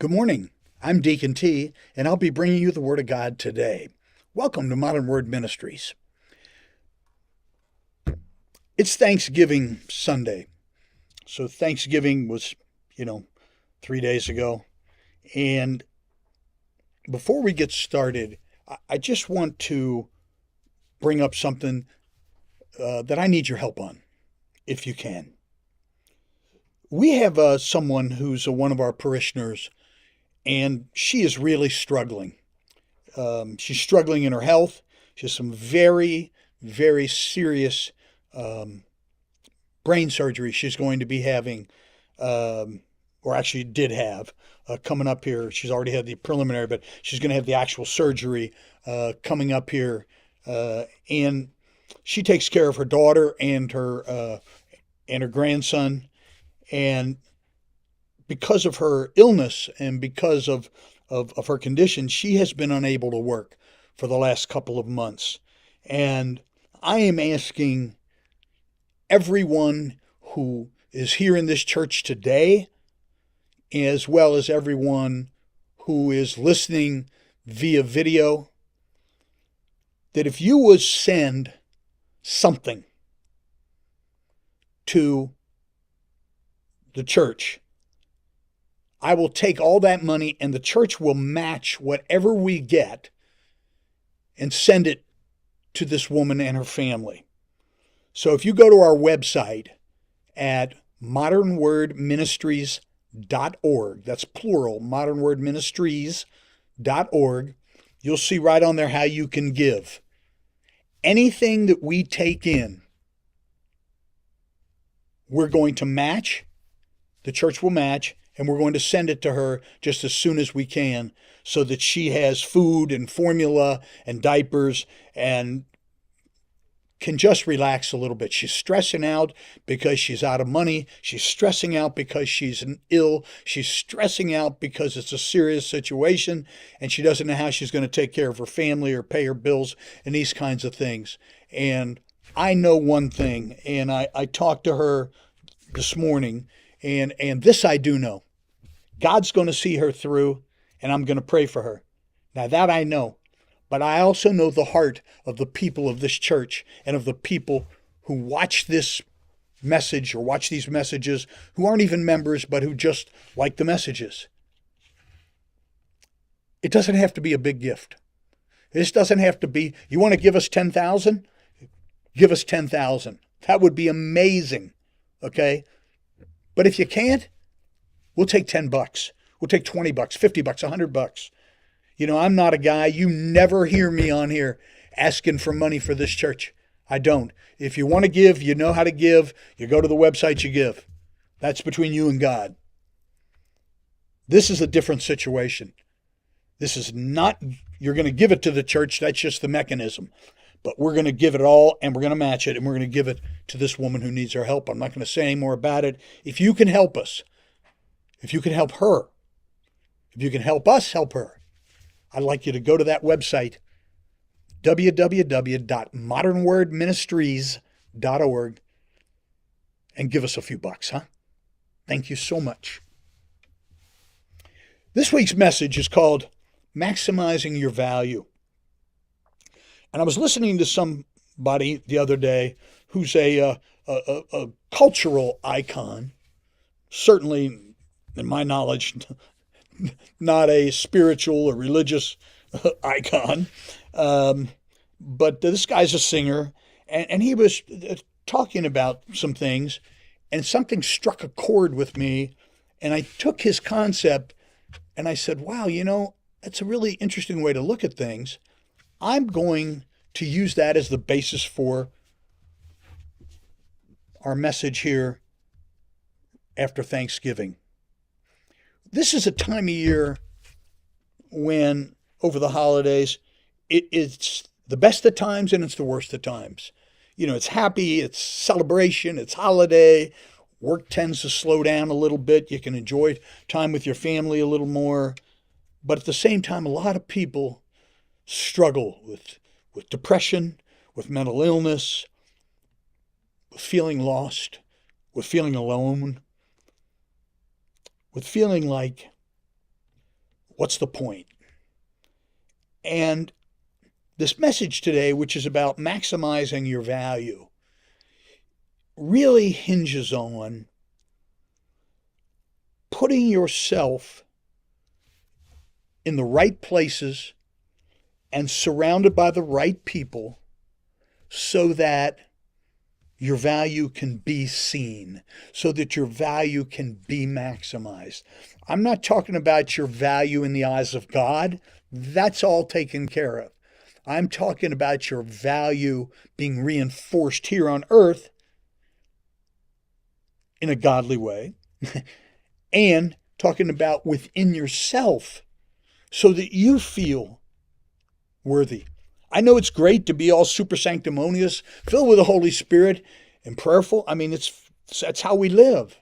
Good morning. I'm Deacon T, and I'll be bringing you the Word of God today. Welcome to Modern Word Ministries. It's Thanksgiving Sunday. So Thanksgiving was, 3 days ago. And before we get started, I just want to bring up something that I need your help on, if you can. We have someone who's one of our parishioners, and she is really struggling. She's struggling in her health. She has some very, very serious brain surgery she's going to be having, or actually did have, coming up here. She's already had the preliminary, but she's going to have the actual surgery coming up here. And she takes care of her daughter and her grandson. And because of her illness and because of her condition, she has been unable to work for the last couple of months. And I am asking everyone who is here in this church today, as well as everyone who is listening via video, that if you would send something to the church, I will take all that money and the church will match whatever we get and send it to this woman and her family. So if you go to our website at modernwordministries.org, that's plural, modernwordministries.org, you'll see right on there how you can give. Anything that we take in, we're going to match, the church will match, and we're going to send it to her just as soon as we can so that she has food and formula and diapers and can just relax a little bit. She's stressing out because she's out of money. She's stressing out because she's ill. She's stressing out because it's a serious situation and she doesn't know how she's going to take care of her family or pay her bills and these kinds of things. And I know one thing, and I talked to her this morning, and this I do know. God's going to see her through, and I'm going to pray for her. Now that I know. But I also know the heart of the people of this church and of the people who watch this message or watch these messages, who aren't even members, but who just like the messages. It doesn't have to be a big gift. This doesn't have to be, you want to give us 10,000? Give us 10,000. That would be amazing. Okay? But if you can't, we'll take $10. We'll take $20, $50, $100. I'm not a guy, you never hear me on here asking for money for this church. I don't. If you want to give, you know how to give. You go to the website, you give. That's between you and God. This is a different situation. This is not, you're going to give it to the church. That's just the mechanism. But we're going to give it all, and we're going to match it, and we're going to give it to this woman who needs our help. I'm not going to say any more about it. If you can help us, if you can help her, if you can help us, help her. I'd like you to go to that website, www.modernwordministries.org, and give us a few bucks, huh? Thank you so much. This week's message is called Maximizing Your Value. And I was listening to somebody the other day who's a cultural icon, certainly, in my knowledge, not a spiritual or religious icon, but this guy's a singer, and he was talking about some things, and something struck a chord with me, and I took his concept, and I said, wow, that's a really interesting way to look at things. I'm going to use that as the basis for our message here after Thanksgiving. This is a time of year when, over the holidays, it's the best of times and it's the worst of times. It's happy, it's celebration, it's holiday. Work tends to slow down a little bit. You can enjoy time with your family a little more. But at the same time, a lot of people struggle with depression, with mental illness, with feeling lost, with feeling alone, with feeling like what's the point? And this message today, which is about maximizing your value, really hinges on putting yourself in the right places and surrounded by the right people so that your value can be seen, so that your value can be maximized. I'm not talking about your value in the eyes of God. That's all taken care of. I'm talking about your value being reinforced here on earth in a godly way, and talking about within yourself so that you feel worthy. I know it's great to be all super sanctimonious, filled with the Holy Spirit and prayerful. I mean, that's how we live.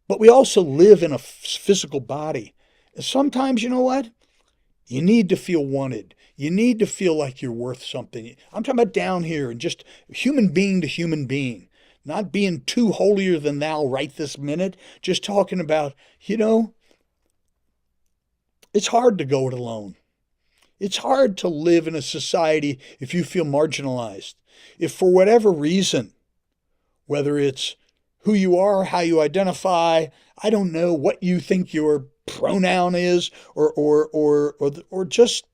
But we also live in a physical body. And sometimes, you know what? You need to feel wanted. You need to feel like you're worth something. I'm talking about down here and just human being to human being. Not being too holier than thou right this minute. Just talking about, it's hard to go it alone. It's hard to live in a society if you feel marginalized. If for whatever reason, whether it's who you are, how you identify, I don't know what you think your pronoun is, or just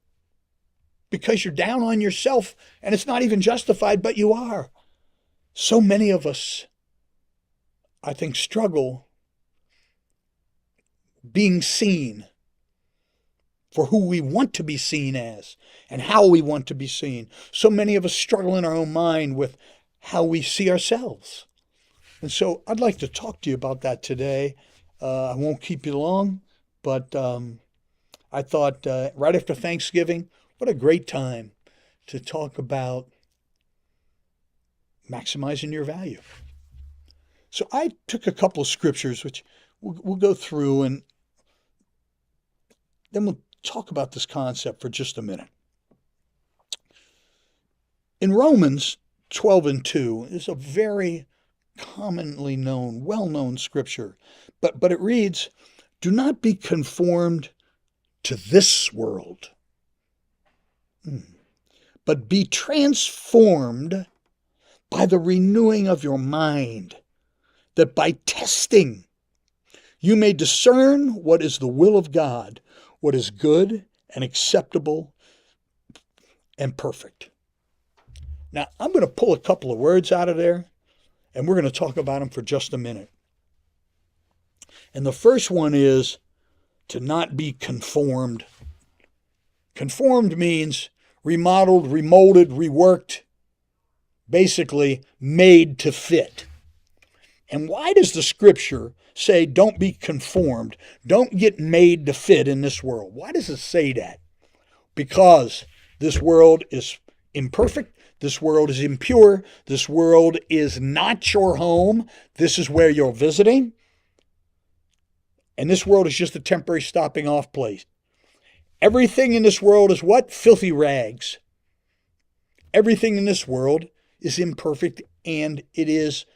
because you're down on yourself and it's not even justified, but you are. So many of us, I think, struggle being seen for who we want to be seen as and how we want to be seen. So many of us struggle in our own mind with how we see ourselves. And so I'd like to talk to you about that today. I won't keep you long, but I thought right after Thanksgiving, what a great time to talk about maximizing your value. So I took a couple of scriptures, which we'll go through, and then we'll talk about this concept for just a minute. In Romans 12:2 is a very commonly known, well-known scripture, but it reads, "Do not be conformed to this world, but be transformed by the renewing of your mind, that by testing you may discern what is the will of God, what is good and acceptable and perfect." Now, I'm going to pull a couple of words out of there, and we're going to talk about them for just a minute. And the first one is to not be conformed. Conformed means remodeled, remolded, reworked, basically made to fit. And why does the scripture say don't be conformed, don't get made to fit in this world? Why does it say that? Because this world is imperfect, this world is impure, this world is not your home, this is where you're visiting, and this world is just a temporary stopping off place. Everything in this world is what? Filthy rags. Everything in this world is imperfect, and it is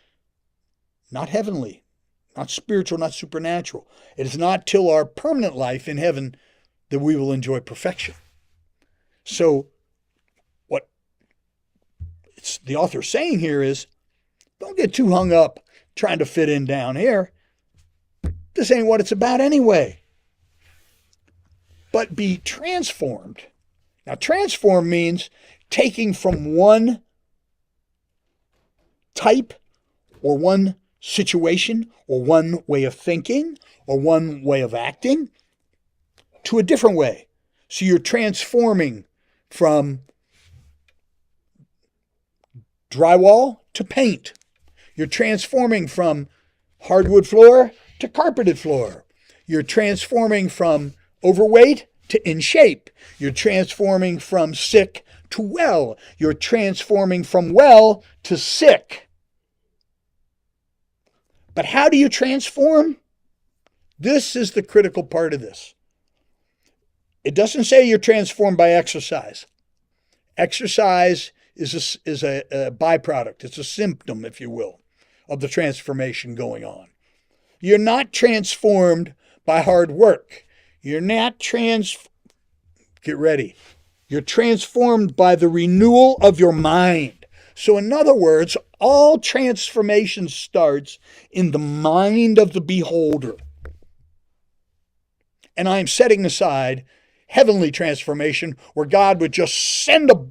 not heavenly, not spiritual, not supernatural. It is not till our permanent life in heaven that we will enjoy perfection. So what the author saying here is, don't get too hung up trying to fit in down here. This ain't what it's about anyway. But be transformed. Now, transform means taking from one type or one situation or one way of thinking or one way of acting to a different way. So you're transforming from drywall to paint. You're transforming from hardwood floor to carpeted floor. You're transforming from overweight to in shape. You're transforming from sick to well. You're transforming from well to sick. But how do you transform? This is the critical part of this. It doesn't say you're transformed by exercise. Exercise is a byproduct. It's a symptom, if you will, of the transformation going on. You're not transformed by hard work. You're not get ready. You're transformed by the renewal of your mind. So in other words, all transformation starts in the mind of the beholder. And I'm setting aside heavenly transformation where God would just send a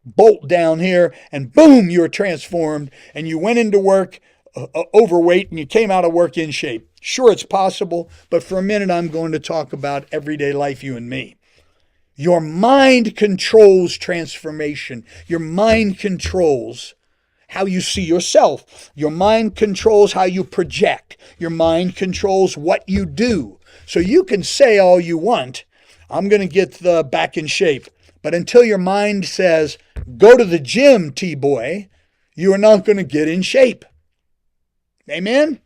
bolt down here and boom, you're transformed and you went into work overweight and you came out of work in shape. Sure, it's possible, but for a minute I'm going to talk about everyday life, you and me. Your mind controls transformation. Your mind controls how you see yourself. Your mind controls how you project. Your mind controls what you do. So you can say all you want, I'm going to get back in shape. But until your mind says, go to the gym, T-boy, you are not going to get in shape. Amen?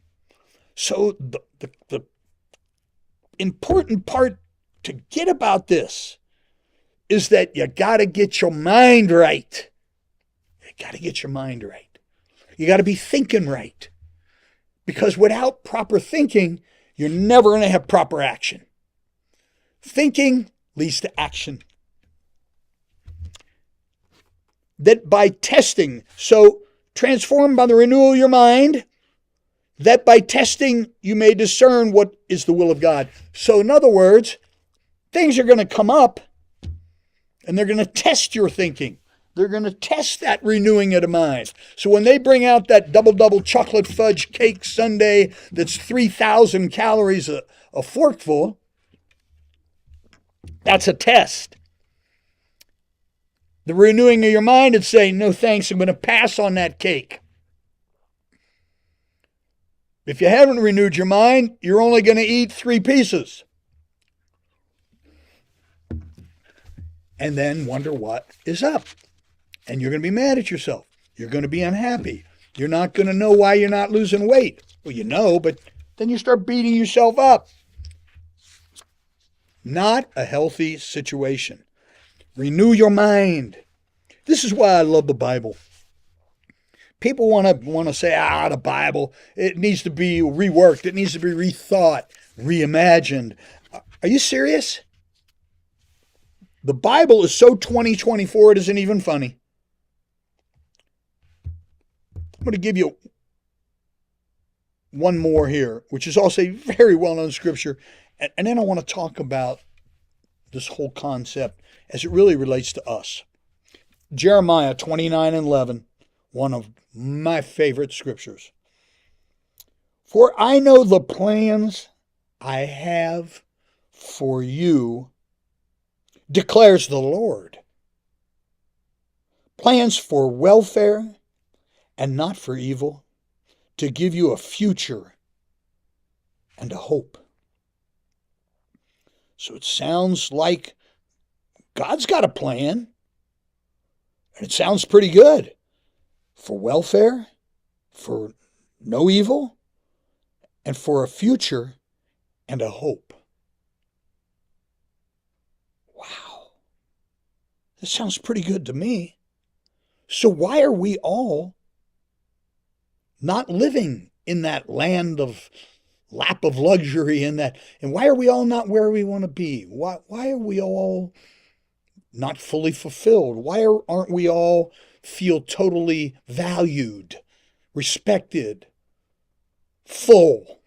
So the important part to get about this is that you got to get your mind right. You got to get your mind right. You got to be thinking right. Because without proper thinking, you're never going to have proper action. Thinking leads to action. That by testing, so transformed by the renewal of your mind, that by testing you may discern what is the will of God. So in other words, things are going to come up and they're going to test your thinking. They're going to test that renewing of the mind. So when they bring out that double chocolate fudge cake sundae that's 3,000 calories a forkful, that's a test. The renewing of your mind is saying, no thanks, I'm going to pass on that cake. If you haven't renewed your mind, you're only going to eat 3 pieces. And then wonder what is up. And you're going to be mad at yourself. You're going to be unhappy. You're not going to know why you're not losing weight. Well, you know, but then you start beating yourself up. Not a healthy situation. Renew your mind. This is why I love the Bible. People want to say, the Bible, it needs to be reworked. It needs to be rethought, reimagined. Are you serious? The Bible is so 2024, it isn't even funny. I'm going to give you one more here, which is also a very well-known scripture. And then I want to talk about this whole concept as it really relates to us. Jeremiah 29:11, one of my favorite scriptures. For I know the plans I have for you, declares the Lord. Plans for welfare and not for evil, to give you a future and a hope. So it sounds like God's got a plan, and it sounds pretty good. For welfare, for no evil, and for a future and a hope. Wow. That sounds pretty good to me. So why are we all not living in that land of lap of luxury and why are we all not where we want to be? Why are we all not fully fulfilled? Why aren't we all feel totally valued, respected, full?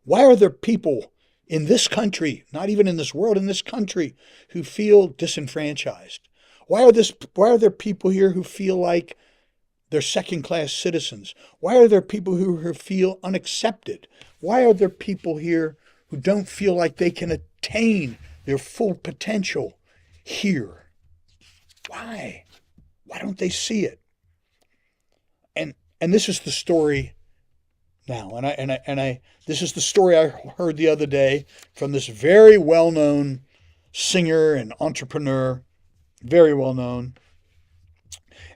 Why are there people in this country, not even in this world, in this country, who feel disenfranchised? Why are there people here who feel like they're second-class citizens? Why are there people who feel unaccepted? Why are there people here who don't feel like they can attain their full potential here? Why? Why don't they see it? And this is the story now. This is the story I heard the other day from this very well-known singer and entrepreneur, very well-known.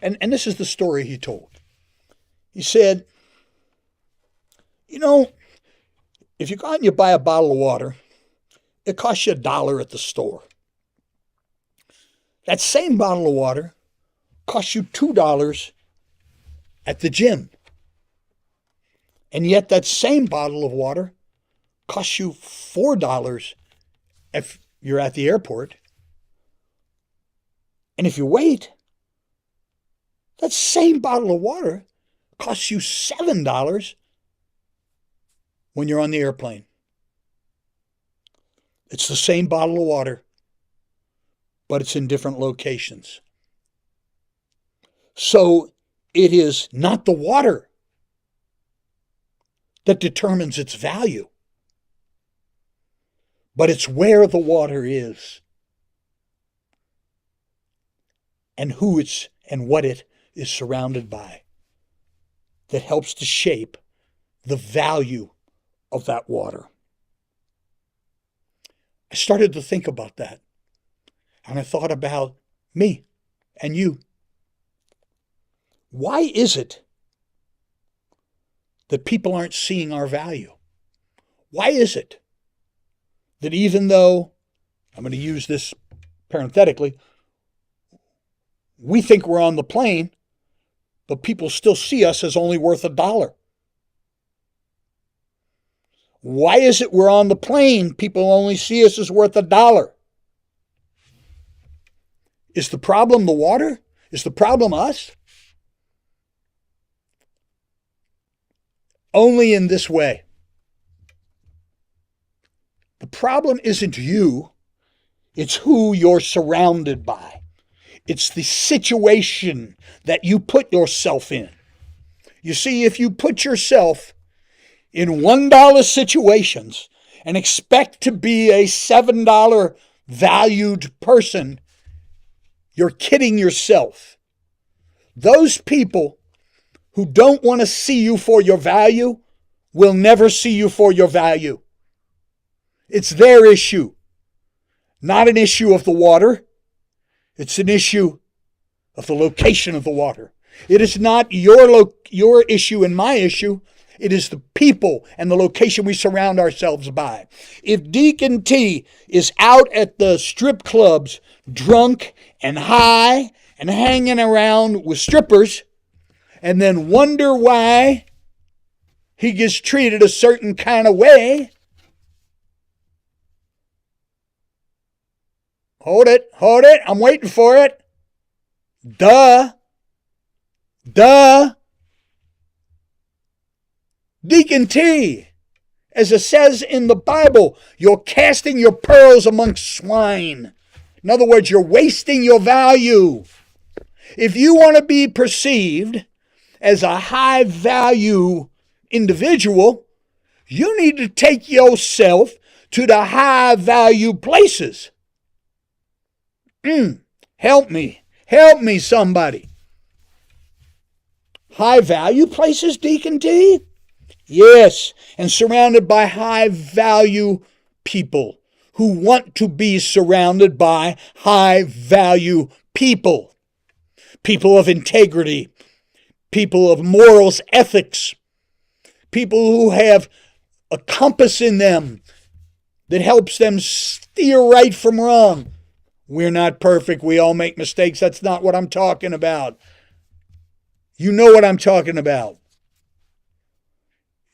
And this is the story he told. He said, if you go out and you buy a bottle of water, it costs you $1 at the store. That same bottle of water costs you $2 at the gym. And yet that same bottle of water costs you $4 if you're at the airport, and if you wait, that same bottle of water costs you $7 when you're on the airplane. It's the same bottle of water, but it's in different locations. So it is not the water that determines its value, but it's where the water is and who it's and what it is surrounded by that helps to shape the value of that water. I started to think about that, and I thought about me and you. Why is it that people aren't seeing our value? Why is it that even though, I'm going to use this parenthetically, we think we're on the plane, but people still see us as only worth $1? Why is it we're on the plane, people only see us as worth $1? Is the problem the water? Is the problem us? Only in this way. The problem isn't you, it's who you're surrounded by. It's the situation that you put yourself in. You see, if you put yourself in $1 situations and expect to be a $7 valued person, you're kidding yourself. Those people who don't want to see you for your value will never see you for your value. It's their issue, not an issue of the water. It's an issue of the location of the water. It is not your issue and my issue. It is the people and the location we surround ourselves by. If Deacon T is out at the strip clubs drunk and high and hanging around with strippers, and then wonder why he gets treated a certain kind of way. Hold it, I'm waiting for it. Duh. Deacon T, as it says in the Bible, you're casting your pearls amongst swine. In other words, you're wasting your value. If you want to be perceived as a high value individual, you need to take yourself to the high value places. Help me somebody. High value places, Deacon T? Yes, and surrounded by high value people who want to be surrounded by high value people. People of integrity, people of morals, ethics, people who have a compass in them that helps them steer right from wrong. We're not perfect. We all make mistakes. That's not what I'm talking about. You know what I'm talking about.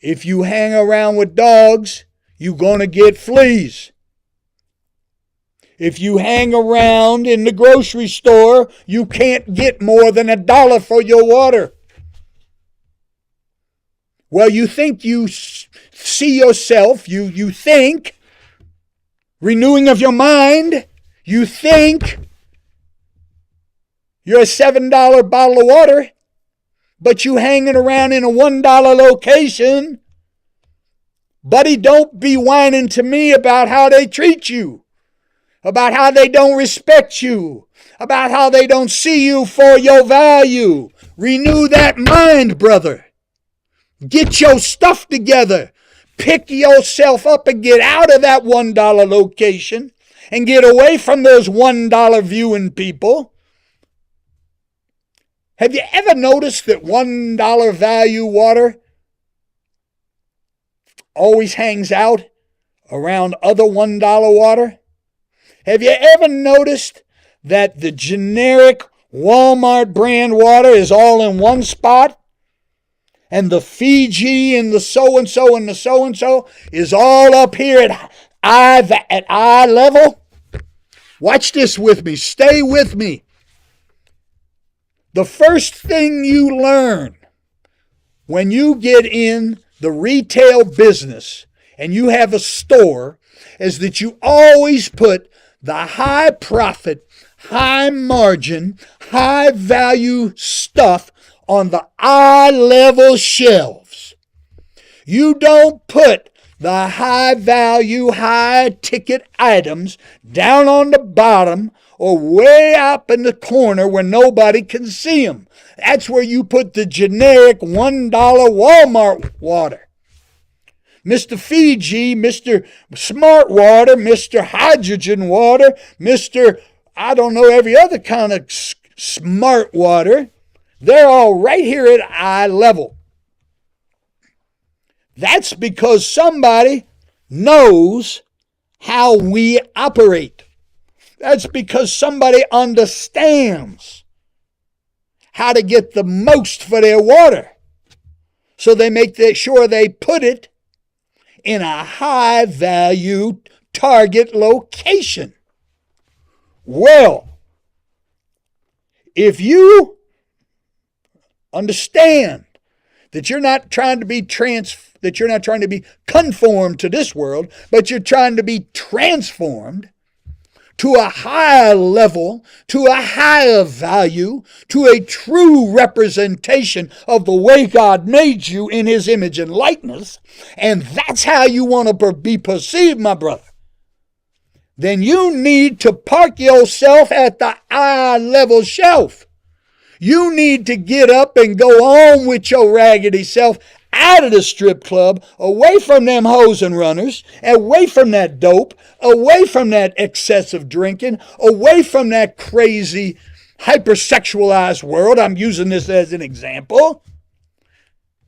If you hang around with dogs, you're going to get fleas. If you hang around in the grocery store, you can't get more than $1 for your water. Well, you think you see yourself, you think, renewing of your mind, you think you're a $7 bottle of water, but you hanging around in a $1 location. Buddy, don't be whining to me about how they treat you, about how they don't respect you, about how they don't see you for your value. Renew that mind, brother. Get your stuff together. Pick yourself up and get out of that $1 location and get away from those $1 viewing people. Have you ever noticed that $1 value water always hangs out around other $1 water? Have you ever noticed that the generic Walmart brand water is all in one spot? And the Fiji and the so-and-so and the so-and-so is all up here at eye level, watch this with me. Stay with me. The first thing you learn when you get in the retail business and you have a store is that you always put the high profit, high margin, high value stuff on the eye level shelves. You don't put the high value, high ticket items down on the bottom or way up in the corner where nobody can see them. That's where you put the generic $1 Walmart water. Mr. Fiji, Mr. Smart Water, Mr. Hydrogen Water, Mr. I don't know, every other kind of smart water. They're all right here at eye level. That's because somebody knows how we operate. That's because somebody understands how to get the most for their water. So they make sure they put it in a high value target location. Well, if you understand that you're not trying to be conformed to this world, but you're trying to be transformed to a higher level, to a higher value, to a true representation of the way God made you in His image and likeness, and that's how you want to be perceived, my brother, then you need to park yourself at the eye level shelf. You need to get up and go on with your raggedy self out of the strip club, away from them hoes and runners, away from that dope, away from that excessive drinking, away from that crazy hypersexualized world. I'm using this as an example.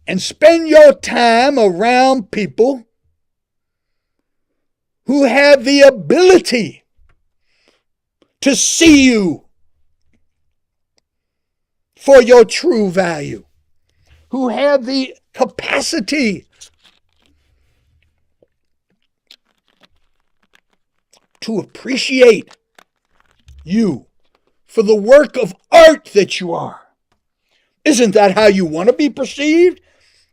And spend your time around people who have the ability to see you for your true value, who have the capacity to appreciate you for the work of art that you are. Isn't that how you want to be perceived?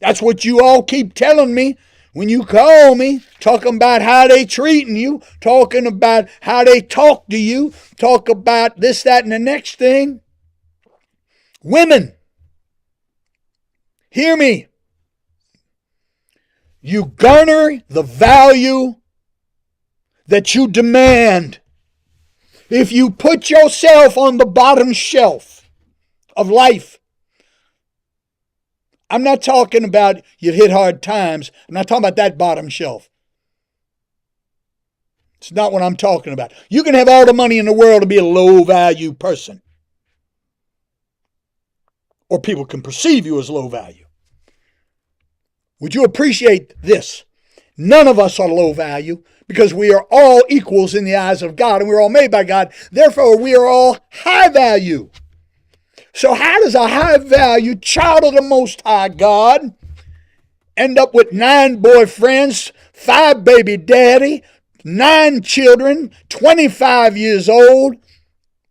That's what you all keep telling me when you call me, talking about how they treating you, talking about how they talk to you, talk about this, that, and the next thing. Women, hear me. You garner the value that you demand. If you put yourself on the bottom shelf of life, I'm not talking about you hit hard times. I'm not talking about that bottom shelf. It's not what I'm talking about. You can have all the money in the world to be a low value person. Or people can perceive you as low value. Would you appreciate this? None of us are low value because we are all equals in the eyes of God and we're all made by God. Therefore, we are all high value. So how does a high value child of the Most High God end up with 9 boyfriends, 5 baby daddy, 9 children, 25 years old?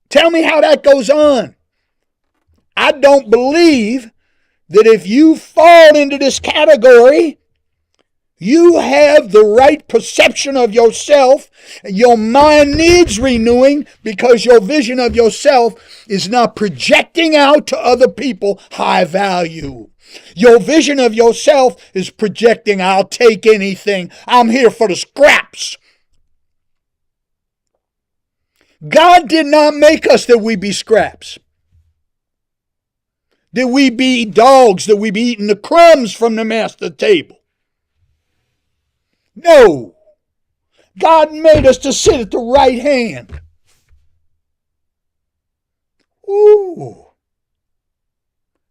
Tell me how that goes on. I don't believe that if you fall into this category, you have the right perception of yourself. Your mind needs renewing because your vision of yourself is not projecting out to other people high value. Your vision of yourself is projecting, I'll take anything. I'm here for the scraps. God did not make us that we be scraps. That we be dogs, that we be eating the crumbs from the master table. No. God made us to sit at the right hand. Ooh.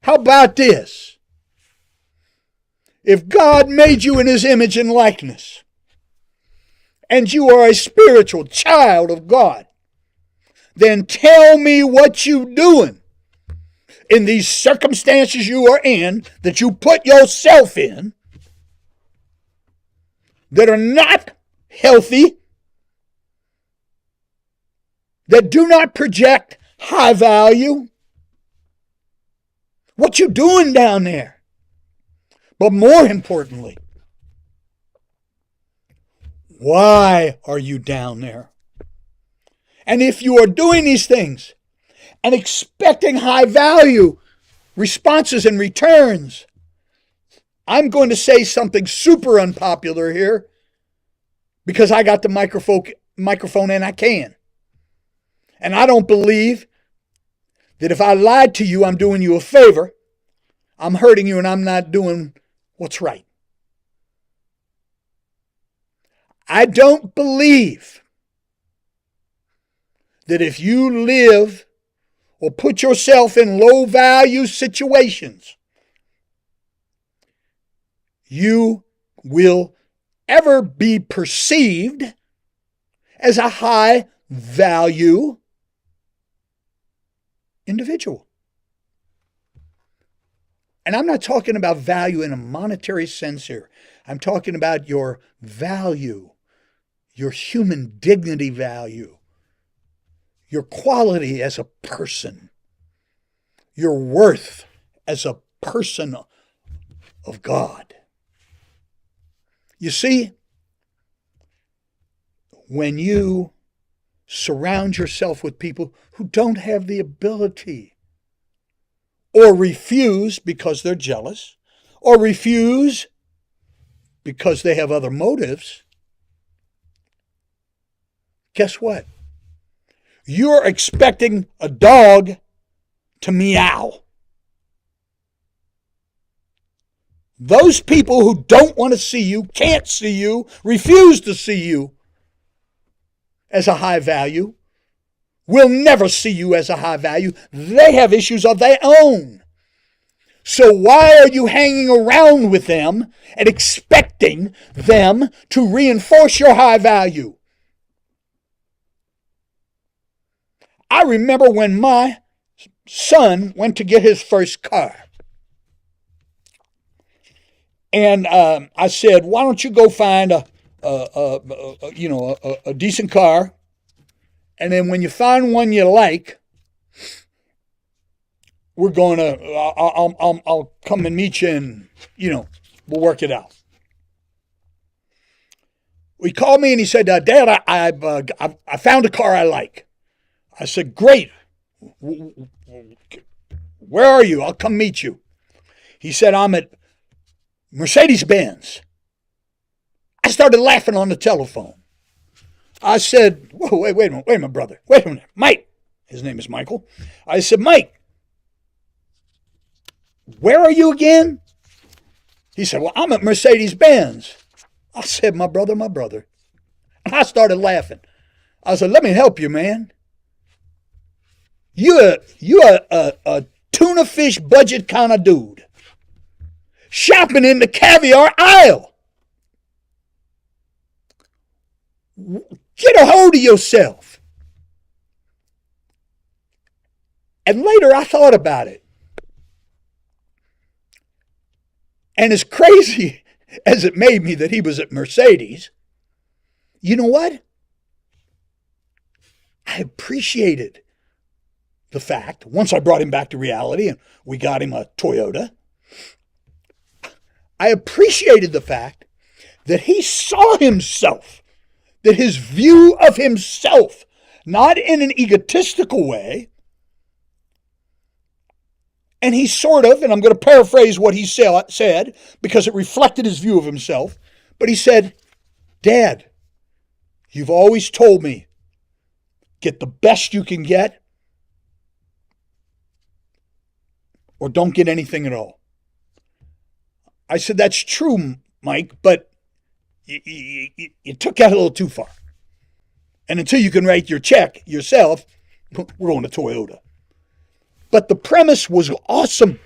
How about this? If God made you in His image and likeness, and you are a spiritual child of God, then tell me what you doing in these circumstances you are in, that you put yourself in, that are not healthy, that do not project high value. What you doing down there? But more importantly, why are you down there? And if you are doing these things and expecting high value responses and returns, I'm going to say something super unpopular here because I got the microphone and I can. And I don't believe that if I lied to you, I'm doing you a favor. I'm hurting you and I'm not doing what's right. I don't believe that if you live or put yourself in low value situations, you will ever be perceived as a high value individual. And I'm not talking about value in a monetary sense here. I'm talking about your value, your human dignity value, your quality as a person, your worth as a person of God. You see, when you surround yourself with people who don't have the ability, or refuse because they're jealous, or refuse because they have other motives, guess what? You're expecting a dog to meow. Those people who don't want to see you, can't see you, refuse to see you as a high value, will never see you as a high value. They have issues of their own. So why are you hanging around with them and expecting them to reinforce your high value? I remember when my son went to get his first car. And I said, why don't you go find a decent car? And then when you find one you like, we're going to, I'll come and meet you and, we'll work it out. He called me and he said, Dad, I found a car I like. I said, great. Where are you? I'll come meet you. He said, I'm at Mercedes-Benz. I started laughing on the telephone. I said, whoa, wait a minute, brother. Wait a minute. Mike. His name is Michael. I said, Mike, where are you again? He said, well, I'm at Mercedes-Benz. I said, my brother. And I started laughing. I said, let me help you, man. You're a tuna fish budget kind of dude. Shopping in the caviar aisle. Get a hold of yourself. And later I thought about it. And as crazy as it made me that he was at Mercedes, you know what? I appreciated the fact, once I brought him back to reality and we got him a Toyota, I appreciated the fact that he saw himself, that his view of himself, not in an egotistical way, and he sort of, and I'm going to paraphrase what he said because it reflected his view of himself, but he said, Dad, you've always told me, get the best you can get or don't get anything at all. I said, that's true, Mike, but you took that a little too far. And until you can write your check yourself, we're going to Toyota. But the premise was awesome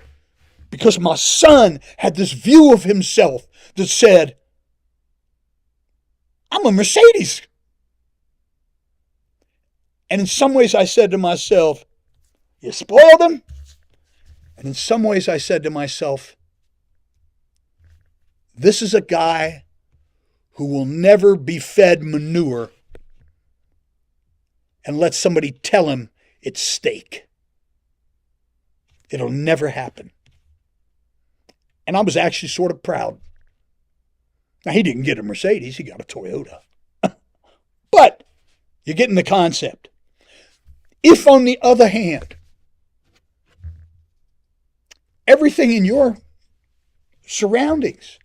because my son had this view of himself that said, I'm a Mercedes. And in some ways I said to myself, you spoiled him. And in some ways I said to myself, this is a guy who will never be fed manure and let somebody tell him it's steak. It'll never happen. And I was actually sort of proud. Now, he didn't get a Mercedes, he got a Toyota. But you're getting the concept. If, on the other hand, everything in your surroundings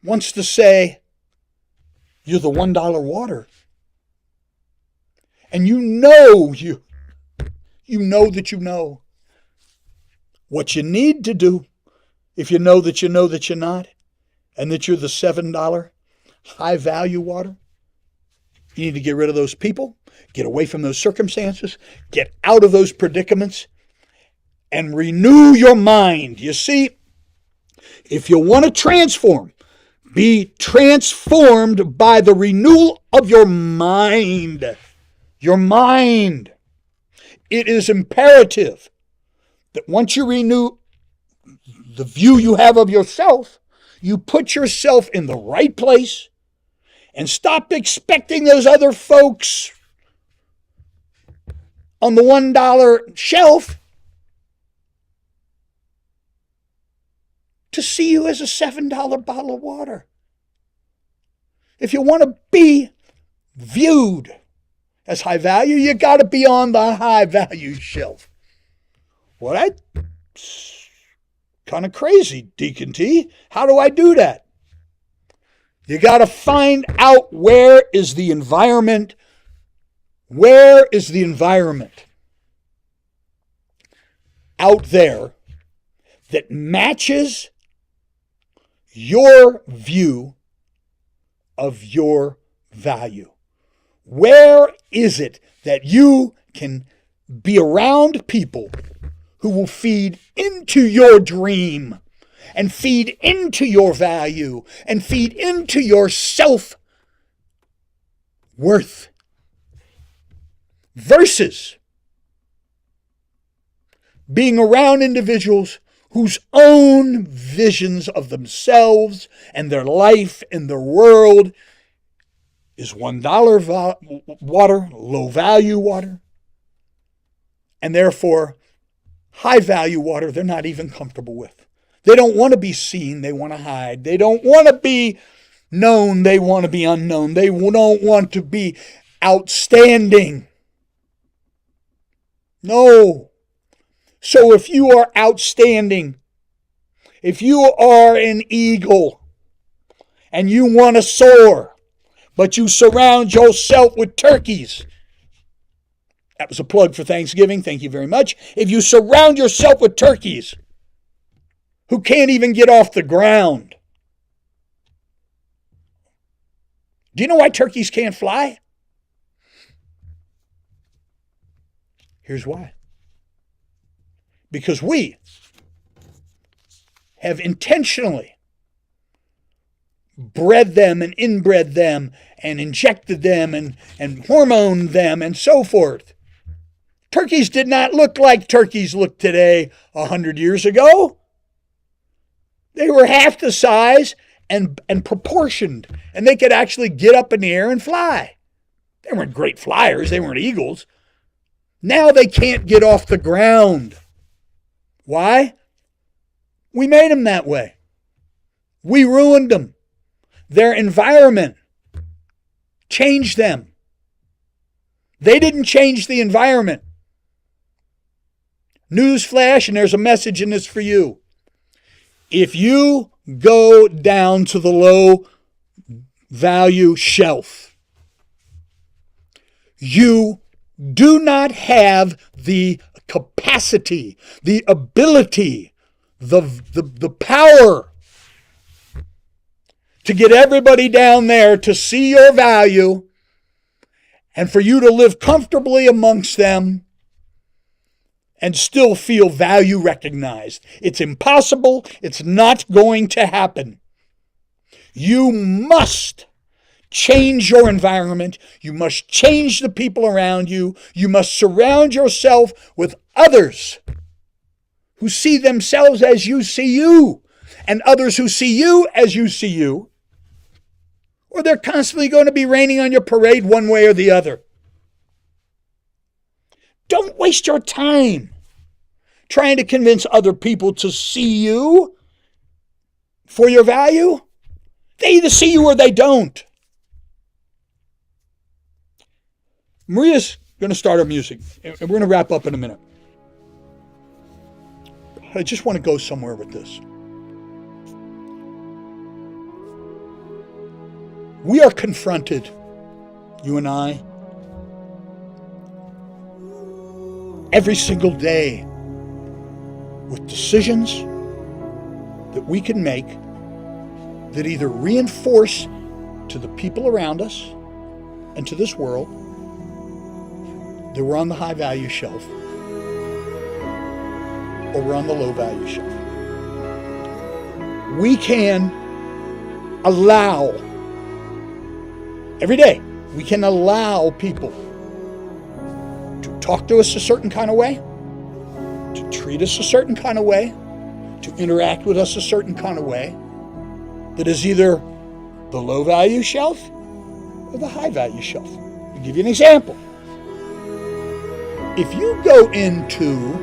wants to say you're the $1 water, and you know that you know what you need to do, if you know that you're not, and that you're the $7 high value water, you need to get rid of those people, get away from those circumstances, get out of those predicaments, and renew your mind. You see, if you want to transform, be transformed by the renewal of your mind. Your mind. It is imperative that once you renew the view you have of yourself, you put yourself in the right place and stop expecting those other folks on the $1 shelf to see you as a $7 bottle of water. If you want to be viewed as high value, you got to be on the high value shelf. Well, that's kind of crazy, Deacon T. How do I do that? You got to find out where is the environment. Where is the environment out there that matches your view of your value? Where is it that you can be around people who will feed into your dream and feed into your value and feed into your self-worth, versus being around individuals whose own visions of themselves and their life and their world is $1 water, low value water, and therefore high value water they're not even comfortable with. They don't want to be seen, they want to hide. They don't want to be known, they want to be unknown. They don't want to be outstanding. No. So if you are outstanding, if you are an eagle and you want to soar, but you surround yourself with turkeys, that was a plug for Thanksgiving, thank you very much. If you surround yourself with turkeys who can't even get off the ground, do you know why turkeys can't fly? Here's why. Because we have intentionally bred them and inbred them and injected them and hormoned them and so forth. Turkeys did not look like turkeys look today 100 years ago. They were half the size and proportioned, and they could actually get up in the air and fly. They weren't great flyers. They weren't eagles. Now they can't get off the ground. Why? We made them that way. We ruined them. Their environment changed them. They didn't change the environment. Newsflash, and there's a message in this for you. If you go down to the low value shelf, you do not have the capacity, the ability, the power to get everybody down there to see your value and for you to live comfortably amongst them and still feel value recognized. It's impossible. It's not going to happen. You must change your environment. You must change the people around you. You must surround yourself with others who see themselves as you see you, and others who see you as you see you, or they're constantly going to be raining on your parade one way or the other. Don't waste your time trying to convince other people to see you for your value. They either see you or they don't. Maria's going to start our music, and we're going to wrap up in a minute. I just want to go somewhere with this. We are confronted, you and I, every single day with decisions that we can make that either reinforce to the people around us and to this world that we're on the high value shelf or we're on the low value shelf. We can allow, every day, we can allow people to talk to us a certain kind of way, to treat us a certain kind of way, to interact with us a certain kind of way that is either the low value shelf or the high value shelf. I'll give you an example. If you go into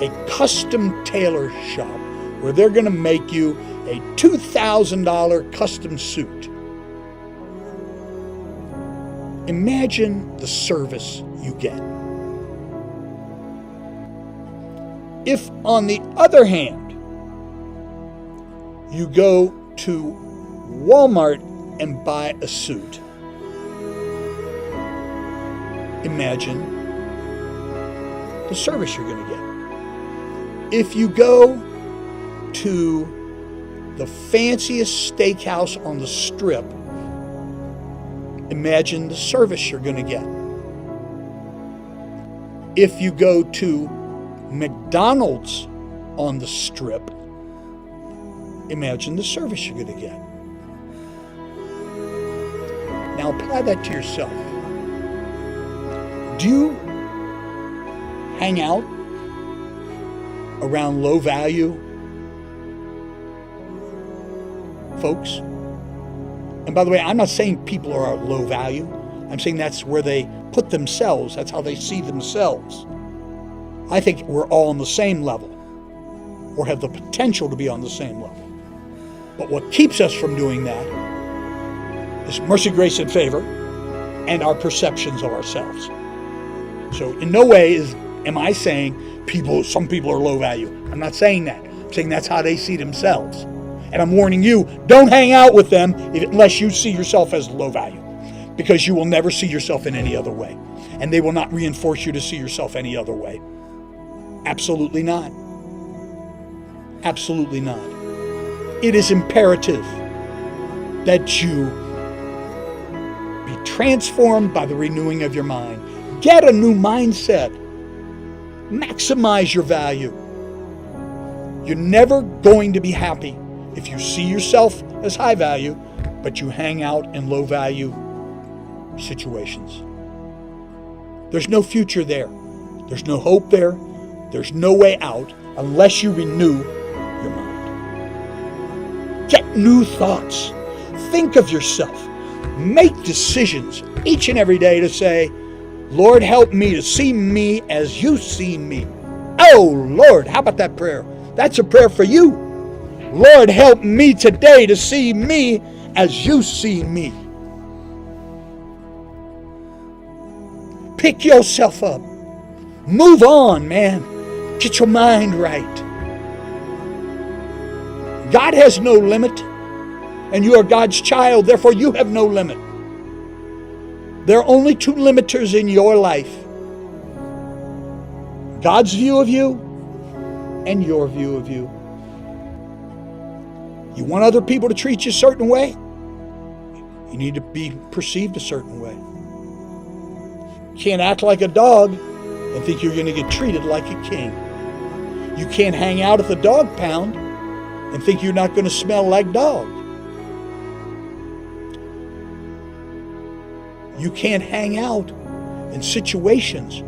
a custom tailor shop where they're going to make you a $2,000 custom suit, imagine the service you get. If, on the other hand, you go to Walmart and buy a suit, imagine the service you're going to get. If you go to the fanciest steakhouse on the strip, imagine the service you're going to get. If you go to McDonald's on the strip, imagine the service you're going to get. Now apply that to yourself. Do you hang out around low value folks? And by the way, I'm not saying people are low value. I'm saying that's where they put themselves. That's how they see themselves. I think we're all on the same level, or have the potential to be on the same level. But what keeps us from doing that is mercy, grace, and favor, and our perceptions of ourselves. So in no way am I saying some people are low value. I'm not saying that. I'm saying that's how they see themselves. And I'm warning you, don't hang out with them unless you see yourself as low value, because you will never see yourself in any other way. And they will not reinforce you to see yourself any other way. Absolutely not. Absolutely not. It is imperative that you be transformed by the renewing of your mind. Get a new mindset. Maximize your value. You're never going to be happy if you see yourself as high value, but you hang out in low value situations. There's no future there. There's no hope there. There's no way out unless you renew your mind. Get new thoughts. Think of yourself. Make decisions each and every day to say, Lord, help me to see me as you see me. Oh, Lord, how about that prayer? That's a prayer for you. Lord, help me today to see me as you see me. Pick yourself up. Move on, man. Get your mind right. God has no limit, and you are God's child, therefore you have no limit. There are only two limiters in your life: God's view of you and your view of you. You want other people to treat you a certain way? You need to be perceived a certain way. You can't act like a dog and think you're going to get treated like a king. You can't hang out at the dog pound and think you're not going to smell like dog. You can't hang out in situations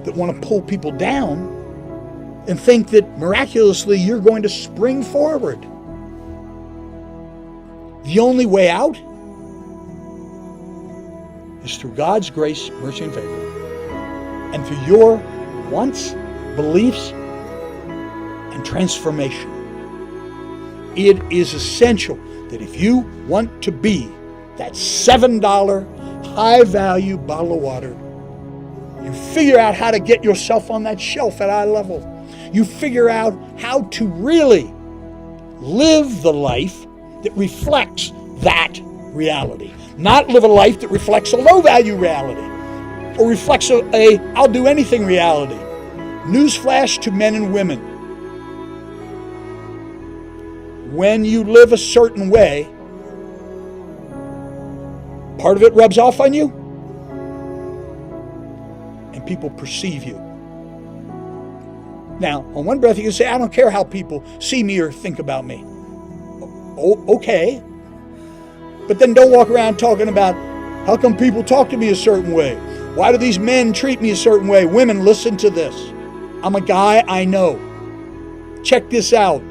that want to pull people down and think that miraculously you're going to spring forward. The only way out is through God's grace, mercy, and favor, and through your wants, beliefs, and transformation. It is essential that if you want to be that $7 high-value bottle of water, you figure out how to get yourself on that shelf at eye level. You figure out how to really live the life that reflects that reality. Not live a life that reflects a low-value reality or reflects a I'll do anything reality. Newsflash to men and women. When you live a certain way, part of it rubs off on you, and people perceive you. Now, on one breath, you can say, I don't care how people see me or think about me. Oh, okay. But then don't walk around talking about, how come people talk to me a certain way? Why do these men treat me a certain way? Women, listen to this. I'm a guy, I know. Check this out.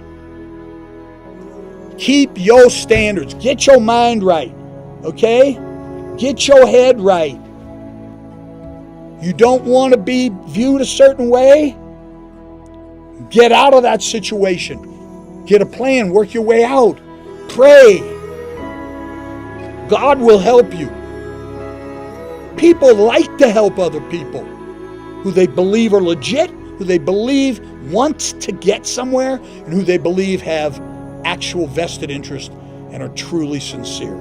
Keep your standards. Get your mind right. Okay? Get your head right. You don't want to be viewed a certain way? Get out of that situation. Get a plan. Work your way out. Pray. God will help you. People like to help other people who they believe are legit, who they believe want to get somewhere, and who they believe have actual vested interest and are truly sincere.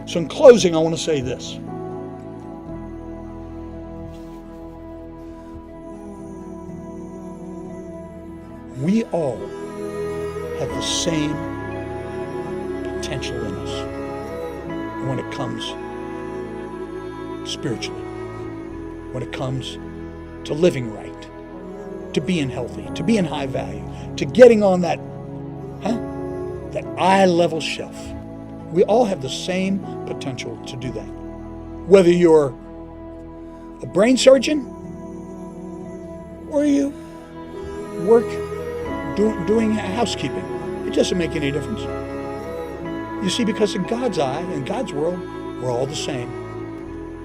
So in closing, I want to say this. We all have the same potential in us when it comes spiritually, when it comes to living right, to being healthy, to being high value, to getting on that eye level shelf. We all have the same potential to do that. Whether you're a brain surgeon or you work doing housekeeping, it doesn't make any difference. You see, because in God's eye, in God's world, we're all the same.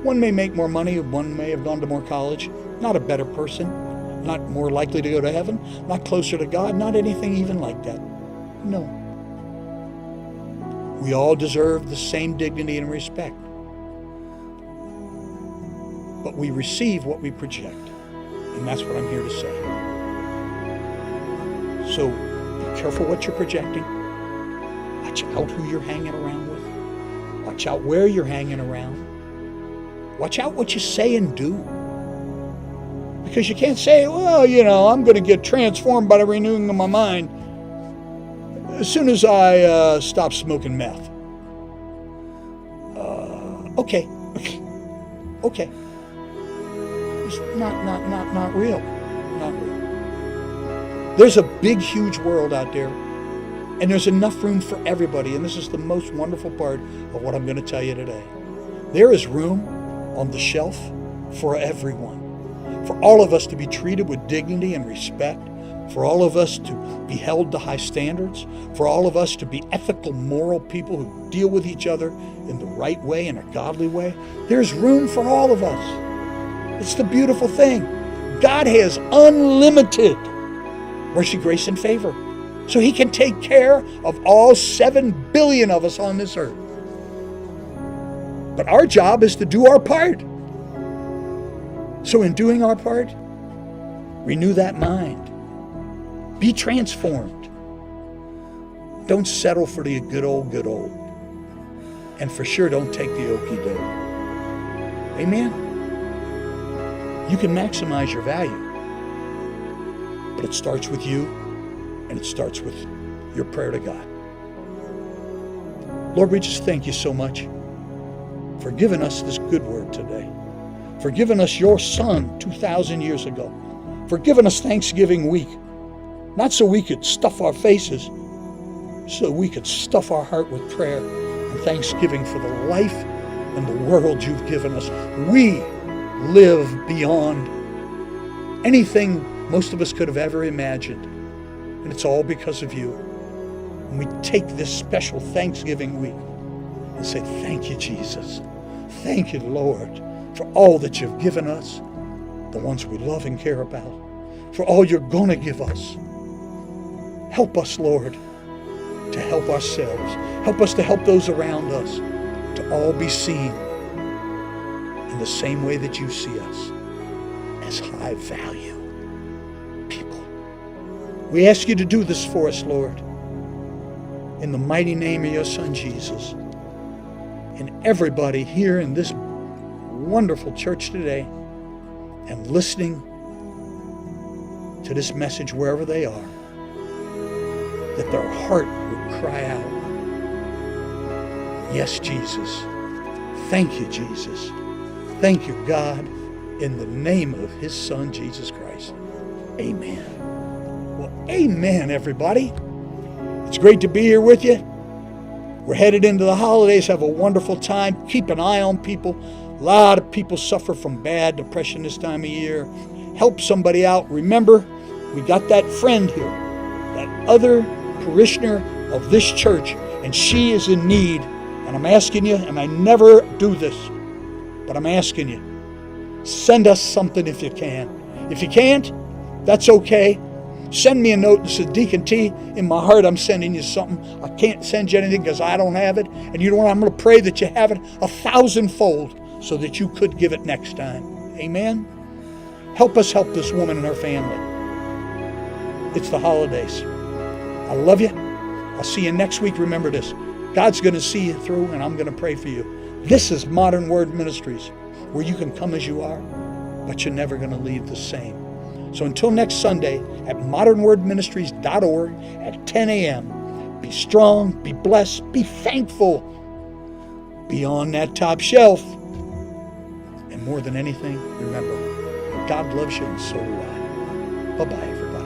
One may make more money, one may have gone to more college, not a better person, not more likely to go to heaven, not closer to God, not anything even like that. No. We all deserve the same dignity and respect. But we receive what we project. And that's what I'm here to say. So be careful what you're projecting. Watch out who you're hanging around with. Watch out where you're hanging around. Watch out what you say and do. Because you can't say, well, I'm going to get transformed by the renewing of my mind as soon as I stop smoking meth. Okay. It's not real. Not real. There's a big, huge world out there, and there's enough room for everybody, and this is the most wonderful part of what I'm going to tell you today. There is room on the shelf for everyone. For all of us to be treated with dignity and respect, for all of us to be held to high standards, for all of us to be ethical, moral people who deal with each other in the right way, in a godly way. There's room for all of us. It's the beautiful thing. God has unlimited mercy, grace, and favor. So He can take care of all 7 billion of us on this earth. But our job is to do our part. So in doing our part, renew that mind. Be transformed. Don't settle for the good old. And for sure, don't take the okey-doke. Amen? You can maximize your value. But it starts with you, and it starts with your prayer to God. Lord, we just thank you so much for giving us this good word today. For giving us your Son 2,000 years ago. For giving us Thanksgiving week. Not so we could stuff our faces, so we could stuff our heart with prayer and thanksgiving for the life and the world you've given us. We live beyond anything most of us could have ever imagined. And it's all because of you. And we take this special Thanksgiving week and say, thank you, Jesus. Thank you, Lord, for all that you've given us, the ones we love and care about, for all you're going to give us. Help us, Lord, to help ourselves. Help us to help those around us, to all be seen in the same way that you see us, as high value people. We ask you to do this for us, Lord, in the mighty name of your Son, Jesus. And everybody here in this wonderful church today and listening to this message wherever they are, that their heart would cry out, yes, Jesus. Thank you, Jesus. Thank you, God, in the name of his Son, Jesus Christ. Amen. Well, amen, everybody. It's great to be here with you. We're headed into the holidays. Have a wonderful time. Keep an eye on people. A lot of people suffer from bad depression this time of year. Help somebody out. Remember, we got that friend here, that other parishioner of this church, and she is in need. And I'm asking you, and I never do this, but I'm asking you, send us something if you can. If you can't, that's okay. Send me a note that says, Deacon T, in my heart I'm sending you something. I can't send you anything because I don't have it. And you know what? I'm going to pray that you have it 1,000-fold so that you could give it next time. Amen? Help us help this woman and her family. It's the holidays. I love you. I'll see you next week. Remember this. God's going to see you through, and I'm going to pray for you. This is Modern Word Ministries, where you can come as you are, but you're never going to leave the same. So until next Sunday at modernwordministries.org at 10 a.m., be strong, be blessed, be thankful, be on that top shelf. And more than anything, remember, God loves you and so do I. Bye-bye, everybody.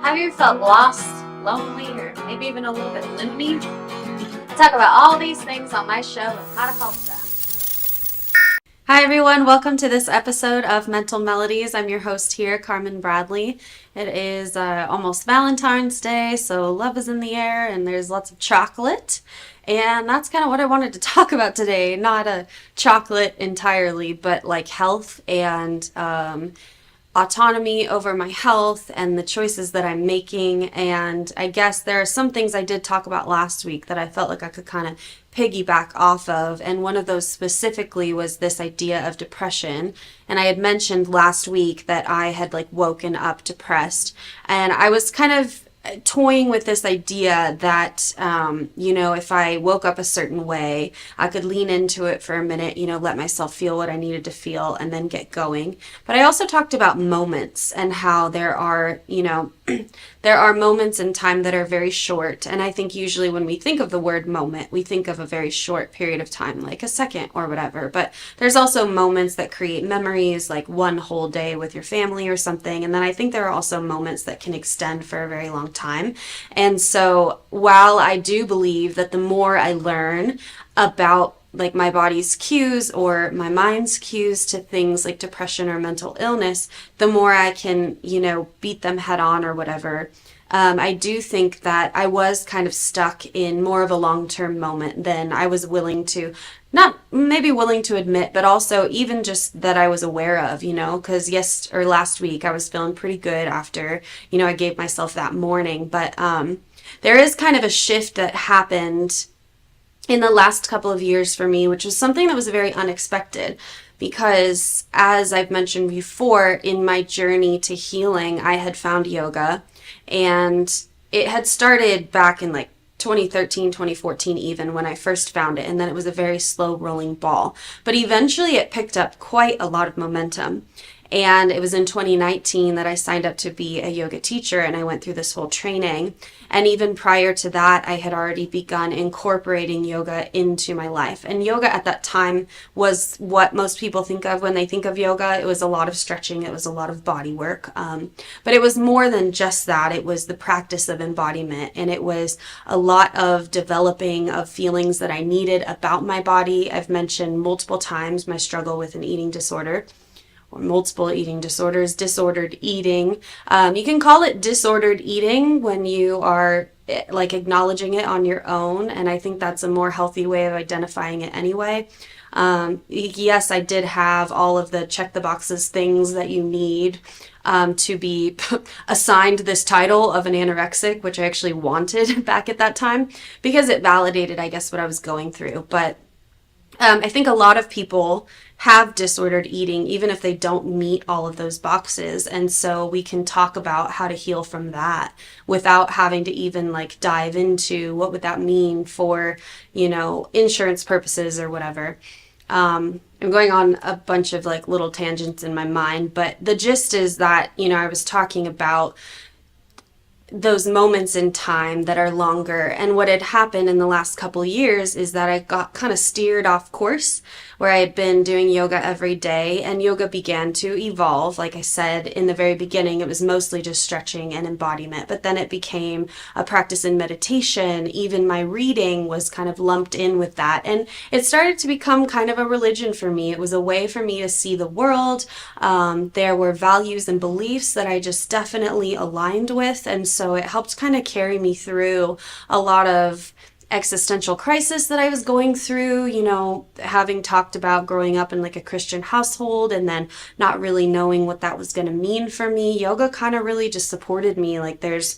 Have you felt lost, lonely, or maybe even a little bit loony? I talk about all these things on my show and how to help them. Hi everyone, welcome to this episode of Mental Melodies. I'm your host here, Carmen Bradley. It is almost Valentine's Day, so love is in the air and there's lots of chocolate. And that's kind of what I wanted to talk about today. Not a chocolate entirely, but like health and autonomy over my health and the choices that I'm making. And I guess there are some things I did talk about last week that I felt like I could kind of piggyback off of. And one of those specifically was this idea of depression. And I had mentioned last week that I had like woken up depressed, and I was kind of toying with this idea that, if I woke up a certain way, I could lean into it for a minute, let myself feel what I needed to feel and then get going. But I also talked about moments and how there are, there are moments in time that are very short. And I think usually when we think of the word moment, we think of a very short period of time, like a second or whatever. But there's also moments that create memories, like one whole day with your family or something. And then I think there are also moments that can extend for a very long time. And so while I do believe that the more I learn about like my body's cues or my mind's cues to things like depression or mental illness, the more I can, beat them head on or whatever. I do think that I was kind of stuck in more of a long-term moment than I was willing to, not maybe willing to admit, but also even just that I was aware of, because last week I was feeling pretty good after, I gave myself that morning. But there is kind of a shift that happened in the last couple of years for me, which was something that was very unexpected. Because as I've mentioned before, in my journey to healing, I had found yoga, and it had started back in like 2013, 2014 even, when I first found it, and then it was a very slow rolling ball. But eventually it picked up quite a lot of momentum. And it was in 2019 that I signed up to be a yoga teacher, and I went through this whole training. And even prior to that, I had already begun incorporating yoga into my life. And yoga at that time was what most people think of when they think of yoga. It was a lot of stretching, it was a lot of body work. But it was more than just that. It was the practice of embodiment, and it was a lot of developing of feelings that I needed about my body. I've mentioned multiple times my struggle with an eating disorder, or multiple eating disorders, disordered eating. You can call it disordered eating when you are like acknowledging it on your own, and I think that's a more healthy way of identifying it anyway. Yes, I did have all of the check the boxes things that you need to be assigned this title of an anorexic, which I actually wanted back at that time because it validated, I guess, what I was going through. But I think a lot of people have disordered eating, even if they don't meet all of those boxes. And so we can talk about how to heal from that without having to even like dive into what would that mean for, insurance purposes or whatever. I'm going on a bunch of like little tangents in my mind, but the gist is that, I was talking about those moments in time that are longer. And what had happened in the last couple years is that I got kind of steered off course, where I had been doing yoga every day, and yoga began to evolve. Like I said in the very beginning, it was mostly just stretching and embodiment, but then it became a practice in meditation. Even my reading was kind of lumped in with that, and it started to become kind of a religion for me. It was a way for me to see the world. There were values and beliefs that I just definitely aligned with, and so it helped kind of carry me through a lot of existential crisis that I was going through, having talked about growing up in like a Christian household and then not really knowing what that was going to mean for me. Yoga kind of really just supported me. Like there's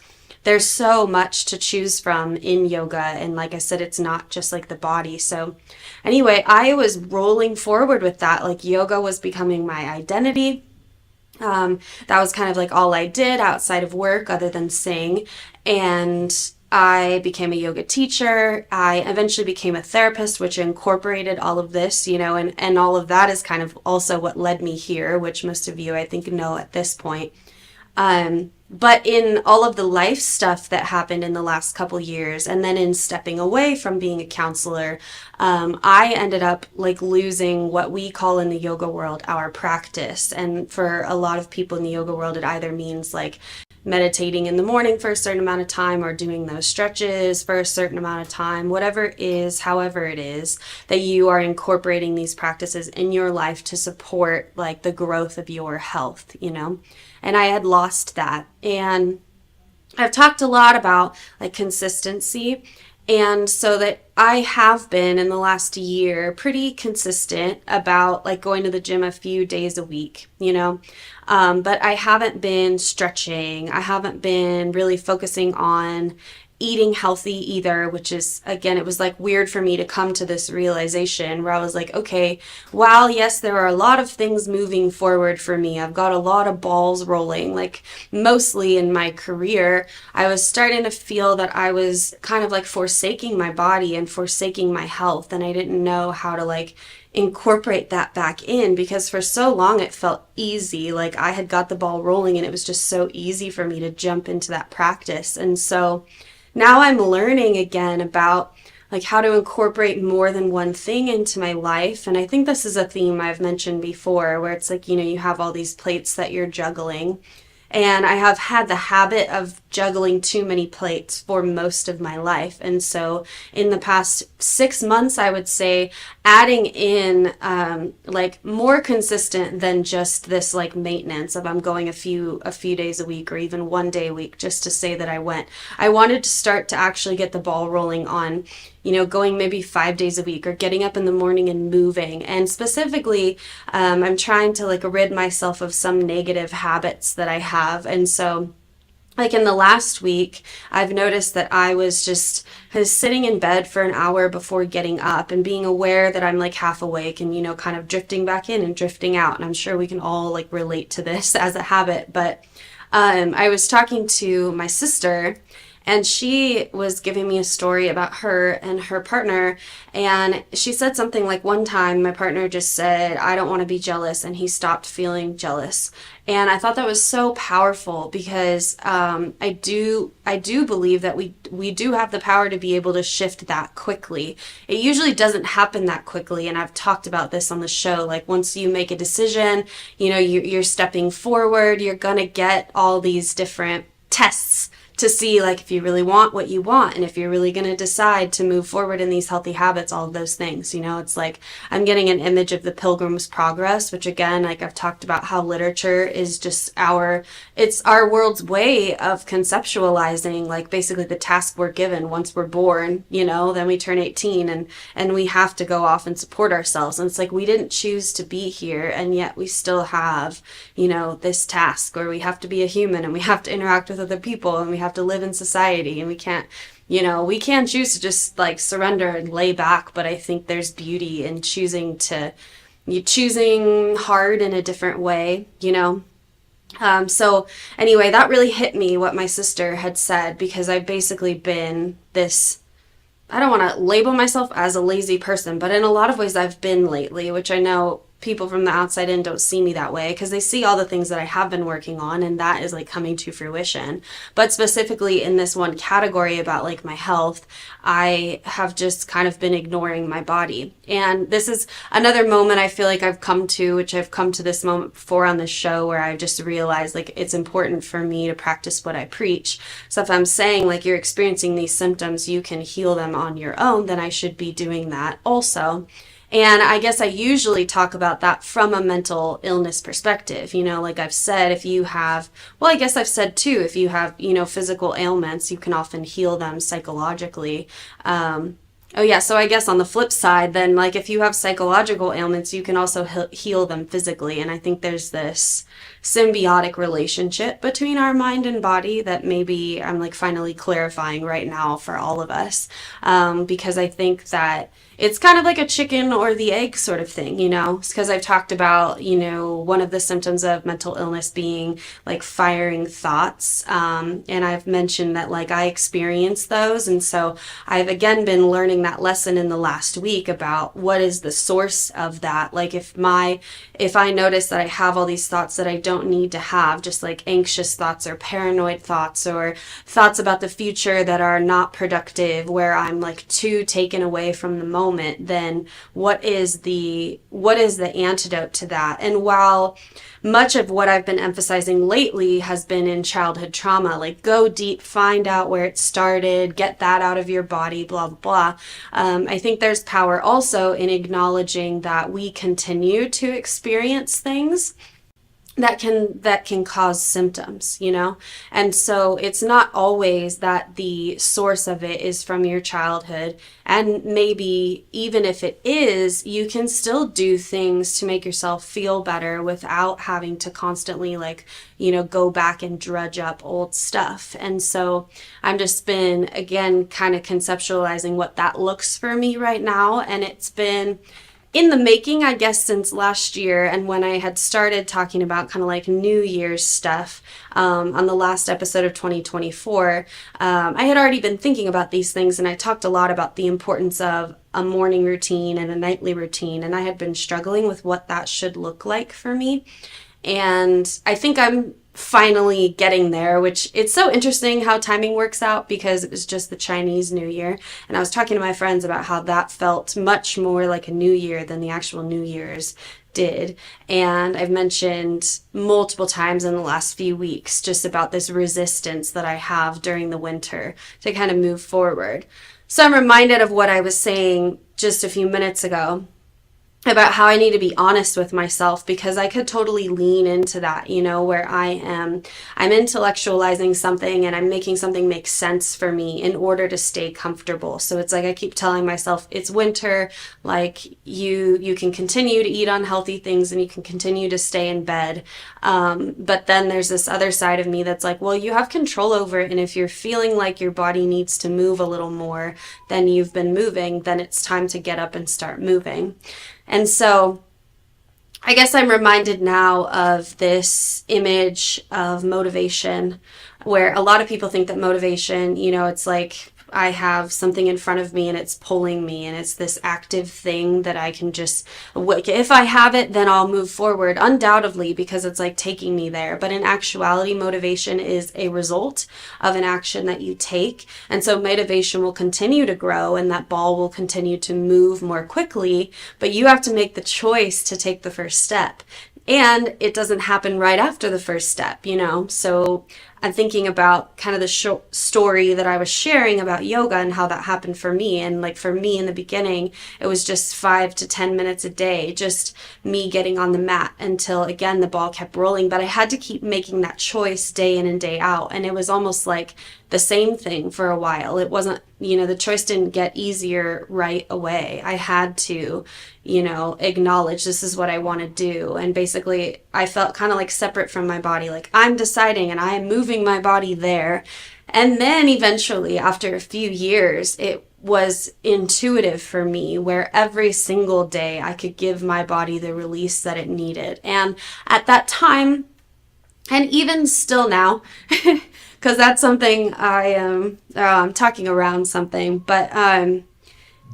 so much to choose from in yoga, and like I said, it's not just like the body. So anyway, I was rolling forward with that. Like yoga was becoming my identity. That was kind of like all I did outside of work other than sing. And I became a yoga teacher. I eventually became a therapist, which incorporated all of this, and all of that is kind of also what led me here, which most of you, I think, know at this point. But in all of the life stuff that happened in the last couple years, and then in stepping away from being a counselor, I ended up like losing what we call in the yoga world our practice. And for a lot of people in the yoga world, it either means like meditating in the morning for a certain amount of time, or doing those stretches for a certain amount of time, whatever it is, however it is that you are incorporating these practices in your life to support like the growth of your health, and I had lost that. And I've talked a lot about like consistency. And so that I have been in the last year pretty consistent about like going to the gym a few days a week, but I haven't been stretching. I haven't been really focusing on eating healthy either, which is, again, it was like weird for me to come to this realization where I was like, okay, while yes, there are a lot of things moving forward for me, I've got a lot of balls rolling, like mostly in my career, I was starting to feel that I was kind of like forsaking my body and forsaking my health, and I didn't know how to like incorporate that back in, because for so long it felt easy, like I had got the ball rolling and it was just so easy for me to jump into that practice. And so now I'm learning again about like how to incorporate more than one thing into my life. And I think this is a theme I've mentioned before, where it's like, you have all these plates that you're juggling. And I have had the habit of juggling too many plates for most of my life. And so in the past 6 months, I would say adding in like more consistent than just this like maintenance of I'm going a few days a week or even one day a week just to say that I went. I wanted to start to actually get the ball rolling on going maybe 5 days a week or getting up in the morning and moving. And specifically, I'm trying to like rid myself of some negative habits that I have. And so like in the last week, I've noticed that I was sitting in bed for an hour before getting up and being aware that I'm like half awake and, kind of drifting back in and drifting out. And I'm sure we can all like relate to this as a habit. But I was talking to my sister, And she was giving me a story about her and her partner. And she said something like, one time my partner just said, I don't want to be jealous. And he stopped feeling jealous. And I thought that was so powerful because I do believe that we do have the power to be able to shift that quickly. It usually doesn't happen that quickly, and I've talked about this on the show. Like once you make a decision, you're stepping forward. You're gonna get all these different tests to see like if you really want what you want and if you're really going to decide to move forward in these healthy habits, all of those things. It's like I'm getting an image of the Pilgrim's Progress, which again, like I've talked about how literature is just it's our world's way of conceptualizing like basically the task we're given once we're born, then we turn 18 and we have to go off and support ourselves. And it's like we didn't choose to be here, and yet we still have, this task where we have to be a human and we have to interact with other people and we have to live in society, and we can't choose to just like surrender and lay back. But I think there's beauty in choosing hard in a different way. So anyway, that really hit me what my sister had said, because I've basically been this, I don't want to label myself as a lazy person, but in a lot of ways I've been lately, which I know people from the outside in don't see me that way because they see all the things that I have been working on, and that is like coming to fruition. But specifically in this one category about like my health, I have just kind of been ignoring my body. And this is another moment I feel like I've come to, which I've come to this moment before on this show, where I just realized like it's important for me to practice what I preach. So if I'm saying like you're experiencing these symptoms, you can heal them on your own, then I should be doing that also. And I guess I usually talk about that from a mental illness perspective. Like I've said, if you have, well, I guess I've said too, if you have, physical ailments, you can often heal them psychologically. Oh yeah, so I guess on the flip side, then like if you have psychological ailments, you can also heal them physically. And I think there's this symbiotic relationship between our mind and body that maybe I'm like finally clarifying right now for all of us. Because I think that it's kind of like a chicken or the egg sort of thing, because I've talked about, one of the symptoms of mental illness being like firing thoughts. And I've mentioned that like I experience those. And so I've again been learning that lesson in the last week about what is the source of that. Like if I notice that I have all these thoughts that I don't need to have, just like anxious thoughts or paranoid thoughts or thoughts about the future that are not productive, where I'm like too taken away from the moment, then what is the antidote to that? And while much of what I've been emphasizing lately has been in childhood trauma, like go deep, find out where it started, get that out of your body, blah, blah, blah. I think there's power also in acknowledging that we continue to experience things that can cause symptoms, and so it's not always that the source of it is from your childhood. And maybe even if it is, you can still do things to make yourself feel better without having to constantly go back and drudge up old stuff. And so I'm just been again kind of conceptualizing what that looks for me right now, and it's been in the making, I guess, since last year. And when I had started talking about kind of like New Year's stuff on the last episode of 2024, I had already been thinking about these things, and I talked a lot about the importance of a morning routine and a nightly routine. And I had been struggling with what that should look like for me. And I think I'm finally getting there, which it's so interesting how timing works out, because it was just the Chinese New Year. And I was talking to my friends about how that felt much more like a new year than the actual New Year's did. And I've mentioned multiple times in the last few weeks just about this resistance that I have during the winter to kind of move forward. So I'm reminded of what I was saying just a few minutes ago about how I need to be honest with myself, because I could totally lean into that, where I'm intellectualizing something and I'm making something make sense for me in order to stay comfortable. So it's like I keep telling myself it's winter, like you can continue to eat unhealthy things and you can continue to stay in bed. But then there's this other side of me that's like, well, you have control over it. And if you're feeling like your body needs to move a little more than you've been moving, then it's time to get up and start moving. And so I guess I'm reminded now of this image of motivation, where a lot of people think that motivation, it's like I have something in front of me and it's pulling me, and it's this active thing that I can just, if I have it, then I'll move forward, undoubtedly, because it's like taking me there. But in actuality, motivation is a result of an action that you take. And so motivation will continue to grow and that ball will continue to move more quickly, but you have to make the choice to take the first step. And it doesn't happen right after the first step, So I'm thinking about kind of the story that I was sharing about yoga and how that happened for me. And like for me in the beginning, it was just 5 to 10 minutes a day, just me getting on the mat until, again, the ball kept rolling. But I had to keep making that choice day in and day out. And it was almost like the same thing for a while. It wasn't, the choice didn't get easier right away. I had to, acknowledge this is what I want to do. And basically, I felt kind of like separate from my body, like I'm deciding and I am moving my body there. And then eventually, after a few years, it was intuitive for me, where every single day I could give my body the release that it needed. And at that time, and even still now, because that's something I'm talking around something, but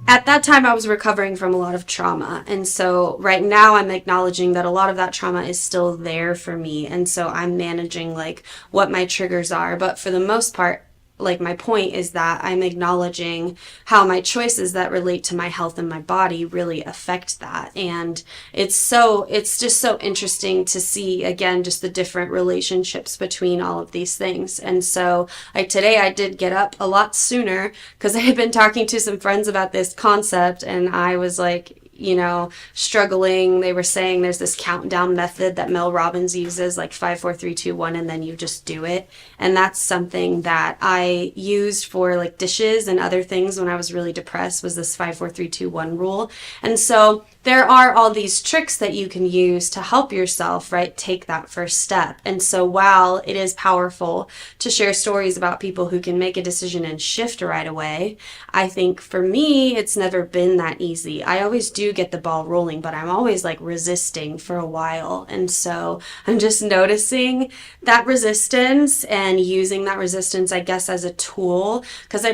at that time I was recovering from a lot of trauma. And so right now I'm acknowledging that a lot of that trauma is still there for me. And so I'm managing like what my triggers are. But for the most part, like my point is that I'm acknowledging how my choices that relate to my health and my body really affect that. And it's just so interesting to see, again, just the different relationships between all of these things. And so like today I did get up a lot sooner because I had been talking to some friends about this concept, and I was like, struggling. They were saying there's this countdown method that Mel Robbins uses, like 5, 4, 3, 2, 1, and then you just do it. And that's something that I used for like dishes and other things when I was really depressed, was this 5, 4, 3, 2, 1 rule. And so there are all these tricks that you can use to help yourself, right, take that first step. And so while it is powerful to share stories about people who can make a decision and shift right away, I think for me, it's never been that easy. I always do get the ball rolling, but I'm always like resisting for a while. And so I'm just noticing that resistance and using that resistance, I guess, as a tool, because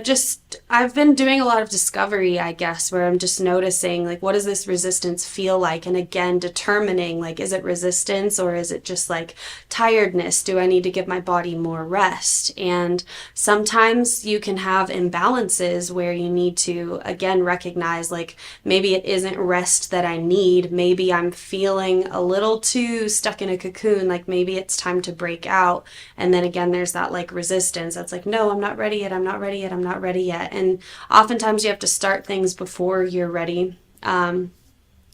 I've been doing a lot of discovery, I guess, where I'm just noticing like, what does this resistance feel like? And again, determining like, is it resistance or is it just like tiredness? Do I need to give my body more rest? And sometimes you can have imbalances where you need to, again, recognize like, maybe it isn't rest that I need. Maybe I'm feeling a little too stuck in a cocoon. Like maybe it's time to break out. And then again, there's that like resistance that's like, no, I'm not ready yet. I'm not ready yet. I'm not ready yet. And oftentimes you have to start things before you're ready.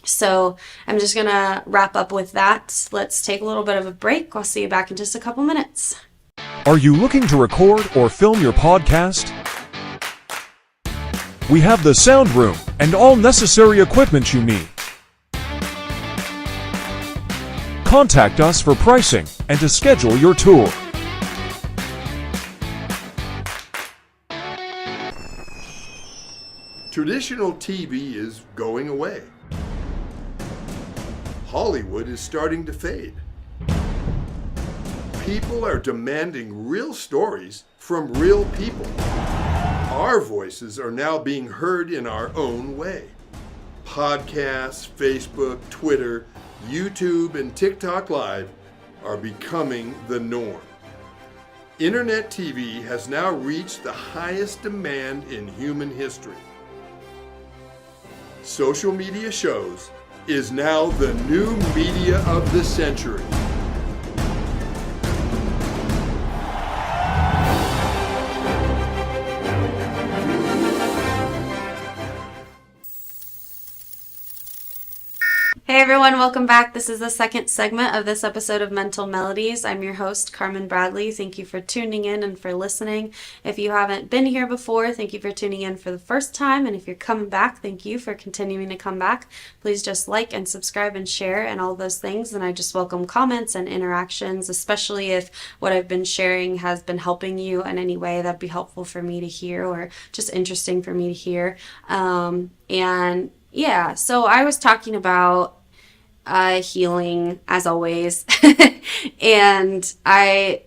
So I'm just going to wrap up with that. Let's take a little bit of a break. I'll see you back in just a couple minutes. Are you looking to record or film your podcast? We have the sound room and all necessary equipment you need. Contact us for pricing and to schedule your tour. Traditional TV is going away. Hollywood is starting to fade. People are demanding real stories from real people. Our voices are now being heard in our own way. Podcasts, Facebook, Twitter, YouTube, and TikTok Live are becoming the norm. Internet TV has now reached the highest demand in human history. Social media shows is now the new media of the century. Hey everyone, welcome back. This is the second segment of this episode of Mental Melodies. I'm your host, Carmen Bradley. Thank you for tuning in and for listening. If you haven't been here before, thank you for tuning in for the first time. And if you're coming back, thank you for continuing to come back. Please just like and subscribe and share and all those things. And I just welcome comments and interactions, especially if what I've been sharing has been helping you in any way. That'd be helpful for me to hear, or just interesting for me to hear. So I was talking about healing as always. And I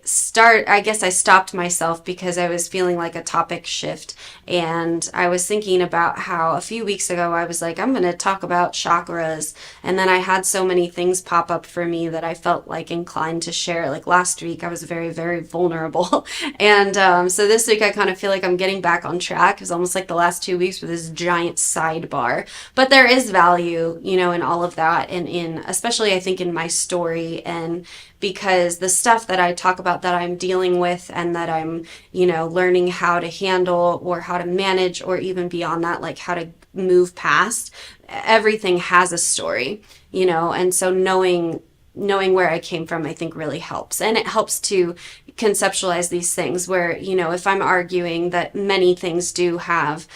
guess I stopped myself because I was feeling like a topic shift. And I was thinking about how a few weeks ago I was like, I'm going to talk about chakras. And then I had so many things pop up for me that I felt like inclined to share. Like last week, I was very, very vulnerable. And so this week, I kind of feel like I'm getting back on track. It was almost like the last 2 weeks with this giant sidebar. But there is value, in all of that. And especially I think in my story, and because the stuff that I talk about that I'm dealing with and that I'm, learning how to handle or how to manage, or even beyond that, like how to move past, everything has a story, and so knowing where I came from, I think really helps. And it helps to conceptualize these things where, if I'm arguing that many things do have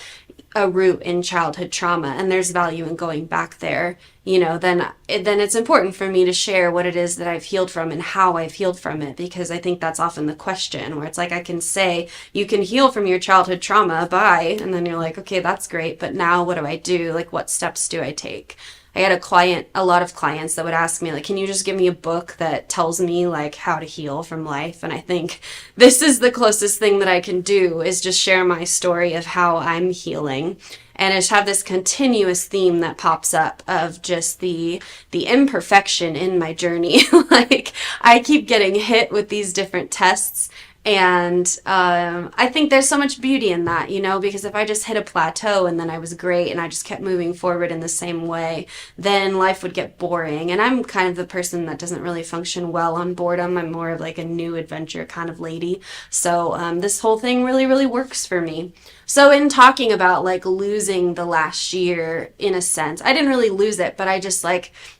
a root in childhood trauma and there's value in going back there, then it's important for me to share what it is that I've healed from and how I've healed from it, because I think that's often the question, where it's like I can say, you can heal from your childhood trauma by, and then you're like, okay, that's great, but now what do I do? Like, what steps do I take? I had a lot of clients that would ask me, like, can you just give me a book that tells me like how to heal from life? And I think this is the closest thing that I can do, is just share my story of how I'm healing. And I just have this continuous theme that pops up of just the imperfection in my journey. Like, I keep getting hit with these different tests. And I think there's so much beauty in that, because if I just hit a plateau and then I was great and I just kept moving forward in the same way, then life would get boring. And I'm kind of the person that doesn't really function well on boredom. I'm more of like a new adventure kind of lady. So this whole thing really, really works for me. So in talking about like losing the last year, in a sense, I didn't really lose it, but I just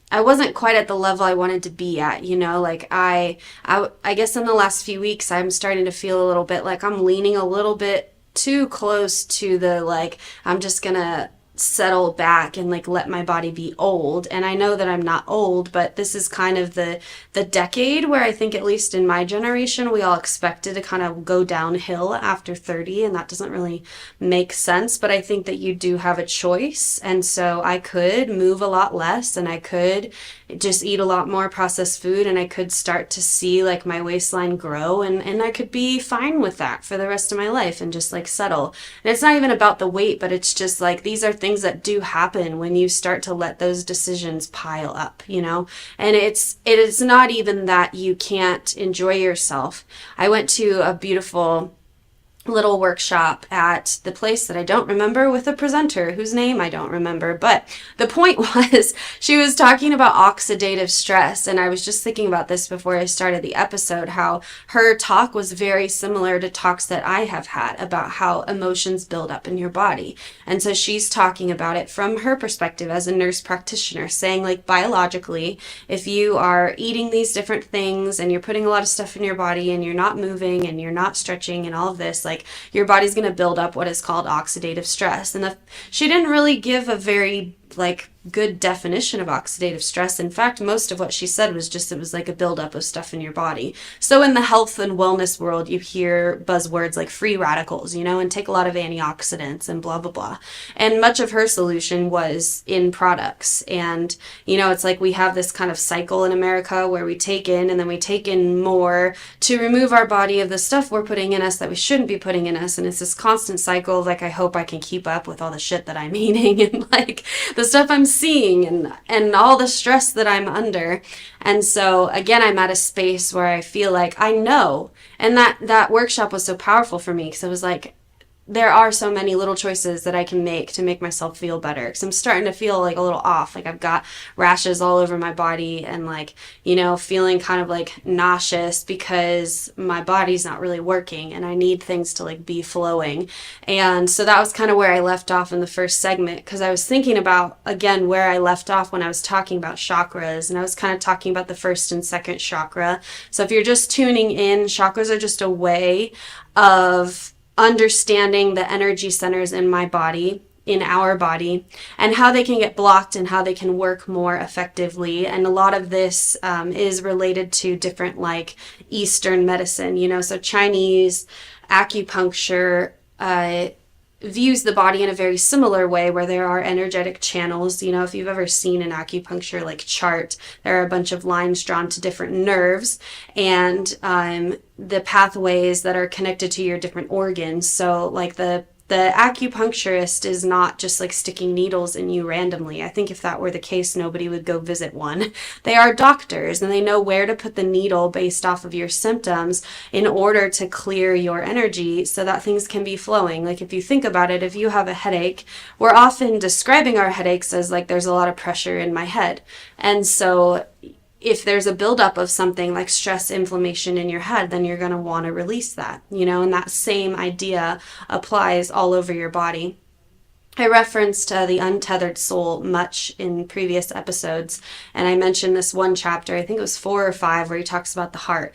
I wasn't quite at the level I wanted to be at, like I guess in the last few weeks, I'm starting to feel a little bit like I'm leaning a little bit too close to the, like, I'm just gonna settle back and like let my body be old. And I know that I'm not old, but this is kind of the decade where I think, at least in my generation, we all expected to kind of go downhill after 30, and that doesn't really make sense. But I think that you do have a choice, and so I could move a lot less, and I could just eat a lot more processed food, and I could start to see like my waistline grow, and I could be fine with that for the rest of my life and just like settle. And it's not even about the weight, but it's just like, these are things that do happen when you start to let those decisions pile up, and it is not even that you can't enjoy yourself. I went to a beautiful little workshop at the place that I don't remember, with a presenter whose name I don't remember. But the point was, she was talking about oxidative stress. And I was just thinking about this before I started the episode, how her talk was very similar to talks that I have had about how emotions build up in your body. And so she's talking about it from her perspective as a nurse practitioner, saying like, biologically, if you are eating these different things and you're putting a lot of stuff in your body and you're not moving and you're not stretching and all of this, like, your body's going to build up what is called oxidative stress. And she didn't really give a very good definition of oxidative stress. In fact, most of what she said was just, it was like a buildup of stuff in your body. So in the health and wellness world, you hear buzzwords like free radicals, and take a lot of antioxidants and blah, blah, blah. And much of her solution was in products. And, it's like we have this kind of cycle in America where we take in and then we take in more to remove our body of the stuff we're putting in us that we shouldn't be putting in us. And it's this constant cycle of I hope I can keep up with all the shit that I'm eating and the stuff I'm seeing and all the stress that I'm under. And so again, I'm at a space where I feel like I know, and that workshop was so powerful for me, because it was like, there are so many little choices that I can make to make myself feel better, because I'm starting to feel like a little off. Like I've got rashes all over my body and feeling kind of nauseous because my body's not really working and I need things to be flowing. And so that was kind of where I left off in the first segment, because I was thinking about, again, where I left off when I was talking about chakras, and I was kind of talking about the first and second chakra. So if you're just tuning in, chakras are just a way of understanding the energy centers in my body, in our body, and how they can get blocked and how they can work more effectively. And a lot of this is related to different Eastern medicine, so Chinese, acupuncture, views the body in a very similar way, where there are energetic channels. You know, if you've ever seen an acupuncture like chart, there are a bunch of lines drawn to different nerves and the pathways that are connected to your different organs. So like the acupuncturist is not just like sticking needles in you randomly. I think if that were the case, nobody would go visit one. They are doctors, and they know where to put the needle based off of your symptoms in order to clear your energy so that things can be flowing. Like if you think about it, if you have a headache, we're often describing our headaches as like there's a lot of pressure in my head. And so if there's a buildup of something like stress, inflammation in your head, then you're going to want to release that, you know, and that same idea applies all over your body. I referenced the untethered soul much in previous episodes, and I mentioned this one chapter, I think it was 4 or 5, where he talks about the heart.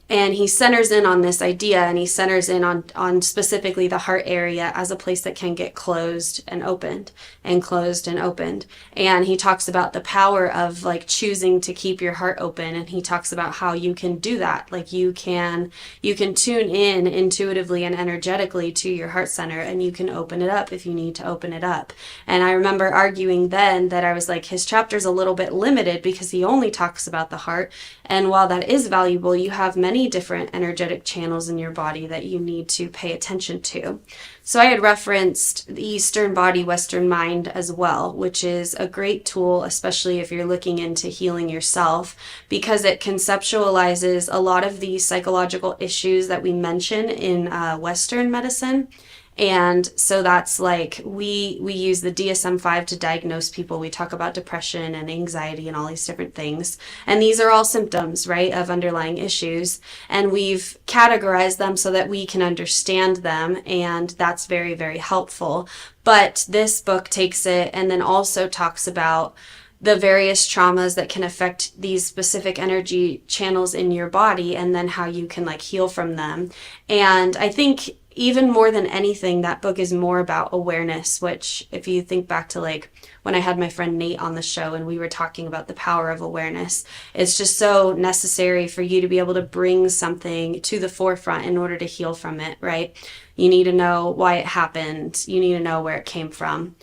And he centers in on this idea, and he centers in on specifically the heart area as a place that can get closed and opened and closed and opened. And he talks about the power of like choosing to keep your heart open. And he talks about how you can do that. Like you can tune in intuitively and energetically to your heart center, and you can open it up if you need to open it up. And I remember arguing then that I was like, his chapter's a little bit limited because he only talks about the heart. And while that is valuable, you have many different energetic channels in your body that you need to pay attention to. So I had referenced the Eastern Body, Western Mind as well, which is a great tool, especially if you're looking into healing yourself, because it conceptualizes a lot of the psychological issues that we mention in Western medicine. And so that's like, we use the DSM-5 to diagnose people. We talk about depression and anxiety and all these different things. And these are all symptoms, right, of underlying issues. And we've categorized them so that we can understand them. And that's very, very helpful. But this book takes it and then also talks about the various traumas that can affect these specific energy channels in your body, and then how you can like heal from them. And I think even more than anything, that book is more about awareness, which if you think back to like when I had my friend Nate on the show and we were talking about the power of awareness, it's just so necessary for you to be able to bring something to the forefront in order to heal from it, right? You need to know why it happened. You need to know where it came from.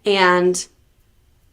And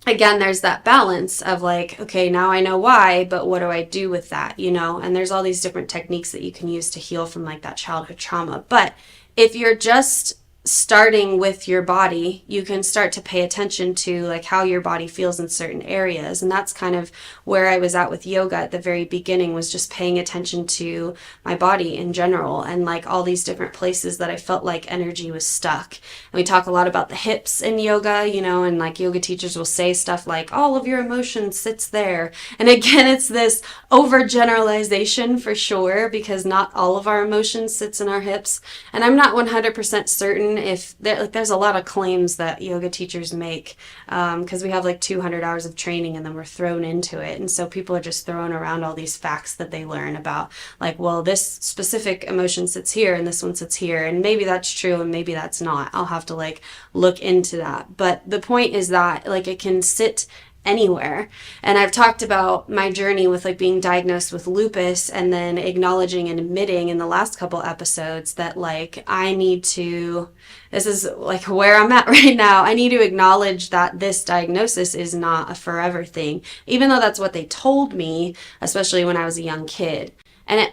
again, there's that balance of like, okay, now I know why, but what do I do with that, you know? And there's all these different techniques that you can use to heal from like that childhood trauma. But if you're just starting with your body, you can start to pay attention to like how your body feels in certain areas. And that's kind of where I was at with yoga at the very beginning, was just paying attention to my body in general and like all these different places that I felt like energy was stuck. And we talk a lot about the hips in yoga, you know, and like yoga teachers will say stuff like all of your emotion sits there. And again, it's this overgeneralization for sure, because not all of our emotion sits in our hips. And I'm not 100% certain if there's a lot of claims that yoga teachers make, because we have like 200 hours of training and then we're thrown into it, and so people are just throwing around all these facts that they learn about like, well, this specific emotion sits here and this one sits here, and maybe that's true and maybe that's not. I'll have to like look into that. But the point is that like it can sit anywhere. And I've talked about my journey with like being diagnosed with lupus, and then acknowledging and admitting in the last couple episodes that like this is like where I'm at right now. I need to acknowledge that this diagnosis is not a forever thing, even though that's what they told me, especially when I was a young kid. And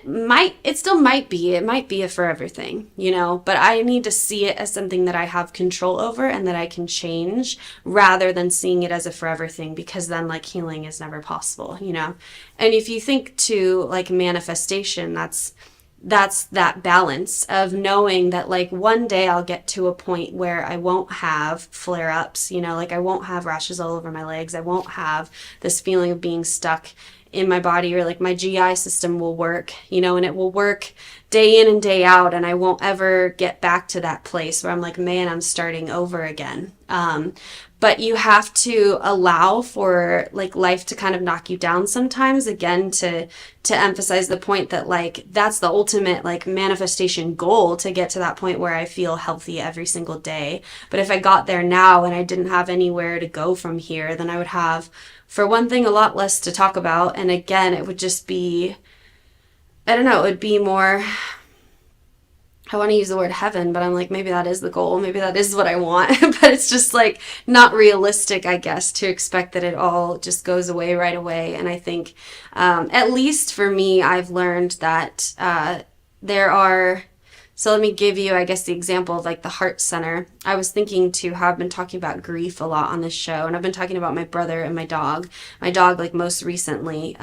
it still might be a forever thing, you know, but I need to see it as something that I have control over and that I can change, rather than seeing it as a forever thing, because then like healing is never possible, you know. And if you think to like manifestation, that's that balance of knowing that like one day I'll get to a point where I won't have flare-ups, you know, like I won't have rashes all over my legs. I won't have this feeling of being stuck in my body, or like my GI system will work, you know, and it will work day in and day out, and I won't ever get back to that place where I'm like, man, I'm starting over again. But you have to allow for like life to kind of knock you down sometimes, again, to emphasize the point that like that's the ultimate like manifestation goal, to get to that point where I feel healthy every single day. But if I got there now and I didn't have anywhere to go from here, then I would have, for one thing, a lot less to talk about. And again, it would just be, I don't know, it would be more I want to use the word heaven, but I'm like, maybe that is the goal. Maybe that is what I want. But it's just like not realistic, I guess, to expect that it all just goes away right away. And I think, at least for me, I've learned that there are. So let me give you, I guess, the example of like the heart center. I was thinking to how I've been talking about grief a lot on this show, and I've been talking about my brother and my dog. My dog, like most recently.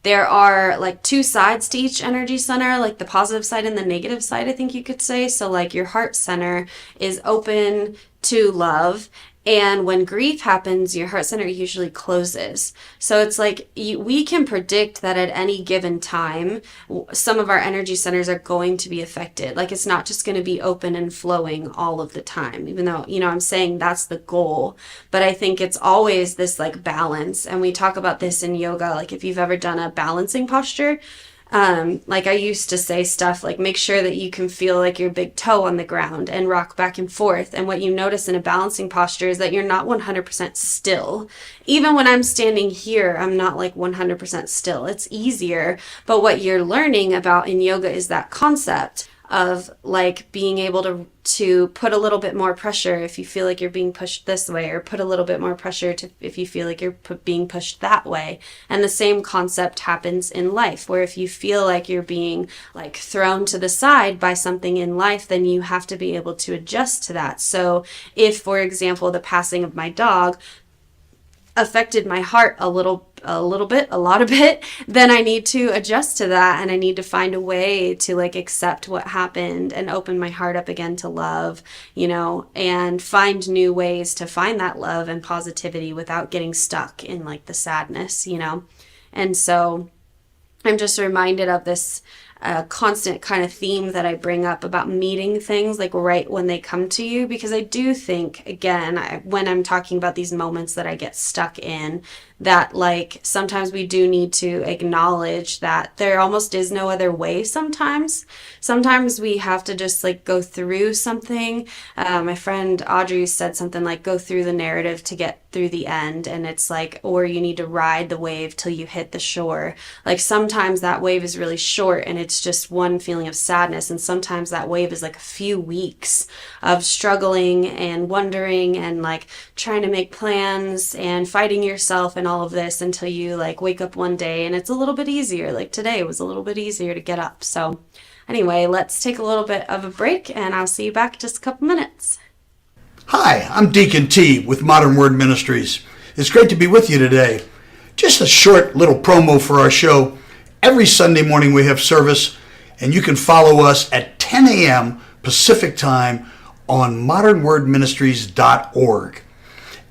There are like two sides to each energy center, like the positive side and the negative side, I think you could say. So like your heart center is open to love. And when grief happens, your heart center usually closes. So it's like we can predict that at any given time, some of our energy centers are going to be affected. Like it's not just going to be open and flowing all of the time, even though, I'm saying that's the goal. But I think it's always this like balance. And we talk about this in yoga. Like if you've ever done a balancing posture, like I used to say stuff like make sure that you can feel like your big toe on the ground and rock back and forth. And what you notice in a balancing posture is that you're not 100% still. Even when I'm standing here, I'm not like 100% still. It's easier. But what you're learning about in yoga is that concept of like being able to put a little bit more pressure if you feel like you're being pushed this way, or put a little bit more pressure if you feel like you're being pushed that way. And the same concept happens in life, where if you feel like you're being like thrown to the side by something in life, then you have to be able to adjust to that. So if, for example, the passing of my dog affected my heart a lot of it, then I need to adjust to that, and I need to find a way to like accept what happened and open my heart up again to love, and find new ways to find that love and positivity without getting stuck in like the sadness, And so I'm just reminded of this constant kind of theme that I bring up about meeting things like right when they come to you, because I do think, again, when I'm talking about these moments that I get stuck in, that like sometimes we do need to acknowledge that there almost is no other way sometimes. Sometimes we have to just like go through something. My friend Audrey said something like go through the narrative to get through the end, and it's like, or you need to ride the wave till you hit the shore. Like sometimes that wave is really short and it's just one feeling of sadness, and sometimes that wave is like a few weeks of struggling and wondering and like trying to make plans and fighting yourself and all of this until you like wake up one day and it's a little bit easier. Like today was a little bit easier to get up. So anyway, let's take a little bit of a break and I'll see you back in just a couple minutes. Hi, I'm Deacon T with Modern Word Ministries. It's great to be with you today. Just a short little promo for our show. Every Sunday morning we have service, and you can follow us at 10 a.m. Pacific time on modernwordministries.org.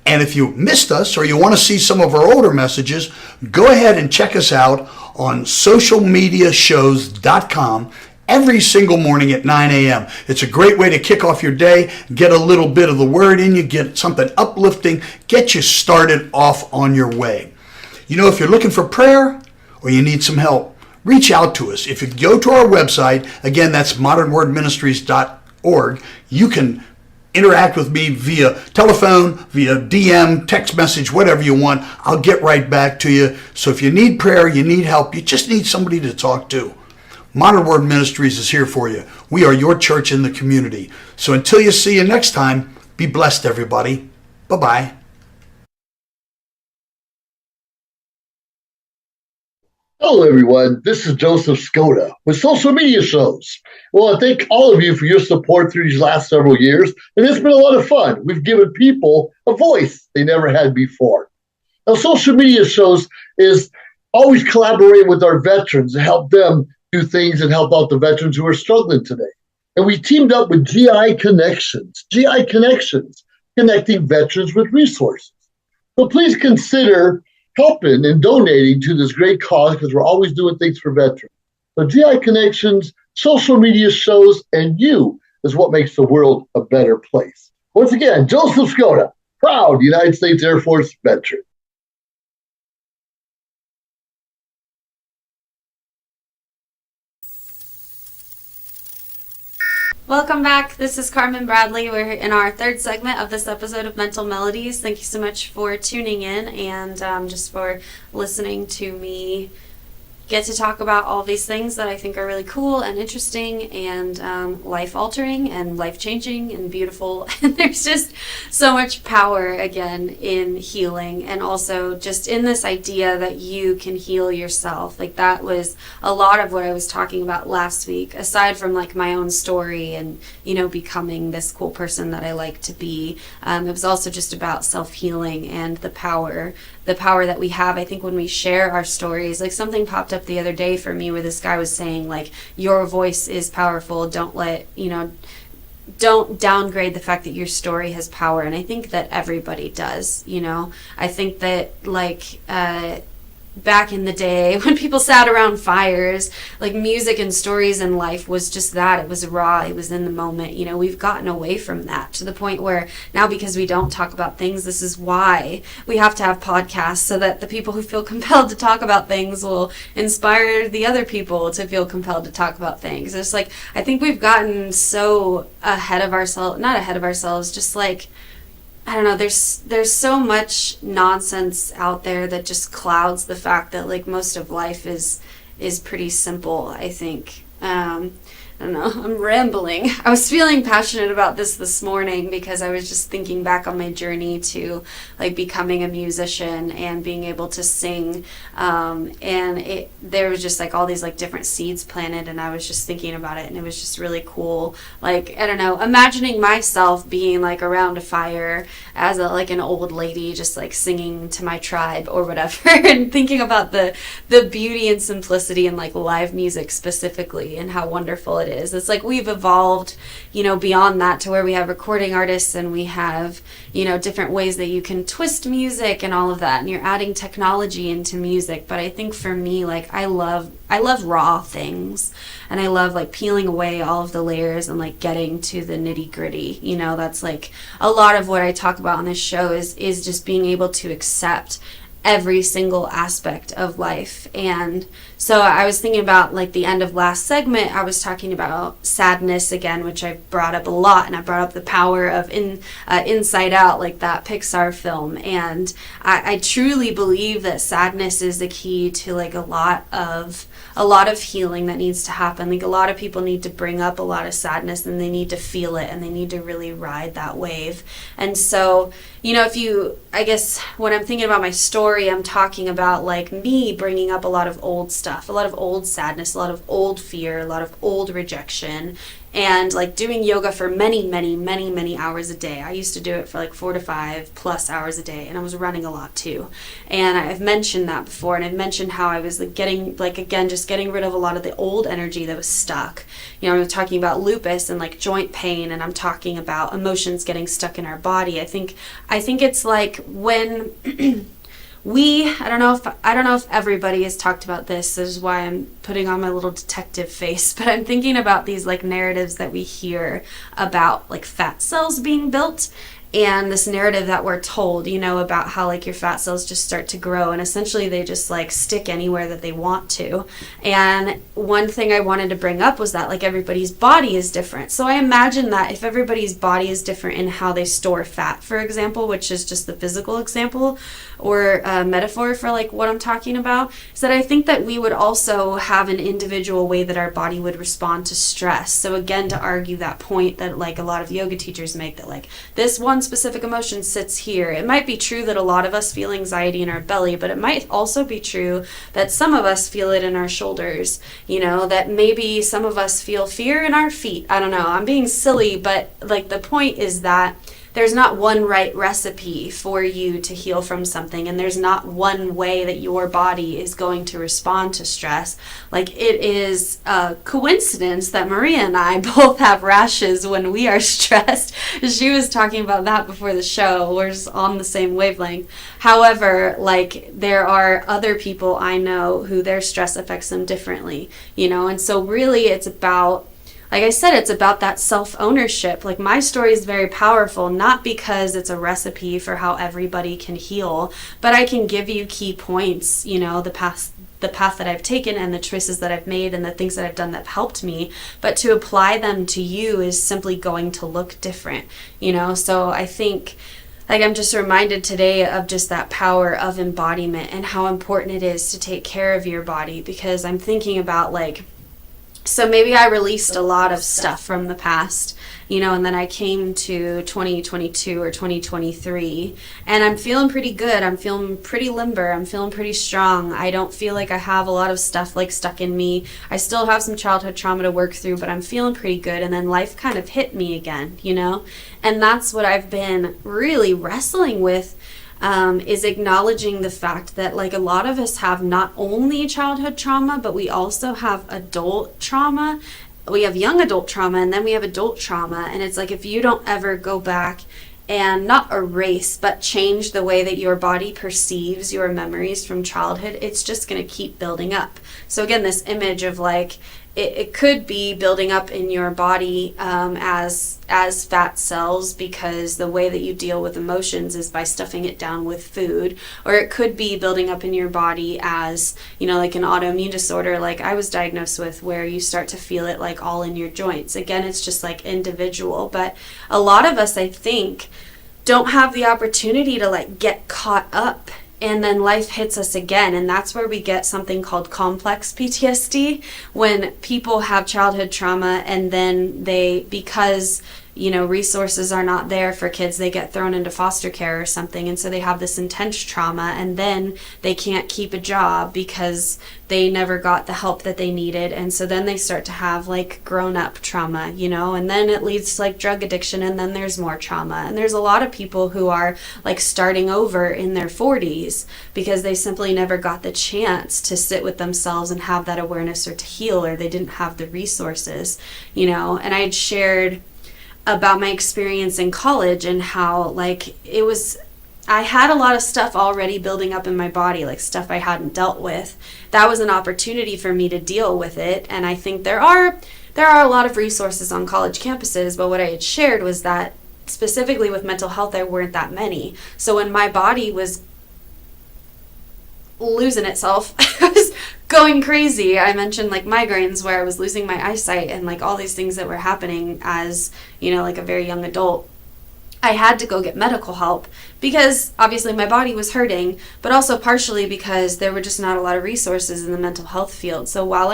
And if you missed us or you want to see some of our older messages, go ahead and check us out on socialmediashows.com every single morning at 9 a.m. It's a great way to kick off your day, get a little bit of the word in you, get something uplifting, get you started off on your way. If you're looking for prayer or you need some help, reach out to us. If you go to our website, again, that's modernwordministries.org, you can interact with me via telephone, via DM, text message, whatever you want. I'll get right back to you. So if you need prayer, you need help, you just need somebody to talk to, Modern Word Ministries is here for you. We are your church in the community. So until you see you next time, be blessed, everybody. Bye-bye. Hello, everyone. This is Joseph Skoda with Social Media Shows. Well, I thank all of you for your support through these last several years, and it's been a lot of fun. We've given people a voice they never had before. Now, Social Media Shows is always collaborating with our veterans to help them do things and help out the veterans who are struggling today. And we teamed up with GI Connections, connecting veterans with resources. So please consider helping and donating to this great cause, because we're always doing things for veterans. So GI Connections, Social Media Shows, and you is what makes the world a better place. Once again, Joseph Skoda, proud United States Air Force veteran. Welcome back. This is Carmen Bradley. We're in our third segment of this episode of Mental Melodies. Thank you so much for tuning in and just for listening to me get to talk about all these things that I think are really cool and interesting and life-altering and life-changing and beautiful. And there's just so much power, again, in healing, and also just in this idea that you can heal yourself. Like, that was a lot of what I was talking about last week, aside from like my own story and, you know, becoming this cool person that I like to be. It was also just about self-healing and the power that we have, I think, when we share our stories. Like, something popped up the other day for me where this guy was saying, like, your voice is powerful. Don't downgrade the fact that your story has power. And I think that everybody does, you know. I think that, like, back in the day when people sat around fires, like, music and stories in life was just that. It was raw. It was in the moment. You know, we've gotten away from that to the point where now, because we don't talk about things, this is why we have to have podcasts, so that the people who feel compelled to talk about things will inspire the other people to feel compelled to talk about things. It's like, I think we've gotten so ahead of ourselves, not ahead of ourselves, just like, I don't know, there's so much nonsense out there that just clouds the fact that, like, most of life is pretty simple, I think. I don't know, I'm rambling. I was feeling passionate about this morning because I was just thinking back on my journey to, like, becoming a musician and being able to sing. And there was just, like, all these, like, different seeds planted, and I was just thinking about it, and it was just really cool. Like, I don't know, imagining myself being, like, around a fire as an old lady, just, like, singing to my tribe or whatever, and thinking about the beauty and simplicity in, like, live music specifically, and how wonderful it is. It's like we've evolved, you know, beyond that to where we have recording artists, and we have, you know, different ways that you can twist music and all of that, and you're adding technology into music. But I think for me, like, I love raw things, and I love, like, peeling away all of the layers and, like, getting to the nitty gritty. You know, that's, like, a lot of what I talk about on this show is just being able to accept every single aspect of life. And so I was thinking about, like, the end of last segment, I was talking about sadness again, which I brought up a lot, and I brought up the power of Inside Out, like that Pixar film. And I truly believe that sadness is the key to, like, a lot of healing that needs to happen. Like, a lot of people need to bring up a lot of sadness, and they need to feel it, and they need to really ride that wave. And so, you know, I guess when I'm thinking about my story, I'm talking about, like, me bringing up a lot of old stuff, a lot of old sadness, a lot of old fear, a lot of old rejection, and, like, doing yoga for many hours a day. I used to do it for, like, 4 to 5 plus hours a day, and I was running a lot too. And I've mentioned that before, and I've mentioned how I was, like, getting rid of a lot of the old energy that was stuck. You know, I'm talking about lupus and, like, joint pain, and I'm talking about emotions getting stuck in our body. I think it's like when I don't know if everybody has talked about this. This is why I'm putting on my little detective face, but I'm thinking about these, like, narratives that we hear about, like, fat cells being built, and this narrative that we're told, you know, about how, like, your fat cells just start to grow, and essentially they just, like, stick anywhere that they want to. And one thing I wanted to bring up was that, like, everybody's body is different. So I imagine that if everybody's body is different in how they store fat, for example, which is just the physical example or metaphor for, like, what I'm talking about, is that I think that we would also have an individual way that our body would respond to stress. So again, to argue that point that, like, a lot of yoga teachers make, that, like, this one specific emotion sits here. It might be true that a lot of us feel anxiety in our belly, but it might also be true that some of us feel it in our shoulders, you know, that maybe some of us feel fear in our feet. I don't know, I'm being silly, but, like, the point is that there's not one right recipe for you to heal from something, and there's not one way that your body is going to respond to stress. Like, it is a coincidence that Maria and I both have rashes when we are stressed. She was talking about that before the show. We're just on the same wavelength. However, like, there are other people I know who their stress affects them differently, you know, and so really it's about, like I said, it's about that self-ownership. Like, my story is very powerful, not because it's a recipe for how everybody can heal, but I can give you key points, you know, the path that I've taken and the choices that I've made and the things that I've done that have helped me. But to apply them to you is simply going to look different, you know? So I think like I'm just reminded today of just that power of embodiment and how important it is to take care of your body, because I'm thinking about like, so maybe I released a lot of stuff from the past, you know, and then I came to 2022 or 2023 and I'm feeling pretty good. I'm feeling pretty limber. I'm feeling pretty strong. I don't feel like I have a lot of stuff like stuck in me. I still have some childhood trauma to work through, but I'm feeling pretty good. And then life kind of hit me again, you know, and that's what I've been really wrestling with. Is acknowledging the fact that like a lot of us have not only childhood trauma, but we also have adult trauma. We have young adult trauma, and then we have adult trauma. And it's like, if you don't ever go back and not erase, but change the way that your body perceives your memories from childhood, it's just going to keep building up. So again, this image of like, it could be building up in your body as fat cells, because the way that you deal with emotions is by stuffing it down with food. Or it could be building up in your body as, you know, like an autoimmune disorder like I was diagnosed with, where you start to feel it like all in your joints. Again, it's just like individual. But a lot of us, I think, don't have the opportunity to like get caught up, and then life hits us again. And that's where we get something called complex PTSD, when people have childhood trauma and then they, because you know, resources are not there for kids, they get thrown into foster care or something, and so they have this intense trauma, and then they can't keep a job because they never got the help that they needed, and so then they start to have like grown-up trauma, you know, and then it leads to like drug addiction, and then there's more trauma. And there's a lot of people who are like starting over in their 40s because they simply never got the chance to sit with themselves and have that awareness, or to heal, or they didn't have the resources, you know. And I had shared about my experience in college and how like it was, I had a lot of stuff already building up in my body, like stuff I hadn't dealt with. That was an opportunity for me to deal with it. And I think there are a lot of resources on college campuses, but what I had shared was that specifically with mental health, there weren't that many. So when my body was losing itself, I was going crazy. I mentioned like migraines, where I was losing my eyesight, and like all these things that were happening as, you know, like a very young adult. I had to go get medical help because obviously my body was hurting, but also partially because there were just not a lot of resources in the mental health field. So while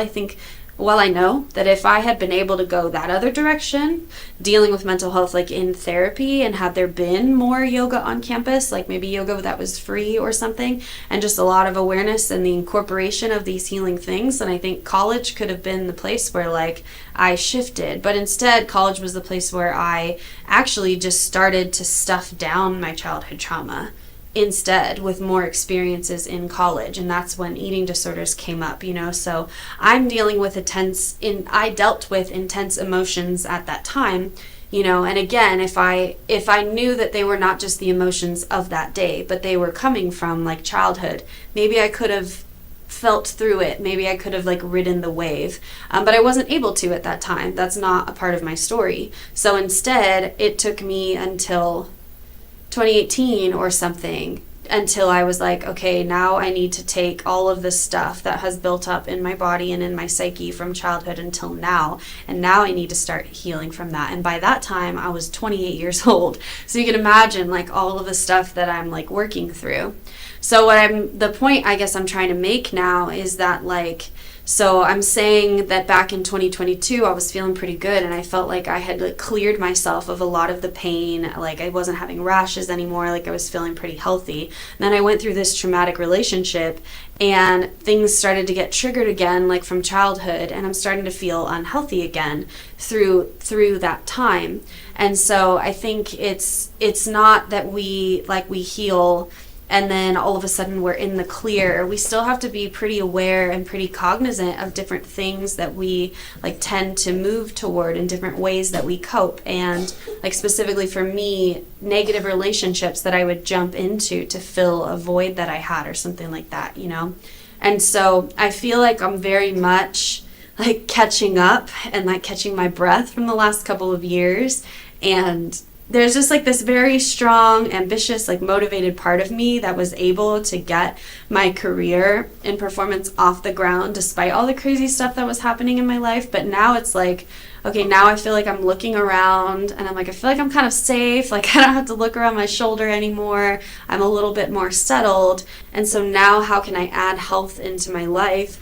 I know that if I had been able to go that other direction, dealing with mental health like in therapy, and had there been more yoga on campus, like maybe yoga that was free or something, and just a lot of awareness and the incorporation of these healing things, then I think college could have been the place where like I shifted. But instead, college was the place where I actually just started to stuff down my childhood trauma instead, with more experiences in college. And that's when eating disorders came up, you know. So I'm dealing with I dealt with intense emotions at that time, you know. And again, if I knew that they were not just the emotions of that day, but they were coming from like childhood, maybe I could have felt through it. Maybe I could have like ridden the wave, but I wasn't able to at that time. That's not a part of my story. So instead, it took me until 2018 or something until I was like, okay, now I need to take all of this stuff that has built up in my body and in my psyche from childhood until now, and now I need to start healing from that. And by that time, I was 28 years old. So you can imagine like all of the stuff that I'm like working through. So the point I guess I'm trying to make now is that like, so I'm saying that back in 2022, I was feeling pretty good, and I felt like I had like cleared myself of a lot of the pain. Like I wasn't having rashes anymore. Like I was feeling pretty healthy. And then I went through this traumatic relationship, and things started to get triggered again, like from childhood, and I'm starting to feel unhealthy again through that time. And so I think it's not that we heal and then all of a sudden we're in the clear. We still have to be pretty aware and pretty cognizant of different things that we like tend to move toward, in different ways that we cope. And like specifically for me, negative relationships that I would jump into to fill a void that I had or something like that, you know? And so I feel like I'm very much like catching up and like catching my breath from the last couple of years. And there's just like this very strong, ambitious, like motivated part of me that was able to get my career in performance off the ground despite all the crazy stuff that was happening in my life. But now it's like okay, now I feel like I'm looking around and I'm like, I feel like I'm kind of safe. Like I don't have to look around my shoulder anymore. I'm a little bit more settled. And so now how can I add health into my life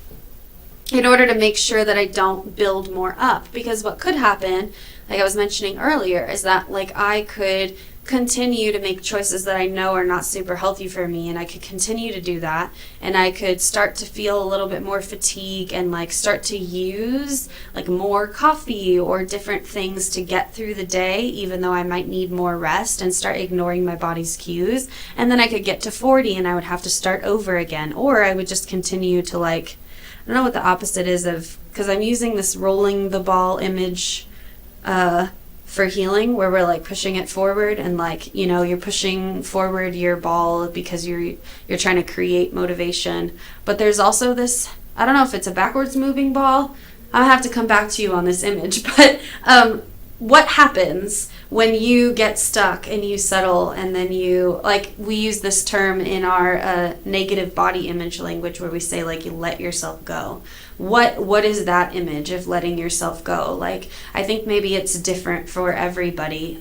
in order to make sure that I don't build more up? Because what could happen, like I was mentioning earlier, is that like I could continue to make choices that I know are not super healthy for me, and I could continue to do that, and I could start to feel a little bit more fatigue and like start to use like more coffee or different things to get through the day, even though I might need more rest, and start ignoring my body's cues. And then I could get to 40 and I would have to start over again, or I would just continue to like, I don't know what the opposite is of, because I'm using this rolling the ball image for healing, where we're like pushing it forward, and like, you know, you're pushing forward your ball because you're trying to create motivation. But there's also this, I don't know if it's a backwards moving ball. I'll have to come back to you on this image, but what happens when you get stuck and you settle, and then you, like, we use this term in our negative body image language where we say like you let yourself go. What is that image of letting yourself go? Like, I think maybe it's different for everybody,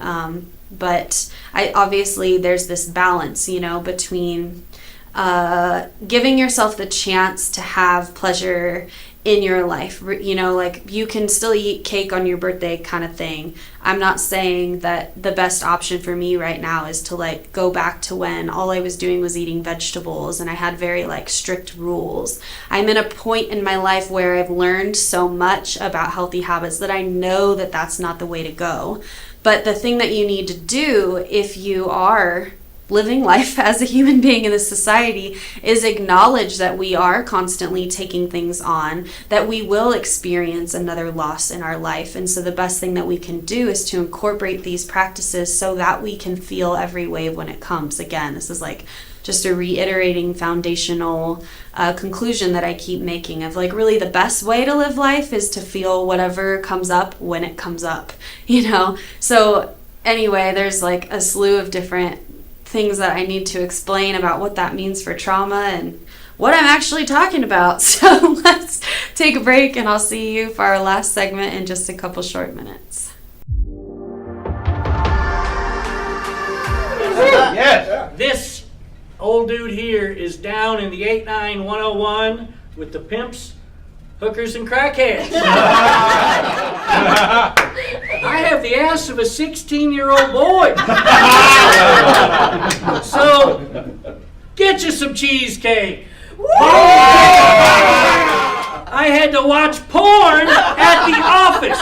but obviously there's this balance, you know, between giving yourself the chance to have pleasure in your life. You know, like, you can still eat cake on your birthday kind of thing. I'm not saying that the best option for me right now is to like go back to when all I was doing was eating vegetables and I had very like strict rules. I'm in a point in my life where I've learned so much about healthy habits that I know that that's not the way to go. But the thing that you need to do if you are living life as a human being in this society is acknowledge that we are constantly taking things on, that we will experience another loss in our life. And so the best thing that we can do is to incorporate these practices so that we can feel every wave when it comes. Again, this is like just a reiterating foundational conclusion that I keep making of like, really the best way to live life is to feel whatever comes up when it comes up, you know? So anyway, there's like a slew of different things that I need to explain about what that means for trauma and what I'm actually talking about. So let's take a break, and I'll see you for our last segment in just a couple short minutes. Yes. This old dude here is down in the 89101 with the pimps, hookers, and crackheads. I have the ass of a 16-year-old boy. So, get you some cheesecake. I had to watch porn at the office.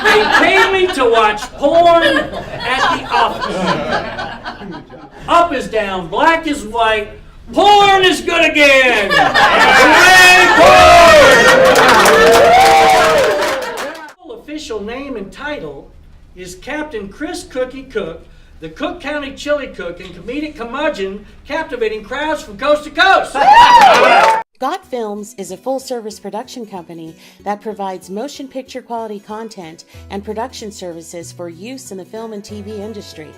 They paid me to watch porn at the office. Up is down, black is white. Porn is good again! Hooray, porn! Official name and title is Captain Chris Cookie Cook, the Cook County chili cook and comedic curmudgeon, captivating crowds from coast to coast. Got Films is a full-service production company that provides motion picture quality content and production services for use in the film and TV industry.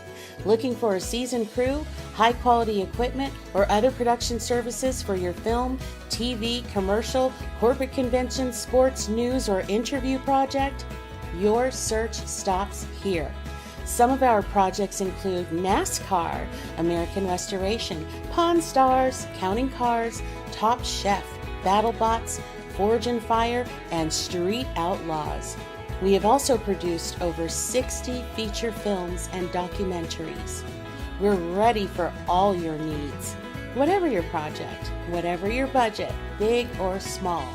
Looking for a seasoned crew, high-quality equipment, or other production services for your film, TV, commercial, corporate convention, sports, news, or interview project? Your search stops here. Some of our projects include NASCAR, American Restoration, Pawn Stars, Counting Cars, Top Chef, BattleBots, Forge and Fire, and Street Outlaws. We have also produced over 60 feature films and documentaries. We're ready for all your needs. Whatever your project, whatever your budget, big or small,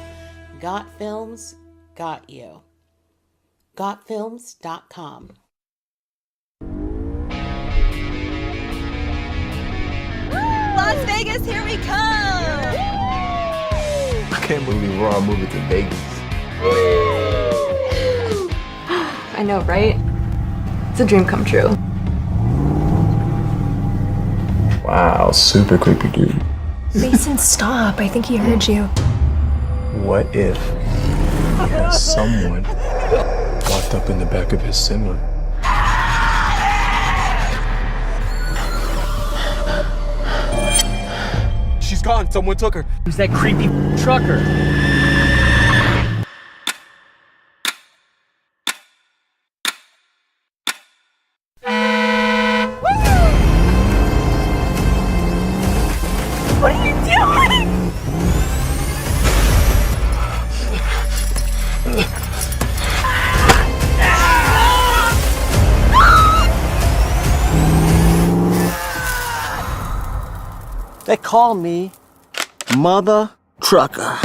Got Films got you. GotFilms.com. Las Vegas, here we come! I can't believe we're all moving to Vegas. I know, right? It's a dream come true. Wow, super creepy dude. Mason, stop. I think he heard you. What if he has someone locked up in the back of his Semi? She's gone. Someone took her. Who's that creepy trucker? They call me Mother Trucker.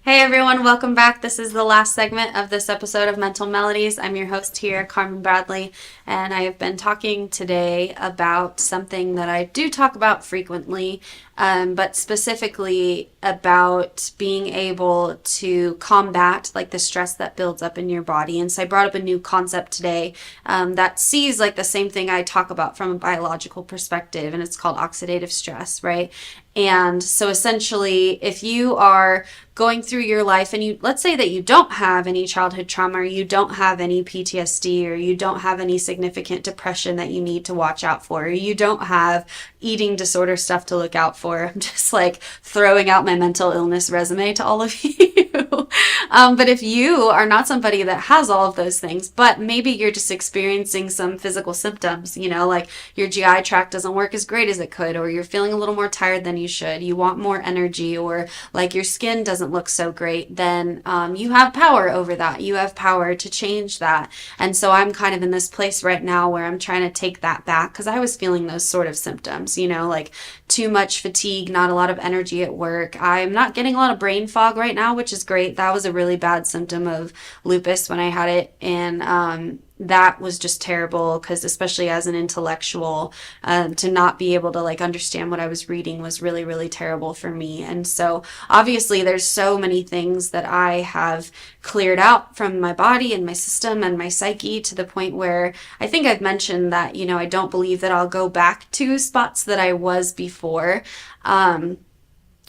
Hey everyone, welcome back. This is the last segment of this episode of Mental Melodies. I'm your host here, Carmen Bradley, and I have been talking today about something that I do talk about frequently, but specifically about being able to combat like the stress that builds up in your body. And so I brought up a new concept today that sees like the same thing I talk about from a biological perspective, and it's called oxidative stress, right? And so essentially, if you are going through your life and let's say that you don't have any childhood trauma, or you don't have any PTSD, or you don't have any significant depression that you need to watch out for, or you don't have eating disorder stuff to look out for. I'm just like throwing out my mental illness resume to all of you. But if you are not somebody that has all of those things, but maybe you're just experiencing some physical symptoms, like your GI tract doesn't work as great as it could, or you're feeling a little more tired than you should, you want more energy, or like your skin doesn't look so great, then you have power over that. You have power to change that. And so I'm kind of in this place right now where I'm trying to take that back, because I was feeling those sort of symptoms, like too much fatigue, not a lot of energy at work. I'm not getting a lot of brain fog right now, which is great. That was a really bad symptom of lupus when I had it, and that was just terrible, because especially as an intellectual, to not be able to like understand what I was reading was really, really terrible for me. And so obviously there's so many things that I have cleared out from my body and my system and my psyche, to the point where I think I've mentioned that, I don't believe that I'll go back to spots that I was before.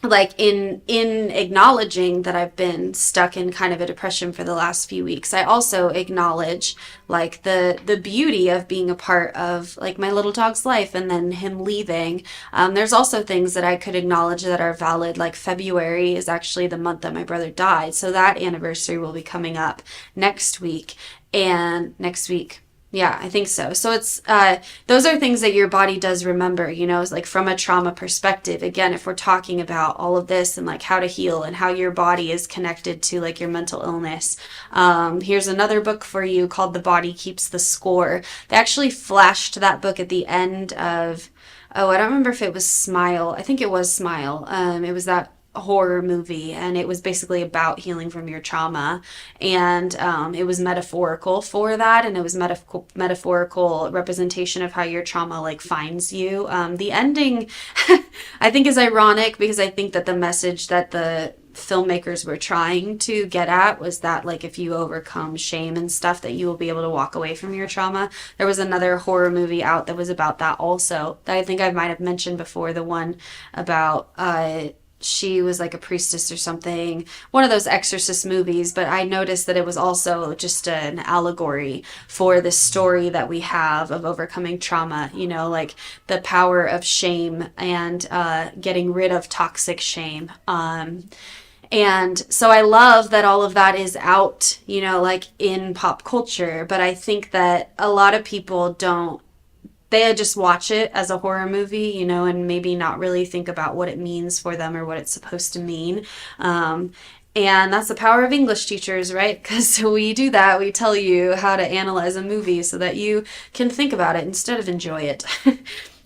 Like in acknowledging that I've been stuck in kind of a depression for the last few weeks, I also acknowledge like the beauty of being a part of like my little dog's life and then him leaving. There's also things that I could acknowledge that are valid, like February is actually the month that my brother died, so that anniversary will be coming up next week. Yeah, I think so. So it's those are things that your body does remember, it's like from a trauma perspective. Again, if we're talking about all of this and like how to heal and how your body is connected to like your mental illness. Here's another book for you called The Body Keeps the Score. They actually flashed that book at the end of, I don't remember if it was Smile. I think it was Smile. It was that horror movie, and it was basically about healing from your trauma, and it was metaphorical for that, and it was metaphorical representation of how your trauma like finds you. The ending I think is ironic, because I think that the message that the filmmakers were trying to get at was that like if you overcome shame and stuff, that you will be able to walk away from your trauma. There was another horror movie out that was about that also, that I think I might have mentioned before, the one about she was like a priestess or something, one of those exorcist movies, but I noticed that it was also just an allegory for the story that we have of overcoming trauma, like the power of shame and getting rid of toxic shame. And so I love that all of that is out, like in pop culture, but I think that a lot of people they just watch it as a horror movie, and maybe not really think about what it means for them or what it's supposed to mean. And that's the power of English teachers, right? Because we do that. We tell you how to analyze a movie so that you can think about it instead of enjoy it.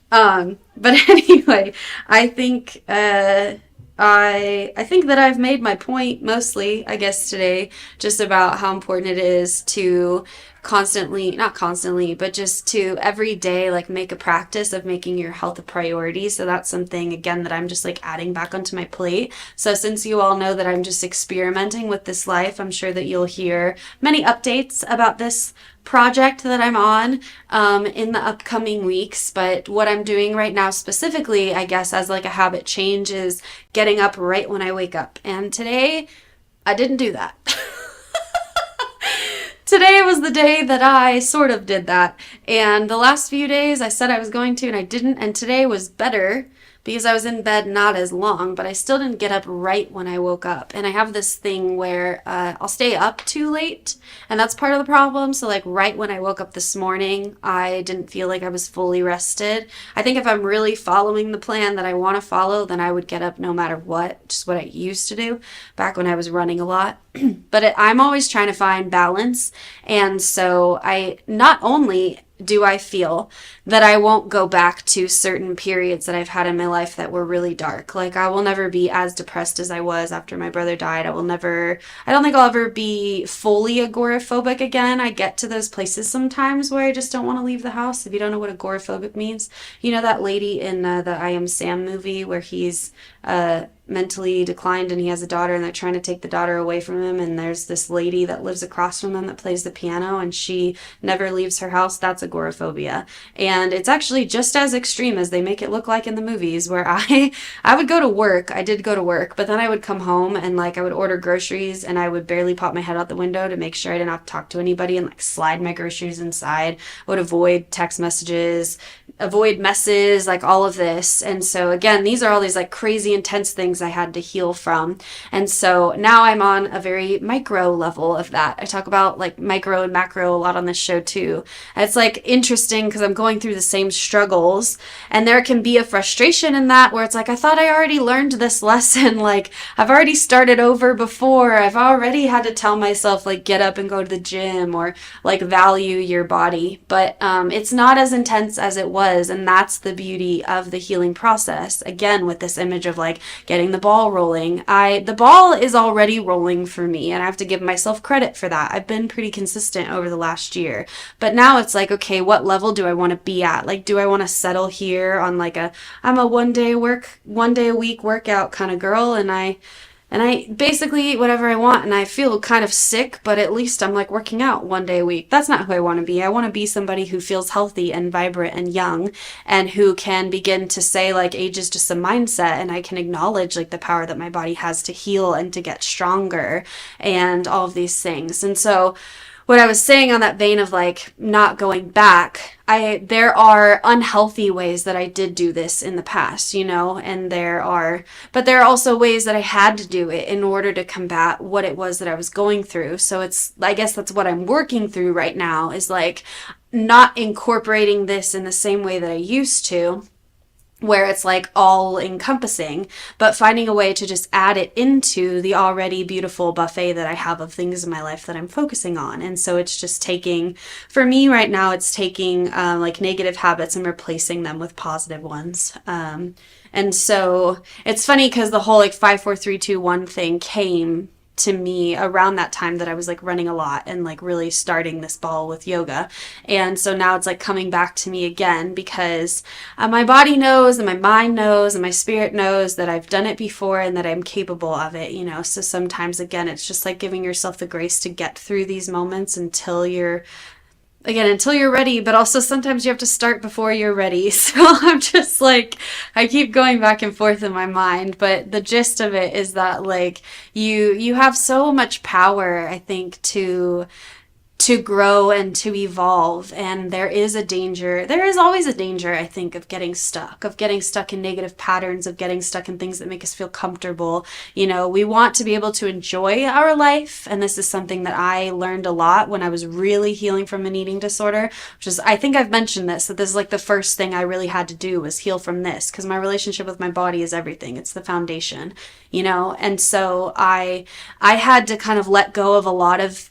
But anyway, I think I think that I've made my point mostly, I guess, today, just about how important it is to not constantly, but just to every day, like make a practice of making your health a priority. So that's something, again, that I'm just like adding back onto my plate. So since you all know that I'm just experimenting with this life, I'm sure that you'll hear many updates about this project that I'm on in the upcoming weeks. But what I'm doing right now specifically, I guess, as like a habit change, is getting up right when I wake up. And today I didn't do that. Today was the day that I sort of did that. And the last few days I said I was going to, and I didn't. And today was better because I was in bed not as long, but I still didn't get up right when I woke up. And I have this thing where I'll stay up too late, and that's part of the problem. So like right when I woke up this morning, I didn't feel like I was fully rested. I think if I'm really following the plan that I want to follow, then I would get up no matter what, just what I used to do back when I was running a lot. But I'm always trying to find balance. And so I not only do I feel that I won't go back to certain periods that I've had in my life that were really dark. Like I will never be as depressed as I was after my brother died. I don't think I'll ever be fully agoraphobic again. I get to those places sometimes where I just don't want to leave the house. If you don't know what agoraphobic means, you know that lady in the I Am Sam movie where he's mentally declined and he has a daughter and they're trying to take the daughter away from him, and there's this lady that lives across from them that plays the piano and she never leaves her house. That's agoraphobia, and it's actually just as extreme as they make it look like in the movies, where I would go to work. I did go to work, but then I would come home and like I would order groceries and I would barely pop my head out the window to make sure I didn't have to talk to anybody and like slide my groceries inside. I would avoid text messages, avoid messes, like all of this. And so again, these are all these like crazy intense things I had to heal from. And so now I'm on a very micro level of that. I talk about like micro and macro a lot on this show too. And it's like interesting because I'm going through the same struggles, and there can be a frustration in that where it's like, I thought I already learned this lesson. Like I've already started over before. I've already had to tell myself like get up and go to the gym or like value your body. But it's not as intense as it was. And that's the beauty of the healing process. Again, with this image of like getting the ball rolling. The ball is already rolling for me, and I have to give myself credit for that. I've been pretty consistent over the last year. But now it's like, okay, what level do I want to be at? Like, do I want to settle here on like I'm a one day a week workout kind of girl, and I basically eat whatever I want, and I feel kind of sick, but at least I'm like working out one day a week. That's not who I want to be. I want to be somebody who feels healthy and vibrant and young, and who can begin to say like age is just a mindset, and I can acknowledge like the power that my body has to heal and to get stronger and all of these things. And so what I was saying on that vein of like not going back, there are unhealthy ways that I did do this in the past, you know, and there are also ways that I had to do it in order to combat what it was that I was going through. So I guess that's what I'm working through right now, is like not incorporating this in the same way that I used to, where it's like all encompassing, but finding a way to just add it into the already beautiful buffet that I have of things in my life that I'm focusing on. And so it's just for me right now, it's taking like negative habits and replacing them with positive ones. And so it's funny because the whole like 5, 4, 3, 2, 1 thing came to me around that time that I was like running a lot and like really starting this ball with yoga. And so now it's like coming back to me again because my body knows and my mind knows and my spirit knows that I've done it before and that I'm capable of it, you know. So sometimes again, it's just like giving yourself the grace to get through these moments until you're ready, but also sometimes you have to start before you're ready. So I'm just like, I keep going back and forth in my mind, but the gist of it is that like you have so much power, I think, to grow and to evolve. And there is always a danger, I think, of getting stuck in negative patterns, of getting stuck in things that make us feel comfortable. You know, we want to be able to enjoy our life. And this is something that I learned a lot when I was really healing from an eating disorder, which is, I think I've mentioned this, that this is like the first thing I really had to do was heal from this, because my relationship with my body is everything. It's the foundation, you know? And so I had to kind of let go of a lot of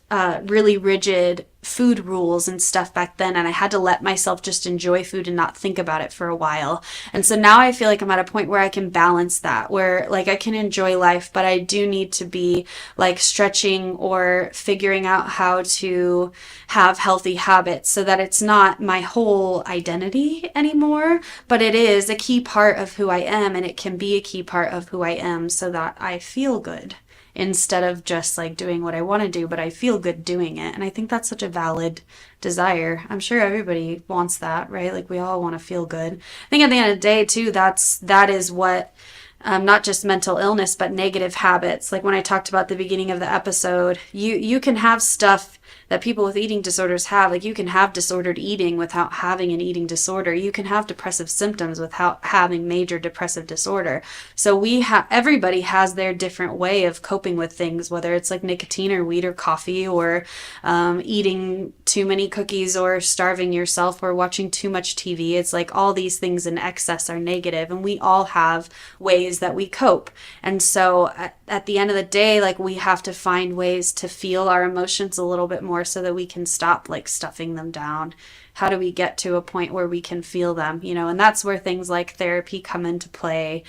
really rigid food rules and stuff back then, and I had to let myself just enjoy food and not think about it for a while. And so now I feel like I'm at a point where I can balance that, where like I can enjoy life, but I do need to be like stretching or figuring out how to have healthy habits so that it's not my whole identity anymore, but it is a key part of who I am, and it can be a key part of who I am so that I feel good, instead of just like doing what I want to do, but I feel good doing it. And I think that's such a valid desire. I'm sure everybody wants that, right? Like we all want to feel good. I think at the end of the day too, that is what not just mental illness, but negative habits. Like when I talked about the beginning of the episode, you can have stuff that people with eating disorders have. Like, you can have disordered eating without having an eating disorder. You can have depressive symptoms without having major depressive disorder. So everybody has their different way of coping with things, whether it's like nicotine or weed or coffee or eating too many cookies or starving yourself or watching too much TV. It's like all these things in excess are negative, and we all have ways that we cope. And so at the end of the day, like, we have to find ways to feel our emotions a little bit more so that we can stop like stuffing them down. How do we get to a point where we can feel them, and that's where things like therapy come into play,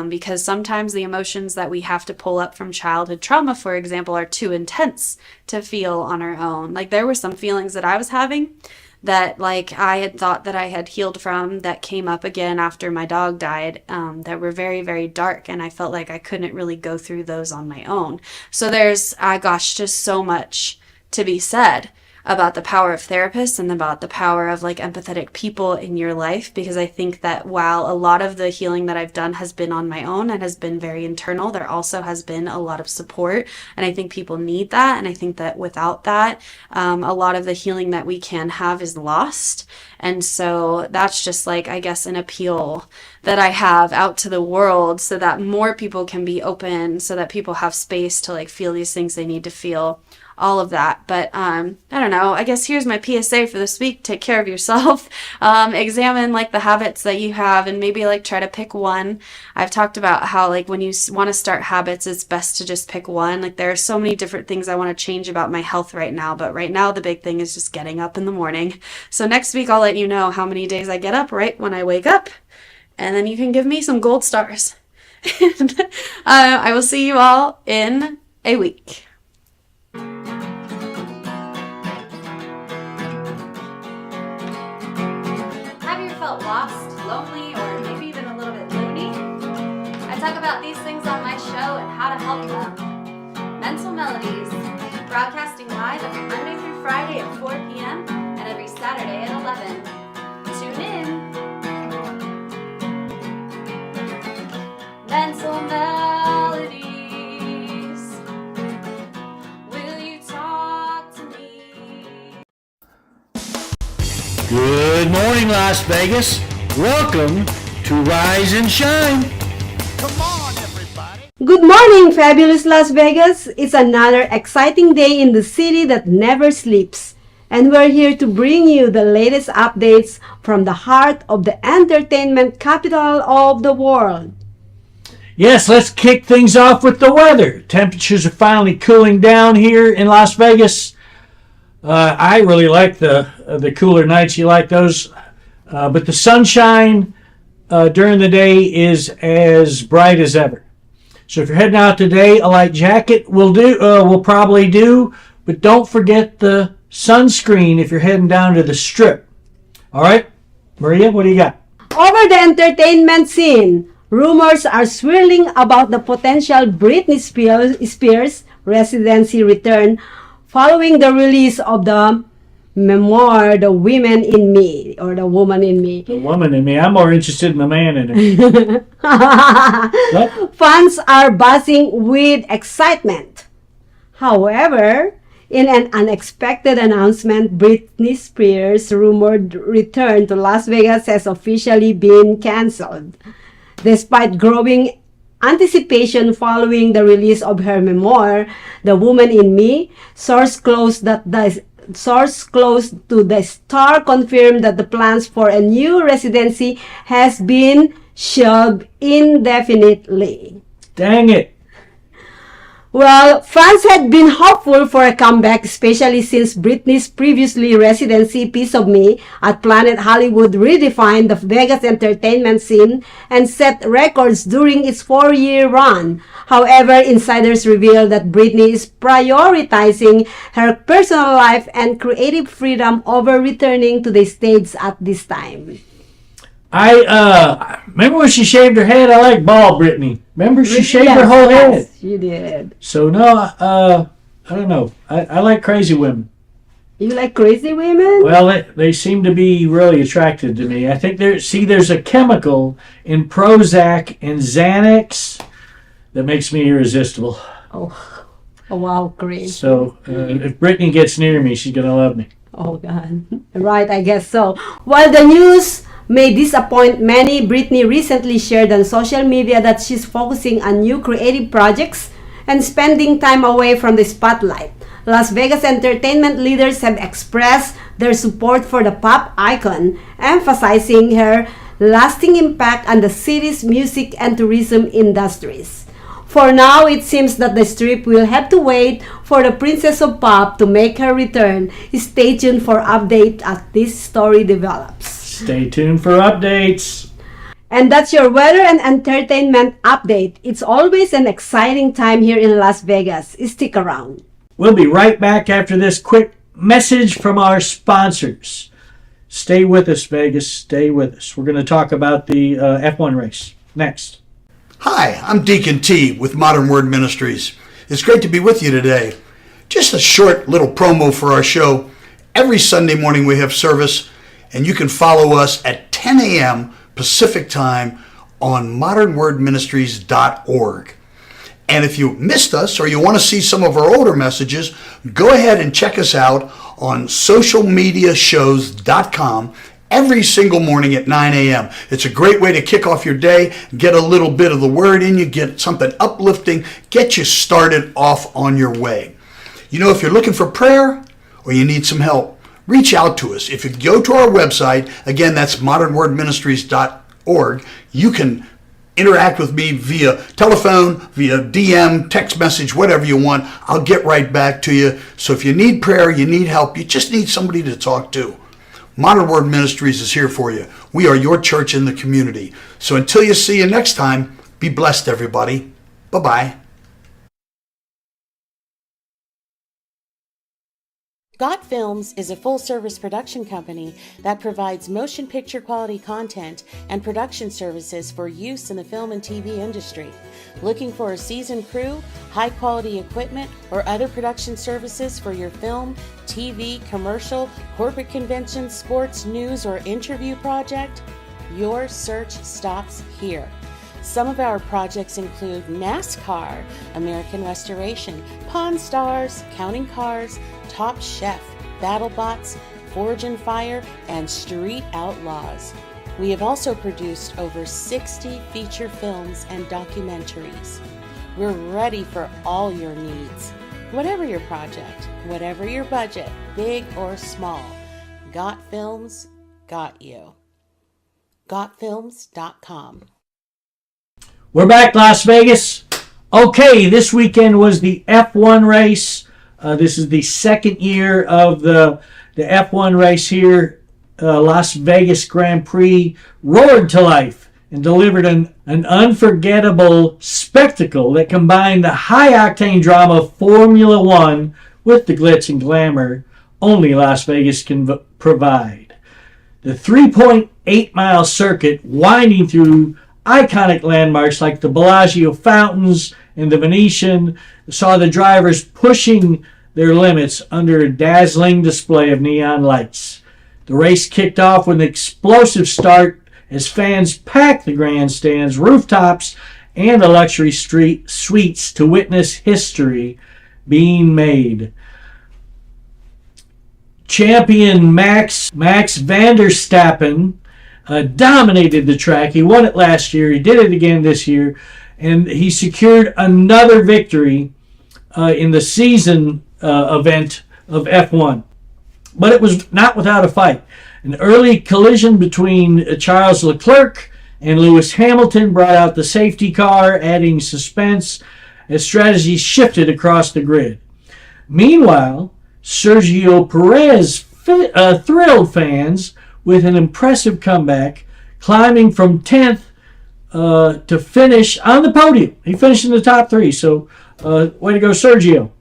because sometimes the emotions that we have to pull up from childhood trauma, for example, are too intense to feel on our own. Like, there were some feelings that I was having that like I had thought that I had healed from that came up again after my dog died, that were very, very dark, and I felt like I couldn't really go through those on my own. So there's, just so much to be said about the power of therapists and about the power of like empathetic people in your life, because I think that while a lot of the healing that I've done has been on my own and has been very internal, there also has been a lot of support, and I think people need that. And I think that without that, a lot of the healing that we can have is lost. And so that's just like, I guess, an appeal that I have out to the world so that more people can be open, so that people have space to like feel these things they need to feel, all of that. But I don't know, I guess here's my PSA for this week. Take care of yourself. Examine like the habits that you have, and maybe like try to pick one. I've talked about how like when you want to start habits, it's best to just pick one. Like, there are so many different things I want to change about my health right now, but right now the big thing is just getting up in the morning. So next week I'll let you know how many days I get up right when I wake up, and then you can give me some gold stars. I will see you all in a week. Lost, lonely, or maybe even a little bit loony? I talk about these things on my show and how to help them. Mental Melodies, broadcasting live every Monday through Friday at 4 p.m. and every Saturday at 11. Tune in. Mental Melodies, will you talk to me? Good morning, Las Vegas. Welcome to Rise and Shine. Come on, everybody. Good morning, fabulous Las Vegas. It's another exciting day in the city that never sleeps. And we're here to bring you the latest updates from the heart of the entertainment capital of the world. Yes, let's kick things off with the weather. Temperatures are finally cooling down here in Las Vegas. I really like the cooler nights. You like those? But the sunshine during the day is as bright as ever. So if you're heading out today, a light jacket will probably do. But don't forget the sunscreen if you're heading down to the Strip. All right, Maria, what do you got? Over the entertainment scene, rumors are swirling about the potential Britney Spears residency return following the release of the memoir, The Woman in Me, or The Woman in Me. The Woman in Me. I'm more interested in the man in it. Fans are buzzing with excitement. However, in an unexpected announcement, Britney Spears' rumored return to Las Vegas has officially been canceled. Despite growing anticipation following the release of her memoir, The Woman in Me, source close to the star confirmed that the plans for a new residency has been shelved indefinitely. Dang it. Well, fans had been hopeful for a comeback, especially since Britney's previously residency, Piece of Me, at Planet Hollywood redefined the Vegas entertainment scene and set records during its 4-year run. However, insiders reveal that Britney is prioritizing her personal life and creative freedom over returning to the stage at this time. I remember when she shaved her head. I like bald Britney. Remember she shaved her whole head. Yes, you did. So no, I don't know. I like crazy women. You like crazy women? Well, they seem to be really attracted to me. I think there's a chemical in Prozac and Xanax that makes me irresistible. Oh, Oh, wow, great. So if Brittany gets near me, she's going to love me. Oh, God. Right, I guess so. While the news may disappoint many, Brittany recently shared on social media that she's focusing on new creative projects and spending time away from the spotlight. Las Vegas entertainment leaders have expressed their support for the pop icon, emphasizing her lasting impact on the city's music and tourism industries. For now, it seems that the Strip will have to wait for the Princess of Pop to make her return. Stay tuned for updates as this story develops. Stay tuned for updates. And that's your weather and entertainment update. It's always an exciting time here in Las Vegas. Stick around. We'll be right back after this quick message from our sponsors. Stay with us, Vegas. Stay with us. We're going to talk about the F1 race next. Hi, I'm Deacon T with Modern Word Ministries. It's great to be with you today. Just a short little promo for our show. Every Sunday morning we have service, and you can follow us at 10 a.m. Pacific time on modernwordministries.org. And if you missed us or you want to see some of our older messages, go ahead and check us out on socialmediashows.com every single morning at 9 a.m. It's a great way to kick off your day, get a little bit of the word in you, get something uplifting, get you started off on your way. You know, if you're looking for prayer or you need some help, reach out to us. If you go to our website, again, that's modernwordministries.org, you can interact with me via telephone, via DM, text message, whatever you want. I'll get right back to you. So if you need prayer, you need help, you just need somebody to talk to, Modern Word Ministries is here for you. We are your church in the community. So until you see you next time, be blessed, everybody. Bye-bye. Got Films is a full-service production company that provides motion picture quality content and production services for use in the film and TV industry. Looking for a seasoned crew, high-quality equipment, or other production services for your film, TV, commercial, corporate convention, sports, news, or interview project? Your search stops here. Some of our projects include NASCAR, American Restoration, Pawn Stars, Counting Cars, Top Chef, BattleBots, Forge and Fire, and Street Outlaws. We have also produced over 60 feature films and documentaries. We're ready for all your needs. Whatever your project, whatever your budget, big or small, Got Films got you. GotFilms.com. We're back, Las Vegas. Okay, this weekend was the F1 race. This is the second year of the F1 race here. Las Vegas Grand Prix roared to life and delivered an unforgettable spectacle that combined the high-octane drama of Formula One with the glitz and glamour only Las Vegas can provide. The 3.8-mile circuit winding through iconic landmarks like the Bellagio Fountains and the Venetian saw the drivers pushing their limits under a dazzling display of neon lights. The race kicked off with an explosive start as fans packed the grandstands, rooftops, and the luxury street suites to witness history being made. Champion Max van der Stappen dominated the track. He won it last year. He did it again this year. And he secured another victory in the season event of F1. But it was not without a fight. An early collision between Charles Leclerc and Lewis Hamilton brought out the safety car, adding suspense as strategies shifted across the grid. Meanwhile, Sergio Perez thrilled fans with an impressive comeback, climbing from 10th to finish on the podium. He finished in the top three, so way to go, Sergio.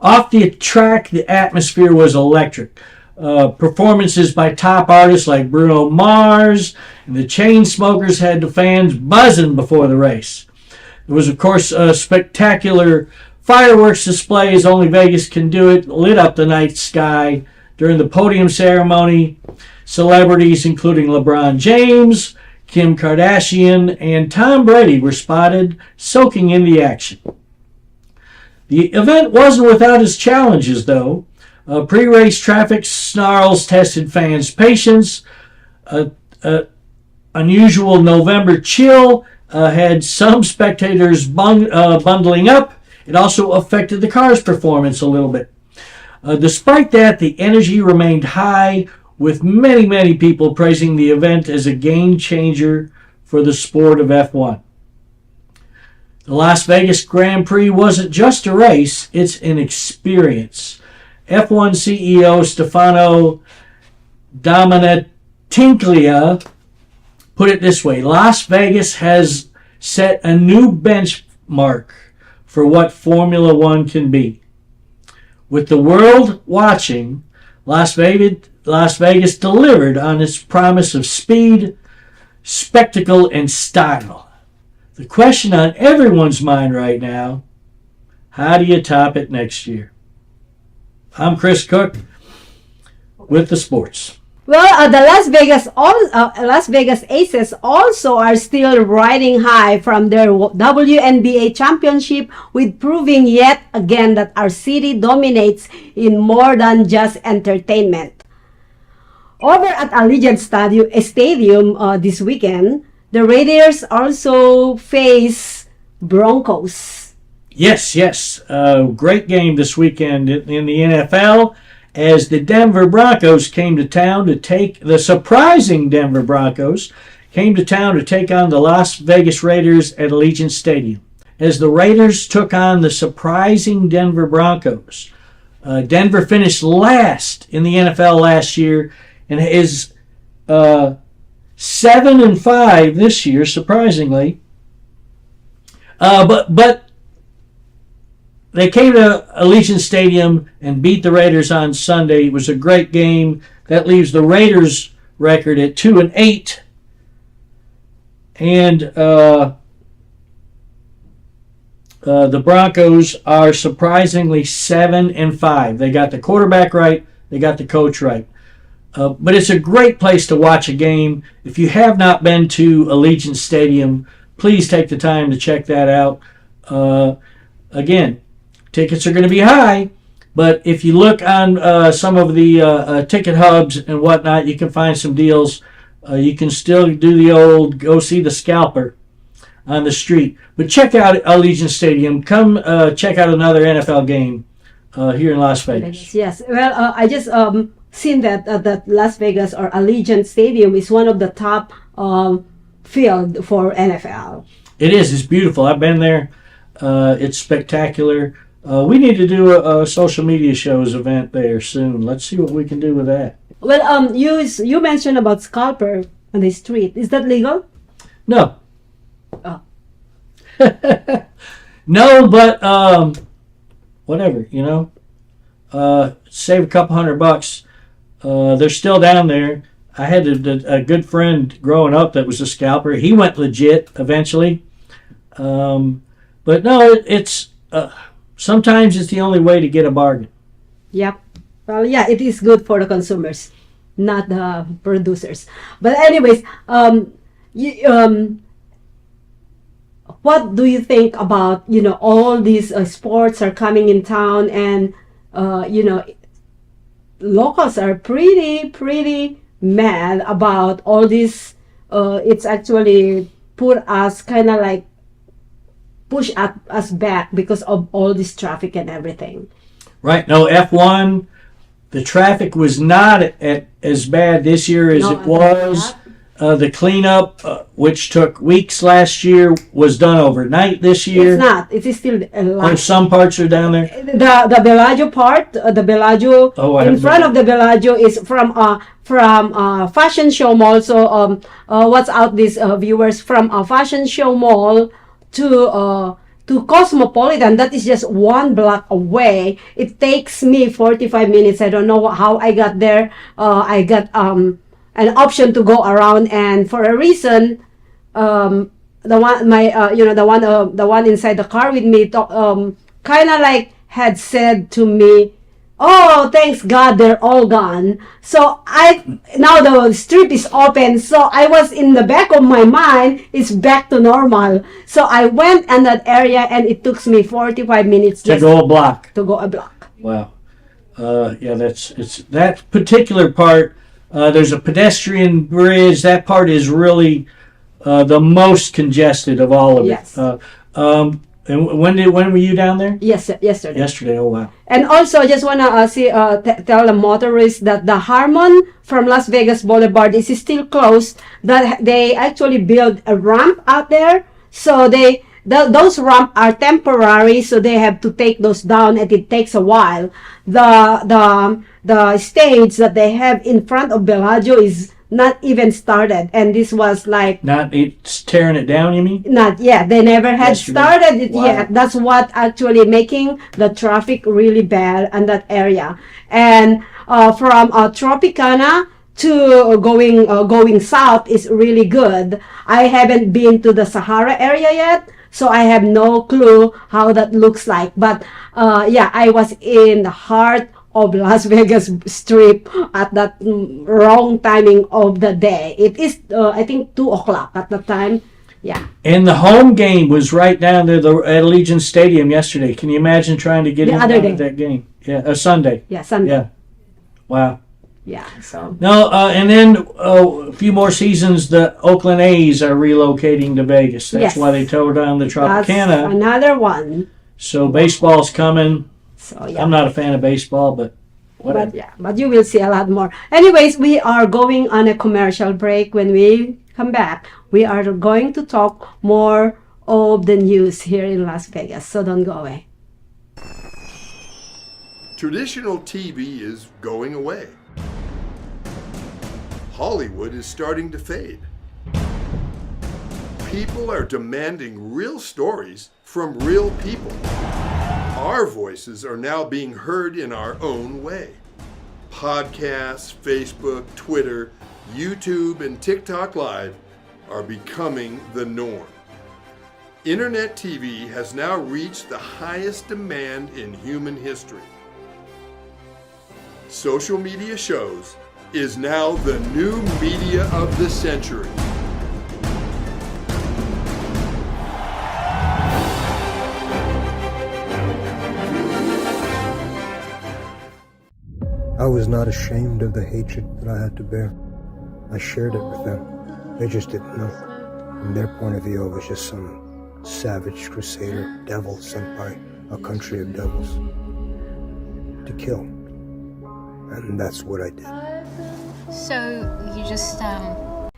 Off the track, the atmosphere was electric. Performances by top artists like Bruno Mars and the Chainsmokers had the fans buzzing before the race. There was, of course, a spectacular fireworks display, as only Vegas can do it, lit up the night sky during the podium ceremony. Celebrities including LeBron James, Kim Kardashian, and Tom Brady were spotted soaking in the action. The event wasn't without its challenges, though. Pre-race traffic snarls tested fans' patience. Unusual November chill had some spectators bundling up. It also affected the car's performance a little bit. Despite that, the energy remained high, with many, many people praising the event as a game changer for the sport of F1. The Las Vegas Grand Prix wasn't just a race, it's an experience. F1 CEO Stefano Domenicali put it this way: Las Vegas has set a new benchmark for what Formula One can be. With the world watching, Las Vegas delivered on its promise of speed, spectacle, and style. The question on everyone's mind right now: how do you top it next year? I'm Chris Cook with the sports. Well, the Las Vegas Aces also are still riding high from their WNBA championship, with proving yet again that our city dominates in more than just entertainment. Over at Allegiant Stadium this weekend, the Raiders also face Broncos. Yes. Great game this weekend in the NFL, as the Denver Broncos came to town to take the surprising Denver Broncos came to town to take on the Las Vegas Raiders at Allegiant Stadium. As the Raiders took on the surprising Denver Broncos, Denver finished last in the NFL last year and is 7-5 this year, surprisingly. But they came to Allegiant Stadium and beat the Raiders on Sunday. It was a great game. That leaves the Raiders' record at 2-8. And the Broncos are surprisingly 7-5. They got the quarterback right. They got the coach right. But it's a great place to watch a game. If you have not been to Allegiant Stadium, please take the time to check that out. Again, tickets are going to be high, but if you look on some of the ticket hubs and whatnot, you can find some deals. You can still do the old go see the scalper on the street. But check out Allegiant Stadium. Come check out another NFL game here in Las Vegas. Yes. Well, I just seen that that Las Vegas or Allegiant Stadium is one of the top field for NFL. It is. It's beautiful. I've been there. It's spectacular. We need to do a social media shows event there soon. Let's see what we can do with that. Well, you mentioned about scalper on the street. Is that legal? No. Oh. No, but whatever, save a couple $100. They're still down there. I had a good friend growing up that was a scalper. He went legit eventually. But no, it's sometimes it's the only way to get a bargain. Yep. Well, yeah, it is good for the consumers, not the producers. But anyways, what do you think about, all these sports are coming in town, and locals are pretty mad about all this. It's actually put us kind of like push us back because of all this traffic and everything. Right. No, F1, the traffic was not as bad this year as it was. The cleanup, which took weeks last year, was done overnight this year. It's not. It is still a lot. Oh, some parts are down there. The Bellagio part, the Bellagio in front of the Bellagio is from Fashion Show Mall. So what's out these viewers from a Fashion Show Mall to Cosmopolitan, that is just 1 block away. It takes me 45 minutes. I don't know how I got there. I got an option to go around, and for a reason, the one inside the car with me, kind of like had said to me, Oh, thanks God, they're all gone. So now the strip is open. So I was in the back of my mind, it's back to normal. So I went in that area, and it took me 45 minutes To go a block. to go a block. Wow. Yeah, it's that particular part. There's a pedestrian bridge. That part is really the most congested of all of Yes. it. And when were you down there? Yes, yesterday. Yesterday. Oh wow. And also, I just wanna tell the motorists that the Harmon from Las Vegas Boulevard is still closed. That they actually built a ramp out there, so those ramps are temporary, so they have to take those down, and it takes a while. The stage that they have in front of Bellagio is not even started, and this was like Not it's tearing it down. You mean? not yet. They never had Yesterday. started it Wow. yet. That's what actually making the traffic really bad in that area. And from Tropicana to going south is really good. I haven't been to the Sahara area yet, so I have no clue how that looks like. But yeah, I was in the heart of Las Vegas Strip at that wrong timing of the day. It is, I think, 2 o'clock at the time. Yeah. And the home game was right down there at Allegiant Stadium yesterday. Can you imagine trying to get The in other and out day. of that game? Yeah, Sunday. Yeah, Sunday. Yeah. Wow. Yeah, so. No, and then a few more seasons, the Oakland A's are relocating to Vegas. That's Yes. why they tore down the That's Tropicana. another one. So baseball's coming. So yeah. I'm not a fan of baseball, but whatever. But yeah, but you will see a lot more. Anyways, we are going on a commercial break. When we come back, we are going to talk more of the news here in Las Vegas. So don't go away. Traditional TV is going away. Hollywood is starting to fade. People are demanding real stories from real people. Our voices are now being heard in our own way. Podcasts, Facebook, Twitter, YouTube, and TikTok Live are becoming the norm. Internet TV has now reached the highest demand in human history. Social media shows is now the new media of the century. I was not ashamed of the hatred that I had to bear. I shared it with them. They just didn't know. From their point of view, I was just some savage crusader, devil sent by a country of devils to kill. And that's what I did. So you just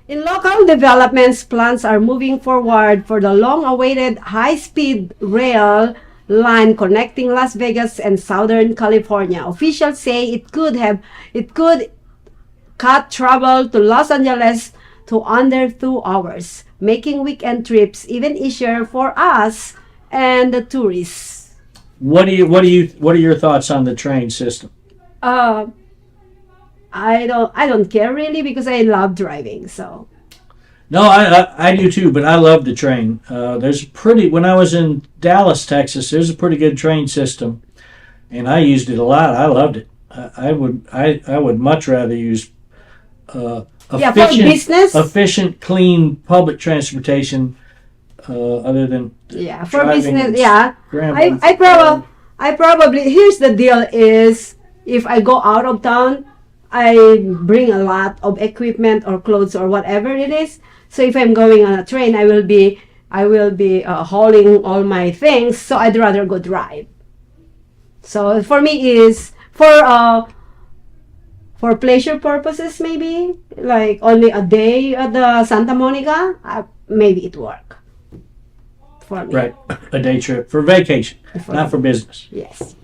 In local developments, plans are moving forward for the long-awaited high-speed rail line connecting Las Vegas and Southern California. Officials say it could cut travel to Los Angeles to under 2 hours, making weekend trips even easier for us and the tourists. What are your thoughts on the train system? I don't care really because I love driving. So No, I do too, but I love the train. When I was in Dallas, Texas, there's a pretty good train system, and I used it a lot. I loved it. I would much rather use for business, efficient, clean public transportation other than for driving business. and Yeah, scrambling. I probably here's the deal is if I go out of town, I bring a lot of equipment or clothes or whatever it is. So if I'm going on a train, I will be hauling all my things. So I'd rather go drive. So for me is for pleasure purposes, maybe like only a day at the Santa Monica, maybe it work for me. Right, a day trip for vacation, not for business. Yes.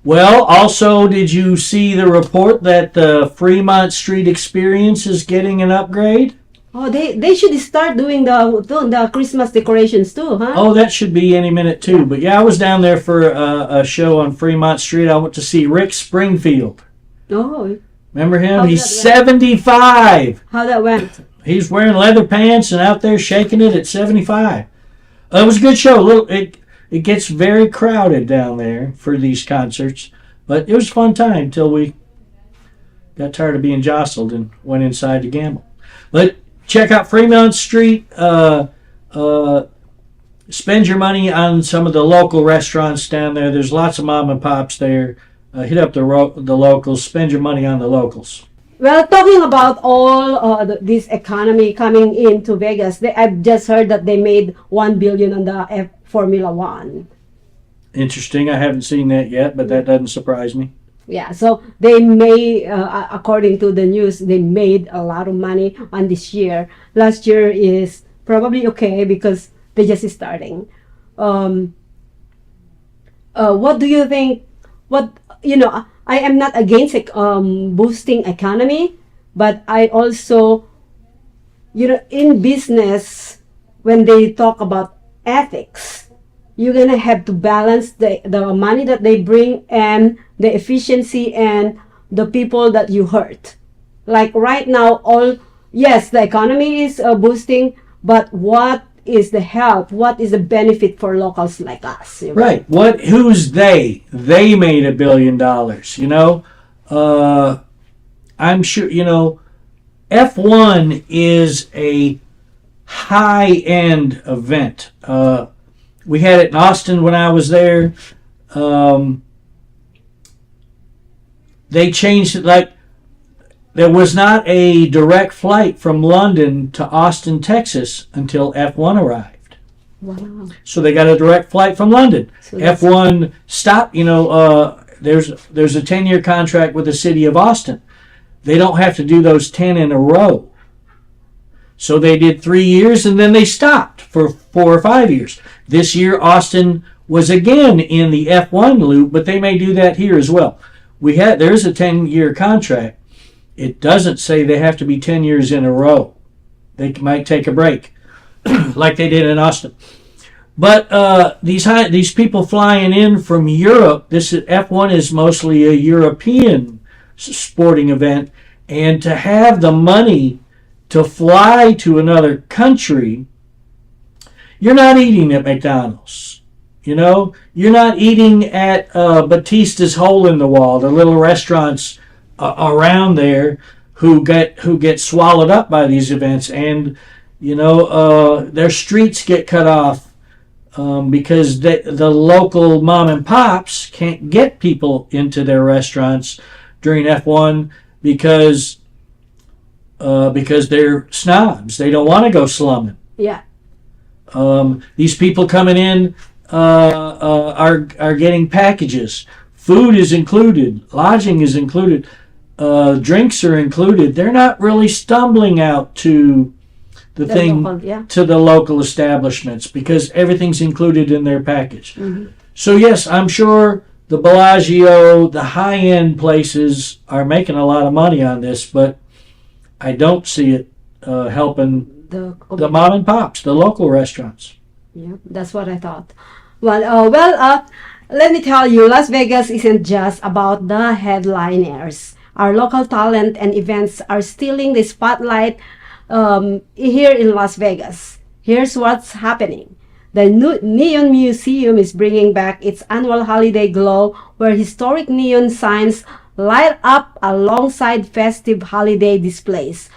Well, also, did you see the report that the Fremont Street Experience is getting an upgrade? Oh, they should start doing the Christmas decorations too, huh? Oh, that should be any minute too. But yeah, I was down there for a show on Fremont Street. I went to see Rick Springfield. Oh. Remember him? How's He's that went? 75. How that went? He's wearing leather pants and out there shaking it at 75. It was a good show. It gets very crowded down there for these concerts. But it was a fun time until we got tired of being jostled and went inside to gamble. But check out Fremont Street. Spend your money on some of the local restaurants down there. There's lots of mom and pops there. Hit up the locals. Spend your money on the locals. Well, talking about all this economy coming into Vegas, I've just heard that they made $1 billion on the Formula One. Interesting. I haven't seen that yet, but that doesn't surprise me. Yeah, so they may, according to the news, they made a lot of money on this year. Last year is probably okay because they're just starting. What do you think? I am not against boosting economy, but I also, in business, when they talk about ethics, you're gonna have to balance the money that they bring and the efficiency and the people that you hurt. Like right now, yes, the economy is boosting, but what is the help? What is the benefit for locals like us? Right. Who's they? They made $1 billion. I'm sure, F1 is a high-end event. We had it in Austin when I was there. They changed it, there was not a direct flight from London to Austin, Texas until F1 arrived. Wow. So they got a direct flight from London. So F1 stopped, there's a 10-year contract with the city of Austin. They don't have to do those 10 in a row. So they did 3 years and then they stopped for 4 or 5 years. This year, Austin was again in the F1 loop, but they may do that here as well. There's a 10-year contract. It doesn't say they have to be 10 years in a row. They might take a break, like they did in Austin. But these people flying in from Europe, F1 is mostly a European sporting event, and to have the money to fly to another country, you're not eating at McDonald's. You're not eating at Batista's Hole in the Wall, the little restaurants around there who get swallowed up by these events, and their streets get cut off because the local mom and pops can't get people into their restaurants during F1 because they're snobs. They don't want to go slumming. Yeah. These people coming in are getting packages. Food is included. Lodging is included. Drinks are included. They're not really stumbling out to to the local establishments because everything's included in their package. Mm-hmm. So yes, I'm sure the Bellagio, the high-end places are making a lot of money on this, but I don't see it helping the mom and pops, the local restaurants. Yeah, that's what I thought. Well, let me tell you, Las Vegas isn't just about the headliners. Our local talent and events are stealing the spotlight here in Las Vegas. Here's what's happening. The Neon Museum is bringing back its annual holiday glow, where historic neon signs light up alongside festive holiday displays.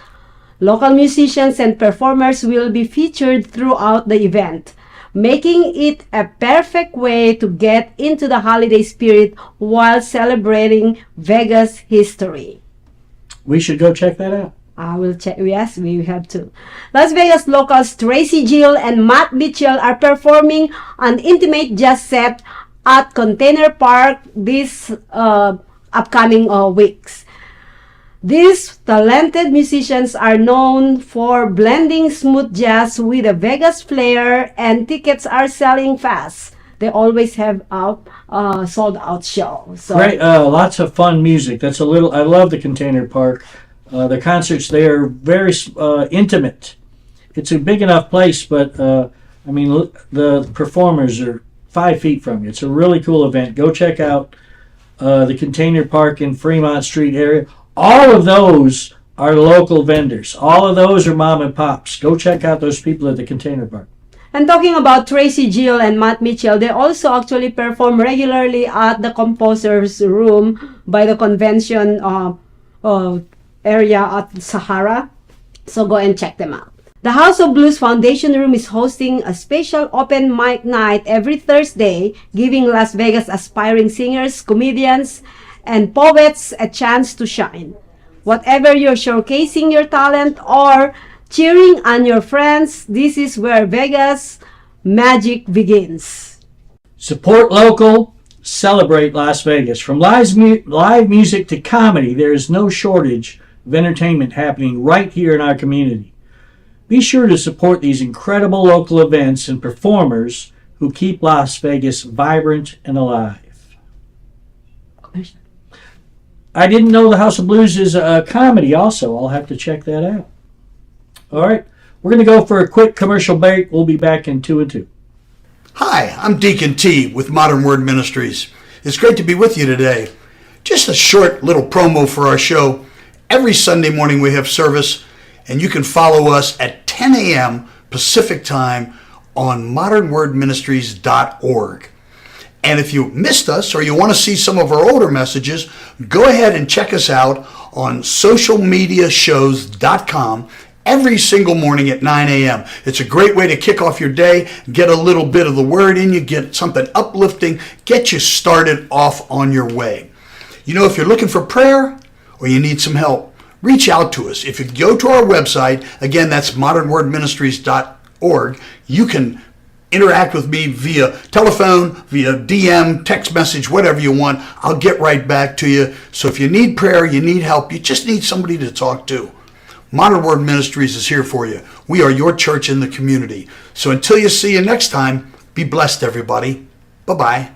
Local musicians and performers will be featured throughout the event, making it a perfect way to get into the holiday spirit while celebrating Vegas history. We should go check that out. I will check. Yes, we have to. Las Vegas locals Tracy Gill and Matt Mitchell are performing an intimate jazz set at Container Park this upcoming weeks. These talented musicians are known for blending smooth jazz with a Vegas flair, and tickets are selling fast. They always have a sold out show. So. Great, lots of fun music. I love the Container Park. The concerts there are very intimate. It's a big enough place, but the performers are 5 feet from you. It's a really cool event. Go check out the Container Park in Fremont Street area. All of those are local vendors. All of those are mom and pops. Go check out those people at the Container Park. And talking about Tracy Gill and Matt Mitchell, they also actually perform regularly at the Composer's Room by the convention area at Sahara. So go and check them out. The House of Blues Foundation Room is hosting a special open mic night every Thursday, giving Las Vegas aspiring singers, comedians, and poets a chance to shine. Whatever you're showcasing your talent or cheering on your friends, this is where Vegas magic begins. Support local, celebrate Las Vegas. From live music to comedy, there is no shortage of entertainment happening right here in our community. Be sure to support these incredible local events and performers who keep Las Vegas vibrant and alive. I didn't know the House of Blues is a comedy also. I'll have to check that out. All right, we're going to go for a quick commercial break. We'll be back in 2 and 2. Hi, I'm Deacon T with Modern Word Ministries. It's great to be with you today. Just a short little promo for our show. Every Sunday morning we have service, and you can follow us at 10 a.m. Pacific Time on modernwordministries.org. And if you missed us or you want to see some of our older messages, go ahead and check us out on socialmediashows.com every single morning at 9 a.m. It's a great way to kick off your day, get a little bit of the word in you, get something uplifting, get you started off on your way. You know, if you're looking for prayer or you need some help, reach out to us. If you go to our website, again, that's modernwordministries.org, you can interact with me via telephone, via DM, text message, whatever you want. I'll get right back to you. So if you need prayer, you need help, you just need somebody to talk to, Modern Word Ministries is here for you. We are your church in the community. So until you see you next time, be blessed, everybody. Bye-bye.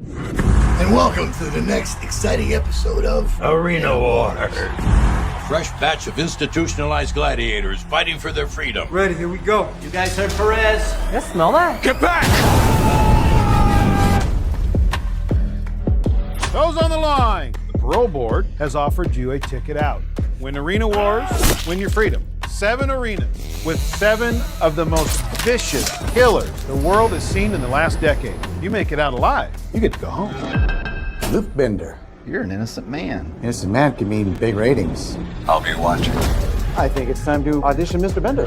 And welcome to the next exciting episode of Arena War. Fresh batch of institutionalized gladiators fighting for their freedom. Ready, here we go. You guys heard Perez? Yes, smell that. Get back! Those on the line, the parole board has offered you a ticket out. Win Arena Wars, win your freedom. 7 arenas with 7 of the most vicious killers the world has seen in the last decade. You make it out alive, you get to go home. Luke Bender, you're an innocent man. Innocent man can mean big ratings. I'll be watching. I think it's time to audition Mr. Bender.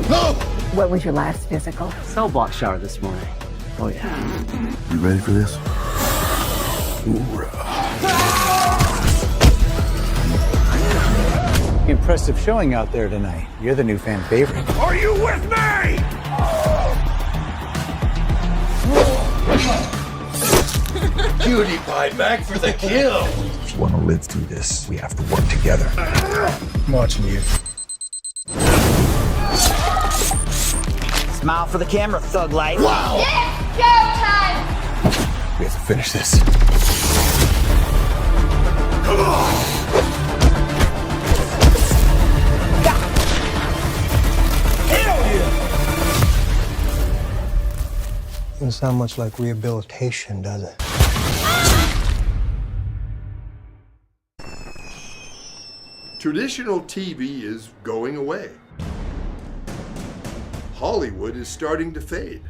No! What was your last physical? Cell block shower this morning. Oh yeah. You ready for this? Impressive showing out there tonight. You're the new fan favorite. Are you with me? Cutie pie back for the kill. If you want to live through this, we have to work together. I'm watching you. Smile for the camera, thug life. Wow! It's showtime! We have to finish this. Come on! Hell yeah! Doesn't sound much like rehabilitation, does it? Traditional TV is going away. Hollywood is starting to fade.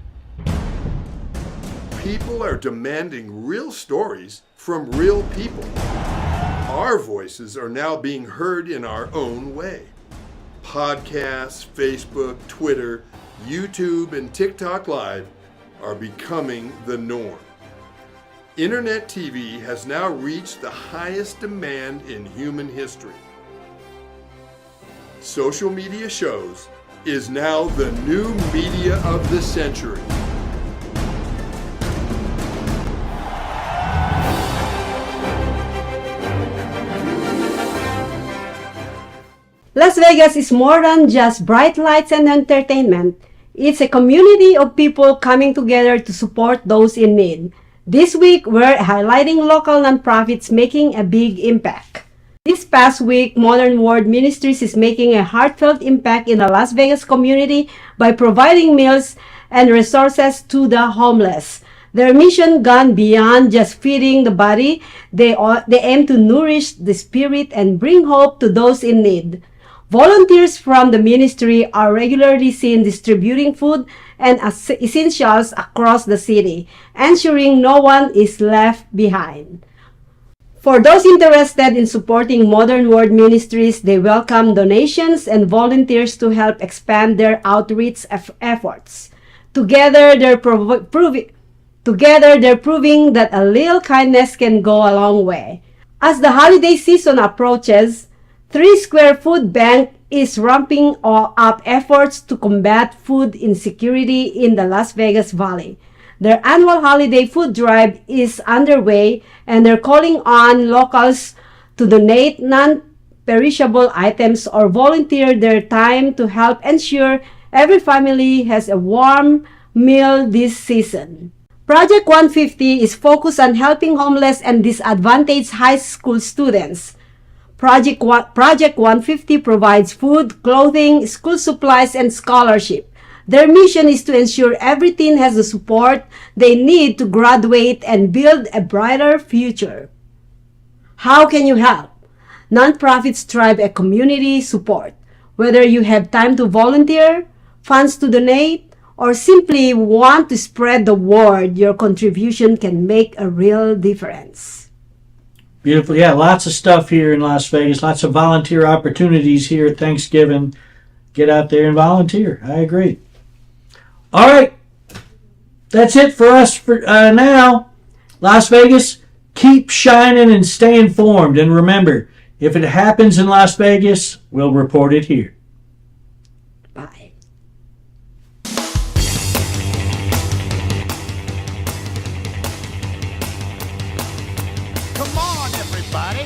People are demanding real stories from real people. Our voices are now being heard in our own way. Podcasts, Facebook, Twitter, YouTube, and TikTok Live are becoming the norm. Internet TV has now reached the highest demand in human history. Social media shows is now the new media of the century. Las Vegas is more than just bright lights and entertainment. It's a community of people coming together to support those in need. This week, we're highlighting local nonprofits making a big impact. This past week, Modern Word Ministries is making a heartfelt impact in the Las Vegas community by providing meals and resources to the homeless. Their mission gone beyond just feeding the body. They aim to nourish the spirit and bring hope to those in need. Volunteers from the ministry are regularly seen distributing food and essentials across the city, ensuring no one is left behind. For those interested in supporting Modern Word Ministries, they welcome donations and volunteers to help expand their outreach efforts. Together, they're proving that a little kindness can go a long way. As the holiday season approaches, 3 Square Food Bank is ramping up efforts to combat food insecurity in the Las Vegas Valley. Their annual holiday food drive is underway, and they're calling on locals to donate non-perishable items or volunteer their time to help ensure every family has a warm meal this season. Project 150 is focused on helping homeless and disadvantaged high school students. Project 150 provides food, clothing, school supplies, and scholarship. Their mission is to ensure every teen has the support they need to graduate and build a brighter future. How can you help? Nonprofits thrive at community support. Whether you have time to volunteer, funds to donate, or simply want to spread the word, your contribution can make a real difference. Beautiful. Yeah, lots of stuff here in Las Vegas. Lots of volunteer opportunities here at Thanksgiving. Get out there and volunteer. I agree. All right. That's it for us for now. Las Vegas, keep shining and stay informed. And remember, if it happens in Las Vegas, we'll report it here. Bye. Come on, everybody.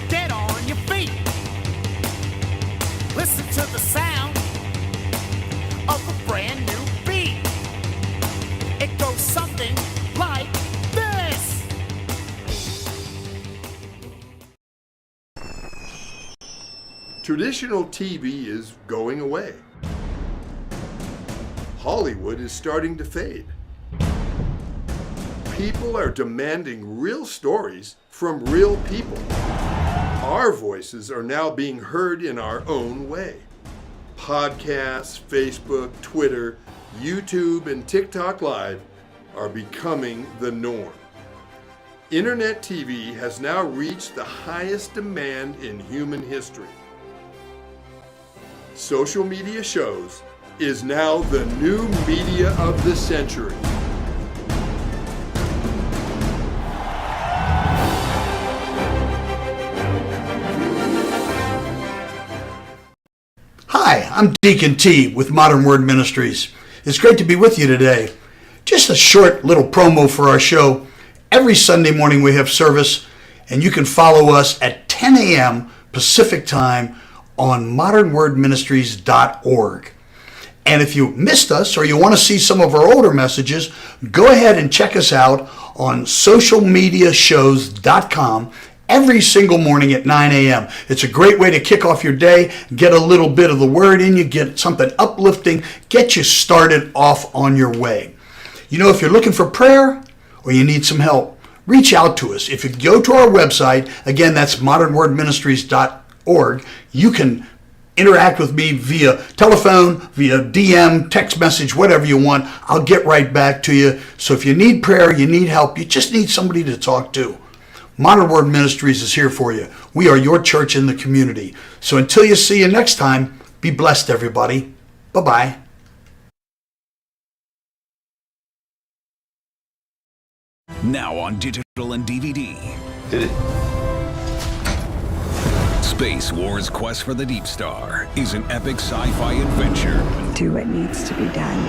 Get on your feet. Listen to the sound of a brand new beat. It goes something like this. Traditional TV is going away. Hollywood is starting to fade. People are demanding real stories from real people. Our voices are now being heard in our own way. Podcasts, Facebook, Twitter, YouTube, and TikTok Live are becoming the norm. Internet TV has now reached the highest demand in human history. Social media shows is now the new media of the century. Hi, I'm Deacon T with Modern Word Ministries. It's great to be with you today. Just a short little promo for our show. Every Sunday morning we have service, and you can follow us at 10 a.m. Pacific Time on modernwordministries.org. And if you missed us or you want to see some of our older messages, go ahead and check us out on socialmediashows.com every single morning at 9 a.m. It's a great way to kick off your day, get a little bit of the word in you, get something uplifting, get you started off on your way. You know, if you're looking for prayer or you need some help, reach out to us. If you go to our website, again, that's modernwordministries.org, you can interact with me via telephone, via DM, text message, whatever you want. I'll get right back to you. So if you need prayer, you need help, you just need somebody to talk to, Modern Word Ministries is here for you. We are your church in the community. So until you see you next time, be blessed, everybody. Bye-bye. Now on digital and DVD. Did it? Space Wars Quest for the Deep Star is an epic sci-fi adventure. Do what needs to be done.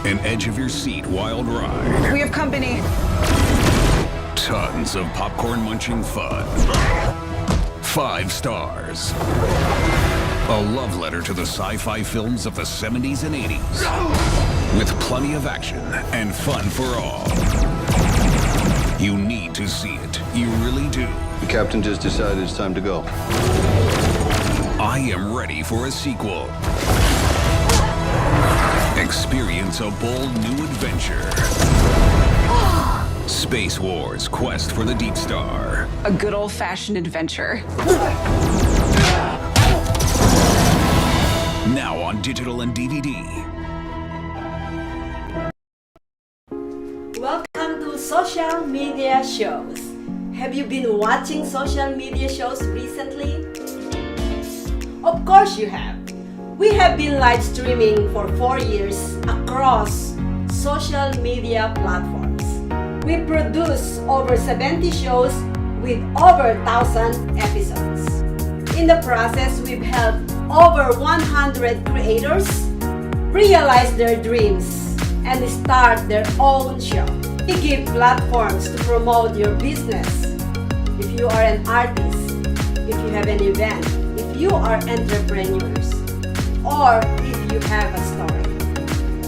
An edge-of-your-seat wild ride. We have company. Tons of popcorn-munching fun. 5 stars. A love letter to the sci-fi films of the 70s and 80s. With plenty of action and fun for all. You need to see it. You really do. The captain just decided it's time to go. I am ready for a sequel. Experience a bold new adventure. Space Wars: Quest for the Deep Star. A good old-fashioned adventure. Now on digital and DVD. Welcome to social media shows. Have you been watching social media shows recently? Of course you have. We have been live streaming for 4 years across social media platforms. We produce over 70 shows with over 1,000 episodes. In the process, we've helped over 100 creators realize their dreams and start their own show. We give platforms to promote your business. If you are an artist, if you have an event, if you are entrepreneurs, or if you have a story.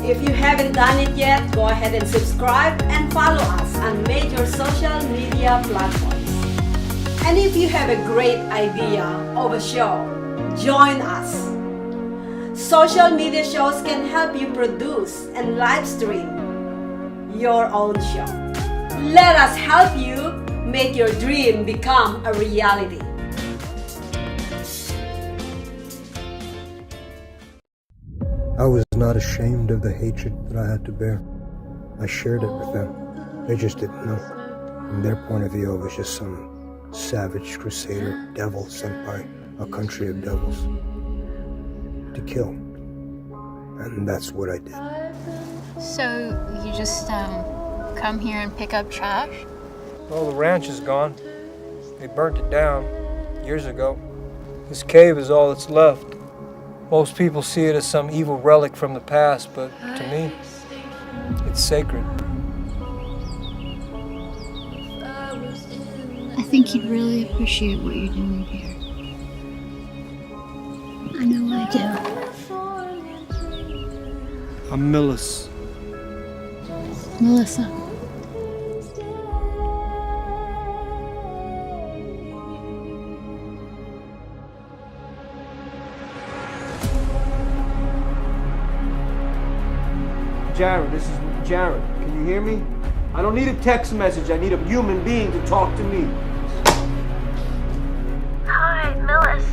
If you haven't done it yet, go ahead and subscribe and follow us on major social media platforms. And if you have a great idea of a show, join us. Social media shows can help you produce and live stream your own show. Let us help you make your dream become a reality. I was not ashamed of the hatred that I had to bear. I shared it with them. They just didn't know. From their point of view, I was just some savage crusader, devil sent by a country of devils to kill. And that's what I did. So you just come here and pick up trash? Well, the ranch is gone. They burnt it down years ago. This cave is all that's left. Most people see it as some evil relic from the past, but to me, it's sacred. I think you'd really appreciate what you're doing here. I know I do. I'm Millis. Melissa. Jared, this is Jared. Can you hear me? I don't need a text message. I need a human being to talk to me. Hi, Millis.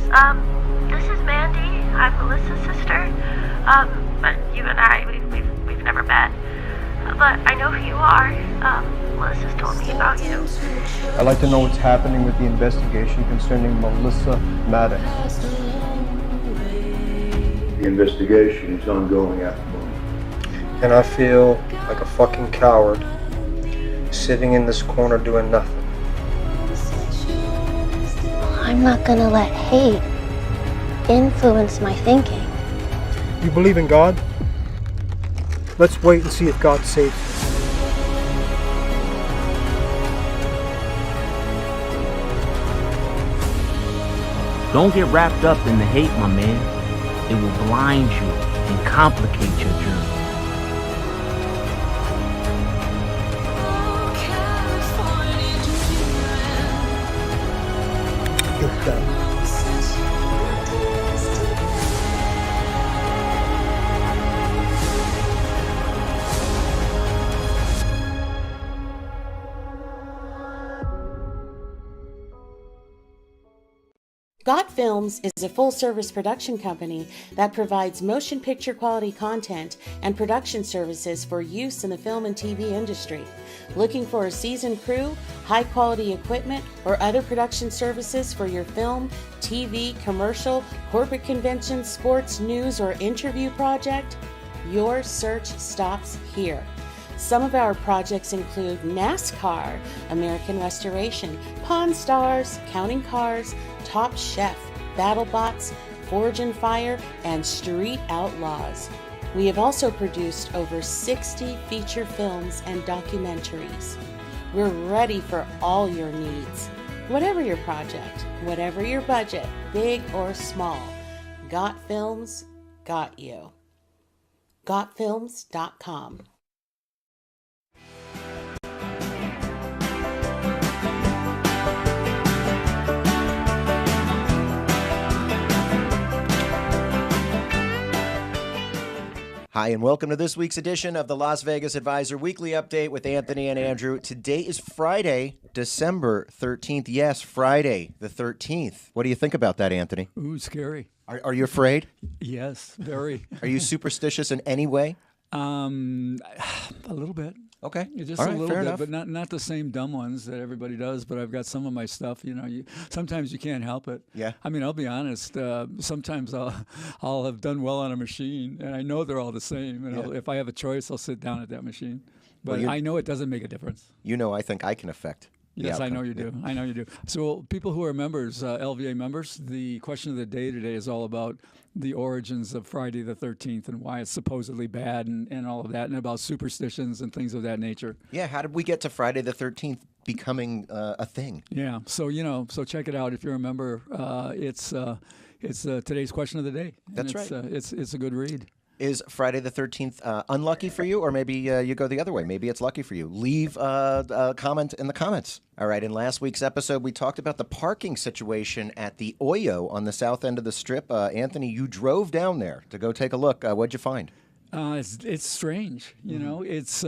This is Mandy. I'm Melissa's sister. But you and I, we've never met. But I know who you are. Melissa's told me about you. I'd like to know what's happening with the investigation concerning Melissa Maddox. The investigation is ongoing at the moment. And I feel like a fucking coward sitting in this corner doing nothing. I'm not gonna let hate influence my thinking. You believe in God? Let's wait and see if God saves you. Don't get wrapped up in the hate, my man. It will blind you and complicate your journey. Got Films is a full-service production company that provides motion picture quality content and production services for use in the film and TV industry. Looking for a seasoned crew, high-quality equipment, or other production services for your film, TV, commercial, corporate convention, sports, news, or interview project? Your search stops here. Some of our projects include NASCAR, American Restoration, Pawn Stars, Counting Cars, Top Chef, BattleBots, Forge and Fire, and Street Outlaws. We have also produced over 60 feature films and documentaries. We're ready for all your needs. Whatever your project, whatever your budget, big or small, Got Films got you. GotFilms.com. Hi, and welcome to this week's edition of the Las Vegas Advisor Weekly Update with Anthony and Andrew. Today is Friday, December 13th. Yes, Friday the 13th. What do you think about that, Anthony? Ooh, scary. Are you afraid? Yes, very. Are you superstitious in any way? A little bit. Okay. Just All a right, little fair bit, enough. but not the same dumb ones that everybody does. But I've got some of my stuff. Sometimes you can't help it. Yeah. I mean, I'll be honest. Sometimes I'll have done well on a machine, and I know they're all the same. And if I have a choice, I'll sit down at that machine. But I know it doesn't make a difference. I think I can affect. Yes, I know you do. I know you do. So people who are members, LVA members, the question of the day today is all about the origins of Friday the 13th and why it's supposedly bad and all of that, and about superstitions and things of that nature. Yeah, how did we get to Friday the 13th becoming a thing? Yeah, so check it out if you're a member. It's today's question of the day. That's right. It's a good read. Is Friday the 13th unlucky for you, or maybe you go the other way? Maybe it's lucky for you. Leave a comment in the comments. All right, in last week's episode, we talked about the parking situation at the Oyo on the south end of the Strip. Anthony, you drove down there to go take a look. What'd you find? It's strange. It's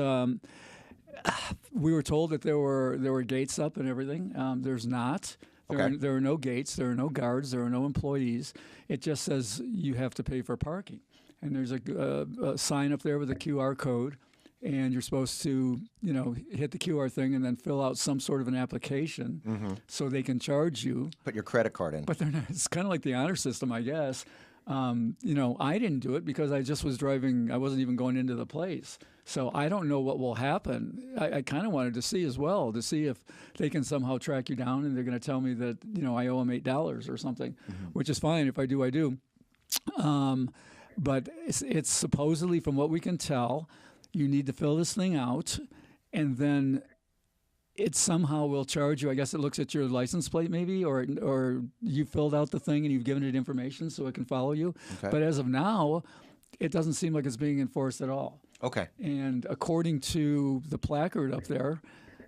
we were told that there were gates up and everything. There's not. There are no gates. There are no guards. There are no employees. It just says you have to pay for parking. And there's a sign up there with a QR code, and you're supposed to, hit the QR thing and then fill out some sort of an application so they can charge you. Put your credit card in. But they're not. It's kind of like the honor system, I guess. I didn't do it because I just was driving. I wasn't even going into the place. So I don't know what will happen. I kind of wanted to see as well, to see if they can somehow track you down and they're going to tell me that, I owe them $8 or something, which is fine. If I do, I do. But it's supposedly, from what we can tell, you need to fill this thing out, and then it somehow will charge you. I guess it looks at your license plate maybe, or you filled out the thing and you've given it information so it can follow you. Okay. But as of now, it doesn't seem like it's being enforced at all. Okay. And according to the placard up there,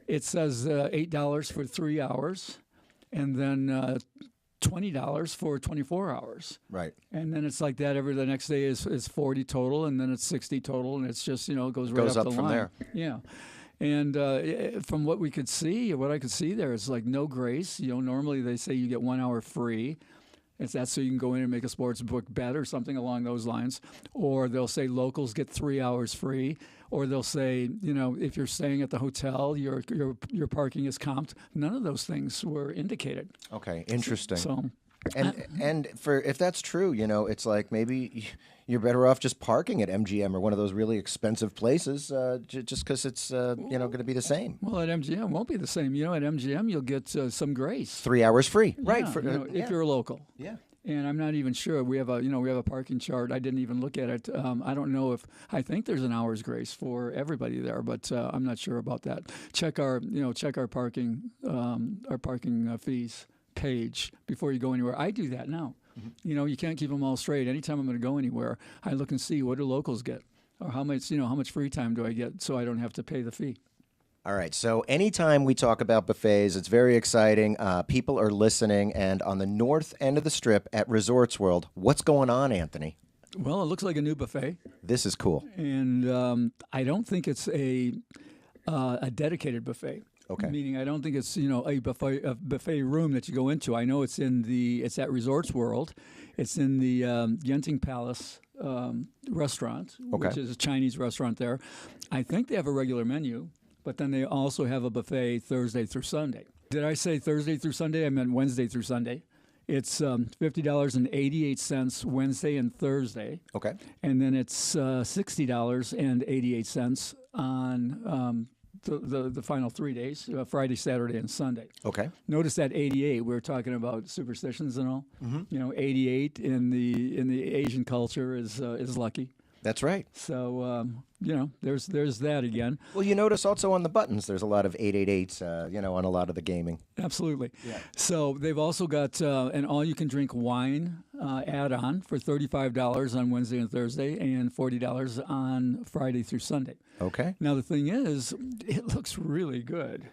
it says $8 for 3 hours, and then $20 for 24 hours. Right. And then it's like that the next day is 40 total, and then it's 60 total, and it's just, it goes right goes up up the from line. there. Yeah. And from what I could see there is like no grace. Normally they say you get 1 hour free. That's so you can go in and make a sports book bet or something along those lines. Or they'll say locals get 3 hours free. Or they'll say, if you're staying at the hotel, your parking is comped. None of those things were indicated. Okay, interesting. So, and if that's true, it's like maybe you're better off just parking at MGM or one of those really expensive places, just because it's going to be the same. Well, at MGM it won't be the same. At MGM you'll get some grace. 3 hours free, right? Yeah, if you're a local. Yeah. And I'm not even sure. We have a parking chart. I didn't even look at it. I don't know I think there's an hour's grace for everybody there, but I'm not sure about that. Check our parking fees page before you go anywhere. I do that now. Mm-hmm. You can't keep them all straight. Anytime I'm going to go anywhere, I look and see what do locals get, or how much free time do I get, so I don't have to pay the fee. All right, so anytime we talk about buffets, it's very exciting. People are listening, and on the north end of the Strip at Resorts World, what's going on, Anthony? Well, it looks like a new buffet. This is cool. And I don't think it's a dedicated buffet. Okay. Meaning, I don't think it's a buffet room that you go into. I know it's at Resorts World. It's in the Genting Palace restaurant, which is a Chinese restaurant there. I think they have a regular menu. But then they also have a buffet Thursday through Sunday. Did I say Thursday through Sunday? I meant Wednesday through Sunday. It's $50.88 Wednesday and Thursday. Okay. And then it's $60.88 on the final 3 days, Friday, Saturday, and Sunday. Okay. Notice that 88. We were talking about superstitions and all. Mm-hmm. 88 in the Asian culture is lucky. That's right. So, there's that again. Well, you notice also on the buttons, there's a lot of 888s, on a lot of the gaming. Absolutely. Yeah. So they've also got an all-you-can-drink wine add-on for $35 on Wednesday and Thursday, and $40 on Friday through Sunday. Okay. Now, the thing is, it looks really good.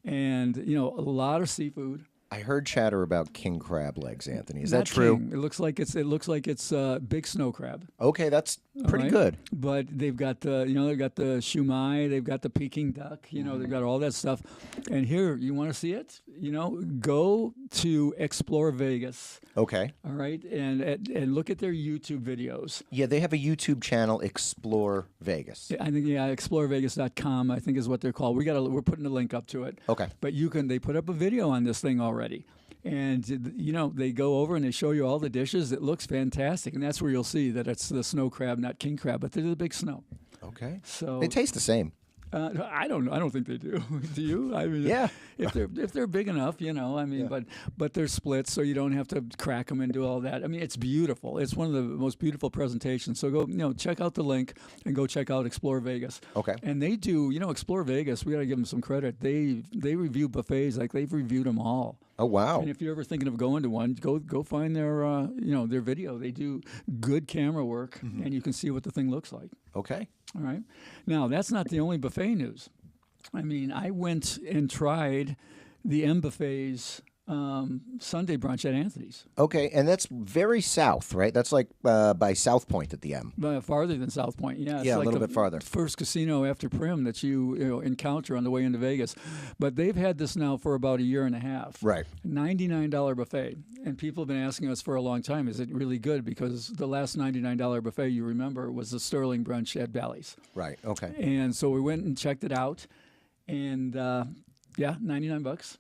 And, a lot of seafood. I heard chatter about king crab legs, Anthony. Is Not that true? king. It looks like it's big snow crab. Okay, that's pretty All right? good. But they've got they've got the shumai, they've got the Peking duck, they've got all that stuff. And here, you want to see it? Go to Explore Vegas. Okay. All right, and look at their YouTube videos. Yeah, they have a YouTube channel, Explore Vegas. I think explorevegas.com, I think is what they're called. We're putting a link up to it. Okay. But they put up a video on this thing already. And they go over and they show you all the dishes. It looks fantastic, and that's where you'll see that it's the snow crab, not king crab, but they're the big snow. Okay. So they taste the same. I don't know. I don't think they do. Do you? I mean, yeah. If they're big enough, but they're split, so you don't have to crack them and do all that. I mean, it's beautiful. It's one of the most beautiful presentations. So go, check out the link and go check out Explore Vegas. Okay. And they do, Explore Vegas. We got to give them some credit. They review buffets like they've reviewed them all. Oh wow! And if you're ever thinking of going to one, go find their their video. They do good camera work, and you can see what the thing looks like. Okay. All right. Now, that's not the only buffet news. I mean, I went and tried the M Buffet's Sunday brunch at Anthony's. Okay, and that's very south, right? That's like by South Point at the M. Farther than South Point, yeah. It's Yeah, a like little the bit farther. First casino after Prim that you encounter on the way into Vegas. But they've had this now for about a year and a half. Right. $99 buffet. And people have been asking us for a long time, is it really good? Because the last $99 buffet, you remember, was the Sterling brunch at Bally's. Right, okay. And so we went and checked it out. And, $99.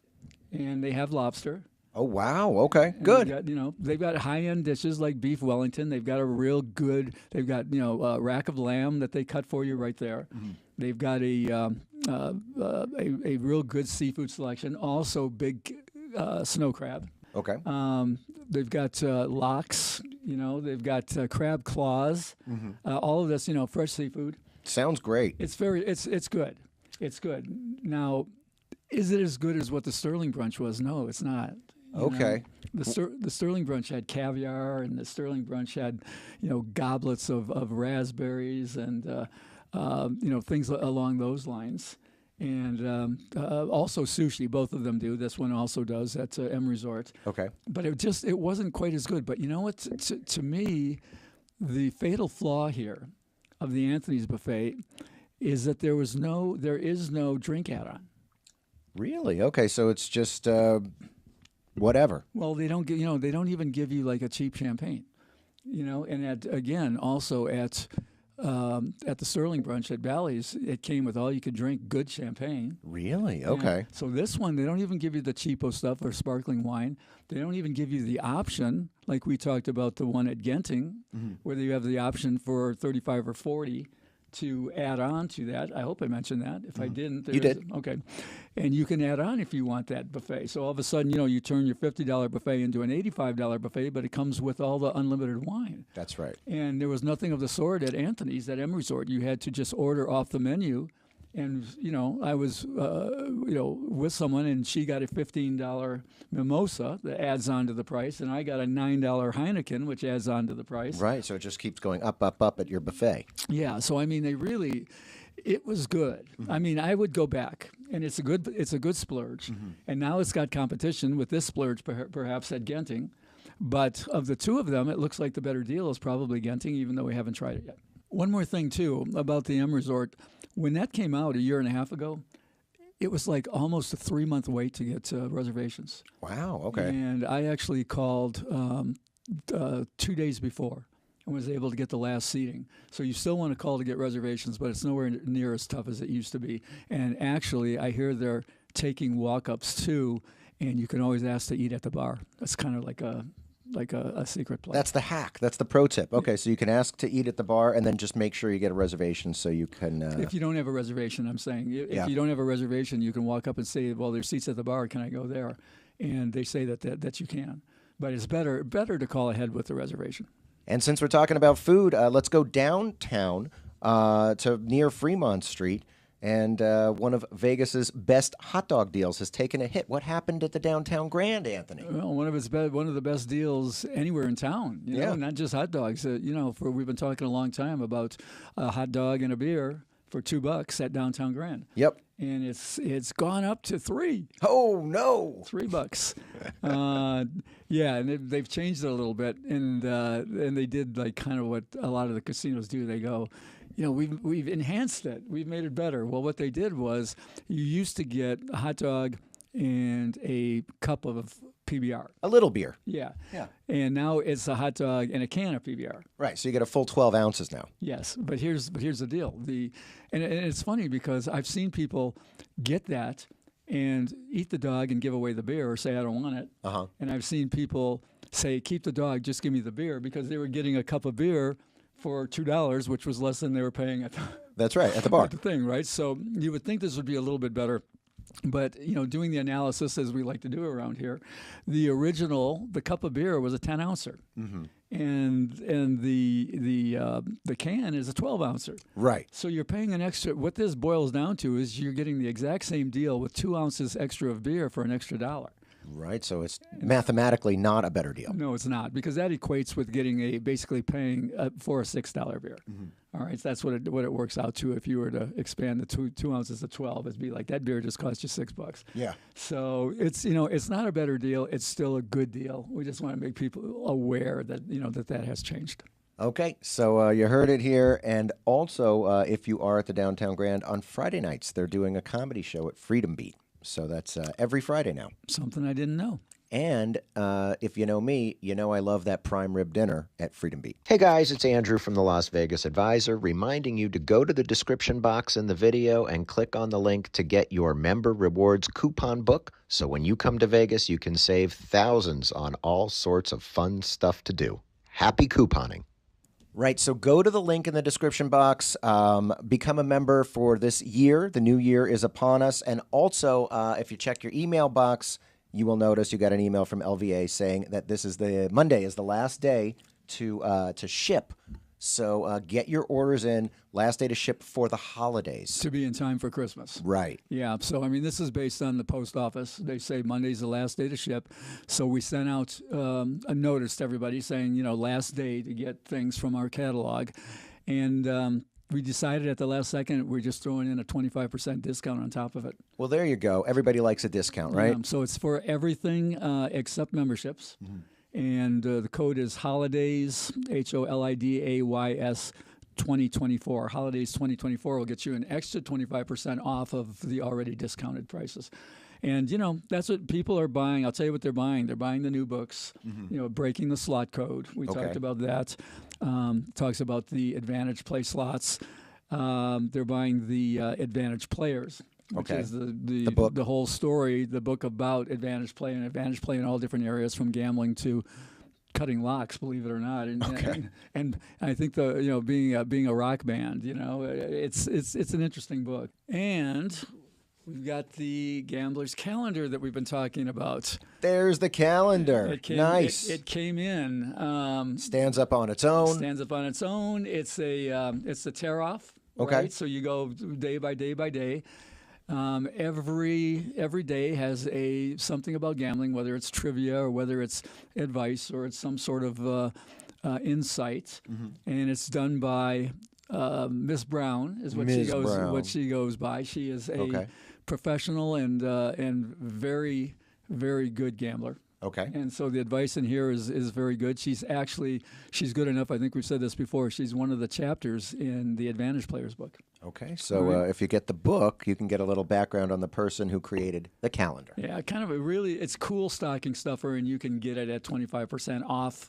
And they have lobster. Oh, wow. Okay, And good. They've got high-end dishes like beef Wellington. They've got they've got, a rack of lamb that they cut for you right there. Mm-hmm. They've got a real good seafood selection. Also big snow crab. Okay. They've got lox, they've got crab claws. All of this, fresh seafood. Sounds great. It's good. It's good. Now, is it as good as what the Sterling brunch was? No, it's not. Okay. The Sterling brunch had caviar, and the Sterling brunch had, goblets of raspberries and, things along those lines. And also sushi, both of them do. This one also does at M Resort. Okay. But it wasn't quite as good. But you know what? To me, the fatal flaw here of the Anthony's buffet is that there is no drink add-on. Really? Okay, so it's just whatever. Well, they don't they don't even give you like a cheap champagne, and also at the Sterling brunch at Bally's, it came with all you could drink good champagne. Really? Yeah. Okay. So this one, they don't even give you the cheapo stuff or sparkling wine. They don't even give you the option, like we talked about the one at Genting, where you have the option for 35 or 40 to add on to that. I hope I mentioned that. If I didn't, You did. Okay. And you can add on if you want that buffet. So all of a sudden, you turn your $50 buffet into an $85 buffet, but it comes with all the unlimited wine. That's right. And there was nothing of the sort at Anthony's, at M Resort. You had to just order off the menu. And, I was, with someone, and she got a $15 mimosa that adds on to the price, and I got a $9 Heineken, which adds on to the price. Right, so it just keeps going up, up, up at your buffet. Yeah, so I mean, it was good. I mean, I would go back, and it's a good splurge. And now it's got competition with this splurge, perhaps at Genting. But of the two of them, it looks like the better deal is probably Genting, even though we haven't tried it yet. One more thing, too, about the M Resort. When that came out a year and a half ago, it was like almost a 3-month wait to get reservations. Wow, okay. And I actually called 2 days before and was able to get the last seating. So you still want to call to get reservations, but it's nowhere near as tough as it used to be. And actually, I hear they're taking walk-ups, too, and you can always ask to eat at the bar. That's kind of like a secret place. That's the hack. That's the pro tip. Okay, so you can ask to eat at the bar and then just make sure you get a reservation so you can... If you don't have a reservation, I'm saying. If you don't have a reservation, you can walk up and say, well, there's seats at the bar. Can I go there? And they say that you can. But it's better to call ahead with the reservation. And since we're talking about food, let's go downtown to near Fremont Street. And one of Vegas's best hot dog deals has taken a hit. What happened at the Downtown Grand, Anthony? Well, one of the best deals anywhere in town. You know, not just hot dogs. We've been talking a long time about a hot dog and a beer for $2 at Downtown Grand. Yep. and it's gone up to $3. Oh no, $3. Yeah, and they've changed it a little bit, and they did like kind of what a lot of the casinos do. They go, we've enhanced it, we've made it better. Well, what they did was you used to get a hot dog and a cup of PBR, a little beer. Yeah. And now it's a hot dog and a can of PBR. Right. So you get a full 12 ounces now. Yes, but here's the deal. And it's funny because I've seen people get that and eat the dog and give away the beer or say I don't want it. And I've seen people say keep the dog, just give me the beer, because they were getting a cup of beer for $2, which was less than they were paying at the That's right, at the bar. at the thing, right? So you would think this would be a little bit better. But, doing the analysis as we like to do around here, the cup of beer was a 10-ouncer. Mm-hmm. And the can is a 12-ouncer. Right. So you're paying an extra. What this boils down to is you're getting the exact same deal with 2 ounces extra of beer for an extra $1. Right. So it's mathematically not a better deal. No, it's not, because that equates with getting basically paying for a $6 beer. Mm-hmm. All right, so that's what it works out to. If you were to expand the two ounces to 12, it'd be like that beer just cost you $6. Yeah. So it's not a better deal. It's still a good deal. We just want to make people aware that that has changed. Okay, so you heard it here. And also, if you are at the Downtown Grand on Friday nights, they're doing a comedy show at Freedom Beat. So that's every Friday now. Something I didn't know. And if you know me, you know I love that prime rib dinner at Freedom Beat. Hey guys, it's Andrew from the Las Vegas Advisor, reminding you to go to the description box in the video and click on the link to get your member rewards coupon book. So when you come to Vegas, you can save thousands on all sorts of fun stuff to do. Happy couponing. Right, so go to the link in the description box, become a member for this year. The new year is upon us. And also, if you check your email box, you will notice you got an email from LVA saying that Monday is the last day to ship. So get your orders in. Last day to ship for the holidays. To be in time for Christmas. Right. Yeah. So, this is based on the post office. They say Monday's the last day to ship. So we sent out a notice to everybody saying, last day to get things from our catalog. And we decided at the last second we're just throwing in a 25% discount on top of it. Well, there you go. Everybody likes a discount, right? So it's for everything except memberships. Mm-hmm. And the code is HOLIDAYS, HOLIDAYS 2024. HOLIDAYS 2024 will get you an extra 25% off of the already discounted prices. And, that's what people are buying. I'll tell you what they're buying. They're buying the new books, Breaking the Slot Code. We talked about that. Talks about the Advantage Play slots. They're buying the Advantage Players, which is the book. The whole story, the book about Advantage Play in all different areas, from gambling to cutting locks, believe it or not. And I think being a rock band, it's an interesting book. And we've got the Gambler's Calendar that we've been talking about. There's the calendar. Nice. It came in. Stands up on its own. Stands up on its own. It's a tear off. Okay. Right? So you go day by day by day. Every day has something about gambling, whether it's trivia or whether it's advice or it's some sort of insight, and it's done by Miss Brown is what she goes by. She is a professional and very, very good gambler. Okay. And so the advice in here is very good. She's good enough. I think we've said this before. She's one of the chapters in the Advantage Players book. Okay. So if you get the book, you can get a little background on the person who created the calendar. Yeah, kind of it's cool stocking stuffer, and you can get it at 25% off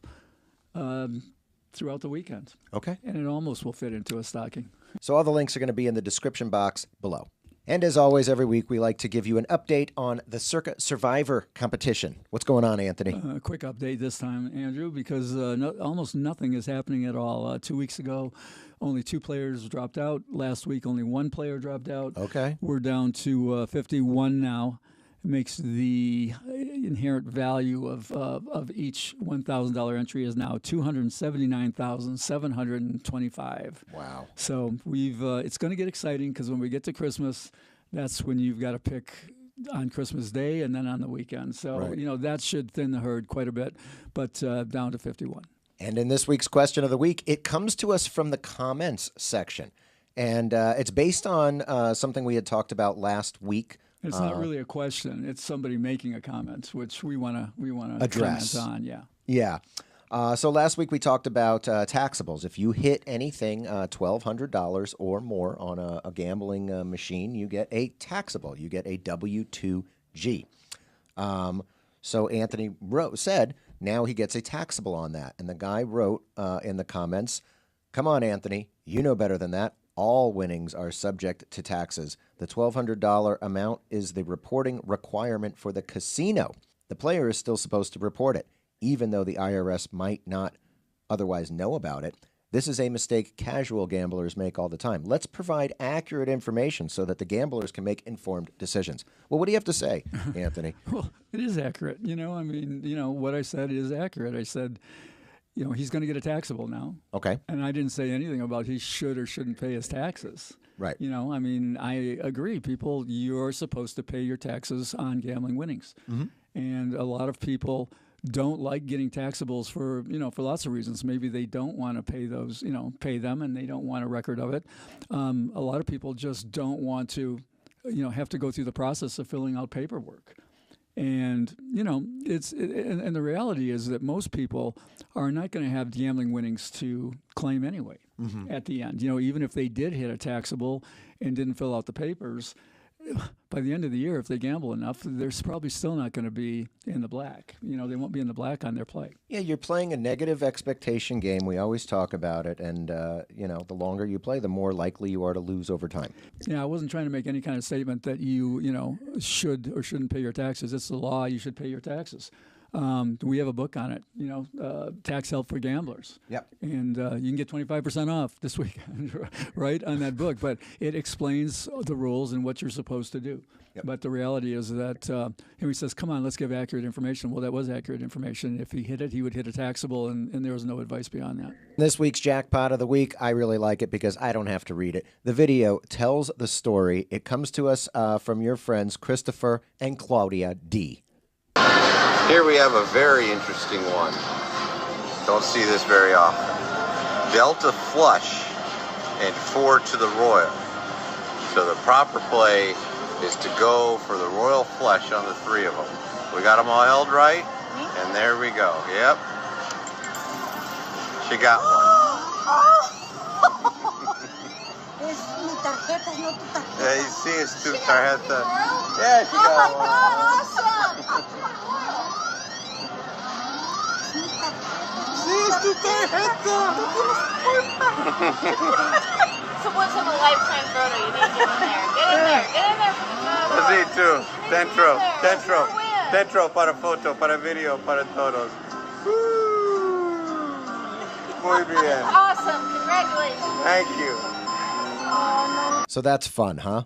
throughout the weekend. Okay. And it almost will fit into a stocking. So all the links are going to be in the description box below. And as always, every week we like to give you an update on the Circa Survivor competition. What's going on, Anthony? A quick update this time, Andrew, because almost nothing is happening at all. 2 weeks ago, only 2 players dropped out. Last week, only 1 player dropped out. Okay. We're down to 51 now. It makes the inherent value of each $1,000 entry is now $279,725. Wow! So it's going to get exciting, because when we get to Christmas, that's when you've got to pick on Christmas Day and then on the weekend. So that should thin the herd quite a bit, but down to 51. And in this week's question of the week, it comes to us from the comments section. And it's based on something we had talked about last week. It's not really a question. It's somebody making a comment, which we want to address comment on. Yeah. Yeah. So last week we talked about taxables. If you hit anything $1,200 or more on a gambling machine, you get a taxable. You get a W-2G. So Anthony said now he gets a taxable on that. And the guy wrote in the comments, "Come on, Anthony, you know better than that. All winnings are subject to taxes. The $1,200 amount is the reporting requirement for the casino. The player is still supposed to report it, even though the IRS might not otherwise know about it. This is a mistake casual gamblers make all the time. Let's provide accurate information so that the gamblers can make informed decisions." Well, what do you have to say, Anthony? Well, it is accurate. What I said is accurate. I said, he's going to get a taxable now. Okay. And I didn't say anything about he should or shouldn't pay his taxes. Right. I agree. People, you're supposed to pay your taxes on gambling winnings. Mm-hmm. And a lot of people don't like getting taxables for lots of reasons. Maybe they don't want to pay those, pay them, and they don't want a record of it. A lot of people just don't want to, have to go through the process of filling out paperwork. And, and the reality is that most people are not going to have gambling winnings to claim anyway at the end. Even if they did hit a taxable and didn't fill out the papers, by the end of the year, if they gamble enough, they're probably still not going to be in the black. They won't be in the black on their play. Yeah, you're playing a negative expectation game. We always talk about it. And, the longer you play, the more likely you are to lose over time. Yeah, I wasn't trying to make any kind of statement that you should or shouldn't pay your taxes. It's the law. You should pay your taxes. We have a book on it, Tax Help for Gamblers. Yep. And you can get 25% off this weekend, right, on that book. But it explains the rules and what you're supposed to do. Yep. But the reality is that he says, come on, let's give accurate information. Well, that was accurate information. If he hit it, he would hit a taxable, and there was no advice beyond that. This week's Jackpot of the Week, I really like it because I don't have to read it. The video tells the story. It comes to us from your friends, Christopher and Claudia D. Here we have a very interesting one. Don't see this very often. Delta flush and 4 to the royal. So the proper play is to go for the royal flush on the 3 of them. We got them all held right, and there we go. Yep. She got one. Yeah, you see it's tu tarjeta. Yeah, she got one. So what's in a lifetime photo? You need to get in there. Get in there. Get in there for the photo. Así tú. Dentro para foto, para video, para todos. Muy bien. Awesome. Congratulations. Thank you. So that's fun, huh?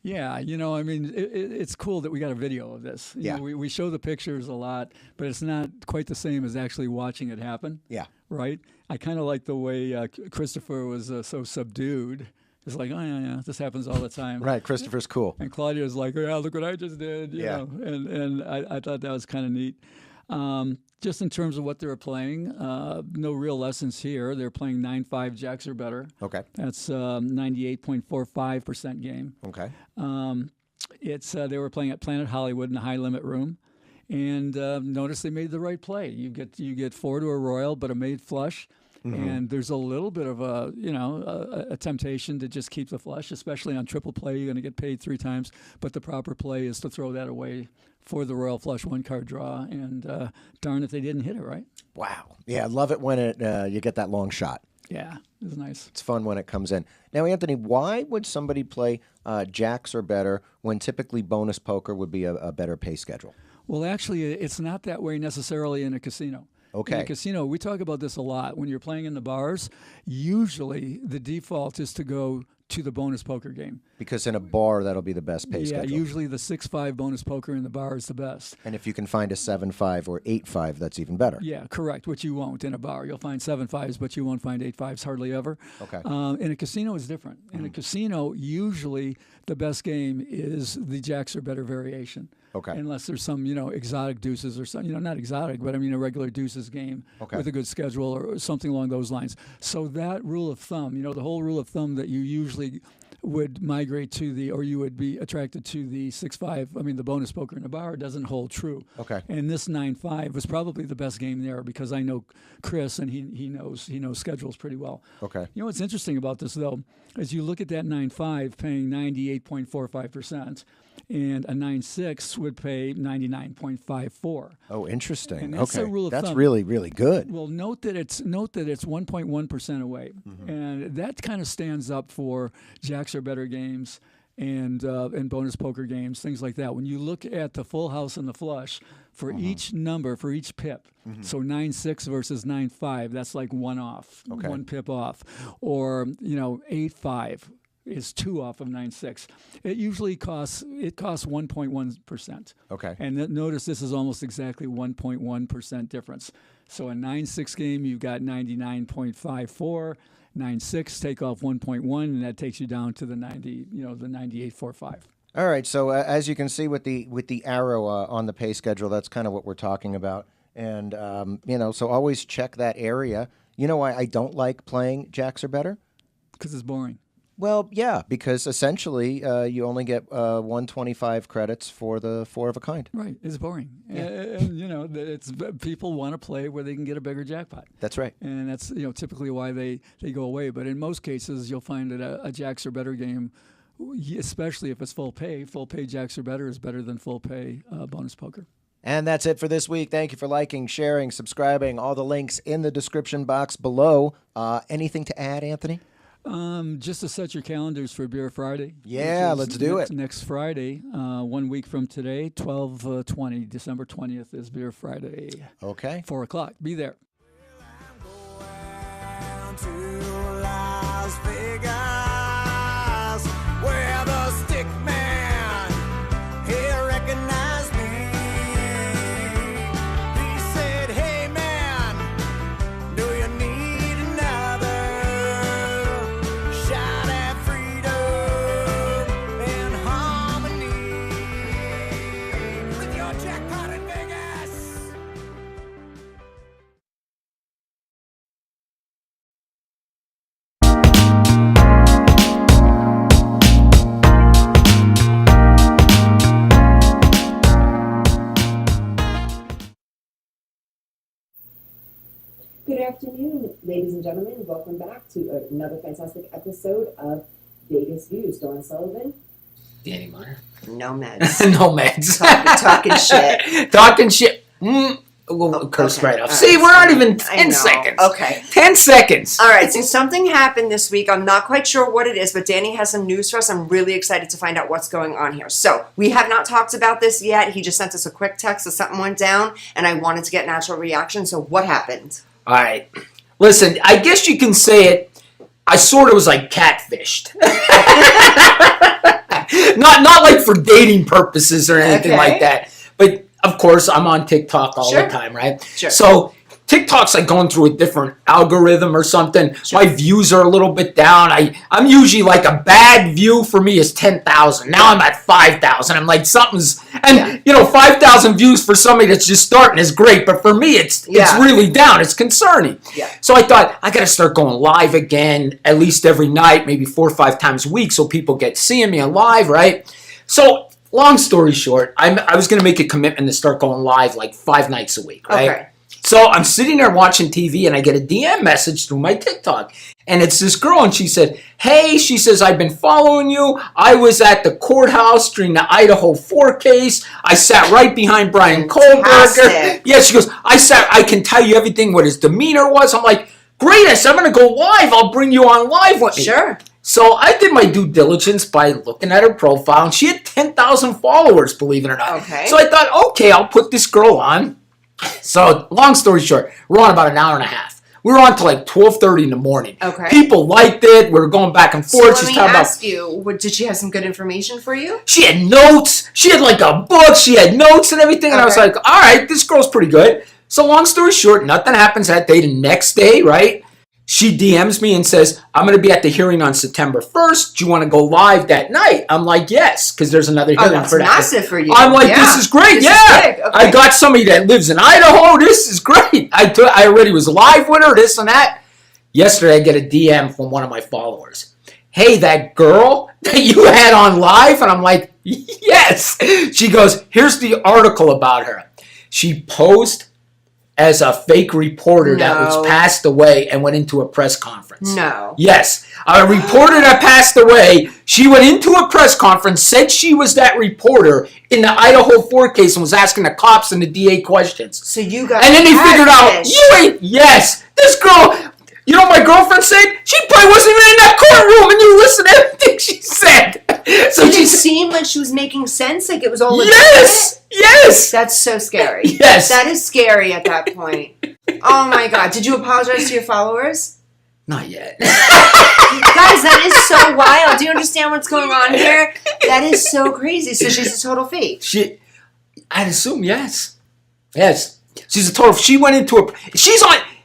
Yeah, it's cool that we got a video of this. Yeah. We show the pictures a lot, but it's not quite the same as actually watching it happen. Yeah. Right? I kind of like the way Christopher was so subdued. It's like, oh, yeah, this happens all the time. Right, Christopher's cool. And Claudia's like, yeah, look what I just did. You know? And I thought that was kind of neat. Just in terms of what they were playing, no real lessons here. They're playing 9-5 jacks or better. Okay. That's 98.45% game. Okay. They were playing at Planet Hollywood in the high limit room, and notice they made the right play. You get 4 to a royal, but a made flush. Mm-hmm. And there's a little bit of a temptation to just keep the flush, especially on triple play. You're going to get paid 3 times, but the proper play is to throw that away for the royal flush 1-card draw. And darn if they didn't hit it, right? Wow. Yeah, I love it when you get that long shot. Yeah, it's nice. It's fun when it comes in. Now, Anthony, why would somebody play jacks or better when typically bonus poker would be a better pay schedule? Well, actually, it's not that way necessarily in a casino. Okay. In a casino, we talk about this a lot. When you're playing in the bars, usually the default is to go to the bonus poker game. Because in a bar, that'll be the best pay schedule. Yeah, usually the 6-5 bonus poker in the bar is the best. And if you can find a 7-5 or 8-5, that's even better. Yeah, correct, which you won't in a bar. You'll find 7-5s, but you won't find 8-5s hardly ever. Okay. In a casino, it's different. In a casino, usually the best game is the jacks or better variation. Okay. Unless there's some, exotic deuces or something, not exotic, but I mean a regular deuces game with a good schedule or something along those lines. So that rule of thumb, the whole rule of thumb that you usually would migrate to or you would be attracted to the 6-5, the bonus poker in the bar doesn't hold true. Okay. And this 9-5 was probably the best game there because I know Chris and he knows schedules pretty well. Okay. What's interesting about this though, is you look at that 9-5 paying 98.45%. And a 9-6 would pay 99.54. Oh, interesting. And that's a rule of That's thumb. really, really good. Well, note that it's 1.1% away, and that kind of stands up for jacks or better games and bonus poker games, things like that. When you look at the full house and the flush for each number, for each pip, so 9-6 versus 9-5, that's like one off, one pip off, or 8-5. Is 2 off of 9-6. It usually costs 1.1%. Okay. And notice this is almost exactly 1.1% difference. So a 9-6 game, you've got 99.54. 9-6 take off 1.1, and that takes you down to the 98.45. All right. So as you can see with the arrow on the pay schedule, that's kind of what we're talking about. And so always check that area. You know why I don't like playing jacks or better? Because it's boring. Well, yeah, because essentially you only get 125 credits for the 4 of a kind. Right, it's boring. Yeah. And it's people want to play where they can get a bigger jackpot. That's right. And that's typically why they go away. But in most cases, you'll find that a jacks or better game, especially if it's full pay jacks or better is better than full pay bonus poker. And that's it for this week. Thank you for liking, sharing, subscribing. All the links in the description box below. Anything to add, Anthony? Just to set your calendars for Beer Friday. Yeah, let's do it. Next Friday, 1 week from today, 12/20, December 20th is Beer Friday. Okay. 4 o'clock. Be there. To Las Vegas, where the stick man, he recognized me. He said, hey man, do you need another shot at freedom and harmony with your jackpot in Vegas? Good afternoon, ladies and gentlemen. Welcome back to another fantastic episode of Vegas Views. Dawn Sullivan. Danny Meyer. No meds. No meds. Talking shit. Talking shit. We'll curse right off. See, we're not even 10 seconds. Okay. 10 seconds. All right, so something happened this week. I'm not quite sure what it is, but Danny has some news for us. I'm really excited to find out what's going on here. So we have not talked about this yet. He just sent us a quick text that something went down, and I wanted to get natural reaction. So what happened? All right. Listen, I guess you can say it. I sort of was like catfished. not like for dating purposes or anything like that. But of course, I'm on TikTok all the time, right? Sure. So TikTok's like going through a different algorithm or something. Sure. My views are a little bit down. I'm usually like a bad view for me is 10,000. Now I'm at 5,000. I'm like something's, and 5,000 views for somebody that's just starting is great, but for me it's really down. It's concerning. Yeah. So I thought I got to start going live again, at least every night, maybe 4 or 5 times a week, so people get seeing me on live, right? So long story short, I was going to make a commitment to start going live like 5 nights a week, right? Okay. So I'm sitting there watching TV and I get a DM message through my TikTok. And it's this girl and she said, hey, she says, I've been following you. I was at the courthouse during the Idaho 4 case. I sat right behind Brian Kohlberger. Yeah, she goes, I can tell you everything, what his demeanor was. I'm like, great, I said, I'm going to go live. I'll bring you on live with me. Sure. So I did my due diligence by looking at her profile and she had 10,000 followers, believe it or not. Okay. So I thought, okay, I'll put this girl on. So, long story short, we're on about an hour and a half. We were on till like 12:30 in the morning. Okay. People liked it. We were going back and forth. So let me ask you, did she have some good information for you? She had notes. She had like a book. She had notes and everything. And I was like, all right, this girl's pretty good. So long story short, nothing happens that day. The next day, right? She DMs me and says, I'm going to be at the hearing on September 1st. Do you want to go live that night? I'm like, yes, because there's another hearing that's for that. massive for you. I'm like, Yeah. this is great. This is Yeah. big. Okay. I got somebody that lives in Idaho. This is great. I already was live with her, this and that. Yesterday, I get a DM from one of my followers. Hey, that girl that you had on live? And I'm like, yes. She goes, here's the article about her. She posed as a fake reporter that was passed away and went into a press conference. No. Yes. A reporter that passed away, she went into a press conference, said she was that reporter in the Idaho 4 case and was asking the cops and the DA questions. So you got And then they figured out, catfish. you ain't, yes, this girl, you know what my girlfriend said? She probably wasn't even in that courtroom and you listened to everything she said. So Did she it seem like she was making sense? Like it was all legit? Yes! Yes! That's so scary. Yes. That is scary at that point. Oh my God. Did you apologize to your followers? Not yet. Guys, that is so wild. Do you understand what's going on here? That is so crazy. So she's a total fake. I'd assume yes. Yes. She's a total, she went into a,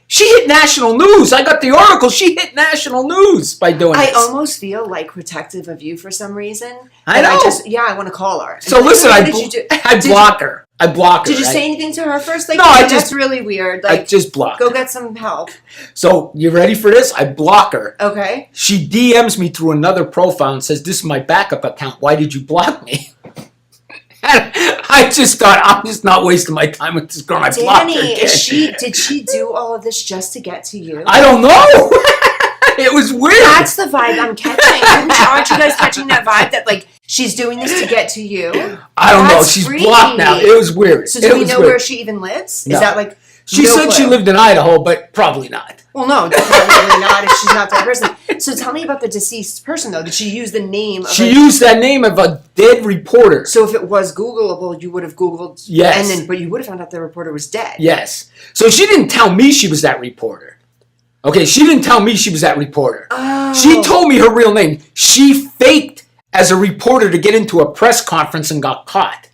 she hit national news. I got the article. She hit national news by doing I this. almost feel like protective of you for some reason. I know. I want to call her. So And listen, what I did you do? block her. I block her. Did you right? say anything to her first? Like, No, I that's just- really weird. I Like, just blocked go her. get some help. So, you ready for this? I block her. Okay. She DMs me through another profile and says, this is my backup account. Why did you block me? And I just thought, I'm just not wasting my time with this girl. I blocked her Danny, again. did she do all of this just to get to you? I don't know. It was weird. That's the vibe I'm catching. Aren't you guys catching that vibe that like she's doing this to get to you? I don't know. That's She's freaky. blocked now. It was weird. So do It we was know weird. where she even lives? No. Is that like She no said she clue? lived in Idaho, but probably not. Well, no, definitely not if she's not that person. So tell me about the deceased person though. Did she use the name of She used that name of a dead reporter. So if it was Googleable, you would have Googled Yes. but you would have found out the reporter was dead. Yes. So she didn't tell me she was that reporter. Okay, she didn't tell me she was that reporter. Oh. She told me her real name. She faked as a reporter to get into a press conference and got caught.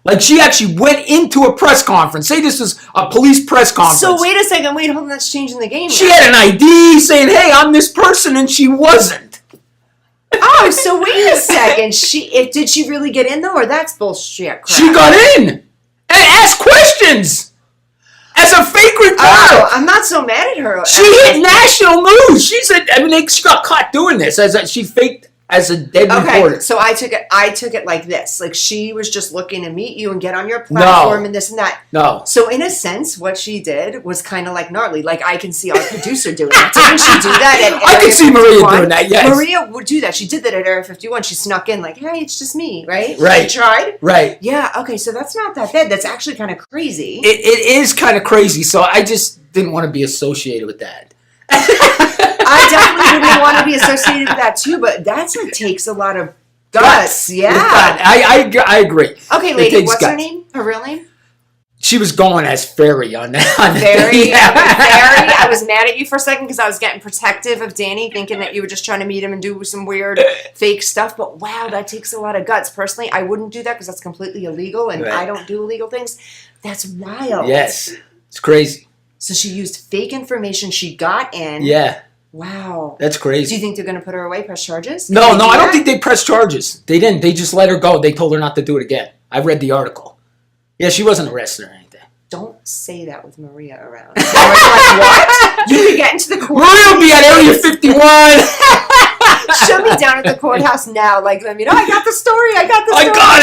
Like, she actually went into a press conference. Say this is a police press conference. So wait a second, hold on, that's changing the game. She now. had an ID saying, hey, I'm this person, and she wasn't. Oh, so wait a second. Did she really get in though, or that's bullshit crap? She got in and asked questions as a fake reporter. Oh, I'm not so mad at her. She hit national news. She said, she got caught doing this she faked as a dead reporter. So I took it like this. Like she was just looking to meet you and get on your platform and this and that. No. So in a sense, what she did was kind of like gnarly. Like I can see our producer doing that. Didn't she do that at I Area can see Maria 51? doing that, yes. Maria would do that. She did that at Area 51. She snuck in like, hey, it's just me, right? Right. She tried? Right. Yeah, okay, so that's not that bad. That's actually kind of crazy. It is kind of crazy, so I just didn't want to be associated with that. I definitely wouldn't want to be associated with that too, but it takes a lot of guts. Yeah. I agree. Okay, It lady, takes what's her guts. name? Her real name? She was going as Fairy on that. Fairy. Yeah. Fairy. I was mad at you for a second because I was getting protective of Danny, thinking that you were just trying to meet him and do some weird fake stuff. But wow, that takes a lot of guts. Personally, I wouldn't do that because that's completely illegal, and Right. I don't do illegal things. That's wild. Yes. It's crazy. So she used fake information. She got in. Yeah. Wow. That's crazy. Do you think they're going to put her away, press charges? No, Did they I don't that? think they pressed charges. They didn't. They just let her go. They told her not to do it again. I read the article. Yeah, she wasn't arrested or anything. Don't say that with Maria around. Like, what? You could get into the courthouse. Maria will be at Area 51. She'll be down at the courthouse now. Like, let me know. I got the story. I got the story. I got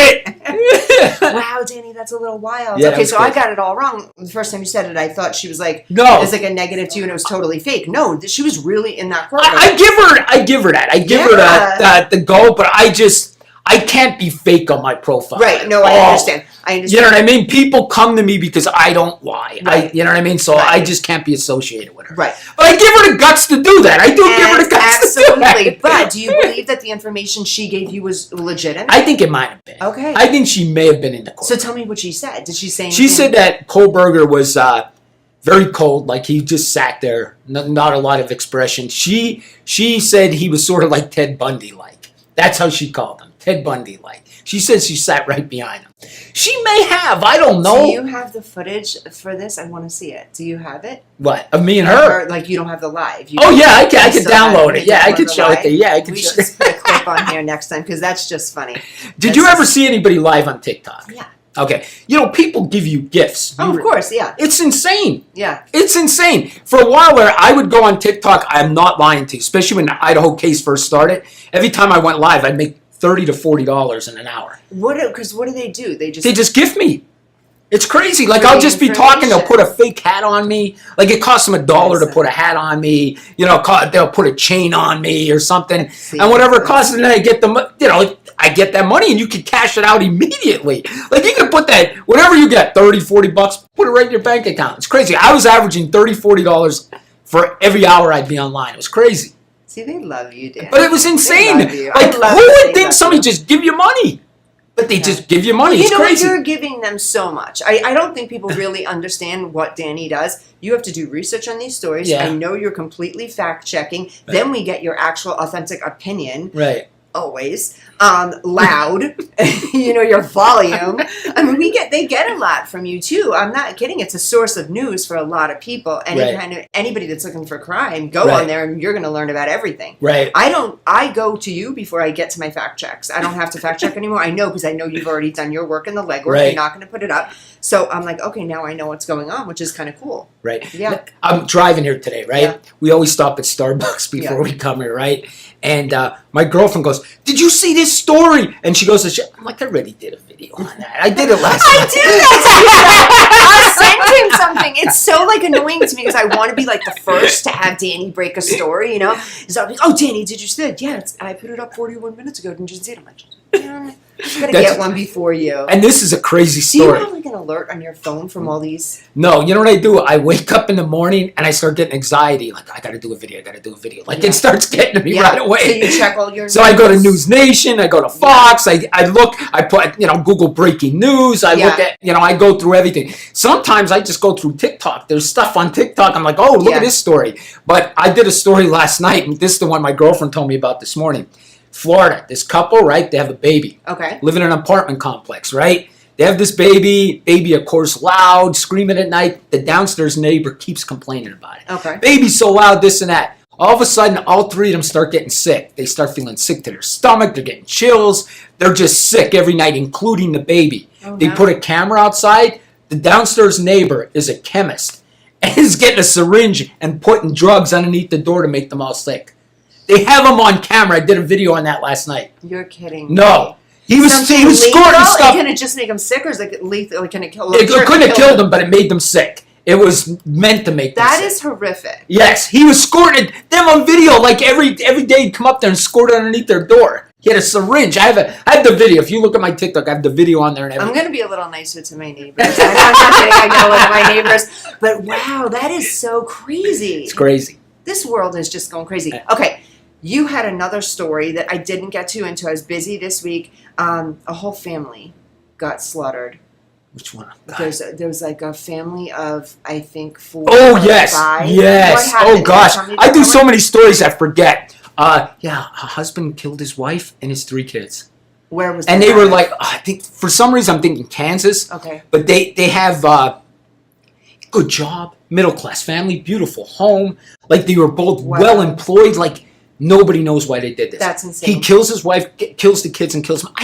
it. Wow, Danny, that's a little wild. Yeah, that okay, was so I crazy. got it all wrong. The first time you said it, I thought she was like, No. it was like a negative to you and it was totally fake. No, she was really in that courtroom. I give her that. I give her that the go, but I can't be fake on my profile. Right, no, I understand. You know what I mean? People come to me because I don't lie. Right. You know what I mean? So I just can't be associated with her. Right. But I give her the guts to do that. I do give her the guts to do Absolutely. that. But do you believe that the information she gave you was legitimate? I think it might have been. Okay. I think she may have been in the court. So tell me what she said. Did she say anything? She said that Kohlberger was very cold, like he just sat there, not a lot of expression. She said he was sort of like Ted Bundy, like. That's how she called him. Ted Bundy like. She says she sat right behind him. She may have. I don't know. Do you have the footage for this? I want to see it. Do you have it? What? Of me and her? Or, like, you don't have the live. Oh, yeah, I can download it. Yeah, I can show it to you. Yeah, I can We show should put a clip on here next time because that's just funny. Did you ever see anybody live on TikTok? Yeah. Okay. You know, people give you gifts. Oh, of course, yeah. It's insane. Yeah. It's insane. For a while there, I would go on TikTok. I'm not lying to you, especially when the Idaho case first started. Every time I went live, I'd make $30 to $40 in an hour. Because what do? They just gift me. It's crazy. Like, I'll just be talking. They'll put a fake hat on me. Like, it costs them $1 to put a hat on me. You know, they'll put a chain on me or something. And whatever it costs, and then I get them, you know, I get that money and you can cash it out immediately. Like, you can put that, whatever you get, $30, $40, put it right in your bank account. It's crazy. I was averaging $30, $40 for every hour I'd be online. It was crazy. See, they love you, Dan. But it was insane. They love you. Like, I love who that would they think love somebody you. just give you money? But they just give you money. You It's know, crazy. you're giving them so much. I don't think people really understand what Danny does. You have to do research on these stories. Yeah. I know you're completely fact-checking. Then we get your actual authentic opinion. Right. Always. Loud. You know, your volume. I mean, they get a lot from you, too. I'm not kidding. It's a source of news for a lot of people. Anybody that's looking for crime, go on there and you're going to learn about everything. Right. I go to you before I get to my fact checks. I don't have to fact check anymore. I know because I know you've already done your work and the legwork. Right. You're not going to put it up. So I'm like, okay, now I know what's going on, which is kind of cool. Right. Yeah. I'm driving here today, right? Yeah. We always stop at Starbucks before Yeah. we come here, right? And my girlfriend goes, "Did you see this story?" And she goes, I'm like, "I already did a video on that. I did it last night." I did that. I'll send him something. It's so like annoying to me because I want to be like the first to have Danny break a story, you know? So I'll be like, "Oh, Danny, did you see that? Yeah, I put it up 41 minutes ago. Didn't you see it?" I'm like, gotta get one before you. And this is a crazy Do you story. have like an alert on your phone from all these? No, you know what I do? I wake up in the morning and I start getting anxiety. Like, I got to do a video. Like, it starts getting to me right away. So you check all your So I go to News Nation, I go to Fox, I look, I put, Google breaking news, I look at, I go through everything. Sometimes I just go through TikTok. There's stuff on TikTok. I'm like, oh, look at this story. But I did a story last night, and this is the one my girlfriend told me about this morning. Florida, this couple, right? They have a baby. Okay. Live in an apartment complex, right? They have this baby, of course, loud, screaming at night. The downstairs neighbor keeps complaining about it. Okay. Baby's so loud, this and that. All of a sudden, all three of them start getting sick. They start feeling sick to their stomach. They're getting chills. They're just sick every night, including the baby. They put a camera outside. The downstairs neighbor is a chemist and is getting a syringe and putting drugs underneath the door to make them all sick. They have him on camera. I did a video on that last night. You're kidding. No. He was Something squirting lethal? stuff. Can it just make them sick, or is it lethal? Can it kill them? It couldn't have killed them, but it made them sick. It was meant to make them sick. That is horrific. Yes, he was squirting them on video. Like every day he'd come up there and squirt underneath their door. He had a syringe. I have the video. If you look at my TikTok, I have the video on there and everything. I'm going to be a little nicer to my neighbors. I'm not kidding. I know one of my neighbors. But wow, that is so crazy. It's crazy. This world is just going crazy. Okay, you had another story that I didn't get too into. I was busy this week. A whole family got slaughtered. Which one? There was like a family of, I think, 4 Oh, or yes. 5. Yes. What happened? Oh, gosh. Tell me I do the so story. many stories I forget. A husband killed his wife and his 3 kids. Where was And that they were at? like, I think, for some reason, I'm thinking Kansas. Okay. But they have good job, middle class family, beautiful home. Like, they were both well employed. Like, nobody knows why they did this. That's insane. He kills his wife, kills the kids, and kills them.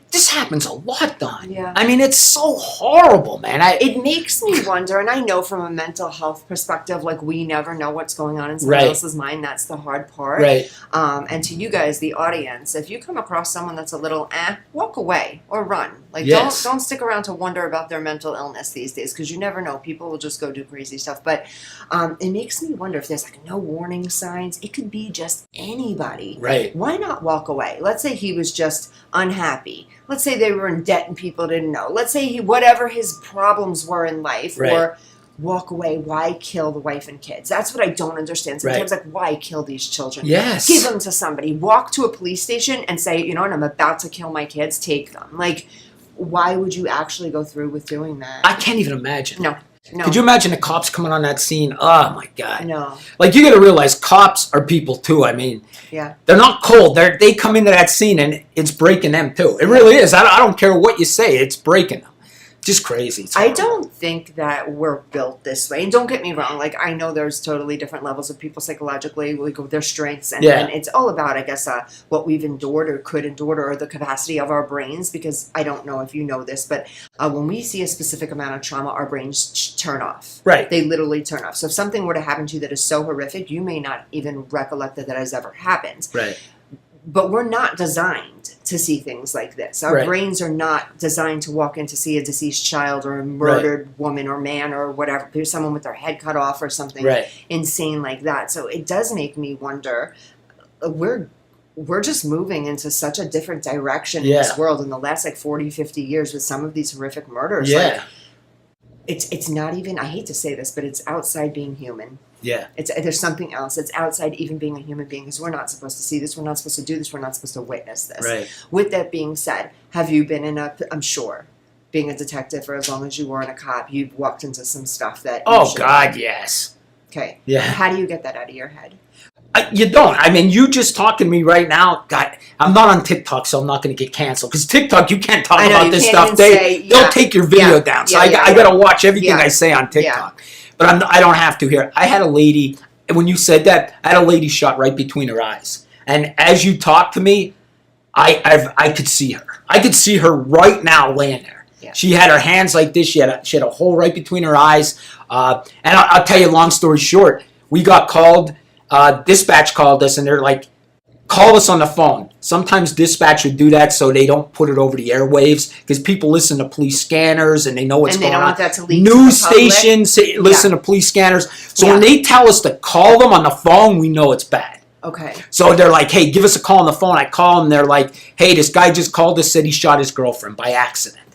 This happens a lot, Don. Yeah. I mean, it's so horrible, man. It makes me wonder, and I know from a mental health perspective, like, we never know what's going on in someone Right. else's mind. That's the hard part. Right. And to you guys, the audience, if you come across someone that's a little walk away or run. Like, Yes. don't stick around to wonder about their mental illness these days, because you never know. People will just go do crazy stuff. But it makes me wonder if there's like no warning signs. It could be just anybody. Right. Why not walk away? Let's say he was just unhappy. Let's say they were in debt and people didn't know. Let's say whatever his problems were in life, Right. or walk away. Why kill the wife and kids? That's what I don't understand. Sometimes, Right. like, why kill these children? Yes. Give them to somebody. Walk to a police station and say, you know what, I'm about to kill my kids. Take them. Like, why would you actually go through with doing that? I can't even imagine. No. No. Could you imagine the cops coming on that scene? Oh my God. No. Like, you got to realize cops are people too. I mean, Yeah. they're not cold. They come into that scene and it's breaking them too. It really is. I don't care what you say. It's breaking them. Just crazy. It's I horrible. don't think that we're built this way. And don't get me wrong. Like, I know there's totally different levels of people psychologically, like with their strengths. And, Yeah. and it's all about, I guess, what we've endured or could endure, or the capacity of our brains. Because I don't know if you know this, but when we see a specific amount of trauma, our brains turn off. Right. They literally turn off. So if something were to happen to you that is so horrific, you may not even recollect that has ever happened. Right. But we're not designed to see things like this. Our Right. brains are not designed to walk in to see a deceased child or a murdered woman or man or whatever. There's someone with their head cut off or something Right. insane like that. So it does make me wonder. We're just moving into such a different direction in Yeah. this world in the last 40, 50 years with some of these horrific murders. Yeah. Like, it's not even, I hate to say this, but it's outside being human. Yeah. There's something else. It's outside even being a human being, because we're not supposed to see this. We're not supposed to do this. We're not supposed to witness this. Right. With that being said, have you been I'm sure, being a detective for as long as you were and a cop, you've walked into some stuff that. Oh, God, yes. Okay. Yeah. How do you get that out of your head? You don't. I mean, you just talking to me right now. God, I'm not on TikTok, so I'm not going to get canceled. Because TikTok, you can't talk I know, about you this can't stuff. even say, They'll yeah, take your video yeah, down. So yeah, I got to watch everything yeah, I say on TikTok. yeah. But I don't have to here. I had a lady, and when you said that, I had a lady shot right between her eyes. And as you talked to me, I could see her. I could see her right now laying there. Yeah. She had her hands like this. She had a hole right between her eyes. And I'll tell you, long story short, we got called. Dispatch called us, and they're like, call us on the phone. Sometimes dispatch would do that so they don't put it over the airwaves, because people listen to police scanners and they know what's And they going don't on. want that to leak News to the public. stations listen to police scanners. So when Yeah. they tell us to call them on the phone, we know it's bad. Okay. So they're like, hey, give us a call on the phone. I call them. They're like, hey, this guy just called us, said he shot his girlfriend by accident.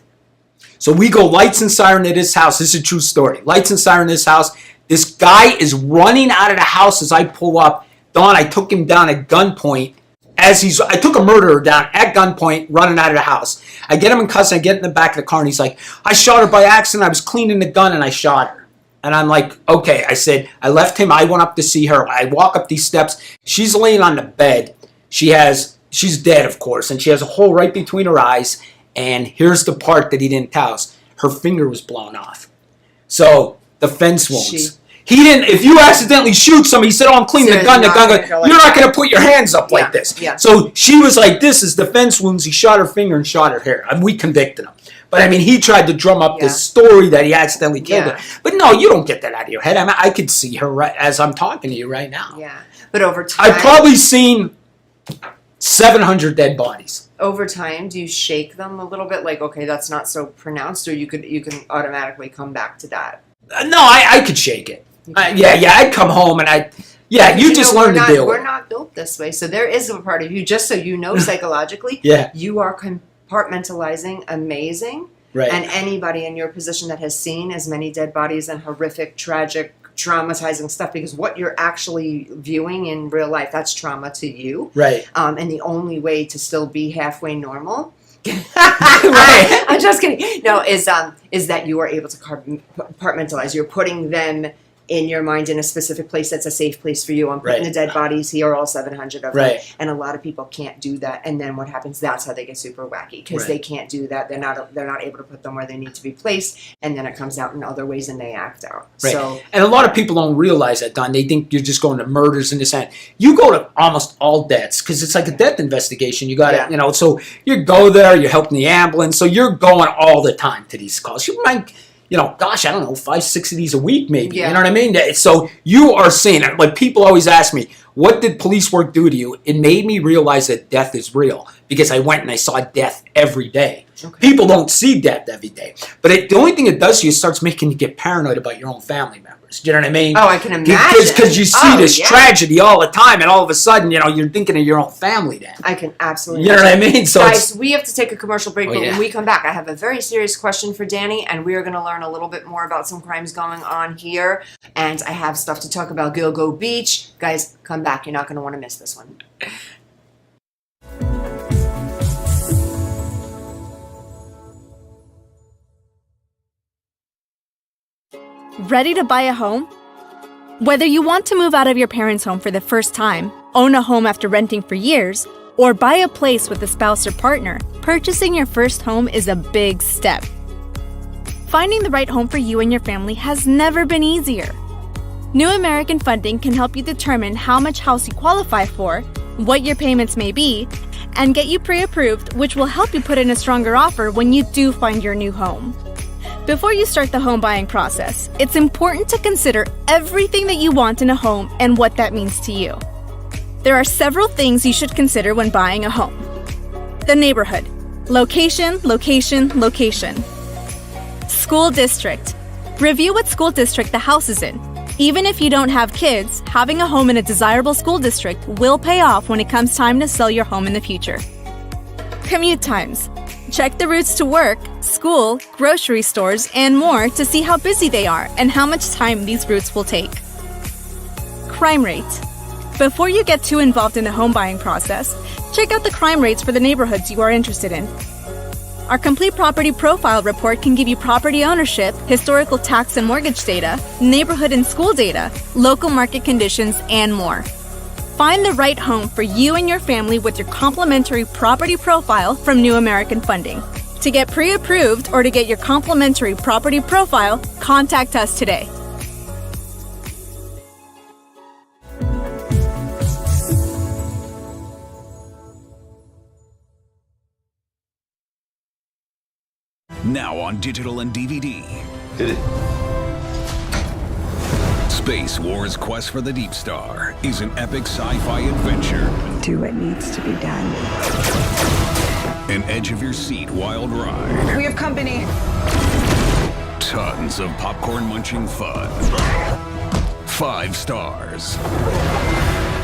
So we go lights and siren to this house. This is a true story. Lights and siren to this house. This guy is running out of the house as I pull up. Dawn, I took him down at gunpoint. I took a murderer down at gunpoint, running out of the house. I get him in custody. I get in the back of the car, and he's like, I shot her by accident. I was cleaning the gun, and I shot her. And I'm like, okay. I said, I left him. I went up to see her. I walk up these steps. She's laying on the bed. She's dead, of course, and she has a hole right between her eyes. And here's the part that he didn't tell us. Her finger was blown off. So the fence wounds. He didn't. If you accidentally shoot somebody, he said, "Oh, I'm cleaning the gun." You're not going to put your hands up like this. Yeah. So she was like, "This is defense wounds." He shot her finger and shot her hair. And we convicted him. But I mean, he tried to drum up this story that he accidentally killed her. But no, you don't get that out of your head. I mean, I could see her right as I'm talking to you right now. Yeah. But over time, I've probably seen 700 dead bodies. over time, do you shake them a little bit? Like, okay, that's not so pronounced, or you can automatically come back to that. No, I could shake it. I'd come home and you just learn to deal with We're it. not built this way. So there is a part of you, just so you know psychologically, Yeah. you are compartmentalizing amazing. Right. And anybody in your position that has seen as many dead bodies and horrific, tragic, traumatizing stuff, because what you're actually viewing in real life, that's trauma to you. Right. And the only way to still be halfway normal Right. I'm just kidding. No, is that you are able to compartmentalize. You're putting them in your mind in a specific place that's a safe place for you. I'm putting Right. the dead bodies here, all 700 of Right. them. And a lot of people can't do that. And then what happens? That's how they get super wacky, because Right. they can't do that. They're not able to put them where they need to be placed. And then it comes out in other ways and they act out. Right. So And a lot of people don't realize that, Don. They think you're just going to murders and this and that. You go to almost all deaths because it's like a death investigation. You got to, so you go there, you're helping the ambulance. So you're going all the time to these calls. You might, gosh, I don't know, 5-6 of these a week maybe. Yeah. You know what I mean? So you are seeing it. Like people always ask me, what did police work do to you? It made me realize that death is real because I went and I saw death every day. Okay. People don't see death every day. But the only thing it does to you, it starts making you get paranoid about your own family members. Do you know what I mean? Oh, I can imagine. Because you see this yeah. tragedy all the time, and all of a sudden, you're thinking of your own family then. I can absolutely. You know what I imagine. mean? So guys, we have to take a commercial break, Oh, but yeah. when we come back, I have a very serious question for Danny, and we are going to learn a little bit more about some crimes going on here. And I have stuff to talk about Gilgo Beach. Guys, come back. You're not going to want to miss this one. Ready to buy a home? Whether you want to move out of your parents' home for the first time, own a home after renting for years, or buy a place with a spouse or partner, purchasing your first home is a big step. Finding the right home for you and your family has never been easier. New American Funding can help you determine how much house you qualify for, what your payments may be, and get you pre-approved, which will help you put in a stronger offer when you do find your new home. Before you start the home buying process, it's important to consider everything that you want in a home and what that means to you. There are several things you should consider when buying a home. The neighborhood. Location, location, location. School district. Review what school district the house is in. Even if you don't have kids, having a home in a desirable school district will pay off when it comes time to sell your home in the future. Commute times. Check the routes to work, school, grocery stores, and more to see how busy they are and how much time these routes will take. Crime rate. Before you get too involved in the home buying process, check out the crime rates for the neighborhoods you are interested in. Our complete property profile report can give you property ownership, historical tax and mortgage data, neighborhood and school data, local market conditions, and more. Find the right home for you and your family with your complimentary property profile from New American Funding. To get pre-approved or to get your complimentary property profile, contact us today. Now on digital and DVD. Hit it. Space Wars: Quest for the Deep Star is an epic sci-fi adventure. Do what needs to be done. An edge-of-your-seat wild ride. We have company. Tons of popcorn-munching fun. 5 stars.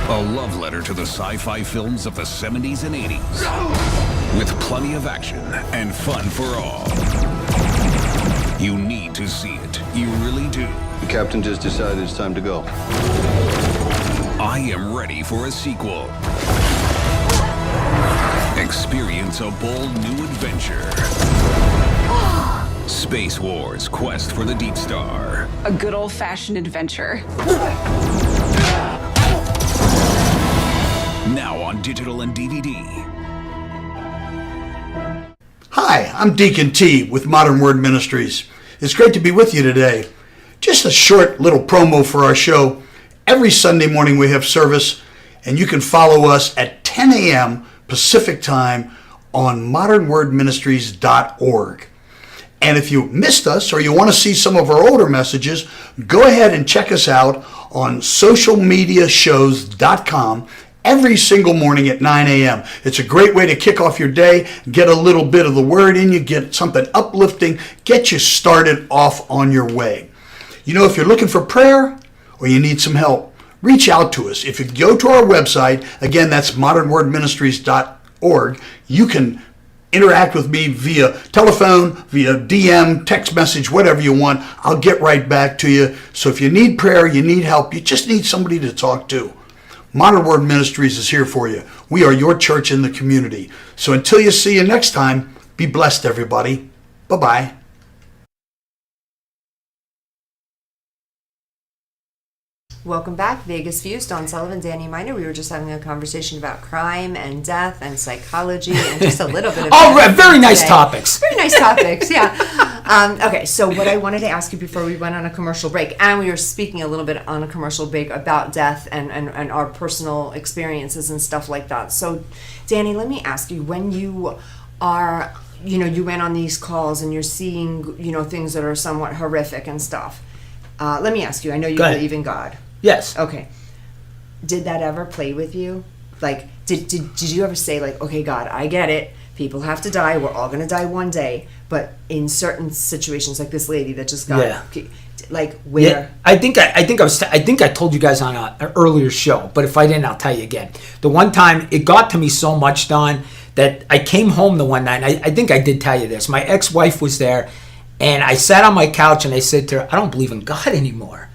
A love letter to the sci-fi films of the 70s and 80s. With plenty of action and fun for all. You need to see it. You really do. The captain just decided it's time to go. I am ready for a sequel. Experience a bold new adventure. Space Wars: Quest for the Deep Star. A good old-fashioned adventure. Now on digital and DVD. Hi, I'm Deacon T with Modern Word Ministries. It's great to be with you today. Just a short little promo for our show. Every Sunday morning we have service, and you can follow us at 10 a.m. Pacific Time on modernwordministries.org. And if you missed us or you want to see some of our older messages, go ahead and check us out on socialmediashows.com every single morning at 9 a.m. It's a great way to kick off your day, get a little bit of the word in you, get something uplifting, get you started off on your way. You know, if you're looking for prayer or you need some help, reach out to us. If you go to our website, again, that's modernwordministries.org, you can interact with me via telephone, via DM, text message, whatever you want. I'll get right back to you. So if you need prayer, you need help, you just need somebody to talk to, Modern Word Ministries is here for you. We are your church in the community. So until you see you next time, be blessed, everybody. Bye-bye. Welcome back, Vegas Views. Dawn Sullivan, Danny Miner. We were just having a conversation about crime and death and psychology and just a little bit of very nice topics. Very nice topics, yeah. Okay, so what I wanted to ask you before we went on a commercial break, and we were speaking a little bit on a commercial break about death and our personal experiences and stuff like that. So, Danny, let me ask you, when you are, you went on these calls and you're seeing, things that are somewhat horrific and stuff. Let me ask you, I know you believe in God. Yes. Okay. Did that ever play with you? Like, did you ever say, like, okay, God, I get it. People have to die. We're all going to die one day. But in certain situations, like this lady that just got, like, where? Yeah, I think I told you guys on an earlier show, but if I didn't, I'll tell you again. The one time it got to me so much, Don, that I came home the one night, and I think I did tell you this. My ex-wife was there, and I sat on my couch and I said to her, I don't believe in God anymore.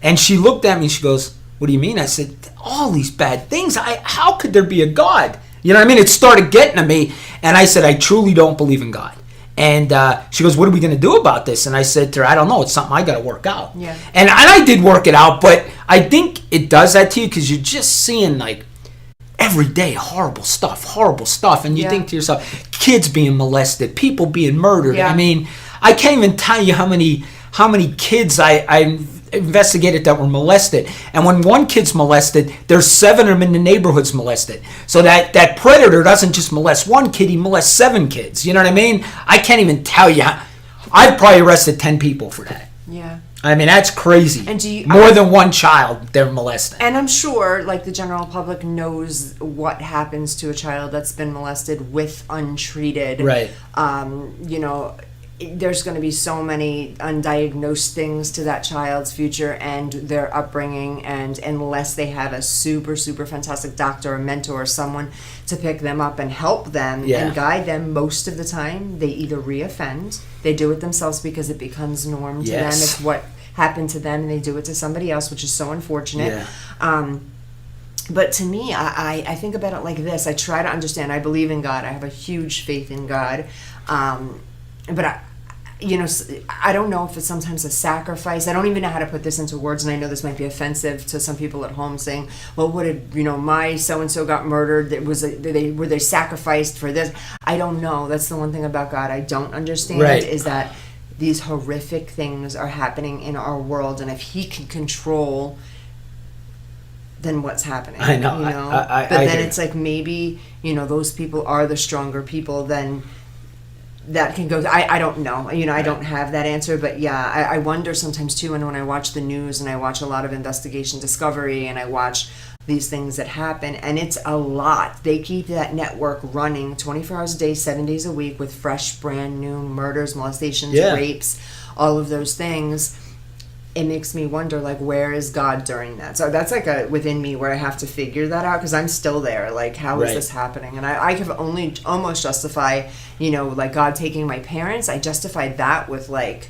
And she looked at me and she goes, what do you mean? I said, all these bad things. How could there be a God? You know what I mean? It started getting to me. And I said, I truly don't believe in God. And she goes, what are we going to do about this? And I said to her, I don't know. It's something I got to work out. Yeah. And I did work it out, but I think it does that to you because you're just seeing like every day horrible stuff. And you think to yourself, kids being molested, people being murdered. Yeah. I mean, I can't even tell you how many kids I investigated that were molested. And when one kid's molested, there's 7 of them in the neighborhoods molested. So that predator doesn't just molest one kid, he molests 7 kids. You know what I mean? I can't even tell you. I've probably arrested 10 people for that. Yeah. I mean, that's crazy. And more than one child they're molesting. And I'm sure, like, the general public knows what happens to a child that's been molested with untreated. Right. You know, there's going to be so many undiagnosed things to that child's future and their upbringing, and unless they have a super, super fantastic doctor or mentor or someone to pick them up and help them and guide them, most of the time they either reoffend, they do it themselves because it becomes norm to them. It's what happened to them and they do it to somebody else, which is so unfortunate. But to me, I think about it like this. I try to understand. I believe in God. I have a huge faith in God. But I don't know if it's sometimes a sacrifice. I don't even know how to put this into words, and I know this might be offensive to some people at home, saying, "Well, what did my so and so got murdered? Were they sacrificed for this?" I don't know. That's the one thing about God I don't understand is that these horrific things are happening in our world, and if He can control, then what's happening? I know. But then it's like maybe those people are the stronger people than. That can go. I don't know. I don't have that answer. But yeah, I wonder sometimes too. And when I watch the news and I watch a lot of Investigation Discovery and I watch these things that happen, and it's a lot. They keep that network running 24 hours a day, 7 days a week with fresh, brand new murders, molestations, rapes, all of those things. It makes me wonder, like, where is God during that? So that's like a within me where I have to figure that out because I'm still there. Like, how is this happening? And I can only almost justify, like God taking my parents. I justified that with like,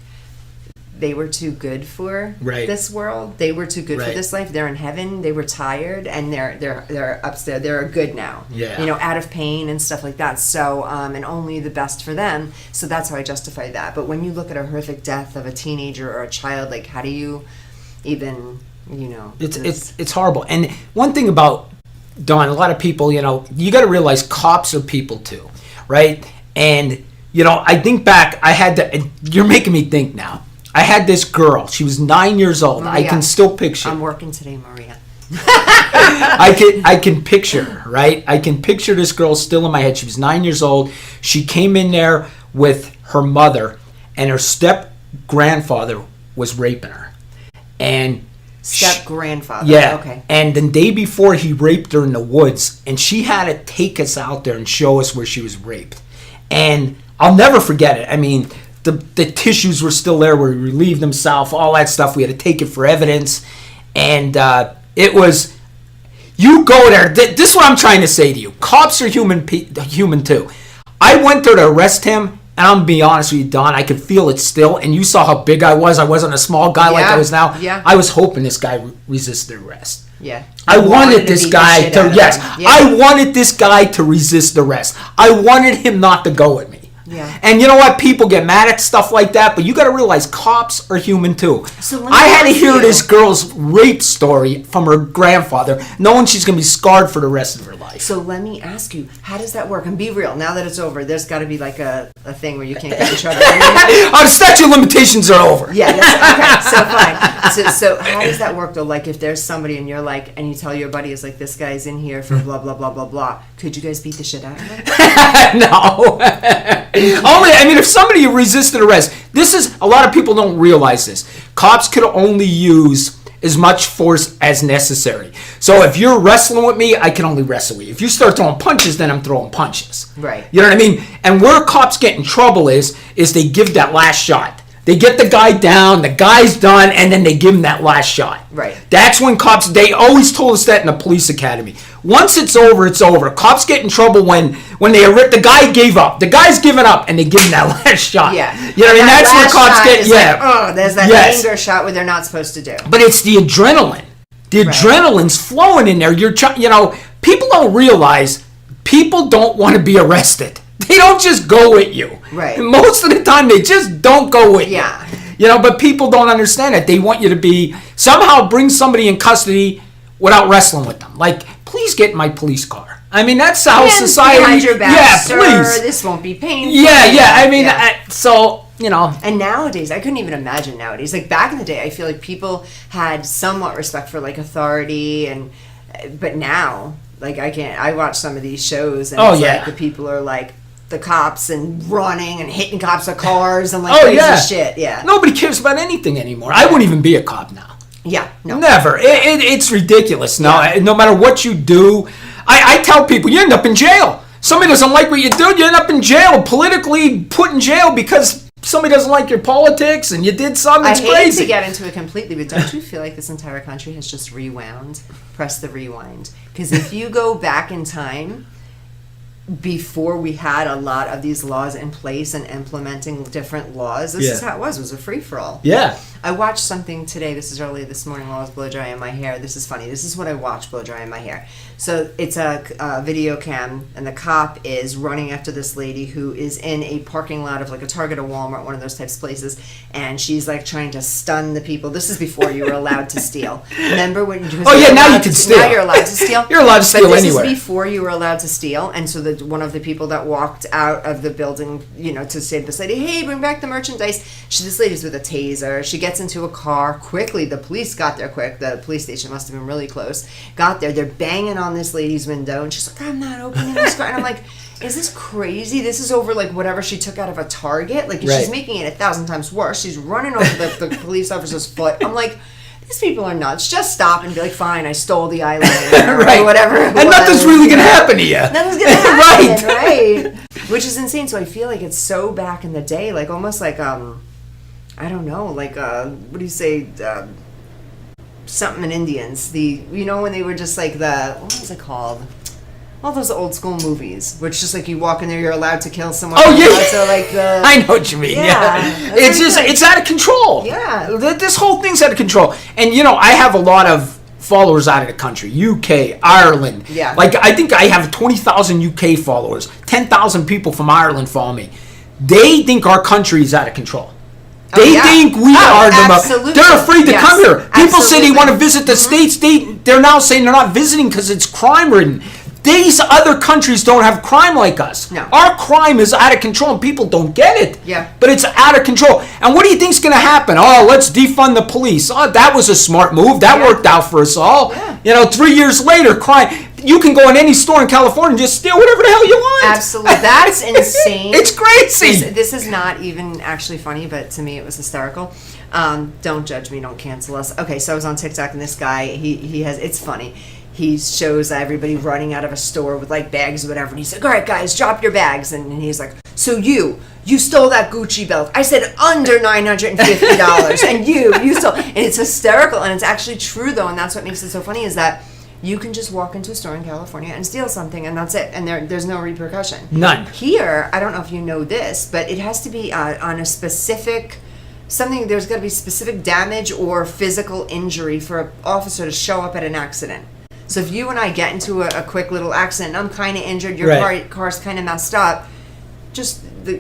they were too good for this world. They were too good for this life. They're in heaven. They were tired, and they're upstairs. They're good now. Yeah. Out of pain and stuff like that. So and only the best for them. So that's how I justify that. But when you look at a horrific death of a teenager or a child, like how do you even It's horrible. And one thing about Dawn, a lot of people, you got to realize cops are people too, right? And I think back. I had to. And you're making me think now. I had this girl. She was 9 years old. Maria. I can still picture. I'm working today, Maria. I can picture her, right? I can picture this girl still in my head. She was 9 years old. She came in there with her mother, and her step-grandfather was raping her. And step-grandfather. Yeah. Okay. And the day before, he raped her in the woods, and she had to take us out there and show us where she was raped. And I'll never forget it. I mean, the tissues were still there where he relieved himself, all that stuff. We had to take it for evidence. And it was, you go there. This is what I'm trying to say to you. Cops are human too. I went there to arrest him, and I'm going to be honest with you, Don, I could feel it still. And you saw how big I was. I wasn't a small guy like I was now. Yeah. I was hoping this guy resisted arrest. Yeah. I wanted this guy to, I wanted this guy to resist arrest. I wanted him not to go with me. Yeah. And you know what? People get mad at stuff like that, but you got to realize cops are human too. So I had to hear this girl's rape story from her grandfather, knowing she's going to be scarred for the rest of her life. So let me ask you, how does that work? And be real. Now that it's over, there's got to be like a thing where you can't get in trouble. The statute of limitations are over. Yeah. Okay. So fine. So how does that work though? Like if there's somebody and you're like, and you tell your buddy is like, this guy's in here for blah blah blah blah blah. Could you guys beat the shit out of him? No. If somebody resisted arrest, this is, a lot of people don't realize this. Cops could only use as much force as necessary. So if you're wrestling with me, I can only wrestle with you. If you start throwing punches, then I'm throwing punches. Right. You know what I mean? And where cops get in trouble is they give that last shot. They get the guy down, the guy's done, and then they give him that last shot. Right. That's when cops, they always told us that in the police academy. Once it's over, it's over. Cops get in trouble when the guy gave up. The guy's given up, and they give him that last shot. Yeah. You know what I mean? That's where cops get, like, there's that anger shot where they're not supposed to do. But it's the adrenaline. The adrenaline's flowing in there. People don't realize people don't want to be arrested. They don't just go with you. Right. Most of the time, they just don't go with you. You know, but people don't understand it. They want you to be somehow bring somebody in custody without wrestling with them. Like, please get in my police car. I mean, that's how society. Behind your back, sir, please. this won't be painful. I mean, so, you know. And nowadays, I couldn't even imagine nowadays. Like, back in the day, I feel like people had somewhat respect for, like, authority, but now, like, I watch some of these shows, and it's like the people are like, the cops and running and hitting cops with cars and like crazy shit. Yeah. Nobody cares about anything anymore. I wouldn't even be a cop now. Yeah. No. Never. It's ridiculous. No matter what you do, I tell people, you end up in jail. Somebody doesn't like what you do, you end up in jail, politically put in jail because somebody doesn't like your politics and you did something. It's crazy. I hate to get into it completely, but don't you feel like this entire country has just rewound? Press the rewind. Because if you go back in time, before we had a lot of these laws in place and implementing different laws, this is how it was a free-for-all. Yeah. I watched something today, this is early this morning while I was blow drying my hair. This is funny. This is what I watched blow drying my hair. So it's a video cam, and the cop is running after this lady who is in a parking lot of like a Target or Walmart, one of those types of places, and she's like trying to stun the people. This is before you were allowed to steal. Remember when you now you can steal. Now you're allowed to steal. You're allowed to steal but this anywhere. is before you were allowed to steal, and so one of the people that walked out of the building, you know, to say to this lady, hey, bring back the merchandise. This lady's with a taser. She gets into a car quickly. The police got there quick. The police station must have been really close. Got there. They're banging on this lady's window, and she's like, I'm not opening this car. And I'm like, is this crazy? This is over like whatever she took out of a Target. Like she's making it 1,000 times worse. She's running over the police officer's foot. I'm like, these people are nuts. Just stop and be like, fine, I stole the eyeliner or whatever. And nothing's really going to happen to you. Nothing's going to happen, right? Which is insane. So I feel like it's so back in the day, like almost like, I don't know, like, what do you say, something in Indians. You know when they were just like what was it called? All those old school movies, which just like you walk in there, you're allowed to kill someone. Oh yeah, so like I know what you mean. Yeah. It's just it's out of control. Yeah, this whole thing's out of control. And you know, I have a lot of followers out of the country, UK, Ireland. Yeah. Like I think I have 20,000 UK followers. 10,000 people from Ireland follow me. They think our country is out of control. They think we are the. They're afraid to come here. People say they want to visit the States. They're now saying they're not visiting because it's crime-ridden. These other countries don't have crime like us. No. Our crime is out of control and people don't get it. Yeah. But it's out of control. And what do you think's going to happen? Oh, let's defund the police. Oh, that was a smart move. That worked out for us all. Yeah. You know, 3 years later, crime. You can go in any store in California and just steal whatever the hell you want. Absolutely. That's insane. It's crazy. This is not even actually funny, but to me it was hysterical. Don't judge me. Don't cancel us. Okay, so I was on TikTok and this guy, he has, it's funny. He shows everybody running out of a store with like bags or whatever. And he's like, all right, guys, drop your bags. And he's like, so you stole that Gucci belt. I said under $950. And you stole. And it's hysterical. And it's actually true, though. And that's what makes it so funny is that you can just walk into a store in California and steal something. And that's it. And there's no repercussion. None. Here, I don't know if you know this, but it has to be on a specific... there's got to be specific damage or physical injury for an officer to show up at an accident. So if you and I get into a quick little accident, I'm kind of injured, your car's kind of messed up,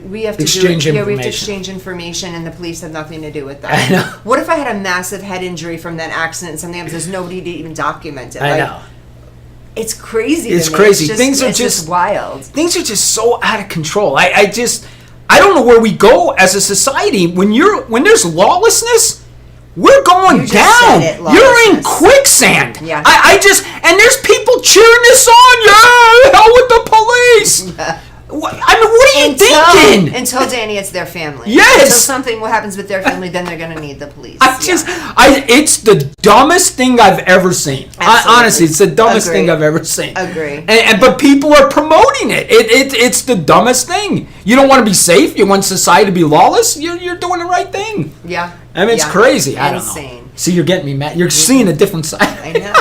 we have to exchange we have to information. exchange information, and the police have nothing to do with that. I know. What if I had a massive head injury from that accident and something happens, there's nobody to even document it? I know. It's crazy. It's to me. crazy. It's just wild. Things are just so out of control. I don't know where we go as a society when there's lawlessness. We're going down. You're in quicksand. Yeah. And there's people cheering this on. Yeah, hell with the police. Yeah. I mean, what are you thinking? Until Danny, it's their family. Yes. Until something happens with their family, then they're going to need the police. It's the dumbest thing I've ever seen. Honestly, it's the dumbest thing I've ever seen. Agree. But people are promoting it. It's the dumbest thing. You don't want to be safe. You want society to be lawless. You're doing the right thing. Yeah. I mean, it's crazy. I don't Insane. know. See, you're getting me mad. You're seeing a different side. I know.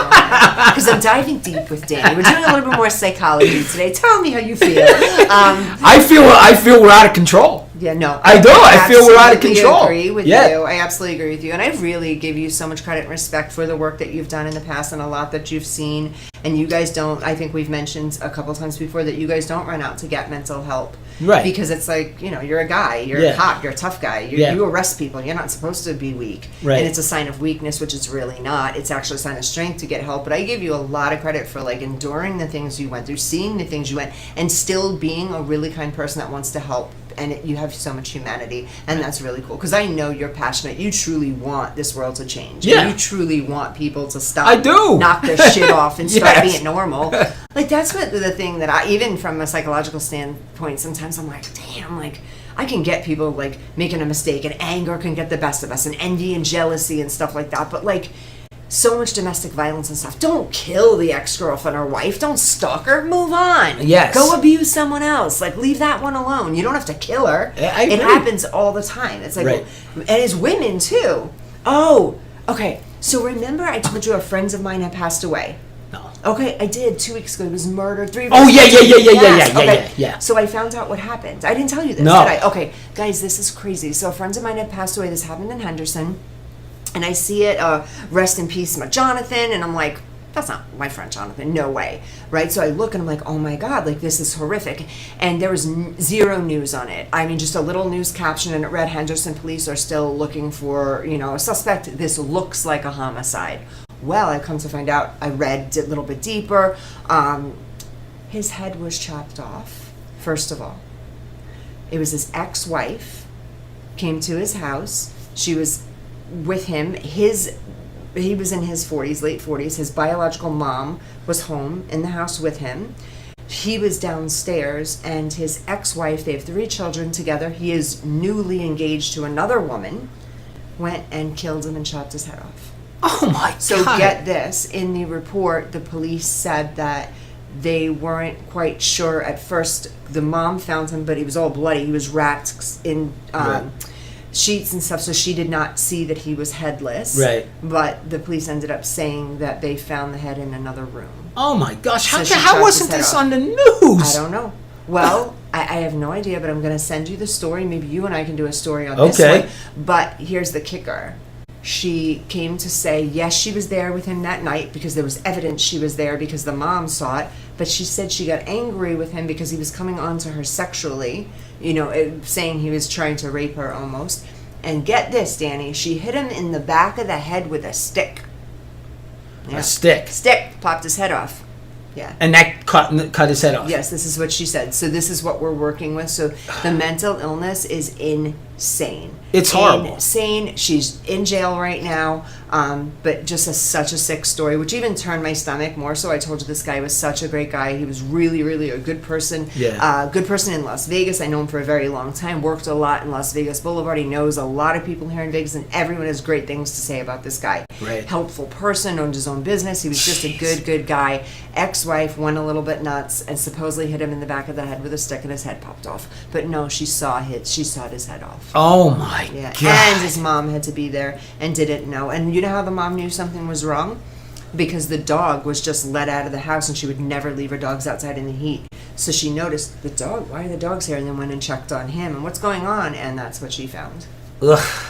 Because I'm diving deep with Danny. We're doing a little bit more psychology today. Tell me how you feel. I feel we're out of control. Yeah, no. I do. I feel we're out of absolutely control. Agree with Yeah. you. I absolutely agree with you. And I really give you so much credit and respect for the work that you've done in the past and a lot that you've seen. And you guys don't, I think we've mentioned a couple times before that you guys don't run out to get mental help. Right. Because it's like, you know, you're a guy, you're Yeah. hot, you're a tough guy, Yeah. you arrest people, you're not supposed to be weak. Right. And it's a sign of weakness, which it's really not. It's actually a sign of strength to get help. But I give you a lot of credit for like enduring the things you went through, seeing the things you went, and still being a really kind person that wants to help. And you have so much humanity, and that's really cool. Because I know you're passionate. You truly want this world to change. Yeah. You truly want people to stop. I do. Knock their shit off and start Yes. being normal. Like that's what the thing that I, even from a psychological standpoint, sometimes I'm like, damn, like I can get people like making a mistake, and anger can get the best of us, and envy and jealousy and stuff like that. But like, so much domestic violence and stuff. Don't kill the ex-girlfriend or wife. Don't stalk her. Move on. Yes. Go abuse someone else. Like, leave that one alone. You don't have to kill her. I It agree. happens all the time. It's like, Right. and as women too. Oh, okay. So remember I told you a friend of mine had passed away? No. Okay, I did 2 weeks ago. He was murdered. 3 Oh, weeks yeah, ago. yeah, yeah, yeah, yeah, Yes, yeah, okay. yeah. So I found out what happened. I didn't tell you this, No. did I? Okay, guys, this is crazy. So a friend of mine had passed away. This happened in Henderson. And I see it, rest in peace, my Jonathan, and I'm like, that's not my friend Jonathan, no way, right? So I look and I'm like, oh my God, like this is horrific. And there was zero news on it. I mean, just a little news caption, and it read, Henderson police are still looking for, you know, a suspect. This looks like a homicide. Well, I come to find out, I read a little bit deeper. His head was chopped off, first of all. It was his ex-wife, came to his house. She was with him. He was in his 40s, late 40s. His biological mom was home in the house with him. He was downstairs, and his ex-wife, they have 3 children together. He is newly engaged to another woman, went and killed him and chopped his head off. Oh my So God. get this, in the report, the police said that they weren't quite sure at first. The mom found him, but he was all bloody. He was wrapped in sheets and stuff, so she did not see that he was headless. Right. But the police ended up saying that they found the head in another room. Oh my gosh. So she How chopped wasn't his head this off. on the news? I don't know. Well, I have no idea, but I'm going to send you the story. Maybe you and I can do a story on this Okay. one. But here's the kicker. She came to say, yes, she was there with him that night because there was evidence she was there because the mom saw it. But she said she got angry with him because he was coming on to her sexually, you know, saying he was trying to rape her almost. And get this, Danny, she hit him in the back of the head with a stick. A stick. Stick. Popped his head off. Yeah. And that cut his head off. Yes, this is what she said. So this is what we're working with. So the mental illness is insane. It's horrible. Insane. She's in jail right now. But just such a sick story, which even turned my stomach more so. I told you this guy was such a great guy. He was really, really a good person. Yeah. Good person in Las Vegas. I know him for a very long time. Worked a lot in Las Vegas Boulevard. He knows a lot of people here in Vegas, and everyone has great things to say about this guy. Right. Helpful person, owned his own business. He was just a good guy. Ex-wife went a little bit nuts and supposedly hit him in the back of the head with a stick, and his head popped off. But no, she sawed his head off. Oh my Yeah, God. and his mom had to be there and didn't know. And you know how the mom knew something was wrong? Because the dog was just let out of the house, and she would never leave her dogs outside in the heat. So she noticed, the dog, why are the dogs here? And then went and checked on him, and what's going on? And that's what she found. Ugh.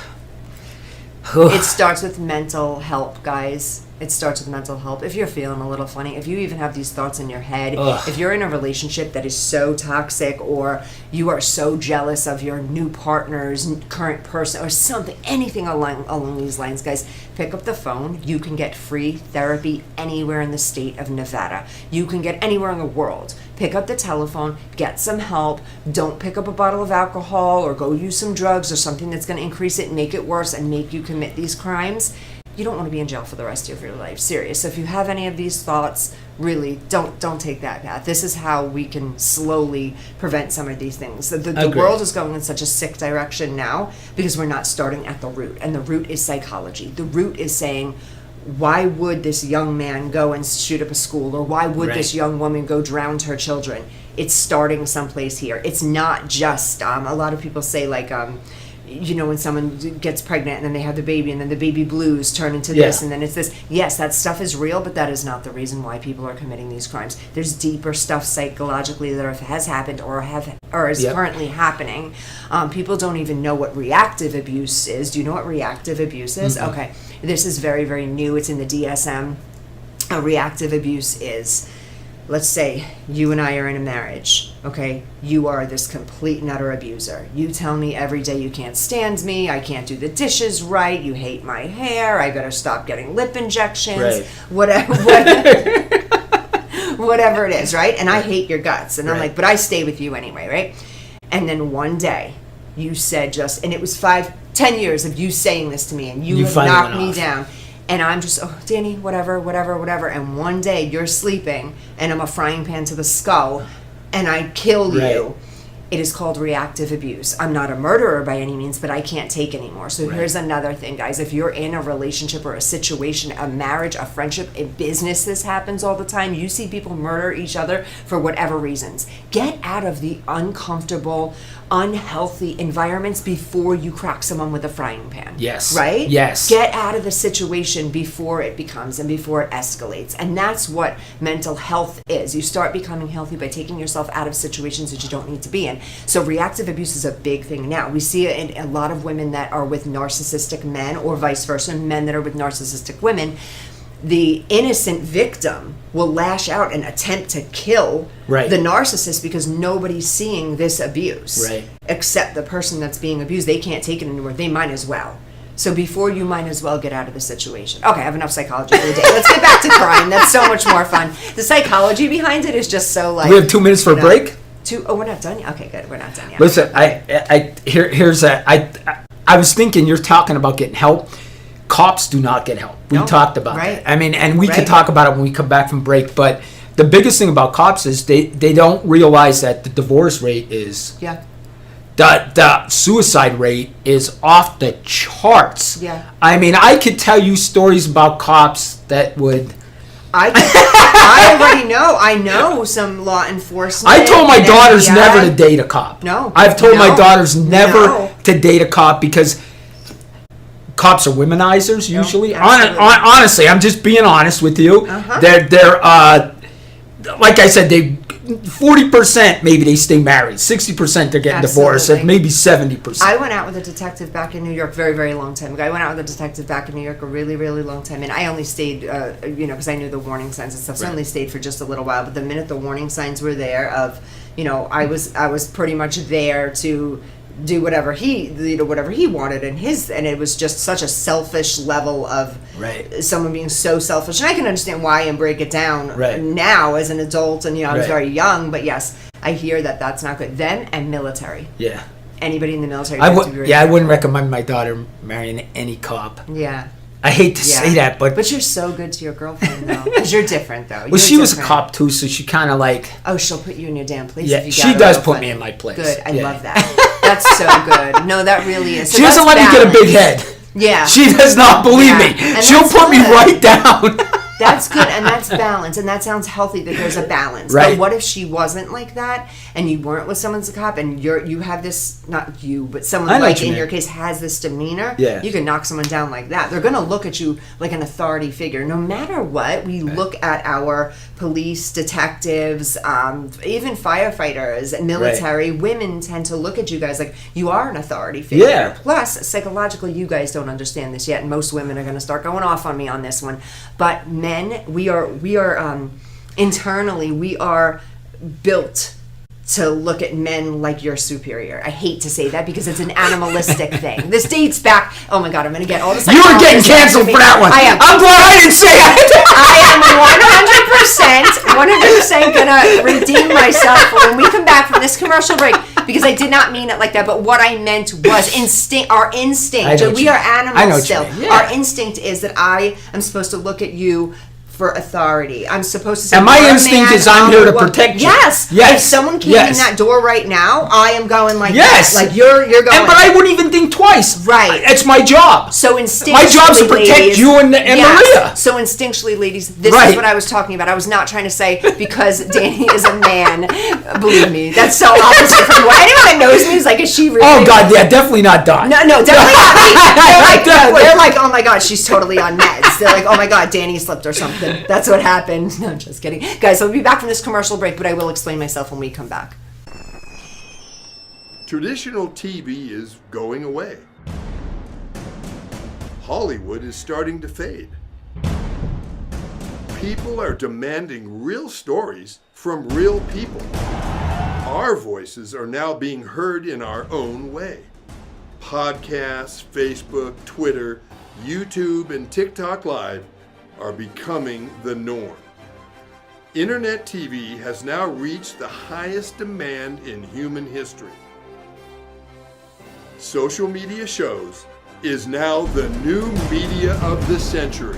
It starts with mental help, guys. It starts with mental help. If you're feeling a little funny, if you even have these thoughts in your head, Ugh. if you're in a relationship that is so toxic, or you are so jealous of your new partner's current person or something, anything along these lines, guys, pick up the phone. You can get free therapy anywhere in the state of Nevada. You can get anywhere in the world. Pick up the telephone, get some help. Don't pick up a bottle of alcohol or go use some drugs or something that's going to increase it, make it worse, and make you commit these crimes. You don't want to be in jail for the rest of your life. Serious. So if you have any of these thoughts, really don't take that path. This is how we can slowly prevent some of these things. The Agreed. world is going in such a sick direction now because we're not starting at the root, and the root is psychology. The root is saying, why would this young man go and shoot up a school, or why would Right. this young woman go drown her children? It's starting someplace here. It's not just a lot of people say, like, you know, when someone gets pregnant and then they have the baby and then the baby blues turn into this Yeah. and then it's this. Yes, that stuff is real, but that is not the reason why people are committing these crimes. There's deeper stuff psychologically that has happened or is Yep. currently happening. People don't even know what reactive abuse is. Do you know what reactive abuse is? Mhm. Okay. This is very, very new. It's in the DSM. Reactive abuse is, let's say you and I are in a marriage, okay? You are this complete and utter abuser. You tell me every day you can't stand me, I can't do the dishes right, you hate my hair, I better stop getting lip injections, Right. whatever it is, right? And I hate your guts. And I'm Right. like, but I stay with you anyway, right? And then one day you said and it was 5-10 years of you saying this to me and you finally knocked went me off. down. And I'm just, oh, Danny, whatever. And one day you're sleeping and I'm a frying pan to the skull and I kill you. It is called reactive abuse. I'm not a murderer by any means, but I can't take anymore. So here's another thing, guys. If you're in a relationship or a situation, a marriage, a friendship, in business, this happens all the time. You see people murder each other for whatever reasons. Get out of the uncomfortable, unhealthy environments before you crack someone with a frying pan. Yes. Right? Yes. Get out of the situation before it becomes and before it escalates. And that's what mental health is. You start becoming healthy by taking yourself out of situations that you don't need to be in. So reactive abuse is a big thing now. We see it in a lot of women that are with narcissistic men or vice versa, men that are with narcissistic women. The innocent victim will lash out and attempt to kill Right. the narcissist because nobody's seeing this abuse Right. except the person that's being abused. They can't take it anymore. They might as well. So before you might as well get out of the situation. Okay, I have enough psychology for the day. Let's get back to crime. That's so much more fun. The psychology behind it is just so like. We have 2 minutes for a break? Oh, we're not done yet? Okay, good. We're not done yet. Listen, I was thinking you're talking about getting help. Cops do not get help. We talked about that. I mean, and we could talk about it when we come back from break, but the biggest thing about cops is they don't realize that the divorce rate is the suicide rate is off the charts. Yeah. I mean, I could tell you stories about cops that would I already know. I know some law enforcement. I told my and daughters FBI. never to date a cop. No. I've told my No. daughters never No. to date a cop because cops are womenizers usually. absolutely. Honestly, I'm just being honest with you. Uh-huh. They're like I said, 40% maybe they stay married. 60% they're getting divorced, and maybe 70%. I went out with a detective back in New York very, very long time ago. I went out with a detective back in New York a really, really long time. And I only stayed, because I knew the warning signs and stuff. So I only stayed for just a little while. But the minute the warning signs were there of, I was pretty much there to do whatever he wanted and it was just such a selfish level of someone being so selfish. And I can understand why and break it down now as an adult and I was very young, but yes, I hear that that's not good. Them and military. Yeah. Anybody in the military. I wouldn't recommend my daughter marrying any cop. Yeah. I hate to say that, but you're so good to your girlfriend though, because you're different though. Well, she was a cop too, so she kind of like. Oh, she'll put you in your damn place. Yeah, if you she got does her put girlfriend. me in my place. Good, I Yeah. love that. That's so good. No, that really is. So She doesn't that's let me get a big balance. head. Yeah. She does not believe me. And She'll that's put me good. right down. That's good, and that's balance, and that sounds healthy that there's a balance. Right. But what if she wasn't like that, and you weren't with someone's a cop, and you have this, not you, but I someone know like what you in mean. your case has this demeanor, Yeah. you can knock someone down like that. They're going to look at you like an authority figure. No matter what, we look at our police, detectives, even firefighters, military, women tend to look at you guys like you are an authority figure. Yeah. Plus, psychologically, you guys don't understand this yet, and most women are going to start going off on me on this one. But men, we are internally, we are built to look at men like you're superior. I hate to say that because it's an animalistic thing. This dates back. Oh my God, I'm going to get all this. You were getting canceled for that one. I am. I'm glad I didn't say it. I am 100% gonna redeem myself when we come back from this commercial break because I did not mean it like that. But what I meant was instinct. Our instinct. I know what We you are mean. I know animals what you still. mean. Yeah. Our instinct is that I am supposed to look at you for authority. I'm supposed to say, and my "You're a instinct man, is I'm here to woman." protect you. Yes. Yes. If someone came Yes. in that door right now, I am going like Yes. that. Like you're going. But I wouldn't even think twice. Right. It's my job. So instinctually, my job's to protect ladies, you and yes. Maria. So instinctually, ladies, this Right. is what I was talking about. I was not trying to say because Danny is a man. Believe me, that's so opposite from what anyone that knows me is like, is she really? Oh God, yeah, definitely not Don. No, definitely not me. They're like, no, Definitely. they're like, oh my God, she's totally on meds. They're like, oh my God, Danny slipped or something. That's what happened. No, just kidding. Guys, I'll be back from this commercial break, but I will explain myself when we come back. Traditional TV is going away. Hollywood is starting to fade. People are demanding real stories from real people. Our voices are now being heard in our own way. Podcasts, Facebook, Twitter, YouTube, and TikTok Live are becoming the norm. Internet TV has now reached the highest demand in human history. Social media shows is now the new media of the century.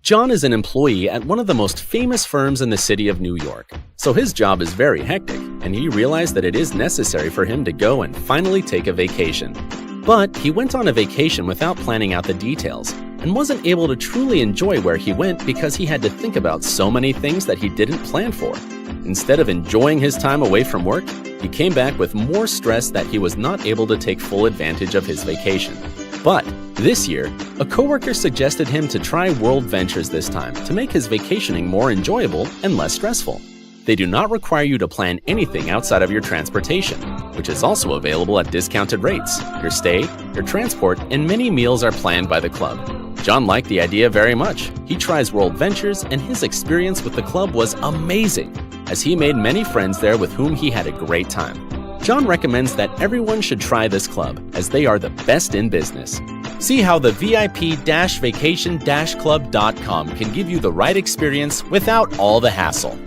John is an employee at one of the most famous firms in the city of New York, so his job is very hectic, and he realized that it is necessary for him to go and finally take a vacation. But he went on a vacation without planning out the details, and wasn't able to truly enjoy where he went because he had to think about so many things that he didn't plan for. Instead of enjoying his time away from work, he came back with more stress that he was not able to take full advantage of his vacation. But this year, a coworker suggested him to try World Ventures this time to make his vacationing more enjoyable and less stressful. They do not require you to plan anything outside of your transportation, which is also available at discounted rates. Your stay, your transport, and many meals are planned by the club. John liked the idea very much. He tries World Ventures, and his experience with the club was amazing, as he made many friends there with whom he had a great time. John recommends that everyone should try this club, as they are the best in business. See how the VIP-vacation-club.com can give you the right experience without all the hassle.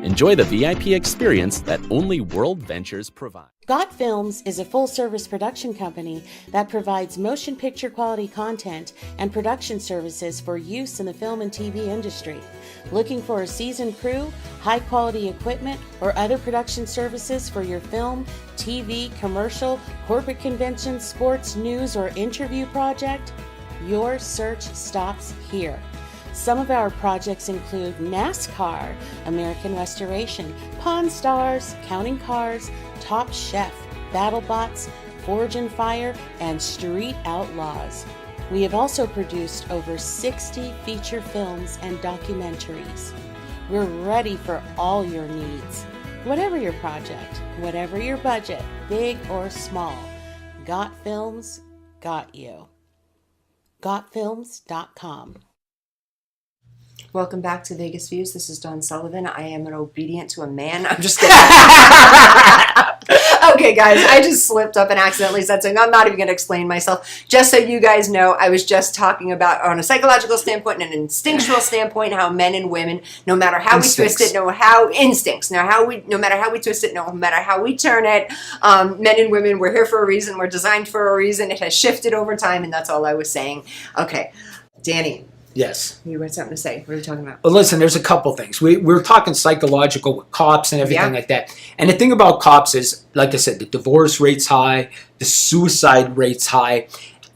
Enjoy the VIP experience that only World Ventures provides. Got Films is a full-service production company that provides motion picture quality content and production services for use in the film and TV industry. Looking for a seasoned crew, high-quality equipment, or other production services for your film, TV, commercial, corporate convention, sports, news, or interview project? Your search stops here. Some of our projects include NASCAR, American Restoration, Pawn Stars, Counting Cars, Top Chef, BattleBots, Forge and Fire, and Street Outlaws. We have also produced over 60 feature films and documentaries. We're ready for all your needs. Whatever your project, whatever your budget, big or small, Got Films got you. GotFilms.com. Welcome back to Vegas Views. This is Dawn Sullivan. I am an obedient to a man. I'm just kidding. Okay, guys, I just slipped up and accidentally said something. I'm not even going to explain myself. Just so you guys know, I was just talking about, on a psychological standpoint and an instinctual standpoint, how men and women, no matter how we twist it, no matter how we twist it, no matter how we turn it, men and women, we're here for a reason. We're designed for a reason. It has shifted over time, and that's all I was saying. Okay, Danny. Yes. You had something to say. What are you talking about? Well, listen, there's a couple things. We're talking psychological with cops and everything like that. And the thing about cops is, like I said, the divorce rate's high, the suicide rate's high.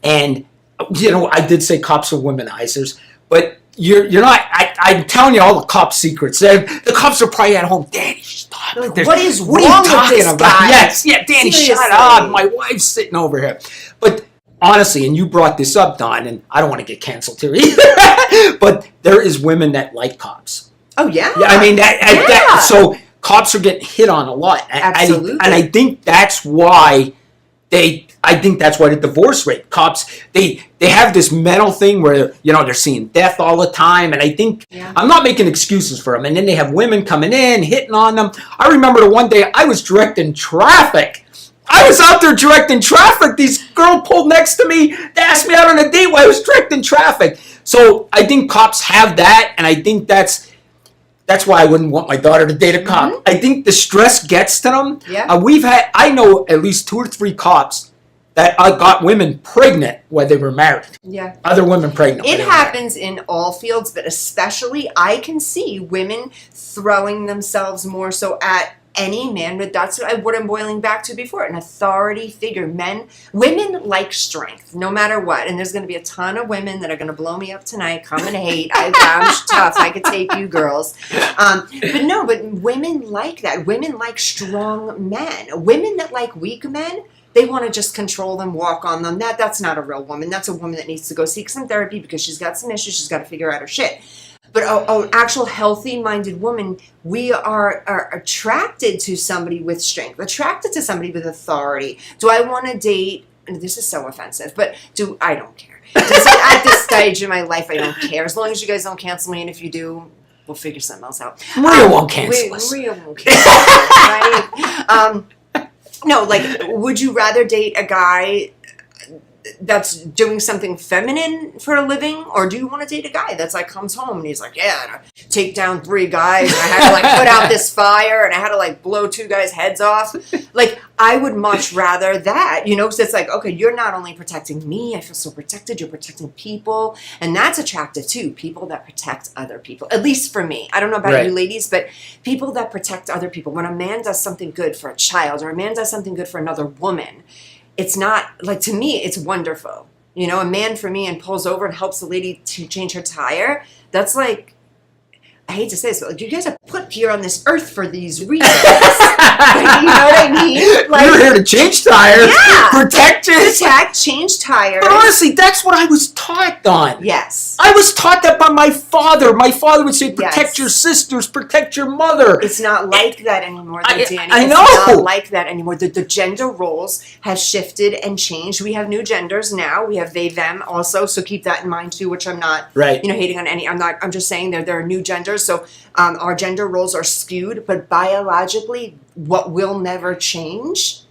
And, you know, I did say cops are womenizers, but you're not, I'm telling you all the cop secrets. The cops are probably at home, Danny, stop. Like, what is what wrong are you with talking this about? guy? Yes, yeah, Danny, Seriously. shut up. My wife's sitting over here. But honestly, and you brought this up, Don, and I don't want to get canceled here either, but there is women that like cops. Oh, yeah? Yeah, I mean, so cops are getting hit on a lot. Absolutely. And I think that's why the divorce rate, cops, they have this mental thing where, you know, they're seeing death all the time. And I think, I'm not making excuses for them. And then they have women coming in, hitting on them. I remember the one day I was directing traffic. I was out there directing traffic. This girl pulled next to me. They asked me out on a date while I was directing traffic. So I think cops have that, and I think that's That's why I wouldn't want my daughter to date a cop. I think the stress gets to them. Yeah. I know at least 2 or 3 cops that got women pregnant when they were married. Yeah. Other women pregnant. It happens in all fields, but especially I can see women throwing themselves more so at any man, but that's what I'm boiling back to before, an authority figure. Women like strength, no matter what. And there's going to be a ton of women that are going to blow me up tonight, come and hate. I'm tough. I could take you girls. But women like that. Women like strong men. Women that like weak men, they want to just control them, walk on them. That's not a real woman. That's a woman that needs to go seek some therapy because she's got some issues. She's got to figure out her shit. But an actual healthy-minded woman, we are attracted to somebody with strength, attracted to somebody with authority. Do I want to date? And this is so offensive, but I don't care. At this stage in my life, I don't care. As long as you guys don't cancel me, and if you do, we'll figure something else out. Maria won't cancel us. Maria won't cancel us, right? No, like, would you rather date a guy that's doing something feminine for a living, or do you want to date a guy that's like comes home and he's like, yeah, I had to take down 3 guys and I had to like put out this fire and I had to like blow 2 guys' heads off? Like, I would much rather that, because it's like, okay, you're not only protecting me, I feel so protected, you're protecting people, and that's attractive too, people that protect other people, at least for me. I don't know about you ladies, but people that protect other people. When a man does something good for a child, or a man does something good for another woman, it's not, like, to me, it's wonderful. A man for me and pulls over and helps the lady to change her tire. That's like, I hate to say this, but like, you guys are put here on this earth for these reasons. Like, you know what I mean? Like, you're here to change tires, protect, change tires. But honestly, that's what I was taught on. Yes. I was taught that by my father. My father would say, protect your sisters, protect your mother. It's not like that anymore, though, Danny. I know. It's not like that anymore. The gender roles have shifted and changed. We have new genders now. We have they, them also, so keep that in mind too, which I'm not hating on any. I'm just saying there are new genders. So our gender roles are skewed, but biologically, what will never change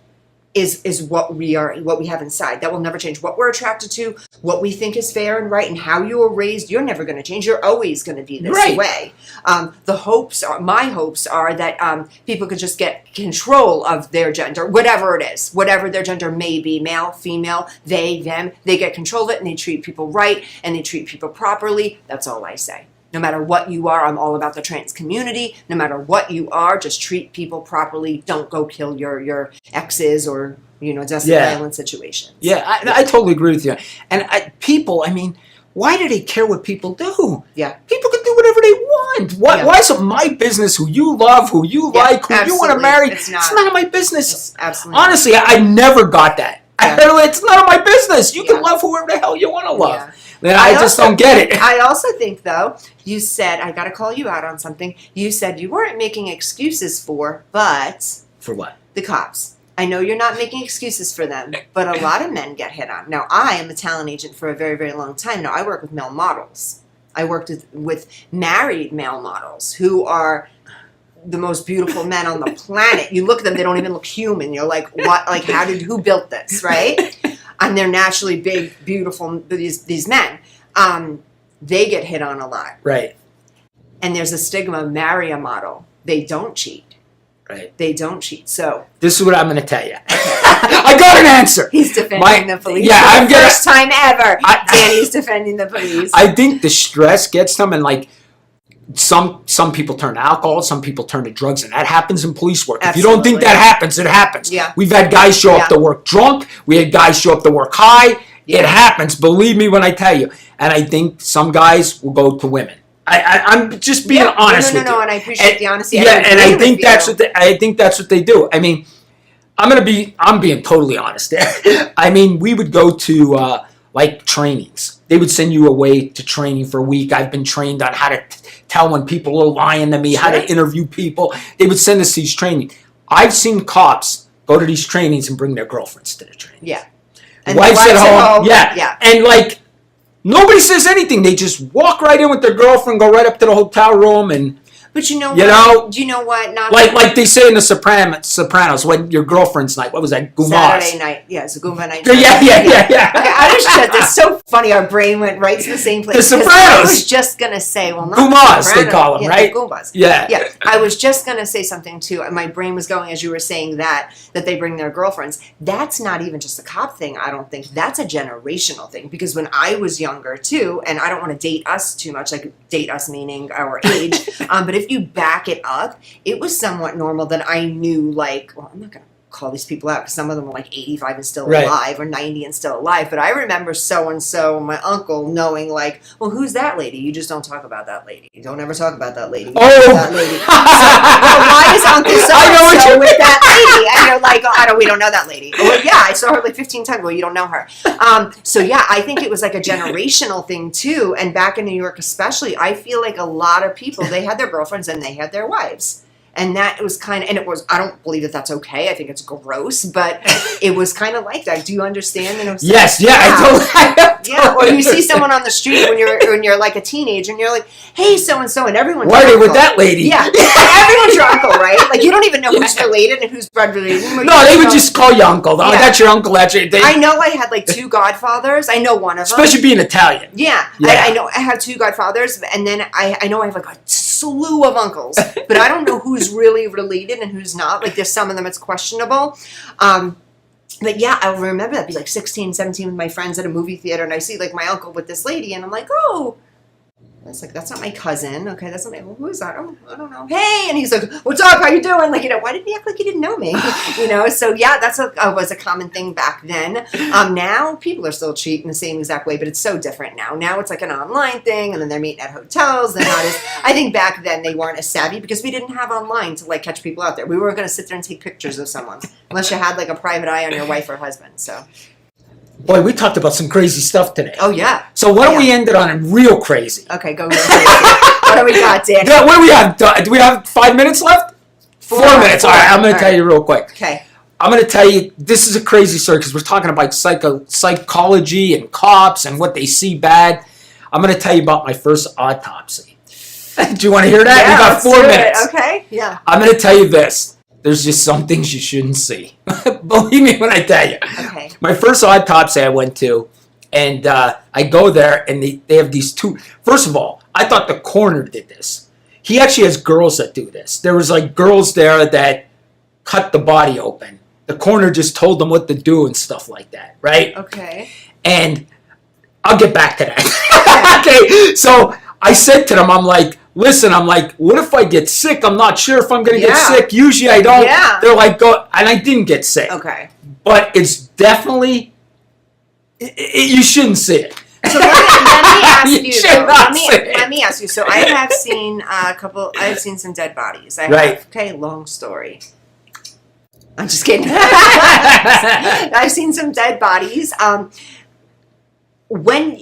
is what we are, what we have inside. That will never change. What we're attracted to, what we think is fair and right, and how you were raised, you're never going to change. You're always going to be this way. My hopes are that people could just get control of their gender, whatever it is, whatever their gender may be, male, female, they, them, they get control of it and they treat people right and they treat people properly. That's all I say. No matter what you are, I'm all about the trans community. No matter what you are, just treat people properly. Don't go kill your exes or, domestic violence situations. Yeah, I totally agree with you. And people, why do they care what people do? Yeah. People can do whatever they want. Why is it my business who you love, who you like, who you want to marry? It's none of my business. It's absolutely honestly, I never got that. It's none of my business. You can love whoever the hell you want to love. Then I just don't get it. I also think, though, you said, I got to call you out on something. You said you weren't making excuses for what? The cops. I know you're not making excuses for them, but a lot of men get hit on. Now, I am a talent agent for a very, very long time. Now, I work with male models. I worked with married male models who are the most beautiful men on the planet. You look at them, they don't even look human. You're like, what? Like, who built this, right? And they're naturally big, beautiful, these men. They get hit on a lot. Right. And there's a stigma, marry a model. They don't cheat. Right. They don't cheat. So this is what I'm going to tell you. I got an answer. He's defending the police. Yeah, for the first time ever. Danny's defending the police. I think the stress gets them, and like some people turn to alcohol, some people turn to drugs, and that happens in police work. If you don't think that happens, it happens. Yeah. We've had guys show up to work drunk. We had guys show up to work high. Yeah. It happens. Believe me when I tell you. And I think some guys will go to women. I'm just being honest with you. No, and I appreciate the honesty. Yeah, and I think that's what they do. I'm being totally honest there. We would go to like trainings. They would send you away to training for a week. I've been trained on how to tell when people are lying to me, how to interview people. They would send us these trainings. I've seen cops go to these trainings and bring their girlfriends to the training. Yeah. And wives at home. Yeah. And like, nobody says anything. They just walk right in with their girlfriend, go right up to the hotel room, and But you know what? Not like they say in the Sopranos, when your girlfriend's night. What was that? Gumas. Saturday night. Yeah, it's a Goomba night. Yeah. Okay, I was just, it's so funny. Our brain went right to the same place. The Sopranos. I was just going to say, well, not Gumas, the they call them, right? The Goombas. Yeah. Yeah. I was just going to say something too. My brain was going as you were saying that they bring their girlfriends. That's not even just a cop thing, I don't think. That's a generational thing. Because when I was younger too, and I don't want to date us too much, like date us meaning our age, but if you back it up, it was somewhat normal that I knew, like, well, I'm not going to call these people out because some of them were like 85 and still alive, or 90 and still alive, but I remember so-and-so, my uncle, knowing like, well, who's that lady? You just don't talk about that lady. You don't ever talk about that lady. That lady. So, well, why is Uncle so-and-so with that lady? And you're like, oh, we don't know that lady. Or, yeah, I saw her like 15 times. Well, you don't know her. So yeah, I think it was like a generational thing too, and back in New York especially, I feel like a lot of people, they had their girlfriends and they had their wives. And that was kind of, and it was, I don't believe that that's okay. I think it's gross, but it was kind of like that. Do you understand? Yes, yeah, I totally. Yeah, or you see someone on the street when you're like a teenager and you're like, hey, so-and-so, and everyone's Why are your they with uncle. that lady? Yeah, and everyone's your uncle, right? Like, you don't even know who's related and who's blood related. No, they would just call you uncle. Oh, that's your uncle. That's your. I know I had like 2 godfathers. I know one of them. Especially being Italian. Yeah. I know I have 2 godfathers, and then I know I have like a slew of uncles, but I don't know who's really related and who's not. Like, there's some of them it's questionable. But yeah, I remember that. Be like 16, 17 with my friends at a movie theater, and I see like my uncle with this lady, and I'm like, oh. It's like, that's not my cousin. Okay, that's not my, well, who is that? Oh, I don't know. Hey, and he's like, what's up? How you doing? Like, why didn't he act like he didn't know me? So yeah, that's was a common thing back then. Now people are still cheating the same exact way, but it's so different now. Now it's like an online thing, and then they're meeting at hotels. They're not as, I think back then they weren't as savvy because we didn't have online to like catch people out there. We weren't going to sit there and take pictures of someone unless you had like a private eye on your wife or husband. So. Boy, we talked about some crazy stuff today. Oh, yeah. So why don't we end it on real crazy? Okay, go real crazy. What do we got, Dan? Yeah, what do we have? Do we have 5 minutes left? 4 minutes. All right, I'm going to tell you real quick. Okay. I'm going to tell you, this is a crazy story because we're talking about psychology and cops and what they see bad. I'm going to tell you about my first autopsy. Do you want to hear that? Yeah, We got 4 minutes. Okay, yeah. I'm going to tell you this. There's just some things you shouldn't see. Believe me when I tell you. Okay. My first autopsy I went to, and I go there, and they have these 2. First of all, I thought the coroner did this. He actually has girls that do this. There was like girls there that cut the body open. The coroner just told them what to do and stuff like that, right? Okay. And I'll get back to that. Okay, so I said to them, I'm like, listen, what if I get sick? I'm not sure if I'm going to get sick. Usually I don't. Yeah. They're like, go. And I didn't get sick. Okay. But it's definitely, you shouldn't see it. So let me ask You you. should not say it. Let me ask you. So I have seen I've seen some dead bodies. Right. Okay, long story. I'm just kidding. I've seen some dead bodies. When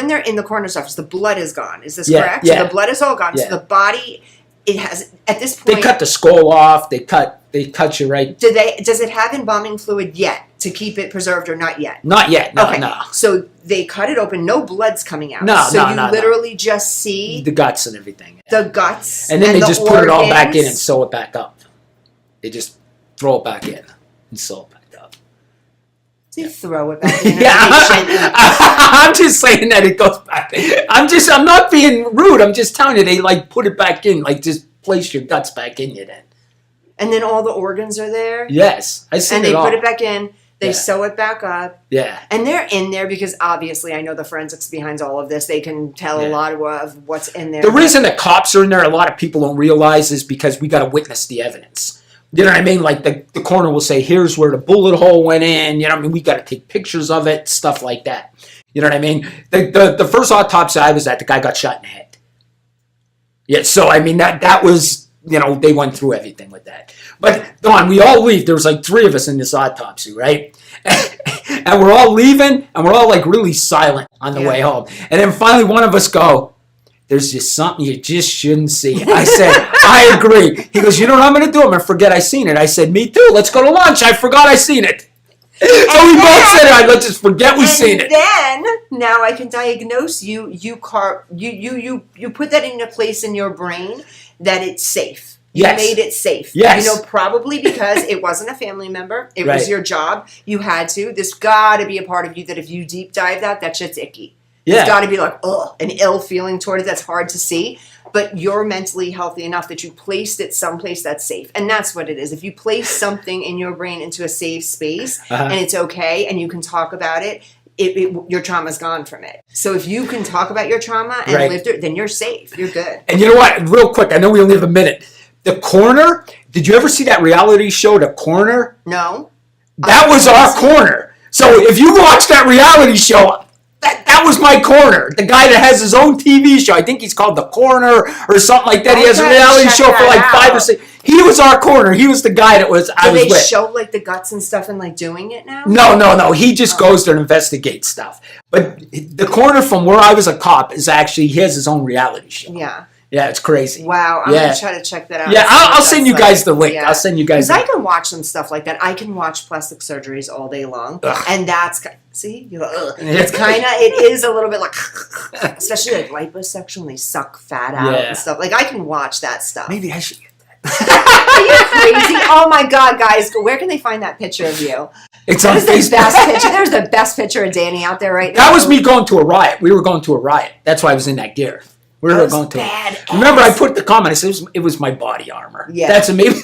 they're in the coroner's office, the blood is gone. Is this correct? Yeah. So the blood is all gone. Yeah. So the body, it has at this point. They cut the skull off. They cut you right. Does it have embalming fluid yet to keep it preserved or not yet? Not yet. No, okay. no. So they cut it open. No blood's coming out. No, so no, you no, literally just see the guts and everything. the guts, And then they the just put it all back in and organs. sew it back up. They just throw it back in and sew it back up. So you throw it back in. Yeah, I'm just saying that it goes back. I'm not being rude. I'm just telling you they like put it back in, like just place your guts back in you then. And then all the organs are there. Yes, I see. And they it all. put it back in. They Yeah. sew it back up. Yeah. And they're in there because obviously I know the forensics behind all of this. They can tell a lot of what's in there. The reason that cops are in there, a lot of people don't realize, is because we got to witness the evidence. You know what I mean? Like the coroner will say, here's where the bullet hole went in. You know what I mean? We got to take pictures of it, stuff like that. You know what I mean? The first autopsy I was at, the guy got shot in the head. Yeah, so I mean, that was, you know, they went through everything with that. But, Dawn, we all leave. There was like 3 of us in this autopsy, right? And we're all leaving, and we're all like really silent on the way home. And then finally one of us go, there's just something you just shouldn't see. I said, I agree. He goes, you know what I'm going to do? I'm going to forget I seen it. I said, me too. Let's go to lunch. I forgot I seen it. So we both said, all right, let's just forget we seen it. Then now I can diagnose you. You put that in a place in your brain that it's safe. You Yes. made it safe. Yes. You know, probably because it wasn't a family member. It Right. was your job. You had to. There's got to be a part of you that if you deep dive that shit's icky. Yeah. There's got to be like, ugh, an ill feeling toward it that's hard to see. But you're mentally healthy enough that you placed it someplace that's safe. And that's what it is. If you place something in your brain into a safe space and it's okay and you can talk about it, your trauma's gone from it. So if you can talk about your trauma and Right. live through it, then you're safe. You're good. And you know what? Real quick, I know we only have a minute. The Corner. Did you ever see that reality show, The Corner? No. That was our corner. So if you watch that reality show, that was my corner. The guy that has his own TV show. I think he's called The Corner or something like that. He has a Okay, reality check show for that like 5 or out. 6. He was our corner. He was the guy that was I Do was they with. show like the guts and stuff and like doing it now? No. He just goes there and investigates stuff. But The Corner, from where I was a cop, is actually, he has his own reality show. Yeah. Yeah, it's crazy. Wow, I'm Yeah. gonna try to check that out. Yeah, and see I'll what send that's you guys like. the link. I'll send you guys Because the I can watch some stuff like that. I can watch plastic surgeries all day long, and that's see, you're like, ugh. It's kind of it is a little bit like, especially like liposuction when they suck fat out Yeah. and stuff. Like I can watch that stuff. Maybe I should. Are you crazy? Oh my god, guys, where can they find that picture of you? It's That on is the Facebook. best picture. There's the best picture of Danny out there right now. That was me going to a riot. We were going to a riot. That's why I was in that gear. We were That was going to. badass. Remember, I put the comment. I said it was my body armor. Yeah. That's amazing.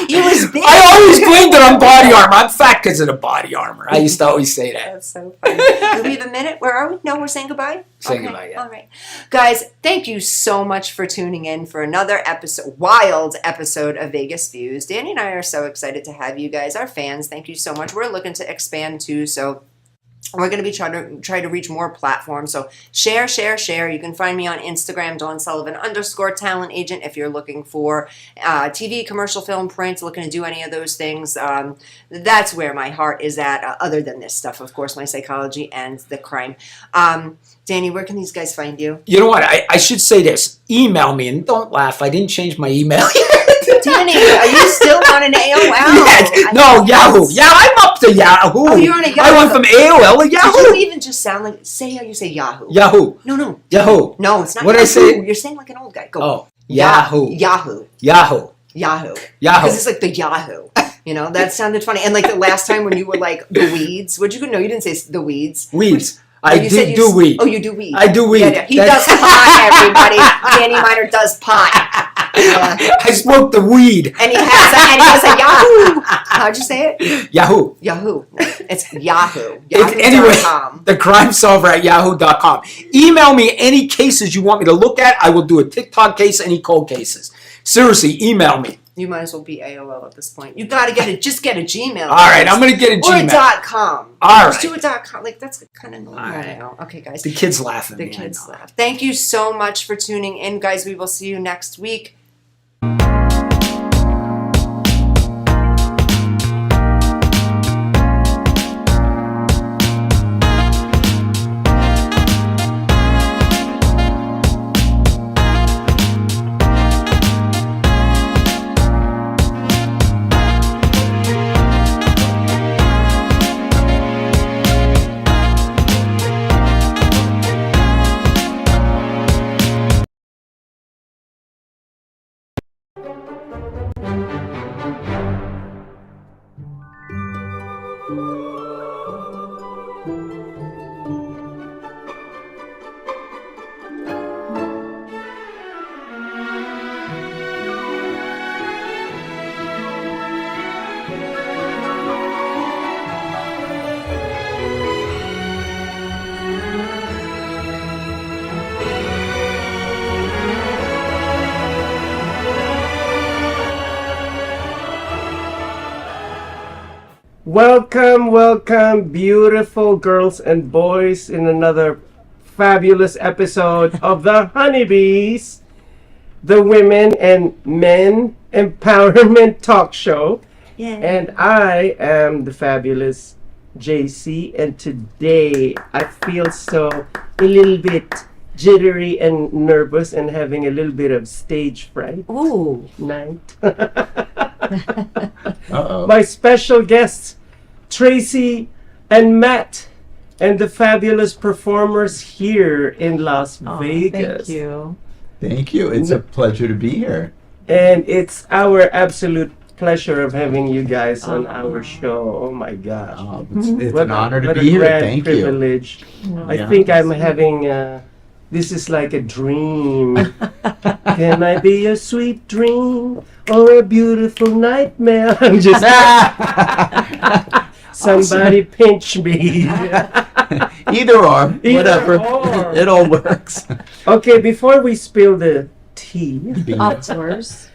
He was big. I always blamed it on body armor. I'm fat because of the body armor. I used to always say that. That's so funny. Do we have a minute? Where are we? No, we're saying goodbye? Saying goodbye, yeah. All right. Guys, thank you so much for tuning in for another wild episode of Vegas Views. Danny and I are so excited to have you guys, our fans. Thank you so much. We're looking to expand too, so we're going to be try to reach more platforms. So share. You can find me on Instagram, Dawn Sullivan _talent agent. If you're looking for TV, commercial, film, print, looking to do any of those things, that's where my heart is at. Other than this stuff, of course, my psychology and the crime. Danny, where can these guys find you? You know what? I should say this. Email me, and don't laugh. I didn't change my email yet. Danny, are you still on an AOL? Yes. No, Yahoo. Yeah, I'm up to Yahoo. Oh, you're on a Yahoo. I went from AOL to Yahoo. Did you even just sound like, say how you say Yahoo. Yahoo. No. Yahoo. No, it's not What did I Yahoo. say? You're saying like an old guy. Go. Oh, Yahoo. Yahoo. Yahoo. Yahoo. Yahoo. Because it's like the Yahoo. You know, that sounded funny. And like the last time when you were like, the weeds. What'd you go? No, you didn't say the weeds. Weeds. Oh, I you said did you do weed. Oh, you do weed. I do weed. Yeah. He does pot, everybody. Danny Miner does pot. Yeah. I smoked the weed. And he has a Yahoo. How'd you say it? Yahoo. Yahoo. It's Yahoo. Anyway, Yahoo.com. the crime solver at yahoo.com. Email me any cases you want me to look at. I will do a TikTok case, any cold cases. Seriously, email me. You might as well be AOL at this point. You got to get it. Just get a Gmail. All right, I'm going to get a Or Gmail. a .com. All Just right. do a .com. Like, that's kind of normal right. now. Okay, guys. The kids laughing. The kids laugh. Thank you so much for tuning in, guys. We will see you next week. Welcome, beautiful girls and boys, in another fabulous episode of the Honeybees, the Women and Men Empowerment Talk Show. Yeah. And I am the fabulous JC, and today I feel so a little bit jittery and nervous and having a little bit of stage fright. Ooh. Night. Uh-oh. My special guests, Tracy and Matt, and the fabulous performers here in Las Vegas. Thank you. Thank you. It's a pleasure to be here. And it's our absolute pleasure of having you guys on our show. Oh my gosh. It's an honor to what be a here. grand Thank privilege. you. I think I'm having, this is like a dream. Can I be a sweet dream or a beautiful nightmare? I'm just... Somebody pinch me. Either or, whatever. or. It all works. Okay, before we spill the tea, Of course.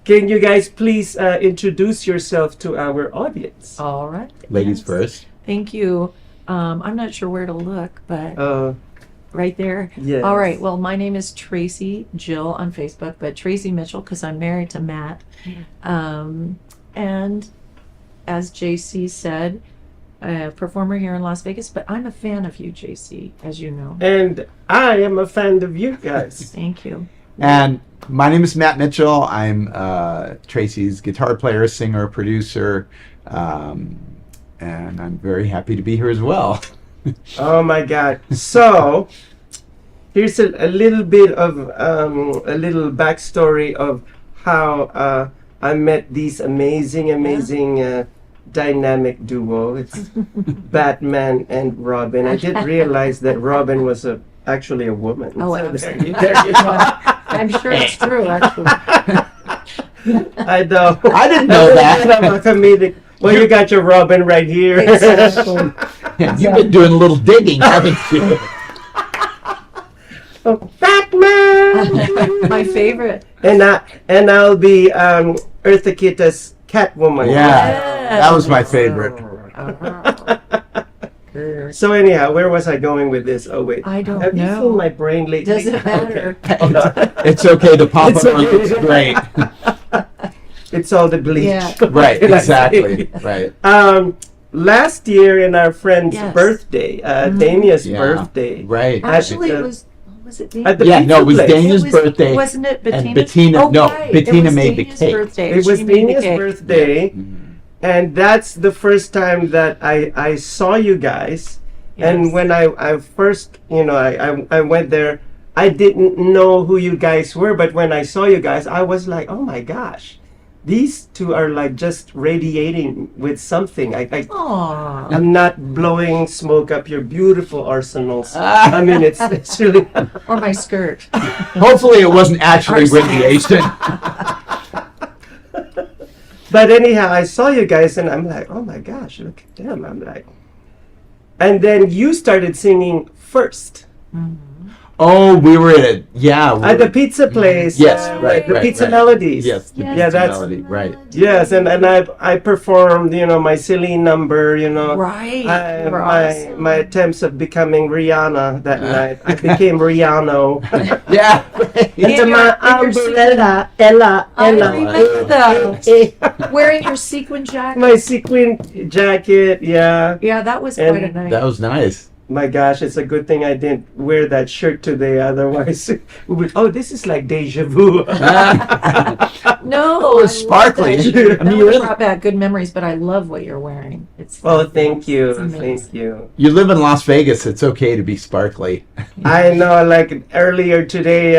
can you guys please introduce yourself to our audience? All right. Ladies first. Thank you. I'm not sure where to look, but right there. Yes. All right. Well, my name is Tracy Jill on Facebook, but Tracy Mitchell because I'm married to Matt. And as JC said, a performer here in Las Vegas, but I'm a fan of you, JC, as you know. And I am a fan of you guys. Thank you. And my name is Matt Mitchell. I'm Tracy's guitar player, singer, producer, and I'm very happy to be here as well. Oh my God. So, here's a little bit of a little backstory of how I met these amazing dynamic duo. It's Batman and Robin. I didn't realize that Robin was actually a woman. Oh, So absolutely. there you go. I'm sure it's true, actually. I know. I didn't know that. I'm a comedic. Well, you got your Robin right here. Exactly. Yeah, you've been doing a little digging, haven't you? Batman. My favorite. And I'll be Eartha Kitta's Catwoman. Yeah, that was my favorite. So anyhow, where was I going with this? Oh wait, I don't Have know. you seen my brain lately? Doesn't matter. Okay. Hold on. It's okay. The pop It's up okay. looks great. It's all the bleach. Yeah. Right, exactly. Right. Last year in our friend's Yes. birthday, Dania's Yeah. birthday. Right. Actually, At it the- was it at the Yeah, pizza no, it was place. Dania's was- birthday. Wasn't it Bettina's? And Bettina, Oh, no, right. Bettina It was made the Dania's cake. Birthday. It was She made the Dania's cake. birthday, and that's the first time that I saw you guys. And Yes. when I first, I went there, I didn't know who you guys were, but when I saw you guys, I was like, oh my gosh, these two are like just radiating with something. Aww. I'm not blowing smoke up your beautiful arsenals. I mean, it's really. Or my skirt. Hopefully, it wasn't actually Our radiation. But anyhow, I saw you guys and I'm like, oh my gosh, look at them. I'm like, and then you started singing first Oh, we were at at the pizza place. Yes, right, The right, Pizza right. Melodies. Yes, the Yeah, Pizza that's Melody, right. yes, and I performed, my Celine number, Right. I, We're my awesome. my attempts of becoming Rihanna that night. I became Rihanna. Yeah. Into my umbrella, Ella. I remember that. Wearing your sequin jacket. My sequin jacket, yeah. Yeah, that was And quite a night. That was nice. My gosh, it's a good thing I didn't wear that shirt today. Otherwise, we would, this is like deja vu. No, it's sparkling. I I mean, really brought back good memories, but I love what you're wearing. It's Oh, thank you. amazing. Thank you. You live in Las Vegas. It's okay to be sparkly. I know, like earlier today,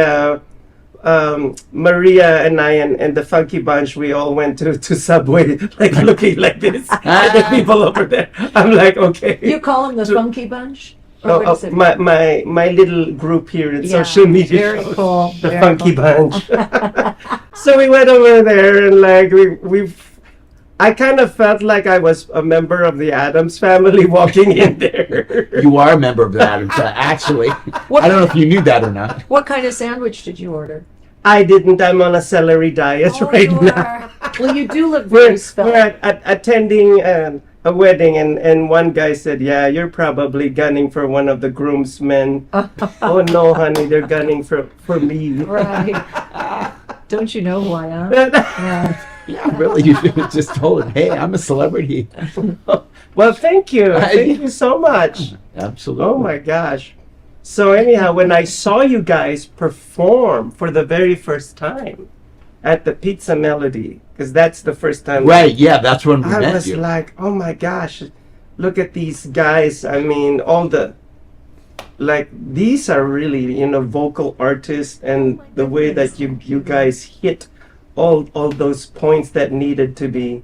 Maria and I and the Funky Bunch, we all went to Subway, like looking like this. And the people over there. I'm like, okay. You call them the Funky Bunch? Or what is it? My little group here in Yeah, social media. very shows, cool, The very Funky cool. Bunch. So we went over there and like I kind of felt like I was a member of the Addams family walking in there. You are a member of that, actually. I don't know if you knew that or not. What kind of sandwich did you order? I didn't. I'm on a celery diet right you now. are. Well, you do look very We're attending a wedding, and one guy said, "Yeah, you're probably gunning for one of the groomsmen." Oh no, honey, they're gunning for me. Right. Don't you know who I am? Yeah. Yeah, really. You should have just told him, hey, I'm a celebrity. Well, thank you. Thank you so much. Absolutely. Oh my gosh. So anyhow, when I saw you guys perform for the very first time at the Pizza Melody, because that's the first time. Right, yeah, that's when we I met was you. like, oh my gosh, look at these guys. I mean, all the, like, these are really, you know, vocal artists, and the way that you guys hit all those points that needed to be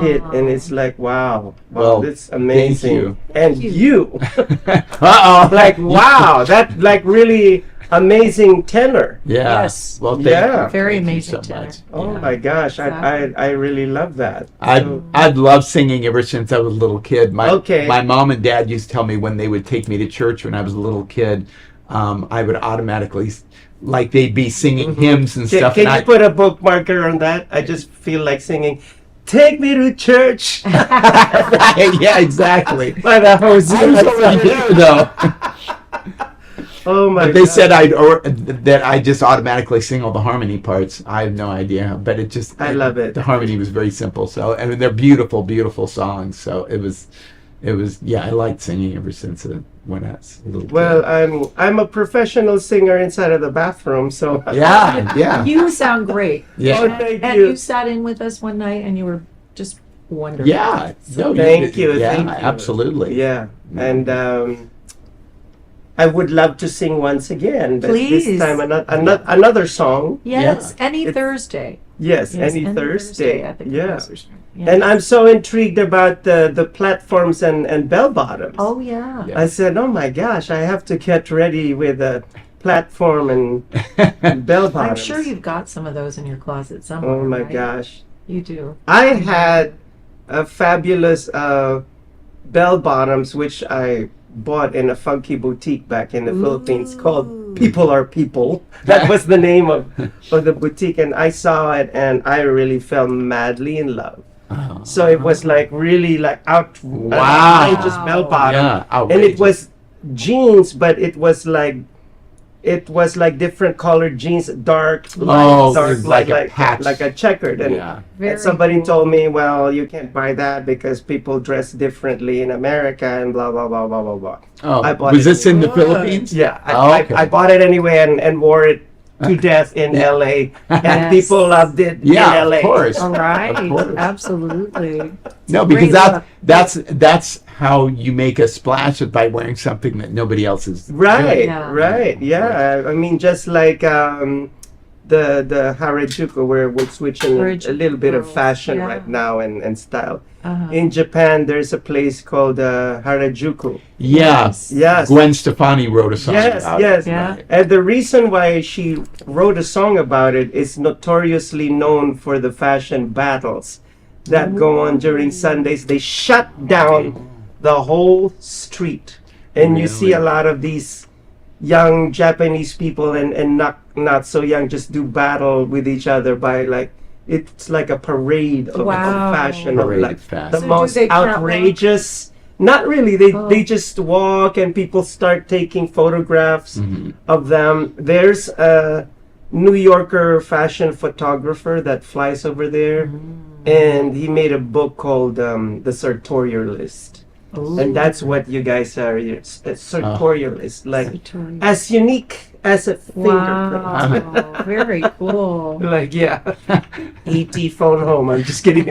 hit, and it's like, wow, Well, that's amazing. thank you. And you, Uh-oh. like, wow, that, like, really amazing tenor. Yeah. Yes. Well, thank Yeah. you. Very Thank you amazing so tenor. much. Oh Yeah. my gosh, I really love that. I've loved singing ever since I was a little kid. Okay. My mom and dad used to tell me when they would take me to church when I was a little kid, I would automatically, like, they'd be singing hymns and stuff. Can and you put a bookmarker on that? I just feel like singing, "Take me to church." Right, yeah, exactly. By the Hosea. I was already there, though. Oh my But they God. said that I just automatically sing all the harmony parts. I have no idea, but it just I love it. The harmony was very simple. So I mean, they're beautiful, beautiful songs. So it was yeah. I liked singing ever since when I was a little Well, I'm a professional singer inside of the bathroom, so kid. Yeah. You sound great. Yeah. Oh, thank And you. you sat in with us one night and you were just wonderful. Yeah. No, Thank you. Yeah, thank you. absolutely. Yeah, and I would love to sing once again, but Please. this time another song. Yes, any It's- Thursday. Yes, Yes, any Thursday. at the Yeah. composer's room. Yeah. And I'm so intrigued about the platforms and bell bottoms. Oh yeah. I said, oh my gosh, I have to get ready with a platform and bell bottoms. I'm sure you've got some of those in your closet somewhere. Oh my right? gosh. You do. I had a fabulous bell bottoms which I bought in a funky boutique back in the Philippines called People Are People. That was the name of the boutique, and I saw it and I really fell madly in love. So it was like really like outrageous bell bottom. Yeah, And it outrageous. was jeans, but it was like different colored jeans, dark, light, dark, like a patch. like a checkered. And, Yeah. and somebody told me, well, you can't buy that because people dress differently in America and blah blah blah blah blah blah. Oh, I bought was it this in the anyway. Philippines? Yeah, Oh, okay. I bought it anyway and wore it to death in LA, and Yes. people loved it Yeah, in LA. of course. All right. Of course. Absolutely. No, because that's how you make a splash is by wearing something that nobody else is Right, doing. right, yeah. I mean, just like the Harajuku, where we're switching a little bit of fashion yeah. right now and style. Uh-huh. In Japan, there's a place called Harajuku. Yeah. Yes. Gwen Stefani wrote a song Yes, about yes. it. Yeah. And the reason why she wrote a song about it is notoriously known for the fashion battles that go on during Sundays. They shut down the whole street. And you see a lot of these young Japanese people and not so young just do battle with each other by like, it's like a parade of fashion. Parade of like of fashion. the So do most they catwalk? outrageous. Not really. They just walk and people start taking photographs of them. There's a New Yorker fashion photographer that flies over there, and he made a book called The Sartorialist. And that's what you guys are. You're sartorialist, like as unique as a fingerprint. Wow. Very cool. Like, yeah. E.T. phone home. I'm just kidding.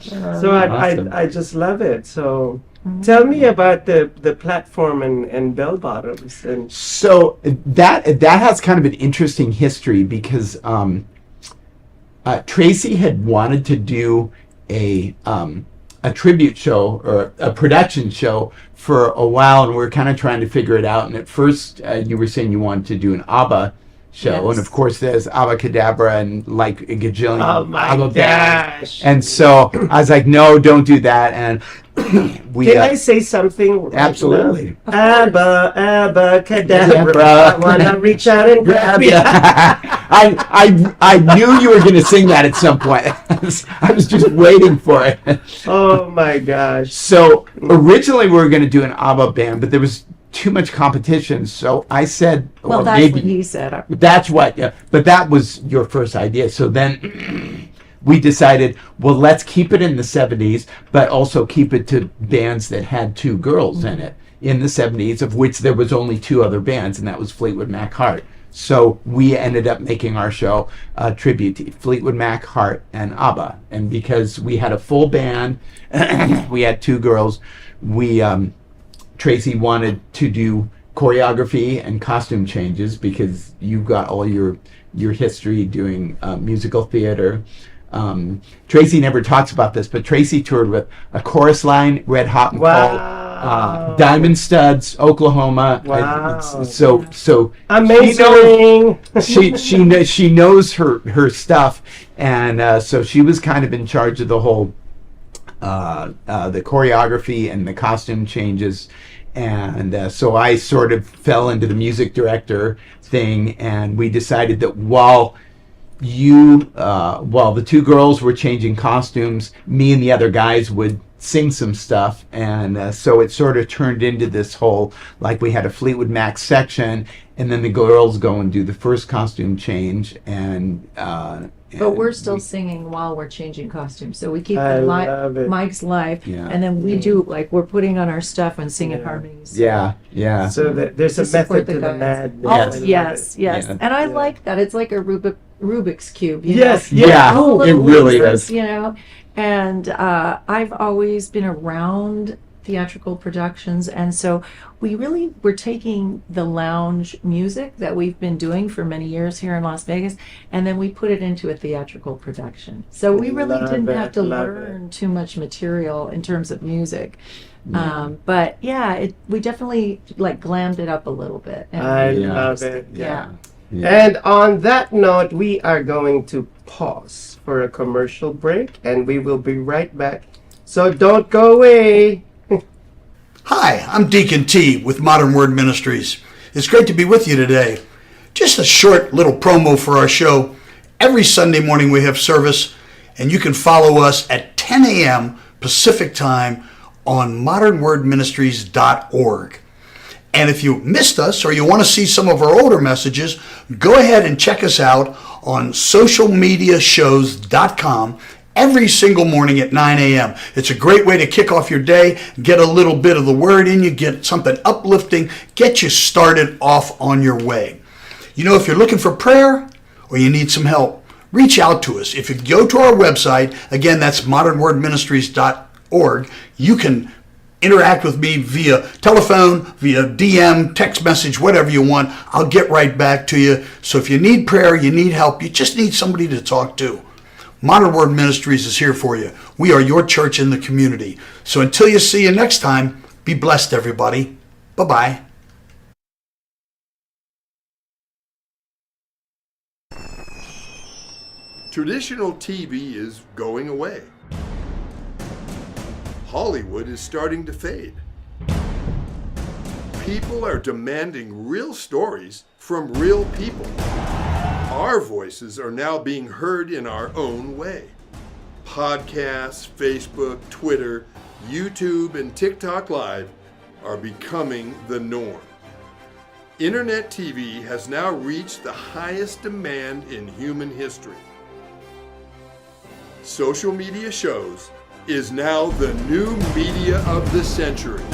So Awesome. I just love it. So tell me about the platform and bell bottoms and So that has kind of an interesting history because Tracy had wanted to do a tribute show or a production show for a while, and we were kind of trying to figure it out. And at first, you were saying you wanted to do an ABBA show, Yes. and of course, there's Abacadabra and like a gajillion Oh my ABBA bands. gosh. And so I was like, no, don't do that. And we Can I say something? right absolutely. now? Abba, cadabra. I wanna reach out and grab you. I knew you were going to sing that at some point. I was just waiting for it. Oh my gosh. So originally we were going to do an ABBA band, but there was too much competition. So I said, Well, or that's maybe what he said. that's what. Yeah, but that was your first idea. So then we decided, well, let's keep it in the 70s, but also keep it to bands that had two girls in it in the 70s, of which there was only two other bands, and that was Fleetwood Mac Heart. So we ended up making our show a tribute to Fleetwood Mac, Heart, and ABBA. And because we had a full band, we had 2 girls, Tracy wanted to do choreography and costume changes because you've got all your history doing musical theater. Tracy never talks about this, but Tracy toured with A Chorus Line, Red Hot and Cold, Diamond Studs, Oklahoma. Wow. So amazing. She knows her stuff, and so she was kind of in charge of the whole the choreography and the costume changes. And so I sort of fell into the music director thing, and we decided that while the 2 girls were changing costumes, me and the other guys would sing some stuff. And so it sort of turned into this whole, like, we had a Fleetwood Mac section, and then the girls go and do the first costume change, but we're still singing while we're changing costumes, so we keep I love it. Mike's live, Yeah. and then we do, like, we're putting on our stuff and singing harmonies. Yeah. So there's a support method the to the guys. madness. Oh, I love yes, it. yes. Yeah. And I like that. It's like a Rubik's Cube. You Yes, know? yeah, All it little really pieces, is. You know, and I've always been around theatrical productions, and so we're taking the lounge music that we've been doing for many years here in Las Vegas, and then we put it into a theatrical production. So we really Love didn't it, have to love learn too much material in terms of music. But yeah, we definitely like glammed it up a little bit. And I love it. Yeah. And on that note, we are going to pause for a commercial break, and we will be right back. So don't go away. Hi, I'm Deacon T with Modern Word Ministries. It's great to be with you today. Just a short little promo for our show. Every Sunday morning we have service, and you can follow us at 10 a.m. Pacific Time on modernwordministries.org. And if you missed us or you want to see some of our older messages, go ahead and check us out on socialmediashows.com every single morning at 9 a.m. It's a great way to kick off your day, get a little bit of the word in you, get something uplifting, get you started off on your way. You know, if you're looking for prayer or you need some help, reach out to us. If you go to our website, again, that's modernwordministries.org, you can interact with me via telephone, via DM, text message, whatever you want. I'll get right back to you. So if you need prayer, you need help, you just need somebody to talk to, Modern Word Ministries is here for you. We are your church in the community. So until you see you next time, be blessed, everybody. Bye-bye. Traditional TV is going away. Hollywood is starting to fade. People are demanding real stories from real people. Our voices are now being heard in our own way. Podcasts, Facebook, Twitter, YouTube, and TikTok Live are becoming the norm. Internet TV has now reached the highest demand in human history. Social media shows is now the new media of the century.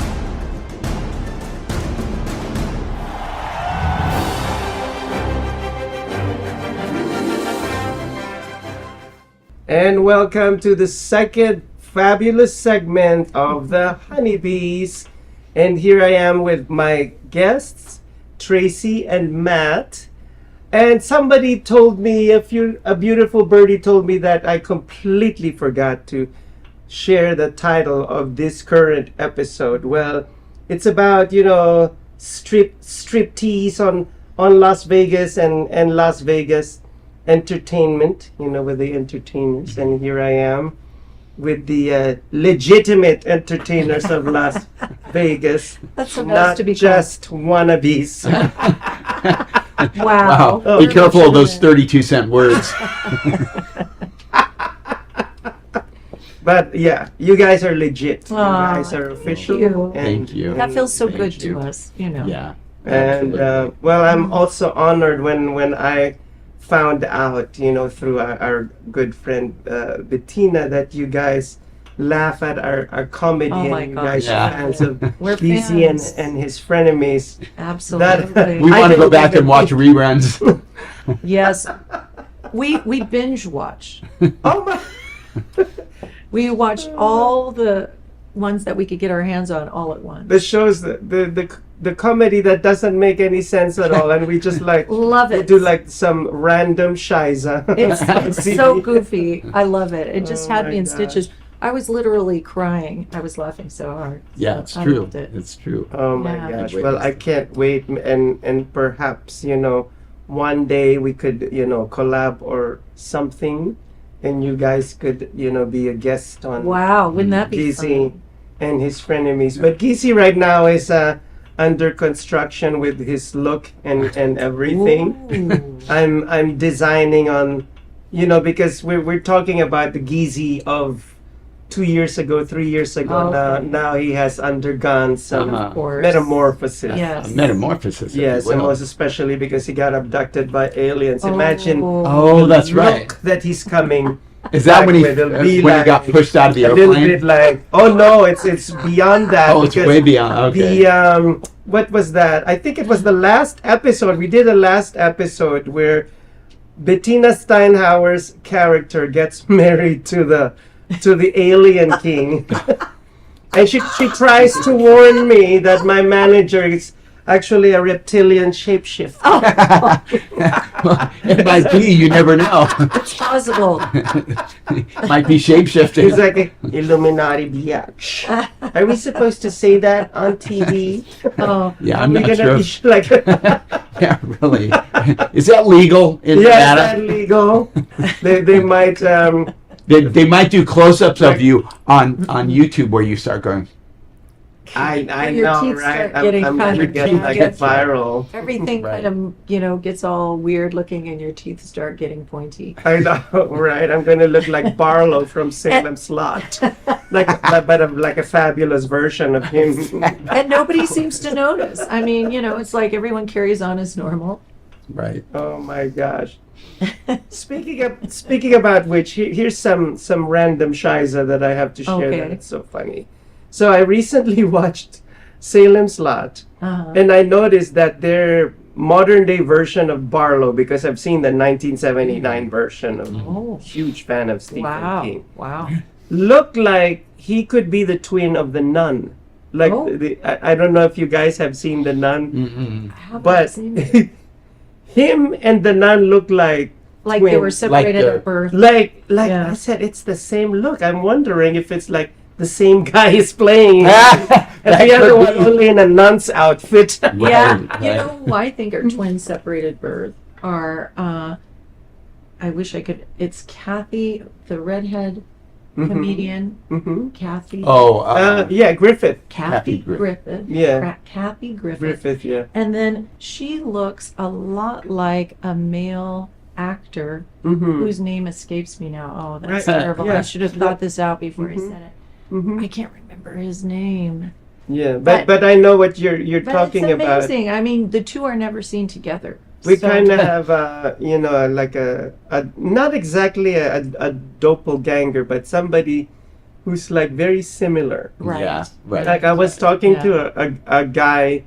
And welcome to the second fabulous segment of the Honeybees. And here I am with my guests, Tracy and Matt. And somebody told me, a beautiful birdie told me that I completely forgot to share the title of this current episode. Well, it's about, striptease on Las Vegas and Las Vegas entertainment, with the entertainers. And here I am with the legitimate entertainers of Las Vegas. That's supposed not to be just wannabes. Wow. Oh, Be careful of those 32-cent words. But yeah, you guys are legit. You Aw, guys are official. Thank you. That feels so Thank good you. to us, Yeah. And well, I'm also honored when I found out, through our good friend Bettina, that you guys laugh at our comedy, Oh my and you gosh. guys Yeah. are fans of We're DC fans. and his frenemies. Absolutely. We I want to go don't back even and watch think- reruns. Yes. We binge watch. Oh my! We watched all the ones that we could get our hands on all at once. The shows, the comedy that doesn't make any sense at all, and we just like Love we it. do like some random shiza. It's so goofy. I love it. It just Oh had my me in gosh. stitches. I was literally crying. I was laughing so hard. Yeah, So it's I true. loved it. It's true. Oh my Yeah. gosh! Well, I can't wait, and perhaps one day we could collab or something, and you guys could be a guest on. Wow, wouldn't that be Gizi fun? and his frenemies. But Gizi right now is under construction with his look and everything. Ooh. I'm designing on, because we're talking about the Gizi of 2 years ago, 3 years ago. Okay. Now he has undergone some Of course. metamorphosis. Yes. A metamorphosis. if you Yes, and will. most especially because he got abducted by aliens. Imagine Oh, the that's look right. that he's coming. Is that back when he with. It'll be when he got like pushed out of the a little airplane? bit like, oh no, it's beyond that. Oh, it's because way beyond. Okay. The what was that? I think it was the last episode. We did a last episode where Bettina Steinhauer's character gets married to the alien king. And she tries to warn me that my manager is actually a reptilian shapeshifter. It might be. You never know. It's possible. Might be shapeshifting. He's like Illuminati biatch. Are we supposed to say that on TV? Oh, Yeah, Are I'm we not gonna sure. be like, Yeah, really. Is that legal in yes, Nevada? that legal? They might. They might do close-ups of you on YouTube where you start going. I Your know, teeth right? start getting I'm kind gonna of get like jagged. viral. Everything Right. kind of, gets all weird looking and your teeth start getting pointy. I know, right? I'm gonna look like Barlow from Salem Slot, like a fabulous version of him. And nobody seems to notice. I mean, it's like everyone carries on as normal. Right. Oh my gosh! Speaking about which, here's some random shiza that I have to share. Okay. That it's so funny. So I recently watched Salem Slot, Uh-huh. and I noticed that their modern day version of Barlow, because I've seen the 1979 version of. Oh. Huge fan of Stephen Wow. King. Wow. Looked like he could be the twin of the Nun. Like Oh. I don't know if you guys have seen the Nun, Mm-mm. How about but seen it? him and the Nun look like Like they were twins. separated the- at birth. Like Yeah. I said, it's the same look. I'm wondering if it's like the same guy is playing, and That the other could one be. only in a nun's outfit. Yeah, Right, you right. know who I think are twins separated birth are I wish I could. It's Kathy, the redhead comedian. Mm-hmm. Kathy. Oh, Yeah, Griffith. Kathy Kathy Griffith. Yeah. Kathy Griffith. Griffith, yeah. And then she looks a lot like a male actor Mm-hmm. whose name escapes me now. Oh, that's Right. terrible. Yeah. I should have thought this out before I Mhm. said it. Mm-hmm. I can't remember his name. Yeah, But- but I know what you're But talking it's about. amazing. I mean, the two are never seen together. We So- kind of have, like a not exactly a doppelganger, but somebody who's like very similar. Right. Yeah, right. Like I was talking Yeah. to a guy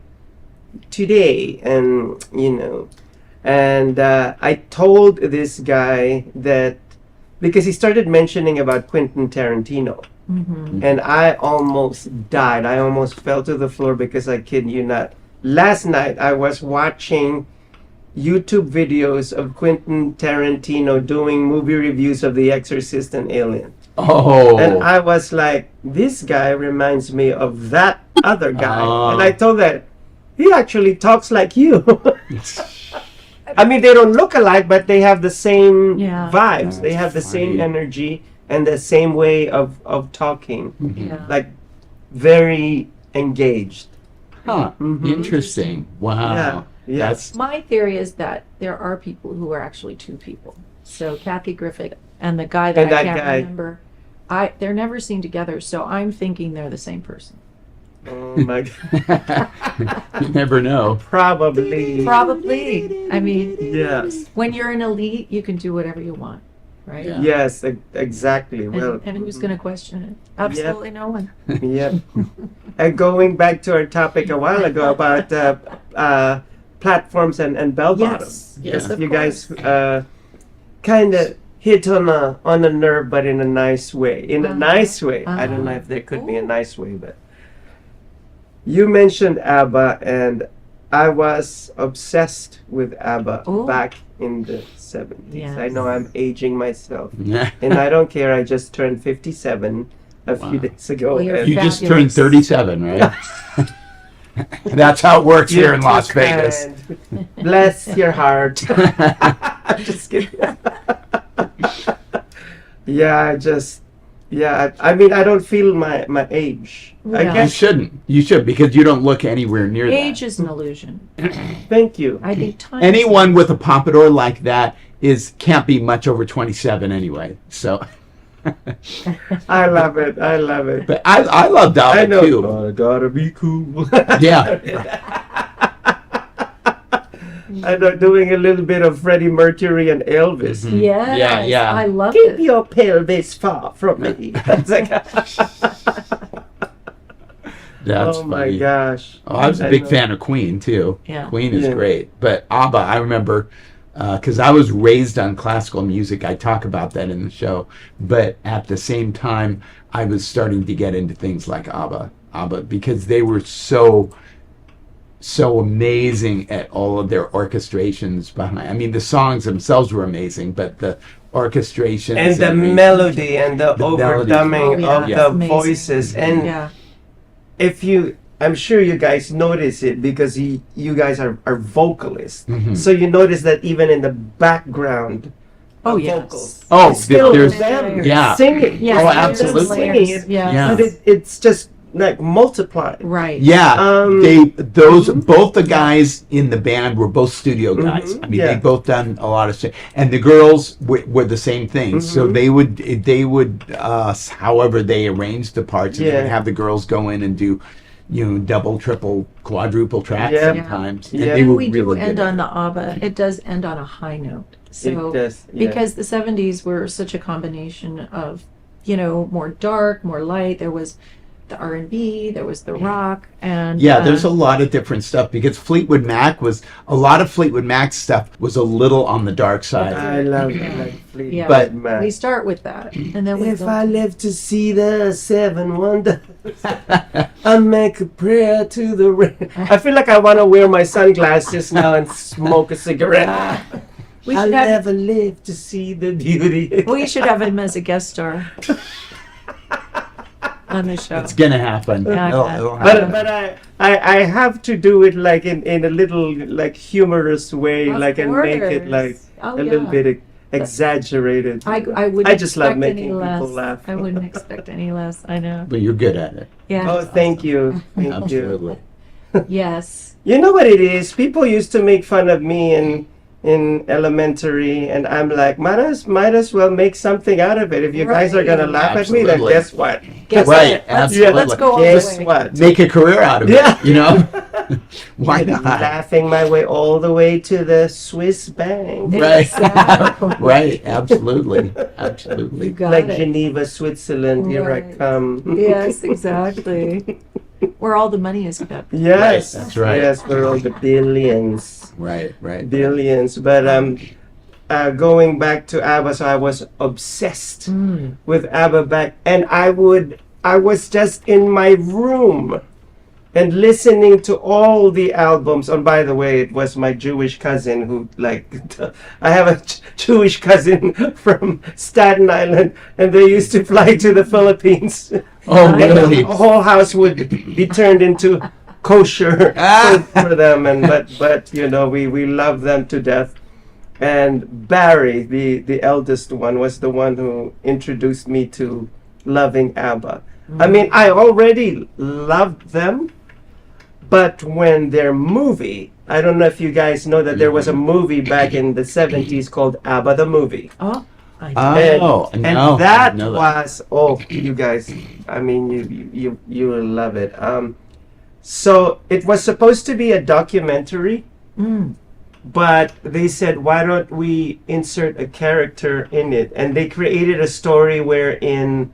today, and and I told this guy that because he started mentioning about Quentin Tarantino. Mhm. And I almost died. I almost fell to the floor because I kid you not. Last night I was watching YouTube videos of Quentin Tarantino doing movie reviews of The Exorcist and Alien. Oh. And I was like, this guy reminds me of that other guy. Oh. And I told that he actually talks like you. I mean, they don't look alike, but they have the same Yeah. vibes. They have the same funny. energy and the same way of talking. Yeah. Like, very engaged. Huh. Mhm. Interesting. Wow. Yeah. Yeah. That's My theory is that there are people who are actually two people. So Kathy Griffith and the guy that And I that can't guy. remember, they're never seen together. So I'm thinking they're the same person. Oh my God. you never know. Probably. Probably. I mean, Yes. when you're an elite, you can do whatever you want. right? Yeah. Yes, exactly. Well, And who's going to question it? Absolutely no one. Yep. And going back to our topic a while ago about platforms and bell bottoms. Yes, of you guys kind of hit on a nerve, but in a nice way. In a nice way. I don't know if there could be a nice way, but you mentioned ABBA, and I was obsessed with ABBA back in the 70s. Yes. I know I'm aging myself, and I don't care. I just turned 57 a few days ago. Well, you're and- You just turned 37, right? That's how it works here in Las Vegas. Bless your heart. I'm just kidding. I mean, I don't feel my age. I Yeah. You guess. shouldn't. You should, because you don't look anywhere near Age is an illusion. Thank you. I think time. that. Anyone with a pompadour like that can't be much over 27 anyway. So, I love it. I love it. but I love I Dalvin know. too. Gotta be cool. Yeah. I'm doing a little bit of Freddie Mercury and Elvis. Mhm. Yes, Yeah, yeah. I love Keep it. your pelvis far from me. It's like- That's oh my funny. gosh. Oh, I was a I big know. fan of Queen too. Yeah. Queen is Yeah. great, but ABBA, I remember, because I was raised on classical music. I talk about that in the show, but at the same time, I was starting to get into things like ABBA, because they were so amazing at all of their orchestrations behind. I mean, the songs themselves were amazing, but the orchestrations And the melody and the melody. overdubbing Oh, yeah. of Yeah. the Amazing. voices. And Yeah. if I'm sure you guys notice it because you guys are vocalists. Mhm. So you notice that even in the background Oh, of yes. vocals, Oh, it's still there's- them yeah. singing. Yeah. Oh, there's absolutely. Singing it, Yeah. Yeah. but it's just like multiplied. Right. Yeah, Um, both the guys in the band were both studio guys. Mhm, I mean, yeah. they both done a lot of shit, and the girls were the same thing. So Mhm. they would however they arranged the parts, and they would Yeah. have the girls go in and do, double, triple, quadruple tracks Yeah. sometimes, Yeah. and they And were we do really end good. on the ABBA. It does end on a high note. So It does, yeah. because the 70s were such a combination of, more dark, more light. There was the R&B, there was the rock, and Yeah, there's a lot of different stuff because Fleetwood Mac stuff was a little on the dark side. I love Fleetwood yeah. but- Mac. we start with that, and then we If go I live to see the seven wonders, I make a prayer to the rain. I feel like I want to wear my sunglasses now and smoke a cigarette. We I'll should have- never live to see the beauty. we should have him as a guest star on the show. It's gonna happen. Yeah, It'll happen. But I have to do it like in a little like humorous way, Of like and make it course. like Oh, a little yeah. bit exaggerated. I wouldn't I just love expect making any people less. laugh. I wouldn't expect any less. I know. But you're good at it. Yeah. Oh, thank you. Thank you. Absolutely. Yes. You know what it is? People used to make fun of me in elementary, and I'm like, might as well make something out of it. If you guys are gonna laugh at me, then Absolutely. guess what? Guess Right, what? absolutely. Let's go all the Guess way. what? Make a career out of Yeah. it. Why I'm not? laughing my way all the way to the Swiss bank. Right. Exactly. Right. Absolutely. Absolutely. You got Like it. Geneva, Switzerland, here I Right. come. Yes, exactly. Where all the money is kept. Yes, Right, that's right. Yes, we're all the billions. Right. Right. Billions. But going back to ABBA, so I was obsessed with ABBA back, and I was just in my room and listening to all the albums. And by the way, it was my Jewish cousin who I have a Jewish cousin from Staten Island, and they used to fly to the Philippines. Oh, And really? the whole house would be turned into kosher food for them, and but we love them to death. And Barry, the eldest one, was the one who introduced me to loving ABBA. I mean, I already loved them, but when their movie, I don't know if you guys know that there was a movie back in the 70s called ABBA the Movie. Oh, I do. Oh, And no. that I know that. was, oh, you guys, I mean, you will love it. So it was supposed to be a documentary, but they said, why don't we insert a character in it? And they created a story wherein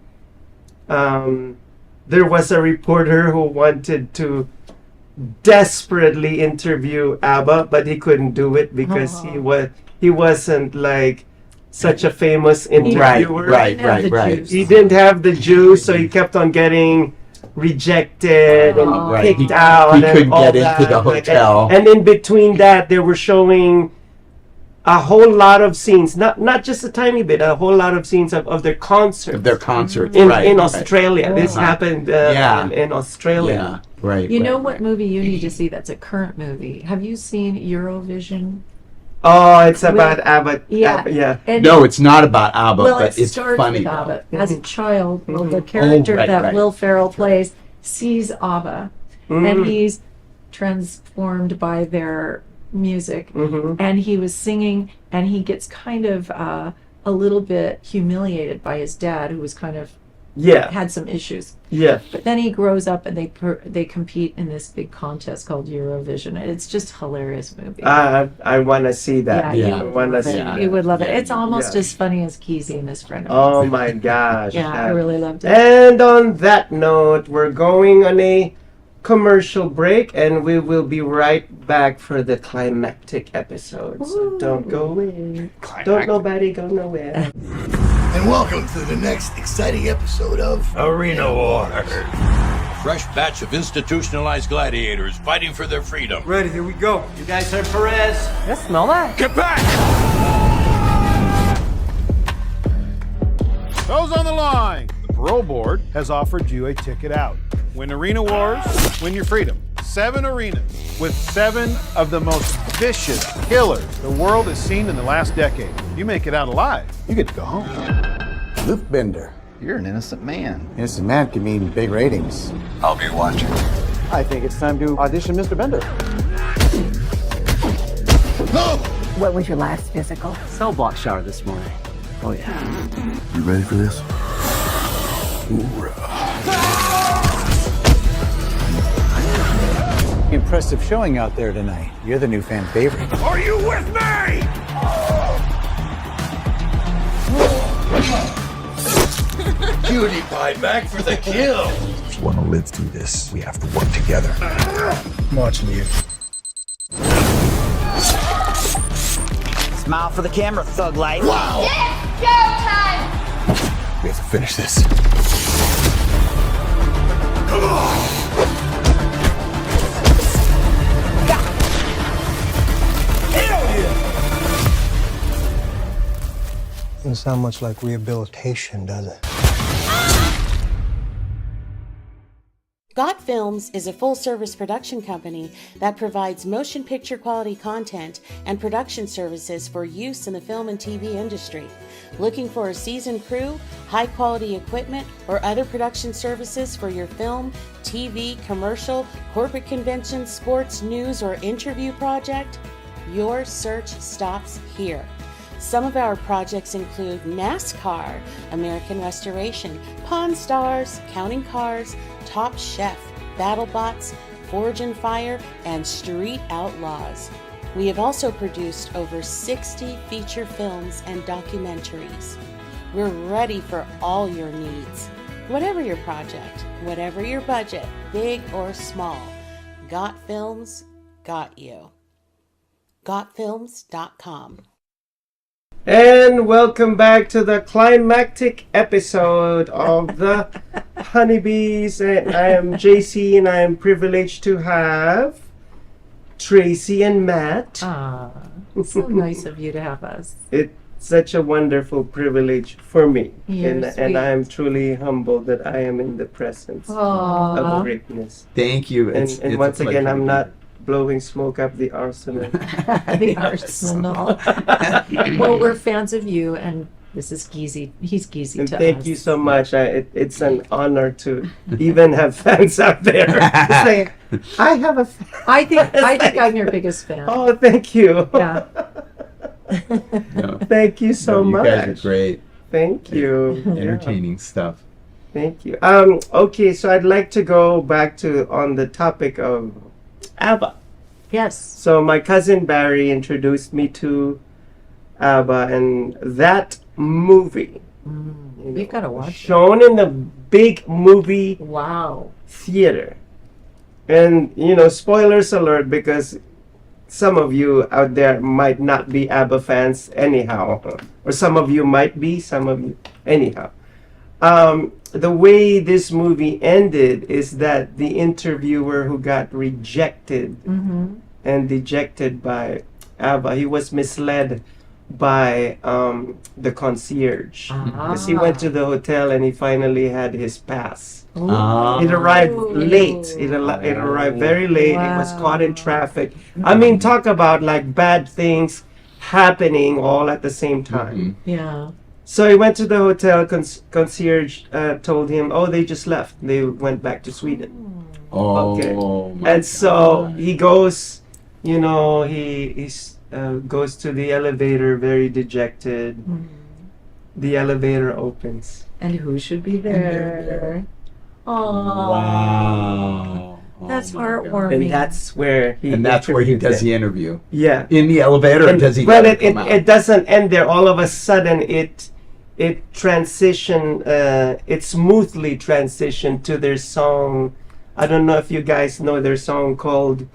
there was a reporter who wanted to desperately interview ABBA, but he couldn't do it because he wasn't like such a famous interviewer. Right. He didn't have the juice, so he kept on getting rejected and kicked out. He couldn't get into the hotel. And in between that, they were showing a whole lot of scenes, not just a tiny bit, a whole lot of scenes of their concerts. In Australia. This happened in Australia. Right. You know what movie you need to see that's a current movie? Have you seen Eurovision? Oh, it's about ABBA. Yeah. ABBA, yeah. And No, it's not about ABBA, well, but it it's starts funny. with ABBA. As a child, the character that Will Ferrell plays sees ABBA, and he's transformed by their music. And he was singing, and he gets kind of a little bit humiliated by his dad, who was kind of had some issues. Yeah. But then he grows up, and they compete in this big contest called Eurovision, and it's just a hilarious movie. I want to see that. Yeah, I want to see you that. would love it. It's almost as funny as Kesey and his friend. Oh my gosh. Yeah, I really loved it. And on that note, we're going on a commercial break, and we will be right back for the climactic episode. So don't go away. Don't nobody go nowhere. And welcome to the next exciting episode of Arena War. Fresh batch of institutionalized gladiators fighting for their freedom. Ready, here we go. You guys heard Perez? Yes, smell that. Get back! Those on the line, the parole board has offered you a ticket out. Win Arena Wars, win your freedom. 7 arenas with 7 of the most vicious killers the world has seen in the last decade. You make it out alive, you get to go home. Luke Bender, you're an innocent man. Innocent man can mean big ratings. I'll be watching. I think it's time to audition Mr. Bender. No! What was your last physical? Cell block shower this morning. Oh yeah. You ready for this? Impressive showing out there tonight. You're the new fan favorite. Are you with me? Cutie pie back for the kill. If you want to live through this, we have to work together. I'm watching you. Smile for the camera, thug life. Wow! It's showtime! We have to finish this. Come on! Doesn't sound much like rehabilitation, does it? Got Films is a full-service production company that provides motion picture quality content and production services for use in the film and TV industry. Looking for a seasoned crew, high-quality equipment, or other production services for your film, TV, commercial, corporate convention, sports, news, or interview project? Your search stops here. Some of our projects include NASCAR, American Restoration, Pawn Stars, Counting Cars, Top Chef, BattleBots, Forge and Fire, and Street Outlaws. We have also produced over 60 feature films and documentaries. We're ready for all your needs. Whatever your project, whatever your budget, big or small, Got Films got you. GotFilms.com. And welcome back to the climactic episode of the Honeybees. And I am JC, and I am privileged to have Tracy and Matt. So nice of you to have us. It's such a wonderful privilege for me. You're And I am truly humbled that I am in the presence Aw. of greatness. Thank you. And, It's and a once again, pleasure I'm to be not blowing smoke up the arsenal. The arsenal. Well, we're fans of you, and this is Geezy. He's Geezy And to thank us. you so much. It's an honor to even have fans out there. It's like, I have a fan. I think I'm your biggest fan. Oh, thank you. Yeah. Thank you so much. You guys are great. Thank you. Entertaining stuff. Thank you. Okay, so I'd like to go back to on the topic of ABBA Yes. So my cousin Barry introduced me to ABBA, and that movie We've got to watch shown in the big movie theater. And spoilers alert, because some of you out there might not be ABBA fans anyhow, or some of you might be, some of you anyhow. The way this movie ended is that the interviewer who got rejected and dejected by ABBA, he was misled by the concierge, because he went to the hotel and he finally had his pass. It arrived late. It arrived very late. It was caught in traffic. I mean, talk about like bad things happening all at the same time. Yeah. So he went to the hotel. Concierge told him, "Oh, they just left. They went back to Sweden." And so he goes, he goes to the elevator, very dejected. The elevator opens. And who should be there? Wow. That's heartwarming. And that's where he does the interview. Yeah. In the elevator, or does he? Well, it doesn't end there. All of a sudden, it smoothly transitioned to their song. I don't know if you guys know their song called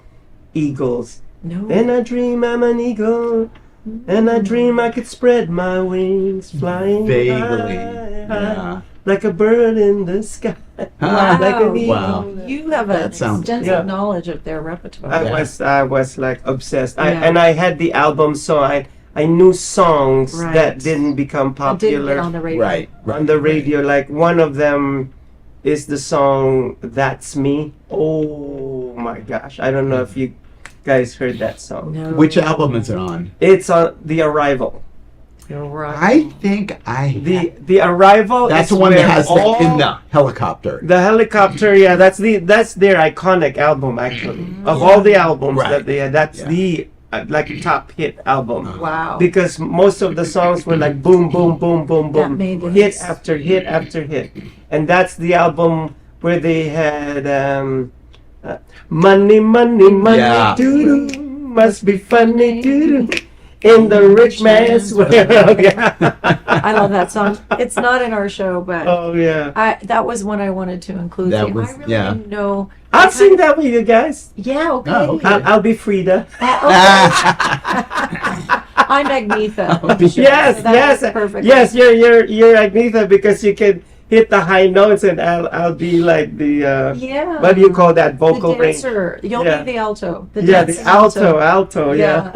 Eagles. No. And I dream I'm an eagle, and I dream I could spread my wings, flying Vaguely, high, like a bird in the sky. Like an eagle. You have an extensive knowledge of their repertoire. I was like obsessed. And I had the album, so I knew songs that didn't become popular. Didn't get on the radio. Right. On the radio. Like one of them is the song That's Me. Oh my gosh. I don't know if you guys heard that song. No. Which album is it on? It's on The Arrival. I think The Arrival. That's is the one that where has in the helicopter. The helicopter, yeah, that's their iconic album actually. Of all the albums that they had, that's the like top hit album. Wow. Because most of the songs were like boom, boom, boom, boom, boom, made the hit hits. after hit after hit, and that's the album where they had money, money, money, Yeah. doo-doo, must be funny, doo-doo. In the rich man's world. I love that song. It's not in our show, but that was one I wanted to include. That I was- really yeah. didn't know. I'll sing that with you guys. Yeah, okay. Oh, okay. I'll be Frida. I'm Agnetha. Yes, So that yes, was perfect. yes. You're Agnetha, because you can hit the high notes, and I'll be like the Yeah. what do you call that vocal the range? dancer. You'll Yeah. be the alto. The Yeah, dancing the alto. Yeah.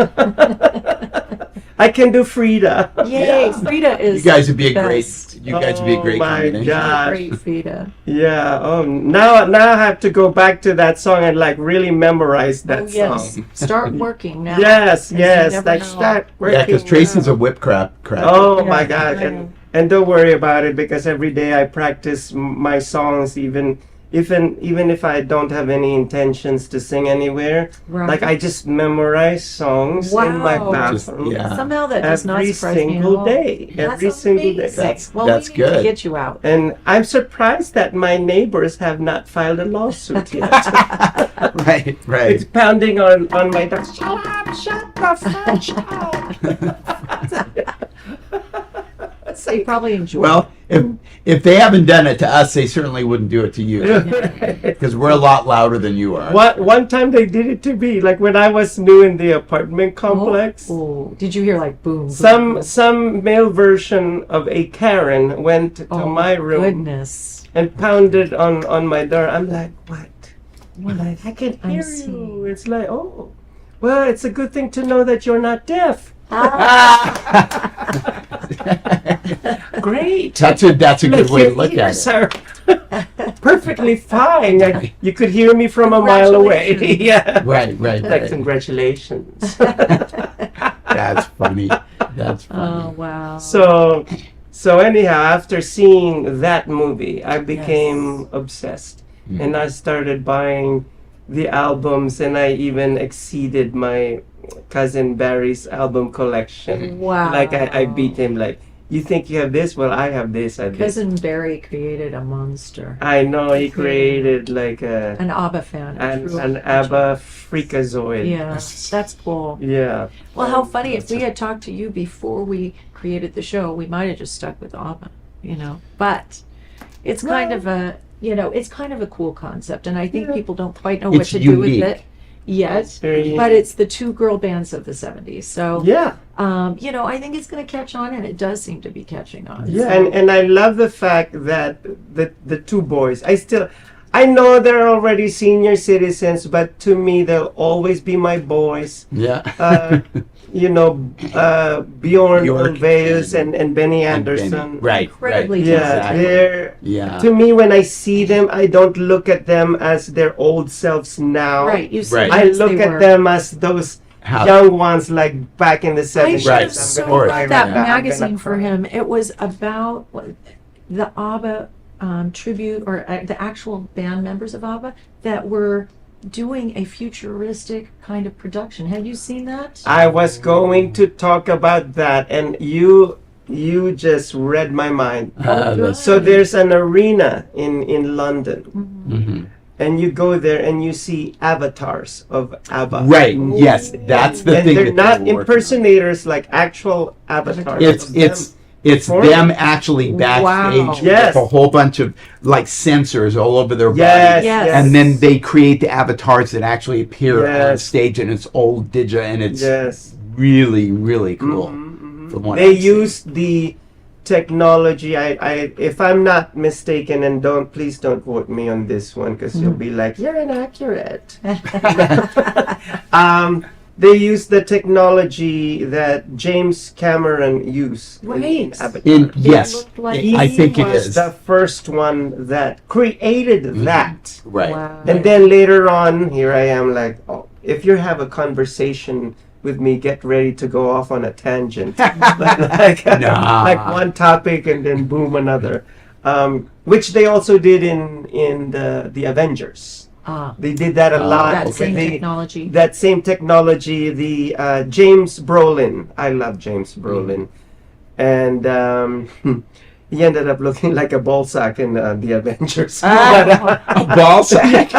I can do Frida. Yay, Frida is You guys would be a the great. best. You guys would be a great Oh my combination. gosh. Great Frida. Yeah. Oh, now I have to go back to that song and like really memorize that Yes. song. Start working now. Yes, You yes. never Like know. start working. Yeah, because Tracy's now. a whip crap. Oh Yeah, my God! I know. And don't worry about it, because every day I practice my songs, even if I don't have any intentions to sing anywhere. Right. Like I just memorize songs in my Wow. bathroom. Yeah. Somehow that does not Every surprise me at single all. day. Every That's single day. amazing. Well, That's we need to good. get you out. And I'm surprised that my neighbors have not filed a lawsuit yet. Right. It's pounding on my door. Shut up, shut up. They probably enjoy Well, if they haven't done it to us, they certainly wouldn't do it to you, because we're a lot louder than you are. One time they did it to me, like when I was new in the apartment complex. Oh, did you hear like boom? Some male version of a Karen went to my room Goodness. and pounded on my door. I'm like, what? I can I hear see. you. It's like, oh, well, it's a good thing to know that you're not deaf. Great. That's a good way to Your look at ears it. are perfectly fine. You could hear me from a mile away. Yeah. Right. Like, congratulations. That's funny. That's funny. Oh wow. So anyhow, after seeing that movie, I became obsessed, and I started buying the albums, and I even exceeded my cousin Barry's album collection. Wow. Like I beat him. Like, you think you have this, well, I have this. I have this. Cousin Barry created a monster. I know he created like an ABBA fan. An ABBA freakazoid. Yeah, that's cool. Yeah. Well, how funny, if we had talked to you before we created the show, we might have just stuck with ABBA, you know. But it's kind of a, you know, it's kind of a cool concept, and I think people don't quite know what to do with it yet. But it's the two girl bands of the 70s. So yeah. You know, I think it's going to catch on, and it does seem to be catching on. Yeah, So- and I love the fact that the two boys, I know they're already senior citizens, but to me, they'll always be my boys. Yeah. You know, Bjorn Ulvaeus and Benny Anderson. Right. Incredibly Yeah, talented. they're. Yeah. To me, when I see them, I don't look at them as their old selves now. Right, you see Right. them I as look they at were. them as those young ones, like back in the 70s. I just saw that I'm gonna magazine for cry. him. It was about the ABBA tribute, or the actual band members of ABBA that were doing a futuristic kind of production. Have you seen that? I was going to talk about that, and you just read my mind. So there's an arena in London, Mhm. and you go there and you see avatars of ABBA. Right. Yes, that's the and thing. they're that not they were working on. impersonators, like actual avatars. It's them actually backstage Yes. with a whole bunch of like sensors all over their Yes, body, yes. and then they create the avatars that actually appear on Yes. stage, and it's all digital, and it's Yes. really, really cool. From what They I've seen. used the technology. I if I'm not mistaken, and please don't quote me on this one, because you'll be like, you're inaccurate. They used the technology that James Cameron used. Right. Yes, I think it was is. the first one that created that. Right. Wow. And then later on, here I am like, oh, if you have a conversation with me, get ready to go off on a tangent. like like one topic and then boom, another. Which they also did in the Avengers. They did that a lot. That same technology. That same technology. The James Brolin. I love James Brolin. And he ended up looking like a ball sack in the Avengers. A ball sack?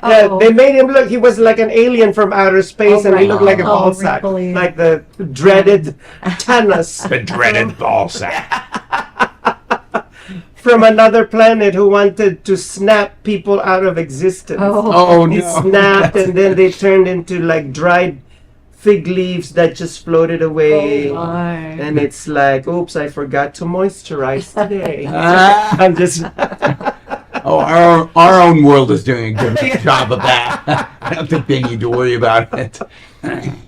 Yeah, they made him look. He was like an alien from outer space, and he looked like a ball sack, wrinkly. like the dreaded Thanos. The dreaded ball sack. From another planet who wanted to snap people out of existence. Oh, He no. snapped, and then they turned into like dried fig leaves that just floated away. Oh, my. And it's like, oops, I forgot to moisturize today. I'm just. Oh, our own world is doing a good job of that. I don't think they need to worry about it.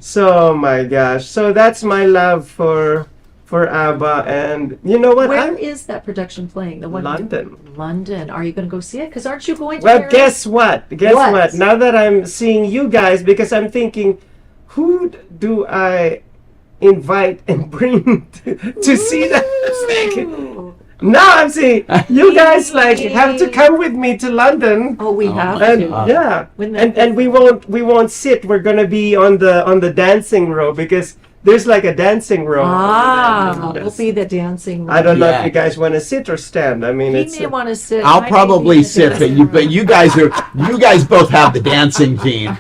So, my gosh. So that's my love for ABBA, and you know what? Where is that production playing? The one London. London. Are you going to go see it? Because aren't you going to Well, Paris? guess what? Guess what? Now that I'm seeing you guys, because I'm thinking, who do I invite and bring to see that thing? Now I'm saying, you guys like have to come with me to London. Oh, we have and, to. Yeah, Wouldn't that and we won't sit. We're gonna be on the dancing row, because there's like a dancing row. We'll be the dancing. I don't know Yeah. if you guys want to sit or stand. I mean, He it's may want to sit. I'll I may probably be in the sit, but dancing you guys both have the dancing gene.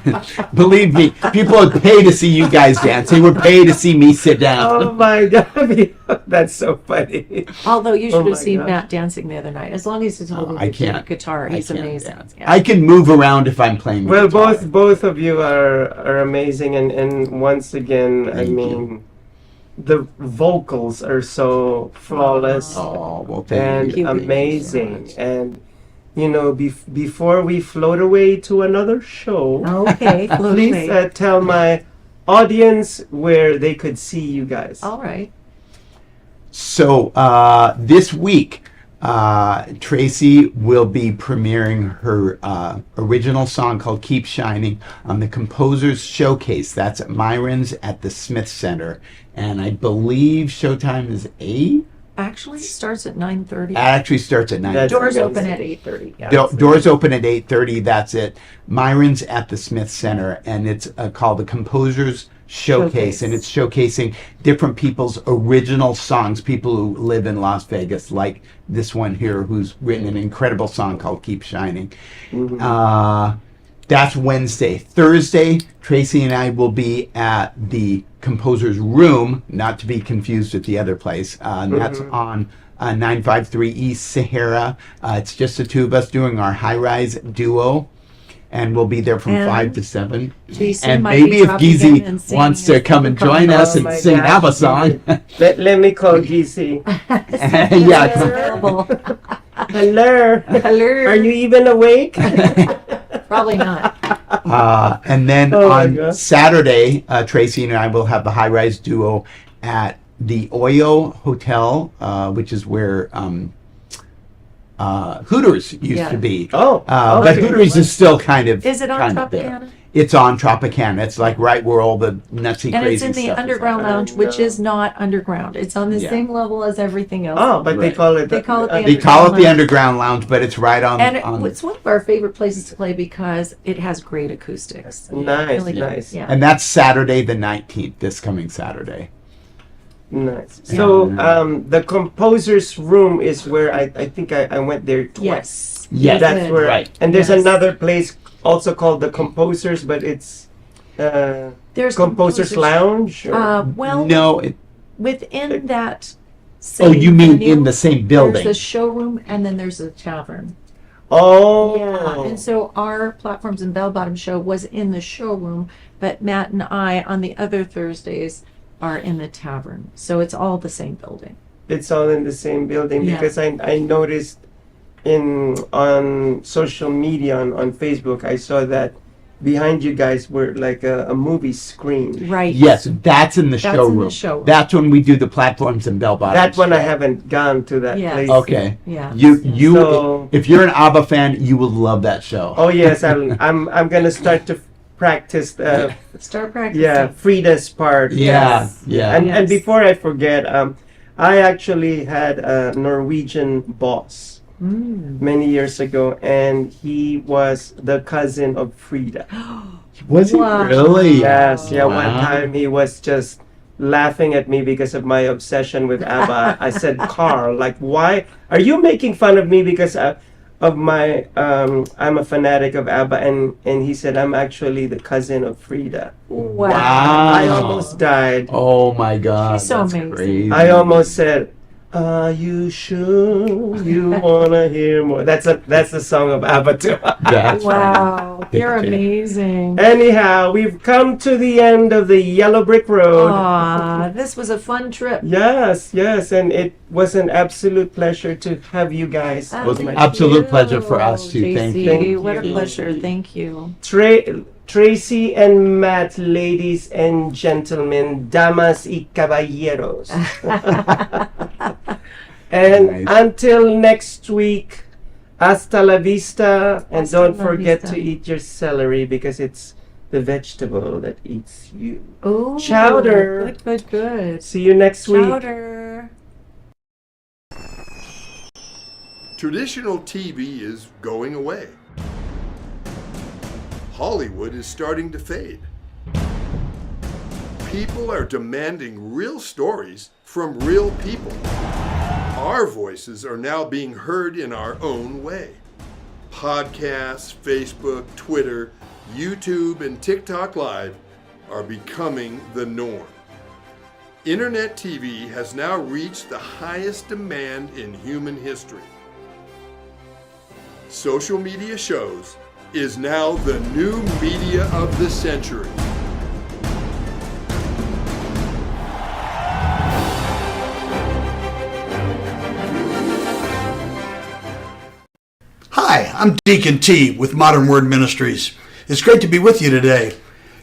Believe me, people would pay to see you guys dance. They would pay to see me sit down. Oh my god, that's so funny. Although you Oh should have my seen gosh. Matt dancing the other night. As long as he's holding I the can't. guitar, I he's can't amazing. dance. Yeah. I can move around if I'm playing the Well, guitar. both of you are amazing, and once again, I mean, the vocals are so flawless Oh, well, and thank you. amazing, and you know, before we float away to another show, Okay, float please away. tell my audience where they could see you guys. All right. So this week, Tracy will be premiering her original song called Keep Shining on the Composers Showcase. That's at Myron's at the Smith Center. And I believe showtime is 8? Actually, it starts at 9:30. It actually starts at 9. Doors open at 8:30. Yeah. Doors open at 8:30. That's it. Myron's at the Smith Center, and it's called the Composers showcase, and it's showcasing different people's original songs, people who live in Las Vegas, like this one here who's written an incredible song called Keep Shining. That's Wednesday. Thursday, Tracy and I will be at the Composer's Room, not to be confused with the other place. And that's on 953 East Sahara. It's just the two of us doing our high-rise duo. And we'll be there from 5 to 7. And maybe if Gizi wants to come and join us and sing ABBA song. Let me call Gizi. Yeah. Hello. Hello. Are you even awake? Probably not. And then on Saturday, Tracy and I will have the high-rise duo at the Oyo Hotel, which is where Hooters used to be. But Hooters is still kind of. Is it on Tropicana? There. It's on Tropicana. It's like right where all the nutsy, and crazy it's in the stuff underground lounge, which is not underground. It's on the same level as everything else. Oh, but they call it. They call it the They call it the underground lounge, but it's right on. And it's one of our favorite places to play because it has great acoustics. Nice, Really good. nice. Yeah. And that's Saturday the 19th, this coming Saturday. Nice. So the Composer's Room is where I think I went there twice. Yes. That's where. Right. And there's another place also called the Composers, but it's There's Composer's Lounge. Or? Well, No. within that. Oh, same you mean venue, in the same building? There's a showroom and then there's a tavern. Oh. Yeah, and so our Platforms and Bell Bottom show was in the showroom, but Matt and I on the other Thursdays are in the tavern. So it's all the same building. It's all in the same building Yeah. because I noticed on social media on Facebook I saw that behind you guys were like a movie screen. Right. Yes, that's in the That's in the showroom. showroom. That's when we do the Platforms and Bell Bottoms. That one I haven't gone to that Yes. place. Okay. Yeah. You So- if you're an ABBA fan, you will love that show. Oh yes, I'm gonna start to practice. Start practicing. Yeah, Frida's part. Yeah, yeah. And Yes. before I forget, I actually had a Norwegian boss many years ago, and he was the cousin of Frida. Was he Wow. really? Yes, yeah. One Wow. time he was just laughing at me because of my obsession with ABBA. I said, Carl, like, why are you making fun of me because of my I'm a fanatic of ABBA? And he said, I'm actually the cousin of Frida. Wow. I almost died. Oh my God. She's so that's amazing. Crazy. I almost said, "Are you sure you wanna hear more?" That's the song of ABBA too. That's Wow. You're amazing. Anyhow, we've come to the end of the Yellow Brick Road. Aw, this was a fun trip. Yes, and it was an absolute pleasure to have you guys. It was an Thank absolute you, pleasure for us too. Thank JC. you. Thank What a you. pleasure. Thank you. Tracy and Matt, ladies and gentlemen, damas y caballeros. And Nice. until next week, hasta la vista. And Hasta don't la forget vista. to eat your celery because it's the vegetable that eats you. Oh, Chowder. Good. See you next week. Chowder. Traditional TV is going away. Hollywood is starting to fade. People are demanding real stories from real people. Our voices are now being heard in our own way. Podcasts, Facebook, Twitter, YouTube, and TikTok Live are becoming the norm. Internet TV has now reached the highest demand in human history. Social media shows is now the new media of the century. Hi, I'm Deacon T with Modern Word Ministries. It's great to be with you today.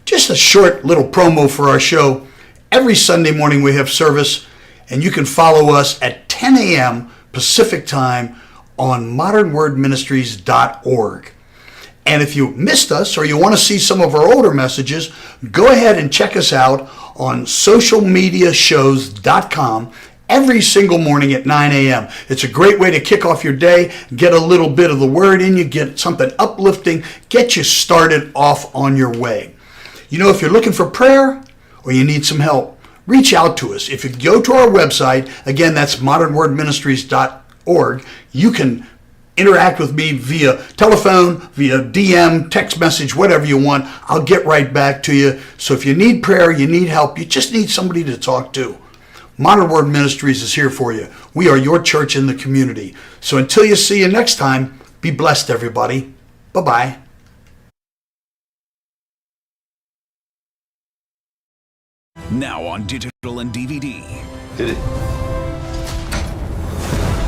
Just a short little promo for our show. Every Sunday morning we have service, and you can follow us at 10 a.m. Pacific Time on modernwordministries.org. And if you missed us or you want to see some of our older messages, go ahead and check us out on socialmediashows.com every single morning at 9 a.m. It's a great way to kick off your day, get a little bit of the word in you, get something uplifting, get you started off on your way. You know, if you're looking for prayer or you need some help, reach out to us. If you go to our website, again, that's modernwordministries.org, you can interact with me via telephone, via DM, text message, whatever you want. I'll get right back to you. So if you need prayer, you need help, you just need somebody to talk to, Modern Word Ministries is here for you. We are your church in the community. So until you see you next time, be blessed, everybody. Bye-bye. Now on digital and DVD. Did it?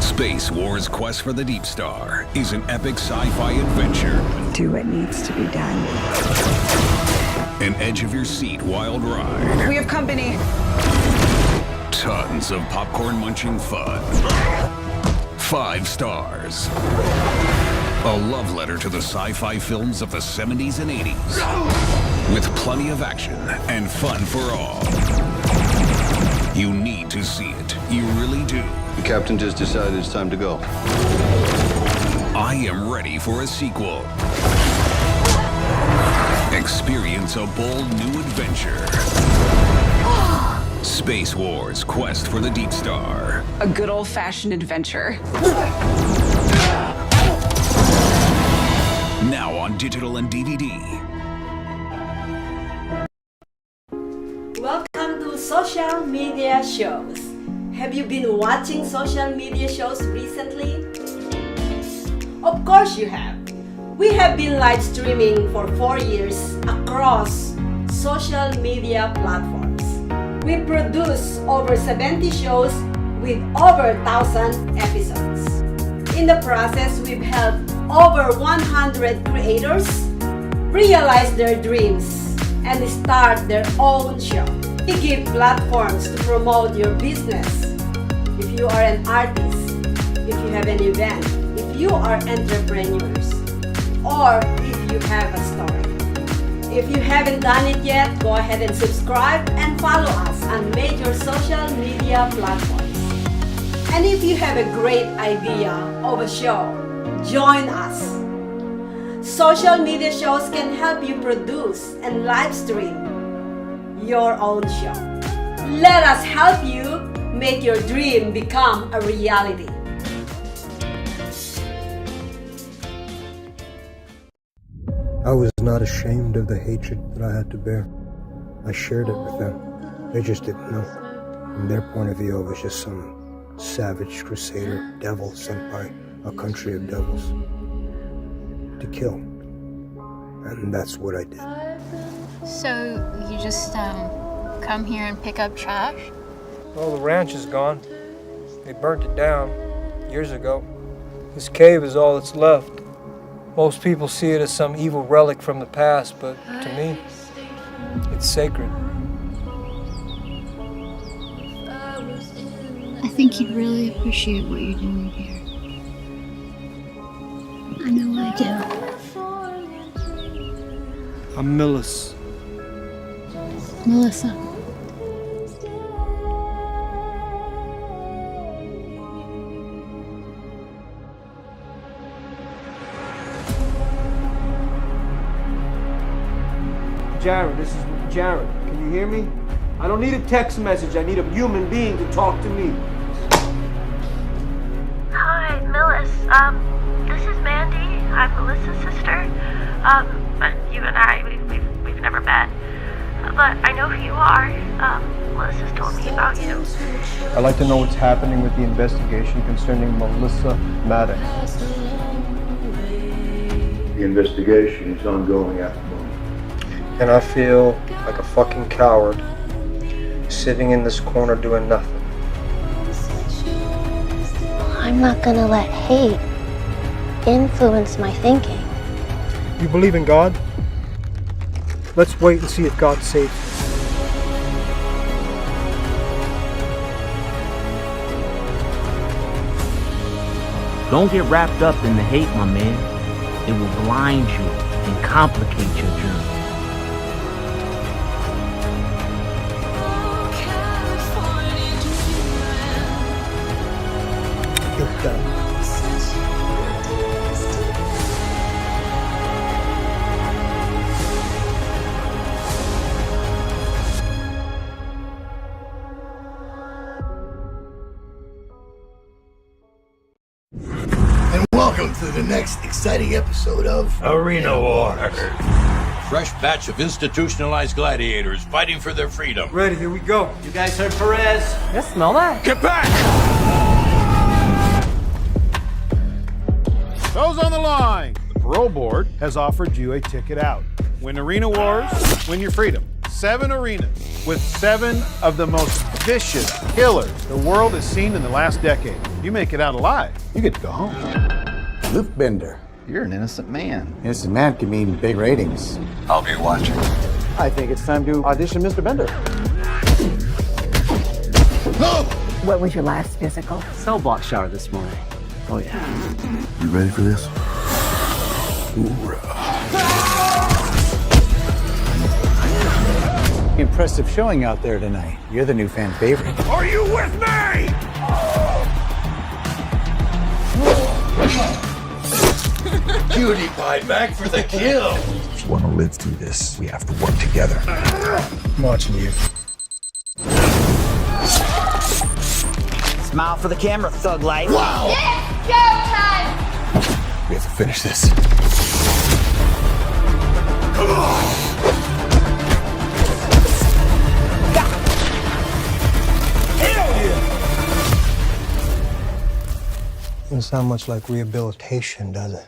Space Wars: Quest for the Deep Star is an epic sci-fi adventure. Do what needs to be done. An edge-of-your-seat wild ride. We have company. Tons of popcorn-munching fun. 5 stars. A love letter to the sci-fi films of the 70s and 80s. With plenty of action and fun for all. You need to see it. You really do. The captain just decided it's time to go. I am ready for a sequel. Experience a bold new adventure. Space Wars: Quest for the Deep Star. A good old-fashioned adventure. Now on digital and DVD. Welcome to social media shows. Have you been watching social media shows recently? Of course you have. We have been live streaming for 4 years across social media platforms. We produce over 70 shows with over 1,000 episodes. In the process, we've helped over 100 creators realize their dreams and start their own show. We give platforms to promote your business. If you are an artist, if you have an event, if you are entrepreneurs, or if you have a story. If you haven't done it yet, go ahead and subscribe and follow us on major social media platforms. And if you have a great idea of a show, join us. Social media shows can help you produce and live stream your own show. Let us help you make your dream become a reality. I was not ashamed of the hatred that I had to bear. I shared it with them. They just didn't know. From their point of view, I was just some savage crusader devil sent by a country of devils to kill. And that's what I did. So you just come here and pick up trash? Well, the ranch is gone. They burnt it down years ago. This cave is all that's left. Most people see it as some evil relic from the past, but to me, it's sacred. I think you'd really appreciate what you're doing here. I know I do. I'm Millis. Melissa. Jared, this is Jared. Can you hear me? I don't need a text message. I need a human being to talk to me. Hi, Millis. This is Mandy. I'm Melissa's sister. But you and I, we've never met. But I know who you are. Melissa's told me about you. I'd like to know what's happening with the investigation concerning Melissa Maddox. The investigation is ongoing at the moment. And I feel like a fucking coward sitting in this corner doing nothing. I'm not gonna let hate influence my thinking. You believe in God? Let's wait and see if God saves you. Don't get wrapped up in the hate, my man. It will blind you and complicate your journey. welcome to the next exciting episode of Arena War. Fresh batch of institutionalized gladiators fighting for their freedom. Ready, here we go. You guys heard Perez? Yes, smell that. Get back! Those on the line. The parole board has offered you a ticket out. Win Arena Wars, win your freedom. 7 arenas with 7 of the most vicious killers the world has seen in the last decade. You make it out alive, you get to go home. Luke Bender, you're an innocent man. Innocent man can mean big ratings. I'll be watching. I think it's time to audition Mr. Bender. No! What was your last physical? Cell block shower this morning. Oh yeah. You ready for this? Impressive showing out there tonight. You're the new fan favorite. Are you with me? Cutie pie back for the kill. If you want to live through this, we have to work together. I'm watching you. Smile for the camera, thug life. Wow! It's showtime! We have to finish this. Come on! Doesn't sound much like rehabilitation, does it?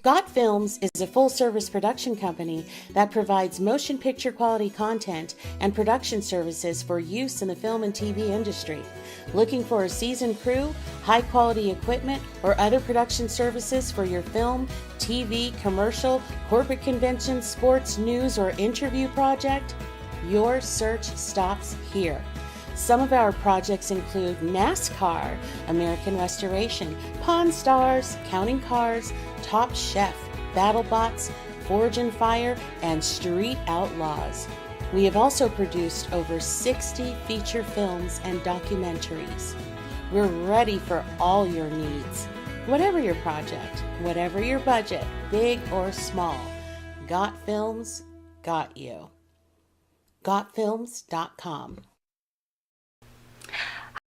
Got Films is a full-service production company that provides motion picture quality content and production services for use in the film and TV industry. Looking for a seasoned crew, high-quality equipment, or other production services for your film, TV, commercial, corporate convention, sports, news, or interview project? Your search stops here. Some of our projects include NASCAR, American Restoration, Pawn Stars, Counting Cars, Top Chef, BattleBots, Forge and Fire, and Street Outlaws. We have also produced over 60 feature films and documentaries. We're ready for all your needs. Whatever your project, whatever your budget, big or small, Got Films got you. GotFilms.com.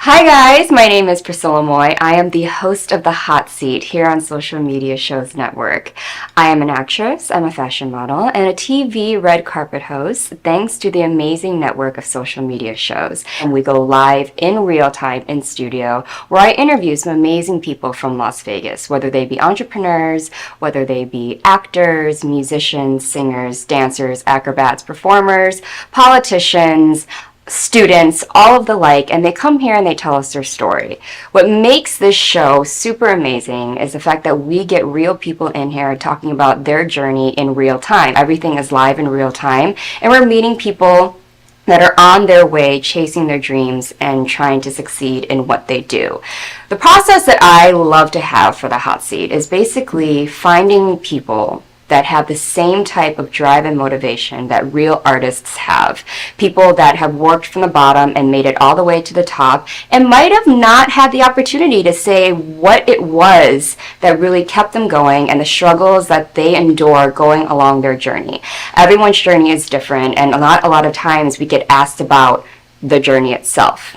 Hi guys, my name is Priscilla Moy. I am the host of The Hot Seat here on Social Media Shows Network. I am an actress, I'm a fashion model, and a TV red carpet host thanks to the amazing network of social media shows. And we go live in real time in studio where I interview some amazing people from Las Vegas, whether they be entrepreneurs, whether they be actors, musicians, singers, dancers, acrobats, performers, politicians, students, all of the like, and they come here and they tell us their story. What makes this show super amazing is the fact that we get real people in here talking about their journey in real time. Everything is live in real time, and we're meeting people that are on their way chasing their dreams and trying to succeed in what they do. The process that I love to have for the hot seat is basically finding people that have the same type of drive and motivation that real artists have. People that have worked from the bottom and made it all the way to the top and might have not had the opportunity to say what it was that really kept them going and the struggles that they endure going along their journey. Everyone's journey is different, and not a lot of times we get asked about the journey itself.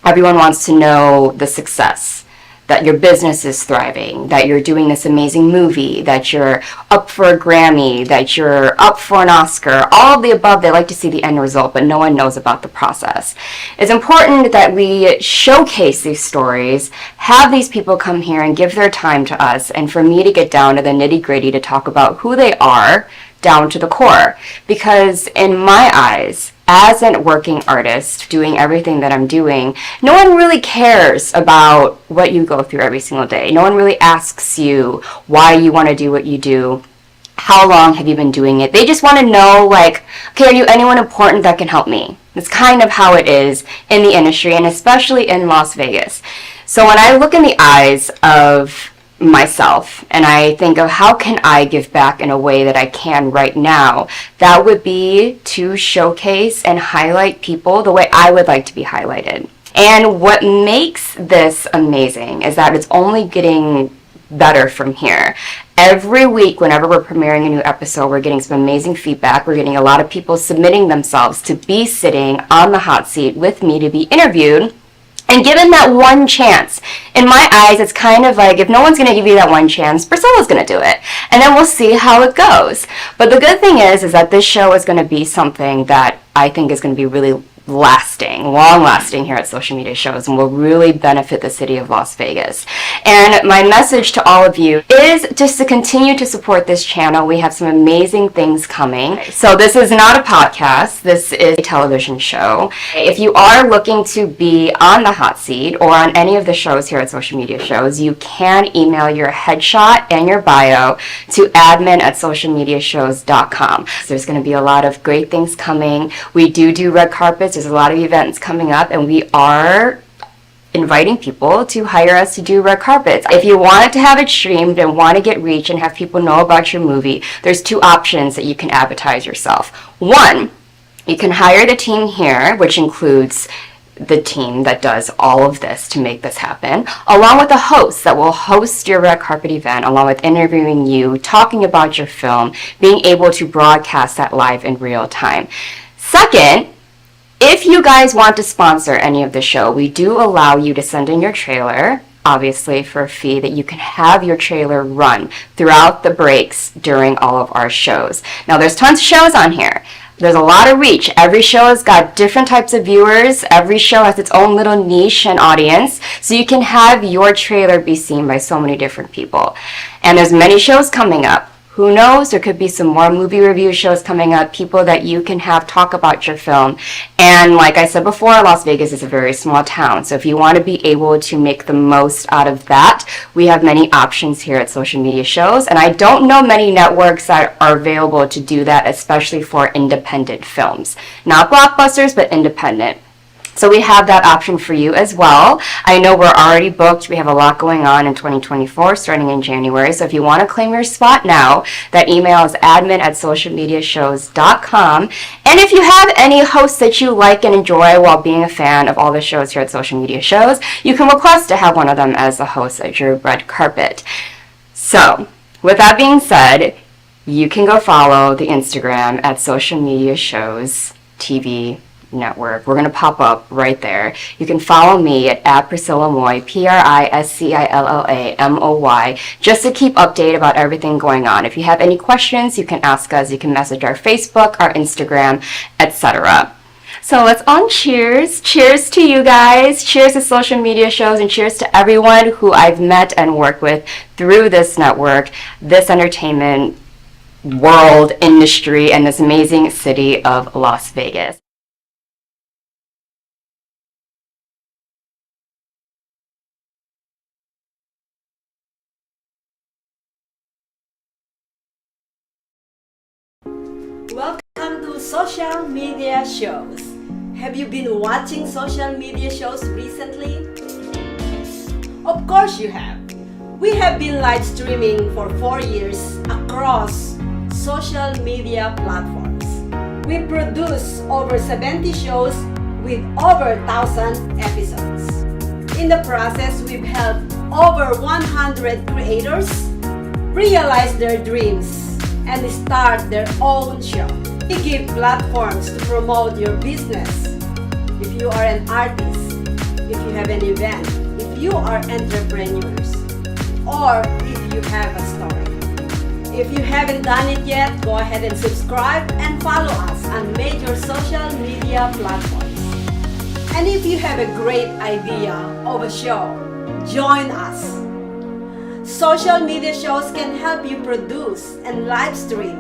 Everyone wants to know the success, that your business is thriving, that you're doing this amazing movie, that you're up for a Grammy, that you're up for an Oscar, all of the above. They like to see the end result, but no one knows about the process. It's important that we showcase these stories, have these people come here and give their time to us, and for me to get down to the nitty-gritty to talk about who they are down to the core. Because in my eyes, as a working artist doing everything that I'm doing, no one really cares about what you go through every single day. No one really asks you why you want to do what you do. How long have you been doing it? They just want to know, like, okay, are you anyone important that can help me? That's kind of how it is in the industry, and especially in Las Vegas. So when I look in the eyes of myself and I think of how can I give back in a way that I can right now, that would be to showcase and highlight people the way I would like to be highlighted. And what makes this amazing is that it's only getting better from here. Every week, whenever we're premiering a new episode, we're getting some amazing feedback. We're getting a lot of people submitting themselves to be sitting on the hot seat with me to be interviewed. And given that one chance, in my eyes, it's kind of like if no one's going to give you that one chance, Priscilla's going to do it. And then we'll see how it goes. But the good thing is that this show is going to be something that I think is going to be really long lasting here at Social Media Shows and will really benefit the city of Las Vegas. And my message to all of you is just to continue to support this channel. We have some amazing things coming. So this is not a podcast, this is a television show. If you are looking to be on the hot seat or on any of the shows here at Social Media Shows, you can email your headshot and your bio to admin@socialmediashows.com. So there's going to be a lot of great things coming. We do red carpets. There's a lot of events coming up, and we are inviting people to hire us to do red carpets. If you wanted to have it streamed and want to get reach and have people know about your movie, there's two options that you can advertise yourself. One, you can hire the team here, which includes the team that does all of this to make this happen, along with a host that will host your red carpet event, along with interviewing you, talking about your film, being able to broadcast that live in real time. Second, if you guys want to sponsor any of the show, we do allow you to send in your trailer, obviously for a fee, that you can have your trailer run throughout the breaks during all of our shows. Now, there's tons of shows on here. There's a lot of reach. Every show has got different types of viewers. Every show has its own little niche and audience. So you can have your trailer be seen by so many different people. And there's many shows coming up. Who knows, there could be some more movie review shows coming up, people that you can have talk about your film. And like I said before, Las Vegas is a very small town. So if you want to be able to make the most out of that, we have many options here at Social Media Shows. And I don't know many networks that are available to do that, especially for independent films. Not blockbusters, but independent. So we have that option for you as well. I know we're already booked. We have a lot going on in 2024, starting in January. So if you want to claim your spot now, that email is admin@socialmediashows.com. And if you have any hosts that you like and enjoy while being a fan of all the shows here at Social Media Shows, you can request to have one of them as a host at your red carpet. So with that being said, you can go follow the Instagram at Social Media Shows TV Network. We're going to pop up right there. You can follow me at Priscilla Moy, PRISCILLAMOY, just to keep updated about everything going on. If you have any questions, you can ask us. You can message our Facebook, our Instagram, etc. So let's on cheers. Cheers to you guys. Cheers to Social Media Shows, and cheers to everyone who I've met and worked with through this network, this entertainment world, industry, and this amazing city of Las Vegas. Welcome to Social Media Shows. Have you been watching social media shows recently? Of course you have. We have been live streaming for 4 years across social media platforms. We produce over 70 shows with over 1,000 episodes. In the process, we've helped over 100 creators realize their dreams and start their own show. We give platforms to promote your business. If you are an artist, if you have an event, if you are entrepreneurs, or if you have a story. If you haven't done it yet, go ahead and subscribe and follow us on major social media platforms. And if you have a great idea of a show, join us. Social media shows can help you produce and live stream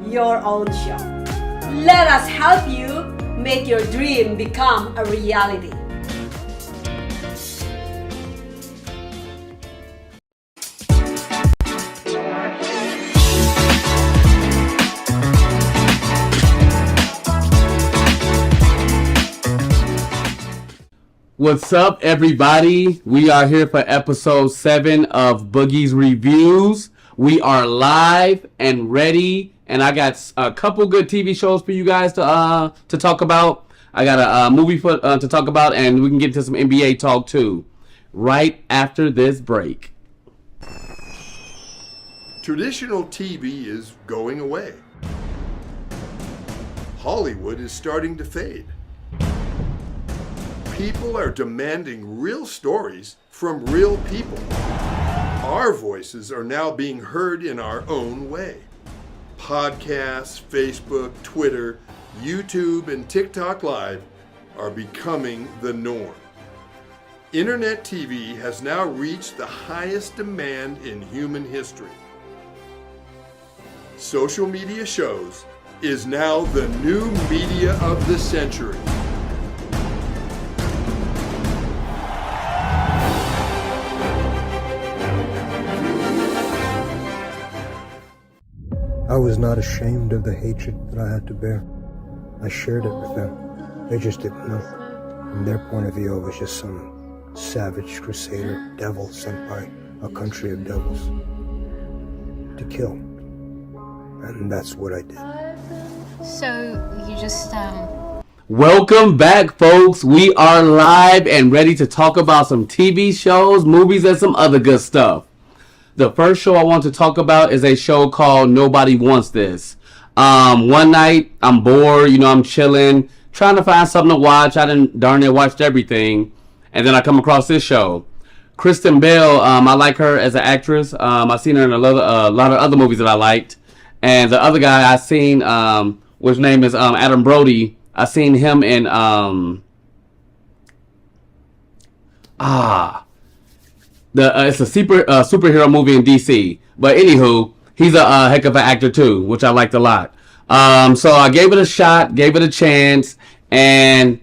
your own show. Let us help you make your dream become a reality. What's up, everybody? We are here for episode 7 of Boogie's Reviews. We are live and ready, and I got a couple good TV shows for you guys to talk about. I got a movie to talk about, and we can get to some NBA talk too, right after this break. Traditional TV is going away. people are demanding real stories from real people. Our voices are now being heard in our own way. Podcasts, Facebook, Twitter, YouTube, and TikTok Live are becoming the norm. Internet TV has now reached the highest demand in human history. Social media shows is now the new media of the century. I was not ashamed of the hatred that I had to bear. I shared it with them. They just didn't know. From their point of view, I was just some savage crusader, devil sent by a country of devils to kill. And that's what I did. So you just Welcome back, folks. We are live and ready to talk about some TV shows, movies, and some other good stuff. The first show I want to talk about is a show called Nobody Wants This. One night, I'm bored, I'm chilling, trying to find something to watch. I done darn near watched everything. And then I come across this show. Kristen Bell, I like her as an actress. I've seen her in a lot of other movies that I liked. And the other guy I seen, which name is Adam Brody, I seen him in it's a superhero movie in DC. But anywho, he's a heck of an actor too, which I liked a lot. So I gave it a shot, gave it a chance, and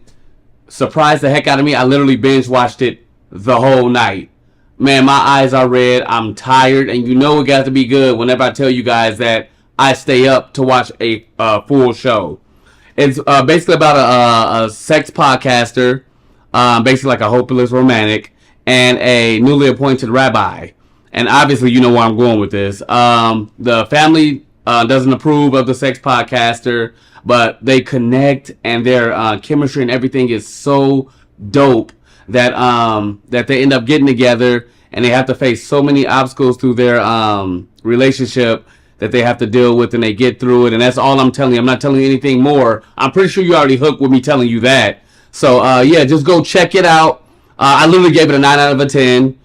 surprised the heck out of me. I literally binge watched it the whole night. Man, my eyes are red. I'm tired, and it got to be good whenever I tell you guys that I stay up to watch a full show. It's basically about a sex podcaster, basically like a hopeless romantic, and a newly appointed rabbi. And obviously, you know where I'm going with this. The family doesn't approve of the sex podcaster, but they connect, and their chemistry and everything is so dope that that they end up getting together, and they have to face so many obstacles through their relationship that they have to deal with, and they get through it. And that's all I'm telling you. I'm not telling you anything more. I'm pretty sure you already hooked with me telling you that. So yeah, just go check it out. I literally gave it a 9 out of a 10.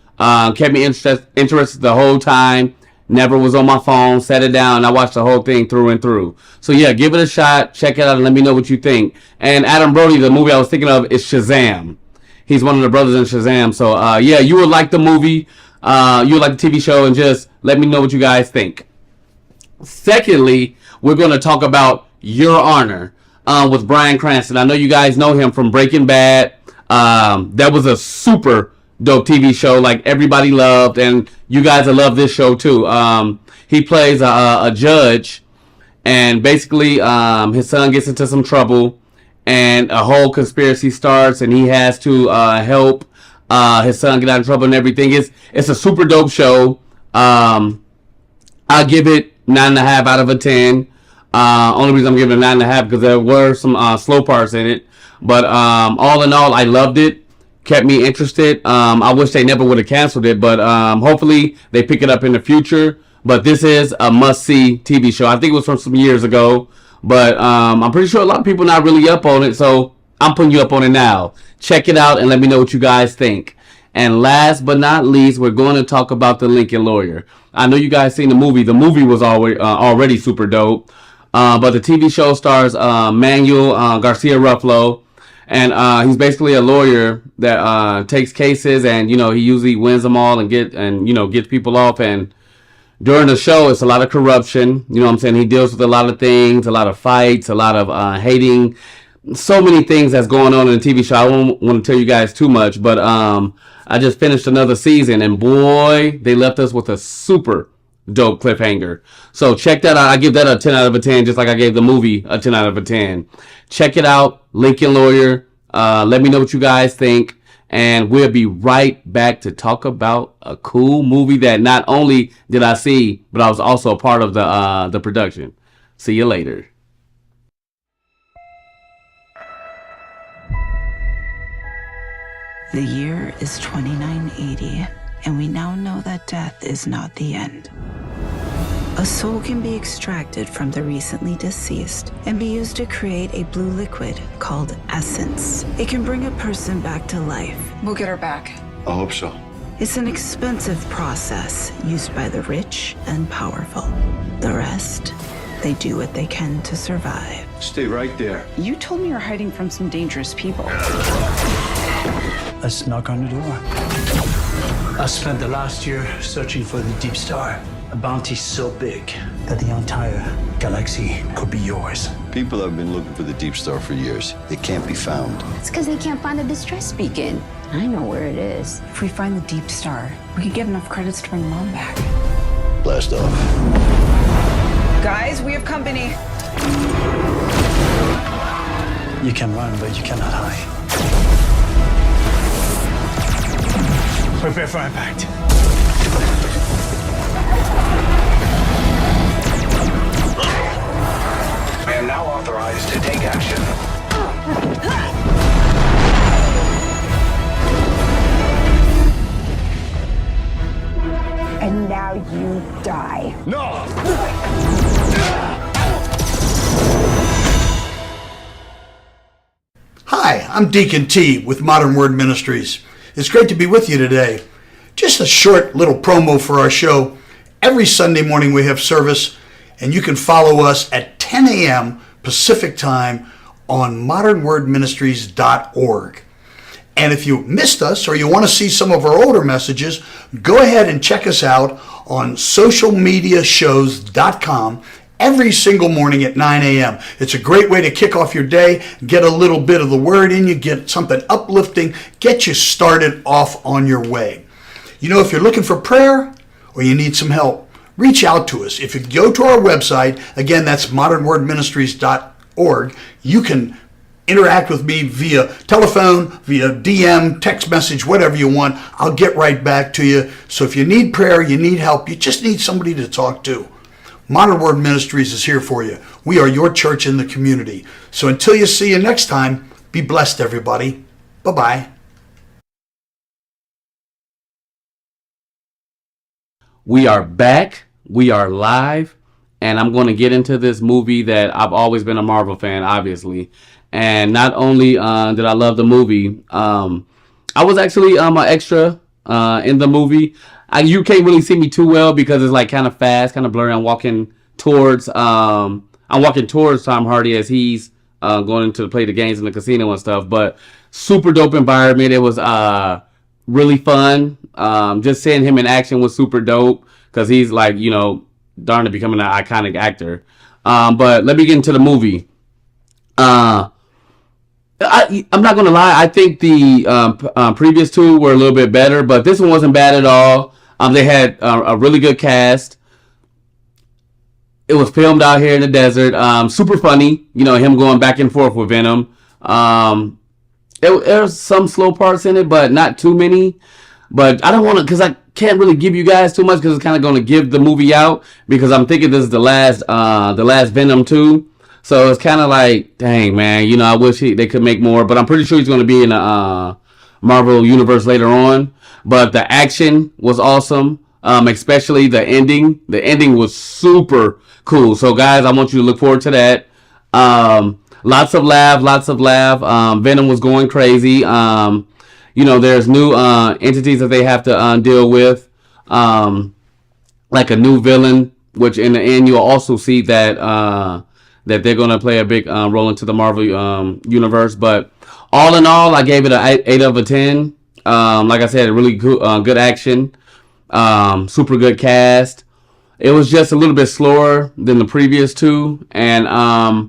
Kept me interested the whole time. Never was on my phone. Set it down. I watched the whole thing through and through. So yeah, give it a shot. Check it out and let me know what you think. And Adam Brody, the movie I was thinking of is Shazam. He's one of the brothers in Shazam. So yeah, you would like the movie. You would like the TV show, and just let me know what you guys think. Secondly, we're going to talk about Your Honor with Bryan Cranston. I know you guys know him from Breaking Bad. That was a super dope TV show, like everybody loved, and you guys will love this show too. He plays a judge, and basically his son gets into some trouble, and a whole conspiracy starts, and he has to help his son get out of trouble and everything. It's a super dope show. I'll give it 9.5 out of a 10. Only reason I'm giving it 9.5 because there were some slow parts in it. But all in all, I loved it. Kept me interested. I wish they never would have canceled it, but hopefully they pick it up in the future. But this is a must-see TV show. I think it was from some years ago, but I'm pretty sure a lot of people not really up on it, so I'm putting you up on it now. Check it out and let me know what you guys think. And last but not least, we're going to talk about The Lincoln Lawyer. I know you guys seen the movie. The movie was already super dope. But the TV show stars Manuel Garcia Ruffalo. And he's basically a lawyer that takes cases, and he usually wins them all and gets people off. And during the show, it's a lot of corruption. You know what I'm saying? He deals with a lot of things, a lot of fights, a lot of hating. So many things that's going on in the TV show. I don't want to tell you guys too much, but I just finished another season, and boy, they left us with a super dope cliffhanger. So check that out. I give that a 10 out of a 10, just like I gave the movie a 10 out of a 10. Check it out, Lincoln Lawyer. Let me know what you guys think, and we'll be right back to talk about a cool movie that not only did I see, but I was also a part of the production. See you later. The year is 2980, and we now know that death is not the end. A soul can be extracted from the recently deceased and be used to create a blue liquid called essence. It can bring a person back to life. We'll get her back. I hope so. It's an expensive process used by the rich and powerful. The rest, they do what they can to survive. Stay right there. You told me you're hiding from some dangerous people. Let's knock on the door. I spent the last year searching for the Deep Star. A bounty so big that the entire galaxy could be yours. People have been looking for the Deep Star for years. It can't be found. It's because they can't find the distress beacon. I know where it is. If we find the Deep Star, we could get enough credits to bring Mom back. Blast off. Guys, we have company. You can run, but you cannot hide. Prepare for impact. I am now authorized to take action. And now you die. No! Hi, I'm Deacon T with Modern Word Ministries. It's great to be with you today. Just a short little promo for our show. Every Sunday morning we have service, and you can follow us at 10 a.m. Pacific Time on modernwordministries.org. And if you missed us or you want to see some of our older messages, go ahead and check us out on socialmediashows.com every single morning at 9 a.m. It's a great way to kick off your day, get a little bit of the word in you, get something uplifting, get you started off on your way. You know, if you're looking for prayer or you need some help, reach out to us. If you go to our website, again, that's modernwordministries.org, you can interact with me via telephone, via DM, text message, whatever you want. I'll get right back to you. So if you need prayer, you need help, you just need somebody to talk to, Modern Word Ministries is here for you. We are your church in the community. So until you see you next time, be blessed, everybody. Bye-bye. We are back. We are live. And I'm going to get into this movie that I've always been a Marvel fan, obviously. And not only did I love the movie, I was actually an extra in the movie. You can't really see me too well because it's like kind of fast, kind of blurry. I'm walking towards Tom Hardy as he's going to play the games in the casino and stuff. But super dope environment. It was really fun. Just seeing him in action was super dope because he's like, you know, darn to becoming an iconic actor. But let me get into the movie. I'm not gonna lie. I think the previous two were a little bit better, but this one wasn't bad at all. They had a really good cast. It was filmed out here in the desert. Super funny, you know, him going back and forth with Venom. There's some slow parts in it, but not too many. But I don't want to, because I can't really give you guys too much, because it's kind of going to give the movie out. Because I'm thinking this is the last Venom 2. So it's kind of like, dang, man, you know, I wish they could make more. But I'm pretty sure he's going to be in the Marvel Universe later on. But the action was awesome, especially the ending. The ending was super cool. So, guys, I want you to look forward to that. Lots of laugh. Venom was going crazy. You know, there's new entities that they have to deal with, like a new villain, which in the end you'll also see that that they're going to play a big role into the Marvel universe. But all in all, I gave it an 8 out of 10. Like I said, really good action, super good cast. It was just a little bit slower than the previous two, and I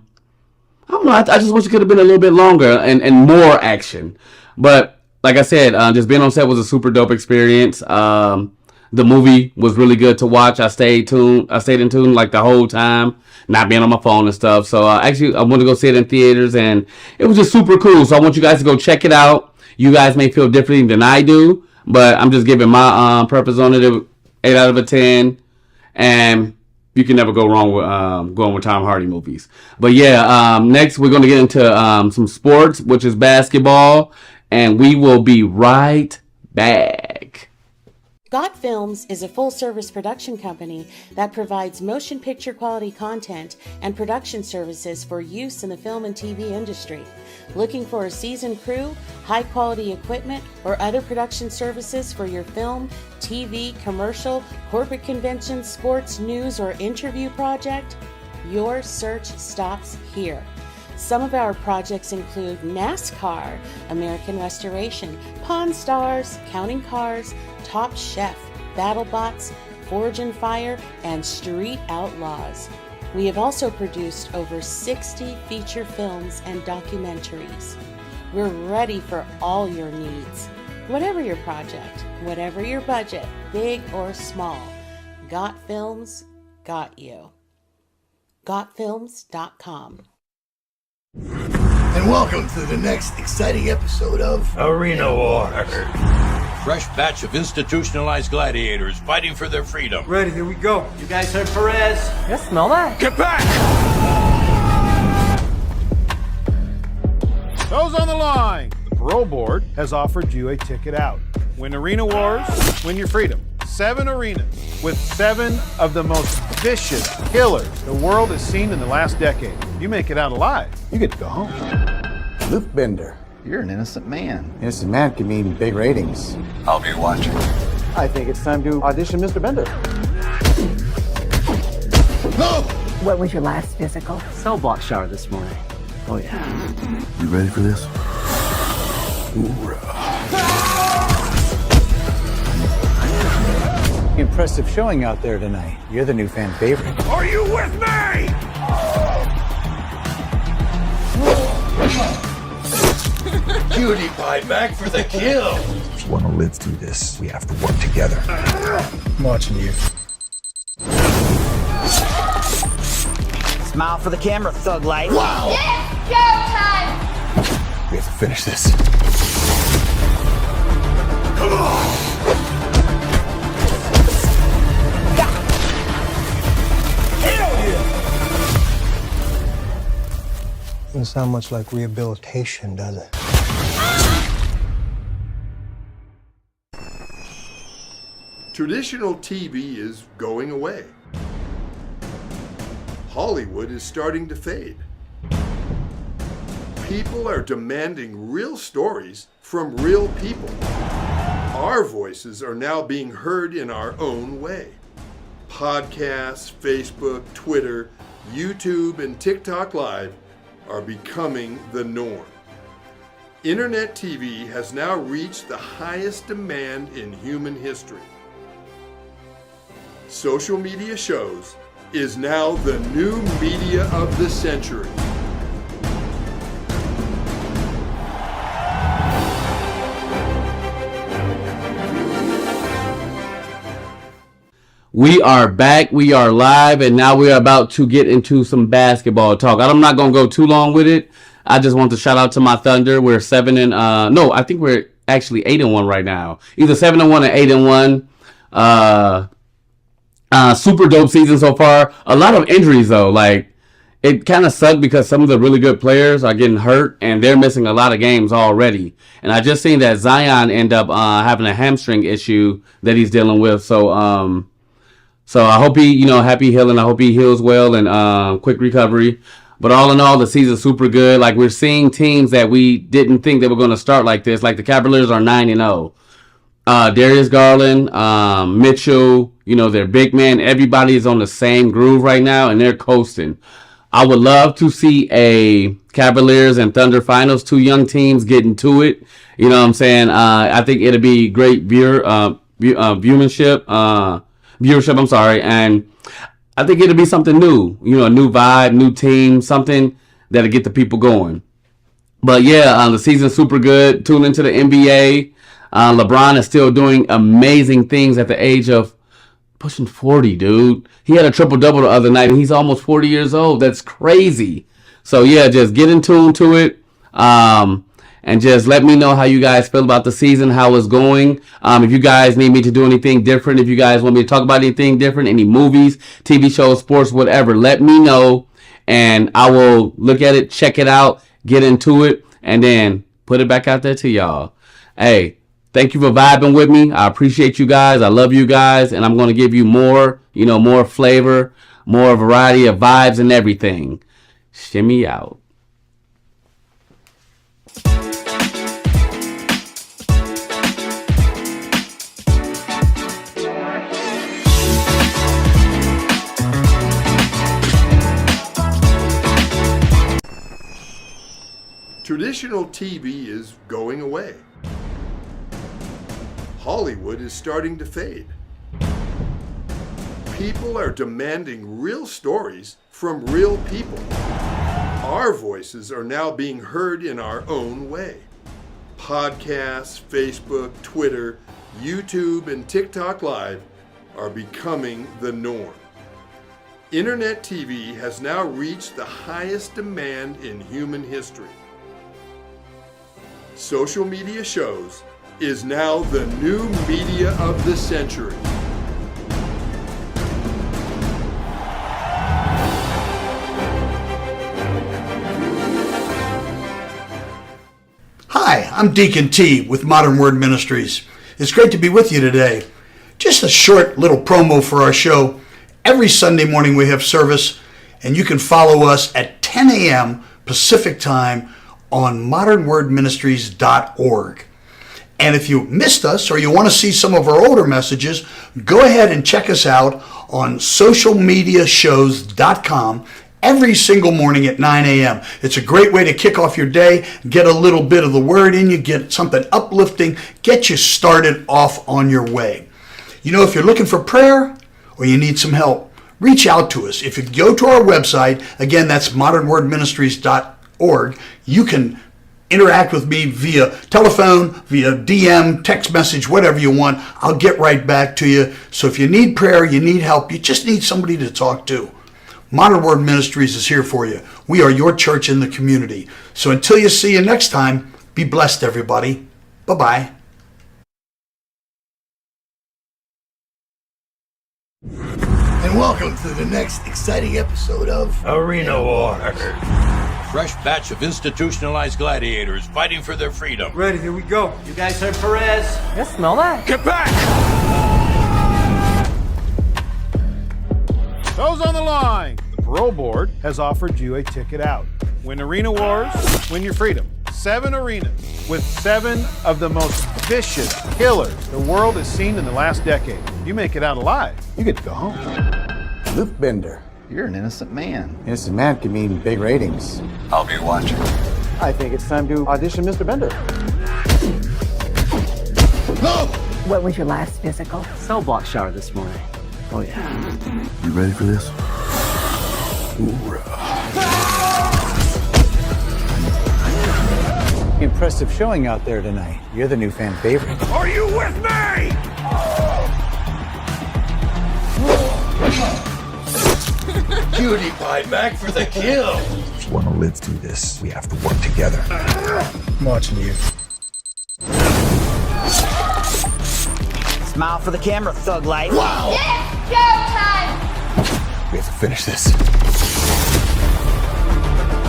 don't know. I just wish it could have been a little bit longer and more action. But like I said, just being on set was a super dope experience. The movie was really good to watch. I stayed in tune like the whole time, not being on my phone and stuff. So actually, I want to go see it in theaters, and it was just super cool. So I want you guys to go check it out. You guys may feel differently than I do, but I'm just giving my purpose on it. 8 out of 10, and you can never go wrong with going with Tom Hardy movies. But yeah, next we're going to get into some sports, which is basketball, and we will be right back. Got Films is a full-service production company that provides motion picture quality content and production services for use in the film and TV industry. Looking for a seasoned crew, high-quality equipment, or other production services for your film, TV, commercial, corporate convention, sports, news, or interview project? Your search stops here. Some of our projects include NASCAR, American Restoration, Pawn Stars, Counting Cars, Top Chef, BattleBots, Forge and Fire, and Street Outlaws. We have also produced over 60 feature films and documentaries. We're ready for all your needs. Whatever your project, whatever your budget, big or small, Got Films got you. GotFilms.com. And welcome to the next exciting episode of Arena Wars. Fresh batch of institutionalized gladiators fighting for their freedom. Ready, here we go. You guys heard Perez? Yes, smell that. Get back! Those on the line. The parole board has offered you a ticket out. Win Arena Wars, win your freedom. 7 arenas with 7 of the most vicious killers the world has seen in the last decade. You make it out alive, you get to go home. Luke Bender. You're an innocent man. Innocent man can mean big ratings. I'll be watching. I think it's time to audition Mr. Bender. No! What was your last physical? Cell block shower this morning. Oh yeah. You ready for this? Impressive showing out there tonight. You're the new fan favorite. Are you with me? Cutie pie back for the kill. If you want to live through this, we have to work together. I'm watching you. Smile for the camera, thug life. Wow! It's showtime! We have to finish this. Come on! Doesn't sound much like rehabilitation, does it? Traditional TV is going away. Hollywood is starting to fade. People are demanding real stories from real people. Our voices are now being heard in our own way. Podcasts, Facebook, Twitter, YouTube, and TikTok Live are becoming the norm. Internet TV has now reached the highest demand in human history. Social media shows is now the new media of the century. We are back, we are live, and now we are about to get into some basketball talk. I'm not going to go too long with it. I just want to shout out to my Thunder. We're I think we're actually 8-1 right now. Either 7-1 or 8-1. Super dope season so far. A lot of injuries though. Like, it kind of sucked because some of the really good players are getting hurt and they're missing a lot of games already. And I just seen that Zion end up having a hamstring issue that he's dealing with. So I hope he, happy healing. I hope he heals well and quick recovery. But all in all, the season's super good. Like, we're seeing teams that we didn't think they were going to start like this. Like, the Cavaliers are 9-0. Darius Garland, Mitchell, their big man. Everybody is on the same groove right now, and they're coasting. I would love to see a Cavaliers and Thunder finals. 2 young teams getting to it. You know what I'm saying? I think it'll be great viewership. And I think it'll be something new, a new vibe, new team, something that'll get the people going. But yeah, the season's super good. Tune into the NBA. LeBron is still doing amazing things at the age of pushing 40, dude. He had a triple-double the other night, and he's almost 40 years old. That's crazy. So yeah, just get in tune to it. And just let me know how you guys feel about the season, how it's going. If you guys need me to do anything different, if you guys want me to talk about anything different, any movies, TV shows, sports, whatever, let me know. And I will look at it, check it out, get into it, and then put it back out there to y'all. Hey, Thank you for vibing with me. I appreciate you guys. I love you guys. And I'm going to give you more, more flavor, more variety of vibes and everything. Shimmy out. Traditional TV is going away. Hollywood is starting to fade. People are demanding real stories from real people. Our voices are now being heard in our own way. Podcasts, Facebook, Twitter, YouTube, and TikTok Live are becoming the norm. Internet TV has now reached the highest demand in human history. Social media shows is now the new media of the century. Hi, I'm Deacon T with Modern Word Ministries. It's great to be with you today. Just a short little promo for our show. Every Sunday morning we have service, and you can follow us at 10 a.m. Pacific Time on modernwordministries.org. And if you missed us or you want to see some of our older messages, go ahead and check us out on socialmediashows.com every single morning at 9 a.m. It's a great way to kick off your day, get a little bit of the word in you, get something uplifting, get you started off on your way. If you're looking for prayer or you need some help, reach out to us. If you go to our website, again, that's modernwordministries.org, you can interact with me via telephone, via DM, text message, whatever you want. I'll get right back to you. So if you need prayer, you need help, you just need somebody to talk to, Modern Word Ministries is here for you. We are your church in the community. So until you see you next time, be blessed, everybody. Bye-bye. And welcome to the next exciting episode of Arena War. Fresh batch of institutionalized gladiators fighting for their freedom. Ready, here we go. You guys heard Perez? Yes, smell that. Get back! Those on the line. The parole board has offered you a ticket out. Win Arena Wars, win your freedom. 7 arenas with 7 of the most vicious killers the world has seen in the last decade. You make it out alive, you get to go home. Luke Bender. You're an innocent man. Innocent man can mean big ratings. I'll be watching. I think it's time to audition Mr. Bender. No! What was your last physical? Cell block shower this morning. Oh yeah. You ready for this? Impressive showing out there tonight. You're the new fan favorite. Are you with me? Cutie pie back for the kill. If you want to live through this, we have to work together. I'm watching you. Smile for the camera, thug life. Wow! It's showtime! We have to finish this.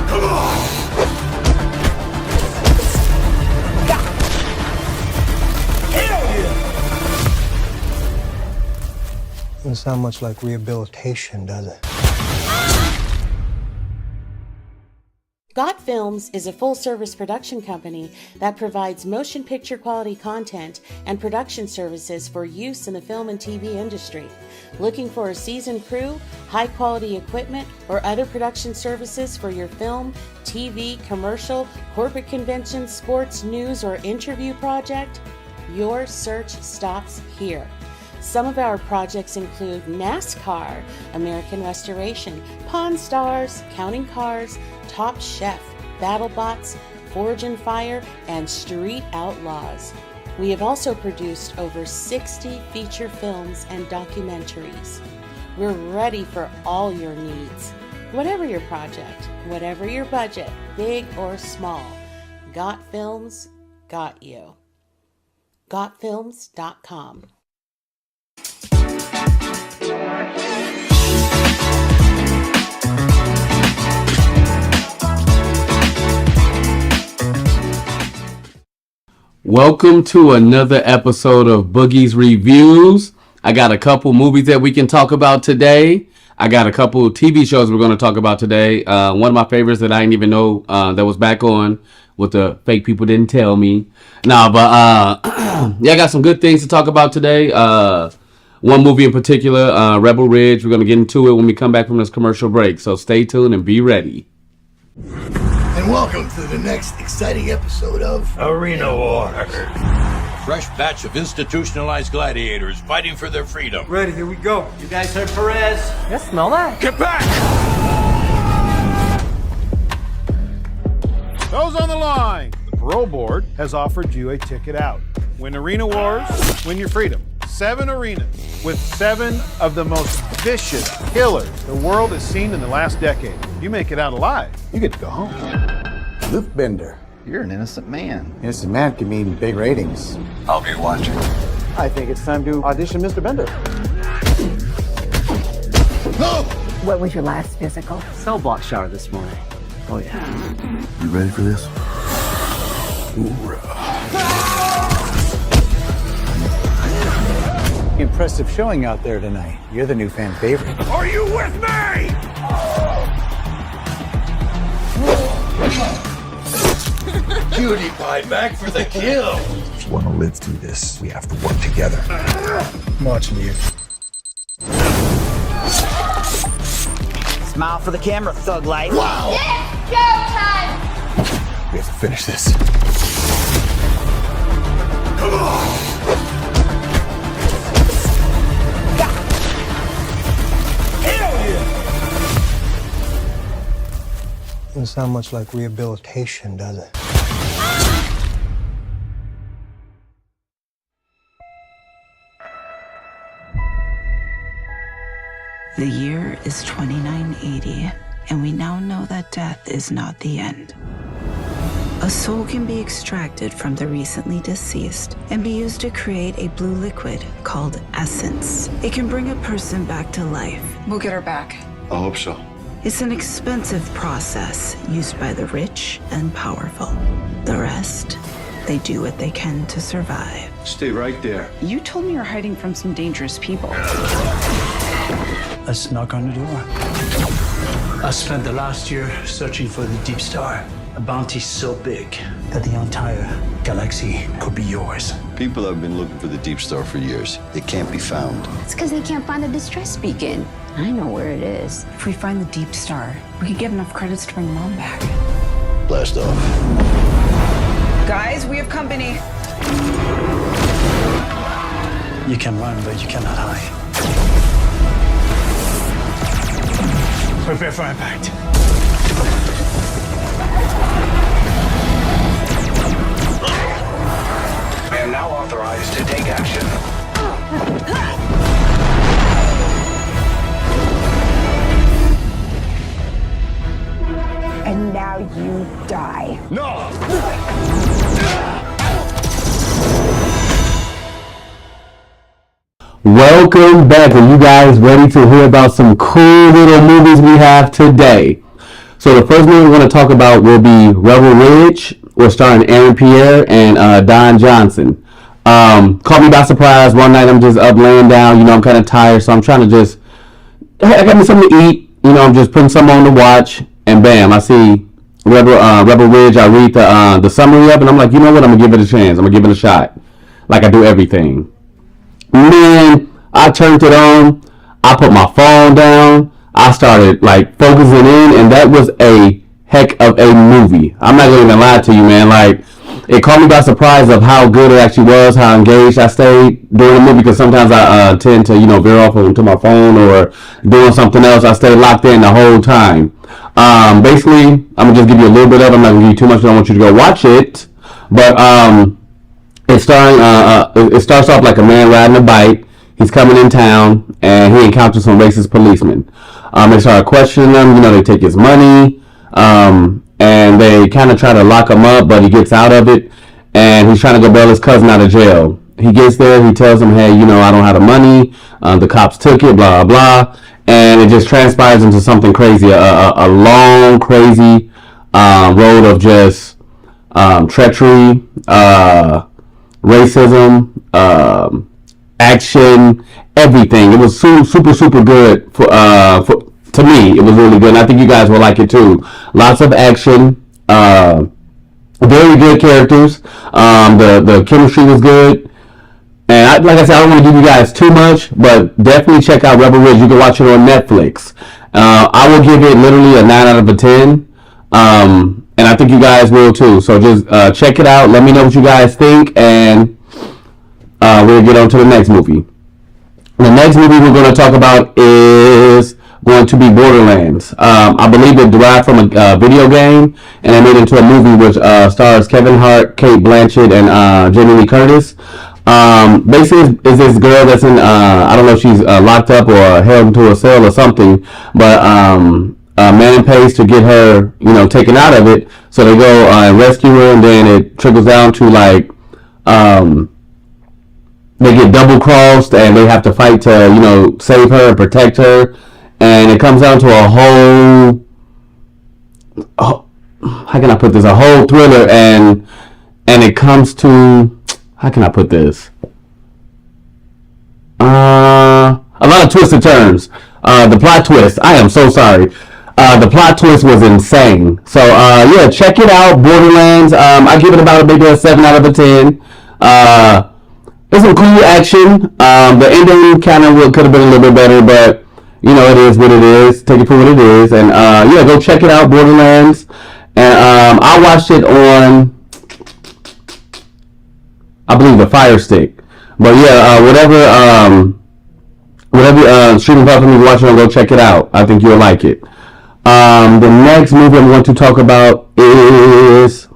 Come on! Doesn't sound much like rehabilitation, does it? Got Films is a full-service production company that provides motion picture quality content and production services for use in the film and TV industry. Looking for a seasoned crew, high-quality equipment, or other production services for your film, TV, commercial, corporate convention, sports, news, or interview project? Your search stops here. Some of our projects include NASCAR, American Restoration, Pawn Stars, Counting Cars, Top Chef, BattleBots, Forge and Fire, and Street Outlaws. We have also produced over 60 feature films and documentaries. We're ready for all your needs. Whatever your project, whatever your budget, big or small, Got Films got you. GotFilms.com. Welcome to another episode of Boogie's Reviews. I got a couple movies that we can talk about today. I got a couple TV shows we're going to talk about today. One of my favorites that I didn't even know that was back on with the fake people didn't tell me. Yeah, I got some good things to talk about today. One movie in particular, Rebel Ridge. We're going to get into it when we come back from this commercial break. So stay tuned and be ready. And welcome to the next exciting episode of Arena War. Fresh batch of institutionalized gladiators fighting for their freedom. Ready, here we go. You guys heard Perez? You smell that? Get back! Those on the line. The parole board has offered you a ticket out. Win Arena Wars, win your freedom. 7 arenas with 7 of the most vicious killers the world has seen in the last decade. You make it out alive, you get to go home. Luke Bender, you're an innocent man. Innocent man can mean big ratings. I'll be watching. I think it's time to audition Mr. Bender. What was your last physical? Cell block shower this morning. Oh yeah. You ready for this? Impressive showing out there tonight. You're the new fan favorite. Are you with me? Cutie pie back for the kill. If you want to live through this, we have to work together. I'm watching you. Smile for the camera, thug life. Wow! It's showtime! We have to finish this. Come on! Doesn't sound much like rehabilitation, does it? The year is 2980, and we now know that death is not the end. A soul can be extracted from the recently deceased and be used to create a blue liquid called essence. It can bring a person back to life. We'll get her back. I hope so. It's an expensive process used by the rich and powerful. The rest, they do what they can to survive. Stay right there. You told me you're hiding from some dangerous people. Let's knock on the door. I spent the last year searching for the Deep Star, a bounty so big that the entire galaxy could be yours. People have been looking for the Deep Star for years. It can't be found. It's because they can't find the distress beacon. I know where it is. If we find the Deep Star, we could get enough credits to bring Mom back. Blast off. Guys, we have company. You can run, but you cannot hide. Prepare for impact. I am now authorized to take action. And now you die. No! Welcome back. Are you guys ready to hear about some cool little movies we have today? So the first movie we're going to talk about will be Rebel Ridge. We're starring Aaron Pierre and Don Johnson. Caught me by surprise. One night I'm just up laying down. I'm kind of tired, so I'm trying to just... I got me something to eat. I'm just putting something on to watch. And bam, I see Rebel Ridge. I read the summary of it, and I'm like, you know what? I'm going to give it a chance. I'm going to give it a shot. Like I do everything. Man, I turned it on. I put my phone down. I started focusing in, and that was a heck of a movie. I'm not gonna even lie to you, man. It caught me by surprise of how good it actually was, how engaged I stayed during the movie, because sometimes I tend to, veer off onto my phone or doing something else. I stayed locked in the whole time. Basically, I'm gonna just give you a little bit of it. I'm not gonna give you too much. I don't want you to go watch it, but it starts off like a man riding a bike. He's coming in town, and he encounters some racist policemen. They start questioning him. They take his money, and they kind of try to lock him up, but he gets out of it, and he's trying to go bail his cousin out of jail. He gets there. He tells him, hey, I don't have the money. The cops took it, blah, blah, blah. And it just transpires into something crazy, a long, crazy road of just treachery, racism, action, everything. It was super good for to me. It was really good, and I think you guys will like it too. Lots of action, very good characters. The chemistry was good, and like I said, I don't want to give you guys too much, but definitely check out Rebel Ridge. You can watch it on Netflix. I will give it literally a 9 out of a 10. And I think you guys will too. So just check it out. Let me know what you guys think, and we'll get on to the next movie. The next movie we're going to talk about is going to be Borderlands. I believe it derived from a video game, and they made it into a movie which stars Kevin Hart, Cate Blanchett, and Jamie Lee Curtis. Basically, is this girl that's in, I don't know if she's locked up or held into a cell or something, but man pays to get her, taken out of it. So they go and rescue her, and then it trickles down to like, they get double crossed, and they have to fight to, save her and protect her. And it comes down to a whole, how can I put this? A whole thriller, and it comes to, how can I put this? A lot of twists and turns. The plot twist, I am so sorry. The plot twist was insane. So, yeah, check it out, Borderlands. I give it about maybe a 7 out of a 10. It's some cool action. The ending kind of could have been a little bit better, but, it is what it is. Take it for what it is. And, yeah, go check it out, Borderlands. And I watched it on, I believe, the Fire Stick. But, yeah, whatever streaming platform you're watching on, go check it out. I think you'll like it. The next movie I'm going to talk about is,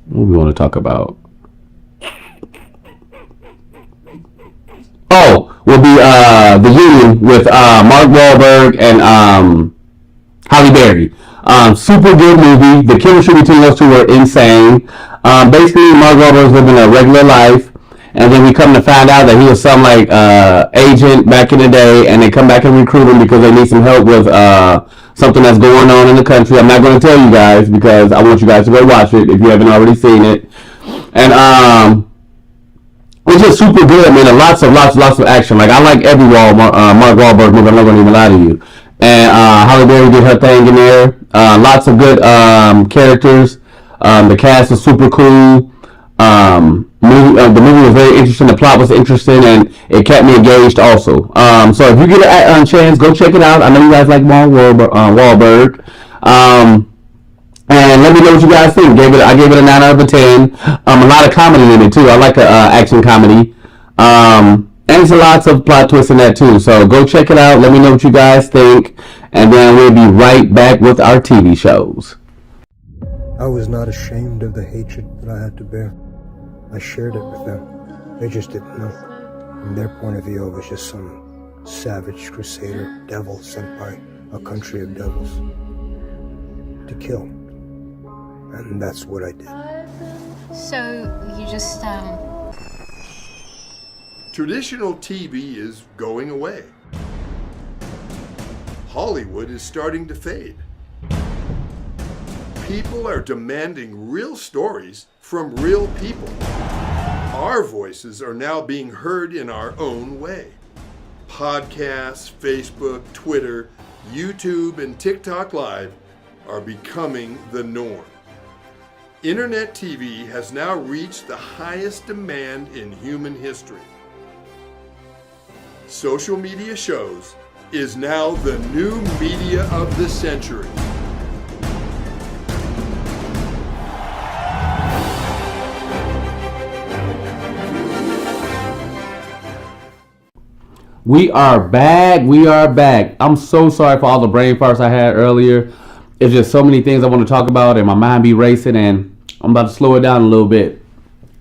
what do we want to talk about? Will be The Union with Mark Wahlberg and Halle Berry. Super good movie. The chemistry between those two were insane. Basically, Mark Wahlberg's living a regular life, and then we come to find out that he was some like agent back in the day, and they come back and recruit him because they need some help with something that's going on in the country. I'm not going to tell you guys because I want you guys to go watch it if you haven't already seen it. And it's just super good. I mean, lots of action. Like, I like every Mark Wahlberg movie. I'm not going to even lie to you. And Halle Berry did her thing in there. Lots of good characters. The cast is super cool. The movie was very interesting. The plot was interesting, and it kept me engaged also. So if you get a chance, go check it out. I know you guys like Mark Wahlberg. And let me know what you guys think. I gave it a 9 out of a 10. A lot of comedy in it too. I like action comedy. And there's lots of plot twists in that too. So go check it out. Let me know what you guys think. And then we'll be right back with our TV shows. I was not ashamed of the hatred that I had to bear. I shared it with them. They just didn't know. From their point of view, I was just some savage crusader devil sent by a country of devils to kill. And that's what I did. So you just Traditional TV is going away. Hollywood is starting to fade. People are demanding real stories from real people. Our voices are now being heard in our own way. Podcasts, Facebook, Twitter, YouTube, and TikTok Live are becoming the norm. Internet TV has now reached the highest demand in human history. Social media shows is now the new media of the century. We are back. I'm so sorry for all the brain farts I had earlier. It's just so many things I want to talk about, and my mind be racing, and I'm about to slow it down a little bit.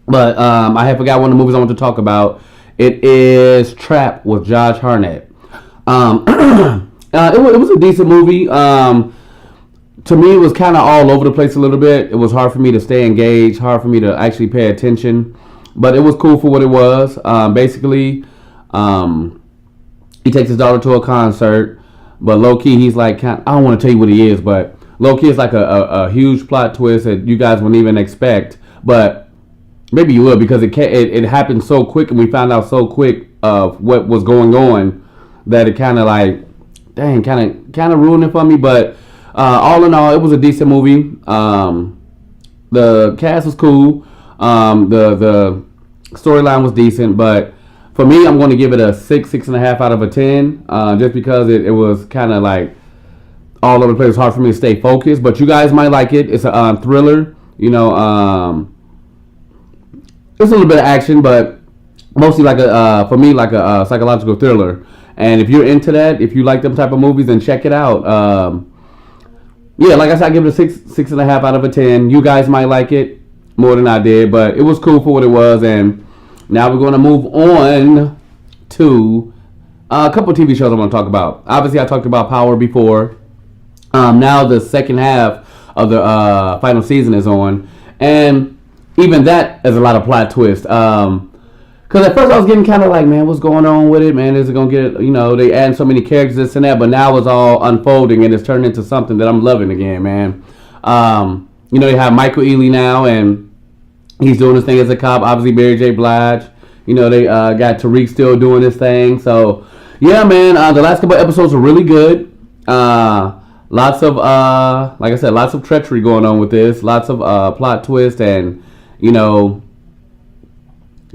But I had forgot one of the movies I want to talk about. It is Trap with Josh Hartnett. It was a decent movie. To me, it was kind of all over the place a little bit. It was hard for me to stay engaged, hard for me to actually pay attention. But it was cool for what it was. Basically, he takes his daughter to a concert, but low-key, he's like, I don't want to tell you what he is, but low-key, it's like a huge plot twist that you guys wouldn't even expect. But maybe you will, because it happened so quick, and we found out so quick of what was going on that it kind of like, dang, kind of ruined it for me. But all in all, it was a decent movie. The cast was cool. The storyline was decent, but for me, I'm going to give it a 6.5 out of a 10, just because it was kind of like all over the place. It's hard for me to stay focused, but you guys might like it. It's a thriller, you know. It's a little bit of action, but mostly like for me, like a psychological thriller. And if you're into that, if you like them type of movies, then check it out. Yeah, like I said, I give it a 6.5 out of a 10. You guys might like it more than I did, but it was cool for what it was. And now we're going to move on to a couple of TV shows I want to talk about. Obviously, I talked about Power before. Now the second half of the final season is on, and even that is a lot of plot twist. Because at first I was getting kind of like, man, what's going on with it, man? Is it going to get, you know, they add so many characters, this and that, but now it's all unfolding, and it's turned into something that I'm loving again, man. You know, you have Michael Ealy now, and he's doing his thing as a cop. Obviously, Mary J. Blige. You know, they got Tariq still doing his thing. So, yeah, man, the last couple episodes were really good. Lots of, like I said, lots of treachery going on with this. Lots of plot twist and, you know,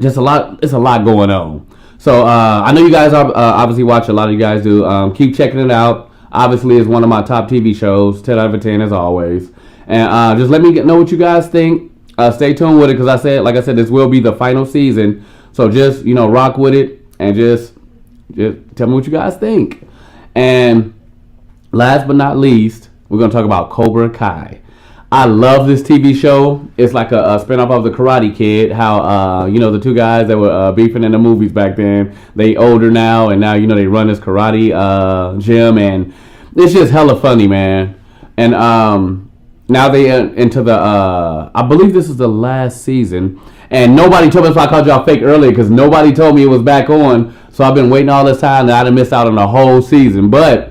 just a lot. It's a lot going on. So I know you guys are obviously watch. A lot of you guys do. Keep checking it out. Obviously, it's one of my top TV shows. 10 out of 10 as always. And just let me know what you guys think. Stay tuned with it, because like I said, this will be the final season. So just, you know, rock with it and just tell me what you guys think. And last but not least, we're gonna talk about Cobra Kai. I love this TV show. It's like a spinoff of the Karate Kid. How you know, the two guys that were beefing in the movies back then, they older now, and now, you know, they run this karate gym, and it's just hella funny, man. And now they into the I believe this is the last season, and nobody told me. So I called y'all fake earlier, because nobody told me it was back on. So I've been waiting all this time, and I done missed out on the whole season. But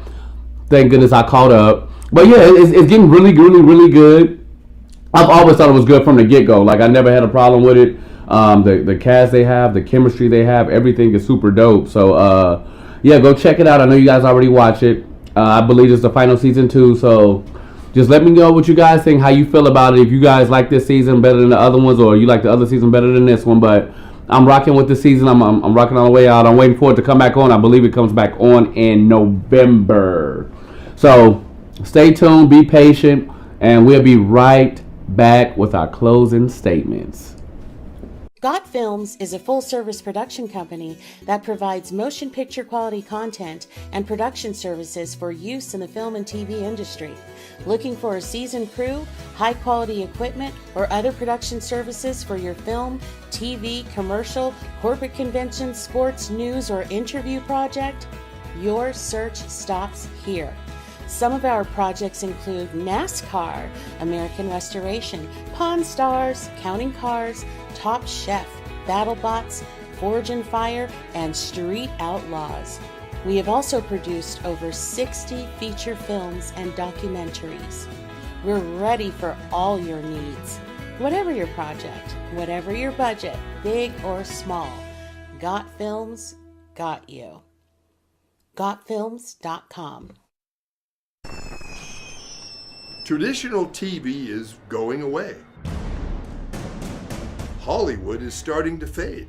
thank goodness I caught up. But yeah, it's getting really, really, really good. I've always thought it was good from the get-go. Like, I never had a problem with it. The cast they have, the chemistry they have, everything is super dope. So, yeah, go check it out. I know you guys already watch it. I believe it's the final season too. So just let me know what you guys think, how you feel about it. If you guys like this season better than the other ones, or you like the other season better than this one. But I'm rocking with this season. I'm rocking all the way out. I'm waiting for it to come back on. I believe it comes back on in November. So stay tuned, be patient, and we'll be right back with our closing statements. Got Films is a full-service production company that provides motion picture quality content and production services for use in the film and TV industry. Looking for a seasoned crew, high-quality equipment, or other production services for your film, TV, commercial, corporate convention, sports, news, or interview project? Your search stops here. Some of our projects include NASCAR, American Restoration, Pawn Stars, Counting Cars, Top Chef, BattleBots, Forge and Fire, and Street Outlaws. We have also produced over 60 feature films and documentaries. We're ready for all your needs. Whatever your project, whatever your budget, big or small, Got Films got you. GotFilms.com. Traditional TV is going away. Hollywood is starting to fade.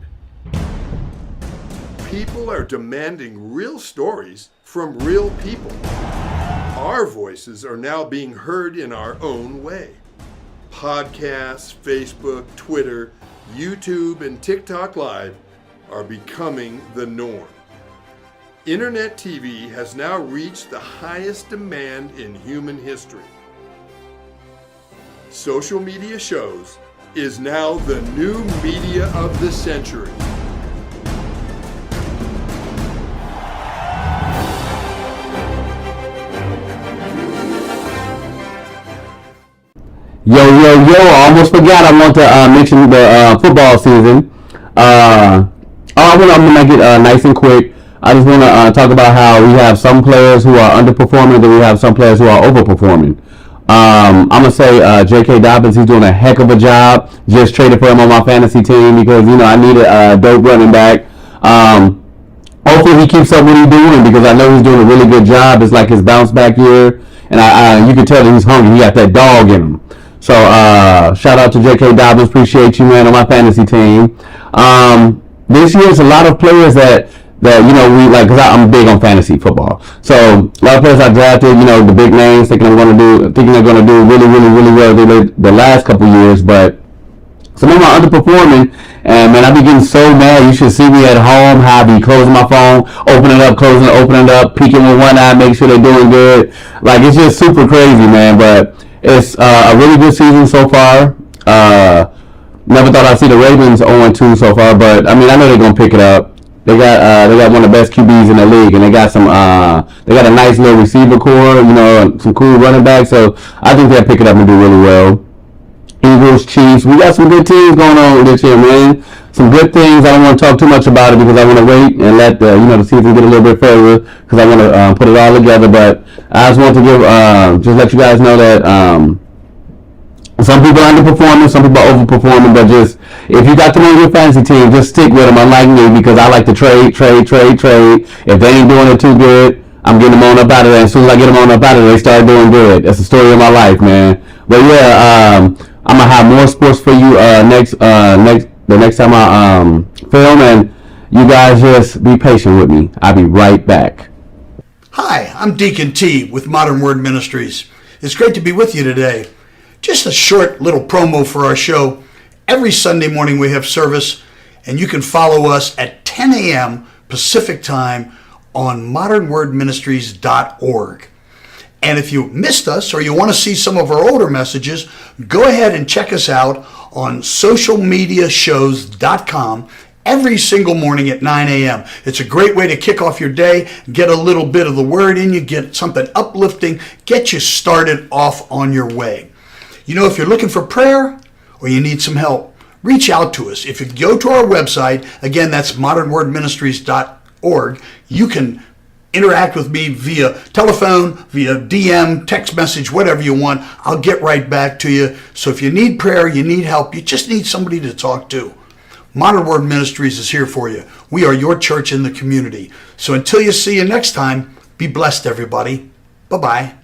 People are demanding real stories from real people. Our voices are now being heard in our own way. Podcasts, Facebook, Twitter, YouTube, and TikTok Live are becoming the norm. Internet TV has now reached the highest demand in human history. Social media shows is now the new media of the century. Yo, I almost forgot I want to mention the football season. I'm going to make it nice and quick. I just want to talk about how we have some players who are underperforming, and we have some players who are overperforming. I'm gonna say J.K. Dobbins. He's doing a heck of a job. Just traded for him on my fantasy team because I needed a dope running back. Hopefully he keeps up what he's doing because I know he's doing a really good job. It's like his bounce back year, and you can tell that he's hungry. He got that dog in him. So shout out to J.K. Dobbins. Appreciate you, man, on my fantasy team. This year it's a lot of players that we like, because I'm big on fantasy football. So a lot of players I drafted, the big names, thinking they're going to do really, really, really well the last couple years, but some of them are underperforming. And man, I be getting so mad. You should see me at home, how I be closing my phone, opening it up, peeking with one eye, make sure they're doing good. Like, it's just super crazy, man. But it's a really good season so far. Never thought I'd see the Ravens 0-2 so far, but I mean, I know they're gonna pick it up. They got one of the best QBs in the league, and they got a nice little receiver core, some cool running backs. So I think they'll pick it up and do really well. Eagles, Chiefs, we got some good teams going on this year, man. Some good things. I don't want to talk too much about it because I want to wait and let the season get a little bit further because I want to put it all together. But I just want to just let you guys know that some people are underperforming, some people are overperforming. But just if you got them on your fantasy team, just stick with them. Unlike me, because I like to trade. If they ain't doing it too good, I'm getting them on up out of there. As soon as I get them on up out of there, they start doing good. That's the story of my life, man. But yeah, I'm gonna have more sports for you the next time I film, and you guys just be patient with me. I'll be right back. Hi, I'm Deacon T with Modern Word Ministries. It's great to be with you today. Just a short little promo for our show. Every Sunday morning we have service, and you can follow us at 10 a.m. Pacific time on modernwordministries.org. And if you missed us or you want to see some of our older messages, go ahead and check us out on socialmediashows.com every single morning at 9 a.m. It's a great way to kick off your day, get a little bit of the word in you, get something uplifting, get you started off on your way. If you're looking for prayer or you need some help, reach out to us. If you go to our website, again, that's modernwordministries.org, you can interact with me via telephone, via DM, text message, whatever you want. I'll get right back to you. So if you need prayer, you need help, you just need somebody to talk to, Modern Word Ministries is here for you. We are your church in the community. So until you see you next time, be blessed, everybody. Bye-bye.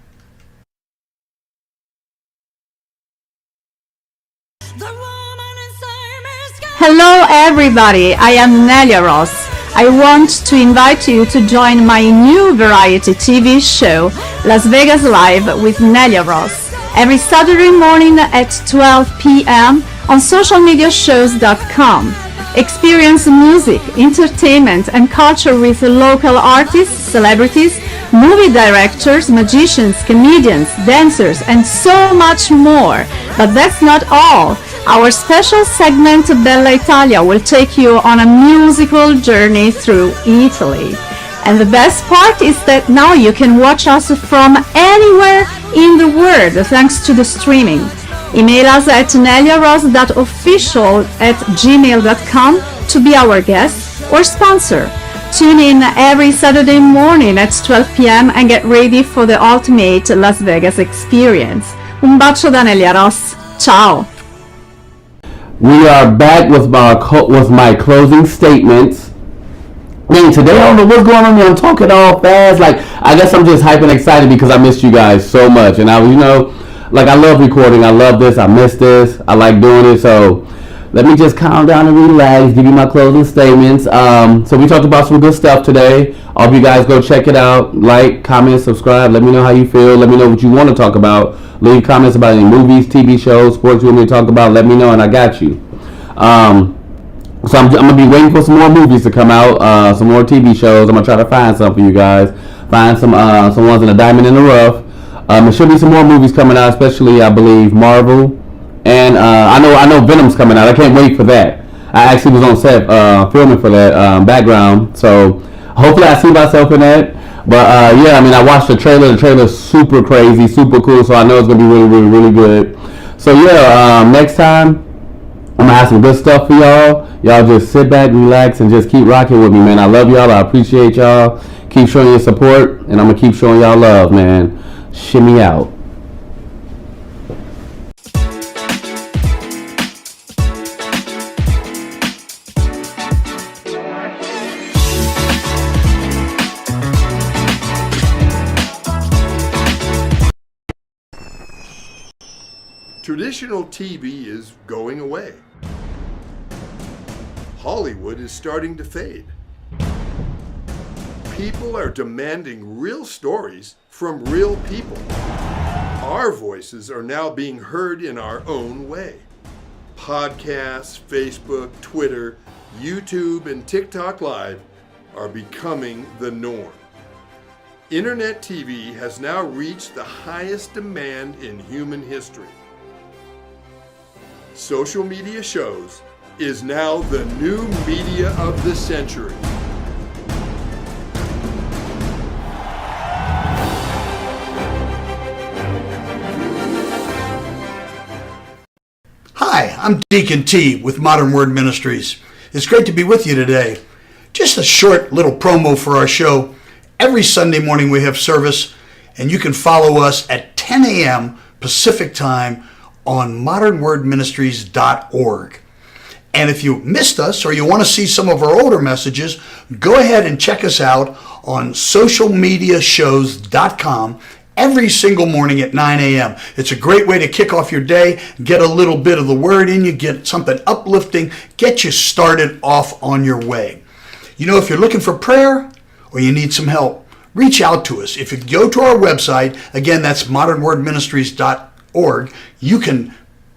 Hello everybody, I am Nelia Ross. I want to invite you to join my new variety TV show, Las Vegas Live with Nelia Ross, every Saturday morning at 12 p.m. on socialmediashows.com. Experience music, entertainment, and culture with local artists, celebrities, movie directors, magicians, comedians, dancers, and so much more. But that's not all. Our special segment Bella Italia will take you on a musical journey through Italy. And the best part is that now you can watch us from anywhere in the world thanks to the streaming. Email us at neliaross.official@gmail.com to be our guest or sponsor. Tune in every Saturday morning at 12 p.m. and get ready for the ultimate Las Vegas experience. Un bacio da Nelia Ross. Ciao! We are back with my closing statements. Man, today I don't know what's going on here. I'm talking all fast. Like, I guess I'm just hyped and excited because I missed you guys so much. And I love recording. I love this. I miss this. I like doing it. So let me just calm down and relax, give you my closing statements. So we talked about some good stuff today. I hope you guys go check it out. Like, comment, subscribe. Let me know how you feel. Let me know what you want to talk about. Leave comments about any movies, TV shows, sports you want me to talk about. Let me know, and I got you. So I'm going to be waiting for some more movies to come out, some more TV shows. I'm going to try to find some for you guys. Find some ones in the diamond in the rough. There should be some more movies coming out, especially, I believe, Marvel. And I know Venom's coming out. I can't wait for that. I actually was on set filming for that background. So hopefully I see myself in that. But yeah, I mean, I watched the trailer. The trailer's super crazy, super cool. So I know it's going to be really, really, really good. So yeah, next time, I'm going to have some good stuff for y'all. Y'all just sit back, relax, and just keep rocking with me, man. I love y'all. I appreciate y'all. Keep showing your support, and I'm going to keep showing y'all love, man. Shimmy out. Traditional TV is going away. Hollywood is starting to fade. People are demanding real stories from real people. Our voices are now being heard in our own way. Podcasts, Facebook, Twitter, YouTube, and TikTok Live are becoming the norm. Internet TV has now reached the highest demand in human history. Social media shows is now the new media of the century. Hi, I'm Deacon T with Modern Word Ministries. It's great to be with you today. Just a short little promo for our show. Every Sunday morning we have service, and you can follow us at 10 a.m. Pacific Time on modernwordministries.org. And if you missed us or you want to see some of our older messages, go ahead and check us out on socialmediashows.com every single morning at 9 a.m. It's a great way to kick off your day, get a little bit of the word in you, get something uplifting, get you started off on your way. You know, if you're looking for prayer or you need some help, reach out to us. If you go to our website, again, that's modernwordministries.org, you can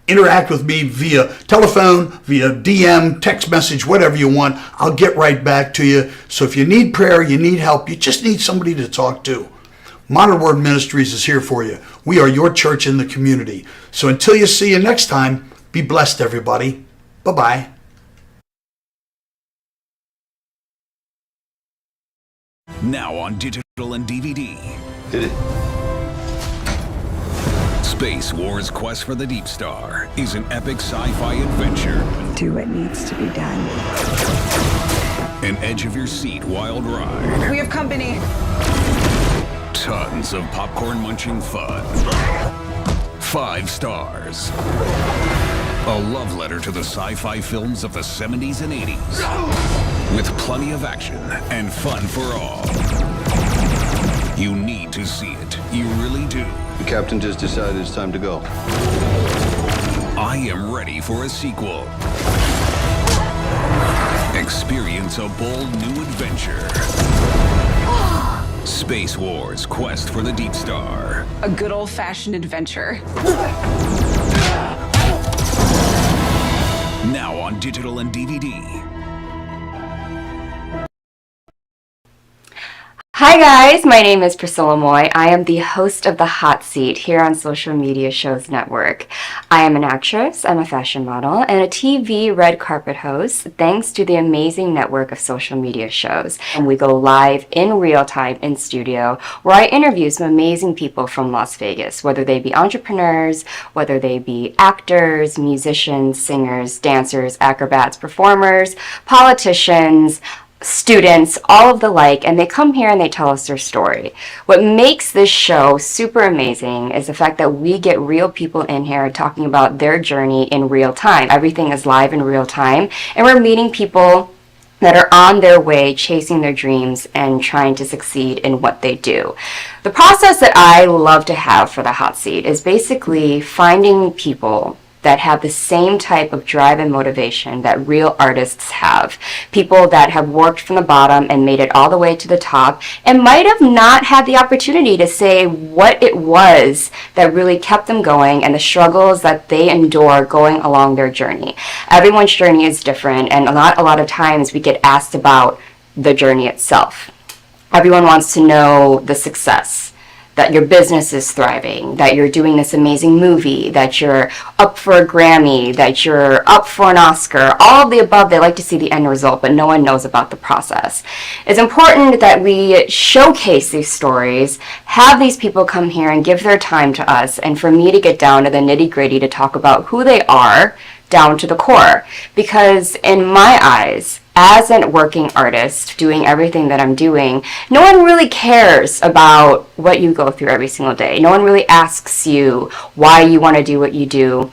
interact with me via telephone, via DM, text message, whatever you want. I'll get right back to you. So if you need prayer, you need help, you just need somebody to talk to, Modern Word Ministries is here for you. We are your church in the community. So until you see you next time, be blessed, everybody. Bye-bye. Now on digital and DVD. Hit it. Space Wars: Quest for the Deep Star is an epic sci-fi adventure. Do what needs to be done. An edge-of-your-seat wild ride. We have company. Tons of popcorn-munching fun. 5 stars. A love letter to the sci-fi films of the 70s and 80s. With plenty of action and fun for all. You need to see it. You really do. The captain just decided it's time to go. I am ready for a sequel. Experience a bold new adventure. Space Wars: Quest for the Deep Star. A good old-fashioned adventure. Now on digital and DVD. Hi guys, my name is Priscilla Moy. I am the host of The Hot Seat here on Social Media Shows Network. I am an actress, I'm a fashion model, and a TV red carpet host thanks to the amazing network of social media shows. And we go live in real time in studio where I interview some amazing people from Las Vegas, whether they be entrepreneurs, whether they be actors, musicians, singers, dancers, acrobats, performers, politicians, students, all of the like, and they come here and they tell us their story. What makes this show super amazing is the fact that we get real people in here talking about their journey in real time. Everything is live in real time, and we're meeting people that are on their way chasing their dreams and trying to succeed in what they do. The process that I love to have for the hot seat is basically finding people that have the same type of drive and motivation that real artists have. People that have worked from the bottom and made it all the way to the top and might have not had the opportunity to say what it was that really kept them going and the struggles that they endure going along their journey. Everyone's journey is different, and not a lot of times we get asked about the journey itself. Everyone wants to know the success, that your business is thriving, that you're doing this amazing movie, that you're up for a Grammy, that you're up for an Oscar, all of the above. They like to see the end result, but no one knows about the process. It's important that we showcase these stories, have these people come here and give their time to us, and for me to get down to the nitty-gritty to talk about who they are down to the core. Because in my eyes, as a working artist doing everything that I'm doing, no one really cares about what you go through every single day. No one really asks you why you want to do what you do.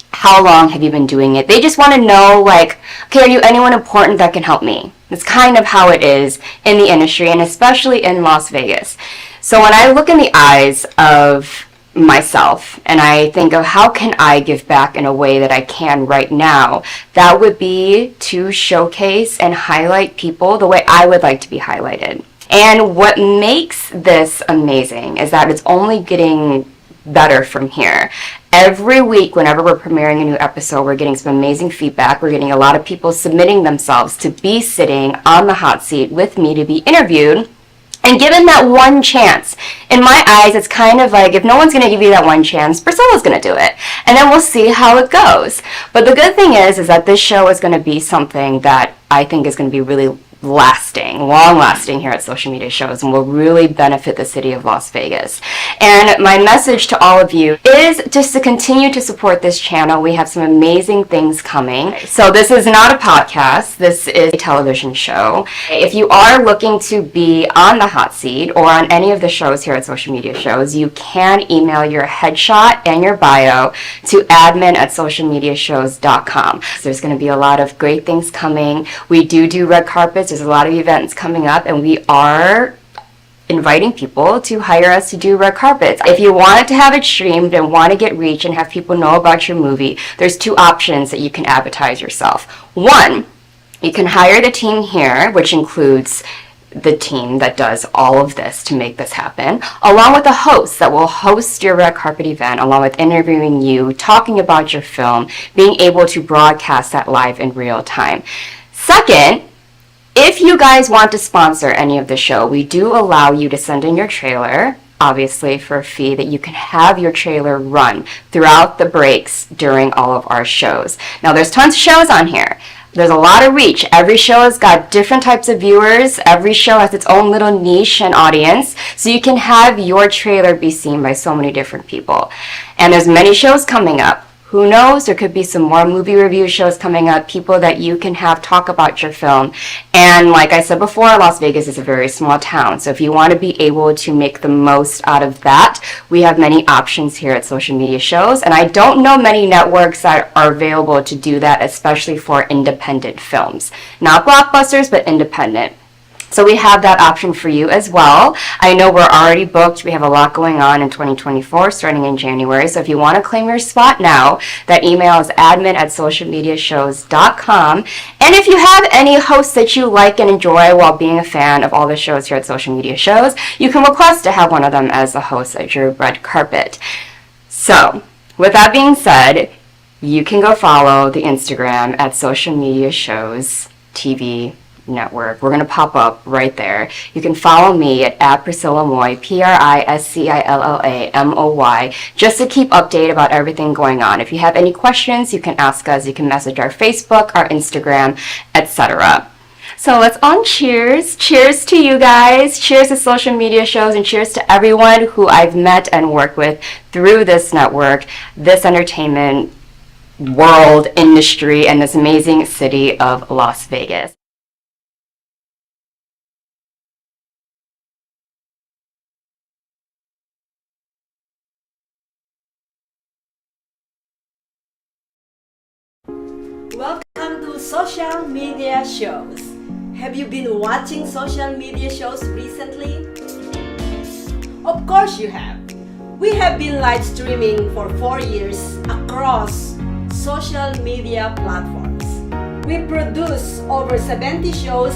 How long have you been doing it? They just want to know, like, okay, are you anyone important that can help me? It's kind of how it is in the industry, and especially in Las Vegas. So when I look in the eyes of myself and I think of how can I give back in a way that I can right now, that would be to showcase and highlight people the way I would like to be highlighted. And what makes this amazing is that it's only getting better from here. Every week, whenever we're premiering a new episode, we're getting some amazing feedback. We're getting a lot of people submitting themselves to be sitting on the hot seat with me to be interviewed. And given that one chance, in my eyes, it's kind of like if no one's going to give you that one chance, Priscilla's going to do it. And then we'll see how it goes. But the good thing is that this show is going to be something that I think is going to be really long lasting here at Social Media Shows and will really benefit the city of Las Vegas. And my message to all of you is just to continue to support this channel. We have some amazing things coming. So this is not a podcast, this is a television show. If you are looking to be on the hot seat or on any of the shows here at Social Media Shows, you can email your headshot and your bio to admin@socialmediashows.com. So there's going to be a lot of great things coming. We do red carpets. There's a lot of events coming up, and we are inviting people to hire us to do red carpets. If you wanted to have it streamed and want to get reach and have people know about your movie, there's two options that you can advertise yourself. One, you can hire the team here, which includes the team that does all of this to make this happen, along with a host that will host your red carpet event, along with interviewing you, talking about your film, being able to broadcast that live in real time. Second, if you guys want to sponsor any of the show, we do allow you to send in your trailer, obviously for a fee, that you can have your trailer run throughout the breaks during all of our shows. Now, there's tons of shows on here. There's a lot of reach. Every show has got different types of viewers. Every show has its own little niche and audience. So you can have your trailer be seen by so many different people. And there's many shows coming up. Who knows, there could be some more movie review shows coming up, people that you can have talk about your film. And like I said before, Las Vegas is a very small town. So if you want to be able to make the most out of that, we have many options here at Social Media Shows. And I don't know many networks that are available to do that, especially for independent films. Not blockbusters, but independent. So we have that option for you as well. I know we're already booked. We have a lot going on in 2024, starting in January. So if you want to claim your spot now, that email is admin@socialmediashows.com. And if you have any hosts that you like and enjoy while being a fan of all the shows here at Social Media Shows, you can request to have one of them as the host at your red carpet. So with that being said, you can go follow the Instagram at Social Media Shows TV Network. We're going to pop up right there. You can follow me at Priscilla Moy, PRISCILLAMOY, just to keep updated about everything going on. If you have any questions, you can ask us. You can message our Facebook, our Instagram, etc. So let's on cheers. Cheers to you guys. Cheers to Social Media Shows, and cheers to everyone who I've met and worked with through this network, this entertainment world industry, and this amazing city of Las Vegas. Welcome to Social Media Shows. Have you been watching social media shows recently? Of course you have. We have been live streaming for 4 years across social media platforms. We produce over 70 shows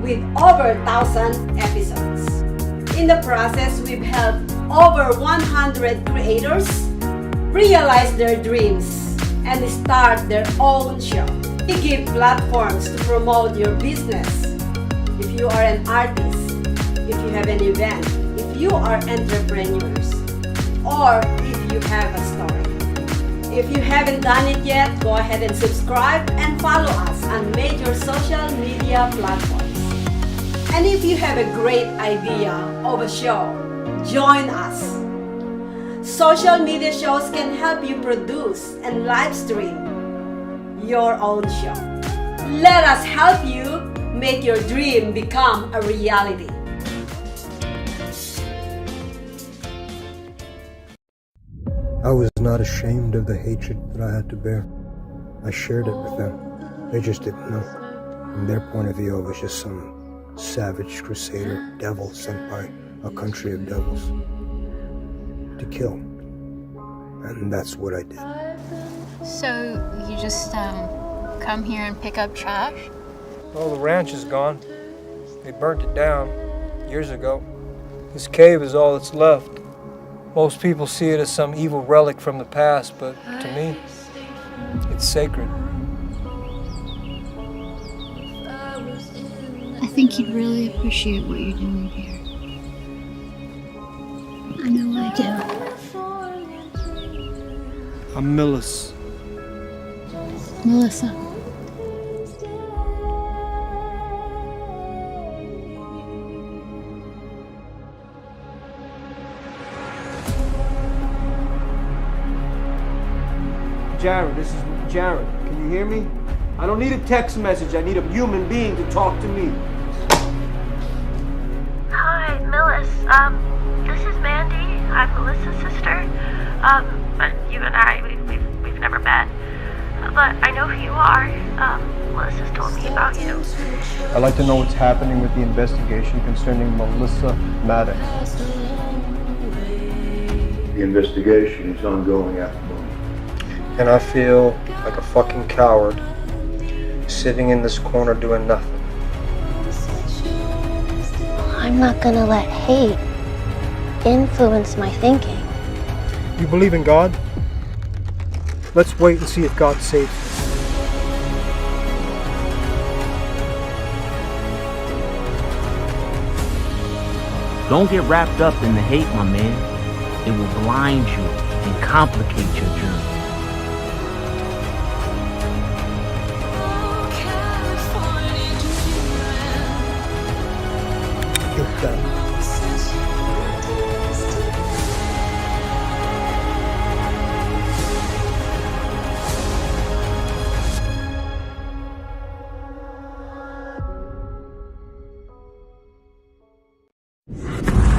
with over 1,000 episodes. In the process, we've helped over 100 creators realize their dreams and start their own show. We give platforms to promote your business. If you are an artist, if you have an event, if you are entrepreneurs, or if you have a story. If you haven't done it yet, go ahead and subscribe and follow us on major social media platforms. And if you have a great idea of a show, join us. Social media shows can help you produce and live stream your own show. Let us help you make your dream become a reality. I was not ashamed of the hatred that I had to bear. I shared it with them. They just didn't know. From their point of view, I was just some savage crusader, devil sent by a country of devils to kill. And that's what I did. So you just come here and pick up trash? Well, the ranch is gone. They burnt it down years ago. This cave is all that's left. Most people see it as some evil relic from the past, but to me, it's sacred. I think you'd really appreciate what you're doing here. I know I do. I'm Millis. Melissa. Jared, this is Jared. Can you hear me? I don't need a text message. I need a human being to talk to me. Hi, Millis. This is Mandy. I'm Melissa's sister. But you and I, we've never met. But I know who you are. Melissa's told me about you. I'd like to know what's happening with the investigation concerning Melissa Maddox. The investigation is ongoing at the moment. And I feel like a fucking coward sitting in this corner doing nothing. I'm not gonna let hate influence my thinking. You believe in God? Let's wait and see if God saves you. Don't get wrapped up in the hate, my man. It will blind you and complicate your journey. You're done.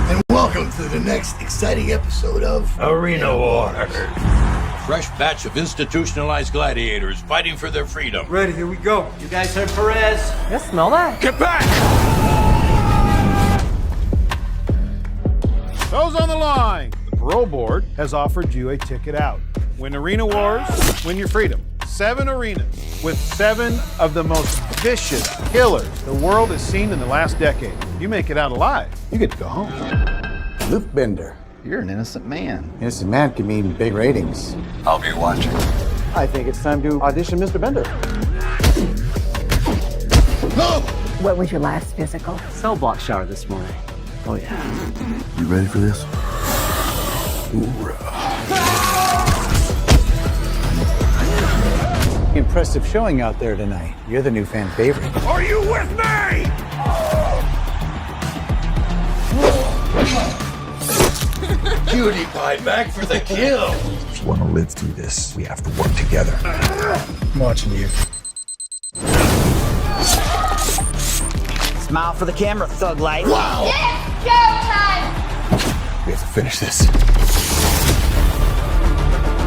And welcome to the next exciting episode of Arena War. Fresh batch of institutionalized gladiators fighting for their freedom. Ready, here we go. You guys heard Perez? You smell that? Get back! Those on the line. The parole board has offered you a ticket out. Win Arena Wars, win your freedom. 7 arenas with 7 of the most vicious killers the world has seen in the last decade. You make it out alive, you get to go home. Luke Bender, you're an innocent man. Innocent man can mean big ratings. I'll be watching. I think it's time to audition Mr. Bender. No! What was your last physical? Cell block shower this morning. Oh yeah. You ready for this? Impressive showing out there tonight. You're the new fan favorite. Are you with me? Cutie pie back for the kill. If you want to live through this, we have to work together. I'm watching you. Smile for the camera, thug life. Wow! It's showtime! We have to finish this.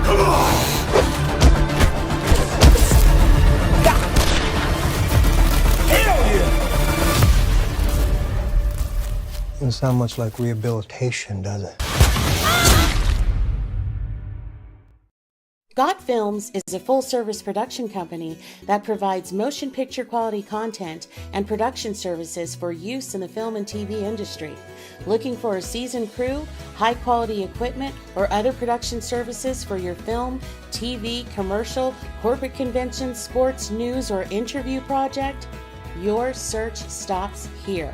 Come on! Doesn't sound much like rehabilitation, does it? Got Films is a full-service production company that provides motion picture quality content and production services for use in the film and TV industry. Looking for a seasoned crew, high-quality equipment, or other production services for your film, TV, commercial, corporate convention, sports, news, or interview project? Your search stops here.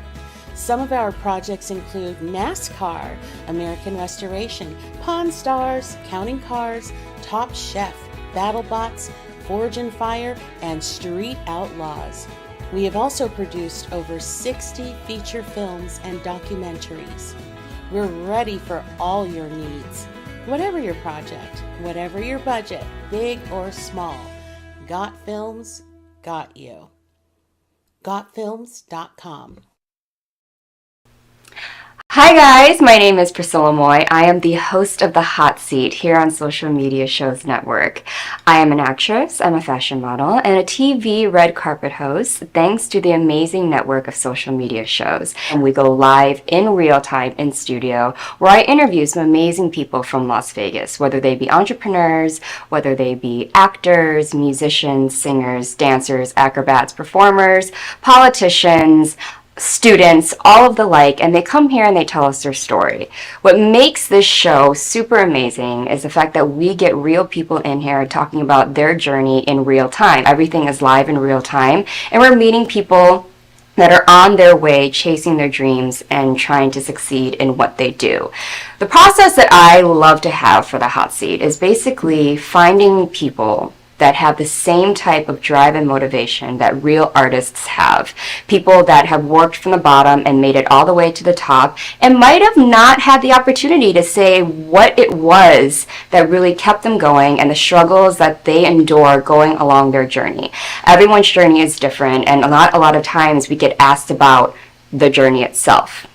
Some of our projects include NASCAR, American Restoration, Pawn Stars, Counting Cars, Top Chef, BattleBots, Forge and Fire, and Street Outlaws. We have also produced over 60 feature films and documentaries. We're ready for all your needs. Whatever your project, whatever your budget, big or small, Got Films got you. GotFilms.com. Hi guys, my name is Priscilla Moy. I am the host of The Hot Seat here on Social Media Shows Network. I am an actress, I'm a fashion model, and a TV red carpet host thanks to the amazing network of social media shows. And we go live in real time in studio where I interview some amazing people from Las Vegas, whether they be entrepreneurs, whether they be actors, musicians, singers, dancers, acrobats, performers, politicians, students, all of the like, and they come here and they tell us their story. What makes this show super amazing is the fact that we get real people in here talking about their journey in real time. Everything is live in real time, and we're meeting people that are on their way chasing their dreams and trying to succeed in what they do. The process that I love to have for the hot seat is basically finding people that have the same type of drive and motivation that real artists have. People that have worked from the bottom and made it all the way to the top and might have not had the opportunity to say what it was that really kept them going and the struggles that they endure going along their journey. Everyone's journey is different, and not a lot of times we get asked about the journey itself.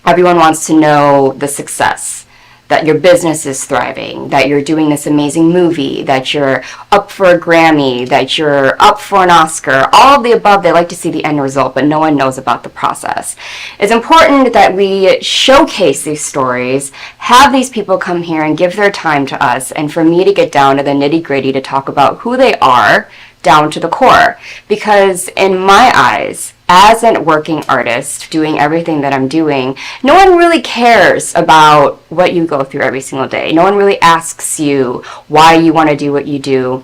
Everyone wants to know the success, that your business is thriving, that you're doing this amazing movie, that you're up for a Grammy, that you're up for an Oscar, all of the above. They like to see the end result, but no one knows about the process. It's important that we showcase these stories, have these people come here and give their time to us, and for me to get down to the nitty-gritty to talk about who they are down to the core. Because in my eyes, as a working artist doing everything that I'm doing, no one really cares about what you go through every single day. No one really asks you why you want to do what you do.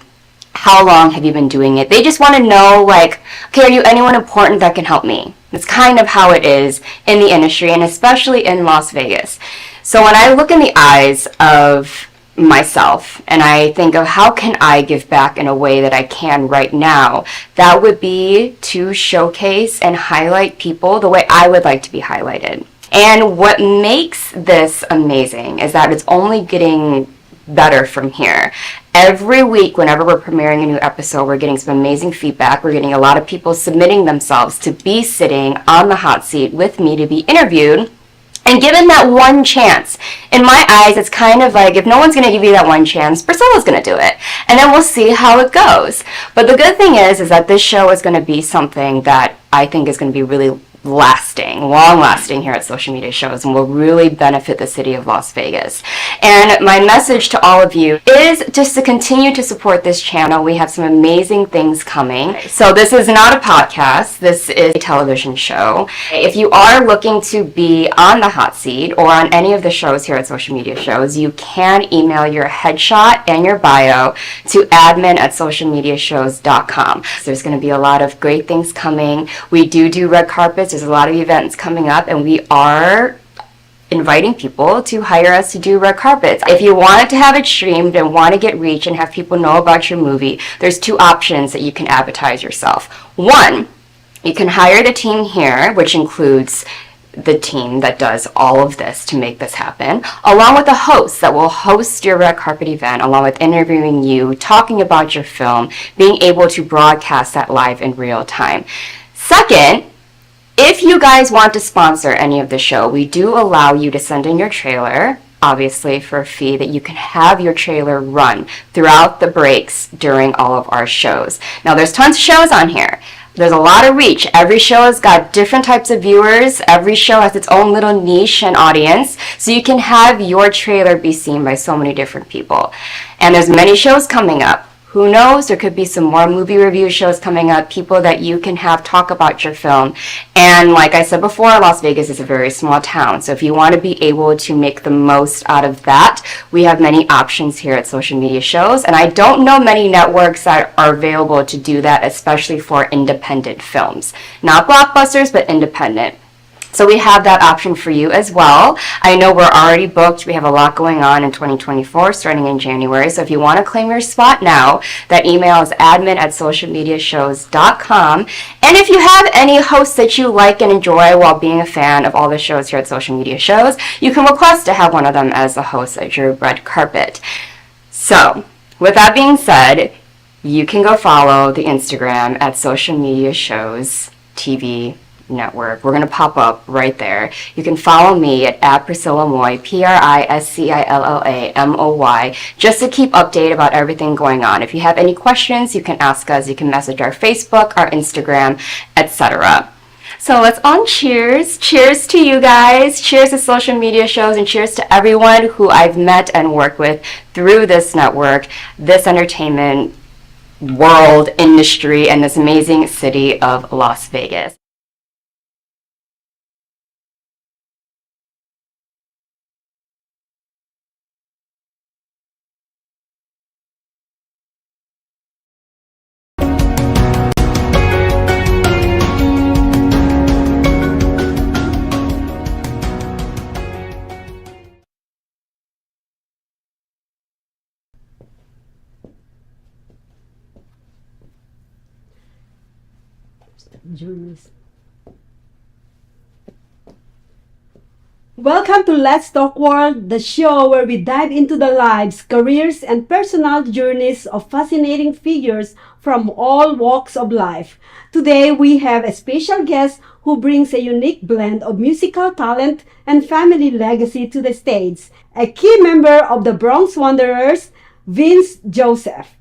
How long have you been doing it? They just want to know, like, okay, are you anyone important that can help me? That's kind of how it is in the industry, and especially in Las Vegas. So when I look in the eyes of myself and I think of how can I give back in a way that I can right now, that would be to showcase and highlight people the way I would like to be highlighted. And what makes this amazing is that it's only getting better from here. Every week, whenever we're premiering a new episode, we're getting some amazing feedback. We're getting a lot of people submitting themselves to be sitting on the hot seat with me to be interviewed and given that one chance. In my eyes, it's kind of like, if no one's going to give you that one chance, Priscilla's going to do it. And then we'll see how it goes. But the good thing is that this show is going to be something that I think is going to be really long lasting here at Social Media Shows, and will really benefit the city of Las Vegas. And my message to all of you is just to continue to support this channel. We have some amazing things coming. So this is not a podcast, this is a television show. If you are looking to be on the hot seat or on any of the shows here at Social Media Shows, you can email your headshot and your bio to admin@socialmediashows.com. So there's going to be a lot of great things coming. We do red carpets. There's a lot of events coming up, and we are inviting people to hire us to do red carpets. If you wanted to have it streamed and want to get reach and have people know about your movie, there's two options that you can advertise yourself. One, you can hire the team here, which includes the team that does all of this to make this happen, along with the hosts that will host your red carpet event, along with interviewing you, talking about your film, being able to broadcast that live in real time. Second, if you guys want to sponsor any of the show, we do allow you to send in your trailer, obviously for a fee, that you can have your trailer run throughout the breaks during all of our shows. Now, there's tons of shows on here. There's a lot of reach. Every show has got different types of viewers. Every show has its own little niche and audience. So you can have your trailer be seen by so many different people. And there's many shows coming up. Who knows, there could be some more movie review shows coming up, people that you can have talk about your film. And like I said before, Las Vegas is a very small town. So if you want to be able to make the most out of that, we have many options here at Social Media Shows. And I don't know many networks that are available to do that, especially for independent films. Not blockbusters, but independent. So we have that option for you as well. I know we're already booked. We have a lot going on in 2024, starting in January. So if you want to claim your spot now, that email is admin@socialmediashows.com. And if you have any hosts that you like and enjoy while being a fan of all the shows here at Social Media Shows, you can request to have one of them as the host at your red carpet. So with that being said, you can go follow the Instagram at Social Media Shows TV Network. We're going to pop up right there. You can follow me at Priscilla Moy, PRISCILLAMOY, just to keep updated about everything going on. If you have any questions, you can ask us. You can message our Facebook, our Instagram, etc. So let's on cheers. Cheers to you guys. Cheers to social media shows, and cheers to everyone who I've met and worked with through this network, this entertainment world industry, and this amazing city of Las Vegas. Welcome to Let's Talk World, the show where we dive into the lives, careers, and personal journeys of fascinating figures from all walks of life. Today, we have a special guest who brings a unique blend of musical talent and family legacy to the stage. A key member of the Bronx Wanderers, Vince Joseph.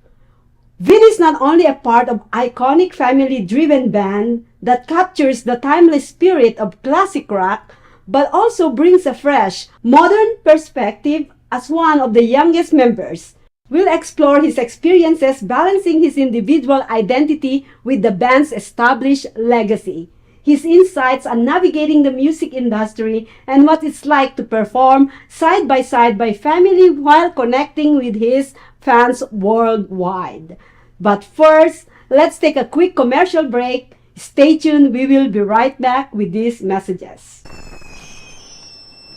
Vin is not only a part of iconic family-driven band that captures the timeless spirit of classic rock, but also brings a fresh, modern perspective as one of the youngest members. We'll explore his experiences balancing his individual identity with the band's established legacy, his insights on navigating the music industry, and what it's like to perform side by family while connecting with his fans worldwide. But first, let's take a quick commercial break. Stay tuned, we will be right back with these messages.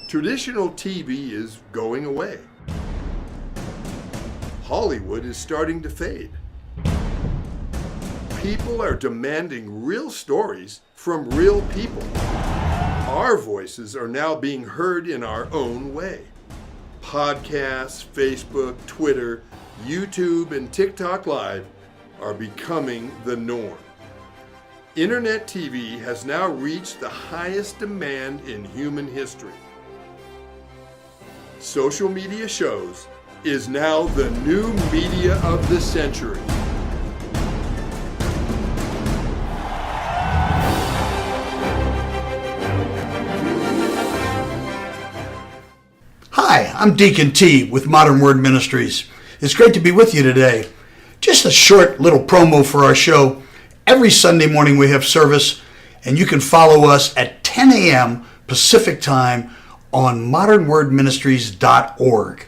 Traditional TV is going away. Hollywood is starting to fade. People are demanding real stories from real people. Our voices are now being heard in our own way. Podcasts, Facebook, Twitter, YouTube, and TikTok Live are becoming the norm. Internet TV has now reached the highest demand in human history. Social media shows is now the new media of the century. Hi, I'm Deacon T with Modern Word Ministries. It's great to be with you today. Just a short little promo for our show. Every Sunday morning we have service, and you can follow us at 10 a.m. Pacific Time on modernwordministries.org.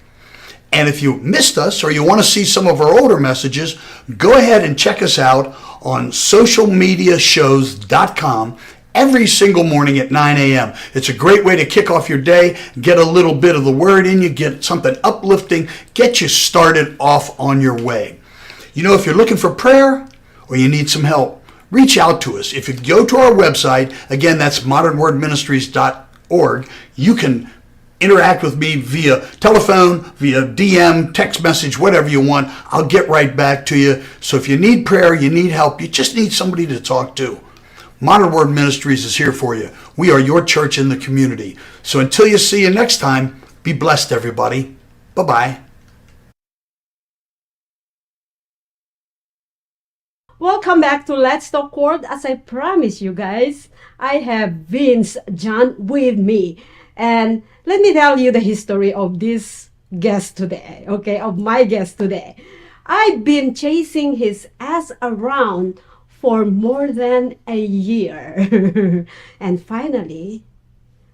And if you missed us or you want to see some of our older messages, go ahead and check us out on socialmediashows.com every single morning at 9 a.m. It's a great way to kick off your day, get a little bit of the word in you, get something uplifting, get you started off on your way. You know, if you're looking for prayer or you need some help, reach out to us. If you go to our website, again, that's modernwordministries.org, you can interact with me via telephone, via DM, text message, whatever you want. I'll get right back to you. So if you need prayer, you need help, you just need somebody to talk to, Modern Word Ministries is here for you. We are your church in the community. So until you see you next time, be blessed, everybody. Bye-bye. Welcome back to Let's Talk World. As I promised you guys, I have Vince John with me. And let me tell you the history of this guest today, okay, of my guest today. I've been chasing his ass around for more than a year. And finally,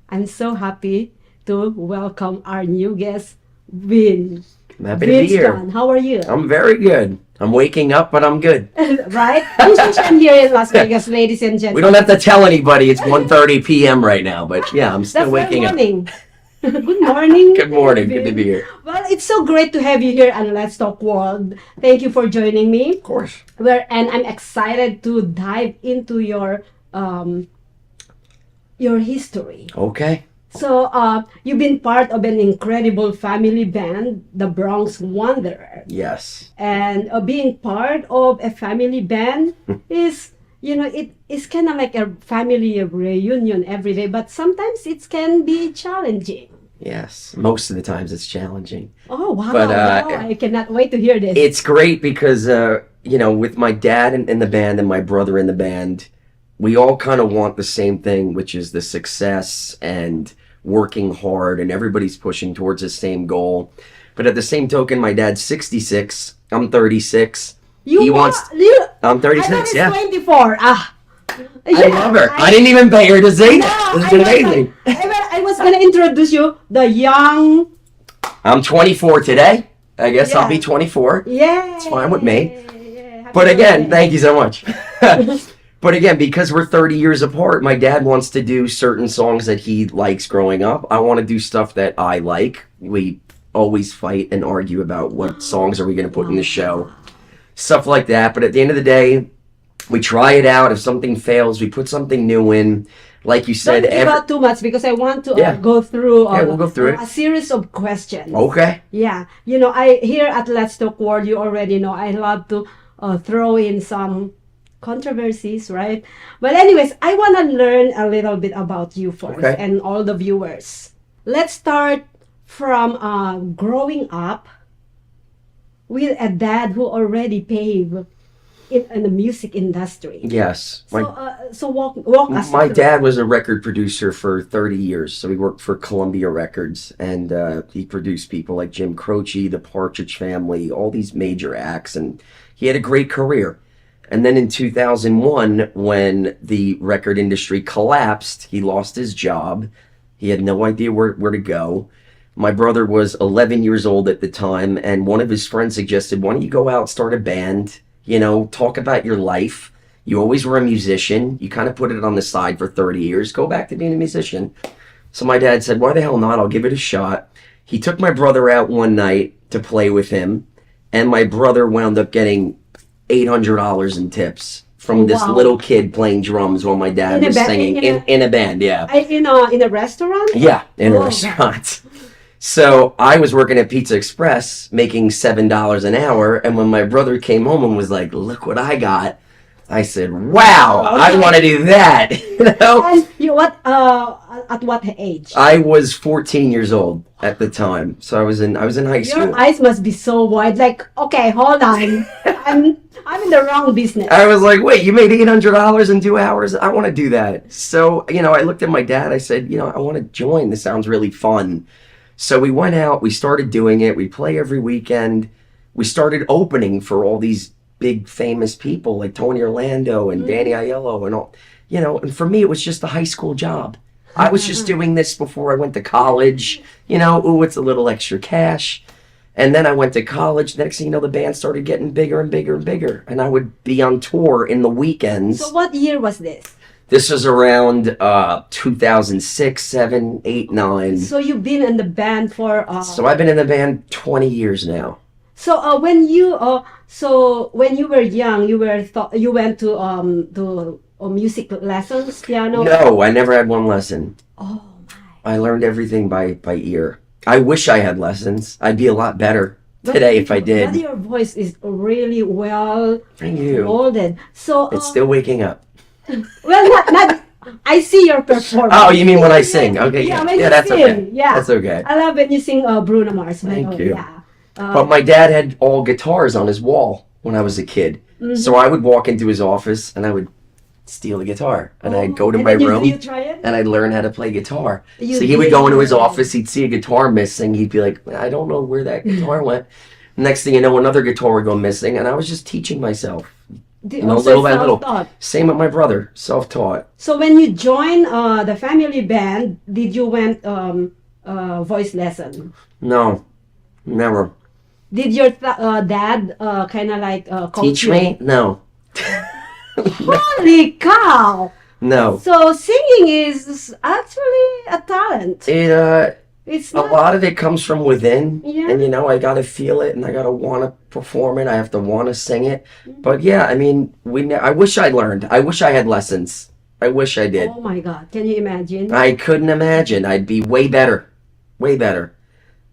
I'm so happy to welcome our new guest, Vin. I'm happy to be here. John, how are you? I'm very good. I'm waking up, but I'm good. Right? I'm here in Las Vegas, ladies and gentlemen. We don't have to tell anybody it's 1:30 p.m. right now, but yeah, I'm still waking up. Good morning. Good morning. Good to be here. Well, it's so great to have you here on Let's Talk World. Thank you for joining me. Of course. And I'm excited to dive into your history. Okay. So, you've been part of an incredible family band, the Bronx Wanderers. Yes. And being part of a family band is it's kind of like a family reunion every day, but sometimes it can be challenging. Yes, most of the times it's challenging. Oh, wow. But, Wow, I cannot wait to hear this. It's great because, with my dad in the band and my brother in the band, we all kind of want the same thing, which is the success and working hard, and everybody's pushing towards the same goal. But at the same token, my dad's 66, I'm 36. I'm 36, I thought yeah. 24. I love her. I didn't even pay her to say that. This is amazing. I was going to introduce you, the young... I'm 24 today. I guess I'll be 24. Yeah. It's fine with me. But again, thank you so much. But again, because we're 30 years apart, my dad wants to do certain songs that he likes growing up. I want to do stuff that I like. We always fight and argue about what songs are we going to put in the show. Stuff like that. But at the end of the day, we try it out. If something fails, we put something new in. Like you said, don't give out too much because I want to go through, we'll go through it. A series of questions. Okay. Yeah. I here at Let's Talk World, you already know I love to throw in some controversies, right? But anyways, I want to learn a little bit about you first and all the viewers. Let's start from growing up with a dad who already paved in the music industry. Yes. So walk us My through. dad was a record producer for 30 years. So he worked for Columbia Records, and he produced people like Jim Croce, the Partridge Family, all these major acts, and he had a great career. And then in 2001, when the record industry collapsed, he lost his job. He had no idea where to go. My brother was 11 years old at the time, and one of his friends suggested, why don't you go out, start a band, talk about your life. You always were a musician. You kind of put it on the side for 30 years. Go back to being a musician. So my dad said, why the hell not? I'll give it a shot. He took my brother out one night to play with him, and my brother wound up getting $800 in tips from this little kid playing drums while my dad was singing in a band. Yeah. In a restaurant? Yeah, in a restaurant. So I was working at Pizza Express making $7 an hour, and when my brother came home and was like, look what I got, I said, wow, I want to do that. And at what age? I was 14 years old at the time. So I was in high school. Your eyes must be so wide, like, okay, hold on. I'm in the wrong business. I was like, wait, you made $800 in 2 hours? I want to do that. So, I looked at my dad, I said, I want to join. This sounds really fun. So we went out, we started doing it, we play every weekend. We started opening for all these big famous people like Tony Orlando and Danny Aiello and all, and for me it was just a high school job. I was just doing this before I went to college, it's a little extra cash. And then I went to college. Next thing you know, the band started getting bigger and bigger and bigger. And I would be on tour in the weekends. So what year was this? This was around 2006, 7, 8, 9. So you've been in the band for... So I've been in the band 20 years now. So when you were young, you went to music lessons, piano? No, I never had one lesson. Oh my! I learned everything by ear. I wish I had lessons. I'd be a lot better today if I did. But your voice is really well molded. So it's still waking up. Well, not. I see your performance. Oh, you mean when I sing? Okay, yeah, that's sing. okay. Yeah, that's okay. I love when you sing Bruno Mars. Thank you. Yeah. But my dad had all guitars on his wall when I was a kid. Mm-hmm. So I would walk into his office and I would steal a guitar. And I'd go to my room and I'd learn how to play guitar. So he would go into his office, he'd see a guitar missing. He'd be like, I don't know where that guitar went. Next thing you know, another guitar would go missing. And I was just teaching myself. Little by little. Same with my brother, self-taught. So when you joined the family band, did you went voice lesson? No, never. Did your dad kind of like coach teach you? me? No. Holy cow! No. So singing is actually a talent. It's a lot of it comes from within, and I gotta feel it, and I gotta want to perform it. I have to want to sing it. But yeah, I mean, I wish I learned. I wish I had lessons. I wish I did. Oh my God! Can you imagine? I couldn't imagine. I'd be way better, way better.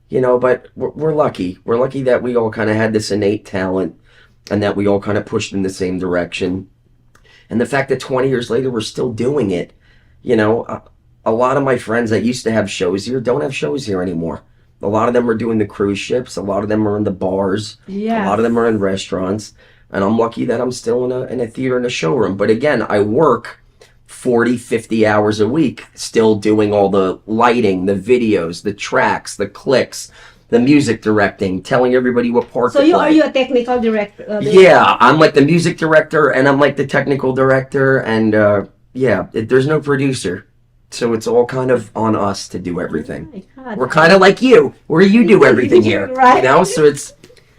But we're lucky. We're lucky that we all kind of had this innate talent, and that we all kind of pushed in the same direction. And the fact that 20 years later we're still doing it, you know, a lot of my friends that used to have shows here don't have shows here anymore. A lot of them are doing the cruise ships. A lot of them are in the bars. Yes. A lot of them are in restaurants. And I'm lucky that I'm still in a theater and a showroom. But again, I work 40, 50 hours a week, still doing all the lighting, the videos, the tracks, the clicks, the music directing, telling everybody what part So to play. are you a technical director? Yeah, I'm like the music director and I'm like the technical director. And there's no producer. So it's all kind of on us to do everything. God. We're kind of like you, where you do everything here. Right. You know, so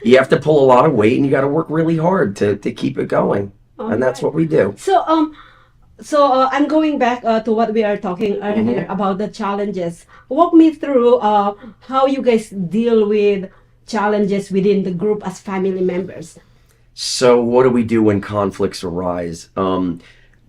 you have to pull a lot of weight and you got to work really hard to keep it going. And that's what we do. So I'm going back to what we are talking earlier about the challenges. Walk me through how you guys deal with challenges within the group as family members. So what do we do when conflicts arise?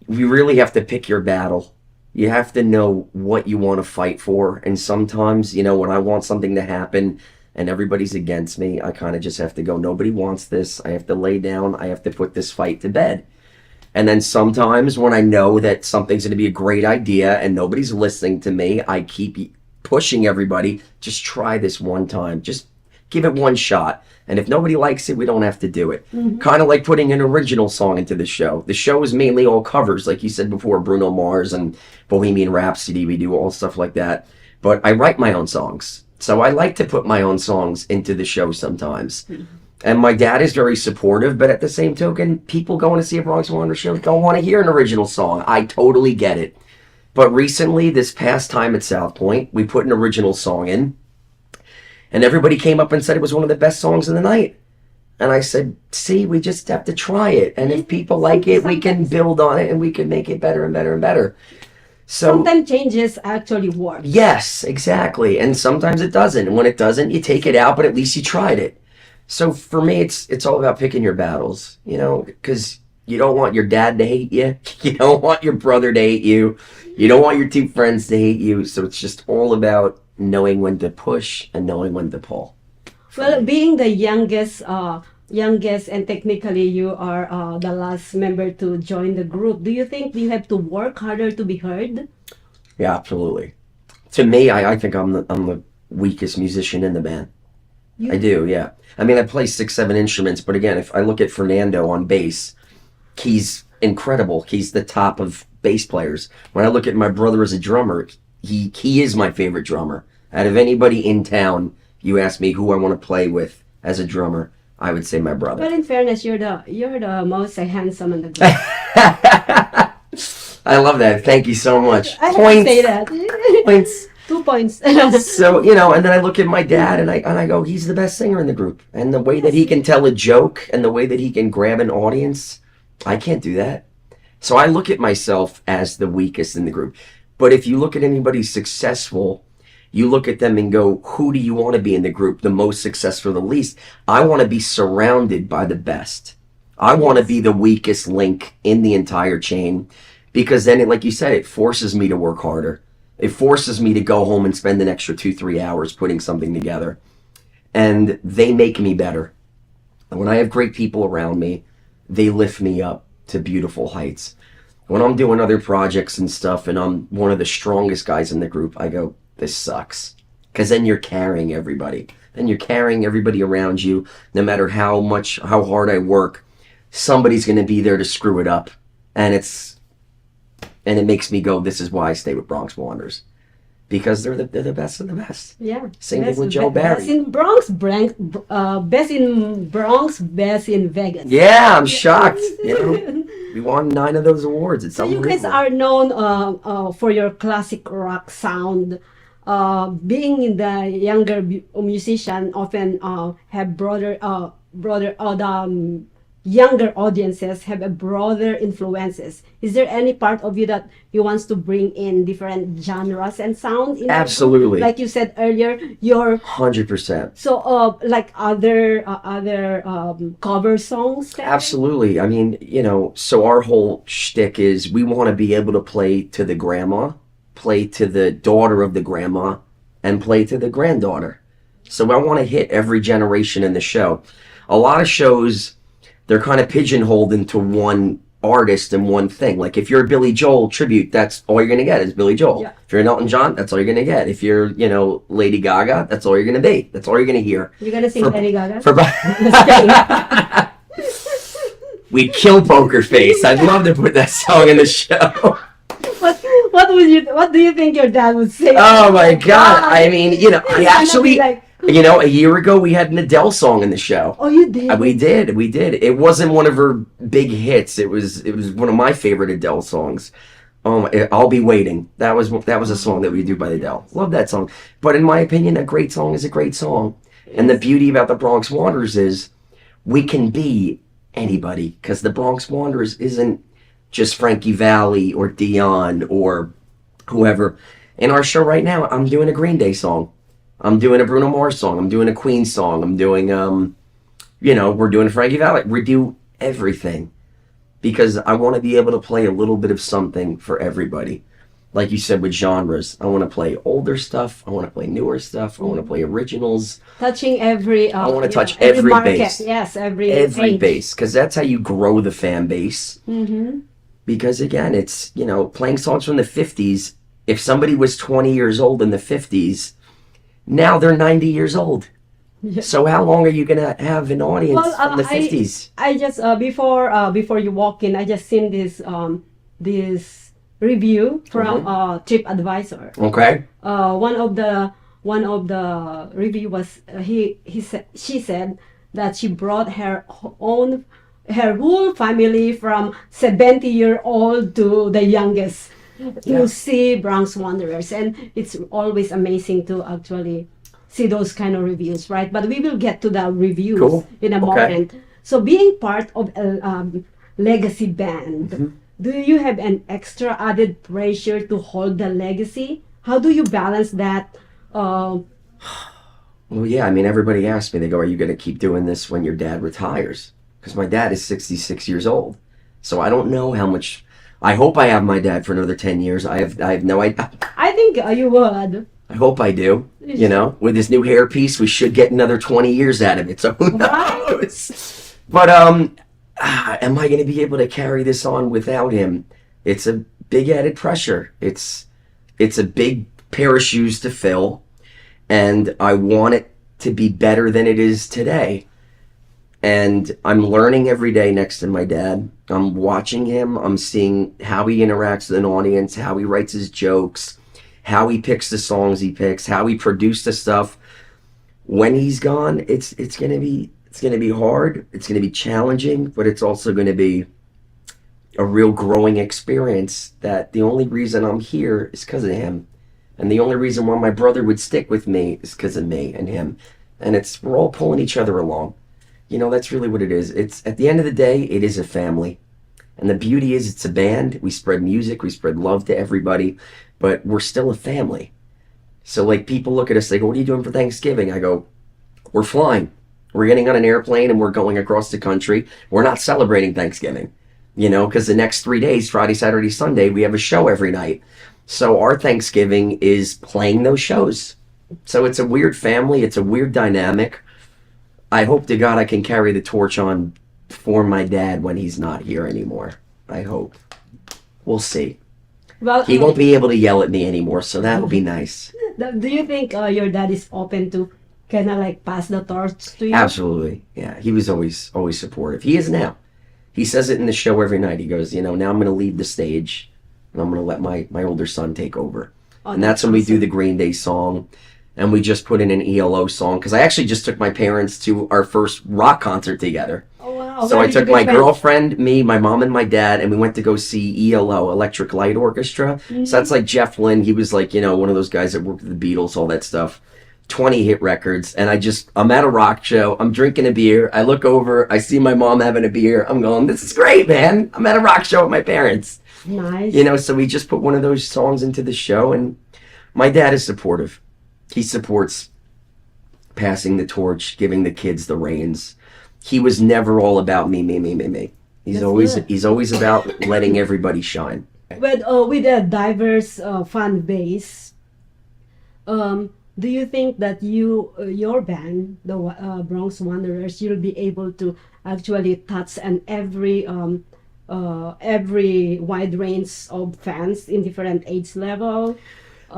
We really have to pick your battle. You have to know what you want to fight for. And sometimes, you know, when I want something to happen and everybody's against me, I kind of just have to go, nobody wants this. I have to lay down. I have to put this fight to bed. And then sometimes when I know that something's going to be a great idea and nobody's listening to me, I keep pushing everybody, just try this one time. Just give it one shot. And if nobody likes it, we don't have to do it. Kind of like putting an original song into the show. The show is mainly all covers, like you said before, Bruno Mars and Bohemian Rhapsody. We do all stuff like that. But I write my own songs. So I like to put my own songs into the show sometimes. And my dad is very supportive, but at the same token, people going to see a Bronx Wonder show don't want to hear an original song. I totally get it. But recently, this past time at South Point, we put an original song in. And everybody came up and said it was one of the best songs of the night. And I said, see, we just have to try it. And if people like it, we can build on it and we can make it better and better and better. So sometimes changes actually work. Yes, exactly. And sometimes it doesn't. And when it doesn't, you take it out, but at least you tried it. So for me, it's all about picking your battles, you know, because you don't want your dad to hate you. You don't want your brother to hate you. You don't want your two friends to hate you. So it's just all about knowing when to push and knowing when to pull. Well, being the youngest and technically you are the last member to join the group, do you think you have to work harder to be heard? Yeah, absolutely. To me, I think I'm the weakest musician in the band. I do, yeah. I mean, I play 6-7 instruments, but again, if I look at Fernando on bass, he's incredible. He's the top of bass players. When I look at my brother as a drummer, he is my favorite drummer. Out of anybody in town, you ask me who I want to play with as a drummer, I would say my brother. But in fairness, you're the most handsome in the group. I love that. Thank you so much. I Points. have to say that. Points. 2 points. So, you know, and then I look at my dad and I go, he's the best singer in the group. And the way that he can tell a joke and the way that he can grab an audience, I can't do that. So I look at myself as the weakest in the group. But if you look at anybody successful, you look at them and go, who do you want to be in the group? The most successful, the least? I want to be surrounded by the best. I want to be the weakest link in the entire chain because then, like you said, it forces me to work harder. It forces me to go home and spend an extra 2-3 hours putting something together. And they make me better. And when I have great people around me, they lift me up to beautiful heights. When I'm doing other projects and stuff and I'm one of the strongest guys in the group, I go, this sucks. Because then you're carrying everybody. Then you're carrying everybody around you. No matter how hard I work, somebody's going to be there to screw it up. And it makes me go, this is why I stay with Bronx Wanderers. Because they're the best of the best. Yeah. Same thing with Joe Barry. Best in Bronx, best in Bronx, best in Vegas. Yeah, I'm shocked. You know, we won 9 of those awards. It's so you unbelievable. guys are known for your classic rock sound. Being in the younger musician often have younger audiences have a broader influences. Is there any part of you that you wants to bring in different genres and sound? Absolutely. Like you said earlier, your 100%. So like other cover songs? Absolutely. I mean, you know, so our whole shtick is we want to be able to play to the grandma, play to the daughter of the grandma, and play to the granddaughter. So I want to hit every generation in the show. A lot of shows, they're kind of pigeonholed into one artist and one thing. Like if you're a Billy Joel tribute, that's all you're gonna get is Billy Joel. Yeah. If you're an Elton John, that's all you're gonna get. If you're, you know, Lady Gaga, that's all you're gonna be. That's all you're gonna hear. You're gonna sing Lady Gaga? We'd kill Poker Face. I'd love to put that song in the show. What do you think your dad would say? Oh my God! I mean, you know, I It's gonna actually, be like- you know, a year ago we had an Adele song in the show. Oh, you did? We did. It wasn't one of her big hits. It was one of my favorite Adele songs. I'll Be Waiting. That was a song that we do by Adele. Love that song. But in my opinion, a great song is a great song. And the beauty about the Bronx Wanderers is we can be anybody, because the Bronx Wanderers isn't just Frankie Valli or Dion or whoever. In our show right now, I'm doing a Green Day song. I'm doing a Bruno Mars song. I'm doing a Queen song. I'm doing, you know, we're doing Frankie Valli. We do everything because I want to be able to play a little bit of something for everybody. Like you said with genres, I want to play older stuff. I want to play newer stuff. I want to play originals. Touching every. I want to touch every every market. base. Yes, every age. base, because that's how you grow the fan base. Mm-hmm. Because again, it's, you know, playing songs from the 50s. If somebody was 20 years old in the 50s, now they're 90 years old. Yeah. So how long are you gonna have an audience from the 50s? I just before you walk in, I just seen this this review from TripAdvisor. Okay. One of the review was she said that she brought her whole family from 70-year-old to the youngest to see Bronx Wanderers, and it's always amazing to actually see those kind of reviews, right? But we will get to the reviews in a moment. So being part of a legacy band, do you have an extra added pressure to hold the legacy? How do you balance that? Well, yeah, I mean, everybody asks me, they go, are you going to keep doing this when your dad retires? Because my dad is 66 years old. So I don't know how much. I hope I have my dad for another 10 years. I have no idea. I think you would. I hope I do. You know, with this new hairpiece, we should get another 20 years out of it. So who knows? But am I going to be able to carry this on without him? It's a big added pressure. It's a big pair of shoes to fill, and I want it to be better than it is today. And I'm learning every day next to my dad. I'm watching him. I'm seeing how he interacts with an audience, how he writes his jokes, how he picks the songs he picks, how he produced the stuff. When he's gone, it's gonna be hard. It's gonna be challenging, but it's also gonna be a real growing experience. That the only reason I'm here is because of him, and the only reason why my brother would stick with me is because of me and him. And we're all pulling each other along. You know, that's really what it is. It's at the end of the day, it is a family. And the beauty is it's a band. We spread music, we spread love to everybody, but we're still a family. So like people look at us, they go, what are you doing for Thanksgiving? I go, we're flying. We're getting on an airplane and we're going across the country. We're not celebrating Thanksgiving, you know, because the next 3 days, Friday, Saturday, Sunday, we have a show every night. So our Thanksgiving is playing those shows. So it's a weird family. It's a weird dynamic. I hope to God I can carry the torch on for my dad when he's not here anymore. I hope. We'll see. Well, he won't be able to yell at me anymore, so that'll be nice. Do you think your dad is open to kind of like pass the torch to you? Absolutely. Yeah, he was always supportive. He is now. He says it in the show every night. He goes, you know, now I'm going to leave the stage and I'm going to let my older son take over. Oh, and that's when we do the Green Day song. And we just put in an ELO song, because I actually just took my parents to our first rock concert together. Oh, wow. So I took my girlfriend, me, my mom, and my dad, and we went to go see ELO, Electric Light Orchestra. Mm-hmm. So that's like Jeff Lynne. He was like, you know, one of those guys that worked with the Beatles, all that stuff. 20 hit records. And I'm at a rock show. I'm drinking a beer. I look over. I see my mom having a beer. I'm going, this is great, man. I'm at a rock show with my parents. Nice. You know, so we just put one of those songs into the show, and my dad is supportive. He supports passing the torch, giving the kids the reins. He was never all about me. He's always about letting everybody shine. But with a diverse fan base, do you think that your band, the Bronx Wanderers, you'll be able to actually touch on every every wide range of fans in different age level.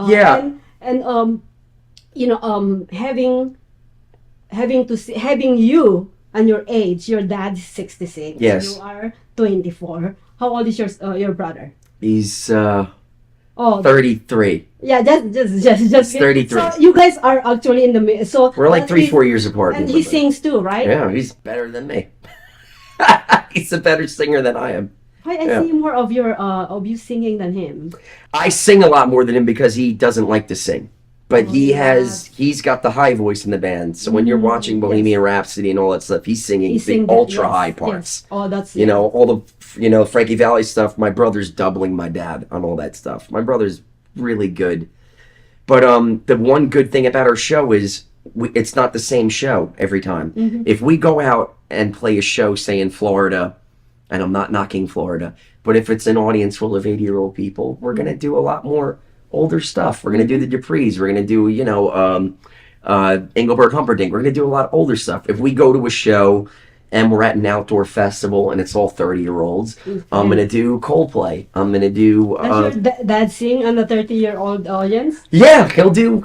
Yeah. And you know, having you and your age, your dad is 66. Yes. You are 24. How old is your brother? He's 33. 33. Yeah, just He's 33. So you guys are actually in the middle. So We're like 3-4 years apart. And he sings too, right? Yeah, he's better than me. He's a better singer than I am. I see more of you singing than him. I sing a lot more than him because he doesn't like to sing. But he's got the high voice in the band. So when you're watching Bohemian Rhapsody and all that stuff, he's singing the ultra high parts. Yes. Oh, that's you know, all the Frankie Valli stuff. My brother's doubling my dad on all that stuff. My brother's really good. But the one good thing about our show is it's not the same show every time. Mm-hmm. If we go out and play a show, say in Florida, and I'm not knocking Florida, but if it's an audience full of 80-year-old people, we're going to do a lot more older stuff. We're going to do the Duprees. We're going to do, Engelbert Humperdinck. We're going to do a lot of older stuff. If we go to a show and we're at an outdoor festival and it's all 30-year-olds, I'm going to do Coldplay. I'm going to do... Does your dad sing on the 30-year-old audience? Yeah, he'll do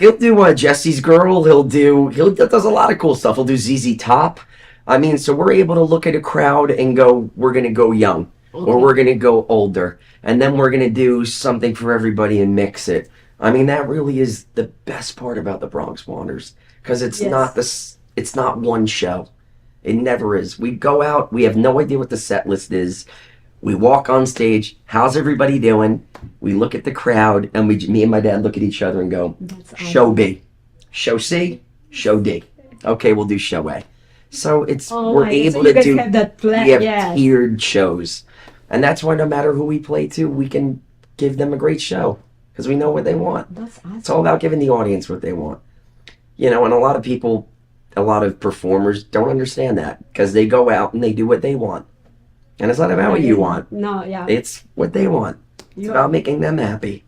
Jesse's Girl. He does a lot of cool stuff. He'll do ZZ Top. I mean, so we're able to look at a crowd and go, we're going to go young. Or we're going to go older. And then we're going to do something for everybody and mix it. I mean, that really is the best part about the Bronx Wanderers. Because it's not one show. It never is. We go out, we have no idea what the set list is. We walk on stage, how's everybody doing? We look at the crowd, and me and my dad look at each other and go, show B. Show C, show D. Okay, we'll do show A. So we're able to do, we have tiered shows. And that's why no matter who we play to, we can give them a great show. Because we know what they want. That's awesome. It's all about giving the audience what they want. You know, and a lot of people, a lot of performers don't understand that. Because they go out and they do what they want. And it's not about what you want. No, yeah. It's what they want. It's about making them happy.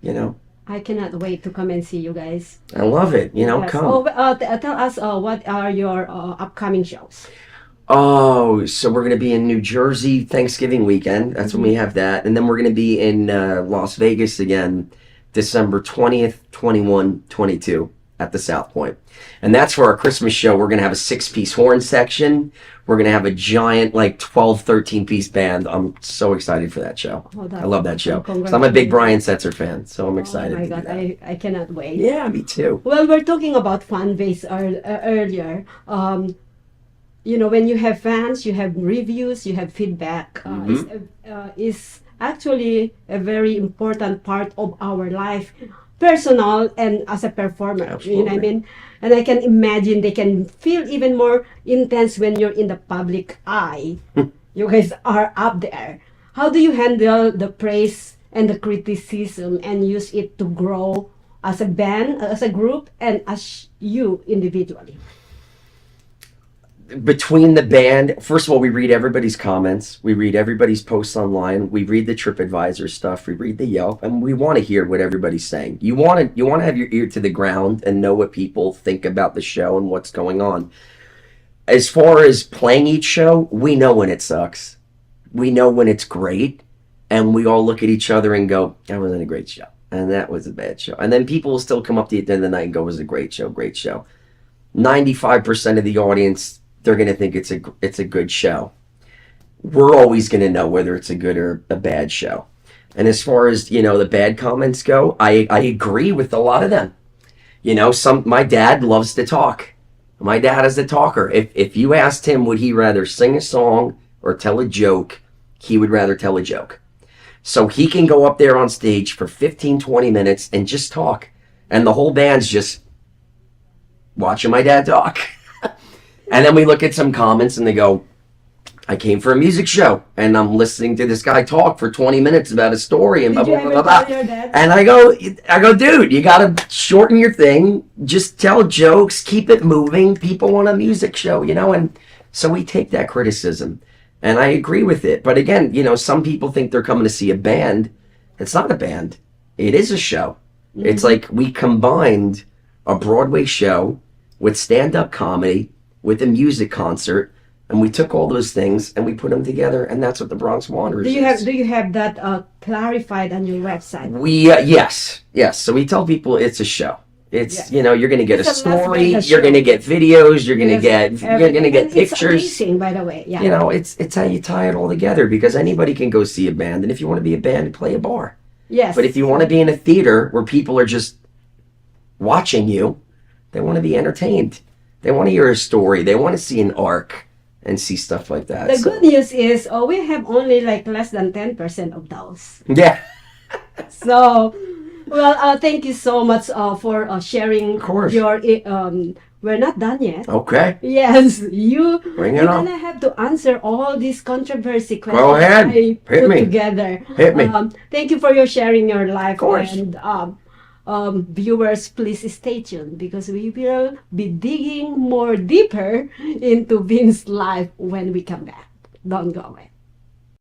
You know? I cannot wait to come and see you guys. I love it. You know, Yes. come. Tell us what are your upcoming shows? Oh, so we're going to be in New Jersey Thanksgiving weekend. That's when we have that. And then we're going to be in Las Vegas again, December 20th, 21, 22 at the South Point. And that's for our Christmas show. We're going to have a 6-piece horn section. We're going to have a giant, 12, 13-piece band. I'm so excited for that show. I love that show. So I'm a big Brian Setzer fan, so I'm excited. Oh my God, I cannot wait. Yeah, me too. Well, we're talking about fan base earlier. You know, when you have fans, you have reviews, you have feedback. Is actually a very important part of our life, personal and as a performer. Absolutely. You know what I mean? And I can imagine they can feel even more intense when you're in the public eye. You guys are up there. How do you handle the praise and the criticism and use it to grow as a band, as a group, and as you individually? Between the band, first of all, we read everybody's comments. We read everybody's posts online. We read the TripAdvisor stuff. We read the Yelp, and we want to hear what everybody's saying. You want to have your ear to the ground and know what people think about the show and what's going on. As far as playing each show, we know when it sucks. We know when it's great, and we all look at each other and go, "That wasn't a great show, and that was a bad show." And then people will still come up to you at the end of the night and go, "It was a great show, great show." 95% of the audience, they're going to think it's a good show. We're always going to know whether it's a good or a bad show. And as far as, the bad comments go, I agree with a lot of them. My dad loves to talk. My dad is a talker. If you asked him, would he rather sing a song or tell a joke, he would rather tell a joke. So he can go up there on stage for 15, 20 minutes and just talk. And the whole band's just watching my dad talk. And then we look at some comments and they go, I came for a music show and I'm listening to this guy talk for 20 minutes about a story and blah, blah, blah, blah. And I go, dude, you got to shorten your thing. Just tell jokes, keep it moving. People want a music show, and so we take that criticism and I agree with it. But again, some people think they're coming to see a band. It's not a band. It is a show. Mm-hmm. It's like we combined a Broadway show with stand-up comedy with a music concert And we took all those things and we put them together, and that's what the Bronx Wanderers is. Do you have that clarified on your website? We yes. So we tell people it's a show. It's you're going to get It's a a Las story, Vegas you're going to show. get videos, you're going to Yes, get and pictures. It's amazing, by the way. Yeah. It's how you tie it all together, because anybody can go see a band, and if you want to be a band, play a bar. Yes. But if you want to be in a theater where people are just watching you, they want to be entertained. They want to hear a story. They want to see an arc and see stuff like that. The good news is we have only like less than 10% of those. Yeah. So, well, thank you so much for sharing your. We're not done yet. Okay. Yes, you're Bring it on. gonna have to answer all these controversy questions. Go ahead. I Hit put me. together. Hit me. Thank you for your sharing your life. Of course. And viewers, please stay tuned because we will be digging more deeper into Vince's life when we come back. Don't go away.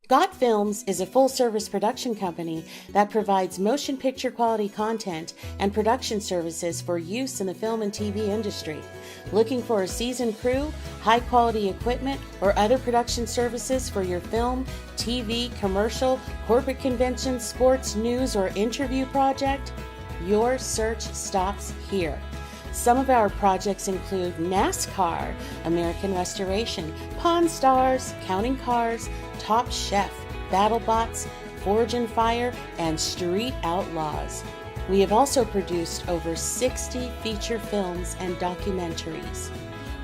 Got Films is a full-service production company that provides motion picture quality content and production services for use in the film and TV industry. Looking for a seasoned crew, high-quality equipment, or other production services for your film, TV, commercial, corporate convention, sports, news, or interview project? Your search stops here. Some of our projects include NASCAR, American Restoration, Pawn Stars, Counting Cars, Top Chef, BattleBots, Forge and Fire, and Street Outlaws. We have also produced over 60 feature films and documentaries.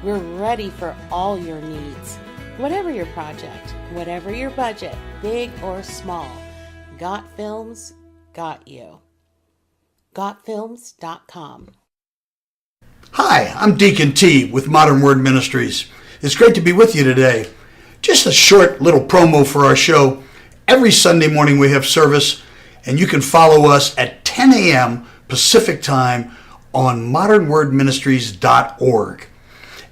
We're ready for all your needs. Whatever your project, whatever your budget, big or small, Got Films got you. GotFilms.com. Hi, I'm Deacon T with Modern Word Ministries. It's great to be with you today. Just a short little promo for our show. Every Sunday morning we have service, and you can follow us at 10 a.m. Pacific Time on modernwordministries.org.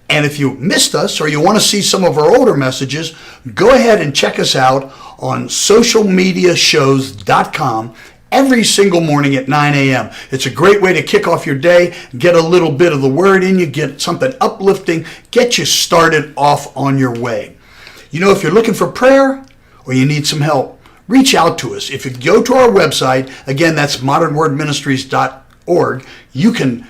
And if you missed us or you want to see some of our older messages, go ahead and check us out on socialmediashows.com every single morning at 9 a.m. It's a great way to kick off your day, get a little bit of the word in you, get something uplifting, get you started off on your way. You know, if you're looking for prayer or you need some help, reach out to us. If you go to our website, again, that's modernwordministries.org, you can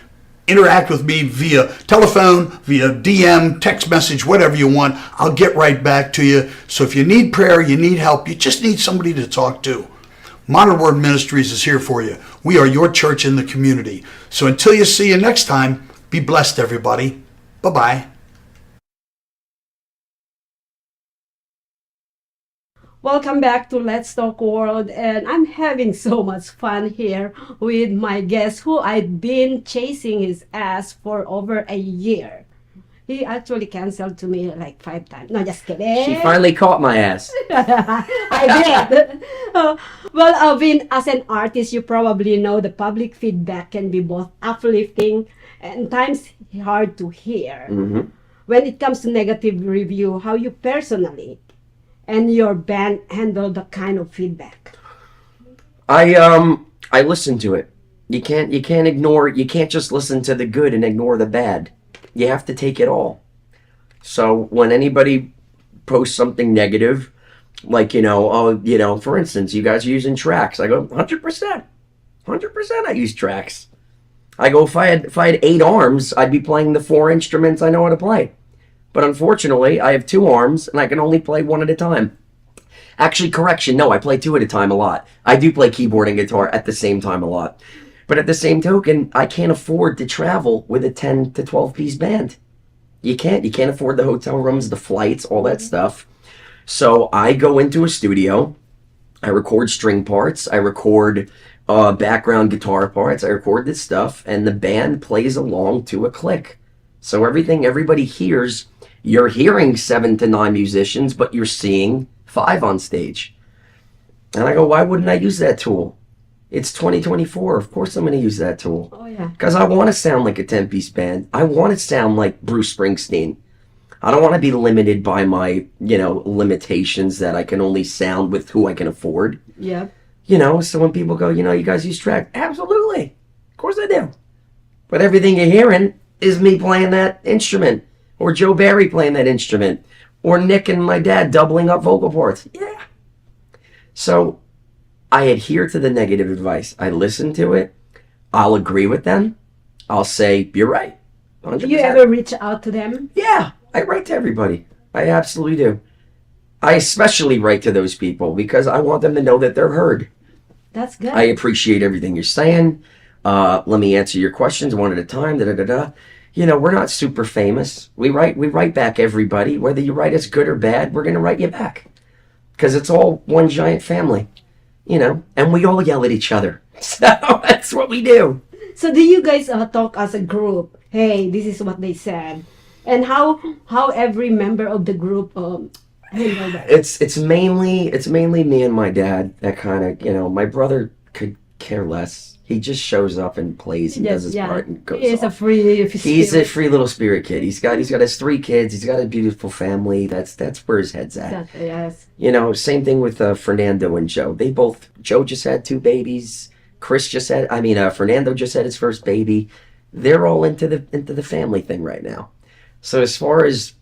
interact with me via telephone, via DM, text message, whatever you want. I'll get right back to you. So if you need prayer, you need help, you just need somebody to talk to, Modern Word Ministries is here for you. We are your church in the community. So until you see you next time, be blessed, everybody. Bye-bye. Welcome back to Let's Talk World, and I'm having so much fun here with my guest who I've been chasing his ass for over a year. He actually canceled to me like 5 times. No, just kidding. She finally caught my ass. I did. Vin, as an artist, you probably know the public feedback can be both uplifting and times hard to hear. Mm-hmm. When it comes to negative review, how you personally and your band handle the kind of feedback? I listen to it. You can't ignore. You can't just listen to the good and ignore the bad. You have to take it all. So when anybody posts something negative, like, for instance, you guys are using tracks, I go 100%. 100% I use tracks. I go, if I had 8 arms, I'd be playing the 4 instruments I know how to play. But unfortunately, I have 2 arms and I can only play 1 at a time. Actually, correction, no, I play 2 at a time a lot. I do play keyboard and guitar at the same time a lot. But at the same token, I can't afford to travel with a 10 to 12 piece band. You can't afford the hotel rooms, the flights, all that stuff. So I go into a studio, I record string parts, I record background guitar parts, I record this stuff, and the band plays along to a click. So everybody hears, you're hearing 7 to 9 musicians, but you're seeing 5 on stage. And I go, why wouldn't I use that tool? It's 2024. Of course I'm going to use that tool. Oh, yeah. Because I want to sound like a 10-piece band. I want to sound like Bruce Springsteen. I don't want to be limited by my, limitations that I can only sound with who I can afford. Yeah. So when people go, you guys use tracks. Absolutely. Of course I do. But everything you're hearing is me playing that instrument. Or Joe Barry playing that instrument. Or Nick and my dad doubling up vocal parts. Yeah. So I adhere to the negative advice. I listen to it. I'll agree with them. I'll say, you're right. 100%. Do you ever reach out to them? Yeah, I write to everybody. I absolutely do. I especially write to those people because I want them to know that they're heard. That's good. I appreciate everything you're saying. Let me answer your questions one at a time. You know, we're not super famous. We write back everybody. Whether you write us good or bad, we're gonna write you back. Because it's all one giant family. You know, and we all yell at each other. So that's what we do. So do you guys talk as a group? Hey, this is what they said. And how every member of the group handle that? It's mainly me and my dad that kind of, you know, my brother could care less. He just shows up and plays and does his part and goes He's off. a free He's a free little spirit kid. He's got his 3 kids. He's got a beautiful family. That's where his head's at. Yes. You know, same thing with Fernando and Joe. Joe just had 2 babies. Fernando just had his first baby. They're all into the family thing right now. So as far as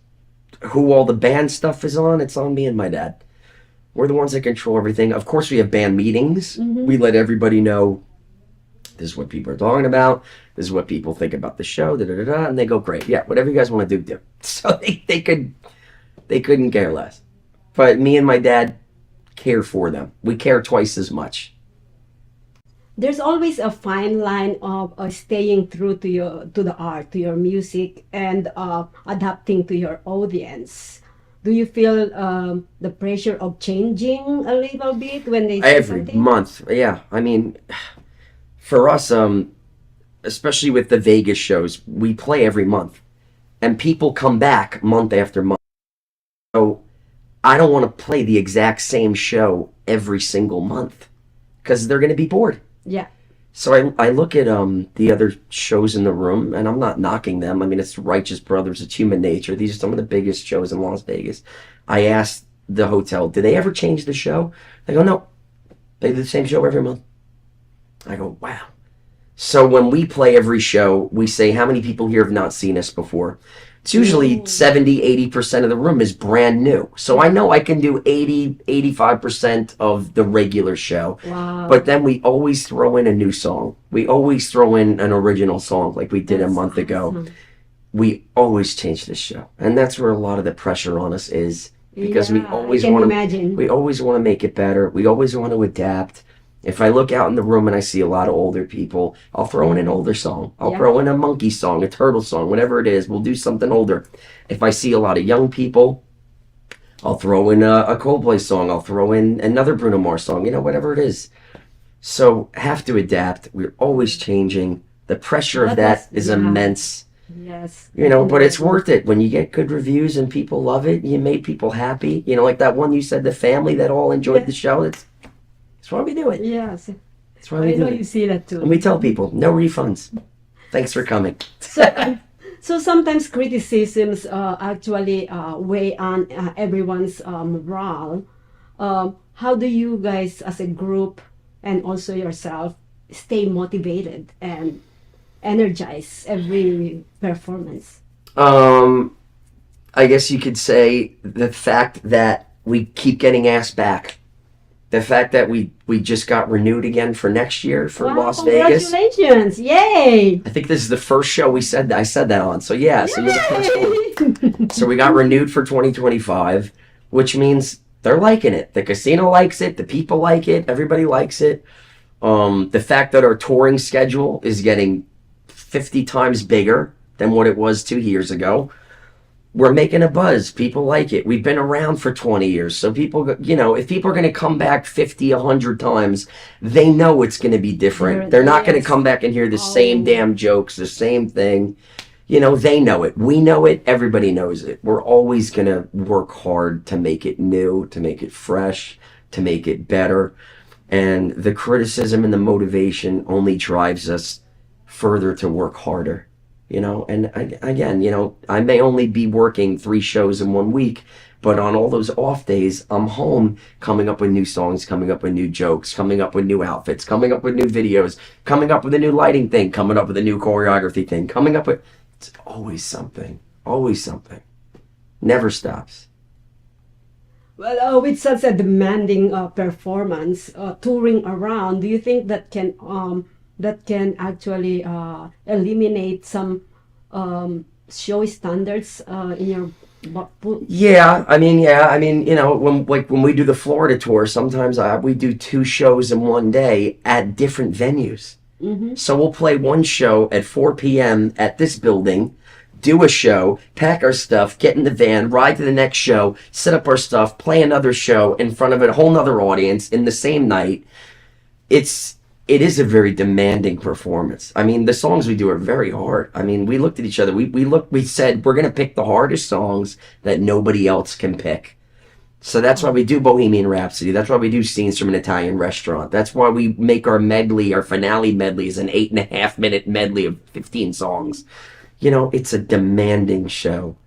who all the band stuff is on, it's on me and my dad. We're the ones that control everything. Of course, we have band meetings. Mm-hmm. We let everybody know this is what people are talking about. This is what people think about the show. And they go, great. Yeah, whatever you guys want to do. So they couldn't care less. But me and my dad care for them. We care twice as much. There's always a fine line of staying true to the art, to your music, and adapting to your audience. Do you feel the pressure of changing a little bit when they say Every something? month, yeah. I mean, for us, especially with the Vegas shows, we play every month, and people come back month after month. So I don't want to play the exact same show every single month because they're going to be bored. Yeah. So I look at the other shows in the room, and I'm not knocking them. I mean, it's Righteous Brothers, it's Human Nature. These are some of the biggest shows in Las Vegas. I asked the hotel, did they ever change the show? They go, no. They do the same show every month. I go, wow. So when we play every show, we say, how many people here have not seen us before? It's usually 70-80% of the room is brand new. So I know I can do 80-85% of the regular show. Wow. But then we always throw in a new song. We always throw in an original song like we did a month ago. Awesome. We always change this show. And that's where a lot of the pressure on us is. Because we always I can want imagine. we always want to make it better. We always want to adapt. If I look out in the room and I see a lot of older people, I'll throw in an older song. I'll throw in a monkey song, a turtle song, whatever it is. We'll do something older. If I see a lot of young people, I'll throw in a Coldplay song. I'll throw in another Bruno Mars song, you know, whatever it is. So have to adapt. We're always changing. The pressure of that is immense. Yes. You know, but it's worth it. When you get good reviews and people love it, you made people happy. You know, like that one you said, the family that all enjoyed the show. That's why we do it. Yes. That's why we do I know it. you see that too. And we tell people, no refunds. Thanks for coming. So sometimes criticisms actually weigh on everyone's morale. How do you guys as a group and also yourself stay motivated and energize every performance? I guess you could say the fact that we keep getting asked back. The fact that we just got renewed again for next year for Las Vegas. Congratulations! Yay! I think this is the first show I said that on. So yeah, so you're the first one. So we got renewed for 2025, which means they're liking it. The casino likes it. The people like it. Everybody likes it. The fact that our touring schedule is getting 50 times bigger than what it was 2 years ago. We're making a buzz. People like it. We've been around for 20 years. So people, you know, if people are going to come back 50, 100 times, they know it's going to be different. They're not going to come back and hear the same damn jokes, the same thing. You know, they know it. We know it. Everybody knows it. We're always going to work hard to make it new, to make it fresh, to make it better. And the criticism and the motivation only drives us further to work harder. You know, and again, you know, I may only be working 3 shows in 1 week, but on all those off days, I'm home coming up with new songs, coming up with new jokes, coming up with new outfits, coming up with new videos, coming up with a new lighting thing, coming up with a new choreography thing, coming up with... It's always something. Always something. Never stops. Well, with such a demanding performance, touring around, do you think that can actually eliminate some show standards in your? Yeah, I mean, you know, when we do the Florida tour, sometimes we do 2 shows in one day at different venues. Mm-hmm. So we'll play one show at 4 p.m. at this building, do a show, pack our stuff, get in the van, ride to the next show, set up our stuff, play another show in front of a whole nother audience in the same night. It is a very demanding performance. I mean, the songs we do are very hard. I mean, we looked at each other. We said, we're going to pick the hardest songs that nobody else can pick. So that's why we do Bohemian Rhapsody. That's why we do Scenes from an Italian Restaurant. That's why we make our medley, our finale medley is an 8.5-minute medley of 15 songs. You know, it's a demanding show.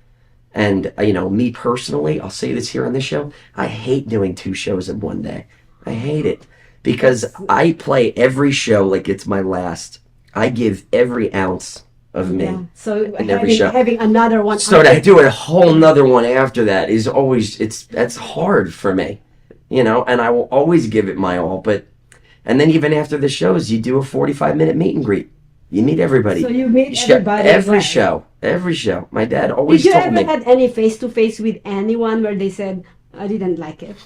And, you know, me personally, I'll say this here on this show, I hate doing 2 shows in one day. I hate it. Because I play every show like it's my last. I give every ounce of me. Yeah. So in every show. having another one. So to do a whole nother one after that is always, that's hard for me. You know, and I will always give it my all. And then even after the shows, you do a 45-minute meet and greet. You meet everybody. So you meet everybody. Every show. My dad always told me. Did you me. ever had any face-to-face with anyone where they said, I didn't like it?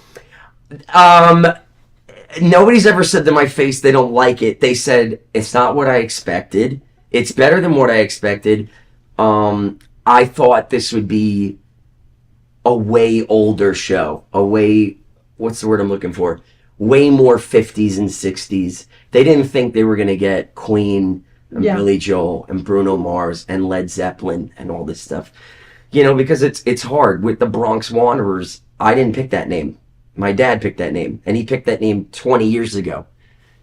Nobody's ever said to my face they don't like it. They said, it's not what I expected. It's better than what I expected. I thought this would be a way older show. What's the word I'm looking for? Way more 50s and 60s. They didn't think they were going to get Queen and Billy Joel and Bruno Mars and Led Zeppelin and all this stuff. You know, because it's hard. With the Bronx Wanderers, I didn't pick that name. My dad picked that name, and he picked that name 20 years ago.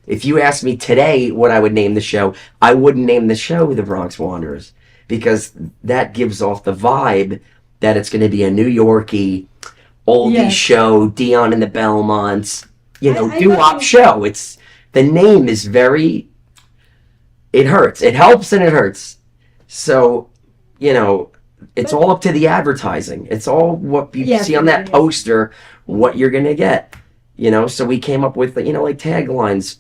If you asked me today what I would name the show, I wouldn't name the show The Bronx Wanderers, because that gives off the vibe that it's going to be a New Yorkie, oldie show, Dion and the Belmonts, you know, doo-wop show. The name is it hurts. It helps and it hurts. So, you know, it's all up to the advertising. It's all what you see on that poster, what you're going to get. You know, so we came up with, you know, like taglines,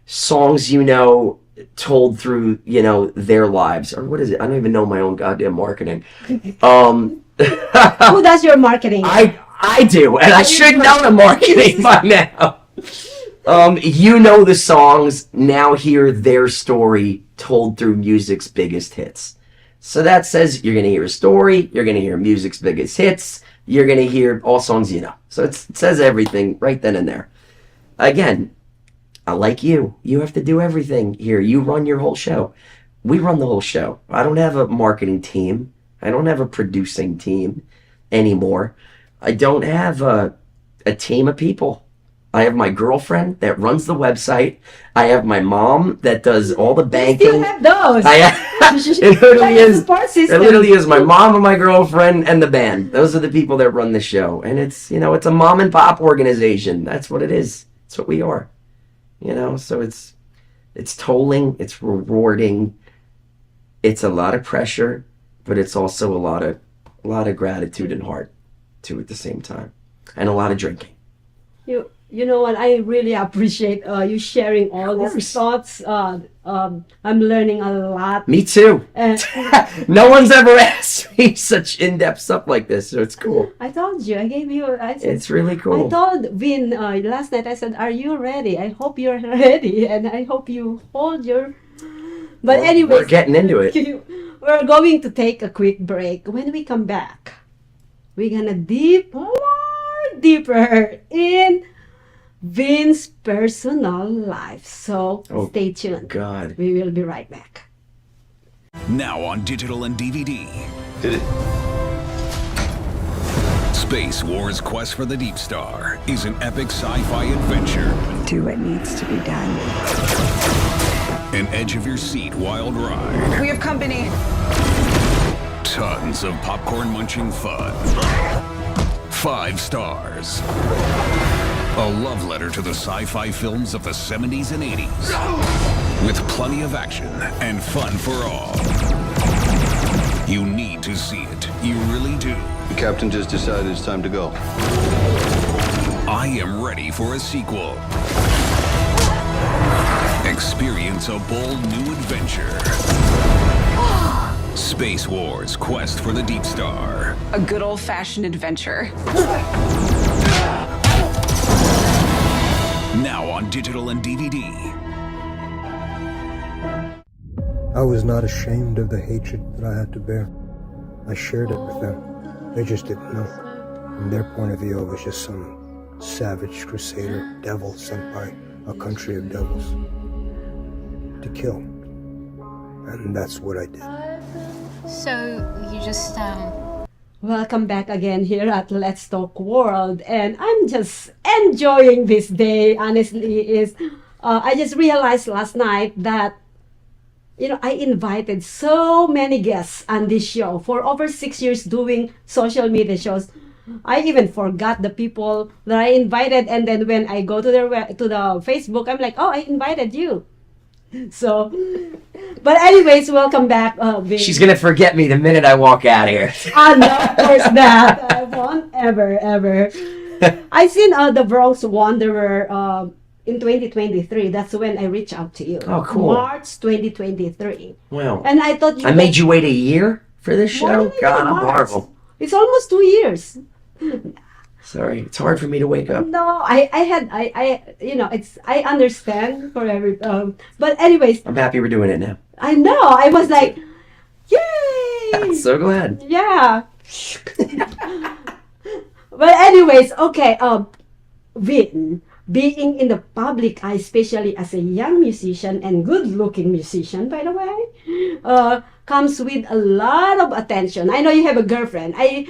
songs, you know, told through, you know, their lives. Or what is it? I don't even know my own goddamn marketing. Who does your marketing? I do, and I should know the marketing by now. You know the songs, now hear their story told through music's biggest hits. So that says you're going to hear a story, you're going to hear music's biggest hits, you're going to hear all songs you know. So it says everything right then and there. Again, like you have to do everything here. You run your whole show. We run the whole show. I don't have a marketing team. I don't have a producing team anymore. I don't have a team of people. I have my girlfriend that runs the website. I have my mom that does all the banking. You still have those. It literally is my mom and my girlfriend and the band. Those are the people that run the show. And it's, you know, it's a mom and pop organization. That's what it is. It's what we are. You know, so it's tolling, it's rewarding. It's a lot of pressure, but it's also a lot of gratitude and heart too at the same time. And a lot of drinking. You know what? I really appreciate you sharing all these thoughts. I'm learning a lot. Me too. No one's ever asked me such in-depth stuff like this, so it's cool. I told you. I gave you. It's really cool. I told Vin last night. I said, "Are you ready? I hope you're ready, and I hope you hold your." But anyway, we're getting into it. We're going to take a quick break. When we come back, we're gonna deeper in Vin's personal life. So stay tuned. God. We will be right back. Now on digital and DVD. Space Wars Quest for the Deep Star is an epic sci-fi adventure. Do what needs to be done. An edge-of-your-seat wild ride. We have company. Tons of popcorn-munching fun. 5 stars. A love letter to the sci-fi films of the 70s and 80s. With plenty of action and fun for all. You need to see it. You really do. The captain just decided it's time to go. I am ready for a sequel. Experience a bold new adventure. Space Wars: Quest for the Deep Star. A good old-fashioned adventure. Now on digital and DVD. I was not ashamed of the hatred that I had to bear. I shared it with them. They just didn't know. From their point of view, I was just some savage crusader devil sent by a country of devils to kill. And that's what I did. So you just Welcome back again here at Let's Talk World, and I'm just enjoying this day. Honestly, I just realized last night that I invited so many guests on this show for over 6 years doing social media shows. I even forgot the people that I invited, and then when I go to the Facebook, I'm like, oh, I invited you. So, but anyways, welcome back. She's gonna forget me the minute I walk out of here. No, of course not. I won't ever. I seen the Bronx Wanderer in 2023. That's when I reached out to you. Oh, cool. March 2023. Wow. And I thought I made you wait a year for this show? God, I'm horrible. It's almost 2 years. Sorry, it's hard for me to wake up. No, I understand for every but anyways, I'm happy we're doing it now. I know. I was like, yay! I'm so glad. Yeah. But anyways, okay, Vin, being in the public eye, especially as a young musician and good-looking musician, by the way, comes with a lot of attention. I know you have a girlfriend. I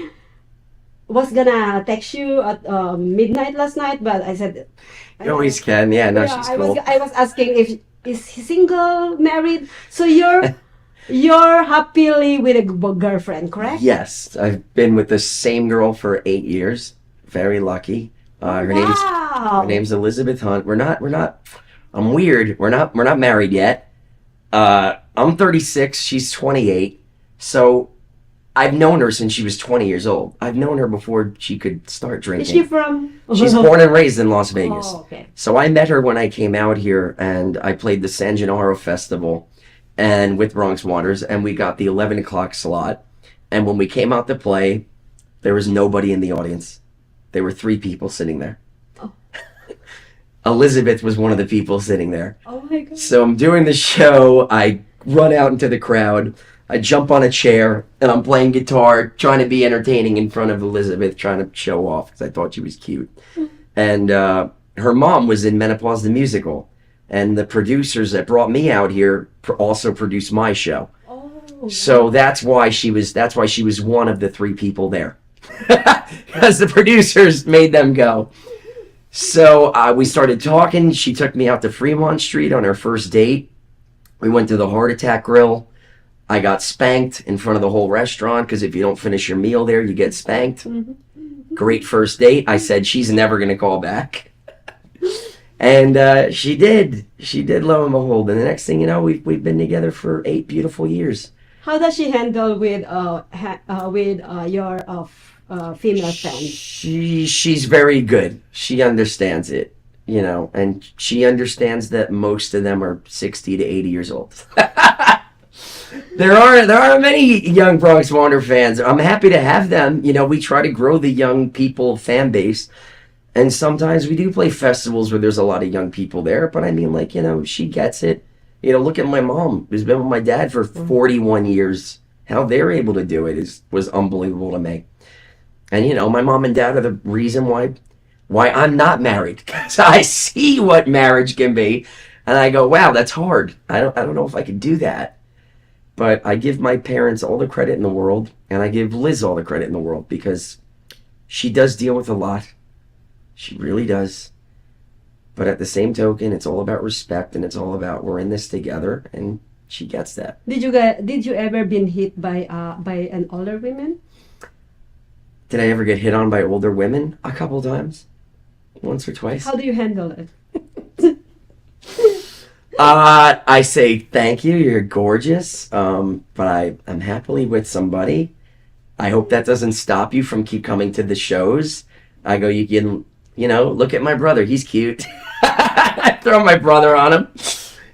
was gonna text you at midnight last night, but I said You always can, yeah. No, she's cool. I was asking if is he single, married. So you're happily with a girlfriend, correct? Yes, I've been with the same girl for 8 years. Very lucky. Her name's Elizabeth Hunt. We're not. I'm weird. We're not married yet. I'm 36. She's 28. So I've known her since she was 20 years old. I've known her before she could start drinking. Is she from? She's born and raised in Las Vegas. Oh, okay. So I met her when I came out here, and I played the San Gennaro Festival, and with Bronx Wanderers, and we got the 11 o'clock slot. And when we came out to play, there was nobody in the audience. There were 3 people sitting there. Oh. Elizabeth was one of the people sitting there. Oh my God. So I'm doing the show. I run out into the crowd. I jump on a chair, and I'm playing guitar, trying to be entertaining in front of Elizabeth, trying to show off because I thought she was cute. And her mom was in Menopause the Musical, and the producers that brought me out here also produced my show. Oh. So that's why she was one of the 3 people there, because the producers made them go. So we started talking. She took me out to Fremont Street on our first date. We went to the Heart Attack Grill. I got spanked in front of the whole restaurant because if you don't finish your meal there, you get spanked. Great first date. I said, she's never going to call back. And she did. She did, lo and behold. And the next thing you know, we've been together for 8 beautiful years. How does she handle with your female fans? She's very good. She understands it, and she understands that most of them are 60 to 80 years old. There are many young Bronx Wander fans. I'm happy to have them. We try to grow the young people fan base. And sometimes we do play festivals where there's a lot of young people there. But I mean, she gets it. Look at my mom, who's been with my dad for 41 years. How they're able to do it was unbelievable to me. And, my mom and dad are the reason why I'm not married. Because I see what marriage can be. And I go, wow, that's hard. I don't know if I could do that. But I give my parents all the credit in the world, and I give Liz all the credit in the world because she does deal with a lot. She really does. But at the same token, it's all about respect, and it's all about we're in this together, and she gets that. Did you ever been hit by an older woman? Did I ever get hit on by older women? A couple times. Once or twice. How do you handle it? I say thank you, you're gorgeous, but I'm happily with somebody. I hope that doesn't stop you from keep coming to the shows. I go, you can You know, look at my brother. He's cute. I throw my brother on him.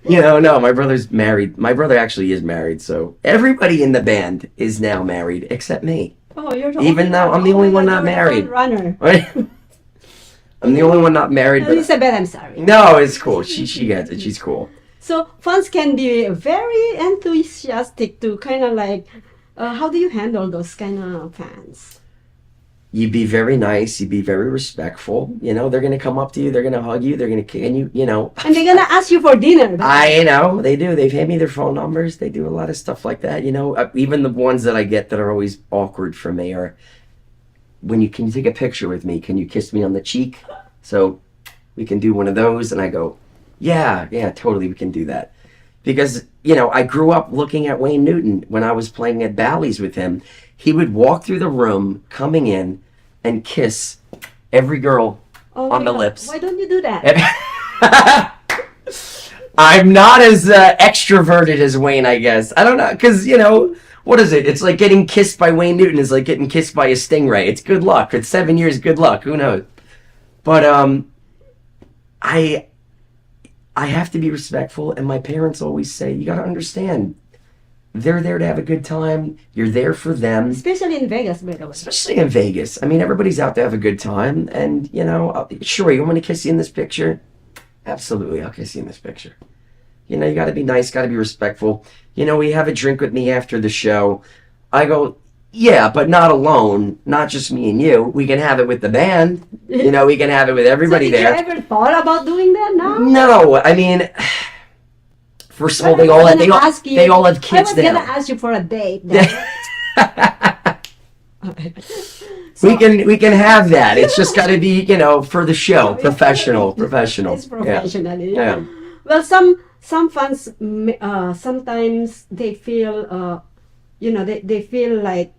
You know, no, my brother's married. My brother actually is married, so everybody in the band is now married except me. Oh, you're the Even though I'm the only one not married. Runner. I'm the only one not married. But Elizabeth, I'm sorry. no, it's cool. She gets it. She's cool. So fans can be very enthusiastic to kind of like, how do you handle those kind of fans? You be very nice. You be very respectful. You know, they're gonna come up to you. They're gonna hug you. They're gonna and you. You know. And they're gonna ask you for dinner. I know they do. They've handed me their phone numbers. They do a lot of stuff like that. You know, even the ones that I get that are always awkward for me are, can you take a picture with me? Can you kiss me on the cheek? So we can do one of those. And I go, yeah, totally, we can do that. Because, you know, I grew up looking at Wayne Newton when I was playing at Bally's with him. He would walk through the room coming in and kiss every girl on the lips. Why don't you do that? I'm not as extroverted as Wayne, I guess. I don't know, because, you know, what is it? It's like getting kissed by Wayne Newton is like getting kissed by a stingray. It's good luck. It's 7 years good luck. Who knows? But I have to be respectful, and my parents always say, you got to understand, they're there to have a good time. You're there for them. Especially in Vegas, by the way. Especially in Vegas. I mean, everybody's out to have a good time. And, you know, sure, you want me to kiss you in this picture? Absolutely, I'll kiss you in this picture. You know, you got to be nice, got to be respectful. You know, we have a drink with me after the show. I go, yeah, but not alone. Not just me and you. We can have it with the band. You know, we can have it with everybody there. Have you ever thought about doing that now? No, I mean... First of all, they all have kids now. I was gonna ask you for a date. We can have that. It's just got to be, you know, for the show, professional. It's professionally. Yeah. Well, some fans sometimes they feel, you know, they feel like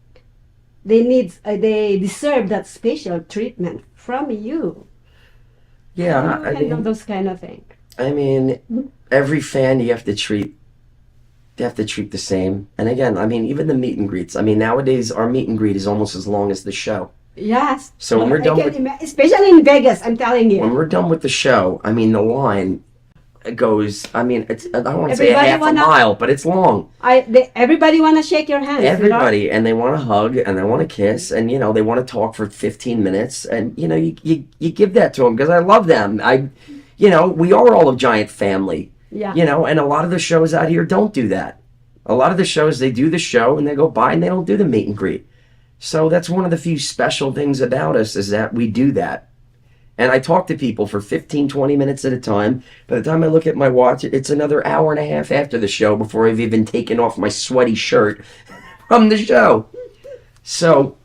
they deserve that special treatment from you. Yeah, I mean, those kind of things. I mean, every fan you have to treat the same. And again, I mean, even the meet and greets. I mean, nowadays our meet and greet is almost as long as the show. Yes. So when we're done especially in Vegas, I'm telling you. When we're done with the show, I mean, the line goes. I mean, I don't want to say a half a mile, but it's long. Everybody want to shake your hand. Everybody, and they want to hug, and they want to kiss, and you know, they want to talk for 15 minutes, and you know, you give that to them because I love them. You know, we are all a giant family. Yeah. You know, and a lot of the shows out here don't do that. A lot of the shows, they do the show and they go by and they don't do the meet and greet. So that's one of the few special things about us is that we do that. And I talk to people for 15, 20 minutes at a time. By the time I look at my watch, it's another hour and a half after the show before I've even taken off my sweaty shirt from the show. So...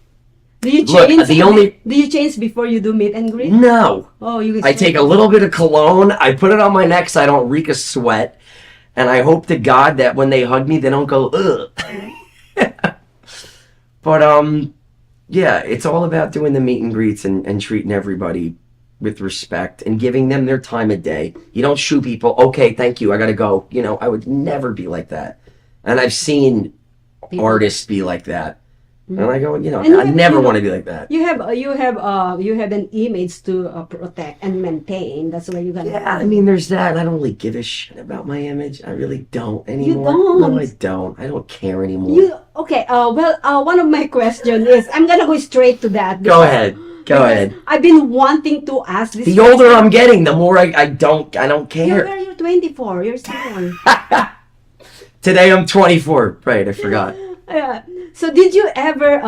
Do you change? Do you change before you do meet and greet? No. Oh, I take a little bit of cologne. I put it on my neck so I don't reek of sweat, and I hope to God that when they hug me, they don't go ugh. But yeah, it's all about doing the meet and greets and treating everybody with respect and giving them their time of day. You don't shoo people. Okay, thank you. I gotta go. You know, I would never be like that, and I've seen artists be like that. And I go, you know, I never want to be like that. You have an image to protect and maintain. That's where you're gonna. Yeah, I mean, there's that. I don't really give a shit about my image. I really don't anymore. You don't? No, I don't. I don't care anymore. Okay? Well, one of my questions is, I'm gonna go straight to that. Go ahead. Go ahead. I've been wanting to ask this. The older I'm getting, the more I don't care. You're 24. You're still. Today I'm 24. Right, I forgot. So did you ever,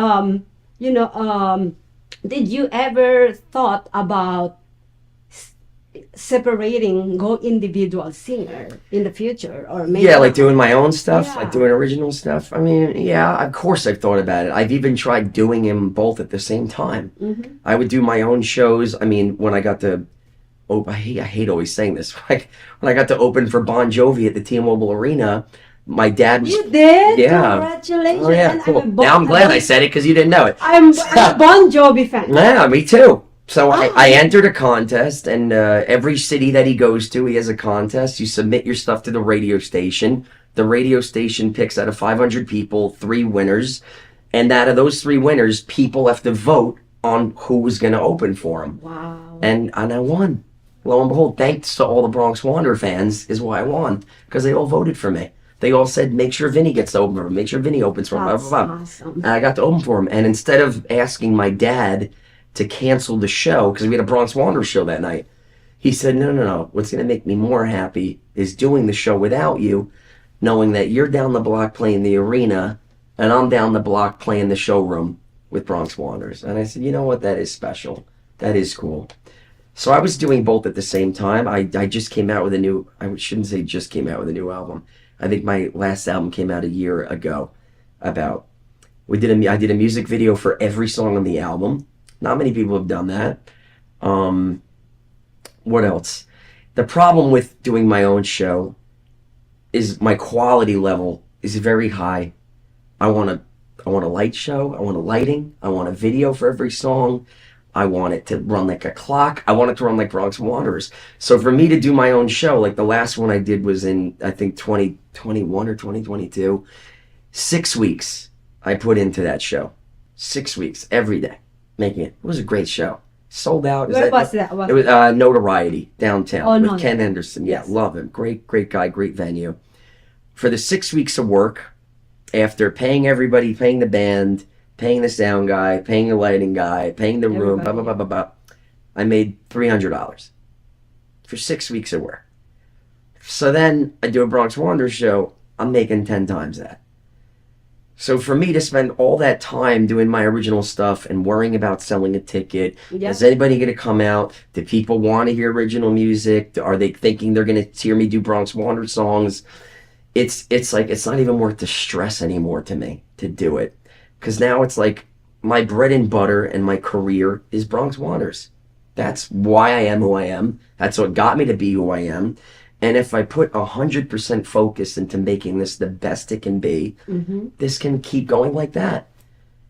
did you ever thought about go individual singer in the future, or maybe? Yeah, like doing my own stuff, like doing original stuff. I mean, yeah, of course I've thought about it. I've even tried doing them both at the same time. Mm-hmm. I would do my own shows. I mean, when I got to, I hate always saying this. Like when I got to open for Bon Jovi at the T-Mobile Arena. My dad was... You did? Yeah. Congratulations. Oh, yeah, cool. Now I'm glad I said it because you didn't know it. I'm a Bon Jovi fan. Yeah, me too. So I entered a contest, and every city that he goes to, he has a contest. You submit your stuff to the radio station. The radio station picks out of 500 people 3 winners. And out of those 3 winners, people have to vote on who was going to open for him. Wow. And I won. Lo and behold, thanks to all the Bronx Wanderer fans is why I won, because they all voted for me. They all said, make sure Vinny gets to open for him, make sure Vinny opens for him. That's Blah, blah, blah. awesome. And I got to open for him. And instead of asking my dad to cancel the show, because we had a Bronx Wanderer show that night, he said, no. What's going to make me more happy is doing the show without you, knowing that you're down the block playing the arena, and I'm down the block playing the showroom with Bronx Wanderers. And I said, you know what? That is special. That is cool. So I was doing both at the same time. I just came out with a new, I shouldn't say just came out with a new album. I think my last album came out a year ago. I did a music video for every song on the album. Not many people have done that. What else? The problem with doing my own show is my quality level is very high. I want a light show. I want a lighting. I want a video for every song. I want it to run like a clock. I want it to run like Bronx Wanderers. So for me to do my own show, like the last one I did was in, I think, 2021 or 2022. 6 weeks I put into that show. 6 weeks, every day, making it. It was a great show. Sold out. Where was that? It was Notoriety, downtown, with Ken Henderson. Yeah, Yes. love him. Great guy, great venue. For the 6 weeks of work, after paying everybody, paying the band, paying the sound guy, paying the lighting guy, paying the room, blah, blah, blah, blah, blah, I made $300 for 6 weeks of work. So then I do a Bronx Wanderers show, I'm making 10 times that. So for me to spend all that time doing my original stuff and worrying about selling a ticket, Yep. is anybody going to come out? Do people want to hear original music? Are they thinking they're going to hear me do Bronx Wanderers songs? It's like, it's not even worth the stress anymore to me to do it. Because now it's like my bread and butter and my career is Bronx Wanderers. That's why I am who I am. That's what got me to be who I am. And if I put 100% focus into making this the best it can be, this can keep going like that.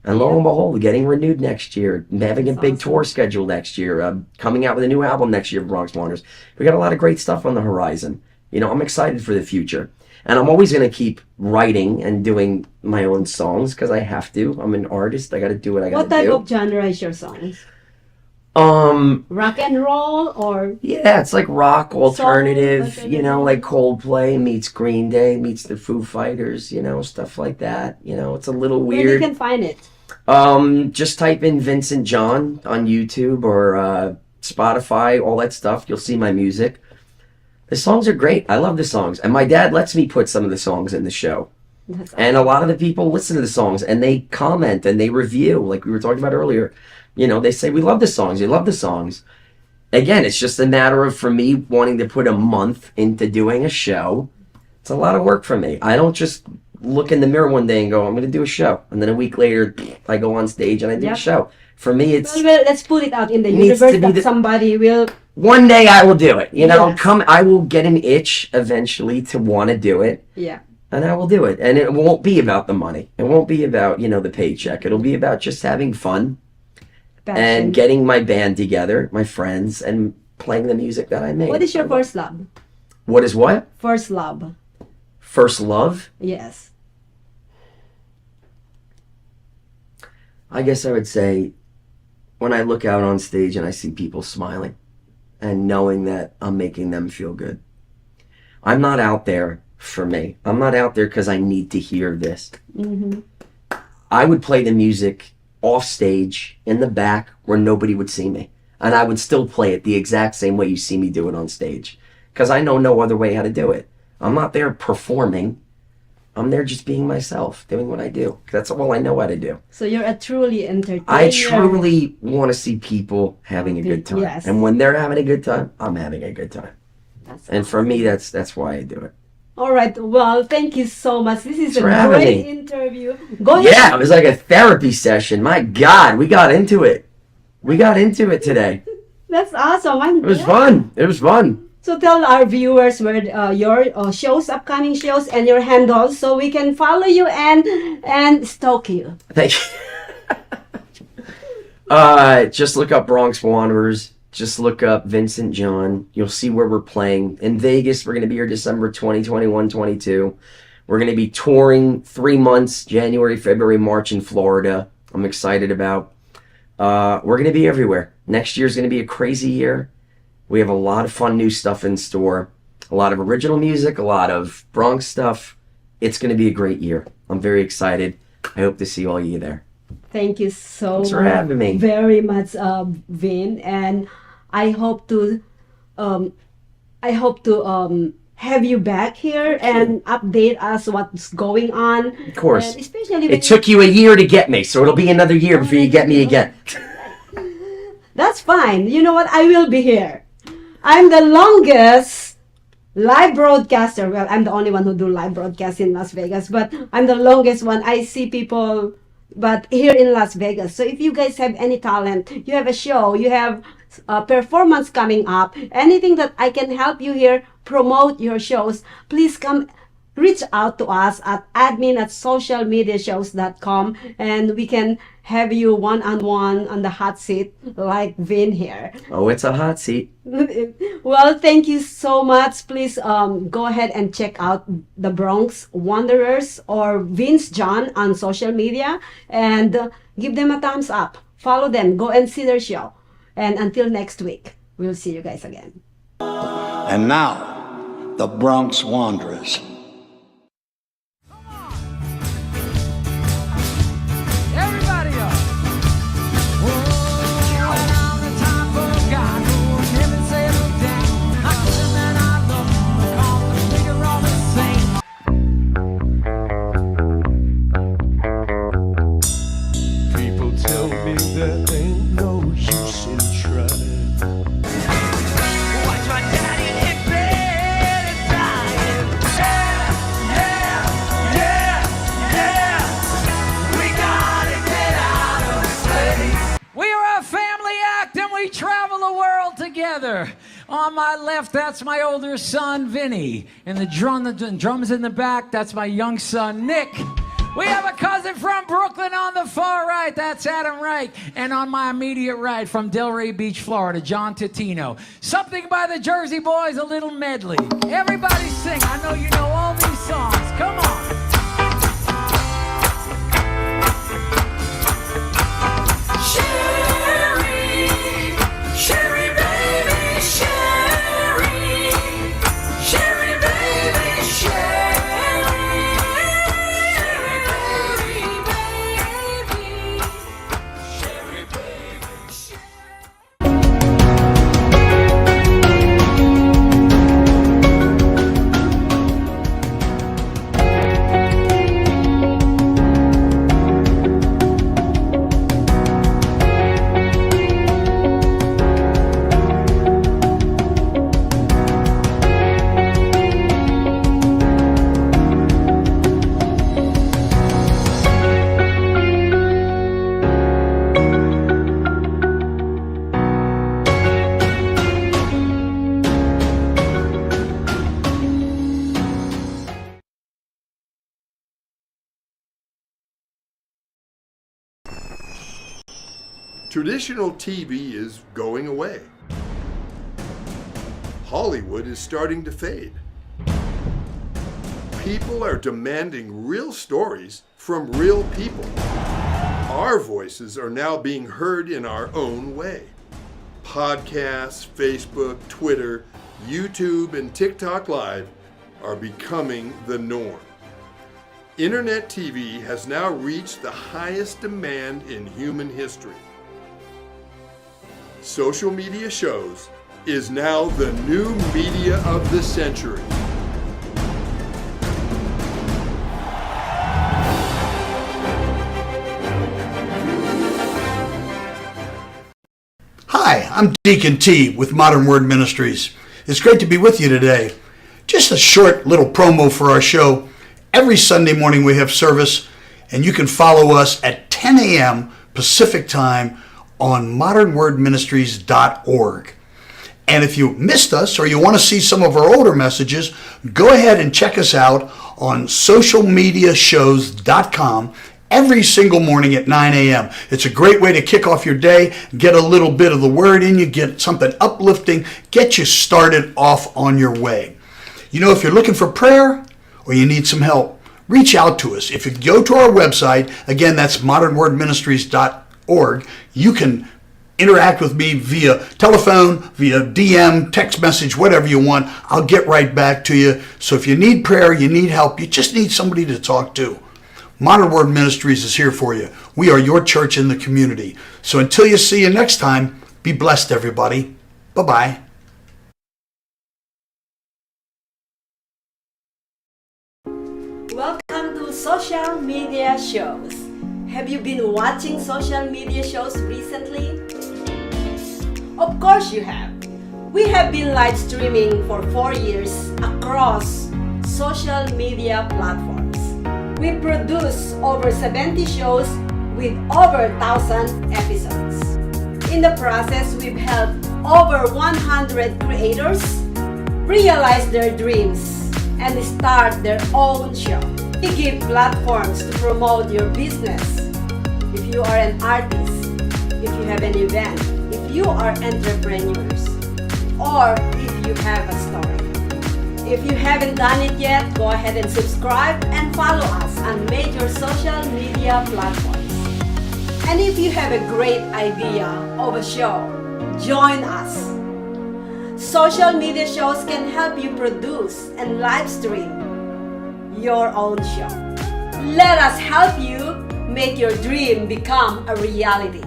And lo and behold, getting renewed next year, having a big tour scheduled next year, coming out with a new album next year, Bronx Wanderers. We got a lot of great stuff on the horizon. You know, I'm excited for the future. And I'm always going to keep writing and doing my own songs because I have to. I'm an artist. I got to do what I got to do. What type of genre is your songs? Rock and roll or? Yeah, it's like rock, alternative, Soul, you know, like Coldplay meets Green Day meets the Foo Fighters, you know, stuff like that. You know, it's a little Where you weird. can find it? Just type in Vincent John on YouTube or Spotify, all that stuff. You'll see my music. The songs are great. I love the songs. And my dad lets me put some of the songs in the show. And a lot of the people listen to the songs and they comment and they review, like we were talking about earlier. You know, they say, we love the songs. You love the songs. Again, it's just a matter of, for me, wanting to put a month into doing a show. It's a lot of work for me. I don't just look in the mirror one day and go, I'm going to do a show. And then a week later, I go on stage and I do a show. For me, it's... Well, let's put it out in the needs universe to be that somebody will... One day I will do it. You know, Yes. I will get an itch eventually to want to do it. Yeah. And I will do it. And it won't be about the money. It won't be about, you know, the paycheck. It'll be about just having fun. Passion. And getting my band together, my friends, and playing the music that I made. What is your first love? What is what? First love. First love? Yes. I guess I would say when I look out on stage and I see people smiling and knowing that I'm making them feel good. I'm not out there for me. I'm not out there because I need to hear this. I would play the music off stage in the back where nobody would see me, and I would still play it the exact same way you see me do it on stage, because I know no other way how to do it. I'm not there performing. I'm there just being myself, doing what I do. That's all I know how to do. So you're a truly entertainer. I truly want to see people having a good time. Yes. And when they're having a good time, I'm having a good time. And for me, that's why I do it. All right. Well, thank you so much. This is Thanks for a having great me. interview. Go ahead. Yeah, it was like a therapy session. My God, we got into it. We got into it today. That's awesome. It was fun. It was fun. So tell our viewers where your shows, upcoming shows, and your handles, so we can follow you and stalk you. Thank you. Just look up Bronx Wanderers. Just look up Vincent John. You'll see where we're playing. In Vegas, we're going to be here December 20, 21, 22. We're going to be touring 3 months, January, February, March in Florida. I'm excited about. We're going to be everywhere. Next year's going to be a crazy year. We have a lot of fun new stuff in store. A lot of original music, a lot of Bronx stuff. It's going to be a great year. I'm very excited. I hope to see all you there. Thank you so Thanks for having me. very much, Vin, and I hope to have you back here and update us what's going on. Of course. And especially when It took you a year to get me, so it'll be another year before you get me again. That's fine. You know what? I will be here. I'm the longest live broadcaster. Well, I'm the only one who do live broadcast in Las Vegas, but I'm the longest one. I see people, but here in Las Vegas. So if you guys have any talent, you have a show, you have a performance coming up, anything that I can help you here promote your shows, please come reach out to us at admin@socialmediashows.com, and we can have you one-on-one on the hot seat like Vin here. Oh, it's a hot seat. Well, thank you so much. Please go ahead and check out the Bronx Wanderers or Vince John on social media and give them a thumbs up. Follow them. Go and see their show. And until next week, we'll see you guys again. And now, the Bronx Wanderers. Everybody up. The time for God who will never settle down. I put them and I love them because the figure all the same. People tell me there ain't no use in trying. Watch my daddy hit bed and dying. Yeah. We gotta get out of this place. We are a family act and we travel the world together. On my left, that's my older son, Vinny. And the drums in the back, that's my young son, Nick. We have a cousin from Brooklyn on the far right, that's Adam Reich. And on my immediate right, from Delray Beach, Florida, John Titino. Something by the Jersey Boys, a little medley. Everybody sing, I know you know all these songs, come on. Sherry baby, Sherry baby, Traditional TV is going away. Hollywood is starting to fade. People are demanding real stories from real people. Our voices are now being heard in our own way. Podcasts, Facebook, Twitter, YouTube, and TikTok Live are becoming the norm. Internet TV has now reached the highest demand in human history. Social media shows is now the new media of the century. Hi, I'm Deacon T with Modern Word Ministries. It's great to be with you today. Just a short little promo for our show. Every Sunday morning we have service, and you can follow us at 10 a.m. Pacific Time on modernwordministries.org. And if you missed us or you want to see some of our older messages, go ahead and check us out on socialmediashows.com every single morning at 9 a.m. It's a great way to kick off your day, get a little bit of the word in you, get something uplifting, get you started off on your way. You know, if you're looking for prayer or you need some help, reach out to us. If you go to our website, again, that's modernwordministries.org, org. You can interact with me via telephone, via DM, text message, whatever you want. I'll get right back to you. So if you need prayer, you need help, you just need somebody to talk to, Modern Word Ministries is here for you. We are your church in the community. So until you see you next time, be blessed, everybody. Bye-bye. Welcome to social media shows. Have you been watching social media shows recently? Of course you have. We have been live streaming for 4 years across social media platforms. We produce over 70 shows with over 1,000 episodes. In the process, we've helped over 100 creators realize their dreams and start their own show. We give platforms to promote your business. If you are an artist, if you have an event, if you are entrepreneurs, or if you have a story. If you haven't done it yet, go ahead and subscribe and follow us on major social media platforms. And if you have a great idea of a show, join us. Social media shows can help you produce and live stream your own show. Let us help you make your dream become a reality.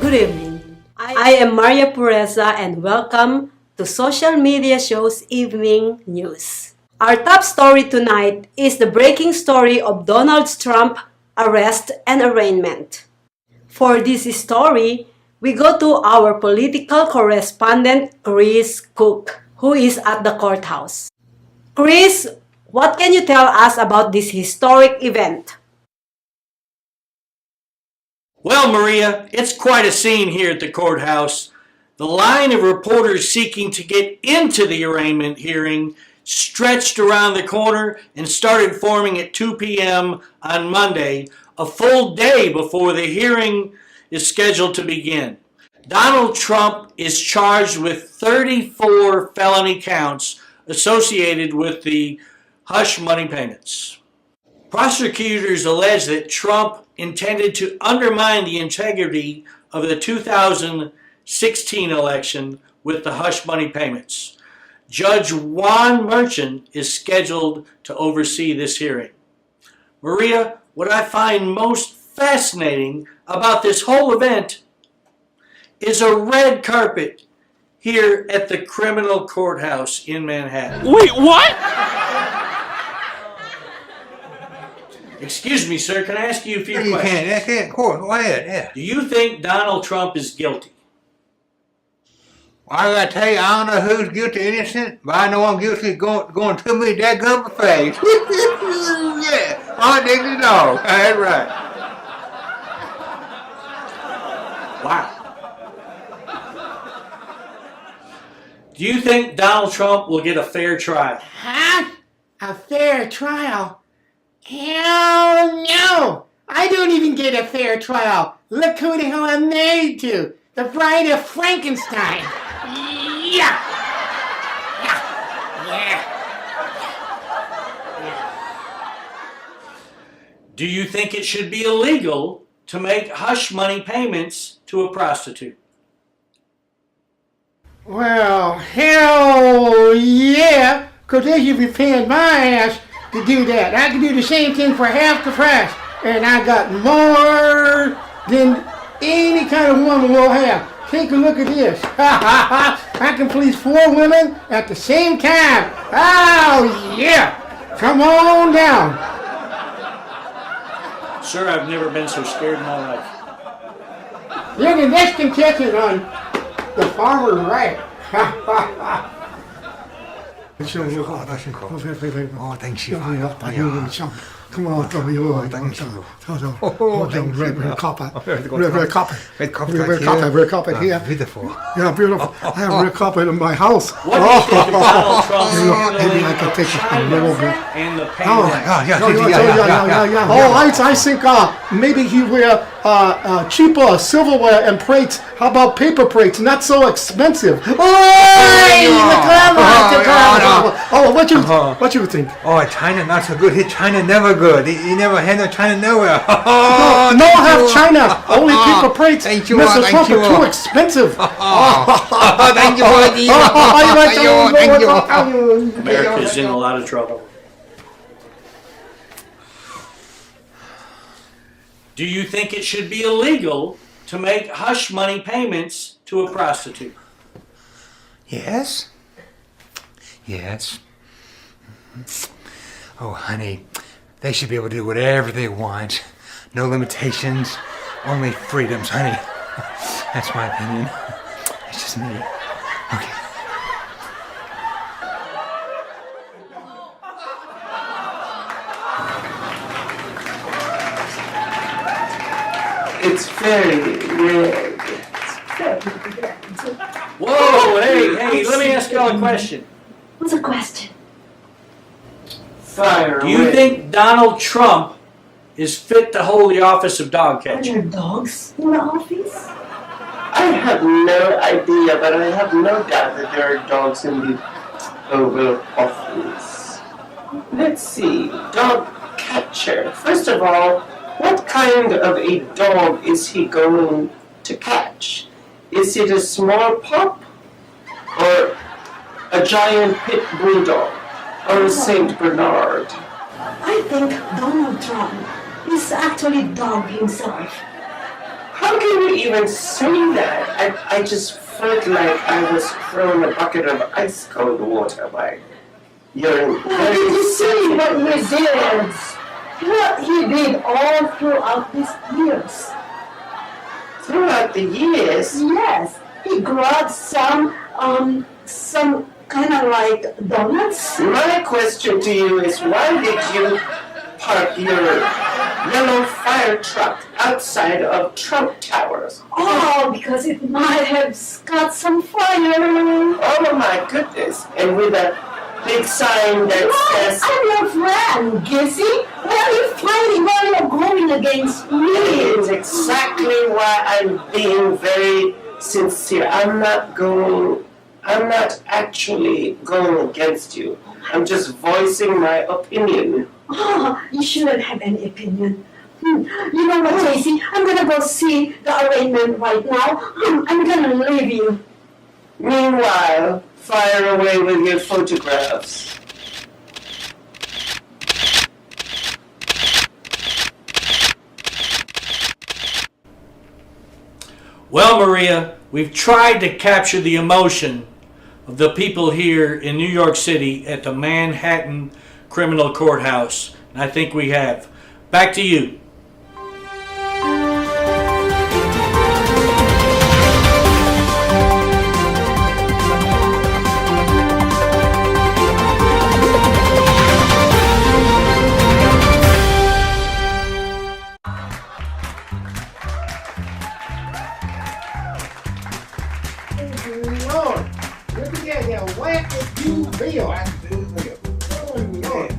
Good evening. I am Maria Pureza and welcome to Social Media Show's Evening News. Our top story tonight is the breaking story of Donald Trump's arrest and arraignment. For this story, we go to our political correspondent Chris Cook, who is at the courthouse. Chris, what can you tell us about this historic event? Well, Maria, it's quite a scene here at the courthouse. The line of reporters seeking to get into the arraignment hearing stretched around the corner and started forming at 2 p.m. on Monday, a full day before the hearing is scheduled to begin. Donald Trump is charged with 34 felony counts associated with the hush money payments. Prosecutors allege that Trump intended to undermine the integrity of the 2016 election with the hush money payments. Judge Juan Merchant is scheduled to oversee this hearing. Maria, what I find most fascinating about this whole event is a red carpet here at the criminal courthouse in Manhattan. Wait, what? Excuse me, sir, can I ask you a few You questions? can, that's it, of course, go ahead, yeah. Do you think Donald Trump is guilty? Well, I gotta tell you, I don't know who's guilty or innocent, but I know I'm guilty going to me that gun face. Yeah, I dig the dog, that's right. Wow. Do you think Donald Trump will get a fair trial? Huh? A fair trial? Hell no! I don't even get a fair trial. Look who the hell I'm married to. The Bride of Frankenstein. Yeah! Yeah! Do you think it should be illegal to make hush money payments to a prostitute? Well, hell yeah! Because they should be paying my ass to do that. I can do the same thing for half the price. And I got more than any kind of woman will have. Take a look at this. I can please 4 women at the same time. Oh, yeah. Come on down. Sir, I've never been so scared in my life. You can next can catch it on the farmer's right. Come on, Tommy. Oh, thank you. Red carpet. Red carpet. Red carpet here. Beautiful. Yeah, beautiful. I have red carpet in my house. What do you think of Donald Trump's Maybe I can take it a little bit. and the Oh, pandemic? Oh, I think maybe he wear cheaper silverware and plates. How about paper plates? Not so expensive. What you think? Oh, China not so good. China never good. He never handled China nowhere. No have China. Only paper plates. Thank you, Mr. Trump thank you. are too expensive. Thank you, thank you. America's in a lot of trouble. Do you think it should be illegal to make hush money payments to a prostitute? Yes. Yes. Oh, honey, they should be able to do whatever they want. No limitations, only freedoms, honey. That's my opinion. It's just me. Okay. It's very red. Whoa, hey, let me ask y'all a question. What's a question? Fire Do you away. think Donald Trump is fit to hold the office of dog Are catcher? there dogs in the office? I have no idea, but I have no doubt that there are dogs in the Oval Office. Let's see. Dog catcher. First of all, what kind of a dog is he going to catch? Is it a small pup? Or a giant pit bulldog? Or a Saint Bernard? I think Donald Trump is actually dog himself. How can you even say that? I just felt like I was thrown a bucket of ice cold water by your Did you see what he did? What he did all throughout these years. Throughout the years? Yes. He grabbed some kind of like donuts. My question to you is, why did you park your yellow fire truck outside of Trump Towers? Oh, because it might have got some fire. Oh my goodness. And with a big sign that says... I'm your friend, Gissy. Why are you fighting while you're going against me? It's exactly why I'm being very sincere. I'm not actually going against you. I'm just voicing my opinion. Oh, you shouldn't have any opinion. You know what, Tracy? I'm gonna go see the arraignment right now. I'm gonna leave you. Meanwhile, fire away with your photographs. Well, Maria, we've tried to capture the emotion of the people here in New York City at the Manhattan Criminal Courthouse, and I think we have. Back to you. Lord, look at that wacky you bill. Oh, Lord.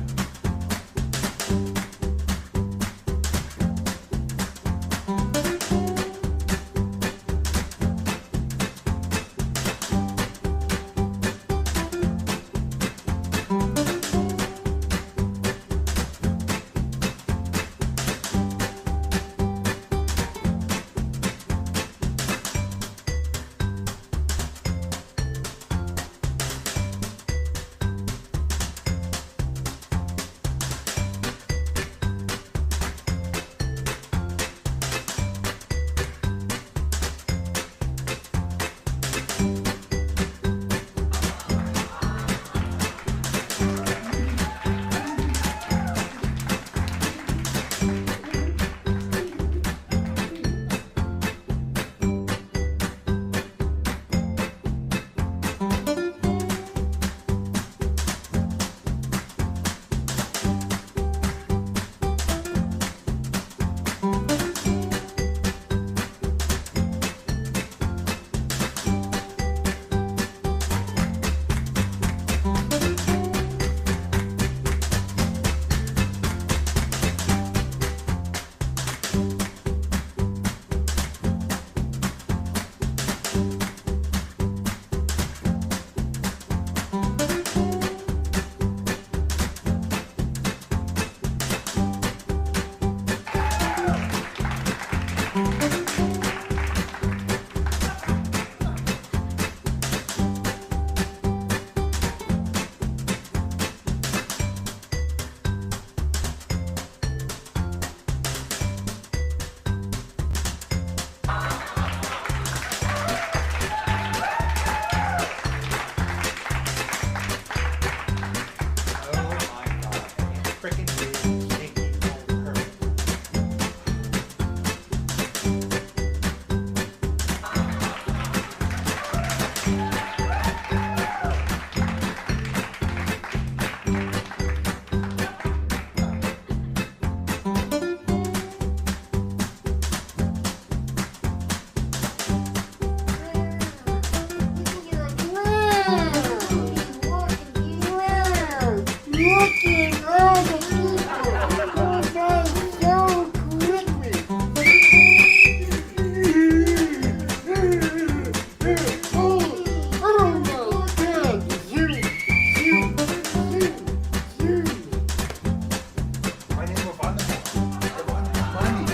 My name is Vanessa. I want money.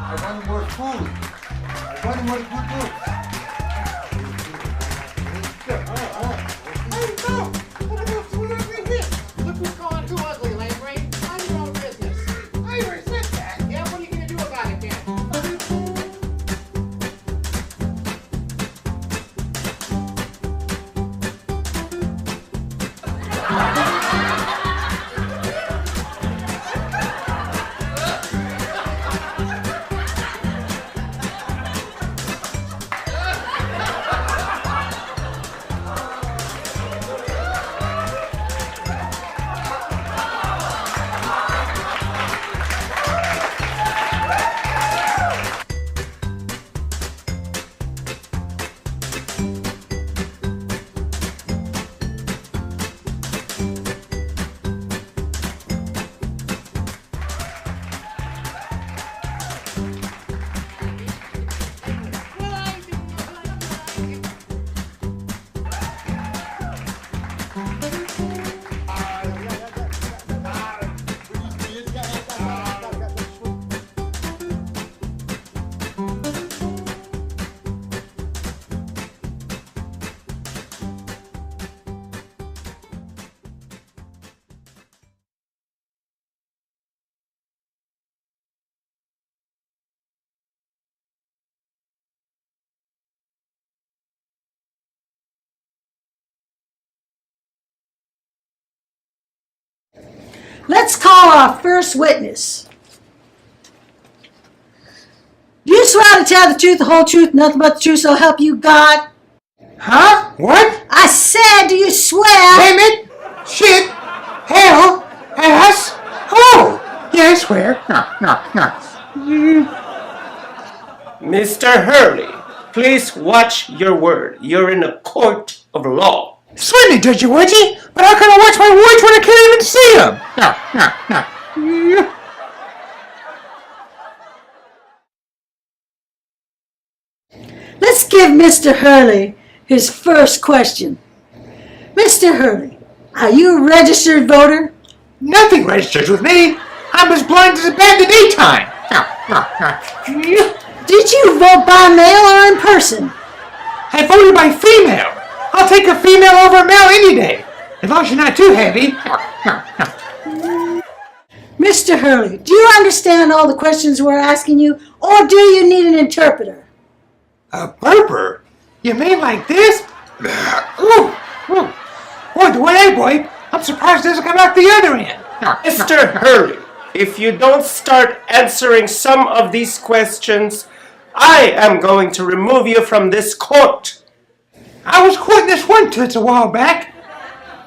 I want more food. I want more good books. Look who's calling too ugly, Lamprey. Mind your own business. I resist that. Yeah, what are you going to do about it then? Let's call our first witness. Do you swear to tell the truth, the whole truth, nothing but the truth, so help you God? Huh? What? I said, do you swear? Damn it! Shit! Hell! Ass! Oh! Yeah, I swear. No. Mr. Hurley, please watch your word. You're in a court of law. Certainly, Judge Wedgie, but how can I watch my words when I can't even see them? No. Let's give Mr. Hurley his first question. Mr. Hurley, are you a registered voter? Nothing registers with me. I'm as blind as a bat in the daytime. Did you vote by mail or in person? I voted by female. I'll take a female over a male any day, as long as you're not too heavy. Mr. Hurley, do you understand all the questions we're asking you, or do you need an interpreter? A burper? You mean like this? Ooh. Boy, the way I wipe, I'm surprised it doesn't come out the other end. Mr. Hurley, if you don't start answering some of these questions, I am going to remove you from this court. I was quoting this one toots a while back.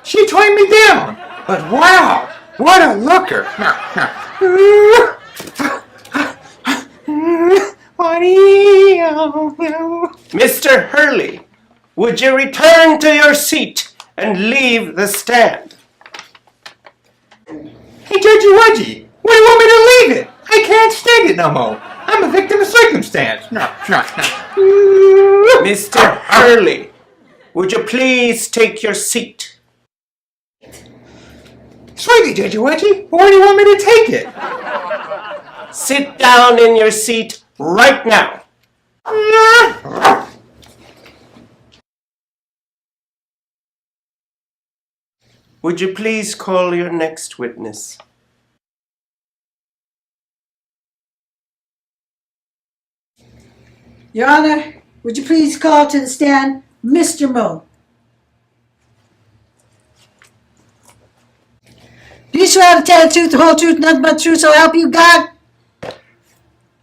She turned me down. But wow, what a looker. Mr. Hurley, would you return to your seat and leave the stand? Hey, Judge Wedgie, why do you want me to leave it? I can't stand it no more. I'm a victim of circumstance. No. Mr. Hurley, would you please take your seat? Sweetie, Judge Wedgie, where do you want me to take it? Sit down in your seat right now. Would you please call your next witness? Your Honor, would you please call to the stand Mr. Moe? Do you swear to tell the truth, the whole truth, nothing but the truth, so help you God?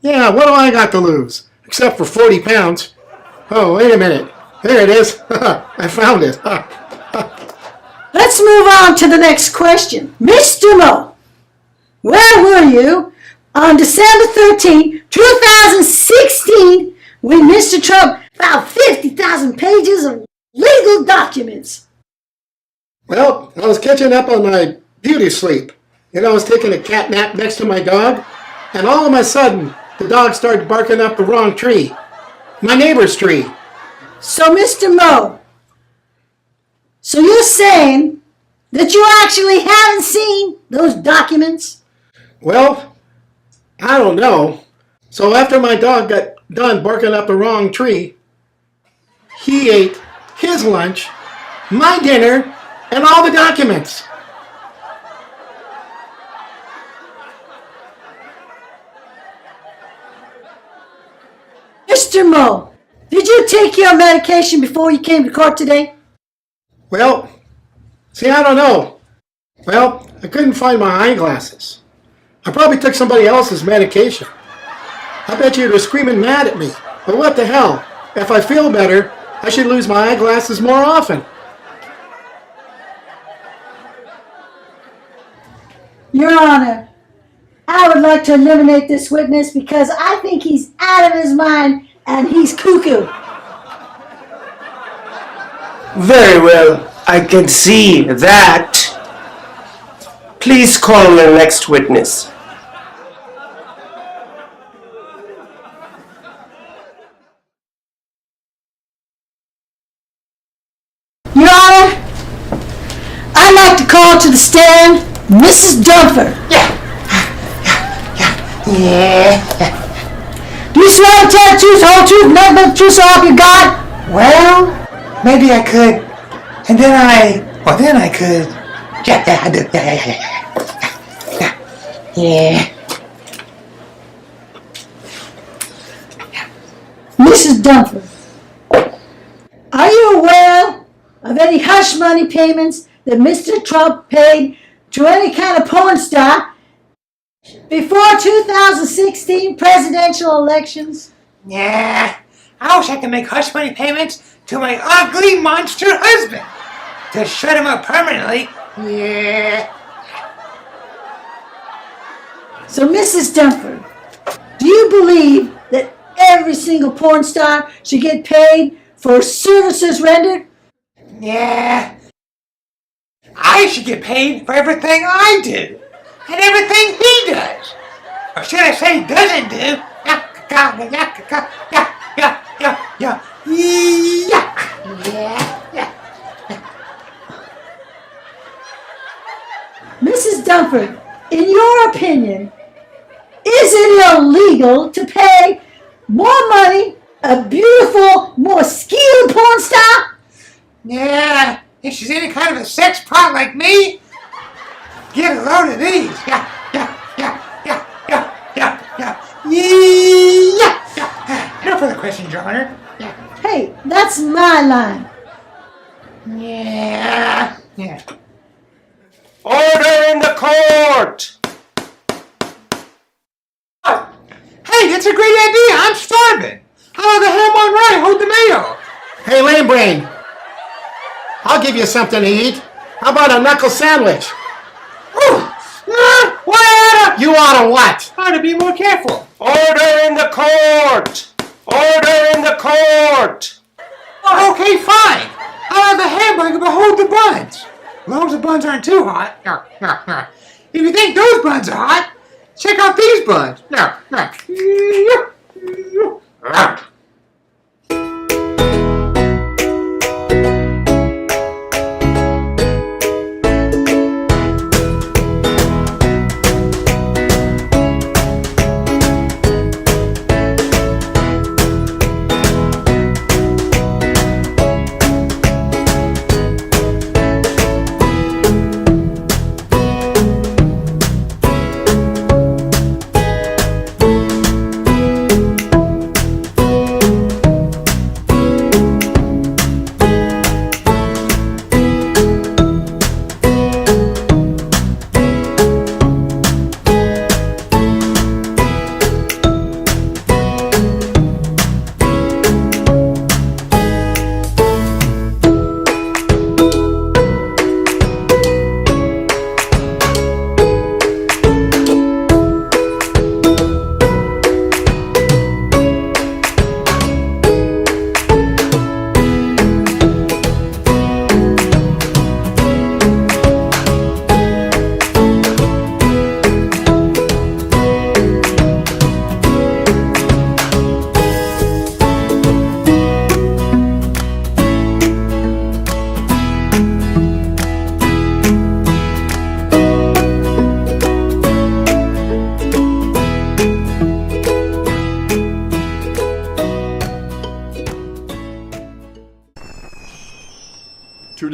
Yeah, what do I got to lose? Except for 40 pounds. Oh, wait a minute. There it is. I found it. Let's move on to the next question. Mr. Moe, where were you on December 13, 2016, when Mr. Trump filed 50,000 pages of legal documents? Well, I was catching up on my beauty sleep. I was taking a cat nap next to my dog, and all of a sudden, the dog started barking up the wrong tree. My neighbor's tree. So, Mr. Moe, so you're saying that you actually haven't seen those documents? Well, I don't know. So after my dog got done barking up the wrong tree, he ate his lunch, my dinner, and all the documents. Mr. Mo, did you take your medication before you came to court today? Well, see, I don't know. Well, I couldn't find my eyeglasses. I probably took somebody else's medication. I bet you they're screaming mad at me. But what the hell? If I feel better, I should lose my eyeglasses more often. Your Honor, I would like to eliminate this witness because I think he's out of his mind and he's cuckoo. Very well, I can see that. Please call the next witness. Your Honor, I'd like to call to the stand Mrs. Dunford. Yeah. Do you swear to tell the truth, the whole truth, nothing but the truth, so help you God? Well, maybe I could. And then I could. Yeah, I do. Yeah. Mrs. Dunford, are you aware of any hush money payments that Mr. Trump paid to any kind of porn star before 2016 presidential elections? Yeah. I wish I could make hush money payments to my ugly monster husband to shut him up permanently. Yeah. So, Mrs. Dunford, do you believe that every single porn star should get paid for services rendered? Yeah. I should get paid for everything I do and everything he does. Or should I say doesn't do? Mrs. Dunford, in your opinion, is it illegal to pay more money a beautiful, more skilled porn star? Yeah, if she's any kind of a sex pot like me, get a load of these. No further questions, Your Honor. Hey, that's my line. Yeah. Order in the court! Hey, that's a great idea. I'm starving. How the ham on rye? Hold the mayo. Hey, Lame Brain, I'll give you something to eat. How about a knuckle sandwich? What? You ought to what? I ought to be more careful. Order in the court! Order in the court! Okay, fine. I'll have the hamburger, but hold the buns. As long as the buns aren't too hot. If you think those buns are hot, check out these buns.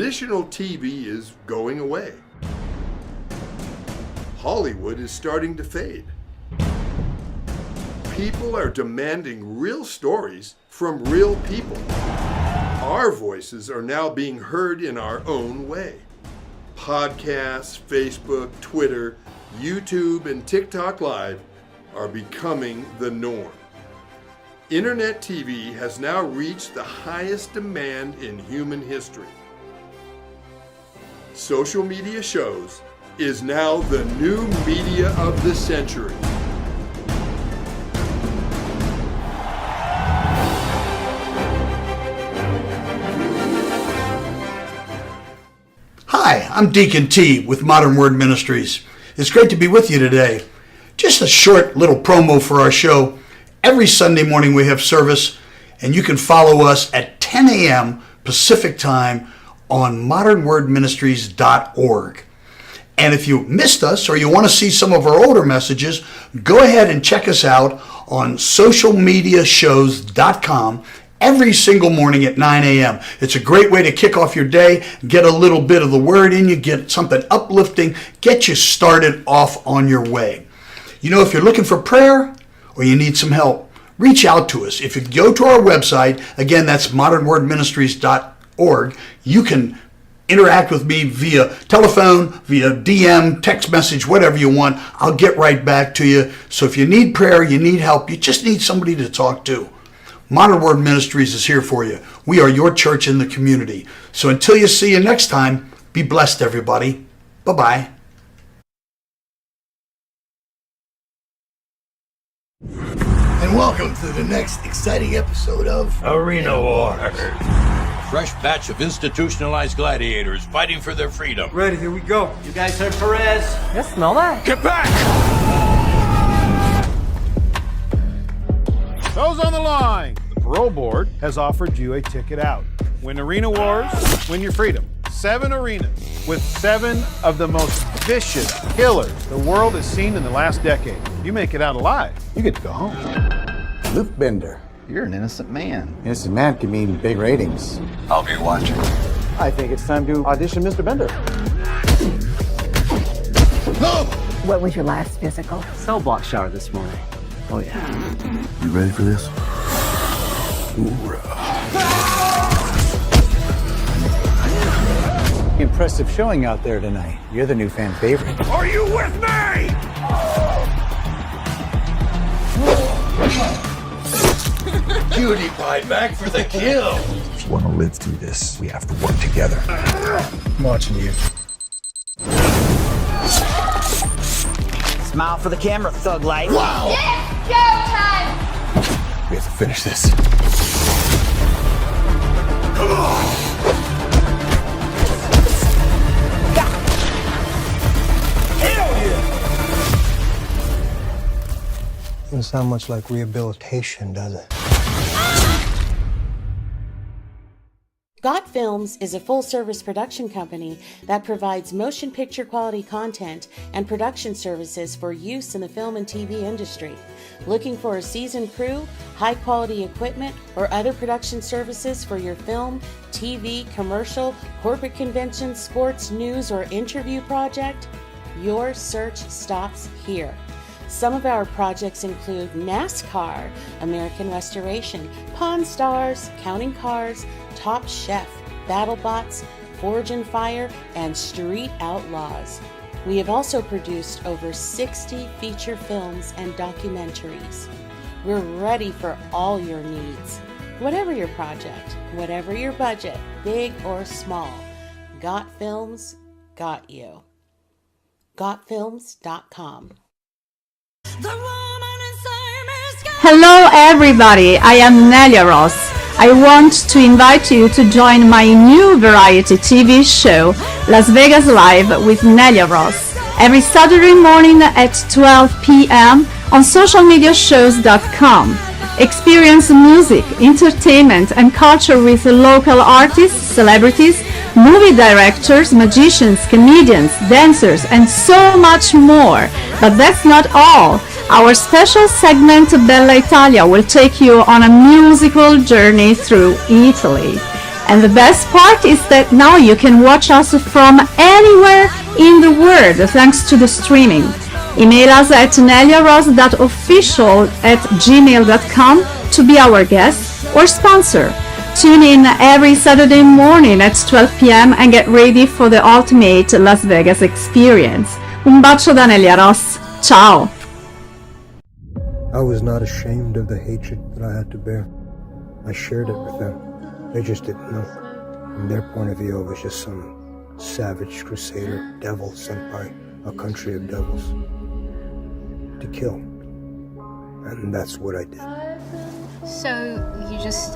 Traditional TV is going away. Hollywood is starting to fade. People are demanding real stories from real people. Our voices are now being heard in our own way. Podcasts, Facebook, Twitter, YouTube, and TikTok Live are becoming the norm. Internet TV has now reached the highest demand in human history. Social media shows is now the new media of the century. Hi, I'm Deacon T with Modern Word Ministries. It's great to be with you today. Just a short little promo for our show. Every Sunday morning we have service, and you can follow us at 10 a.m. Pacific Time on modernwordministries.org. And if you missed us or you want to see some of our older messages, go ahead and check us out on socialmediashows.com every single morning at 9 a.m. It's a great way to kick off your day, get a little bit of the word in you, get something uplifting, get you started off on your way. You know, if you're looking for prayer or you need some help, reach out to us. If you go to our website, again, that's modernwordministries.org, you can interact with me via telephone, via DM, text message, whatever you want. I'll get right back to you. So if you need prayer, you need help, you just need somebody to talk to, Modern Word Ministries is here for you. We are your church in the community. So until you see you next time, be blessed, everybody. Bye-bye. And welcome to the next exciting episode of Arena Wars. Fresh batch of institutionalized gladiators fighting for their freedom. Ready, here we go. You guys heard Perez? Yes, smell that. Get back! Those on the line, the parole board has offered you a ticket out. Win Arena Wars, win your freedom. 7 arenas with 7 of the most vicious killers the world has seen in the last decade. You make it out alive, you get to go home. Luke Bender, you're an innocent man. Innocent man can mean big ratings. I'll be watching. I think it's time to audition Mr. Bender. No! What was your last physical? Cell block shower this morning. Oh yeah. You ready for this? Impressive showing out there tonight. You're the new fan favorite. Are you with me? Cutie pie back for the kill. If you want to live through this, we have to work together. I'm watching you. Smile for the camera, thug life. Wow! It's showtime! We have to finish this. Come on! Hell yeah! Doesn't sound much like rehabilitation, does it? Got Films is a full-service production company that provides motion picture quality content and production services for use in the film and TV industry. Looking for a seasoned crew, high-quality equipment, or other production services for your film, TV, commercial, corporate convention, sports, news, or interview project? Your search stops here. Some of our projects include NASCAR, American Restoration, Pawn Stars, Counting Cars, Top Chef, BattleBots, Forge and Fire, and Street Outlaws. We have also produced over 60 feature films and documentaries. We're ready for all your needs. Whatever your project, whatever your budget, big or small, Got Films got you. GotFilms.com. Hello everybody, I am Nelia Ross. I want to invite you to join my new variety TV show, Las Vegas Live with Nelia Ross, every Saturday morning at 12 p.m. on socialmediashows.com. Experience music, entertainment, and culture with local artists, celebrities, movie directors, magicians, comedians, dancers, and so much more. But that's not all. Our special segment Bella Italia will take you on a musical journey through Italy. And the best part is that now you can watch us from anywhere in the world thanks to the streaming. Email us at neliaross.official@gmail.com to be our guest or sponsor. Tune in every Saturday morning at 12 p.m. and get ready for the ultimate Las Vegas experience. Un bacio da Nelia Ross. Ciao! I was not ashamed of the hatred that I had to bear. I shared it with them. They just didn't know. From their point of view, I was just some savage crusader devil sent by a country of devils to kill. And that's what I did. So you just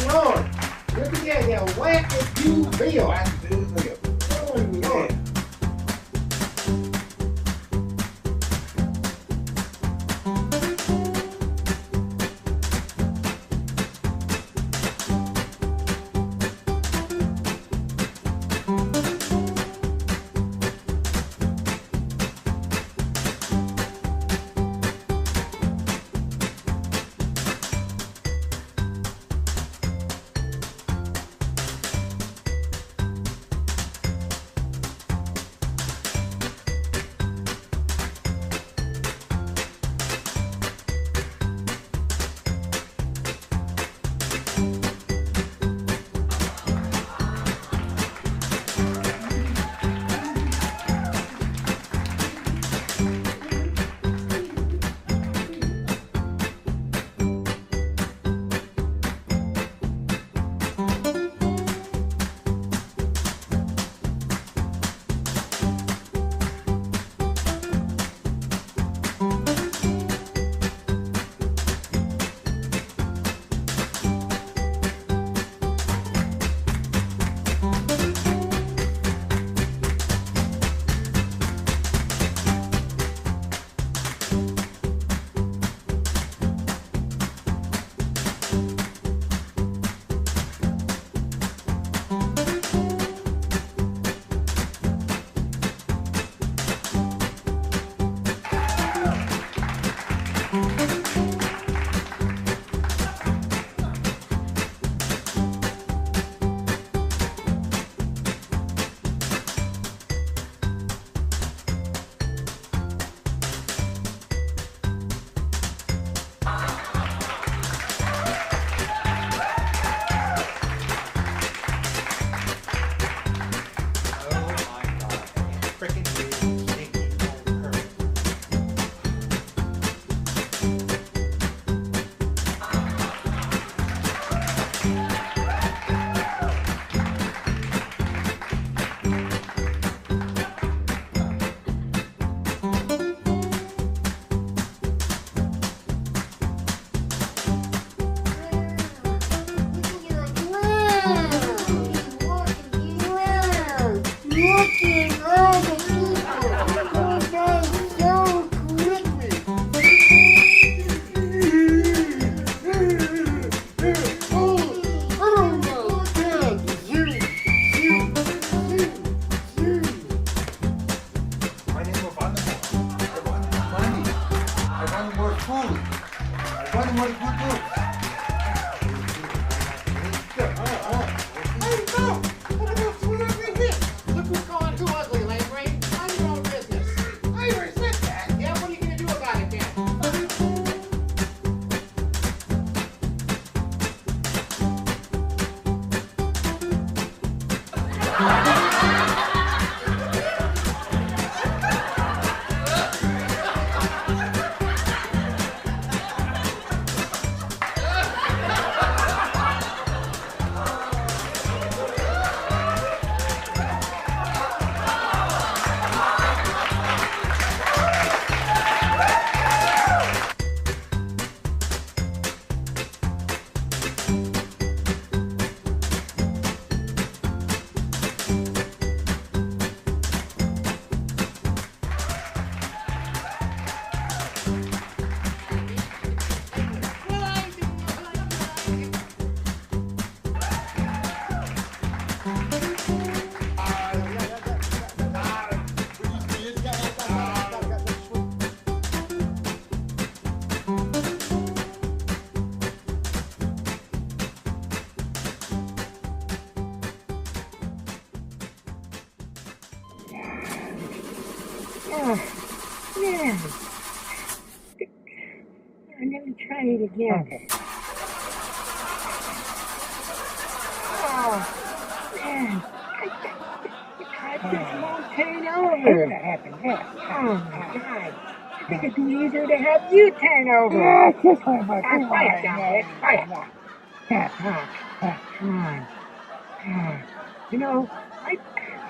Lord, look at that whack that you feel. Oh, Lord. Yeah. Let me try it again. Okay. Oh, man. I just won't turn over. What happened? Oh, my God. I think it'd be easier to have you turn over. Yeah, just one more. Quiet down, Ed. Quiet. Come on. You know,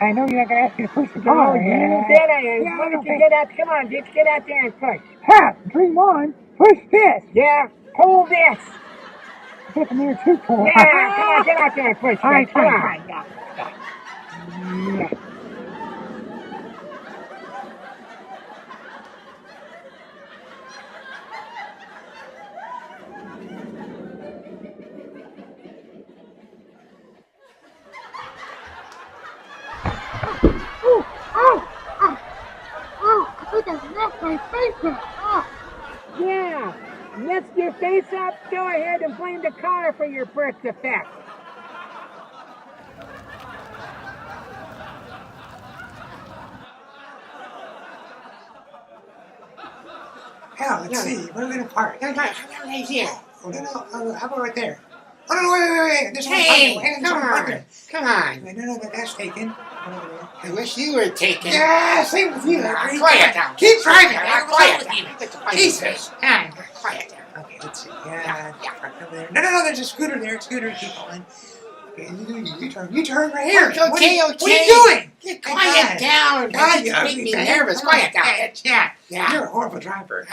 I know you're not going to ask me to push the door. Oh, you bet I am. Why don't you get out? Come on, bitch. Get out there and push. Ha! Dream on. Push this. Yeah. Pull this. Get them here too, pull. Yeah, come on. Get out there and push. All right, come on. Yeah. Yeah, messed your face up? Go ahead and blame the car for your birth defect. Hell, let's see. Where are we going to park? Right here. Oh, no, how about right there? Oh, no, wait. There's one parking. Come on. No, that's taken. I wish you were taken. Yeah, same with you. Quiet down. Keep driving. Quiet down. Jesus. Quiet down. Okay, let's see. Yeah. Over there. No, there's a scooter there. Keep going. Okay, you turn right here. Okay. What are you doing? Get quiet down. God, you make me nervous. Quiet down. Yeah. You're a horrible driver.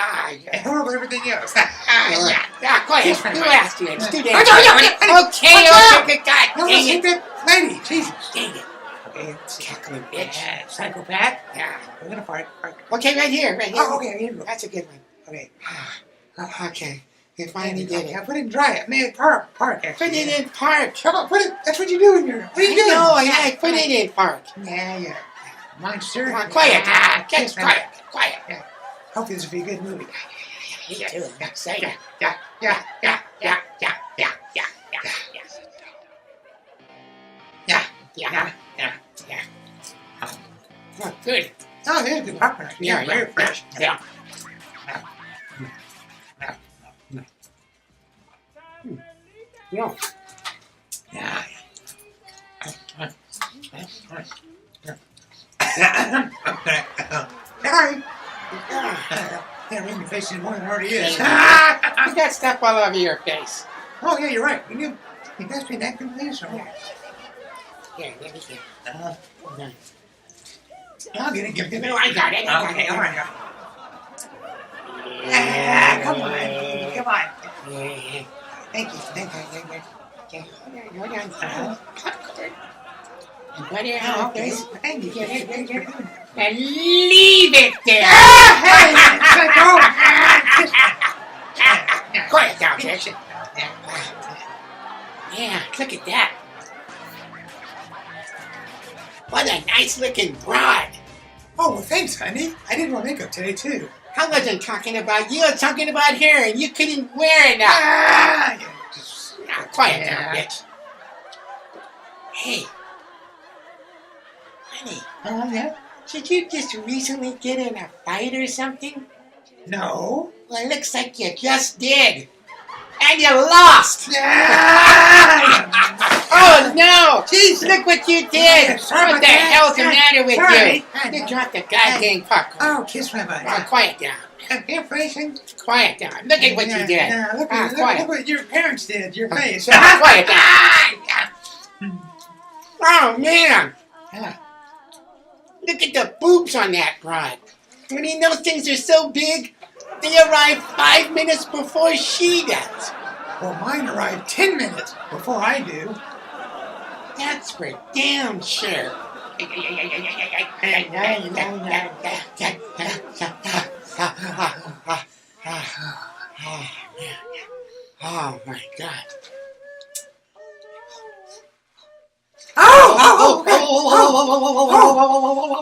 And horrible everything else. Yeah, quiet. Who asked you? It's too damn. Okay. God dang it. Lady, Jesus. Dang it. Okay, cackling bitch. Psychopath. Yeah, we're gonna park. Okay, right here. Oh, okay, here we go. That's a good one. Okay. Okay. You finally did it. Put it in dry. Man, park. Put it in park. Come on, put it. That's what you do in your. What are you doing? No, put it in park. Yeah. Monster. Come on, quiet. Get quiet. Yeah. Hope this will be a good movie. Me too. I'm excited. Yeah. Oh, good. Oh, there's good popcorn. Yeah, very fresh. Yeah. Yeah. Sorry. Can't ring your face anymore than it already is. You got stuff all over your face. Oh, yeah, you're right. You guys been that good, please? Yeah, let me get I'll get it. Give it. I got it. Okay, all right. Come on. Thank you. Put it out, please. Thank you. And leave it there. Quiet down, bitch. Yeah, look at that. What a nice looking broad. Oh, well, thanks, honey. I did my makeup today, too. I wasn't talking about you. I was talking about her, and you couldn't wear it now. Quiet down, bitch. Hey. Honey. Oh, yeah? Did you just recently get in a fight or something? No. Well, it looks like you just did. And you lost! Oh no! Jeez, look what you did! What the hell's the matter with you? You dropped the goddamn popcorn. Oh, kiss my butt. Oh, quiet down. Quiet down. Look at what you did. Look what your parents did. Your face. Quiet down. Oh man! Look at the boobs on that broad. I mean, those things are so big. They arrive 5 minutes before she does. Well, mine arrive 10 minutes before I do. That's for damn sure. Oh my God. Oh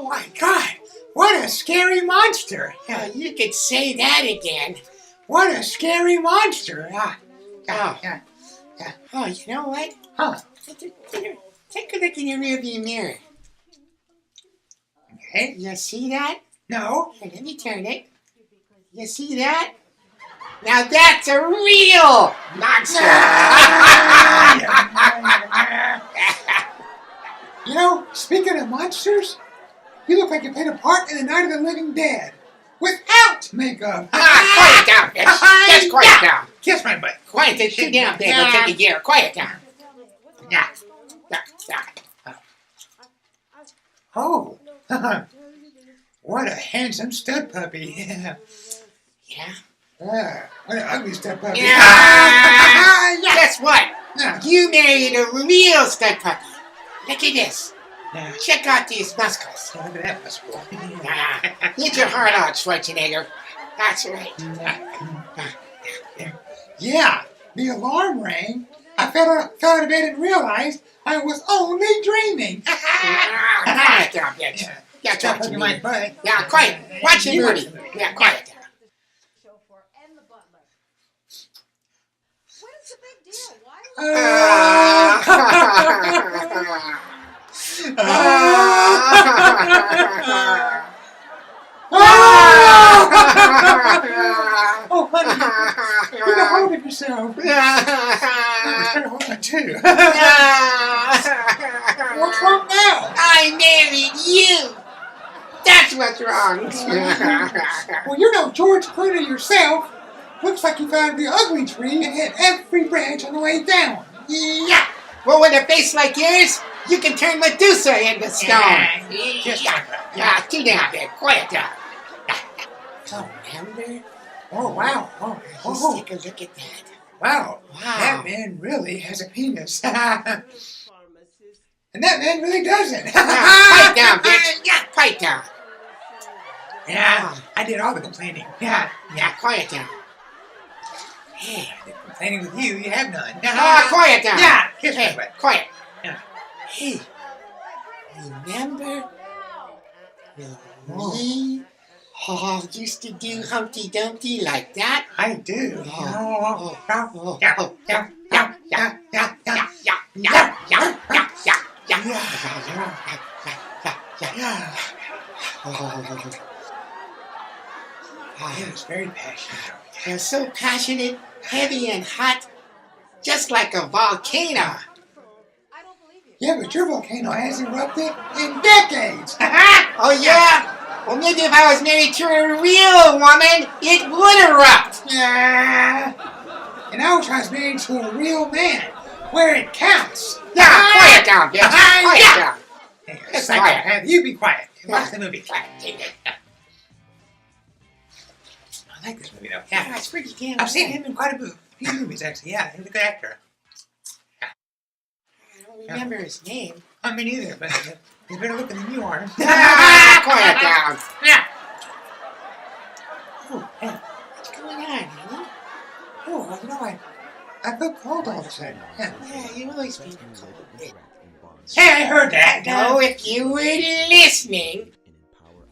my God. What a scary monster. You could say that again. What a scary monster. Oh, you know what? Take a look in your rearview mirror. Okay. You see that? No. Here, let me turn it. You see that? Now that's a real monster. You know, speaking of monsters, you look like you played a part in the Night of the Living Dead without makeup. Quiet down, bitch. Just quiet down. Kiss my butt. Quiet down. Sit down, babe. I'll take a year. Quiet down. Yeah. Oh, what a handsome stud puppy. Yeah. What an ugly stud puppy. Yeah. Guess what? You married a real stud puppy. Look at this. Check out these muscles. Look at that muscle. Get your heart out, Schwarzenegger. That's right. Yeah, the alarm rang. I fell out of bed and realized I was only dreaming. Quiet down, bitch. Yeah, talk to me. Yeah, quiet. Watch your movie. Yeah, quiet down. Oh, honey, get a hold of yourself. I'm trying to hold on too. What's wrong now? I married you. That's what's wrong. Well, you're no George Clooney yourself. Looks like you found the ugly tree and hit every branch on the way down. Yeah. Well, with a face like yours, you can turn Medusa into stone. Yeah, too down there. Quiet down. Oh, remember? Oh, wow. Let's take a look at that. Wow. That man really has a penis. And that man really doesn't. Pipe down, bitch. Yeah, pipe down. Yeah, I did all the complaining. Yeah, quiet down. Hey, I've been complaining with you. You have none. Quiet down. Yeah, kiss my butt. Quiet. Yeah. Hey, remember me? Oh, used to do Humpty Dumpty like that? I do. It was very passionate. You're so passionate, heavy and hot, just like a volcano. Yeah, but your volcano hasn't erupted in decades. Oh, yeah? Well, maybe if I was married to a real woman, it would erupt. And I was married to a real man, where it counts. Yeah, quiet down, bitch. Quiet down. Just quiet. You be quiet. Watch the movie. I like this movie, though. Yeah, it's pretty damn I've seen him in quite a few movies, actually. Yeah, he's a good actor. I don't remember his name. I mean, neither, but he's better looking than you are. Quiet down. Yeah. Oh, hey, what's going on, honey? Oh, you know, I feel cold all of a sudden. Yeah, you always feel cold. Hey, I heard that. No, if you were listening,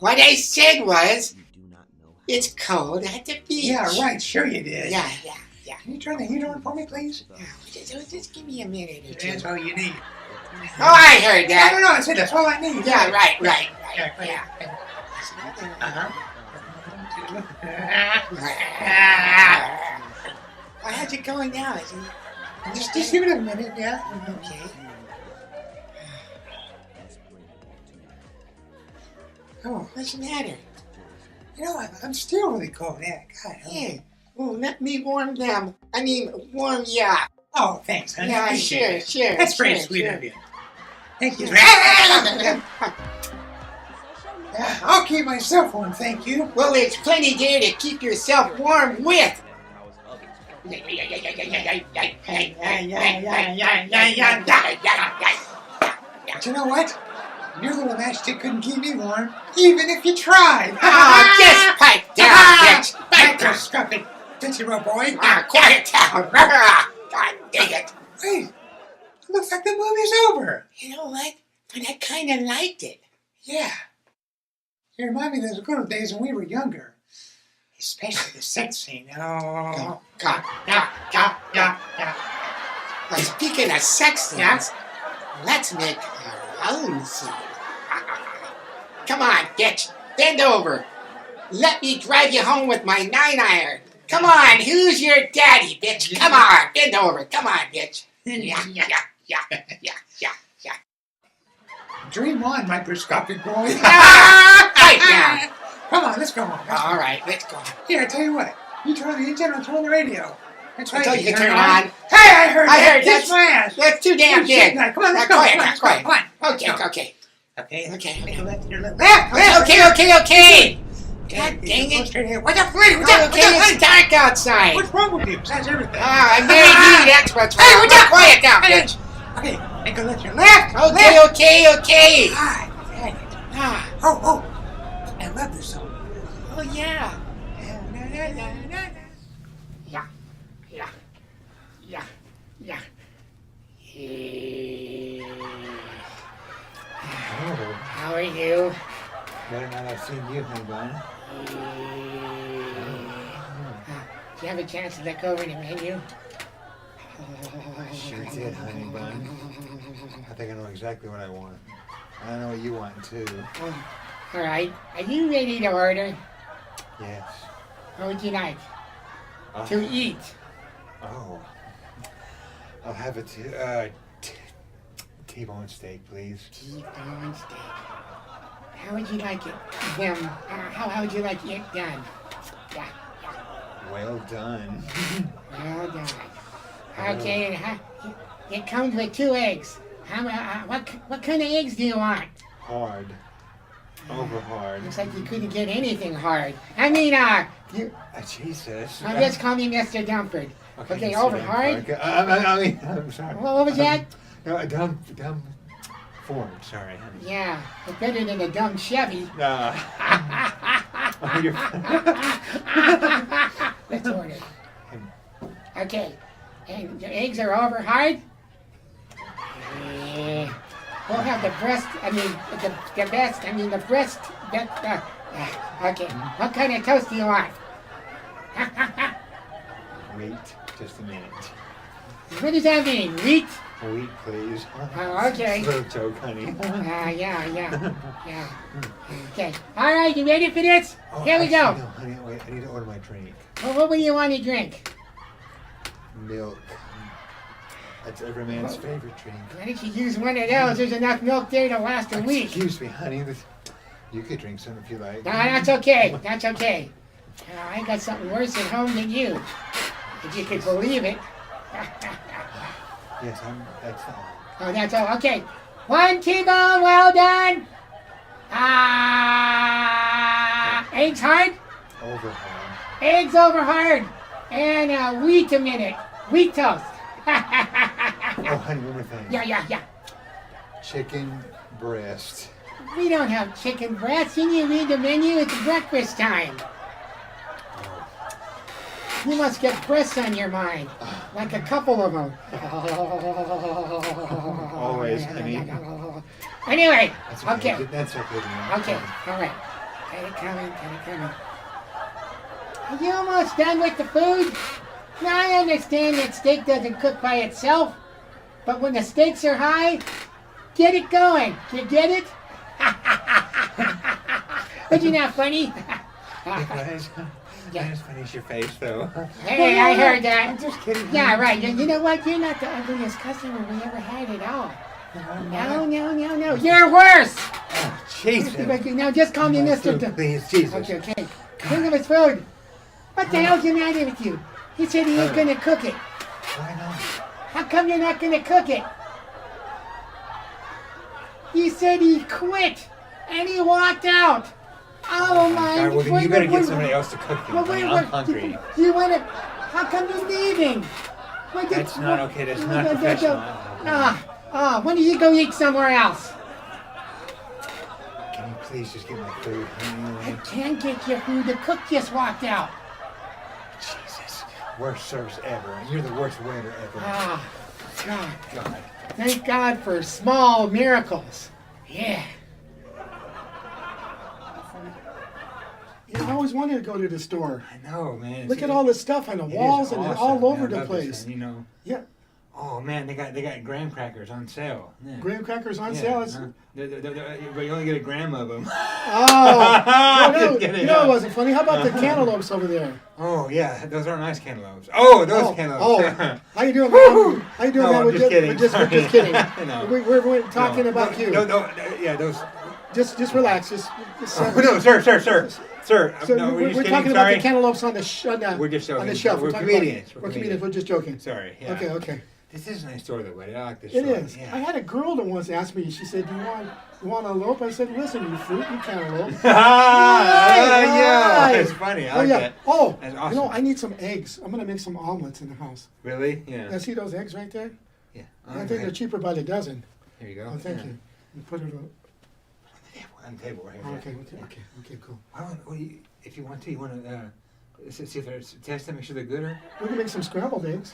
what I said was, it's cold at the beach. Yeah, right. Sure you did. Yeah. Can you turn the heater on for me, please? Yeah, just give me a minute or two. That's all you need. Oh, I heard that. No, I said that's all I need. Yeah, right. Yeah. How's it going now? Just give it a minute, yeah. Okay. Oh, what's the matter? You know, I'm still really cold. Yeah, God. Yeah. Well, let me warm them. I mean, warm ya. Oh, thanks, honey. Yeah, sure. That's very sweet of you. Thank you. I'll keep myself warm, thank you. Well, there's plenty there to keep yourself warm with. But you know what? Your little matchstick couldn't keep me warm, even if you tried. Oh, just pipe down, bitch. Pipe down. Stop it, Tootsie Roll boy. Quiet down. God dang it. Wait, it looks like the movie's over. You know what? But I kind of liked it. Yeah. You remind me of those good old days when we were younger. Especially the sex scene. Oh. God. Well, speaking of sex scenes, let's make our own scene. Come on, bitch. Bend over. Let me drive you home with my 9-iron. Come on, who's your daddy, bitch? Come on, bend over. Come on, bitch. Yeah. Dream on, microscopic boy. Right down. Come on, let's go on. All right, let's go. Here, I tell you what. You turn on the engine, I'll turn on the radio. That's right. Until you can turn it on. Hey, I heard that. That's my ass. That's too damn big. Come on, let's Now, go. Quiet. Come on. Okay. Okay. Okay. God dang it. What's up, lady? It's dark outside. What's wrong with you? Besides everything. I made you experts. Hey, what's up? Quiet down, bitch. Okay, and go left, your left. Okay. Oh. I love this song. Oh, yeah. How are you? Better not have seen you, honey bun. Do you have a chance to look over the menu? I sure did, honey bun. I think I know exactly what I want. I know what you want, too. All right. Are you ready to order? Yes. What would you like to eat? Oh. I'll have a T-bone steak, please. T-bone steak. How would you like it? How would you like it done? Yeah. Well done. Well done. Okay, it comes with 2 eggs. What kind of eggs do you want? Hard. Over hard. Looks like you couldn't get anything hard. I mean, Jesus. just call me Mr. Dumford. Okay, over hard? I'm sorry. What was that? No, dumb Ford. Sorry, honey. Yeah, it's better than a dumb Chevy. Let's order. Okay, and the eggs are over hard? Yeah. We'll have the breast, the best, the breast, okay. What kind of toast do you want? Wait just a minute. What does that mean, wheat? Wheat, please. Oh, okay. Slow joke, honey. Yeah. Okay. All right, you ready for this? Here we go. No, honey, wait, I need to order my drink. Well, what do you want to drink? Milk. That's every man's favorite drink. Why don't you use one of those? There's enough milk there to last a week. Excuse me, honey. You could drink some if you like. No, that's okay. I got something worse at home than you. If you could believe it. Yes, that's all. Oh, that's all. Okay. 1 T-bone, well done. Eggs hard? Over hard. Eggs over hard. And wheat a minute. Wheat toast. Oh, honey, one more thing. Yeah. Chicken breast. We don't have chicken breasts. You need to read the menu. It's breakfast time. You must get breasts on your mind. Like a couple of them. Always, honey. Anyway, That's okay. That's okay. Okay, all right. Get it coming. Are you almost done with the food? Now, I understand that steak doesn't cook by itself, but when the stakes are high, get it going. You get it? Isn't that funny? Yeah. Just finish your face, though. Hey, I heard that. I'm just kidding. Yeah, right. You know what? You're not the ugliest customer we ever had at all. No. You're worse. Oh, Jesus. Now just call me Mr. Please, Jesus. Okay. Think of his food. What the hell's the matter with you? He said he ain't gonna cook it. Why not? How come you're not gonna cook it? He said he quit and he walked out. Oh my! God, well, then you better get somebody else to cook you. I'm hungry. You wanna? How come you're leaving? That's not okay. That's not professional. When do you go eat somewhere else? Can you please just get my food? I can't get your food. The cook just walked out. Jesus. Worst service ever. And you're the worst waiter ever. God. Thank God for small miracles. Yeah. I always wanted to go to the store. I know, man. Look at all the stuff on the walls and all over the place. You know. Yeah. Oh man, they got graham crackers on sale. Yeah. Graham crackers on sale? But you only get a gram of them. Oh, Just kidding, you know it wasn't funny. How about the cantaloupes over there? Oh yeah, those are nice cantaloupes. Oh, those cantaloupes. Oh, how you doing, man? How you doing, No, man? I'm We're just kidding. We're just kidding. No. We're talking about you. No, yeah, those. Just relax. Just Oh, no, sir. So No, we're just talking kidding, about sorry. the cantaloupes on the We're just joking. on the shelf. We're talking about- comedians. We're comedians. We're just joking. Sorry. Yeah. Okay. This is a nice story, though, buddy. I like this. It story. is. Yeah. I had a girl that once asked me. She said, "Do you want a lope?" I said, "Listen, you fruit, you cantaloupe." Yeah, it's funny. I like that. Oh, That's you awesome. know, I need some eggs. I'm gonna make some omelets in the house. Really? Yeah. Yeah, see those eggs right there? Yeah. I think they're cheaper by the dozen. Here you go. Oh, thank Yeah. you. You put it on. On the table right here. Okay, cool. If you want to, you want to see if there's test them, make sure they're good or. We can make some scrambled eggs.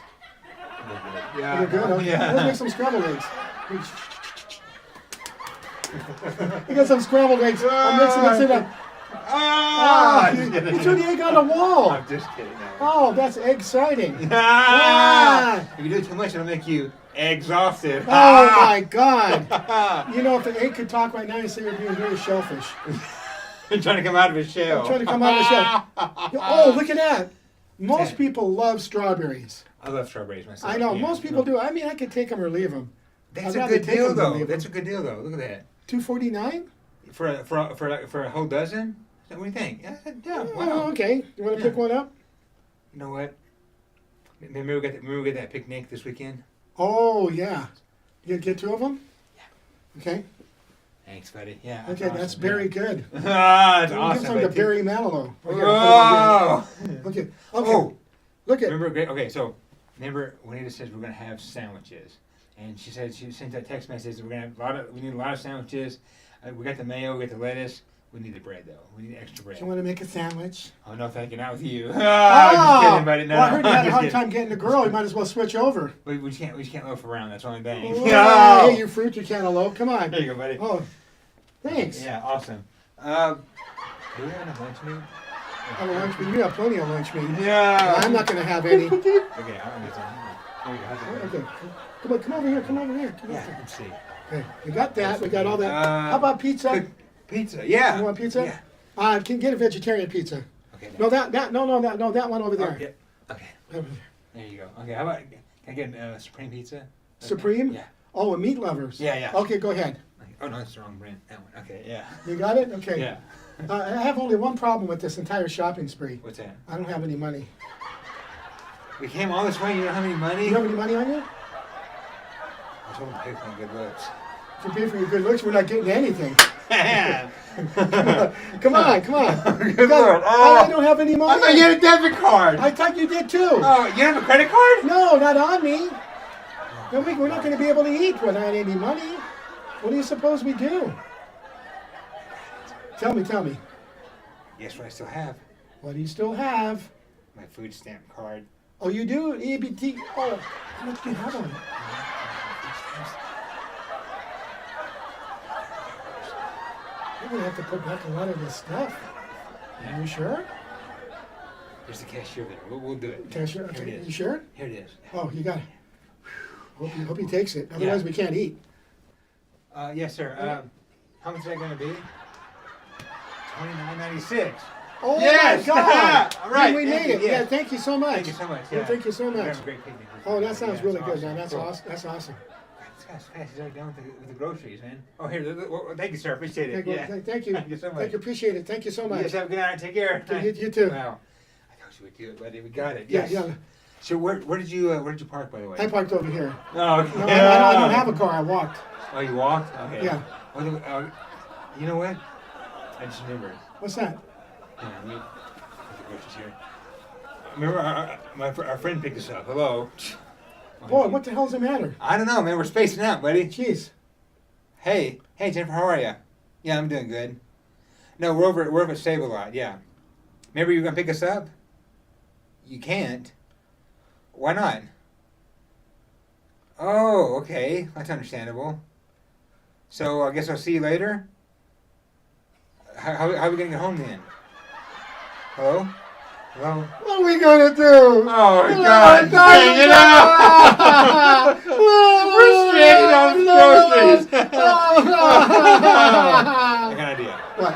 Yeah. They're good. Okay. Yeah. Let's make some scrambled eggs. We got some scrambled eggs. I'll mix it up. You threw the egg on the wall. I'm just kidding. No. Oh, that's exciting. If you do too much, it'll make you exhausted. Oh my God! You know, if an egg could talk right now, you say you're being very shellfish. I'm trying to come out of his shell. I'm trying to come out of the shell. Oh, look at that! Most people love strawberries. I love strawberries myself. I know, yeah. most people do. I mean, I could take them or leave them. That's a good deal, though. That's a good deal, though. Look at that. $2.49 for a whole dozen. What do you think? Yeah. Wow. Oh, okay. You want to pick one up? You know what? Remember we got that picnic this weekend? Oh yeah. You get two of them? Yeah. Okay. Thanks, buddy. Yeah. Okay, that's very good. That's Give awesome. some to Barry Manilow. Oh. Okay. Oh. Look at. Remember? Okay, so remember Juanita says we're gonna have sandwiches, and she said she sent that text message that we're gonna have we need a lot of sandwiches. We got the mayo, we got the lettuce. We need the bread though. We need extra bread. You want to make a sandwich? Oh no, thank you. Not with you. Oh, just kidding, buddy. No, well, I heard you had a just hard kidding. time getting the girl. You might as well switch over. We just can't loaf around. That's the only thing. Oh, hey, you fruit, you cantaloupe. Come on. There you go, buddy. Oh, thanks. Yeah, awesome. Do we have enough lunch meat? Have a lunch meat. You have plenty of lunch meat. Yeah. I'm not going to have any. Okay, I'll get some. There you go. Okay. Come on, come over here. Come over here. Come Yeah, over here. let's see. Okay, we got that. We got all that. How about pizza? Pizza, yeah. You want pizza? Yeah. Can get a vegetarian pizza. Okay. No, that one over there. Yeah. Okay. Over there. There you go. Okay, how about, can I get Supreme Pizza? Supreme? Yeah. Oh, a meat lovers. Yeah. Okay, go ahead. Oh, no, that's the wrong brand. That one. Okay, yeah. You got it? Okay. Yeah. I have only one problem with this entire shopping spree. What's that? I don't have any money. We came all this way, you don't have any money? You have any money on you? I told him to pay for my good looks. If you pay for your good looks, we're not getting anything. Come on. Good Lord. I don't have any money. I thought you had a debit card. I thought you did too. Oh, you have a credit card? No, not on me. No, we're not going to be able to eat without any money. What do you suppose we do? Tell me. Yes, what I still have. What do you still have? My food stamp card. Oh, you do? EBT? Oh, how much do you have on it? You're going to have to put back a lot of this stuff. Are you sure? There's the cashier there. We'll do it. Cashier? Here Okay. it is. You sure? Here it is. Oh, you got it. Hope he takes it. Otherwise, we can't eat. Yes, sir. How much is that going to be? $29.96. Oh, yes! my God! All right. We made it. Yeah, thank you so much. Thank you so much. Yeah, thank you so We're much. having a great picnic. Oh, that sounds Yeah, really it's good, awesome. man. That's Cool. awesome. That's awesome. This guy's fast. He's already done with the groceries, man. Oh, here. Thank you, sir. Appreciate it. Thank you. Yeah. Thank you. Thank you so much. Thank you. Appreciate it. Thank you so much. Yes, have a good night. Take care. You too. Wow. I told you we'd do it, buddy. We got it. Yeah, Yes. yeah. So where did you park, by the way? I parked over here. Oh, okay. No, I don't have a car. I walked. Oh, you walked? Okay. Yeah. Well, you know what? I just remembered. What's that? Yeah, let me put the groceries here. Remember, our friend picked us up. Hello. Boy, what the hell's the matter? I don't know, man. We're spacing out, buddy. Jeez. Hey, Jennifer, how are you? Yeah, I'm doing good. No, we're over at Save-A-Lot. Yeah. Remember, you were gonna pick us up? You can't. Why not? Oh, okay. That's understandable. So I guess I'll see you later. How are we gonna get home then? Hello? Well, What are we gonna do? oh, God, dang it out! We're stranded on groceries. I got an idea. What?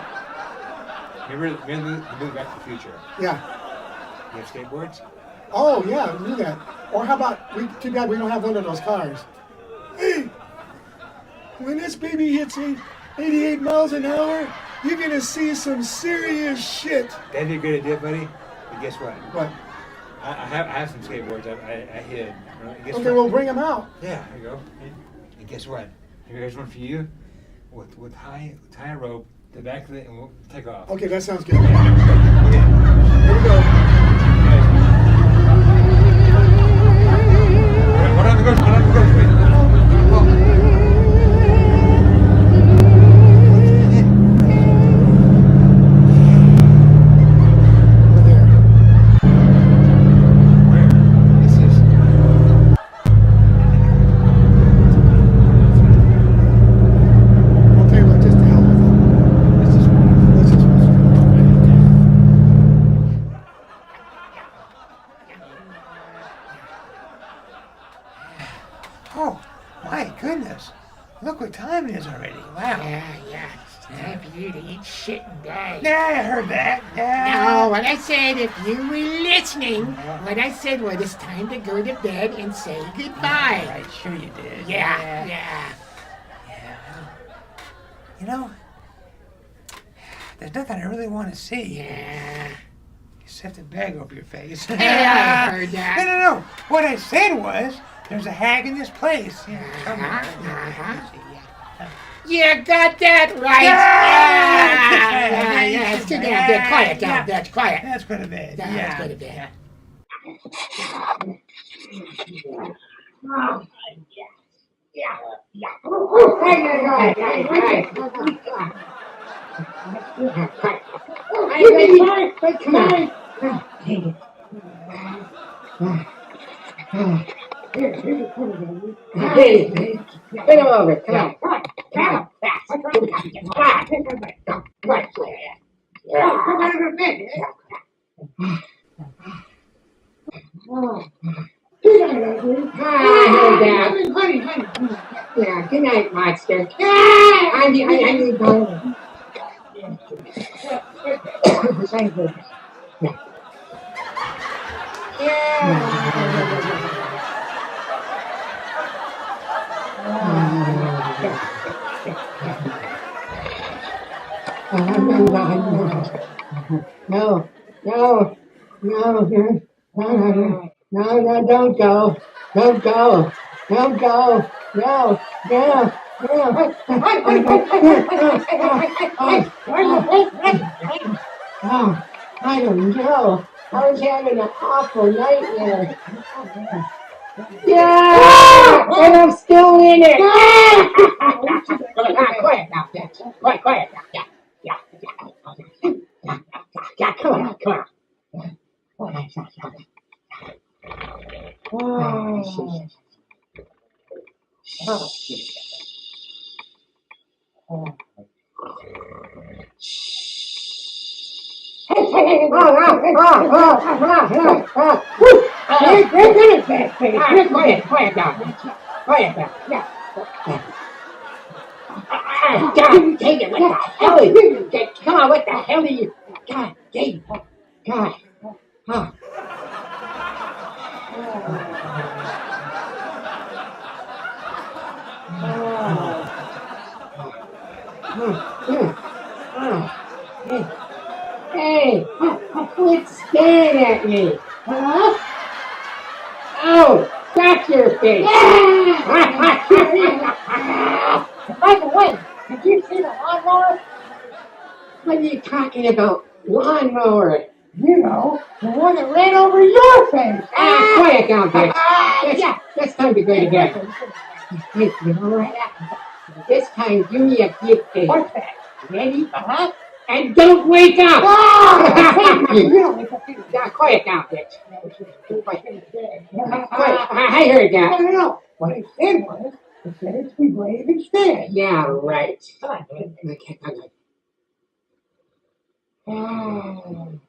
Remember the movie Back to the Future? Yeah. You have skateboards? Oh, yeah, we do that. Or how about, too bad we don't have one of those cars. Hey, when this baby hits 88 miles an hour, you're gonna see some serious shit. That'd be a good idea, buddy. But guess what? What? I have some skateboards I hid. Guess Okay, what? we'll bring them out. Yeah, there you go. And guess what? Here's one for you. With tie a rope, the back of it, and we'll take off. Okay, that sounds good. Here we go. Hold on the groceries. Oh, my goodness. Look what time it is already. Wow. Yeah. It's time for you to eat shit and die. Yeah, I heard that. No, what I said, if you were listening, what I said was it's time to go to bed and say goodbye. Right, sure you did. Yeah. You know, there's nothing I really want to see. Yeah. Except a bag over your face. Hey, I heard that. No. What I said was, there's a hag in this place. You got that right. Yeah. Sit down there. Quiet down there. Quiet. Let's go to bed. Let's go to bed. Hey, bring him over. Come on. Honey. Yeah, good night, monster. I need home. No, don't go. Oh, I don't know. I was having an awful nightmare. Yeah! And I'm still in it. Quiet now, bitch. Quiet now. Yeah, come on. Quiet down. Yeah. God, take it. What the hell are you? Come on, what the hell are you? God, Dave. God. Hey, quit staring at me. Huh? Oh, that's your face. By the way, did you see the lawnmower? What are you talking about? Lawnmower? You know, the one that ran over your face. Quiet down, bitch. It's time to go to bed. Hey, you know what? This time, give me a big face. What's that? Ready? And don't wake up! Yeah, quiet down, bitch. I heard that. No. What I said was, I said it's be brave instead. Yeah, right. Okay, come on.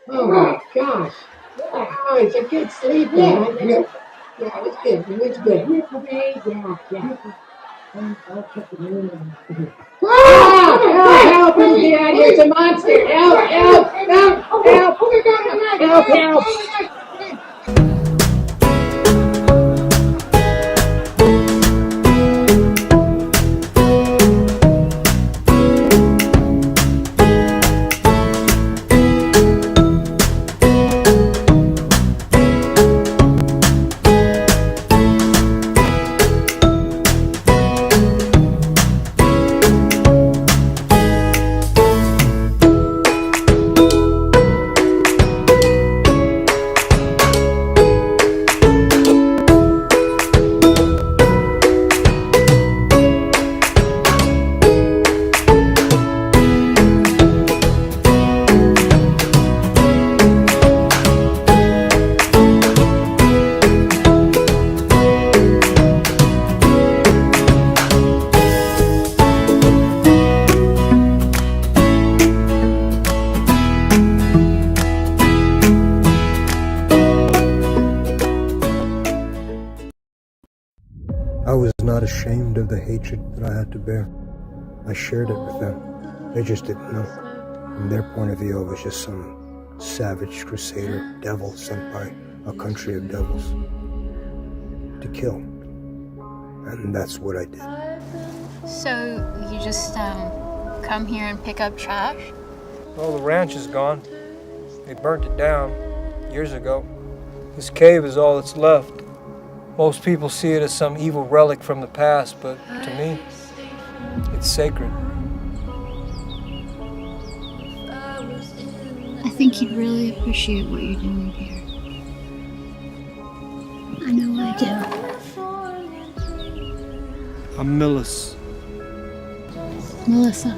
Oh my gosh. Oh, it's a good sleep. Yeah, it's good. It's good. Help! Get out of here! It's a monster! Help! I was not ashamed of the hatred that I had to bear. I shared it with them. They just didn't know. From their point of view, I was just some savage crusader devil sent by a country of devils to kill. And that's what I did. So you just come here and pick up trash? Well, the ranch is gone. They burnt it down years ago. This cave is all that's left. Most people see it as some evil relic from the past, but to me, it's sacred. I think you'd really appreciate what you're doing here. I know I do. I'm Millis. Melissa.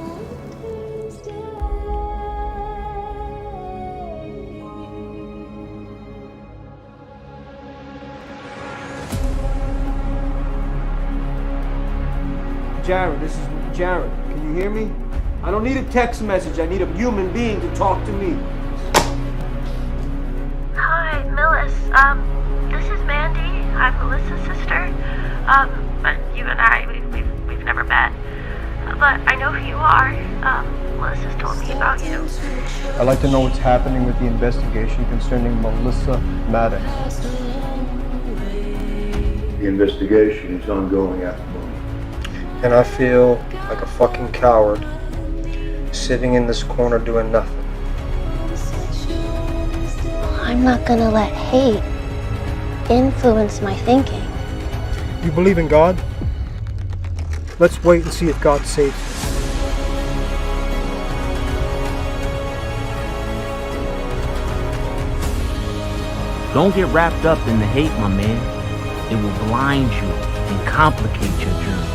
Jared, this is Jared. Can you hear me? I don't need a text message. I need a human being to talk to me. Hi, Millis. This is Mandy. I'm Melissa's sister. But you and I, we've never met. But I know who you are. Melissa's told me about you. I'd like to know what's happening with the investigation concerning Melissa Maddox. The investigation is ongoing at the moment. And I feel like a fucking coward sitting in this corner doing nothing. I'm not gonna let hate influence my thinking. You believe in God? Let's wait and see if God saves us. Don't get wrapped up in the hate, my man. It will blind you and complicate your journey.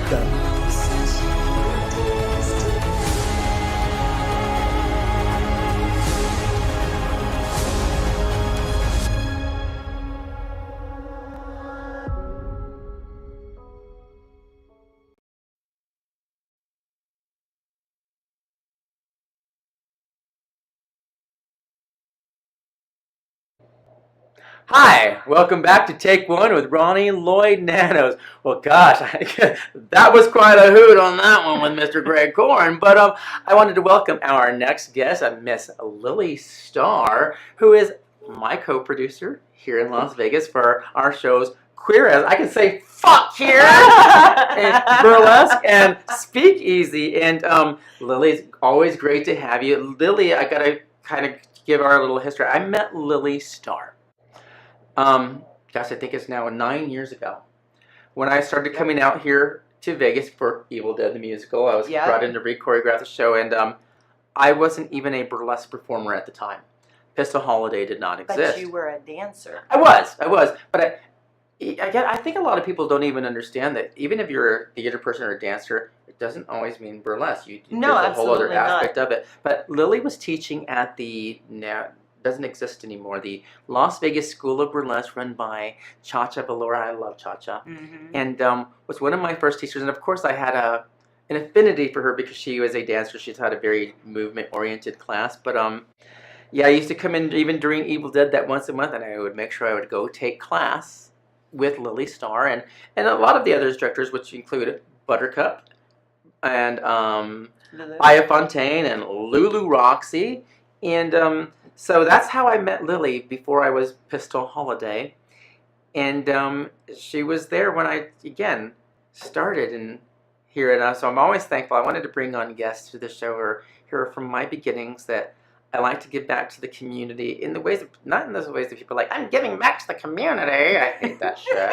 Done. Hi, welcome back to Take One with Ronnie Lloyd Nanos. Well, gosh, that was quite a hoot on that one with Mr. Greg Korn. But I wanted to welcome our next guest, Miss Lily Starr, who is my co-producer here in Las Vegas for our shows Queer As, I can say fuck here, and Burlesque and Speakeasy. And Lily, it's always great to have you. Lily, I gotta kind of give our little history. I met Lily Starr. Gosh, I think it's now 9 years ago. When I started coming out here to Vegas for Evil Dead the musical, I was brought in to re-choreograph the show, and I wasn't even a burlesque performer at the time. Pistol Holiday did not exist. But you were a dancer. I was, but I think a lot of people don't even understand that even if you're a theater person or a dancer, it doesn't always mean burlesque. No, there's a whole other absolutely aspect not. of it. But Lily was teaching at the doesn't exist anymore, the Las Vegas School of Burlesque, run by Cha-Cha Valora. I love Cha-Cha. And was one of my first teachers. And of course I had an affinity for her because she was a dancer. She taught a very movement-oriented class. But yeah, I used to come in even during Evil Dead that once a month, and I would make sure I would go take class with Lily Starr and a lot of the other instructors, which included Buttercup and Aya Fontaine and Lulu Roxy. And so that's how I met Lily before I was Pistol Holiday. And she was there when I, again, started and here at us. So I'm always thankful. I wanted to bring on guests to the show or hear from my beginnings that I like to give back to the community in the ways, not in those ways that people are like, I'm giving back to the community. I hate that shit.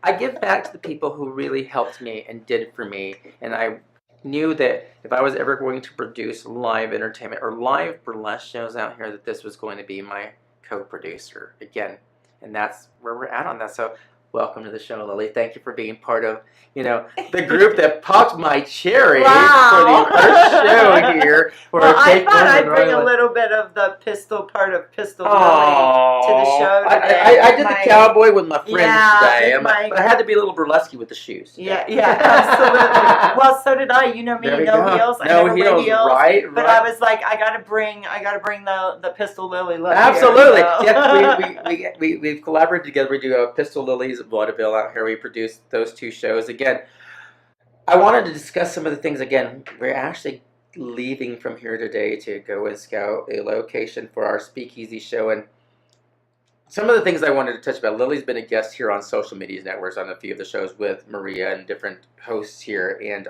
I give back to the people who really helped me and did for me. And I knew that if I was ever going to produce live entertainment or live burlesque shows out here, that this was going to be my co-producer again. And that's where we're at on that. So welcome to the show, Lily. Thank you for being part of, the group that popped my cherry for the first show here. Well, I thought I'd bring a little bit of the pistol part of Pistol Lily to the show today. I did the cowboy with my friends today, but I had to be a little burlesque with the shoes. Yeah, absolutely. Well, so did I. You know me, no heels. I never wear heels. Right. But I was like, I gotta bring the Pistol Lily look. Absolutely. Here, so. Yeah, we've collaborated together. We do a Pistol Lily's vaudeville out here. We produce those two shows. Again, I wanted to discuss some of the things. Again, we're actually leaving from here today to go and scout a location for our Speakeasy show. And some of the things I wanted to touch about, Lily's been a guest here on social media networks on a few of the shows with Maria and different hosts here. And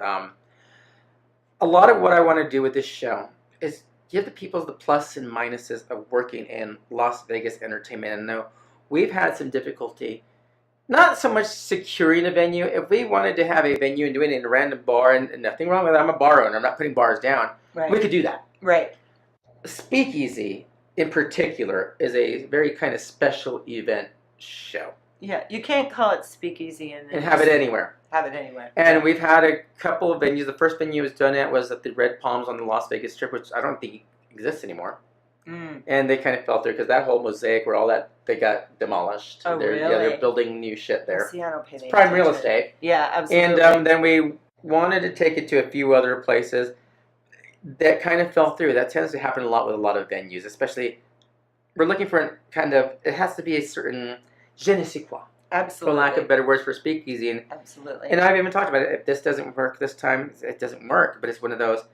a lot of what I want to do with this show is give the people the plus and minuses of working in Las Vegas entertainment. And no, we've had some difficulty, not so much securing a venue. If we wanted to have a venue and doing it in a random bar, and nothing wrong with that, I'm a bar owner, I'm not putting bars down, we could do that. Right. Speakeasy, in particular, is a very kind of special event show. Yeah, you can't call it Speakeasy and have it anywhere. Have it anywhere. And we've had a couple of venues. The first venue was done at was at the Red Palms on the Las Vegas Strip, which I don't think exists anymore. And they kind of fell through because that whole mosaic where all that, they got demolished. Oh, really? Yeah, they're building new shit there. See, I don't pay It's prime real estate. Yeah, absolutely. And then we wanted to take it to a few other places that kind of fell through. That tends to happen a lot with a lot of venues, especially we're looking for it has to be a certain je ne sais quoi. Absolutely. For lack of better words for Speakeasy. And, absolutely. And I've even talked about it. If this doesn't work this time, it doesn't work. But it's one of those.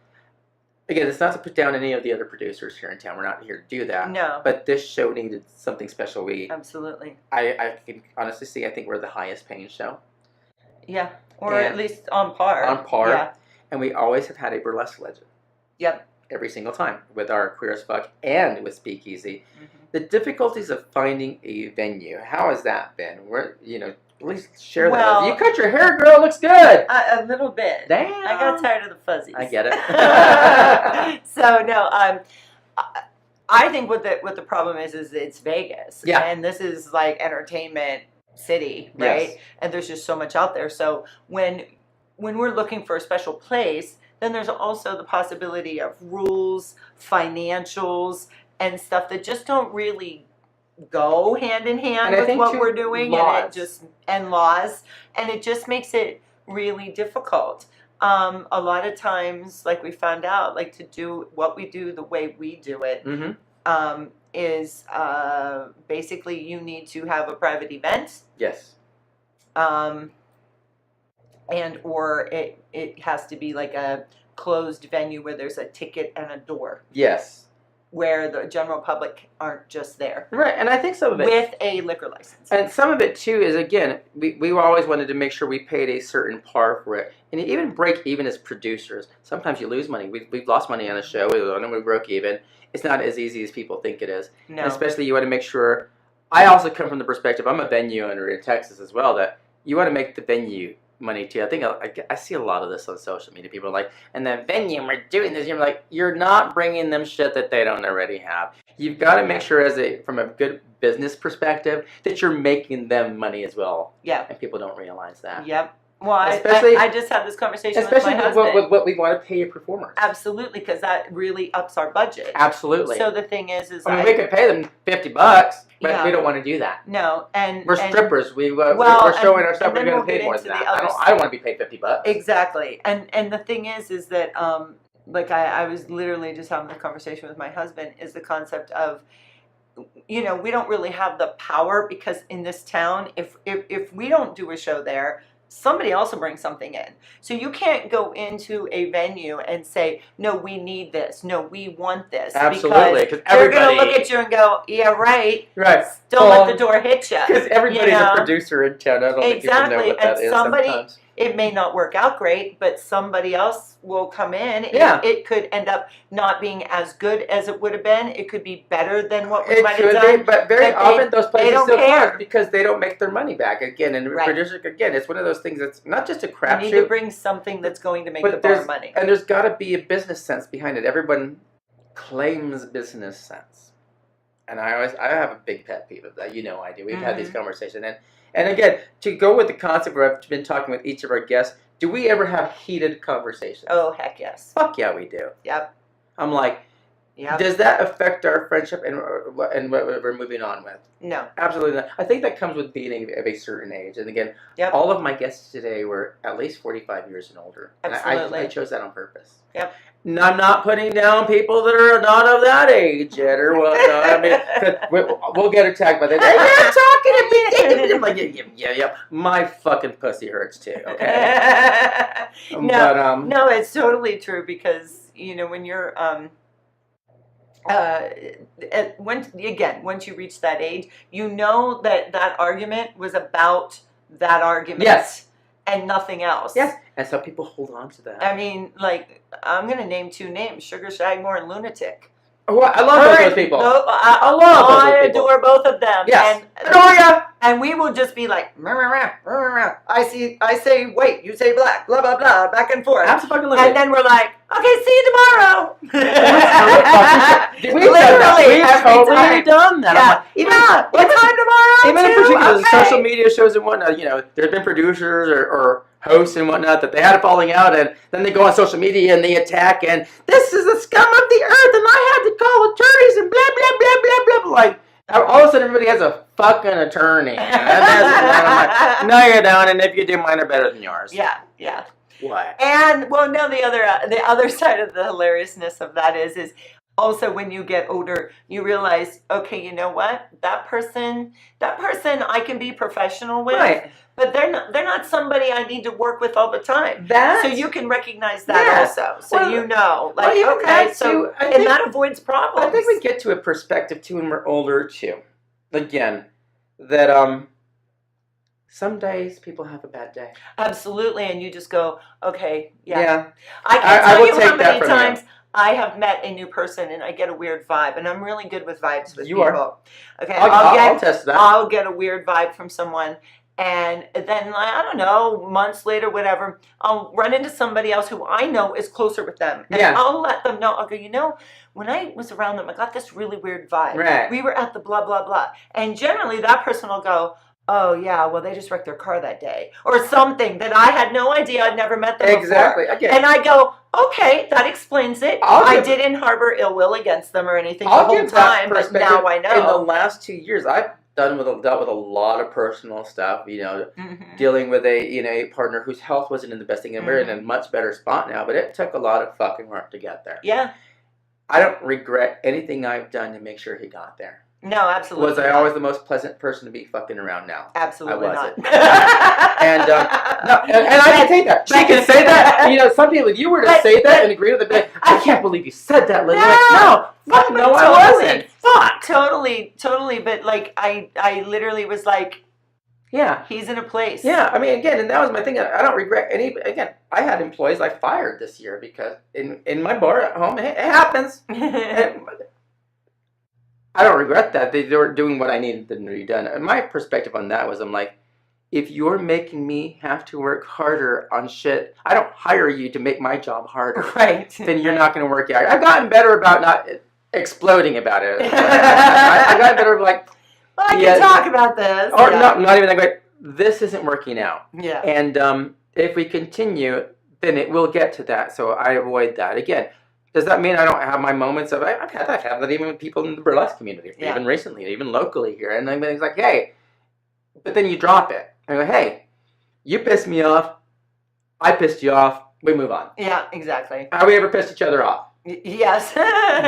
Again, it's not to put down any of the other producers here in town. We're not here to do that. No. But this show needed something special. Absolutely. I can honestly see, I think we're the highest paying show. Yeah. Or at least on par. On par. Yeah. And we always have had a burlesque legend. Yep. Every single time with our Queer as Fuck and with Speakeasy. The difficulties of finding a venue. How has that been? At least share that. You cut your hair, girl. Looks good. A little bit. Damn. I got tired of the fuzzies. I get it. So no, I think what the problem is it's Vegas. Yeah. And this is like entertainment city, right? Yes. And there's just so much out there. So when we're looking for a special place, then there's also the possibility of rules, financials, and stuff that just don't really go hand in hand with what we're doing, laws. and laws, and it just makes it really difficult. A lot of times, like we found out, like to do what we do the way we do it, is basically you need to have a private event. Yes. And or it has to be like a closed venue where there's a ticket and a door. Yes. Where the general public aren't just there. Right, and I think some of it... With a liquor license. And some of it, too, is, again, we always wanted to make sure we paid a certain par for it. And even break even as producers. Sometimes you lose money. We've lost money on a show. We broke even. It's not as easy as people think it is. No. And especially you want to make sure... I also come from the perspective, I'm a venue owner in Texas as well, that you want to make the venue money too. I think I see a lot of this on social media. People are like, and the venue, we're doing this. You're like, you're not bringing them shit that they don't already have. You've got to make sure, from a good business perspective, that you're making them money as well. Yeah. And people don't realize that. Yep. Well, I just had this conversation with my husband. With what we want to pay your performers. Absolutely, because that really ups our budget. Absolutely. So the thing is I mean, we could pay them $50, but Yeah. we don't want to do that. No, and we're strippers. We're showing our stuff. We're going to pay more than that. I don't want to be paid $50. Exactly. And the thing is that like I was literally just having the conversation with my husband, is the concept of, we don't really have the power, because in this town, if we don't do a show there, somebody else will bring something in. So you can't go into a venue and say, no, we need this. No, we want this. Absolutely. Because they're going to look at you and go, yeah, right. Right. Don't let the door hit you. Because everybody's a producer in town. I don't think people know what that is sometimes. It may not work out great, but somebody else will come in. Yeah. It could end up not being as good as it would have been. It could be better than what we might have done. But very often those places don't still care. close because they don't make their money back. Again, and producers, again, it's one of those things that's not just a crapshoot. You need to bring something that's going to make the bar money. And there's got to be a business sense behind it. Everyone claims business sense. And I have a big pet peeve of that. I do. We've had these conversations. And again, to go with the concept where I've been talking with each of our guests, do we ever have heated conversations? Oh, heck yes. Fuck yeah, we do. Yep. I'm like, yep. Does that affect our friendship and what we're moving on with? No. Absolutely not. I think that comes with being of a certain age. And again, all of my guests today were at least 45 years and older. Absolutely. And I chose that on purpose. Yep. And I'm not putting down people that are not of that age yet or whatnot. I mean, we'll get attacked by that. Hey, you're talking to me. I'm like, yeah. My fucking pussy hurts too, okay? No, it's totally true, because, when you're, once you reach that age, that argument was about that argument. Yes. And nothing else. Yes. And some people hold on to that. I mean, like, I'm going to name 2 names, Sugar Shagmore and Lunatic. Oh, I love both those people. I adore both of them. Yes. And we will just be like, I say white, you say black, blah, blah, blah, back and forth. Absolutely. And then we're like, okay, see you tomorrow. We've totally done that. Yeah. What time tomorrow? Even in particular, social media shows and whatnot, there's been producers or hosts and whatnot that they had a falling out, and then they go on social media and they attack, and this is the scum of the earth, and I had to call attorneys and blah, blah, blah, blah, blah. Like, all of a sudden everybody has a fucking attorney. And no, you don't, and if you do, mine are better than yours. Yeah. What? And, well, no, the other side of the hilariousness of that is also when you get older, you realize, okay, you know what? That person I can be professional with. Right. But they're not somebody I need to work with all the time. So you can recognize that also. So that avoids problems. I think we get to a perspective too when we're older too. Again, that some days people have a bad day. Absolutely, and you just go, okay, yeah. Yeah. I can't tell you how many times I have met a new person and I get a weird vibe, and I'm really good with vibes with people. Are. Okay, I'll test that. I'll get a weird vibe from someone, and then, I don't know, months later, whatever, I'll run into somebody else who I know is closer with them, and I'll let them know. I'll go, when I was around them, I got this really weird vibe. Right. We were at the blah, blah, blah. And generally that person will go, oh, yeah, well, they just wrecked their car that day. Or something that I had no idea. I'd never met them exactly. before. Again. And I go, okay, that explains it. I didn't harbor ill will against them or anything the whole time, but now I know. In the last 2 years, I've dealt with a lot of personal stuff, dealing with a partner whose health wasn't in the best thing, and we're in a much better spot now, but it took a lot of fucking work to get there. Yeah. I don't regret anything I've done to make sure he got there. No, absolutely. Was I always the most pleasant person to be fucking around? No. Absolutely I not. wasn't. and I can take that. She can say that. You know, some people, if you were to say that and agree with it, they'd be like, I can't believe you said that, Lydia. Fuck no, I wasn't. Fuck. Totally. But like, I literally was like, yeah, he's in a place. Yeah, I mean, again, and that was my thing. I don't regret any. Again, I had employees I fired this year because in my bar at home, it happens. And I don't regret that. They were doing what I needed them to be done. And my perspective on that was, I'm like, if you're making me have to work harder on shit, I don't hire you to make my job harder. Right. Then you're not going to work out. I've gotten better about not exploding about it. I got better like, well, I can talk about this. Or not even that great. This isn't working out. Yeah. And if we continue, then it will get to that. So I avoid that. Again, does that mean I don't have my moments of, I've had that even with people in the burlesque community, even recently, even locally here. And it's like, hey, but then you drop it. I go, hey, you pissed me off. I pissed you off. We move on. Yeah, exactly. Have we ever pissed each other off? Yes.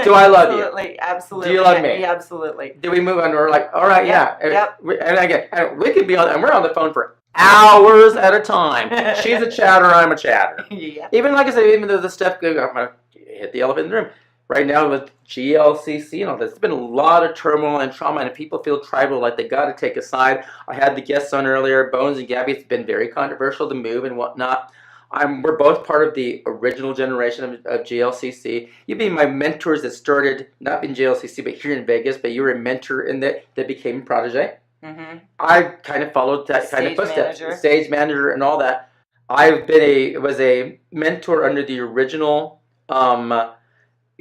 Do I love you? Absolutely. Do you love me? Yeah, absolutely. Do we move on? We're like, all right, yeah. Yep. And again, we could be on, and we're on the phone for hours at a time. She's a chatter, I'm a chatter. Yeah. Even like I said, even though the stuff, I'm gonna hit the elephant in the room. Right now with GLCC and all this, there's been a lot of turmoil and trauma, and people feel tribal, like they got to take a side. I had the guests on earlier, Bones and Gabby. It's been very controversial to move and whatnot. We're both part of the original generation of GLCC. You've been my mentors that started, not in GLCC, but here in Vegas, but you were a mentor in that became protege. Mm-hmm. I kind of followed that kind of footsteps. Manager. Stage manager and all that. I've been was a mentor under the original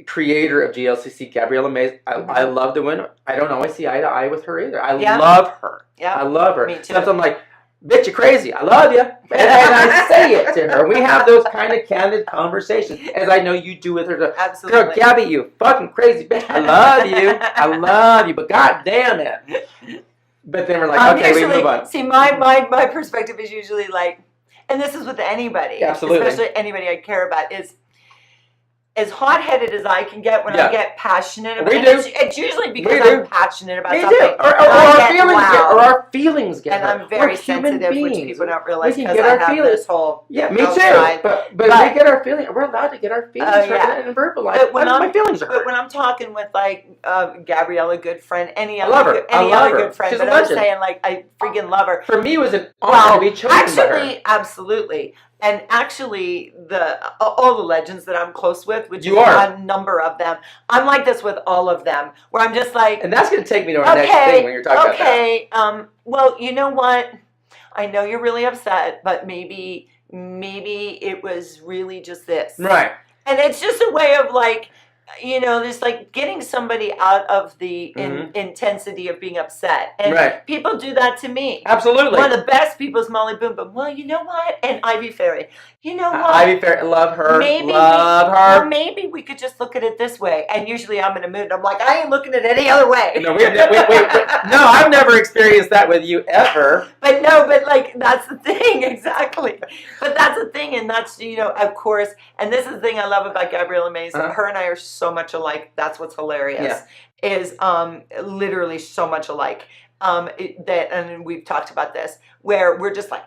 creator of GLCC, Gabriella Mays. I love the winner. I don't always see eye to eye with her either. I love her. Yeah. I love her. Me too. Sometimes I'm like, bitch, you're crazy. I love you. And I say it to her. We have those kind of candid conversations, as I know you do with her. Absolutely. Girl, Gabby, you fucking crazy bitch. I love you. I love you, but god damn it. But then we're like, okay, we move on. See, my perspective is usually like, and this is with anybody, absolutely, especially anybody I care about, is as hot-headed as I can get when I get passionate about it. It's usually because I'm passionate about something. Or our feelings get and hurt. I'm very We're human sensitive, beings. which people don't realize We can because get I our have feelings. this whole Yeah, me outside. too. But we get our feelings. We're allowed to get our feelings hurt and verbalized. But when my feelings are hurt. But when I'm talking with like Gabriella, good friend, any I love other her. I love other her. good friend, She's but a I'm legend. saying like I freaking love her. For me, it was an honor to be chosen by her. Actually, absolutely. And actually, all the legends that I'm close with, which is a number of them, I'm like this with all of them, where I'm just like, and that's going to take me to our next thing when you're talking about that. Well, you know what? I know you're really upset, but maybe it was really just this, right? And it's just a way of like, you know, there's like getting somebody out of the intensity of being upset. And people do that to me. Absolutely. One of the best people is Molly Boom Boom. Well, you know what? And Ivy Ferry. You know what? Ivy Ferry, love her. Maybe love her. Or maybe we could just look at it this way. And usually I'm in a mood. I'm like, I ain't looking at it any other way. No, wait. No, I've never experienced that with you ever. But no, but like, that's the thing. Exactly. But that's the thing. And that's, you know, of course. And this is the thing I love about Gabriella Mays. Her and I are so much alike. That's what's hilarious. Is literally so much alike. And we've talked about this, where we're just like,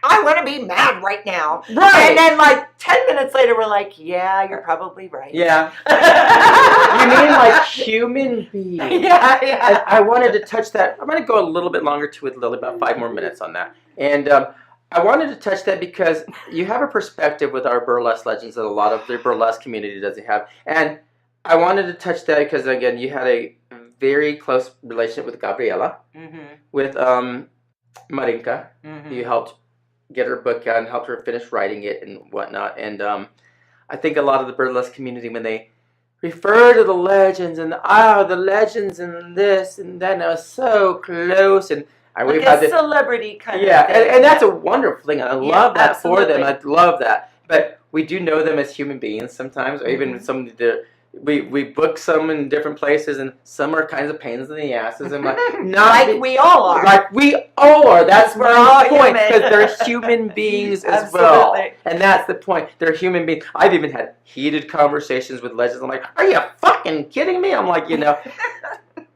I want to be mad right now. Right. And then like 10 minutes later, we're like, yeah, you're probably right. Yeah. You mean like human beings? Yeah. I wanted to touch that. I'm going to go a little bit longer with Lily, about 5 more minutes on that. And I wanted to touch that because you have a perspective with our burlesque legends that a lot of the burlesque community doesn't have. And I wanted to touch that because, again, you had a very close relationship with Gabriella, with Marinka. You helped get her book out and helped her finish writing it and whatnot. And I think a lot of the burlesque community, when they refer to the legends and, the legends and this and that, and I was so close. And like a celebrity kind of thing. And that's a wonderful thing. I love that absolutely. for them. I love that. But we do know them as human beings sometimes, or even some of we book some in different places, and some are kinds of pains in the asses. And like, not Like we all are. Like we all are. That's We're all my point, human. because they're human beings as well, Absolutely. and that's the point. They're human beings. I've even had heated conversations with legends. I'm like, are you fucking kidding me? I'm like,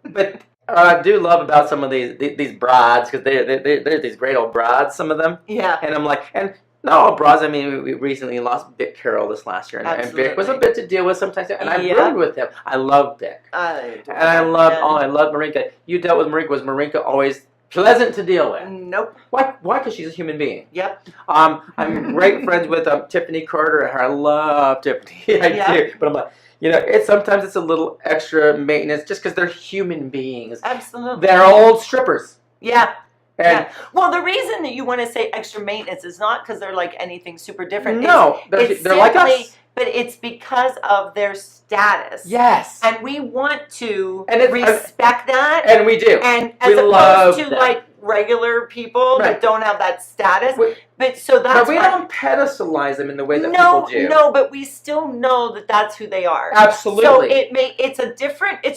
but. I do love about some of these brides, because they're these great old brides, some of them. Yeah. And I'm like, and not all brides. I mean, we recently lost Vic Carroll this last year, and Vic was a bit to deal with sometimes. And I roomed with him. I love Vic, and I love Marinka. You dealt with Marinka. Was Marinka always pleasant to deal with? Nope. Why? Because she's a human being. Yep. I'm great friends with Tiffany Carter. I love Tiffany. I do. But I'm like. Sometimes it's a little extra maintenance just because they're human beings. Absolutely. They're old strippers. Yeah. And Well, the reason that you want to say extra maintenance is not because they're like anything super different. No, it's they're like us. But it's because of their status. Yes. And we want to And respect that. And we do. And We as love opposed to that. like regular people Right. that don't have that status. But we don't pedestalize them in the way that no, people do. No, but we still know that that's who they are. Absolutely. So it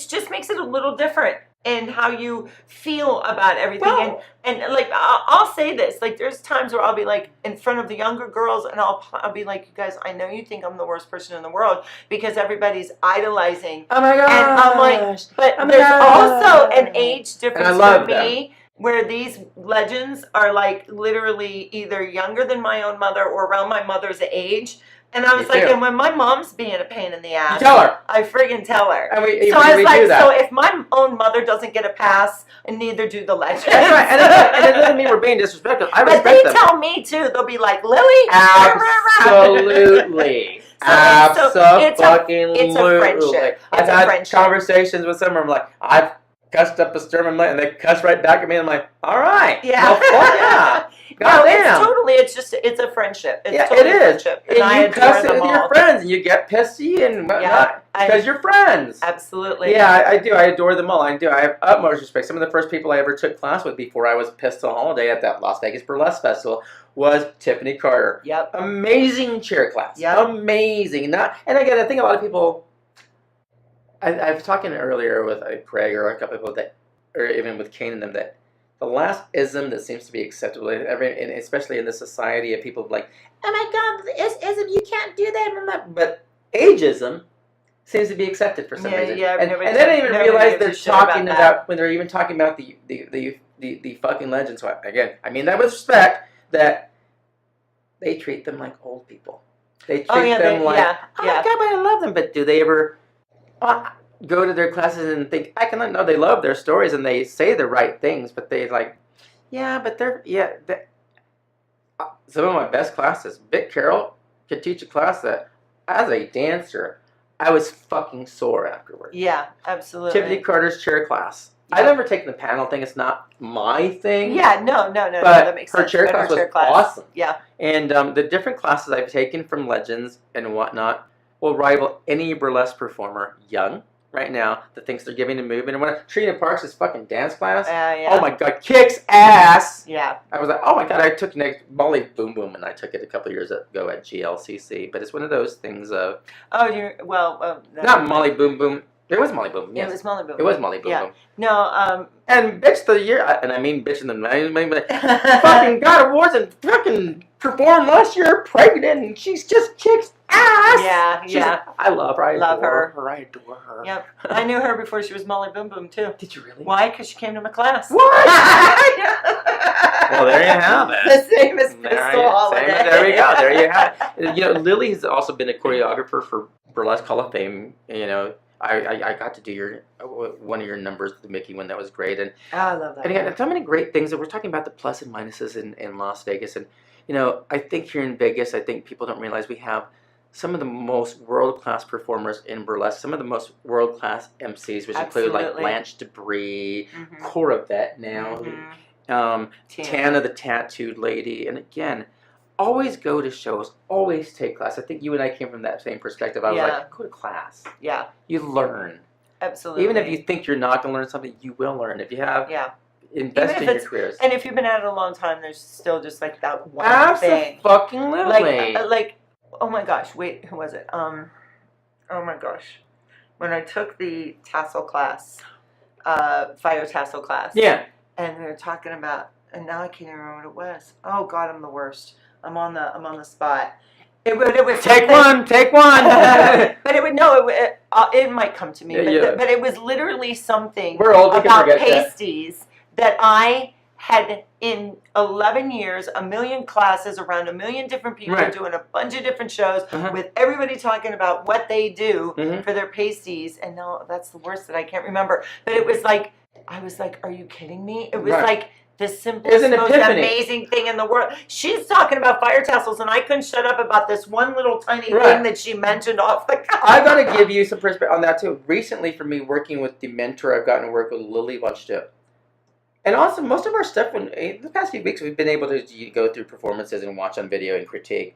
just makes it a little different in how you feel about everything. And like I'll say this, like there's times where I'll be like in front of the younger girls, and I'll be like, you guys, I know you think I'm the worst person in the world because everybody's idolizing. Oh my gosh. And I'm like, but Oh my there's gosh. also an age difference And I love for me. Where these legends are like literally either younger than my own mother or around my mother's age. And I was Me like, too. and when my mom's being a pain in the ass, tell her. I friggin' tell her. And we so I was do like, that. so if my own mother doesn't get a pass, and neither do the legends. That's right. And it doesn't mean we're being disrespectful. I But respect they them. tell me too. They'll be like, Lily. Absolutely. Absolutely. It's a friendship. I've had conversations with some where I'm like, I've cussed up a storm and they cuss right back at me. And I'm like, all right. Yeah. Well, fuck yeah. No, Goddamn. it's a friendship. It's Yeah, totally it a is. friendship. And I you adore cuss them with all. your friends and you get pissy and whatnot because you're friends. Absolutely. Yeah, I do. I adore them all. I do. I have utmost respect. Some of the first people I ever took class with before I was pissed on holiday at that Las Vegas Burlesque Festival was Tiffany Carter. Yep. Amazing chair class. Yep. Amazing. And again, I think a lot of people. I was talking earlier with Craig or a couple of people that, or even with Kane and them, that the last ism that seems to be acceptable, and especially in the society of people like, oh my God, ism, you can't do that. But ageism seems to be accepted for some reason. Yeah, and they don't even realize they're talking about when they're even talking about the fucking legends. So again, I mean that with respect, that they treat them like old people. They treat them like, oh my God, but I love them. But do they ever go to their classes and think, I can know they love their stories and they say the right things, but they like, some of my best classes, Vic Carroll could teach a class that, as a dancer, I was fucking sore afterwards. Yeah, absolutely. Tiffany Carter's chair class. I've never taken the panel thing. It's not my thing. Yeah, no, But that makes her sense. chair But class was class. awesome. Yeah. And the different classes I've taken from legends and whatnot will rival any burlesque performer young right now that thinks they're giving a movement. And when Trina Parks' fucking dance class, oh my God, kicks ass. Yeah. I was like, oh my God, I took Molly Boom Boom, and I took it a couple of years ago at GLCC. But it's one of those things of... not Molly Boom Boom. It was Molly Boom. Yes. It was Molly Boom. It was Molly Boom Yeah. Boom. No, And bitch the year, and I mean bitch in the fucking got awards and fucking performed last year pregnant, and she's just kicks ass. Yeah. I love her. I Love adore her. I adore her. Yep. I knew her before she was Molly Boom Boom too. Did you really? Why? Because she came to my class. What? Well, there you have it. The same as Pistol Holiday. There we go. There you have it. Lily has also been a choreographer for Burlesque Hall of Fame. I got to do one of your numbers, the Mickey one. That was great. And I love that. And again, so many great things. And we're talking about the plus and minuses in Las Vegas. And, I think here in Vegas, I think people don't realize we have some of the most world-class performers in burlesque, some of the most world-class MCs, which include like Blanche Debris, Cora Vett now, Tana the Tattooed Lady. And again, always go to shows, always take class. I think you and I came from that same perspective. I was like, go to class. Yeah. You learn. Absolutely. Even if you think you're not going to learn something, you will learn. If you have... Invest in your careers. And if you've been at it a long time, there's still just like that one thing. Absolutely. Like, oh my gosh, wait, who was it? Oh my gosh. when I took the tassel class, fire tassel class. Yeah. And we were talking about, and now I can't even remember what it was. Oh God, I'm the worst. I'm on the spot. It was Take one. But it might come to me. But it was literally something We're old, we can about forget that. pasties that I had in 11 years, a million classes around a million different people Right. doing a bunch of different shows with everybody talking about what they do for their pasties. And no, that's the worst that I can't remember. But it was like, I was like, are you kidding me? It was Right. like the simplest, an most epiphany. amazing thing in the world. She's talking about fire tassels, and I couldn't shut up about this one little tiny Right. thing that she mentioned off the cuff. I got to give you some perspective on that too. Recently, for me, working with the mentor, I've gotten to work with Lily Von Stupp. And also, most of our stuff, the past few weeks, we've been able to go through performances and watch on video and critique.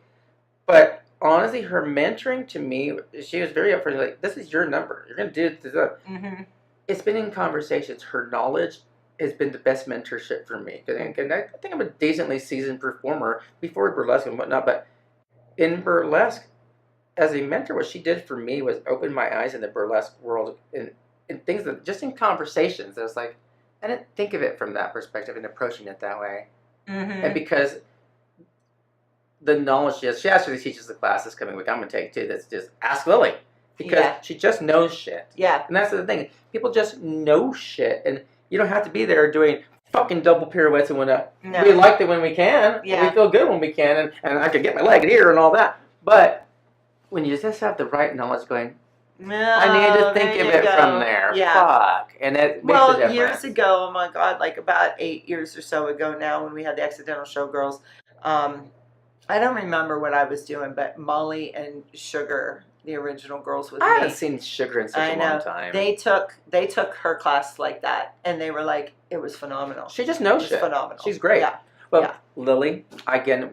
But honestly, her mentoring to me, she was very upfront, like, this is your number. You're going to do this. It's been in conversations. Her knowledge has been the best mentorship for me. And I think I'm a decently seasoned performer before burlesque and whatnot, but in burlesque, as a mentor, what she did for me was open my eyes in the burlesque world and things that, just in conversations, I was like, I didn't think of it from that perspective and approaching it that way. And because the knowledge she actually teaches the classes coming week, I'm going to take too, that's just ask Lily. Because she just knows shit. Yeah. And that's the thing. People just know shit. And you don't have to be there doing fucking double pirouettes and whatnot. No. We like it when we can. Yeah. We feel good when we can. And I can get my leg here and all that. But when you just have the right knowledge going, I need to think of it from there. Yeah. Fuck. And it makes a difference. Years ago, oh my God, like about 8 years or so ago now, when we had the Accidental Showgirls, I don't remember what I was doing, but Molly and Sugar, the original girls with me. I haven't seen Sugar in such a long time. They took her class like that, and they were like, it was phenomenal. She just knows shit. Phenomenal. She's great. Yeah. Well, Lily, again,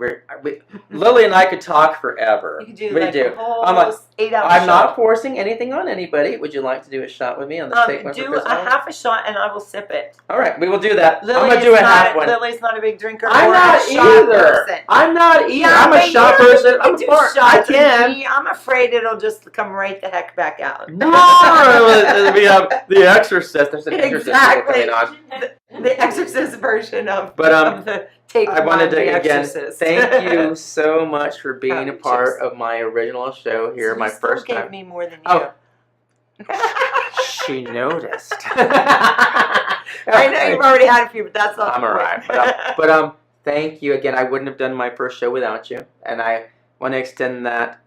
Lily and I could talk forever. You could do we like do. a whole I'm like, 8-hour I'm shot. not forcing anything on anybody. Would you like to do a shot with me on the Take One for Do Christmas? a half a shot, and I will sip it. All right, we will do that. I'm Lily's gonna do a half one. Lily's not a big drinker. I'm or not a shot either. person. I'm not either. Yeah, I'm a but shot you person. can I'm do I shots with can. me. I'm afraid it'll just come right the heck back out. No, we have The Exorcist. There's an Exorcist Exactly. coming on. The Exorcist version of, But of the Take I wanted One, to The again Exorcist. thank you so much for being a part of my original show here. So My you still first gave time. me more than you. Oh. She noticed. I know you've already had a few, but that's not I'm the all point. right. But thank you again. I wouldn't have done my first show without you, and I want to extend that.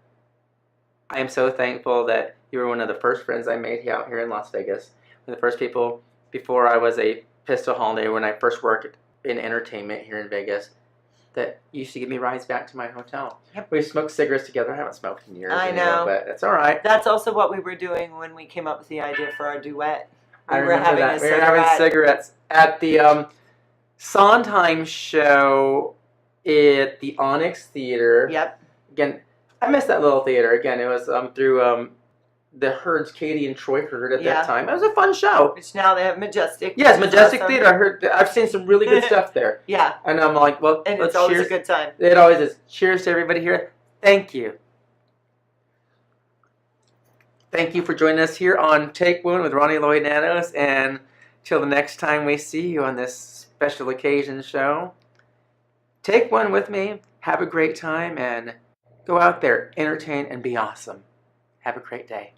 I am so thankful that you were one of the first friends I made out here in Las Vegas. One of the first people before I was a Pistol Holiday, when I first worked in entertainment here in Vegas, that used to give me rides back to my hotel. Yep. We smoked cigarettes together. I haven't smoked in years. I anymore, know. but it's all right. That's also what we were doing when we came up with the idea for our duet. I were remember having that. a We were having cigarettes at the Sondheim show at the Onyx Theater. Yep. Again, I missed that little theater. Again, it was through the Herds, Katie and Troy Hurd at that time. It was a fun show. Which now they have Majestic. Yes, Majestic Awesome. Theater. I heard. I've seen some really good stuff there. Yeah. And I'm like, well, And let's it's always cheers. a good time. It always is. Cheers to everybody here. Thank you. Thank you for joining us here on Take One with Ronnie Lloyd Nanos. And till the next time we see you on this special occasion show, take one with me. Have a great time and go out there, entertain, and be awesome. Have a great day.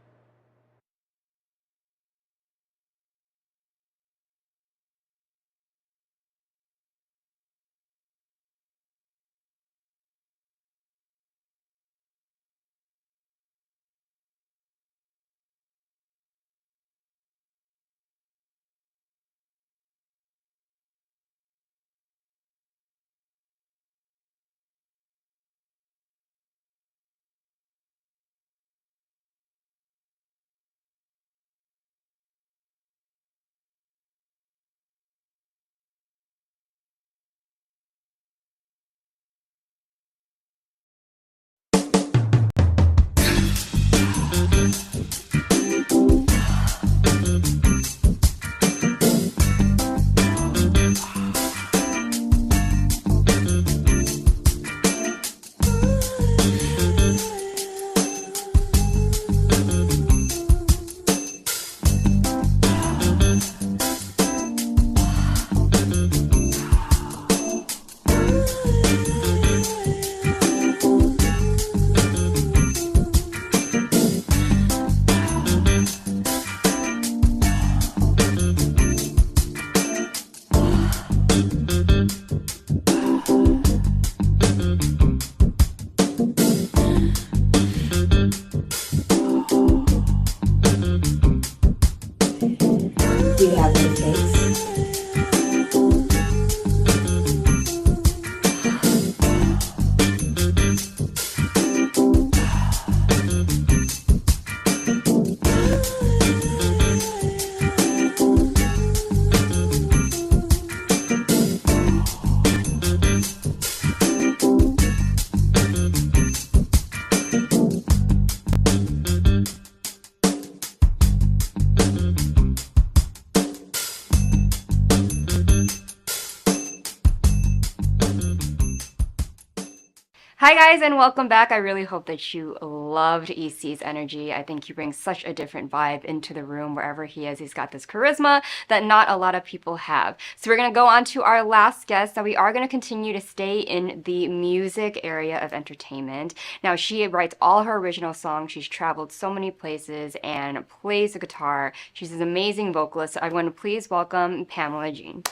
Hi guys, and welcome back. I really hope that you loved EC's energy. I think he brings such a different vibe into the room wherever he is. He's got this charisma that not a lot of people have. So we're going to go on to our last guest. Now we are going to continue to stay in the music area of entertainment. Now she writes all her original songs. She's traveled so many places and plays the guitar. She's an amazing vocalist. So I want to please welcome Pamela Jean.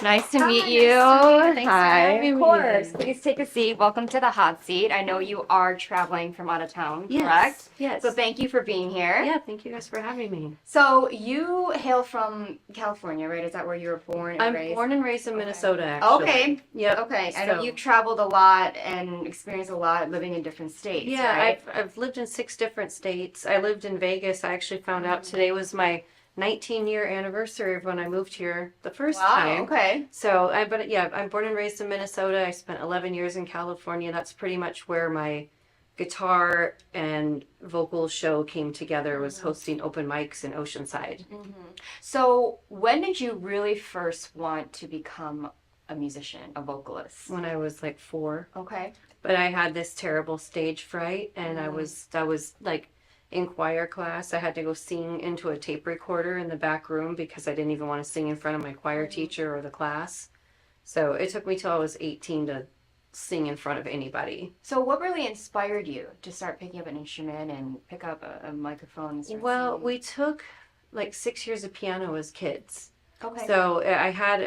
Nice to meet you. Thanks Hi. for having Of me. course. Please take a seat. Welcome to the hot seat. I know you are traveling from out of town, correct? Yes. So thank you for being here. Yeah, thank you guys for having me. So you hail from California, right? Is that where you were born and I'm raised? born and raised in Minnesota, actually. Okay. Yep. Okay. I know So- you've traveled a lot and experienced a lot living in different states, Yeah, right? I've lived in 6 different states. I lived in Vegas. I actually found out today was my 19-year anniversary of when I moved here the first Wow, time. okay. So, I'm born and raised in Minnesota. I spent 11 years in California. That's pretty much where my guitar and vocal show came together, was hosting open mics in Oceanside. So when did you really first want to become a musician, a vocalist? When I was like 4. Okay. But I had this terrible stage fright, and I was like in choir class. I had to go sing into a tape recorder in the back room because I didn't even want to sing in front of my choir teacher or the class. So it took me till I was 18 to sing in front of anybody. So what really inspired you to start picking up an instrument and pick up a microphone and start Well, singing? we took like 6 years of piano as kids. Okay. So I had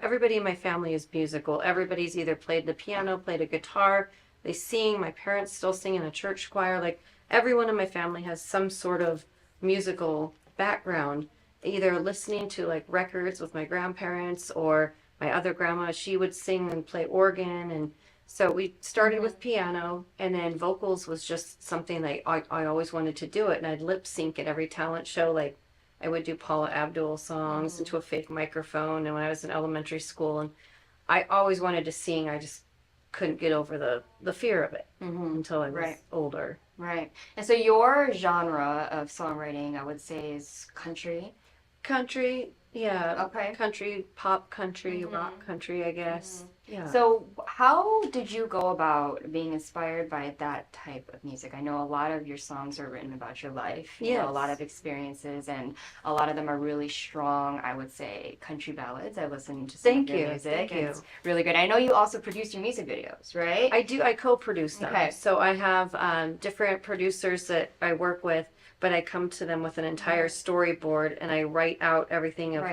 everybody in my family is musical. Everybody's either played the piano, played a guitar, they sing. My parents still sing in a church choir. Like everyone in my family has some sort of musical background, either listening to like records with my grandparents, or my other grandma, she would sing and play organ. And so we started with piano, and then vocals was just something that I always wanted to do it. And I'd lip sync at every talent show. Like I would do Paula Abdul songs into a fake microphone. And when I was in elementary school, and I always wanted to sing, I just couldn't get over the fear of it until I was older. Right. And so your genre of songwriting, I would say, is country. Country, yeah. Okay. Country, pop country, rock country, I guess. Yeah. So how did you go about being inspired by that type of music? I know a lot of your songs are written about your life, you know, a lot Yes. of experiences, and a lot of them are really strong, I would say, country ballads. I listened to some Thank of your you, music. thank you. It's really good. I know you also produce your music videos, right? I do. I co-produce them. Okay. So I have different producers that I work with, but I come to them with an entire storyboard, and I write out everything of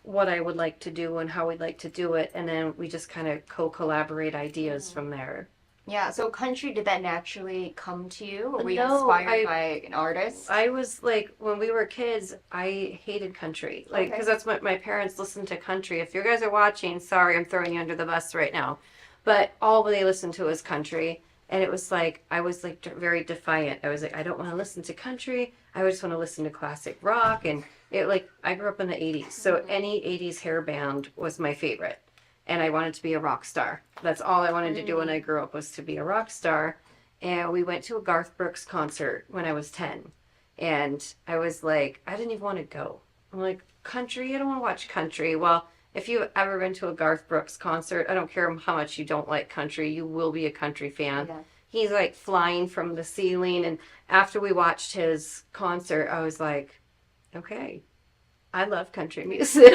what I would like to do and how we'd like to do it, and then we just kind of co-collaborate ideas from there. Yeah, so country, did that naturally come to you? Or were you No, inspired by an artist? I was like, when we were kids, I hated country. Like, because that's what my parents listened to country. If you guys are watching, sorry, I'm throwing you under the bus right now. But all they listened to was country. And it was like, I was like very defiant. I was like, I don't want to listen to country. I just want to listen to classic rock. And it like, I grew up in the 80s. So any 80s hair band was my favorite. And I wanted to be a rock star. That's all I wanted to do when I grew up, was to be a rock star. And we went to a Garth Brooks concert when I was 10. And I was like, I didn't even want to go. I'm like, country? I don't want to watch country. Well, if you've ever been to a Garth Brooks concert, I don't care how much you don't like country, you will be a country fan. Yeah. He's like flying from the ceiling. And after we watched his concert, I was like, okay, I love country music.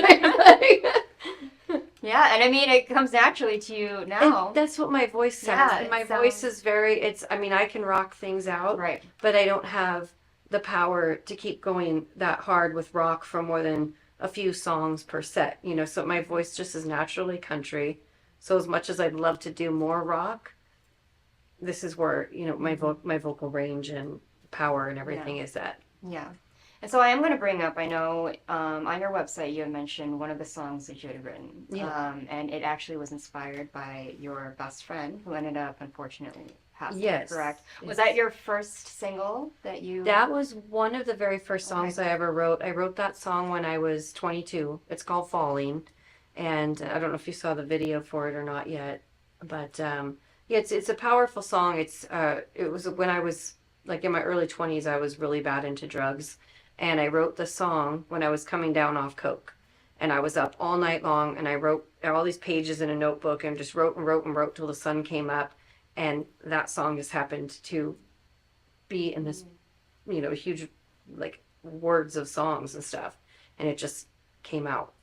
Yeah, and I mean, it comes naturally to you now. And that's what my voice sounds. Yeah, And it my voice is very, I mean, I can rock things out, Right. but I don't have the power to keep going that hard with rock for more than a few songs per set, you know, so my voice just is naturally country. So as much as I'd love to do more rock, this is where, you know, my vocal range and power and everything is at. Yeah. And so I am going to bring up, I know on your website you had mentioned one of the songs that you had written. Yeah. And it actually was inspired by your best friend who ended up, unfortunately, passing. Yes. Correct? Was Yes. that your first single that you... That was one of the very first songs I ever wrote. I wrote that song when I was 22. It's called Falling. And I don't know if you saw the video for it or not yet. But yeah, it's a powerful song. It was when I was like in my early 20s, I was really bad into drugs. And I wrote the song when I was coming down off coke. And I was up all night long, and I wrote all these pages in a notebook and just wrote and wrote and wrote till the sun came up. And that song just happened to be in this, huge, like, words of songs and stuff. And it just came out.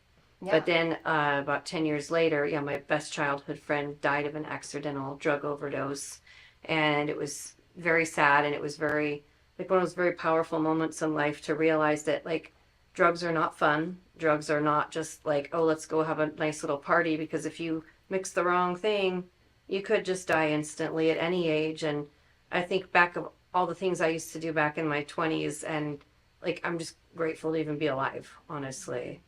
Yeah. But then about 10 years later, my best childhood friend died of an accidental drug overdose. And it was very sad, and it was very, like, one of those very powerful moments in life to realize that, like, drugs are not fun. Drugs are not just like, oh, let's go have a nice little party, because if you mix the wrong thing, you could just die instantly at any age. And I think back of all the things I used to do back in my 20s, and, like, I'm just grateful to even be alive, honestly.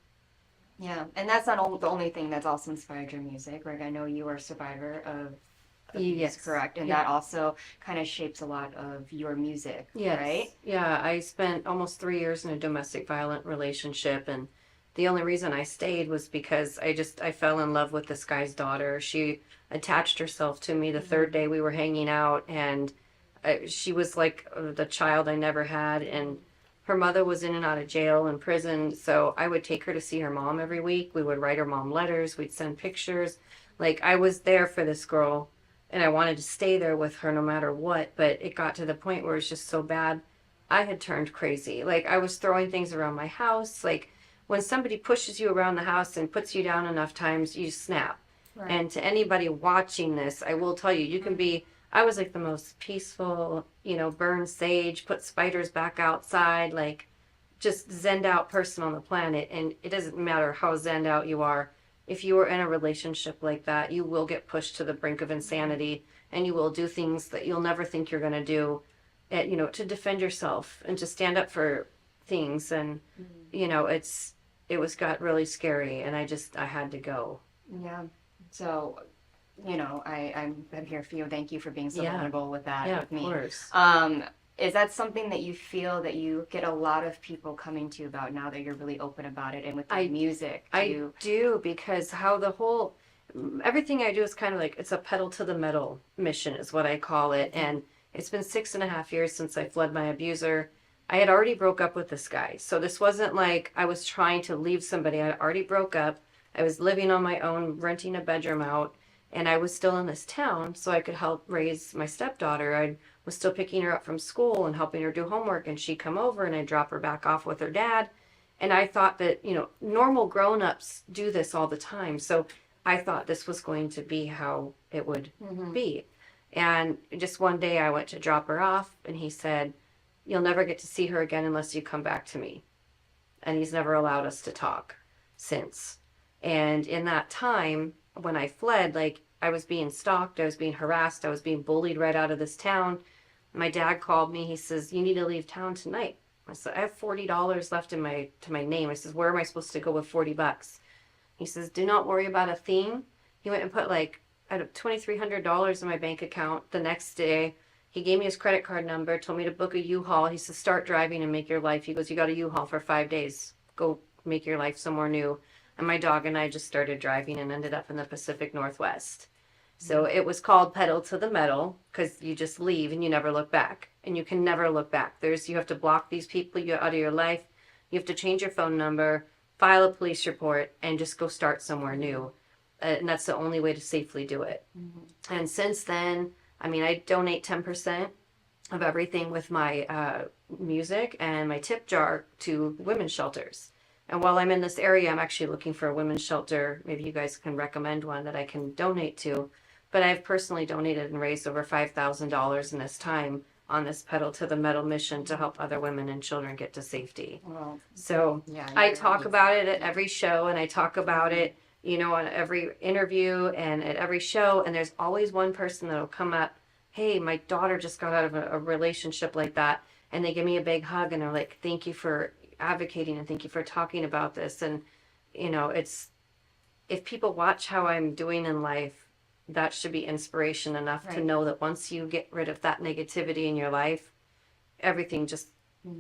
Yeah, and that's not the only thing that's also inspired your music. Like, I know you are a survivor of abuse, Yes. correct? And Yeah. that also kind of shapes a lot of your music, Yes. right? Yeah, I spent almost 3 years in a domestic violent relationship, and the only reason I stayed was because I fell in love with this guy's daughter. She attached herself to me the third day we were hanging out, and she was like the child I never had, and her mother was in and out of jail and prison, so I would take her to see her mom every week. We would write her mom letters, we'd send pictures. Like, I was there for this girl, and I wanted to stay there with her no matter what, but it got to the point where it was just so bad. I had turned crazy. Like, I was throwing things around my house. Like, when somebody pushes you around the house and puts you down enough times, you snap. Right. And to anybody watching this, I will tell you, you can be, I was like the most peaceful, burn sage, put spiders back outside, like, just zenned out person on the planet. And it doesn't matter how zenned out you are. If you are in a relationship like that, you will get pushed to the brink of insanity, and you will do things that you'll never think you're going to do, to defend yourself and to stand up for things. And, it got really scary, and I had to go. Yeah. So, I'm here for you. Thank you for being so Yeah. vulnerable with that Yeah, with of me. course. Is that something that you feel that you get a lot of people coming to you about now that you're really open about it, and with the music? I do, because everything I do is kind of like, it's a pedal to the metal mission is what I call it. And it's been 6.5 years since I fled my abuser. I had already broke up with this guy. So this wasn't like I was trying to leave somebody. I had already broke up. I was living on my own, renting a bedroom out, and I was still in this town so I could help raise my stepdaughter. I was still picking her up from school and helping her do homework, and she'd come over and I'd drop her back off with her dad. And I thought that, normal grown-ups do this all the time. So I thought this was going to be how it would be. And just one day I went to drop her off, and he said, "You'll never get to see her again unless you come back to me." And he's never allowed us to talk since. And in that time, when I fled, like, I was being stalked, I was being harassed, I was being bullied right out of this town. My dad called me. He says, "You need to leave town tonight." I said, "I have $40 left to my name." I says, "Where am I supposed to go with $40? He says, "Do not worry about a thing." He went and put like $2,300 in my bank account. The next day, he gave me his credit card number, told me to book a U-Haul. He says, "Start driving and make your life." He goes, "You got a U-Haul for 5 days. Go make your life somewhere new." And my dog and I just started driving and ended up in the Pacific Northwest. So it was called Pedal to the Metal, because you just leave and you never look back. And you can never look back. You have to block these people out of your life. You have to change your phone number, file a police report, and just go start somewhere new. And that's the only way to safely do it. And since then, I donate 10% of everything with my music and my tip jar to women's shelters. And while I'm in this area, I'm actually looking for a women's shelter. Maybe you guys can recommend one that I can donate to. But I've personally donated and raised over $5,000 in this time on this Pedal to the Metal mission to help other women and children get to safety. Well, So yeah, I talk about it at every show, and I talk about it, on every interview and at every show. And there's always one person that'll come up, "Hey, my daughter just got out of a relationship like that." And they give me a big hug, and they're like, "Thank you for advocating, and thank you for talking about this." And, if people watch how I'm doing in life, that should be inspiration enough to Right. know that once you get rid of that negativity in your life, everything just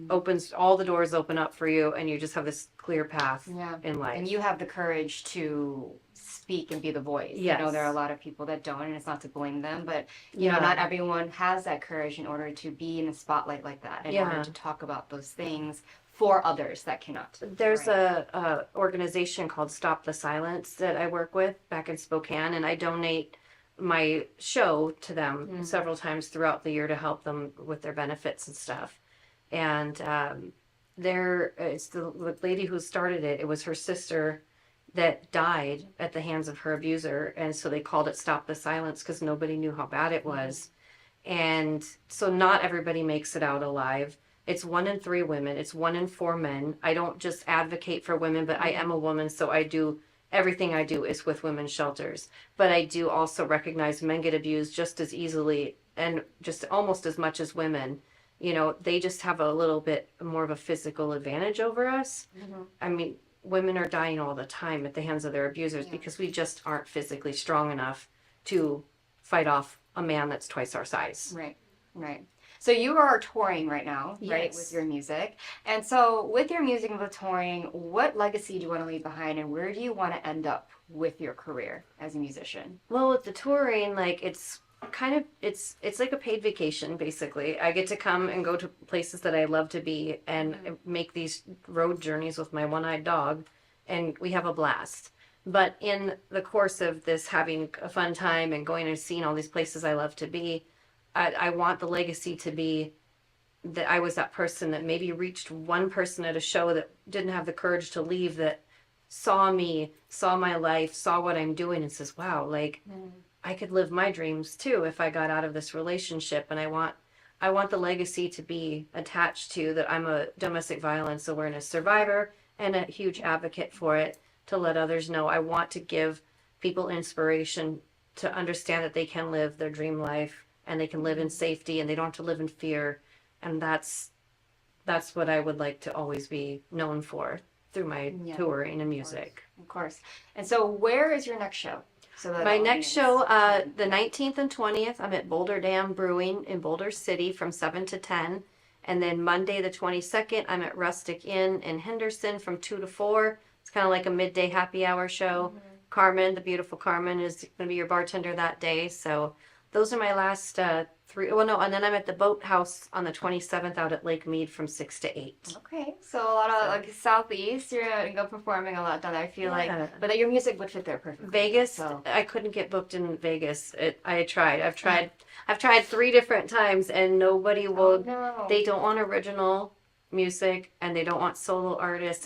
opens, all the doors open up for you, and you just have this clear path in life. And you have the courage to speak and be the voice. Yes. There are a lot of people that don't, and it's not to blame them, but Yeah. not everyone has that courage in order to be in the spotlight like that, in order Yeah. to talk about those things for others that cannot. There's a organization called Stop the Silence that I work with back in Spokane, and I donate my show to them several times throughout the year to help them with their benefits and stuff. And it's the lady who started it. It was her sister that died at the hands of her abuser, and so they called it Stop the Silence because nobody knew how bad it was. And so not everybody makes it out alive. It's 1 in 3 women. It's 1 in 4 men. I don't just advocate for women, but I am a woman, so everything I do is with women's shelters. But I do also recognize men get abused just as easily and just almost as much as women. You know, they just have a little bit more of a physical advantage over us. I mean, women are dying all the time at the hands of their abusers because we just aren't physically strong enough to fight off a man that's twice our size. Right. So you are touring right now, right, Yes. with your music. And so with your music and with touring, what legacy do you want to leave behind, and where do you want to end up with your career as a musician? Well, with the touring, like it's like a paid vacation basically. I get to come and go to places that I love to be and make these road journeys with my one-eyed dog, and we have a blast. But in the course of this having a fun time and going and seeing all these places I love to be, I want the legacy to be that I was that person that maybe reached one person at a show that didn't have the courage to leave, that saw me, saw my life, saw what I'm doing, and says, wow, like I could live my dreams too if I got out of this relationship. And I want the legacy to be attached to that I'm a domestic violence awareness survivor and a huge advocate for it, to let others know. I want to give people inspiration to understand that they can live their dream life and they can live in safety and they don't have to live in fear. And that's what I would like to always be known for through my touring and music. Of course. And so where is your next show? So that My all next audience- show, the 19th and 20th, I'm at Boulder Dam Brewing in Boulder City from 7 to 10. And then Monday the 22nd, I'm at Rustic Inn in Henderson from 2 to 4. It's kind of like a midday happy hour show. Carmen, the beautiful Carmen, is going to be your bartender that day. So those are my last 3. Well, no, and then I'm at the Boathouse on the 27th out at Lake Mead from 6 to 8. Okay, so a lot of like Southeast, you're gonna go performing a lot down there. I feel like, but that your music would fit there perfectly. Vegas, So I couldn't get booked in Vegas. I tried. I've tried 3 different times, and nobody will. no. They don't want original music, and they don't want solo artists.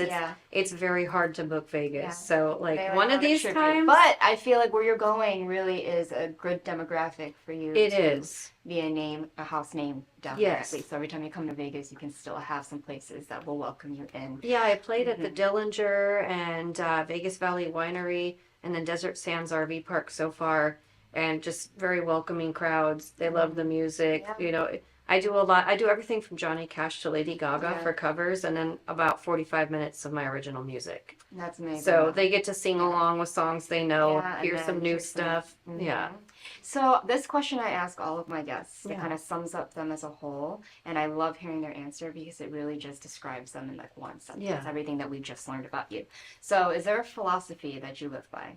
It's very hard to book Vegas. So They like like one of want a these tribute. times. But I feel like where you're going really is a good demographic for you. It to is. be a house name down Yes. there. So every time you come to Vegas, you can still have some places that will welcome you in. Yeah, I played at the Dillinger and Vegas Valley Winery and then Desert Sands RV Park so far, and just very welcoming crowds. They love the music. You know, I do a lot. I do everything from Johnny Cash to Lady Gaga for covers, and then about 45 minutes of my original music. That's amazing. So they get to sing along with songs they know, Yeah, and hear then some new hear some- stuff. Yeah. So this question I ask all of my guests, it Yeah. kind of sums up them as a whole, and I love hearing their answer because it really just describes them in like one sentence, Yeah. everything that we just learned about you. So is there a philosophy that you live by?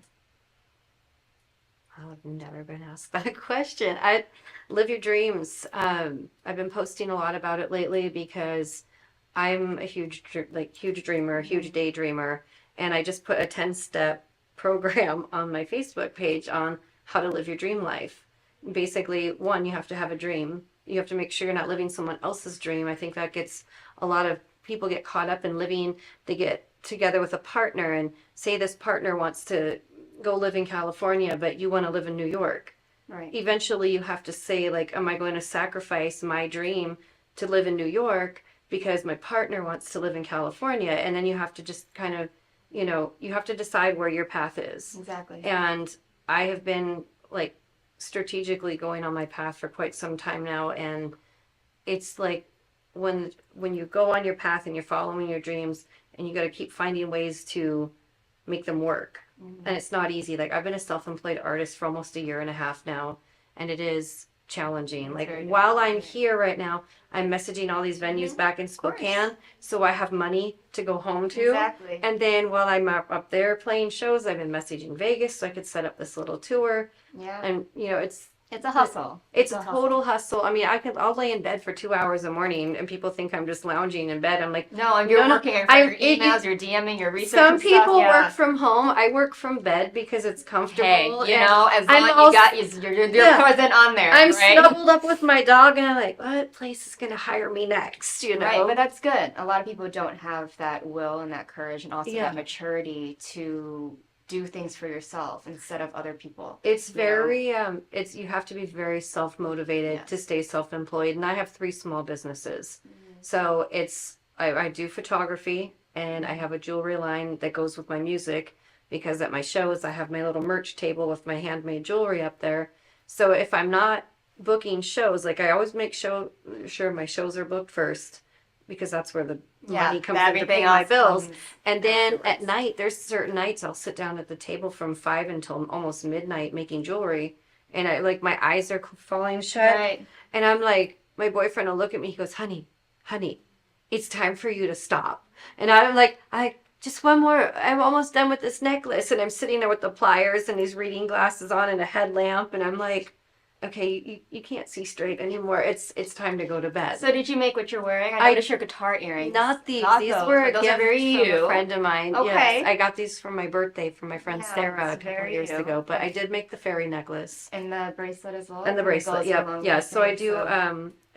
I've never been asked that question. I live your dreams. I've been posting a lot about it lately because I'm a huge dreamer, huge daydreamer, and I just put a 10-step program on my Facebook page on how to live your dream life. Basically, 1, you have to have a dream. You have to make sure you're not living someone else's dream. I think that gets a lot of people get caught up in living. They get together with a partner and say this partner wants to go live in California, but you want to live in New York. Right. Eventually you have to say, like, am I going to sacrifice my dream to live in New York because my partner wants to live in California? And then you have to just kind of, you have to decide where your path is. Exactly. And I have been like strategically going on my path for quite some time now, and it's like when you go on your path and you're following your dreams, and you got to keep finding ways to make them work. And it's not easy. Like, I've been a self-employed artist for almost a year and a half now, and it is challenging. Like, while I'm here right now, I'm messaging all these venues back in Spokane, so I have money to go home to. Exactly. And then while I'm up there playing shows, I've been messaging Vegas so I could set up this little tour. Yeah. And It's a hustle. It's a a total hustle. I mean, I'll lay in bed for 2 hours a morning, and people think I'm just lounging in bed. I'm like, No, and you're working on your emails, you're DMing, you're researching Some stuff, people yeah. work from home. I work from bed because it's comfortable. Hey, you and know, as long as you're yeah, present on there, I'm right? snuggled up with my dog, and I'm like, what place is going to hire me next? You know, Right, but that's good. A lot of people don't have that will and that courage and also Yeah. that maturity to do things for yourself instead of other people. It's you know? very you have to be very self-motivated to stay self-employed, and I have 3 small businesses. So I do photography, and I have a jewelry line that goes with my music, because at my shows I have my little merch table with my handmade jewelry up there. So if I'm not booking shows, like I always make sure my shows are booked first, because that's where the money comes in to pay my bills. And then at night, there's certain nights I'll sit down at the table from 5 until almost midnight making jewelry, and my eyes are falling shut. Right. And I'm like, my boyfriend will look at me, he goes, honey, it's time for you to stop. And I'm like, just one more, I'm almost done with this necklace. And I'm sitting there with the pliers and these reading glasses on and a headlamp, and I'm like, okay, you can't see straight anymore. It's time to go to bed. So did you make what you're wearing? I noticed your guitar earrings. Not these. These those, were a but those gift are very from you. a friend of mine. Okay. Yes, I got these for my birthday from my friend Yeah, Sarah a it's couple very years you. ago. But I did make the fairy necklace. And the bracelet as well? And the It bracelet, goes yeah. along Yeah, with so I it, do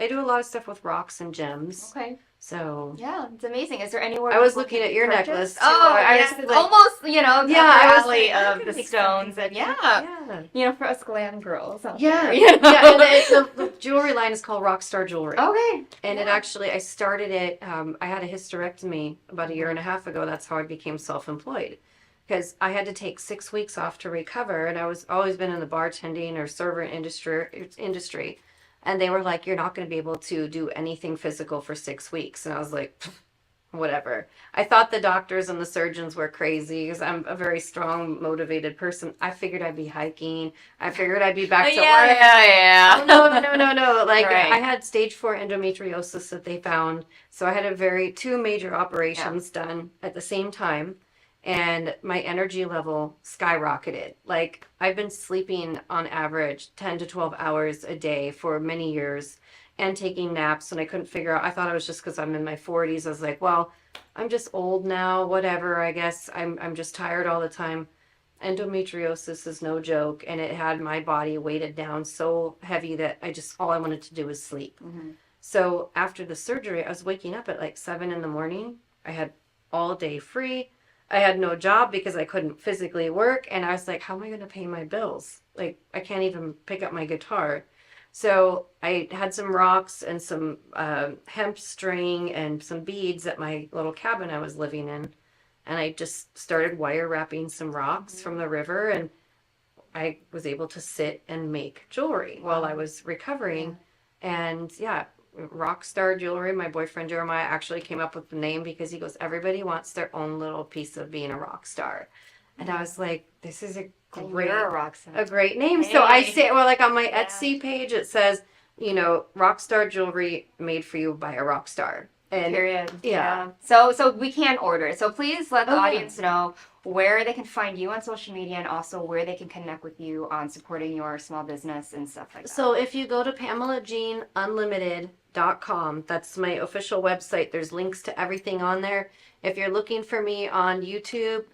I do a lot of stuff with rocks and gems. Okay. So yeah, it's amazing. Is there anywhere I was people looking can at your purchase? necklace, too. Oh, I yes, was it's like- almost, you know, Yeah, up I the was alley like, I of could the make stones, something. and yeah, you know, for us glam girls. Out Yeah, there, you know? yeah, and the jewelry line is called Rockstar Jewelry. Okay. And it actually, I started it, I had a hysterectomy about a year and a half ago. That's how I became self-employed. Because I had to take 6 weeks off to recover, and I was always been in the bartending or server industry. And they were like, you're not going to be able to do anything physical for 6 weeks. And I was like, whatever. I thought the doctors and the surgeons were crazy, because I'm a very strong, motivated person. I figured I'd be hiking. I figured I'd be back to work. Yeah. Oh, no. Like, Right. I had stage 4 endometriosis that they found. So I had 2 major operations done at the same time. And my energy level skyrocketed. Like, I've been sleeping on average 10 to 12 hours a day for many years, and taking naps, and I couldn't figure out. I thought it was just because I'm in my 40s. I was like, well, I'm just old now, whatever. I guess I'm just tired all the time. Endometriosis is no joke, and it had my body weighted down so heavy that all I wanted to do was sleep. So after the surgery, I was waking up at like 7 in the morning. I had all day free. I had no job because I couldn't physically work, and I was like, how am I going to pay my bills? Like, I can't even pick up my guitar. So I had some rocks and some hemp string and some beads at my little cabin I was living in. And I just started wire wrapping some rocks from the river, and I was able to sit and make jewelry while I was recovering. And yeah, Rockstar Jewelry, my boyfriend Jeremiah actually came up with the name, because he goes, everybody wants their own little piece of being a rock star. And I was like, this is a great name. So I say, well, like on my Etsy page, it says, you know, Rockstar Jewelry made for you by a rock star. And Period. Yeah. So we can order. So please let the Oh, yeah. audience know where they can find you on social media, and also where they can connect with you on supporting your small business and stuff like that. So if you go to PamelaJeanUnlimited.com, that's my official website. There's links to everything on there. If you're looking for me on YouTube,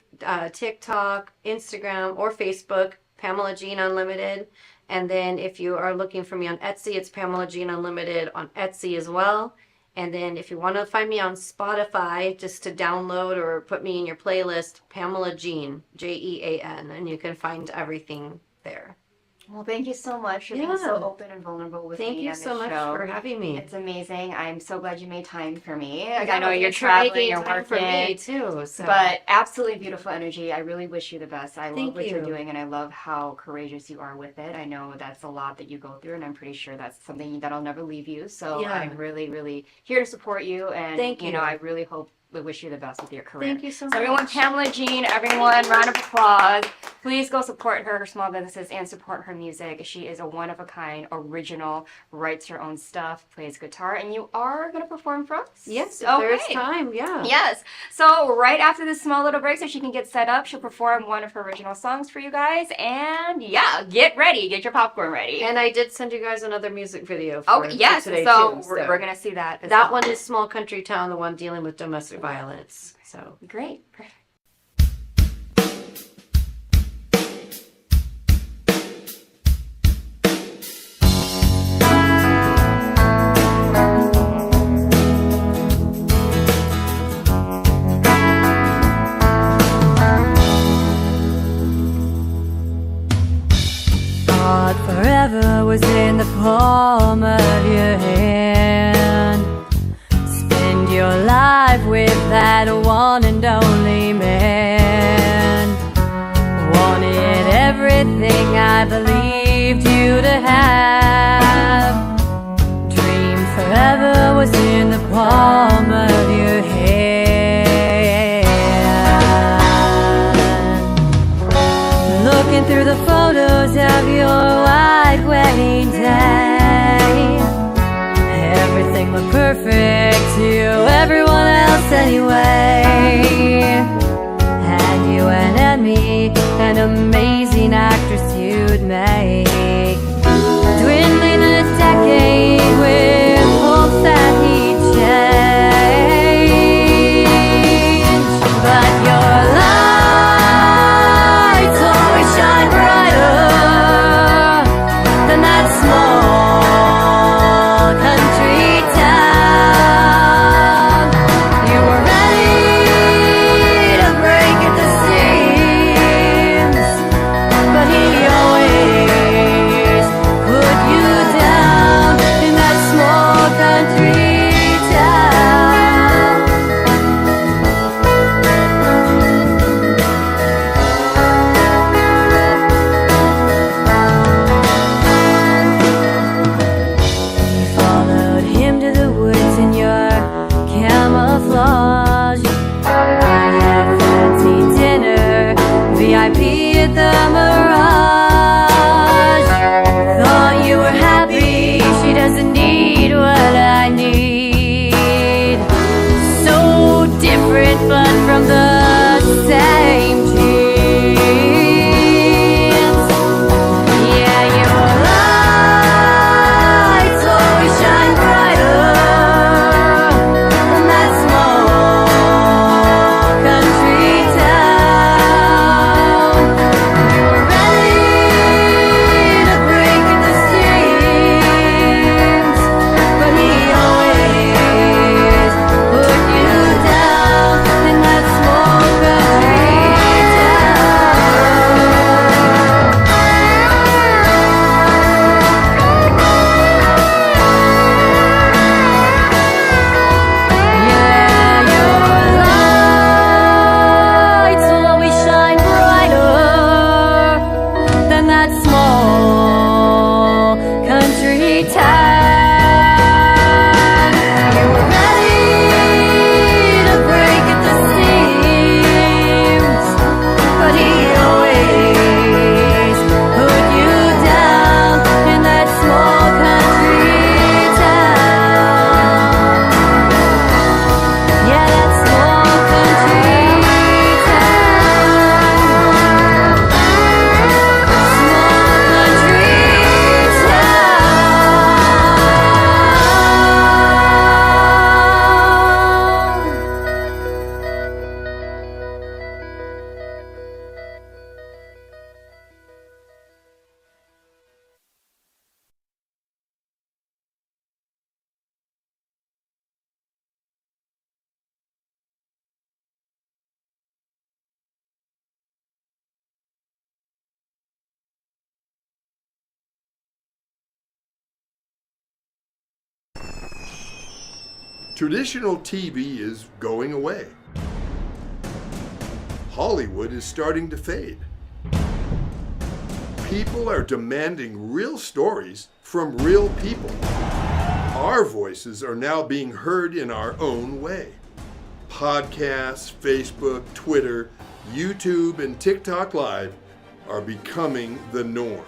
TikTok, Instagram, or Facebook, Pamela Jean Unlimited. And then if you are looking for me on Etsy, it's Pamela Jean Unlimited on Etsy as well. And then if you want to find me on Spotify, just to download or put me in your playlist, Pamela Jean, Jean, and you can find everything there. Well, thank you so much for being so open and vulnerable with Thank me you on so this much show. for having me. It's amazing. I'm so glad you made time for me. Yeah, I know you're thanks for traveling, making you're time working. for me, too, so. But absolutely beautiful energy. I really wish you the best. I love Thank what you're you. doing, and I love how courageous you are with it. I know that's a lot that you go through, and I'm pretty sure that's something that'll never leave you. So Yeah. I'm really, really here to support you. And Thank you you. know, I really hope we wish you the best with your career. Thank you so So everyone, much. Pamela Jean, everyone, round of applause. Please go support her small businesses and support her music. She is a one-of-a-kind, original, writes her own stuff, plays guitar, and you are going to perform for us? Yes, if there's time, yeah. Yes. So right after this small little break so she can get set up, she'll perform one of her original songs for you guys. And yeah, get ready. Get your popcorn ready. And I did send you guys another music video for, yes. for today, So too. we're going to see that as That well. one is Small Country Town, the one dealing with domestic violence. So great. Perfect. Thought forever was in the palm of your hand. Spend your life with that one and only man. Wanted everything I believed you to have. Dream forever was in the palm of your hand. Looking through the photos of your white wedding day, everything looked perfect to everyone else anyway. And you and me, an amazing actress you'd make. Dwindling a decade with hopes that he'd change. But your lights always shine brighter than that small country town. You were ready to break at the seams, but he always put you down in that small country town. You followed him to the woods in your camouflage. I had fancy dinner, VIP at the Mirage. Thought you were happy, she doesn't need what I need. So different, but from the same genes. Yeah, your lights always shine brighter than that small country town. You were ready to break at the seams, but he always put you down in that small country lights always shine brighter than that small country town. You were ready to break at the seams, but he always put you down in that small country town. Yeah, that small country town. Small country Traditional TV is going away. Hollywood is starting to fade. People are demanding real stories from real people. Our voices are now being heard in our own way. Podcasts, Facebook, Twitter, YouTube, and TikTok Live are becoming the norm.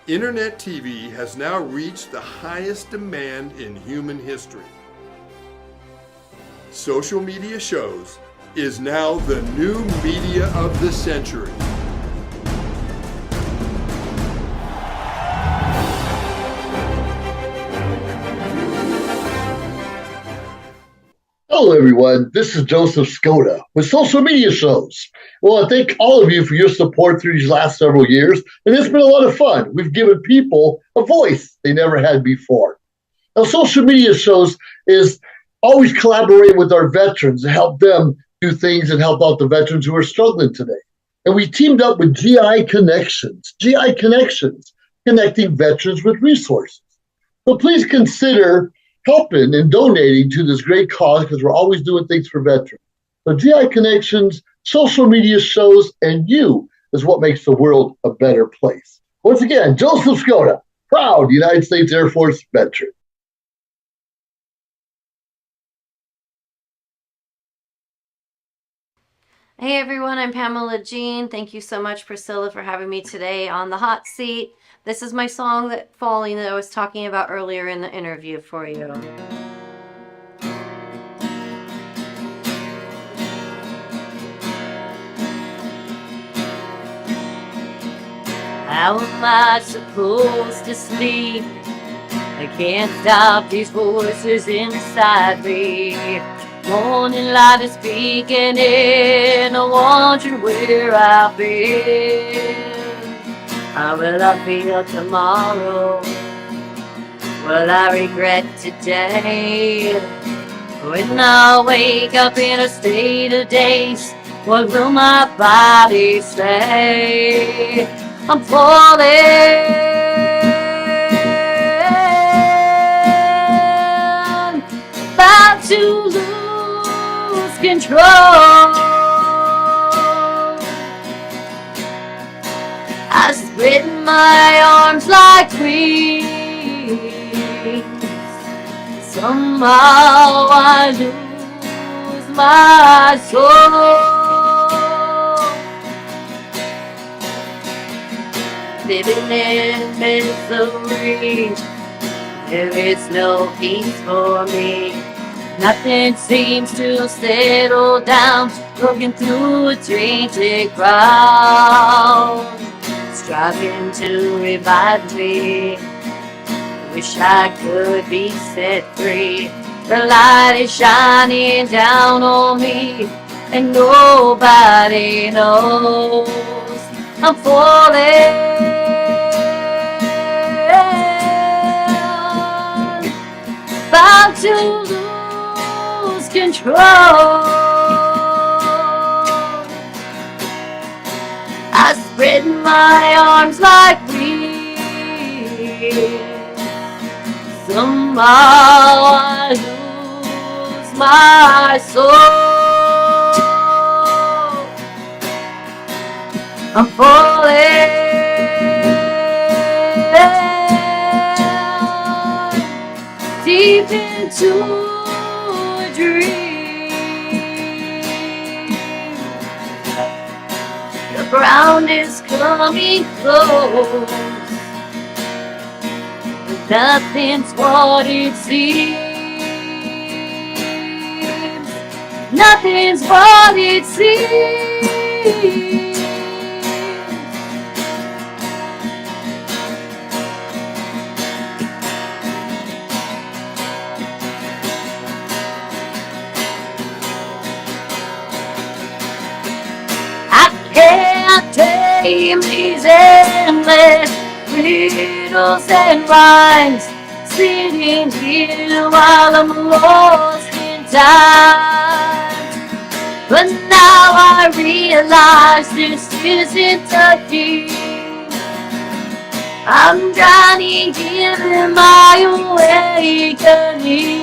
Internet TV has now reached the highest demand in human history. Social media shows is now the new media of the century. Hello, everyone. This is Joseph Skoda with Social Media Shows. Well, I thank all of you for your support through these last several years, and it's been a lot of fun. We've given people a voice they never had before. Now, Social Media Shows is always collaborating with our veterans to help them do things and help out the veterans who are struggling today. And we teamed up with GI Connections, connecting veterans with resources. So please consider helping and donating to this great cause because we're always doing things for veterans. So GI Connections, Social Media Shows, and you is what makes the world a better place. Once again, Joseph Skoda, proud United States Air Force veteran. Hey everyone, I'm Pamela Jean. Thank you so much, Priscilla, for having me today on the hot seat. This is my song, Falling, that I was talking about earlier in the interview for you. How am I supposed to sleep? I can't stop these voices inside me. Morning light is peeking in, I'm wondering where I'll be. How will I feel tomorrow? Will I regret today? When I wake up in a state of daze, what will my body say? I'm falling, about to lose control. I spread my arms like wings. Somehow I lose my soul. Living in misery, there is no peace for me. Nothing seems to settle down, looking through a tainted crowd. Striving to revive me, wish I could be set free. The light is shining down on me, and nobody knows I'm falling, about to lose control. I spread my arms like wings. Somehow I lose my soul. I'm falling deep into a dream. The ground is coming close, but nothing's what it seems. Nothing's what it seems. Can't tame these endless riddles and rhymes, sitting here while I'm lost in time. But now I realize this isn't a game. I'm drowning in my awakening,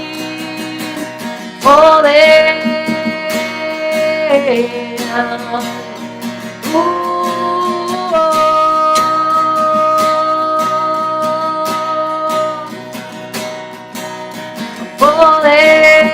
falling. Falling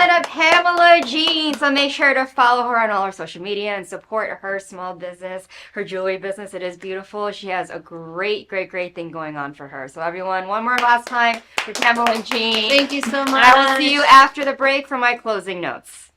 to Pamela Jean. So make sure to follow her on all her social media and support her small business, her jewelry business. It is beautiful. She has a great thing going on for her. So everyone, one more last time for Pamela Jean. Thank you so much. And I will see you after the break for my closing notes.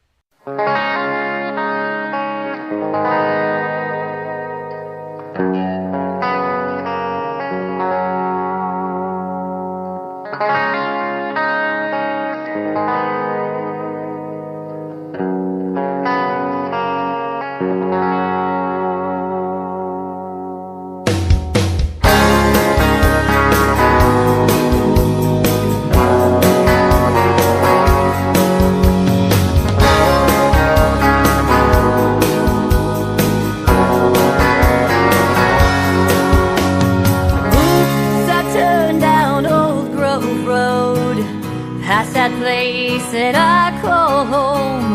Past that place that I call home.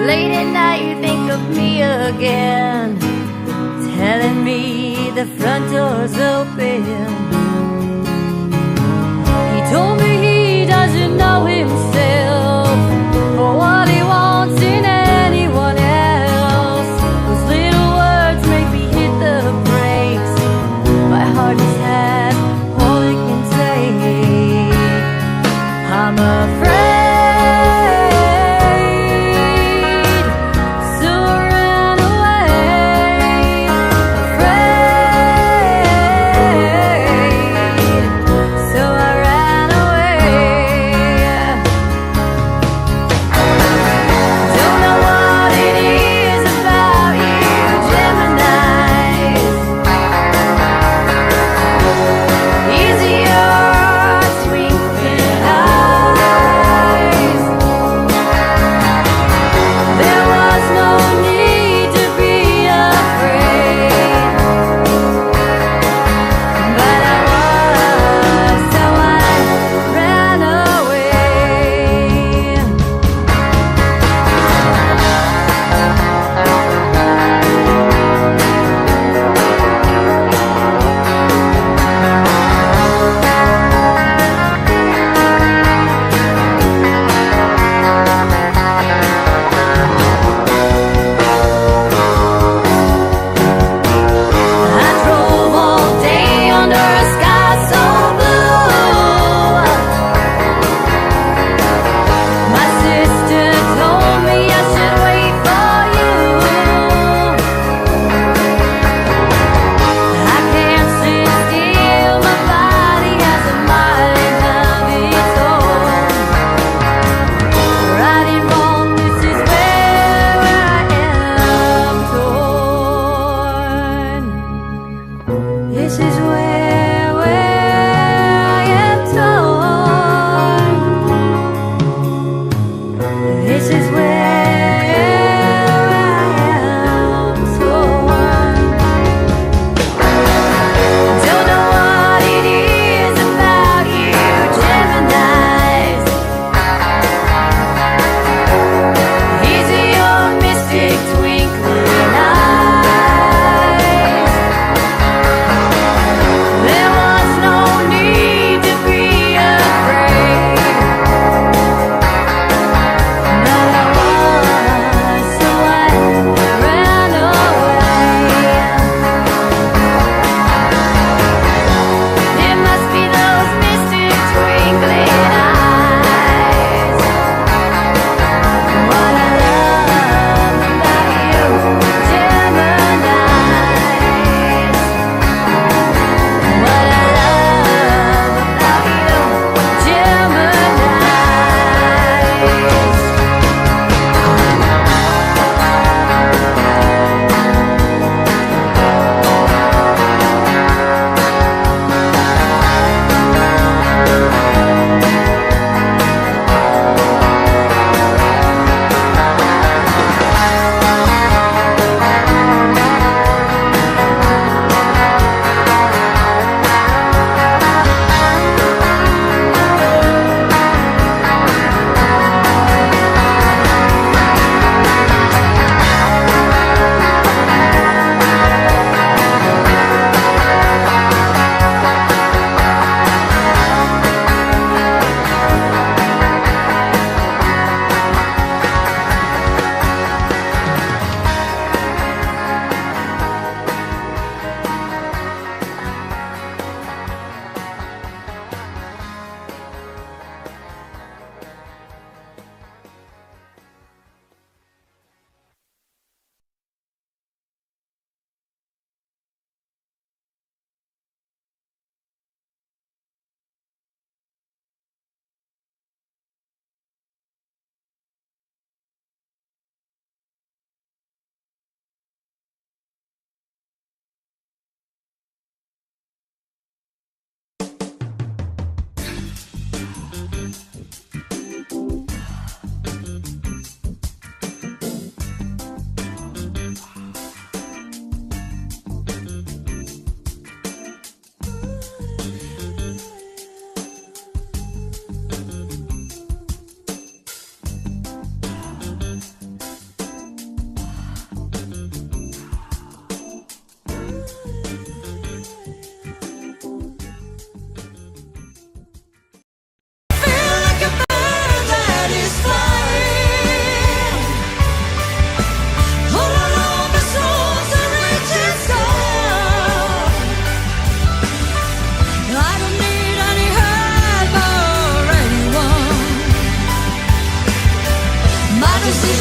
Late at night you think of me again, telling me the front door's open. He told me he doesn't know himself for what he wants in anyone else. Those little words make me hit the brakes. My heart has had all it can take. I'm afraid, so run away. Afraid,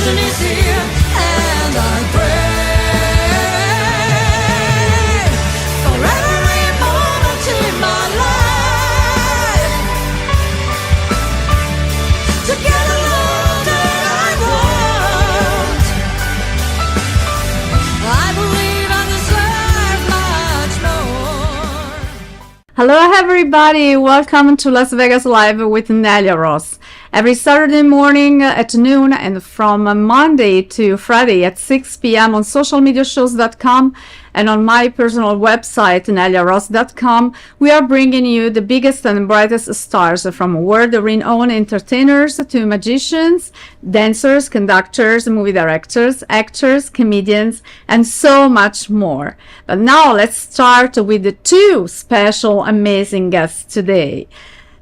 salvation is here, and I pray for every moment in my life to get the love that I want. I believe I deserve much more. Hello everybody, welcome to Las Vegas Live with Nelia Ross. Every Saturday morning at noon and from Monday to Friday at 6 p.m. on socialmediashows.com and on my personal website, neliaross.com, we are bringing you the biggest and brightest stars from world-renowned entertainers to magicians, dancers, conductors, movie directors, actors, comedians, and so much more. But now let's start with the two special amazing guests today.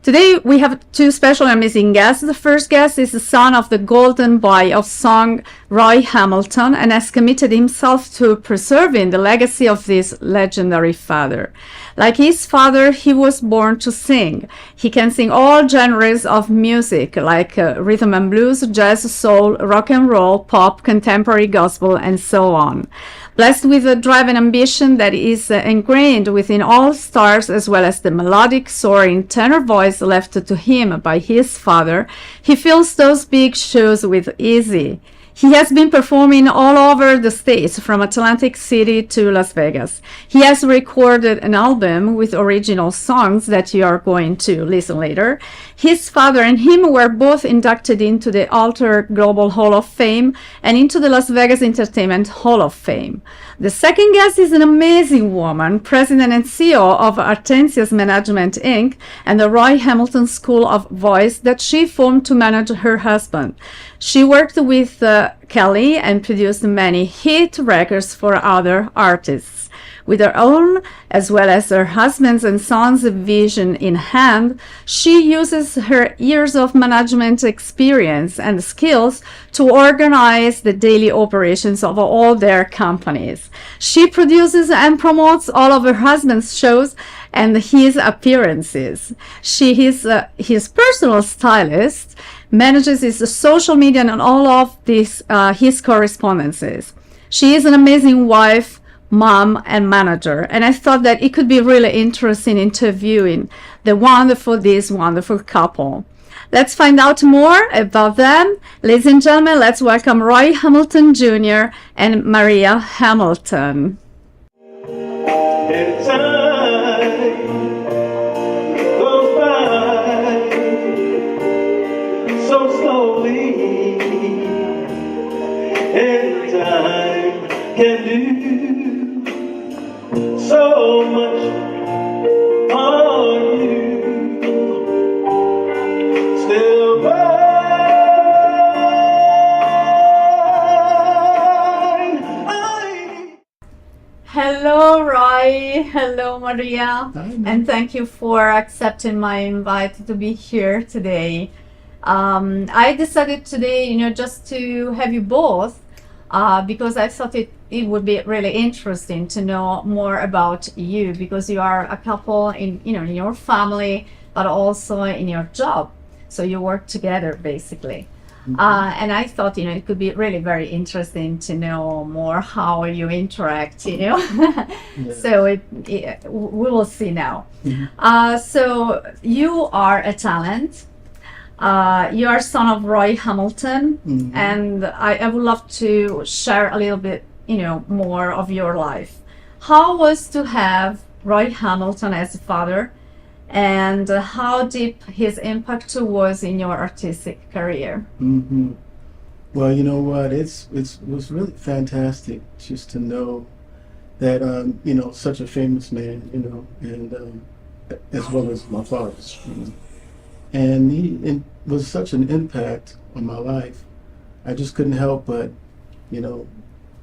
Today we have two special amazing guests. The first guest is the son of the golden boy of song, Roy Hamilton, and has committed himself to preserving the legacy of this legendary father. Like his father, he was born to sing. He can sing all genres of music like rhythm and blues, jazz, soul, rock and roll, pop, contemporary gospel, and so on. Blessed with a drive and ambition that is ingrained within all stars, as well as the melodic, soaring tenor voice left to him by his father, he fills those big shows with ease. He has been performing all over the States, from Atlantic City to Las Vegas. He has recorded an album with original songs that you are going to listen later. His father and him were both inducted into the Alter Global Hall of Fame and into the Las Vegas Entertainment Hall of Fame. The second guest is an amazing woman, president and CEO of Artensias Management Inc. and the Roy Hamilton School of Voice that she formed to manage her husband. She worked with Kelly and produced many hit records for other artists. With her own, as well as her husband's and son's vision in hand, she uses her years of management experience and skills to organize the daily operations of all their companies. She produces and promotes all of her husband's shows and his appearances. She is his personal stylist, manages his social media and all of this, his correspondences. She is an amazing wife, mom, and manager, and I thought that it could be really interesting interviewing this wonderful couple. Let's find out more about them. Ladies and gentlemen, let's welcome Roy Hamilton Jr. and Maria Hamilton. Can do so much for you. Still mine. Hello, Roy. Hello, Maria. And thank you for accepting my invite to be here today. I decided today, just to have you both because I thought it would be really interesting to know more about you, because you are a couple in your family, but also in your job. So you work together basically. And I thought, it could be really very interesting to know more how you interact, So we will see now. So you are a talent. You are son of Roy Hamilton, and I would love to share a little bit, more of your life. How was to have Roy Hamilton as a father, and how deep his impact was in your artistic career? Well, you know what? It was really fantastic just to know that such a famous man, and as well as my father's. And he was such an impact on my life. I just couldn't help but,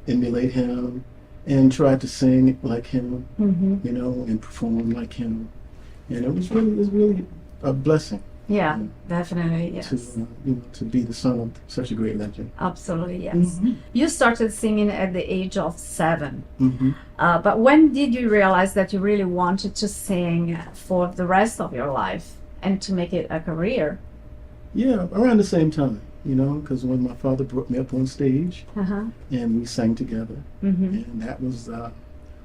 emulate him and try to sing like him, and perform like him. And it was really a blessing. Yeah, definitely, yes. To be the son of such a great legend. Absolutely, yes. You started singing at the age of 7. But when did you realize that you really wanted to sing for the rest of your life and to make it a career? Yeah, around the same time. you know, because when my father brought me up on stage Uh-huh. and we sang together, Mhm. and that was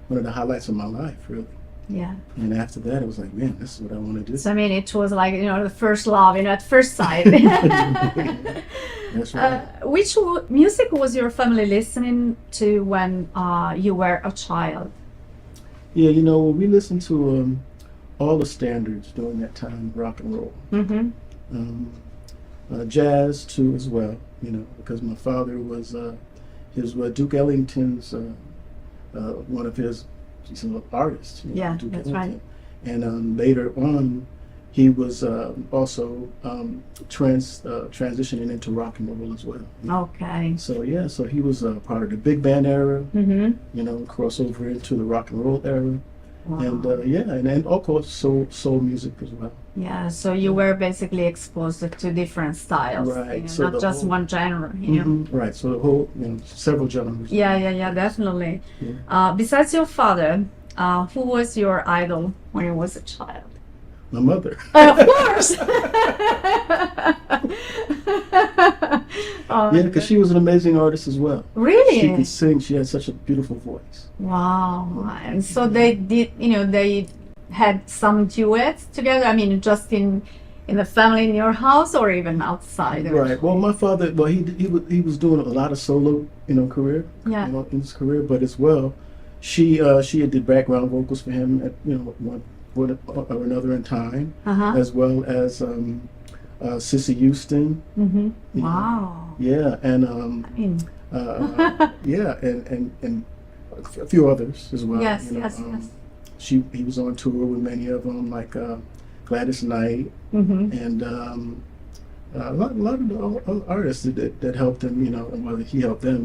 one of the highlights of my life, really. Yeah. And after that, it was like, man, this is what I want to do. So I mean, it was like, you know, the first love, you know, at first sight. That's right. Which music was your family listening to when you were a child? Yeah, you know, we listened to all the standards during that time, rock and roll. Mm-hmm. Jazz too as well, you know, because my father was Duke Ellington's one of his artists. You know, Yeah, Duke that's Ellington. And later on, he was also transitioning into rock and roll as well. Okay. So yeah, so he was part of the big band era, Mm-hmm. you know, crossover into the rock and roll era, Wow. and and of course soul music as well. Yeah, so you were basically exposed to different styles, Right, you know, so not the just whole- one genre, you know. Mhm, right, so the whole, you know, several genres. Yeah, definitely. Yeah. Besides your father, who was your idol when you was a child? My mother. Of course. Oh, Yeah, because she was an amazing artist as well. Really? She could sing. She had such a beautiful voice. Wow. And so they did, you know, they had some duets together. I mean, just in the family in your house, or even outside. Right. Well, my father, well, he was doing a lot of solo, you know, career. Yeah. You know, in his career, but as well, she did background vocals for him at, you know, one point or another in time, Uh-huh. as well as Cissy Houston. Mm-hmm. you know. Wow. Yeah, and I mean, yeah, and a few others as well. Yes, you know. yes, yes. He was on tour with many of them, like Gladys Knight, Mhm. and a lot of the artists that helped him. You know, well, he helped them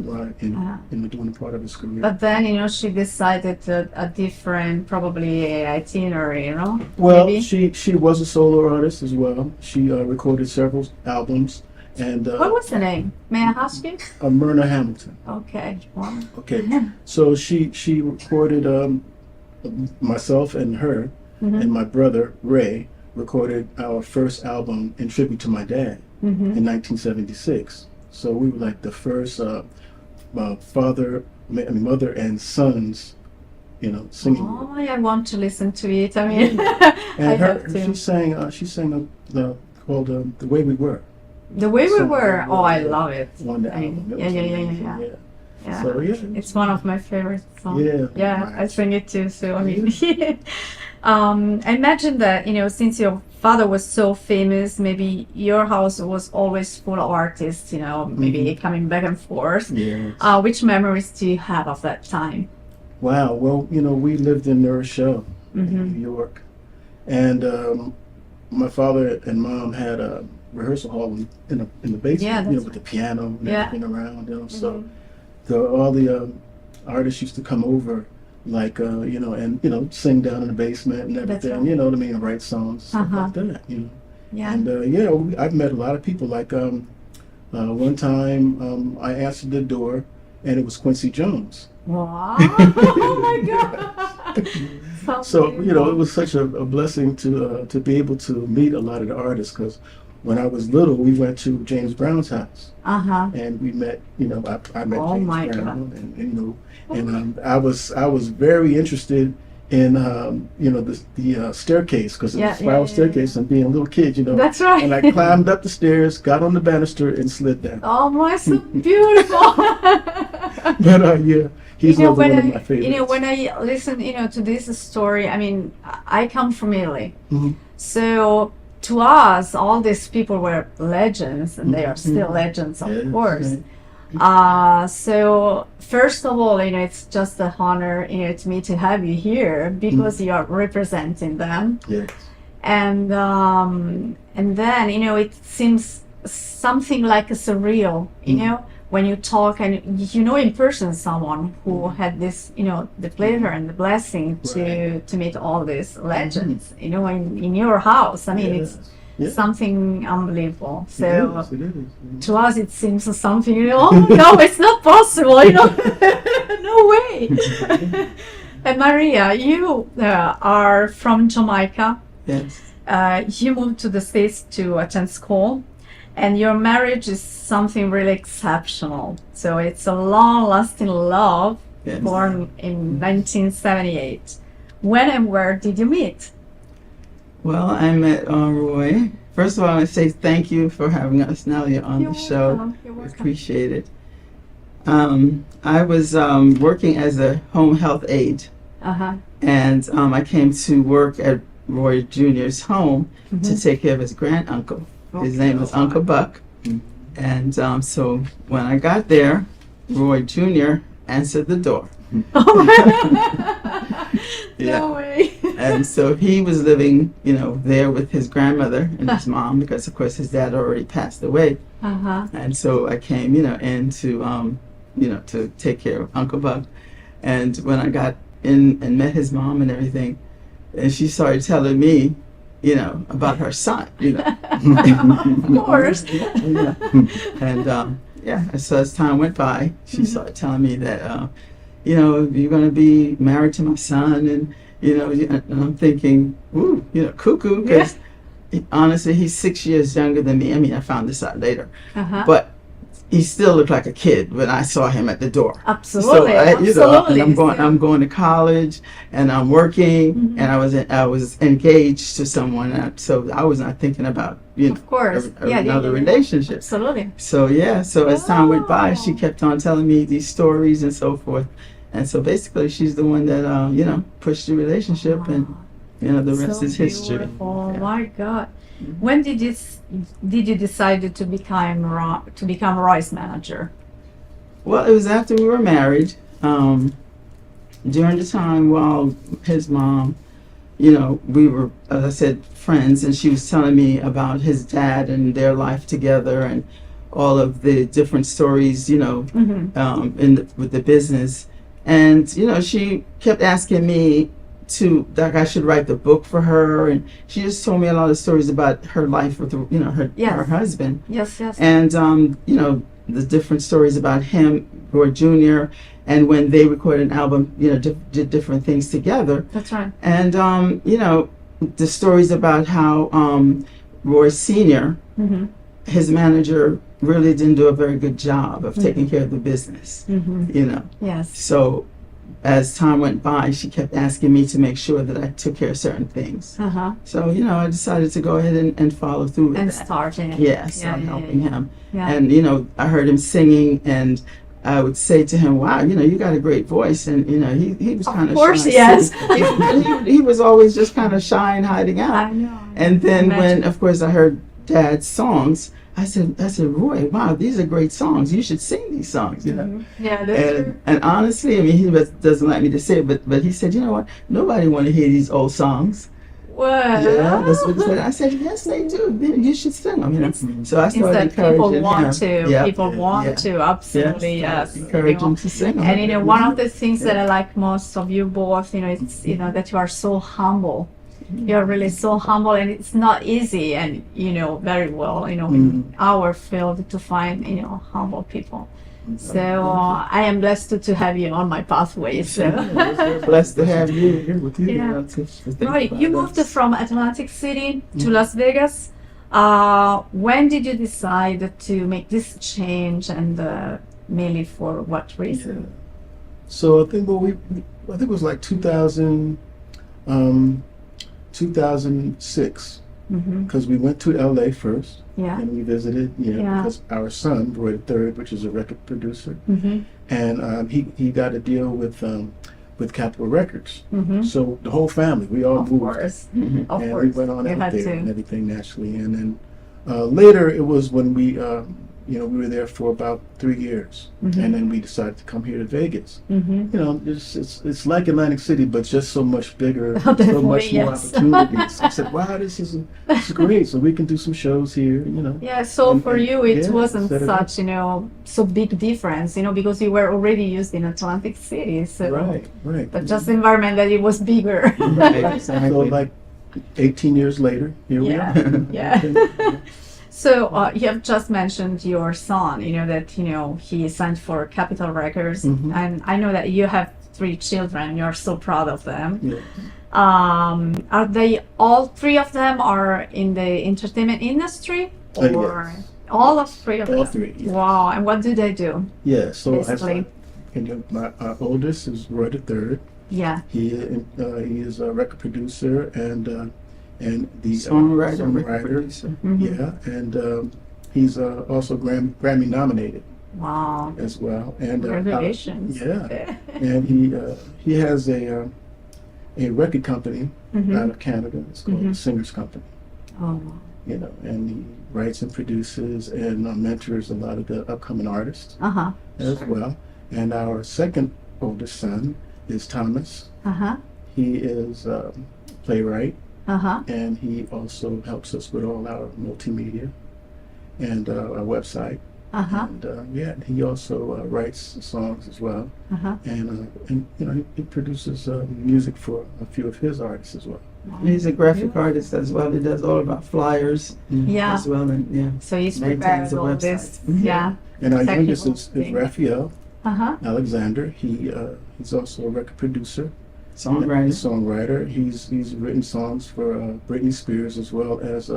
in doing part of his career. But then, you know, she decided a different, probably itinerary, you know? Well, maybe? she was a solo artist as well. She recorded several albums, and What was the name? May I ask you? Myrna Hamilton. Okay. Wow. Okay, so she recorded myself and her, Mhm. and my brother Ray recorded our first album in tribute to my dad Mhm. in 1976. So we were like the first mother and sons, you know, singing. Oh, I want to listen to it. I mean, I And have to. she sang called "The Way We Were." The Way We So- Were, oh, I love it. On the I mean, album. It yeah, was yeah, yeah, amazing, yeah. Yeah. So yeah. It's one of my favorite songs. Yeah. Yeah, I sing it too. So I mean, I imagine that, you know, since your father was so famous, maybe your house was always full of artists, you know, maybe Mhm. coming back and forth. Yes. Which memories do you have of that time? Wow. Well, you know, we lived in New Rochelle, Mhm. in New York, and my father and mom had a rehearsal hall in the basement, Yeah, you know, that's with the piano and Yeah. everything around, you know. Mhm. So all the artists used to come over, like you know, and you know, sing down in the basement and That's everything, right. you know what I mean, and write songs, stuff Uh-huh. like that, you know. Yeah. And yeah, I've met a lot of people. Like one time, I answered the door, and it was Quincy Jones. Wow. Oh my God. So you know, it was such a blessing to be able to meet a lot of the artists. Because when I was little, we went to James Brown's house, Uh-huh. and we met. You know, I met Oh James my Brown, God. and you know, and I was very interested in you know, the staircase, because it Yeah, was a yeah, spiral yeah, staircase, and being a little kid, you know. That's right. And I climbed up the stairs, got on the banister, and slid down. Oh my, so beautiful. But yeah, he's You know, another one of when my I, favorites. you know, when I listen, you know, to this story, I mean, I come from Italy, Mhm. so to us, all these people were legends, and they are still Mhm. legends, of Yes, course. right. So first of all, you know, it's just an honor, you know, to me to have you here because you are representing them, Yes. and then, you know, it seems something like a surreal, you know, when you talk and you know in person someone who had this, you know, the pleasure and the blessing to meet all these legends, you know, in your house. I mean, it's Yeah. something unbelievable. So It is. to us it seems something, you know, oh no, it's not possible, you know. No way. And Maria, you are from Jamaica. Yes. You moved to the States to attend school, And your marriage is something really exceptional. So it's a long-lasting love, Yes. born in 1978. When and where did you meet? Well, I met Roy. First of all, I want to say thank you for having us, Nelia, on the show. You're welcome. Appreciate it. I was working as a home health aide, Uh-huh. and I came to work at Roy Jr.'s home to Mhm. take care of his granduncle. His Okay. name was Uncle Buck. And so when I got there, Roy Jr. answered the door. No way. And so he was living, there with his grandmother and his mom, because of course his dad already passed away. Uh-huh. And so I came, in to take care of Uncle Buck. And when I got in and met his mom and everything, and she started telling me, about her son, Of course. Yeah. And so as time went by, she started telling me that, you're going to be married to my son, and and I'm thinking, ooh, cuckoo, because honestly, he's 6 years younger than me. I mean, I found this out later, Uh-huh. but he still looked like a kid when I saw him at the door. Absolutely, So absolutely. and I'm going to college, and I'm working, and I was engaged to someone, so I was not thinking about Of course. another relationship. Absolutely. So as time went by, she kept on telling me these stories and so forth, and so basically she's the one that pushed the relationship, and the rest So is history. beautiful. My God. When did you decide to become Roy's manager? Well, it was after we were married. During the time while his mom, we were, as I said, friends, and she was telling me about his dad and their life together and all of the different stories, with the business. And, she kept asking me I should write the book for her, and she just told me a lot of stories about her life with her husband. Yes. And the different stories about him, Roy Jr., and when they recorded an album, did different things together. That's right. And the stories about how Roy Sr., Mm-hmm. his manager, really didn't do a very good job of taking care of the business. Mm-hmm. Yes. So as time went by, she kept asking me to make sure that I took care of certain things. Uh-huh. So, I decided to go ahead and follow through with And that. starting. Yes, Yeah, I'm yeah, helping yeah. him. Yeah. And, I heard him singing, and I would say to him, wow, you got a great voice. And, he was kind of course shy. he has. he was always just kind of shy and hiding out. I know. And then Imagine. when, of course, I heard Dad's songs, I said, Roy, wow, these are great songs. You should sing these songs, Yeah, that's true. And honestly, I mean, he doesn't like me to say it, but he said, you know what? Nobody want to hear these old songs. Well, Yeah, that's what he said. I said, yes, they do. You should sing them. So I It's started that encouraging people want him. to. Yep. People want Yeah. to. Absolutely, yes. Encourage him to sing them. And one of the things that I like most of you both, it's that you are so humble. You're really so humble, and it's not easy, and very well, in our field to find humble people. So I am blessed to have you on my pathway. So We're blessed to have you here with you. Yeah. To think right, about you us. moved from Atlantic City to Las Vegas. When did you decide to make this change, and mainly for what reason? So I think I think it was like 2006, Mhm. because we went to LA first, Yeah. and we visited, Yeah. because our son, Roy III, which is a record producer, Mhm. and he got a deal with Capitol Records. Mhm. So the whole family, we all Of moved. course. Mhm. Of And course. we went on You out had there to. and everything naturally. And then later it was when we were there for about 3 years. Mhm. And then we decided to come here to Vegas. Mhm. It's like Atlantic City, but just so much bigger, so Definitely, much more yes. opportunities. I said, wow, this is great. So we can do some shows here, Yeah, so And- for and- you, it yeah, wasn't set it up. such, so big difference, because you were already used in Atlantic City. So, Right. but just the environment that it was bigger. So like 18 years later, here we Yeah, are. yeah. So you have just mentioned your son, that, he signed for Capitol Records. Mhm. And I know that you have 3 children. You're so proud of them. Yeah. Are they, all 3 of them are in the entertainment industry? Or, Yes. All of three of All them? three, yes. Wow, and what do they do? Yeah, so Basically. my oldest is Roy the Third. Yeah. He is a record producer and the Songwriter, record producer. Mhm. Yeah, and he's also Grammy nominated Wow. as well. And Congratulations. yeah, and he has a record company Mhm. out of Canada. It's called Mhm. Singers Company. Oh, wow. You know, and he writes and produces and mentors a lot of the upcoming artists Uh-huh. as well. And our second oldest son is Thomas. Uh-huh. He is a playwright, Uh-huh. and he also helps us with all our multimedia and our website. Uh-huh. And yeah, he also writes songs as well. Uh-huh. And you know, he produces music for a few of his artists as well. He's a graphic artist as well. He does all about flyers Yeah. as well, and yeah. So he's maintains prepared the all website. this. Mhm. Yeah. And our Technical youngest is thing. Raphael Uh-huh. Alexander. He's also a record producer, Songwriter. He's written songs for Britney Spears as well as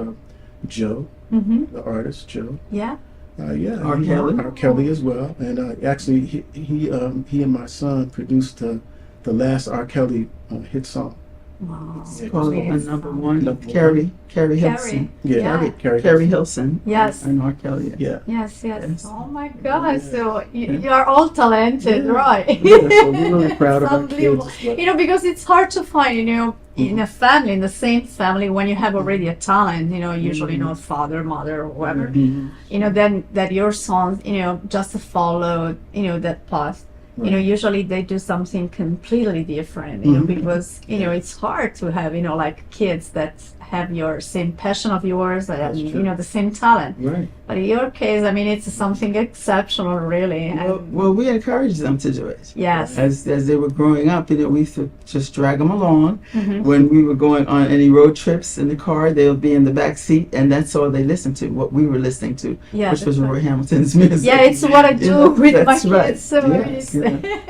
Joe, Mm-hmm. the artist Joe. Yeah. Yeah, R. Kelly. R. Kelly as well. And actually, he and my son produced the last R. Kelly hit song. Wow. It's called number one. Carrie Hilson. Yeah, Carrie Hilson. Yes. And R. Kelly. Yeah. Yes, yes. Oh my God. So you are all talented, right? Yeah, so we're really proud of our Unbelievable. kids as well. You know, because it's hard to find, you know, in a family, in the same family, when you have already a talent, you know, usually, you know, father, mother, or whoever, you know, then that your sons, you know, just follow, you know, that path. You know, usually they do something completely different, you know, because, you know, it's hard to have, you know, like kids that have your same passion of yours and, you know, the same talent. Right. But in your case, I mean, it's something exceptional, really. And Well, we encouraged them to do it. yes. As they were growing up, you know, we used to just drag them along. Mhm. When we were going on any road trips in the car, they would be in the back seat, and that's all they listened to, what we were listening to, Yeah, which was that's Roy right. Hamilton's music. Yeah, it's what I do You know, with my that's right. kids. So Yes, it's,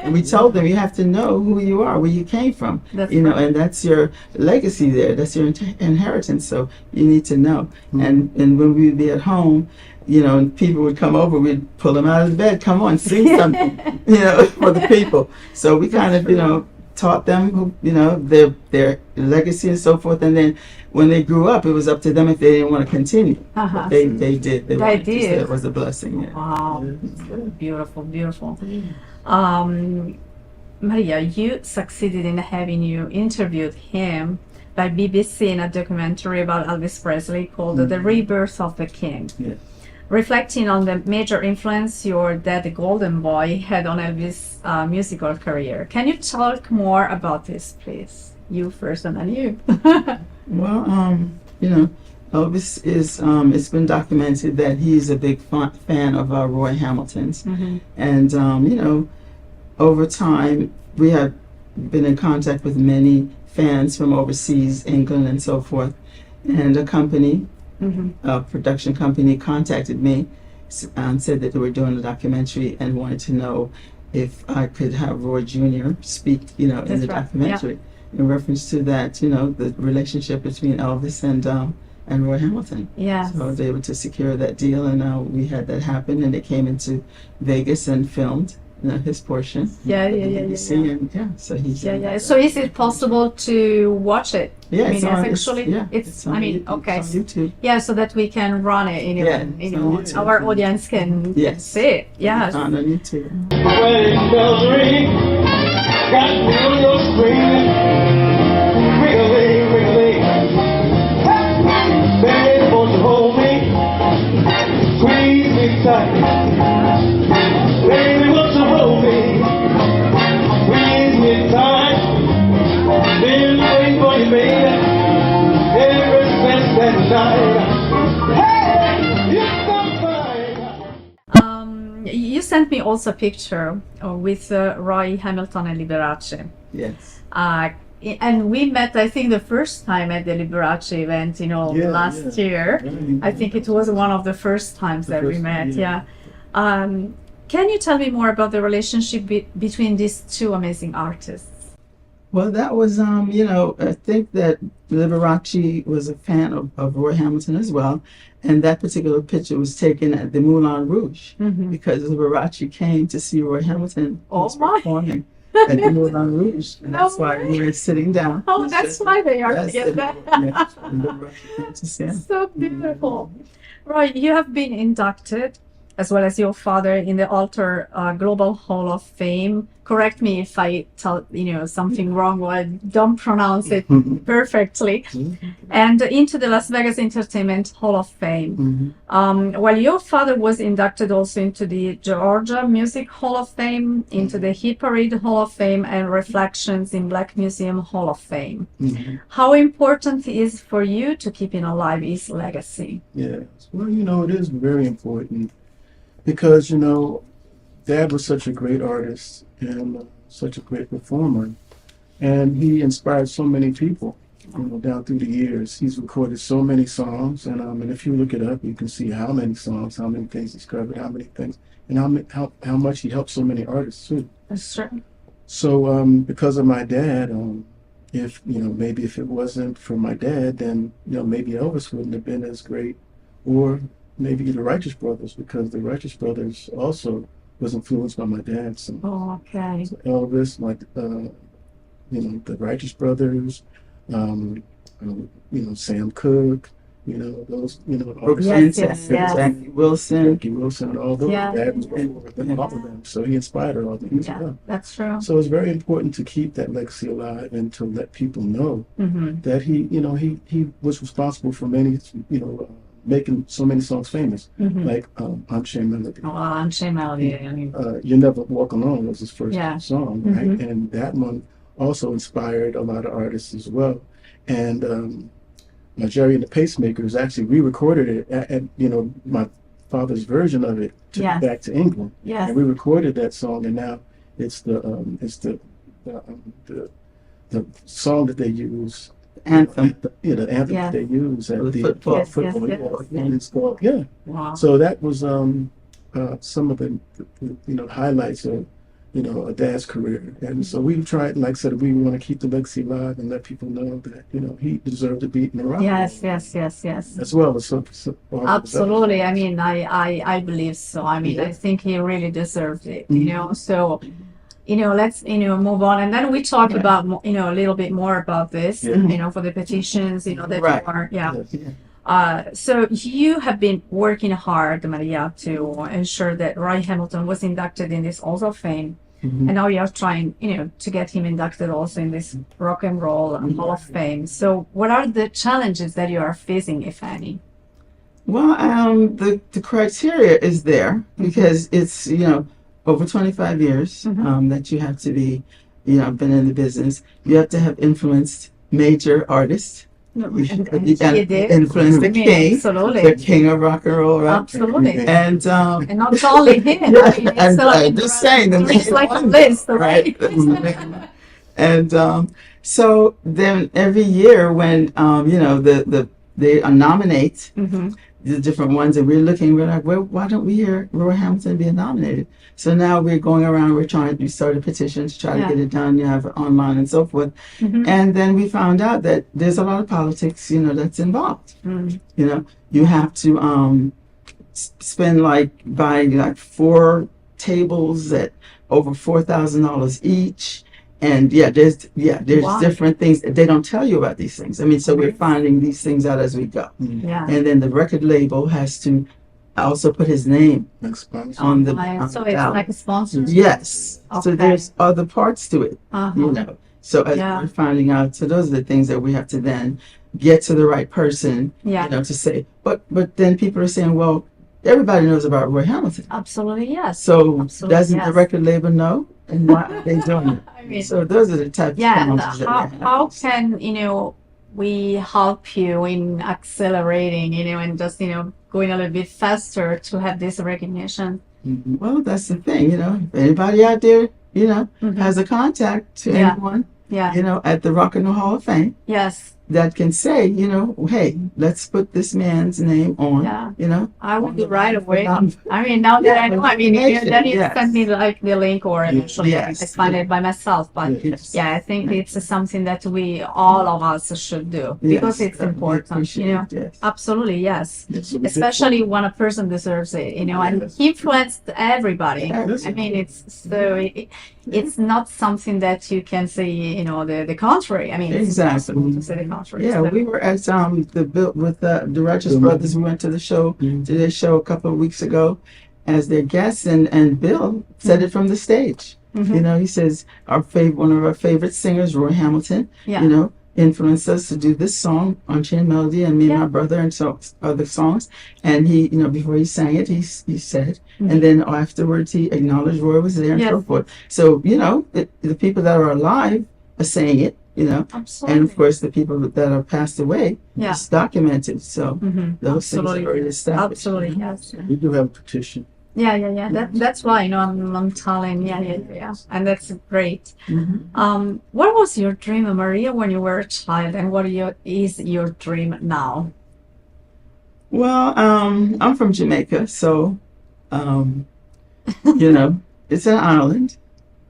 And we told them, you have to know who you are, where you came from, That's you know, right. and that's your legacy there. That's your inheritance. So you need to know. And when we would be at home, you know, and people would come over, we'd pull them out of the bed. Come on, sing something, you know, for the people. So we kind of, you know, taught them, who, you know, their legacy and so forth. And then when they grew up, it was up to them if they didn't want to continue. Uh-huh. They did. They wanted to, so did. it was a blessing. Yeah. Wow, beautiful, beautiful. Maria, you succeeded in having you interviewed him by BBC in a documentary about Elvis Presley called The Rebirth of the King. Yeah. Reflecting on the major influence your dad, the Golden Boy, had on Elvis' musical career. Can you talk more about this, please? You first and then you. Well, you know, Elvis is, it's been documented that he's a big fan of Roy Hamilton's. Mhm. And, you know, over time, we have been in contact with many fans from overseas, England and so forth. And a company, a production company, contacted me and said that they were doing a documentary and wanted to know if I could have Roy Jr. speak, you know, in That's the right, documentary. In reference to that, you know, the relationship between Elvis and Roy Hamilton. Yes. So I was able to secure that deal, and we had that happen, and it came into Vegas and filmed, you know, his portion. Yeah. And yeah, so he's Yeah. So is it possible to watch it? Yeah, I mean, it's on- it's actually, it's- yeah, it's on I mean, YouTube. okay. It's on YouTube. Yeah, so that we can run it, you know, Yeah, and, you it's know, on YouTube. our audience can Yes. see it. Yes. on YouTube. Wedding bells ring, got windows screaming, wiggling, wiggling. Baby, won't you hold me, squeeze me tight. Baby, won't you hold me, squeeze me tight. Been waiting for you, baby, ever since that night. Hey, you're so fine. You sent me also a picture with Roy Hamilton and Liberace. Yes. And we met, I think, the first time at the Liberace event, you know, last year. Right. I think it was one of the first times that we first- met. yeah. Can you tell me more about the relationship between these two amazing artists? Well, that was, I think that Liberace was a fan of Roy Hamilton as well. And that particular picture was taken at the Moulin Rouge because Liberace came to see Roy Hamilton was performing at the Moulin Rouge. And that's why we were sitting down. Oh, that's why they are That's together. Liberace came to see him. So beautiful. Roy, you have been inducted, as well as your father, in the Alter Global Hall of Fame. Correct me if I tell something wrong or I don't pronounce it perfectly. And into the Las Vegas Entertainment Hall of Fame. While your father was inducted also into the Georgia Music Hall of Fame, into the Hit Parade Hall of Fame, and Reflections in Black Museum Hall of Fame. How important is for you to keeping alive his legacy? Yes. Well, it is very important because, Dad was such a great artist and such a great performer. And he inspired so many people, down through the years. He's recorded so many songs. And if you look it up, you can see how many songs, how many things he's covered, how many things, and how much he helped so many artists too. That's true. So because of my dad, maybe if it wasn't for my dad, then, maybe Elvis wouldn't have been as great. Or maybe the Righteous Brothers, because the Righteous Brothers also was influenced by my dad. So, okay. So Elvis, the Righteous Brothers, Sam Cooke, those, Jackie Wilson, and all those. Dad was all of them. So he inspired all of them as well. That's true. So it's very important to keep that legacy alive and to let people know that he was responsible for many, making so many songs famous, like Unchained Melody. Oh, Unchained Melody. I mean, You Never Walk Alone was his first song, right? And that one also inspired a lot of artists as well. And Jerry and the Pacemakers, actually re-recorded it at my father's version of it, took it back to England. Yes. And we recorded that song, and now it's the song that they use. Anthem. The anthem that they use at the football. It's called, Wow. So that was some of the highlights of a dad's career. And so we tried, like I said, we want to keep the legacy alive and let people know that he deserved to be in the rock. Yes. As well as so Absolutely. I mean, I believe so. I mean, I think he really deserved it. So. Let's move on, and then we talk about a little bit more about this. For the petitions, that you are, so you have been working hard, Maria, to ensure that Roy Hamilton was inducted in this Hall of Fame, and now you are trying, to get him inducted also in this Rock and Roll Hall of Fame. So, what are the challenges that you are facing, if any? Well, the criteria is there because it's over 25 years that you have to be, been in the business. You have to have influenced major artists. Influenced the king, the king of rock and roll, right? Absolutely. And not only him. I'm just saying, it's like a list, right? And so then every year when they nominate the different ones, and we're like, well, why don't we hear Roy Hamilton being nominated? So now we're going around, we started a petition to try to get it done, you have it online and so forth. And then we found out that there's a lot of politics, that's involved. You have to spend buy 4 tables at over $4,000 each. And there's different things. They don't tell you about these things. I mean, so we're finding these things out as we go. And then the record label has to also put his name on the so it's like a sponsor. Yes. Okay. So there's other parts to it. So as we're finding out, so those are the things that we have to then get to the right person. To say. But then people are saying, well, everybody knows about Roy Hamilton. Absolutely, yes. So doesn't the record label know? And why are they doing it? I mean, so those are the types of challenges that how can we help you in accelerating and just going a little bit faster to have this recognition? Well, that's the thing, if anybody out there has a contact to anyone at the Rock and Roll Hall of Fame, that can say, you know, hey, let's put this man's name on, Yeah. you know. I would do right away. Um, I mean, now that I know, I mean, information, then you yes. send me like the link or eventually Yes. I find it by myself. But Yes. yeah, I think it's something that we, all of us should do because Yes, it's we important, appreciate you know. it, yes. Absolutely, yes. Yes, so we did- Especially when a person deserves it, you know, and he influenced everybody. Yes. I mean, it's not something that you can say, you know, the contrary. I mean, it's Exactly. impossible to say the contrary. Yeah, So- we were at the built with the Righteous Brothers. We went to the show, to their show a couple of weeks ago, as their guests, and Bill said it from the stage. Mhm. You know, he says one of our favorite singers, Roy Hamilton. Yeah. You know, influenced us to do this song, Unchained Melody, and me and my brother, and so other songs. And he, you know, before he sang it, he said, and then afterwards he acknowledged Roy was there and Yes. so forth. So you know, the people that are alive are saying it. You know, Absolutely. and of course the people that are passed away, Yeah. it's documented. So Mhm. those things are Absolutely. already established. Absolutely, yes. We do have a petition. Yeah. That's why, you know, I'm telling, yeah. And that's great. What was your dream, Maria, when you were a child, and what is your dream now? Well, I'm from Jamaica, so you know, it's an island,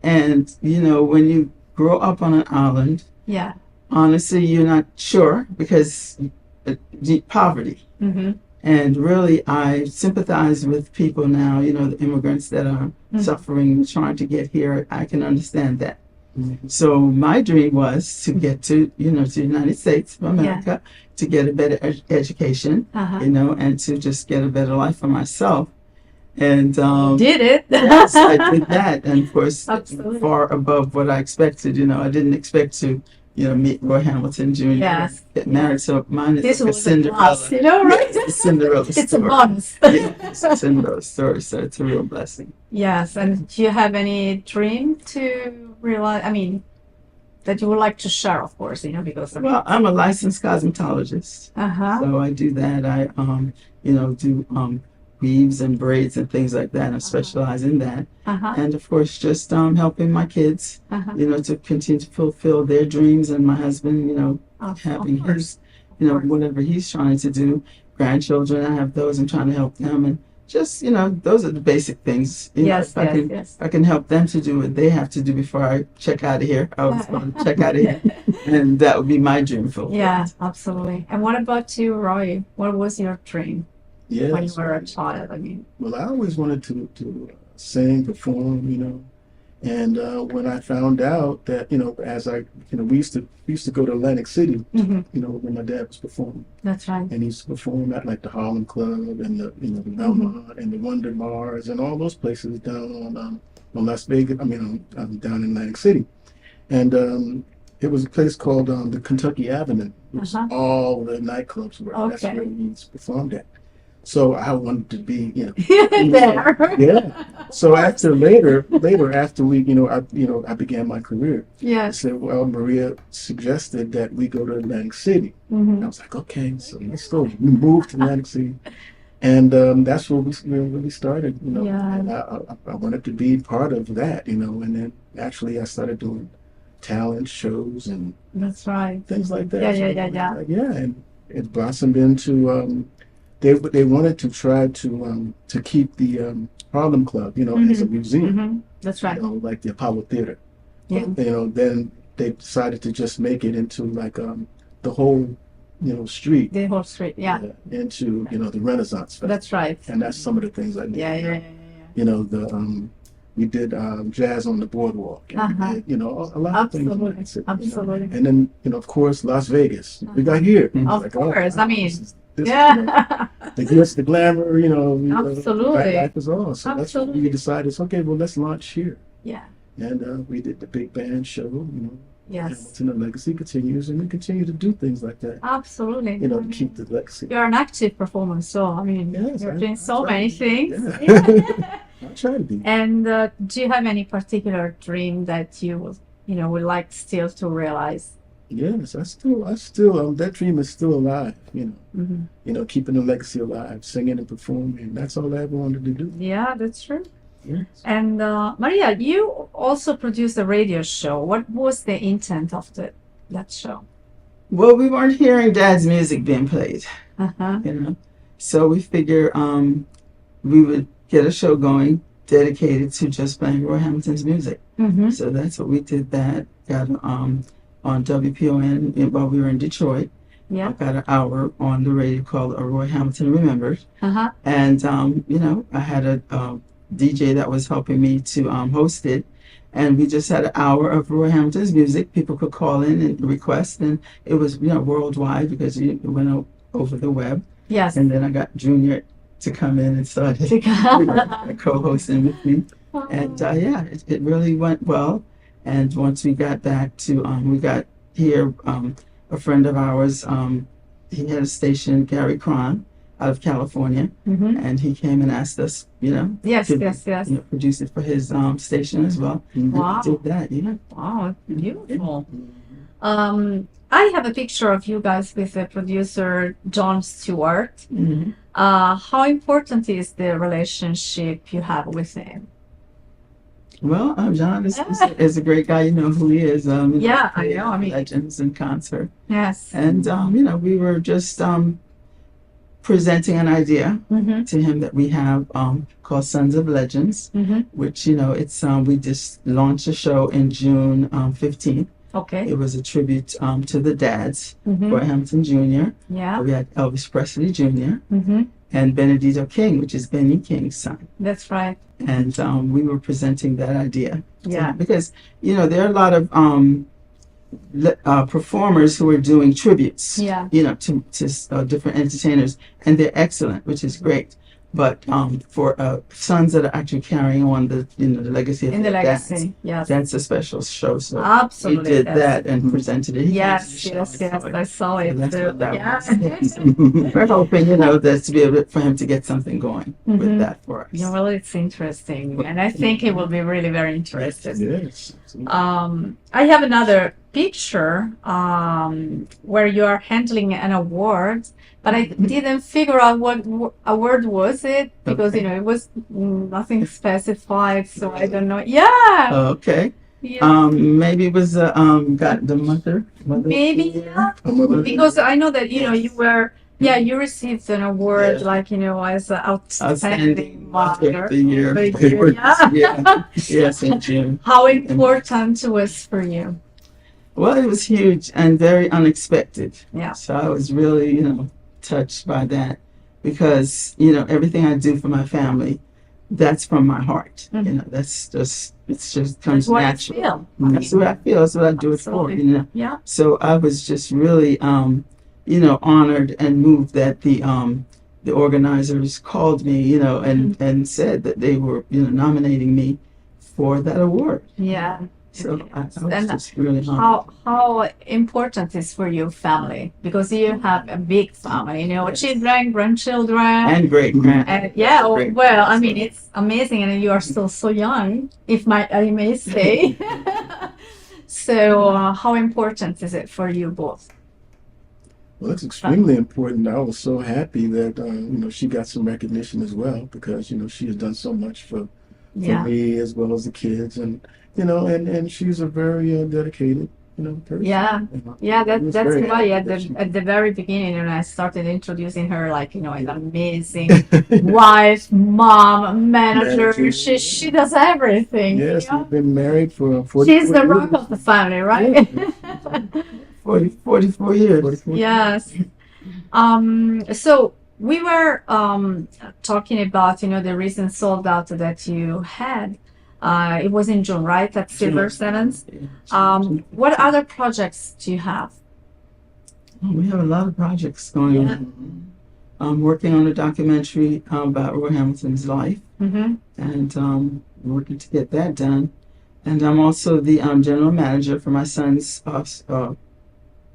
and you know, when you grow up on an island, Yeah. honestly, you're not sure because poverty. Mm-hmm. And really, I sympathize with people now, you know, the immigrants that are suffering, trying to get here. I can understand that. So my dream was to get to, you know, to the United States of America, to get a better education, you know, and to just get a better life for myself. And did it? Yes, I did that. And of course, Absolutely. far above what I expected. You know, I didn't expect to, you know, meet Roy Hamilton Jr. Yes. Get married. So mine is This like a was a Cinderella. plus, you know, right? It's a Cinderella story. It's a bonus. Yeah, it's a Cinderella story. So it's a real blessing. Yes, and do you have any dream to realize? I mean, that you would like to share, of course, you know, because Well, I'm a licensed cosmetologist. Uh-huh. So I do that. I, you know, do weaves and braids and things like that. I specialize in that. Uh-huh. And of course, just helping my kids, Uh-huh. you know, to continue to fulfill their dreams, and my husband, you know, having his, you know, whatever he's trying to do. Grandchildren, I have those. I'm trying to help them, and just, you know, those are the basic things. You know, Yes, if I can help them to do what they have to do before I check out of here. I was going to check out of here, and that would be my dream fulfilled. Yeah, absolutely. And what about you, Roy? What was your dream when you Yes. were a child? I mean, Well, I always wanted to sing, perform, you know. And when I found out that, you know, as I, you know, we used to go to Atlantic City, Mhm. you know, when my dad was performing. that's right. And he used to perform at like the Harlem Club and the, you know, the Belmont and the Wonder Bars and all those places down on Las Vegas. I mean, down in Atlantic City. And it was a place called the Kentucky Avenue, which Uh-huh. all the nightclubs were. That's Okay. where he performed at. So I wanted to be, you know, There. yeah. So later after we, I began my career. I Yes. said, well, Maria suggested that we go to Atlantic City. Mhm. I was like, okay, so let's go. We moved to Atlantic City, and that's where we really started. You know, Yeah. and I wanted to be part of that. You know, and then actually I started doing talent shows and That's right. things like that. Yeah. Yeah, and it blossomed into they wanted to try to keep the Harlem Club, you know, as a museum, Mhm. That's right. you know, like the Apollo Theater. Yeah. But, you know, then they decided to just make it into like the whole, you know, street The whole street. Yeah. into, you know, the Renaissance Festival. That's right. And that's some of the things I did. Yeah. You know, we did jazz on the boardwalk. And we Uh-huh. did, you know, a lot of things. Absolutely. like that, you know. Absolutely. And then, you know, of course, Las Vegas. We got here. It's Of like, oh, course. I mean, this, yeah. you know, the glitz, the glamour, you know, Absolutely. life is all. So that's when we decided, it's okay, well, let's launch here. Yeah. And we did the big band show, you know. Yes. Hamilton, the legacy continues, and we continue to do things like that. Absolutely. You know, to keep the legacy. You're an active performer, so I mean, you're doing so many things. I try to be. And do you have any particular dream that you would like still to realize? Yes, I still, that dream is still alive, you know. Mhm. You know, keeping the legacy alive, singing and performing. That's all I ever wanted to do. Yeah, that's true. Yes. And Maria, you also produced a radio show. What was the intent of that show? Well, we weren't hearing Dad's music being played, Uh-huh. you know. So we figure we would get a show going dedicated to just playing Roy Hamilton's music. Mm-hmm. So that's what we did. That got on WPON while we were in Detroit. Yeah. I got an hour on the radio called Roy Hamilton Remembered. Uh-huh. And, you know, I had a DJ that was helping me to host it. And we just had an hour of Roy Hamilton's music. People could call in and request. And it was, you know, worldwide because it went over the web. Yes. And then I got Junior to come in and started co-hosting with me. And, yeah, it really went well. And once we got back to, we got here, a friend of ours, he had a station, Gary Cron, out of California, Mhm. and he came and asked us, you know, Yes, to yes, yes. You know, produce it for his station as well. And Wow. we did that, yeah. Wow, beautiful. I have a picture of you guys with the producer Jon Stewart. Mhm. How important is the relationship you have with him? Well, John is a great guy. You know who he is. You know, Yeah, I know. I mean, Legends in concert. yes. And, you know, we were just presenting an idea Mhm. to him that we have called Sons of Legends, Mhm. which, you know, it's we just launched a show in June 15th. Okay. It was a tribute to the dads, Mhm. Roy Hamilton Jr. Yeah. We had Elvis Presley Jr. Mm-hmm. and Benedito King, which is Benny King's son. That's right. And we were presenting that idea. Yeah. Because, you know, there are a lot of performers who are doing tributes, Yeah. you know, to different entertainers, and they're excellent, which is great. But for sons that are actually carrying on the legacy of In the their legacy, dads, yes. that's a special show. So Absolutely, we did yes. that and presented it. He Yes, came to the show. yes, yes. I saw it. That's too. what that Yeah. was. We're hoping, you know, that to be able for him to get something going Mhm. with that for us. Yeah, well, it's interesting, and I think he will be really very interested. Yes. I have another picture where you are handling an award, but I didn't figure out what award was it because you know it was nothing specified, so I don't know. Yeah, Okay. Yeah. Maybe it was got the mother. maybe yeah, because I know that you know you were. Yeah, you received an award, Yeah. like, you know, as an Outstanding mother of the year. of the year, yeah. Yeah. Yes, in June. How important was for you? Well, it was huge and very unexpected. Yeah. So I was really, you know, touched by that because, you know, everything I do for my family, that's from my heart. Mhm. You know, it's just comes That's what natural. you feel. That's what I feel. That's what I do it for, Absolutely. you know. Yeah. So I was just really, you know, honored and moved that the organizers called me, you know, and said that they were, you know, nominating me for that award. Yeah. So I was And just really honored. how important is for you family? Because you have a big family, you know, children, grandchildren, And great grand. and yeah, Great well, I mean, it's amazing, and you are still so young, if I may say. So, how important is it for you both? Well, it's extremely important. I was so happy that you know, she got some recognition as well because you know she has done so much for Yeah. me as well as the kids, and you know, and she's a very dedicated, you know, person. Yeah, You know, yeah, I was that's very why happy at that she- the very beginning when I started introducing her, like, you know, an amazing wife, mom, manager. Manager. She does everything. you Yes, know? we've been married for 44 She's the years. rock of the family, right? 44 years. 44 Yes. So we were talking about, you know, the recent sold out that you had. It was in June, right? At Silver Sevens. What other projects do you have? Oh, we have a lot of projects going on. I'm working on a documentary about Roy Hamilton's life, Mm-hmm. and working to get that done. And I'm also the general manager for my son's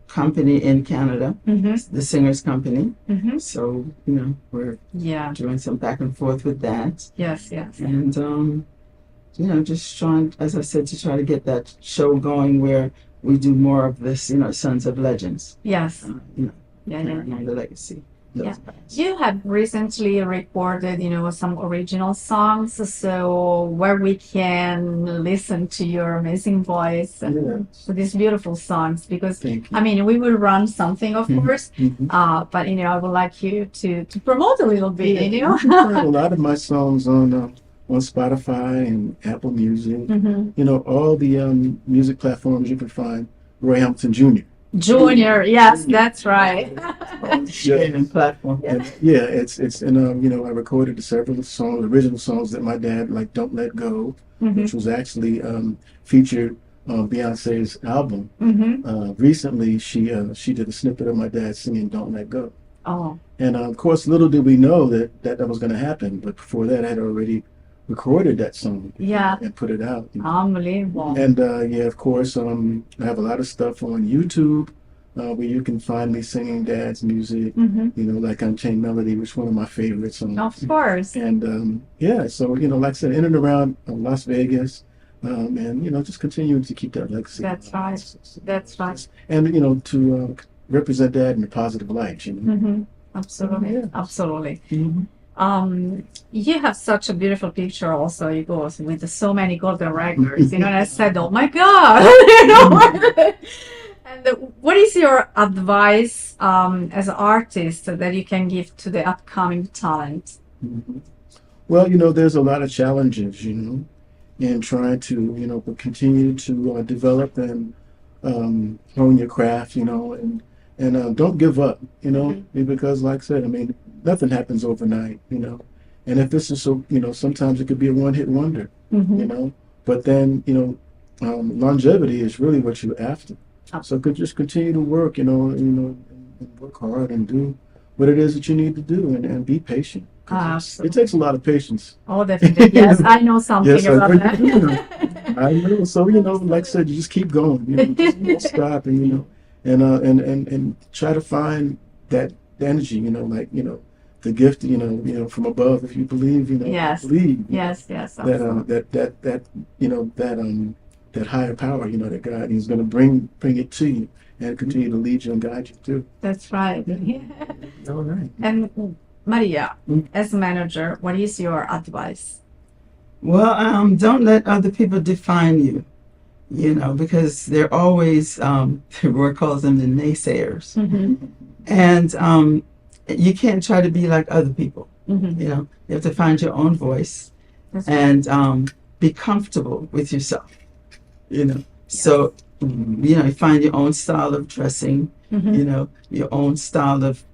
company in Canada, Mm-hmm. the Singers Company. Mm-hmm. So, you know, we're Yeah. doing some back and forth with that. Yes, yes. And, you know, just trying, as I said, to try to get that show going where we do more of this, you know, Sons of Legends. Yes. You know, Yeah, yeah, carrying on the legacy. Yeah. You have recently recorded, some original songs, so where we can listen to your amazing voice for these beautiful songs. Because I mean, we will run something, of course, but I would like you to promote a little bit. You can find a lot of my songs on Spotify and Apple Music. All the music platforms you can find Roy Hamilton Jr. Junior, yes, that's right. Platform. It's and I recorded several original songs that my dad like Don't Let Go, which was actually featured on Beyonce's album. Recently, she did a snippet of my dad singing Don't Let Go. Oh. And of course, little did we know that was going to happen. But before that, I had already recorded that song and put it out. Unbelievable. And of course, I have a lot of stuff on YouTube where you can find me singing Dad's music, like Unchained Melody, which is one of my favorite songs. Of course. And so, like I said, in and around Las Vegas, and, just continuing to keep that legacy. That's right. That's right. And, to represent Dad in a positive light, Absolutely. Absolutely. You have such a beautiful picture also, you go with so many golden records, and I said, oh my God, And what is your advice as an artist that you can give to the upcoming talent? Well, there's a lot of challenges, in trying to, continue to develop and hone your craft, and don't give up, because like I said, I mean, nothing happens overnight, and if this is so, sometimes it could be a one-hit wonder, but then, longevity is really what you're after. So could just continue to work, and work hard and do what it is that you need to do, and be patient. It takes a lot of patience. Oh, definitely. Yes, I know something about that. I know. So, like I said, you just keep going, just don't stop, and, and try to find that energy, the gift, from above. If you believe, yes. believe. Yes. That higher power, that God is going to bring it to you and continue to lead you and guide you too. That's right. All right. And Maria, as a manager, what is your advice? Well, don't let other people define you, because they're always, the word calls them the naysayers. And you can't try to be like other people. You have to find your own voice. That's and be comfortable with yourself. So you find your own style of dressing, your own style of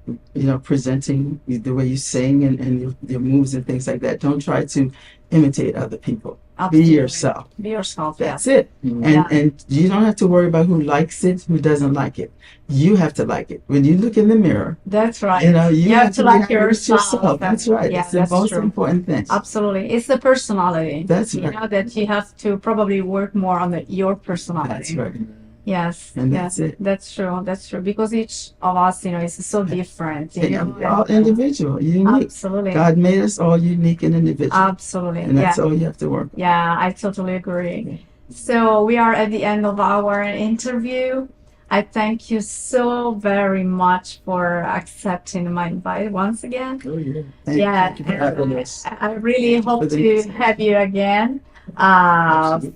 presenting, the way you sing and your moves and things like that. Don't try to imitate other people. Absolutely. Be yourself. Be yourself. That's it. And you don't have to worry about who likes it, who doesn't like it. You have to like it. When you look in the mirror, that's right. You have to like yourself. That's right. Yeah, it's the most important thing. Absolutely. It's the personality. That's right. That you have to probably work more on your personality. That's right. Yes. And that's it. That's true. That's true. Because each of us, is so different. We're all individual, unique. Absolutely. God made us all unique and individual. Absolutely. And that's all you have to work on. Yeah, I totally agree. So we are at the end of our interview. I thank you so very much for accepting my invite once again. Oh, yeah. Thank you for having us. I really hope to have you again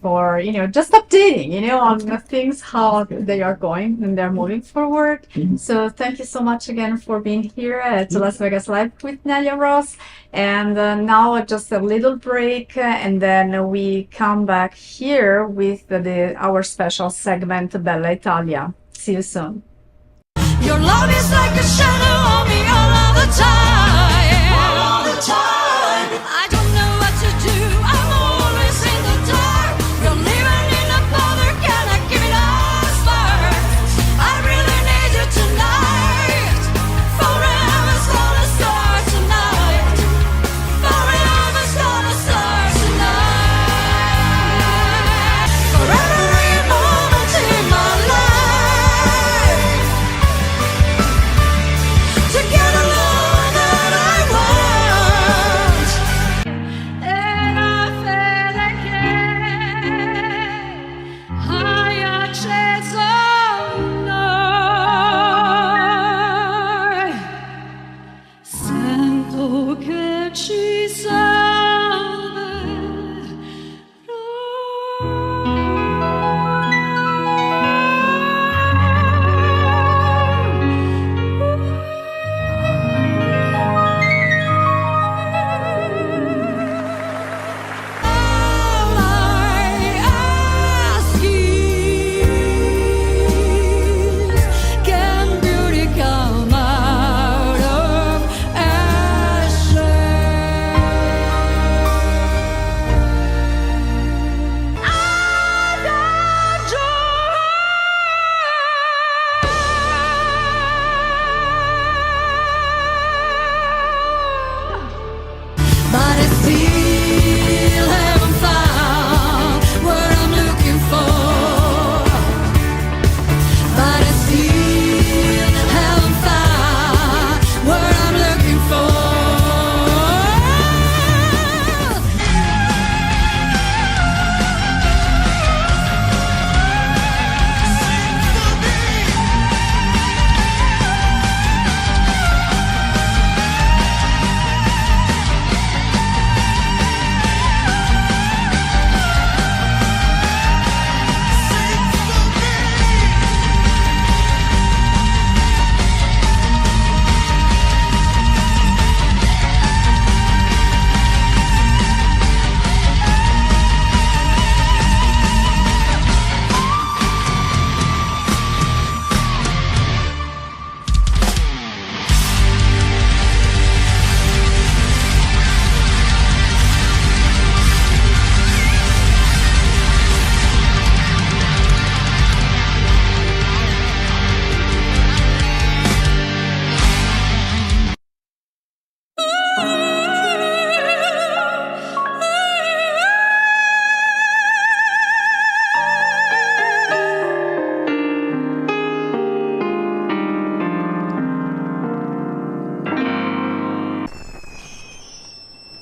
for just updating on the things, how they are going and they're moving forward. So thank you so much again for being here at Las Vegas Live with Nelia Ross. And now just a little break, and then we come back here with our special segment Bella Italia. See you soon. Your love is like a shadow on me all of the time. All the time. I don't know what to do. I'm always in the dark. You're living in a bother. Can I give it a spark? I really need you tonight. Forever's gonna start tonight. Forever's gonna start tonight. For every moment in my life.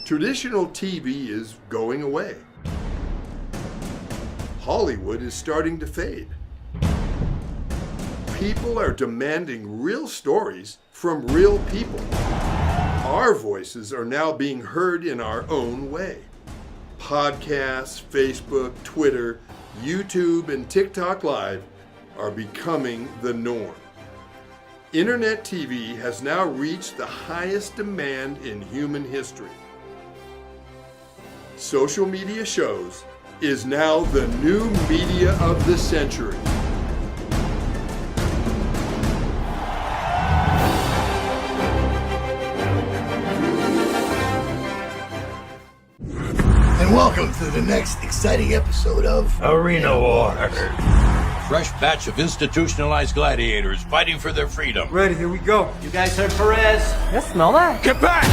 Traditional TV is going away. Hollywood is starting to fade. People are demanding real stories from real people. Our voices are now being heard in our own way. Podcasts, Facebook, Twitter, YouTube, and TikTok Live are becoming the norm. Internet TV has now reached the highest demand in human history. Social media shows is now the new media of the century. And welcome to the next exciting episode of Arena War. Fresh batch of institutionalized gladiators fighting for their freedom. Ready, here we go. You guys heard Perez? Yes, smell that. Get back!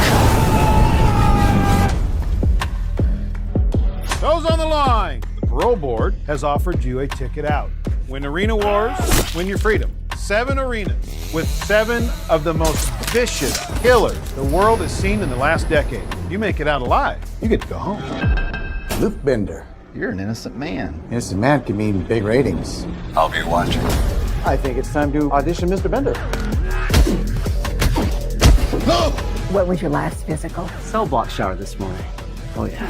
Those on the line, the parole board has offered you a ticket out. Win Arena Wars, win your freedom. 7 arenas with 7 of the most vicious killers the world has seen in the last decade. You make it out alive, you get to go home. Luke Bender. You're an innocent man. Innocent man can mean big ratings. I'll be watching. I think it's time to audition Mr. Bender. No! What was your last physical? Cell block shower this morning. Oh yeah.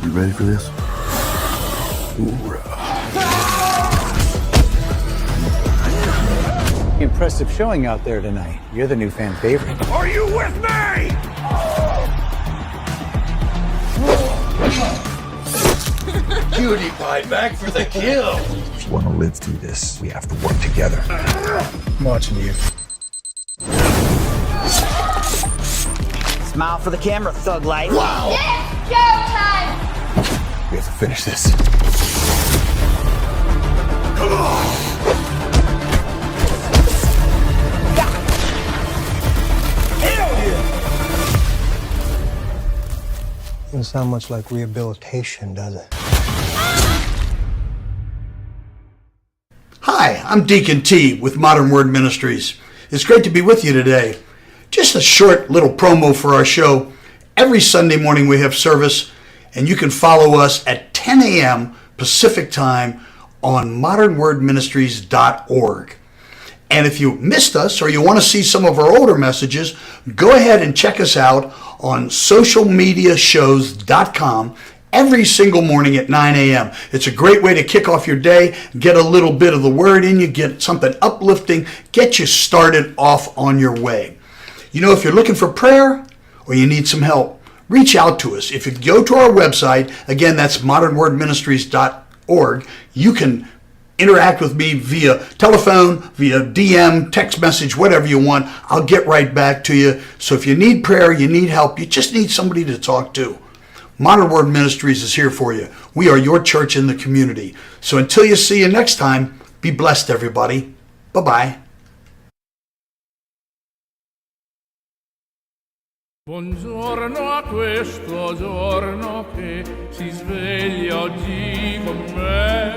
You ready for this? Impressive showing out there tonight. You're the new fan favorite. Are you with me? Cutie pie back for the kill. If you want to live through this, we have to work together. I'm watching you. Smile for the camera, thug life. Wow! It's showtime! We have to finish this. Come on! Doesn't sound much like rehabilitation, does it? Hi, I'm Deacon T with Modern Word Ministries. It's great to be with you today. Just a short little promo for our show. Every Sunday morning we have service, and you can follow us at 10 a.m. Pacific Time on modernwordministries.org. And if you missed us or you want to see some of our older messages, go ahead and check us out on socialmediashows.com every single morning at 9 a.m. It's a great way to kick off your day, get a little bit of the word in you, get something uplifting, get you started off on your way. You know, if you're looking for prayer or you need some help, reach out to us. If you go to our website, again, that's modernwordministries.org, you can interact with me via telephone, via DM, text message, whatever you want. I'll get right back to you. So if you need prayer, you need help, you just need somebody to talk to, Modern Word Ministries is here for you. We are your church in the community. So until you see you next time, be blessed, everybody. Bye-bye. Buongiorno a questo giorno che si sveglia oggi con me.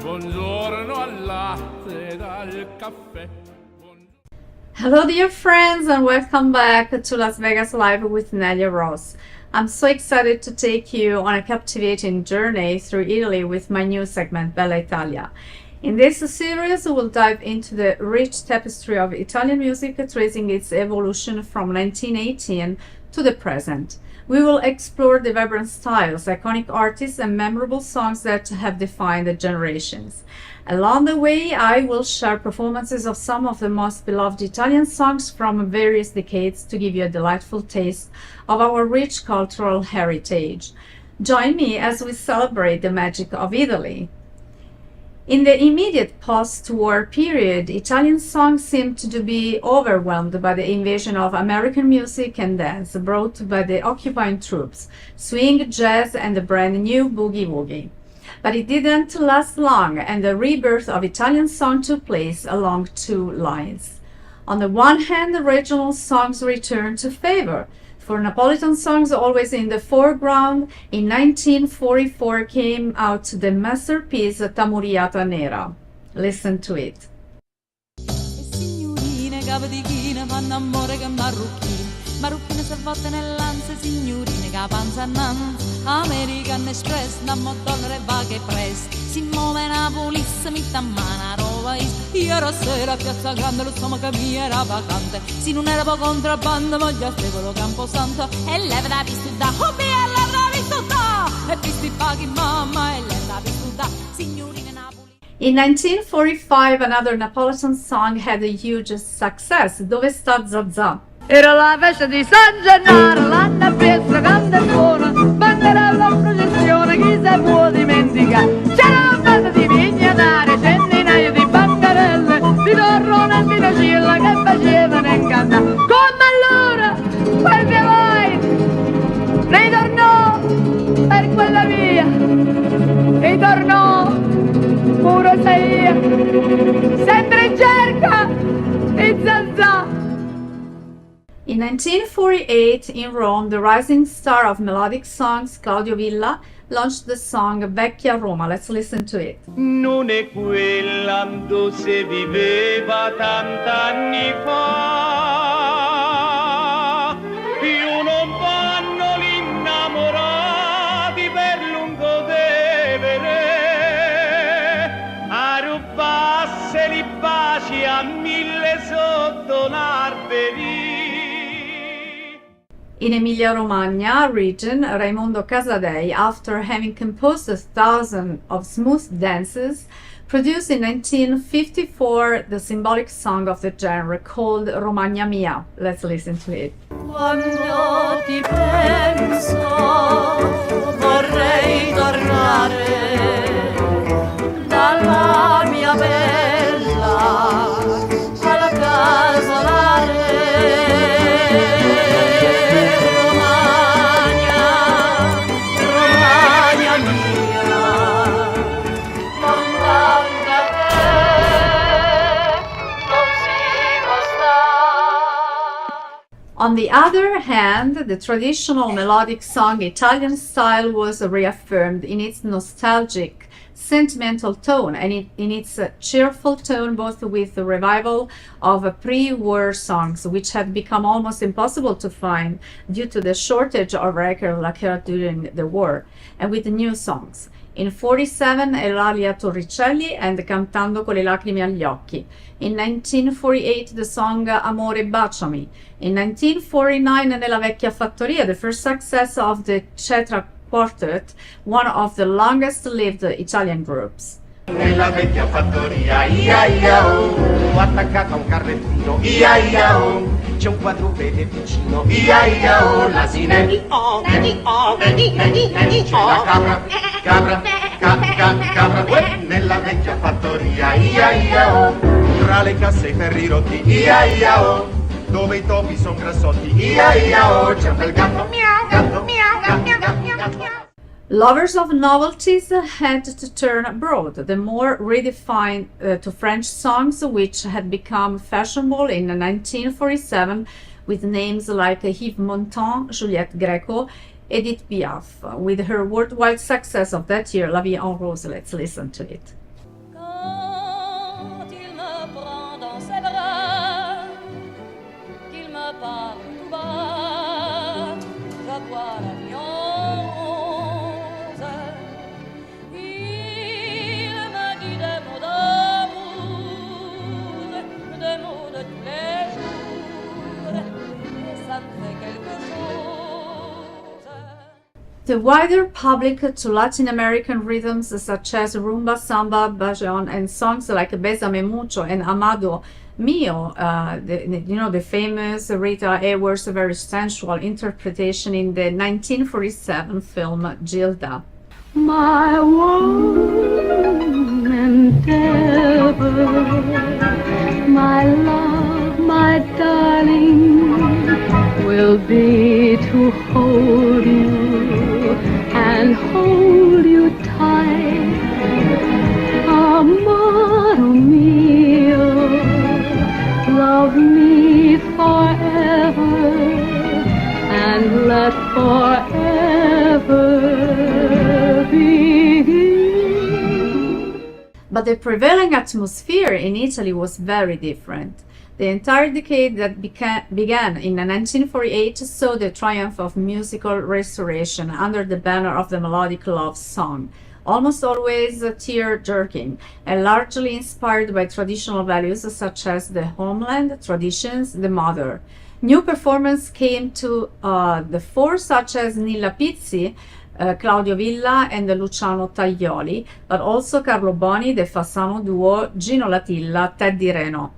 Buongiorno al latte dal caffè. Hello, dear friends, and welcome back to Las Vegas Live with Nelia Ross. I'm so excited to take you on a captivating journey through Italy with my new segment, Bella Italia. In this series, we'll dive into the rich tapestry of Italian music, tracing its evolution from 1918 to the present. We will explore the vibrant styles, iconic artists, and memorable songs that have defined the generations. Along the way, I will share performances of some of the most beloved Italian songs from various decades to give you a delightful taste of our rich cultural heritage. Join me as we celebrate the magic of Italy. In the immediate post-war period, Italian songs seemed to be overwhelmed by the invasion of American music and dance brought by the occupying troops, swing, jazz, and the brand new boogie-woogie. But it didn't last long, and the rebirth of Italian song took place along two lines. On the one hand, the regional songs returned to favor. For Napolitan songs always in the foreground, in 1944 came out the masterpiece Tamuriata Nera. Listen to it. Signorine, capodichine, fanno amore che marrucchine. Marrucchine se volte nell'ansia, signorine che panza annanza. American Express, dammo dollaro e va che press. Si muove una police, mi tammana roba is. Ieri sera a Piazza Grande lo stomaco mio era vacante. Se non era po' contrabbando, ma già stavo Camposanto. E leva da pistuda, oh mia, leva da pistuda. E pisti paghi mamma, e leva da pistuda, signorine Napoli. In 1945, another Napolitan song had a huge success. Dove sta Zazà? Era la festa di San Gennaro, l'anno presto, grande e buona, banderella in processione, chi se può dimenticare? C'era una banda di vignanari, centinaia di bancarelle, di torrone e di nocilla che facevano incantare. Come allora, quel mio vai, ritornò per quella via, ritornò, pure sei, sempre in cerca di Zazà. In 1948, in Rome, the rising star of melodic songs, Claudio Villa, launched the song Vecchia Roma. Let's listen to it. Non è quella dove si viveva tant'anni fa, più non vanno gli innamorati per lungo devere, a rubasse li baci a mille sotto l'alberi. In Emilia-Romagna region, Raimondo Casadei, after having composed 1,000 of smooth dances, produced in 1954 the symbolic song of the genre called Romagna Mia. Let's listen to it. Quando ti penso vorrei tornare dalla mia bella alla casolare. Romagna, Romagna mia, lontano da te non si può stare. On the other hand, the traditional melodic song Italian style was reaffirmed in its nostalgic, sentimental tone and in its cheerful tone, both with the revival of pre-war songs, which had become almost impossible to find due to the shortage of records occurred during the war, and with new songs. In 1947, Eulalia Torricelli and Cantando con le lacrime agli occhi. In 1948, the song Amore baciami. In 1949, Nella vecchia fattoria, the first success of the Cetra Quartet, one of the longest-lived Italian groups. Nella vecchia fattoria, ia ia oh, attaccato a un carrettino, ia ia oh, c'è un quadrupede vicino, ia ia oh, l'asine, oh, c'è la capra, capra, nella vecchia fattoria, ia ia oh, tra le casse i ferri rotti, ia ia oh, dove i topi son grassotti, ia ia oh, c'è un bel gatto, miau, gatto, miau, miau, miau, miau. Lovers of novelties had to turn abroad, the more redefined to French songs, which had become fashionable in 1947 with names like Yves Montand, Juliette Gréco, Edith Piaf. With her worldwide success of that year, La Vie en Rose, let's listen to it. Quand il me prend dans ses bras, qu'il me parle tout bas, je vois la vie en rose. Il me dit des mots d'amour, des mots de tous les jours, et ça me fait quelque chose. The wider public to Latin American rhythms such as rumba, samba, bajon, and songs like Bésame Mucho and Amado Mio, the famous Rita Hayworth's very sensual interpretation in the 1947 film Gilda. My one endeavor, my love, my darling, will be to hold you and hold you tight. Amado mio, love me forever and let forever begin. But the prevailing atmosphere in Italy was very different. The entire decade that began in 1948 saw the triumph of musical restoration under the banner of the melodic love song, almost always tear-jerking, and largely inspired by traditional values such as the homeland, traditions, the mother. New performers came to the fore, such as Nilla Pizzi, Claudio Villa, and Luciano Taglioli, but also Carlo Boni, the Fasano duo, Gino Latilla, Teddy Reno.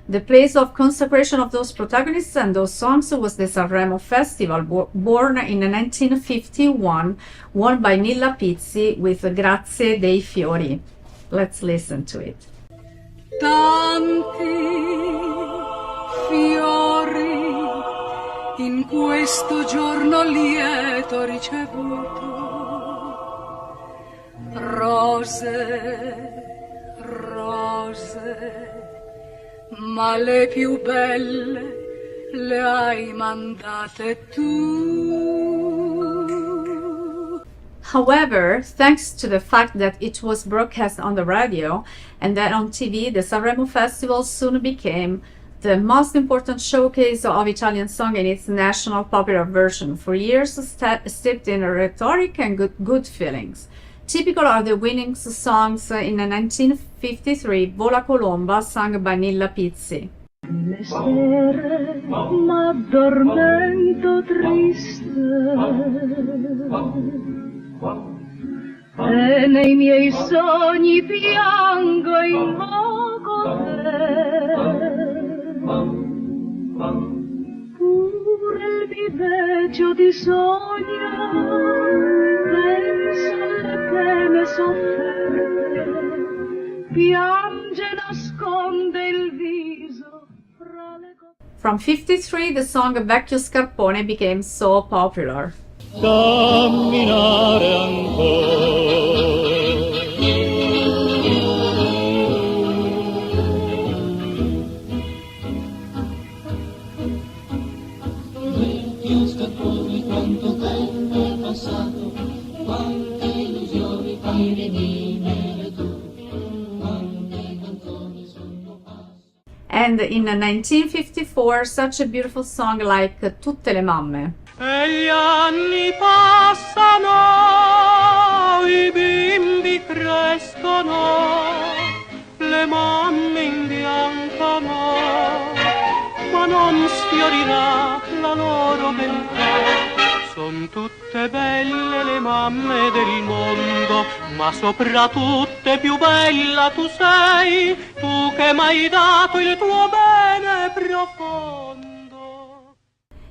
The place of consecration of those protagonists and those songs was the Sanremo Festival, born in 1951, won by Nilla Pizzi with Grazie dei Fiori. Let's listen to it. Tanti fiori in questo giorno lieto ricevuto, rose, rose, ma le più belle le hai mandate tu. However, thanks to the fact that it was broadcast on the radio and then on TV, the Sanremo Festival soon became the most important showcase of Italian song in its national popular version, for years steeped in rhetoric and good feelings. Typical are the winning songs in 1953, Vola Colomba, sung by Nilla Pizzi. Le sere m'addormento triste e nei miei sogni piango invoco te. Pure il viveggio di sogno pensa alle pene sofferte, piange e nasconde il viso fra le From 1953, the song Vecchio Scarpone became so popular. camminare ancora. Vecchio Scarpone, quanto tempo è passato, quante illusioni fai redimere tu, quante canzoni sono passate. And in 1954, such a beautiful song like Tutte le mamme. E gli anni passano, i bimbi crescono, le mamme imbiancano, ma non sfiorirà la loro beltà. Son tutte belle le mamme del mondo, ma soprattutto più bella tu sei, tu che m'hai dato il tuo bene profondo.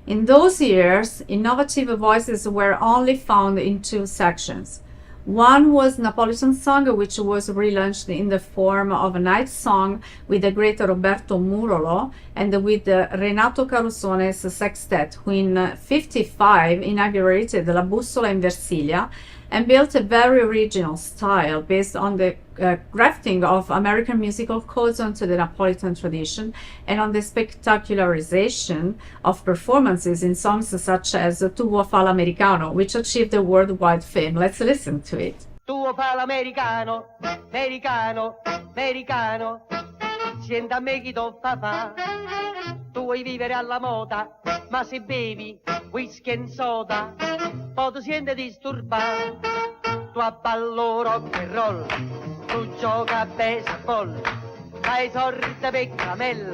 In those years, innovative voices were only found in two sections. One was Napolitan song, which was relaunched in the form of a night song with the great Roberto Murolo and with Renato Carusone's sextet, who in 1955 inaugurated La Bussola in Versilia and built a very original style based on the grafting of American musical codes onto the Napolitan tradition and on the spectacularization of performances in songs such as Tuo fa l'americano, which achieved a worldwide fame. Let's listen to it. Tuo fa l'americano, americano, americano, senta a me chi t'ho fa. Tu vuoi vivere alla moda, ma se bevi whisky e soda, poi ti senti disturbato. Tu abballo rock and roll, tu gioca a baseball, fai sorte per camel,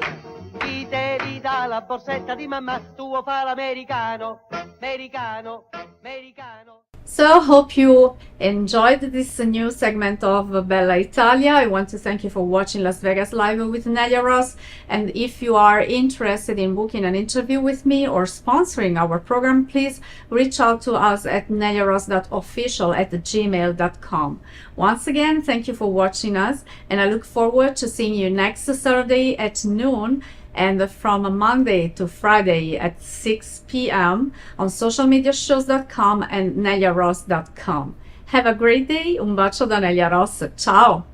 chi te dà la borsetta di mamma, tuo fa l'americano, americano, americano. So, hope you enjoyed this new segment of Bella Italia. I want to thank you for watching Las Vegas Live with Nelia Ross. And if you are interested in booking an interview with me or sponsoring our program, please reach out to us at neliaross.official@gmail.com. Once again, thank you for watching us, and I look forward to seeing you next Saturday at noon and from Monday to Friday at 6 p.m. on socialmediashows.com and neliaross.com. Have a great day. Un bacio da Nelia Ross. Ciao!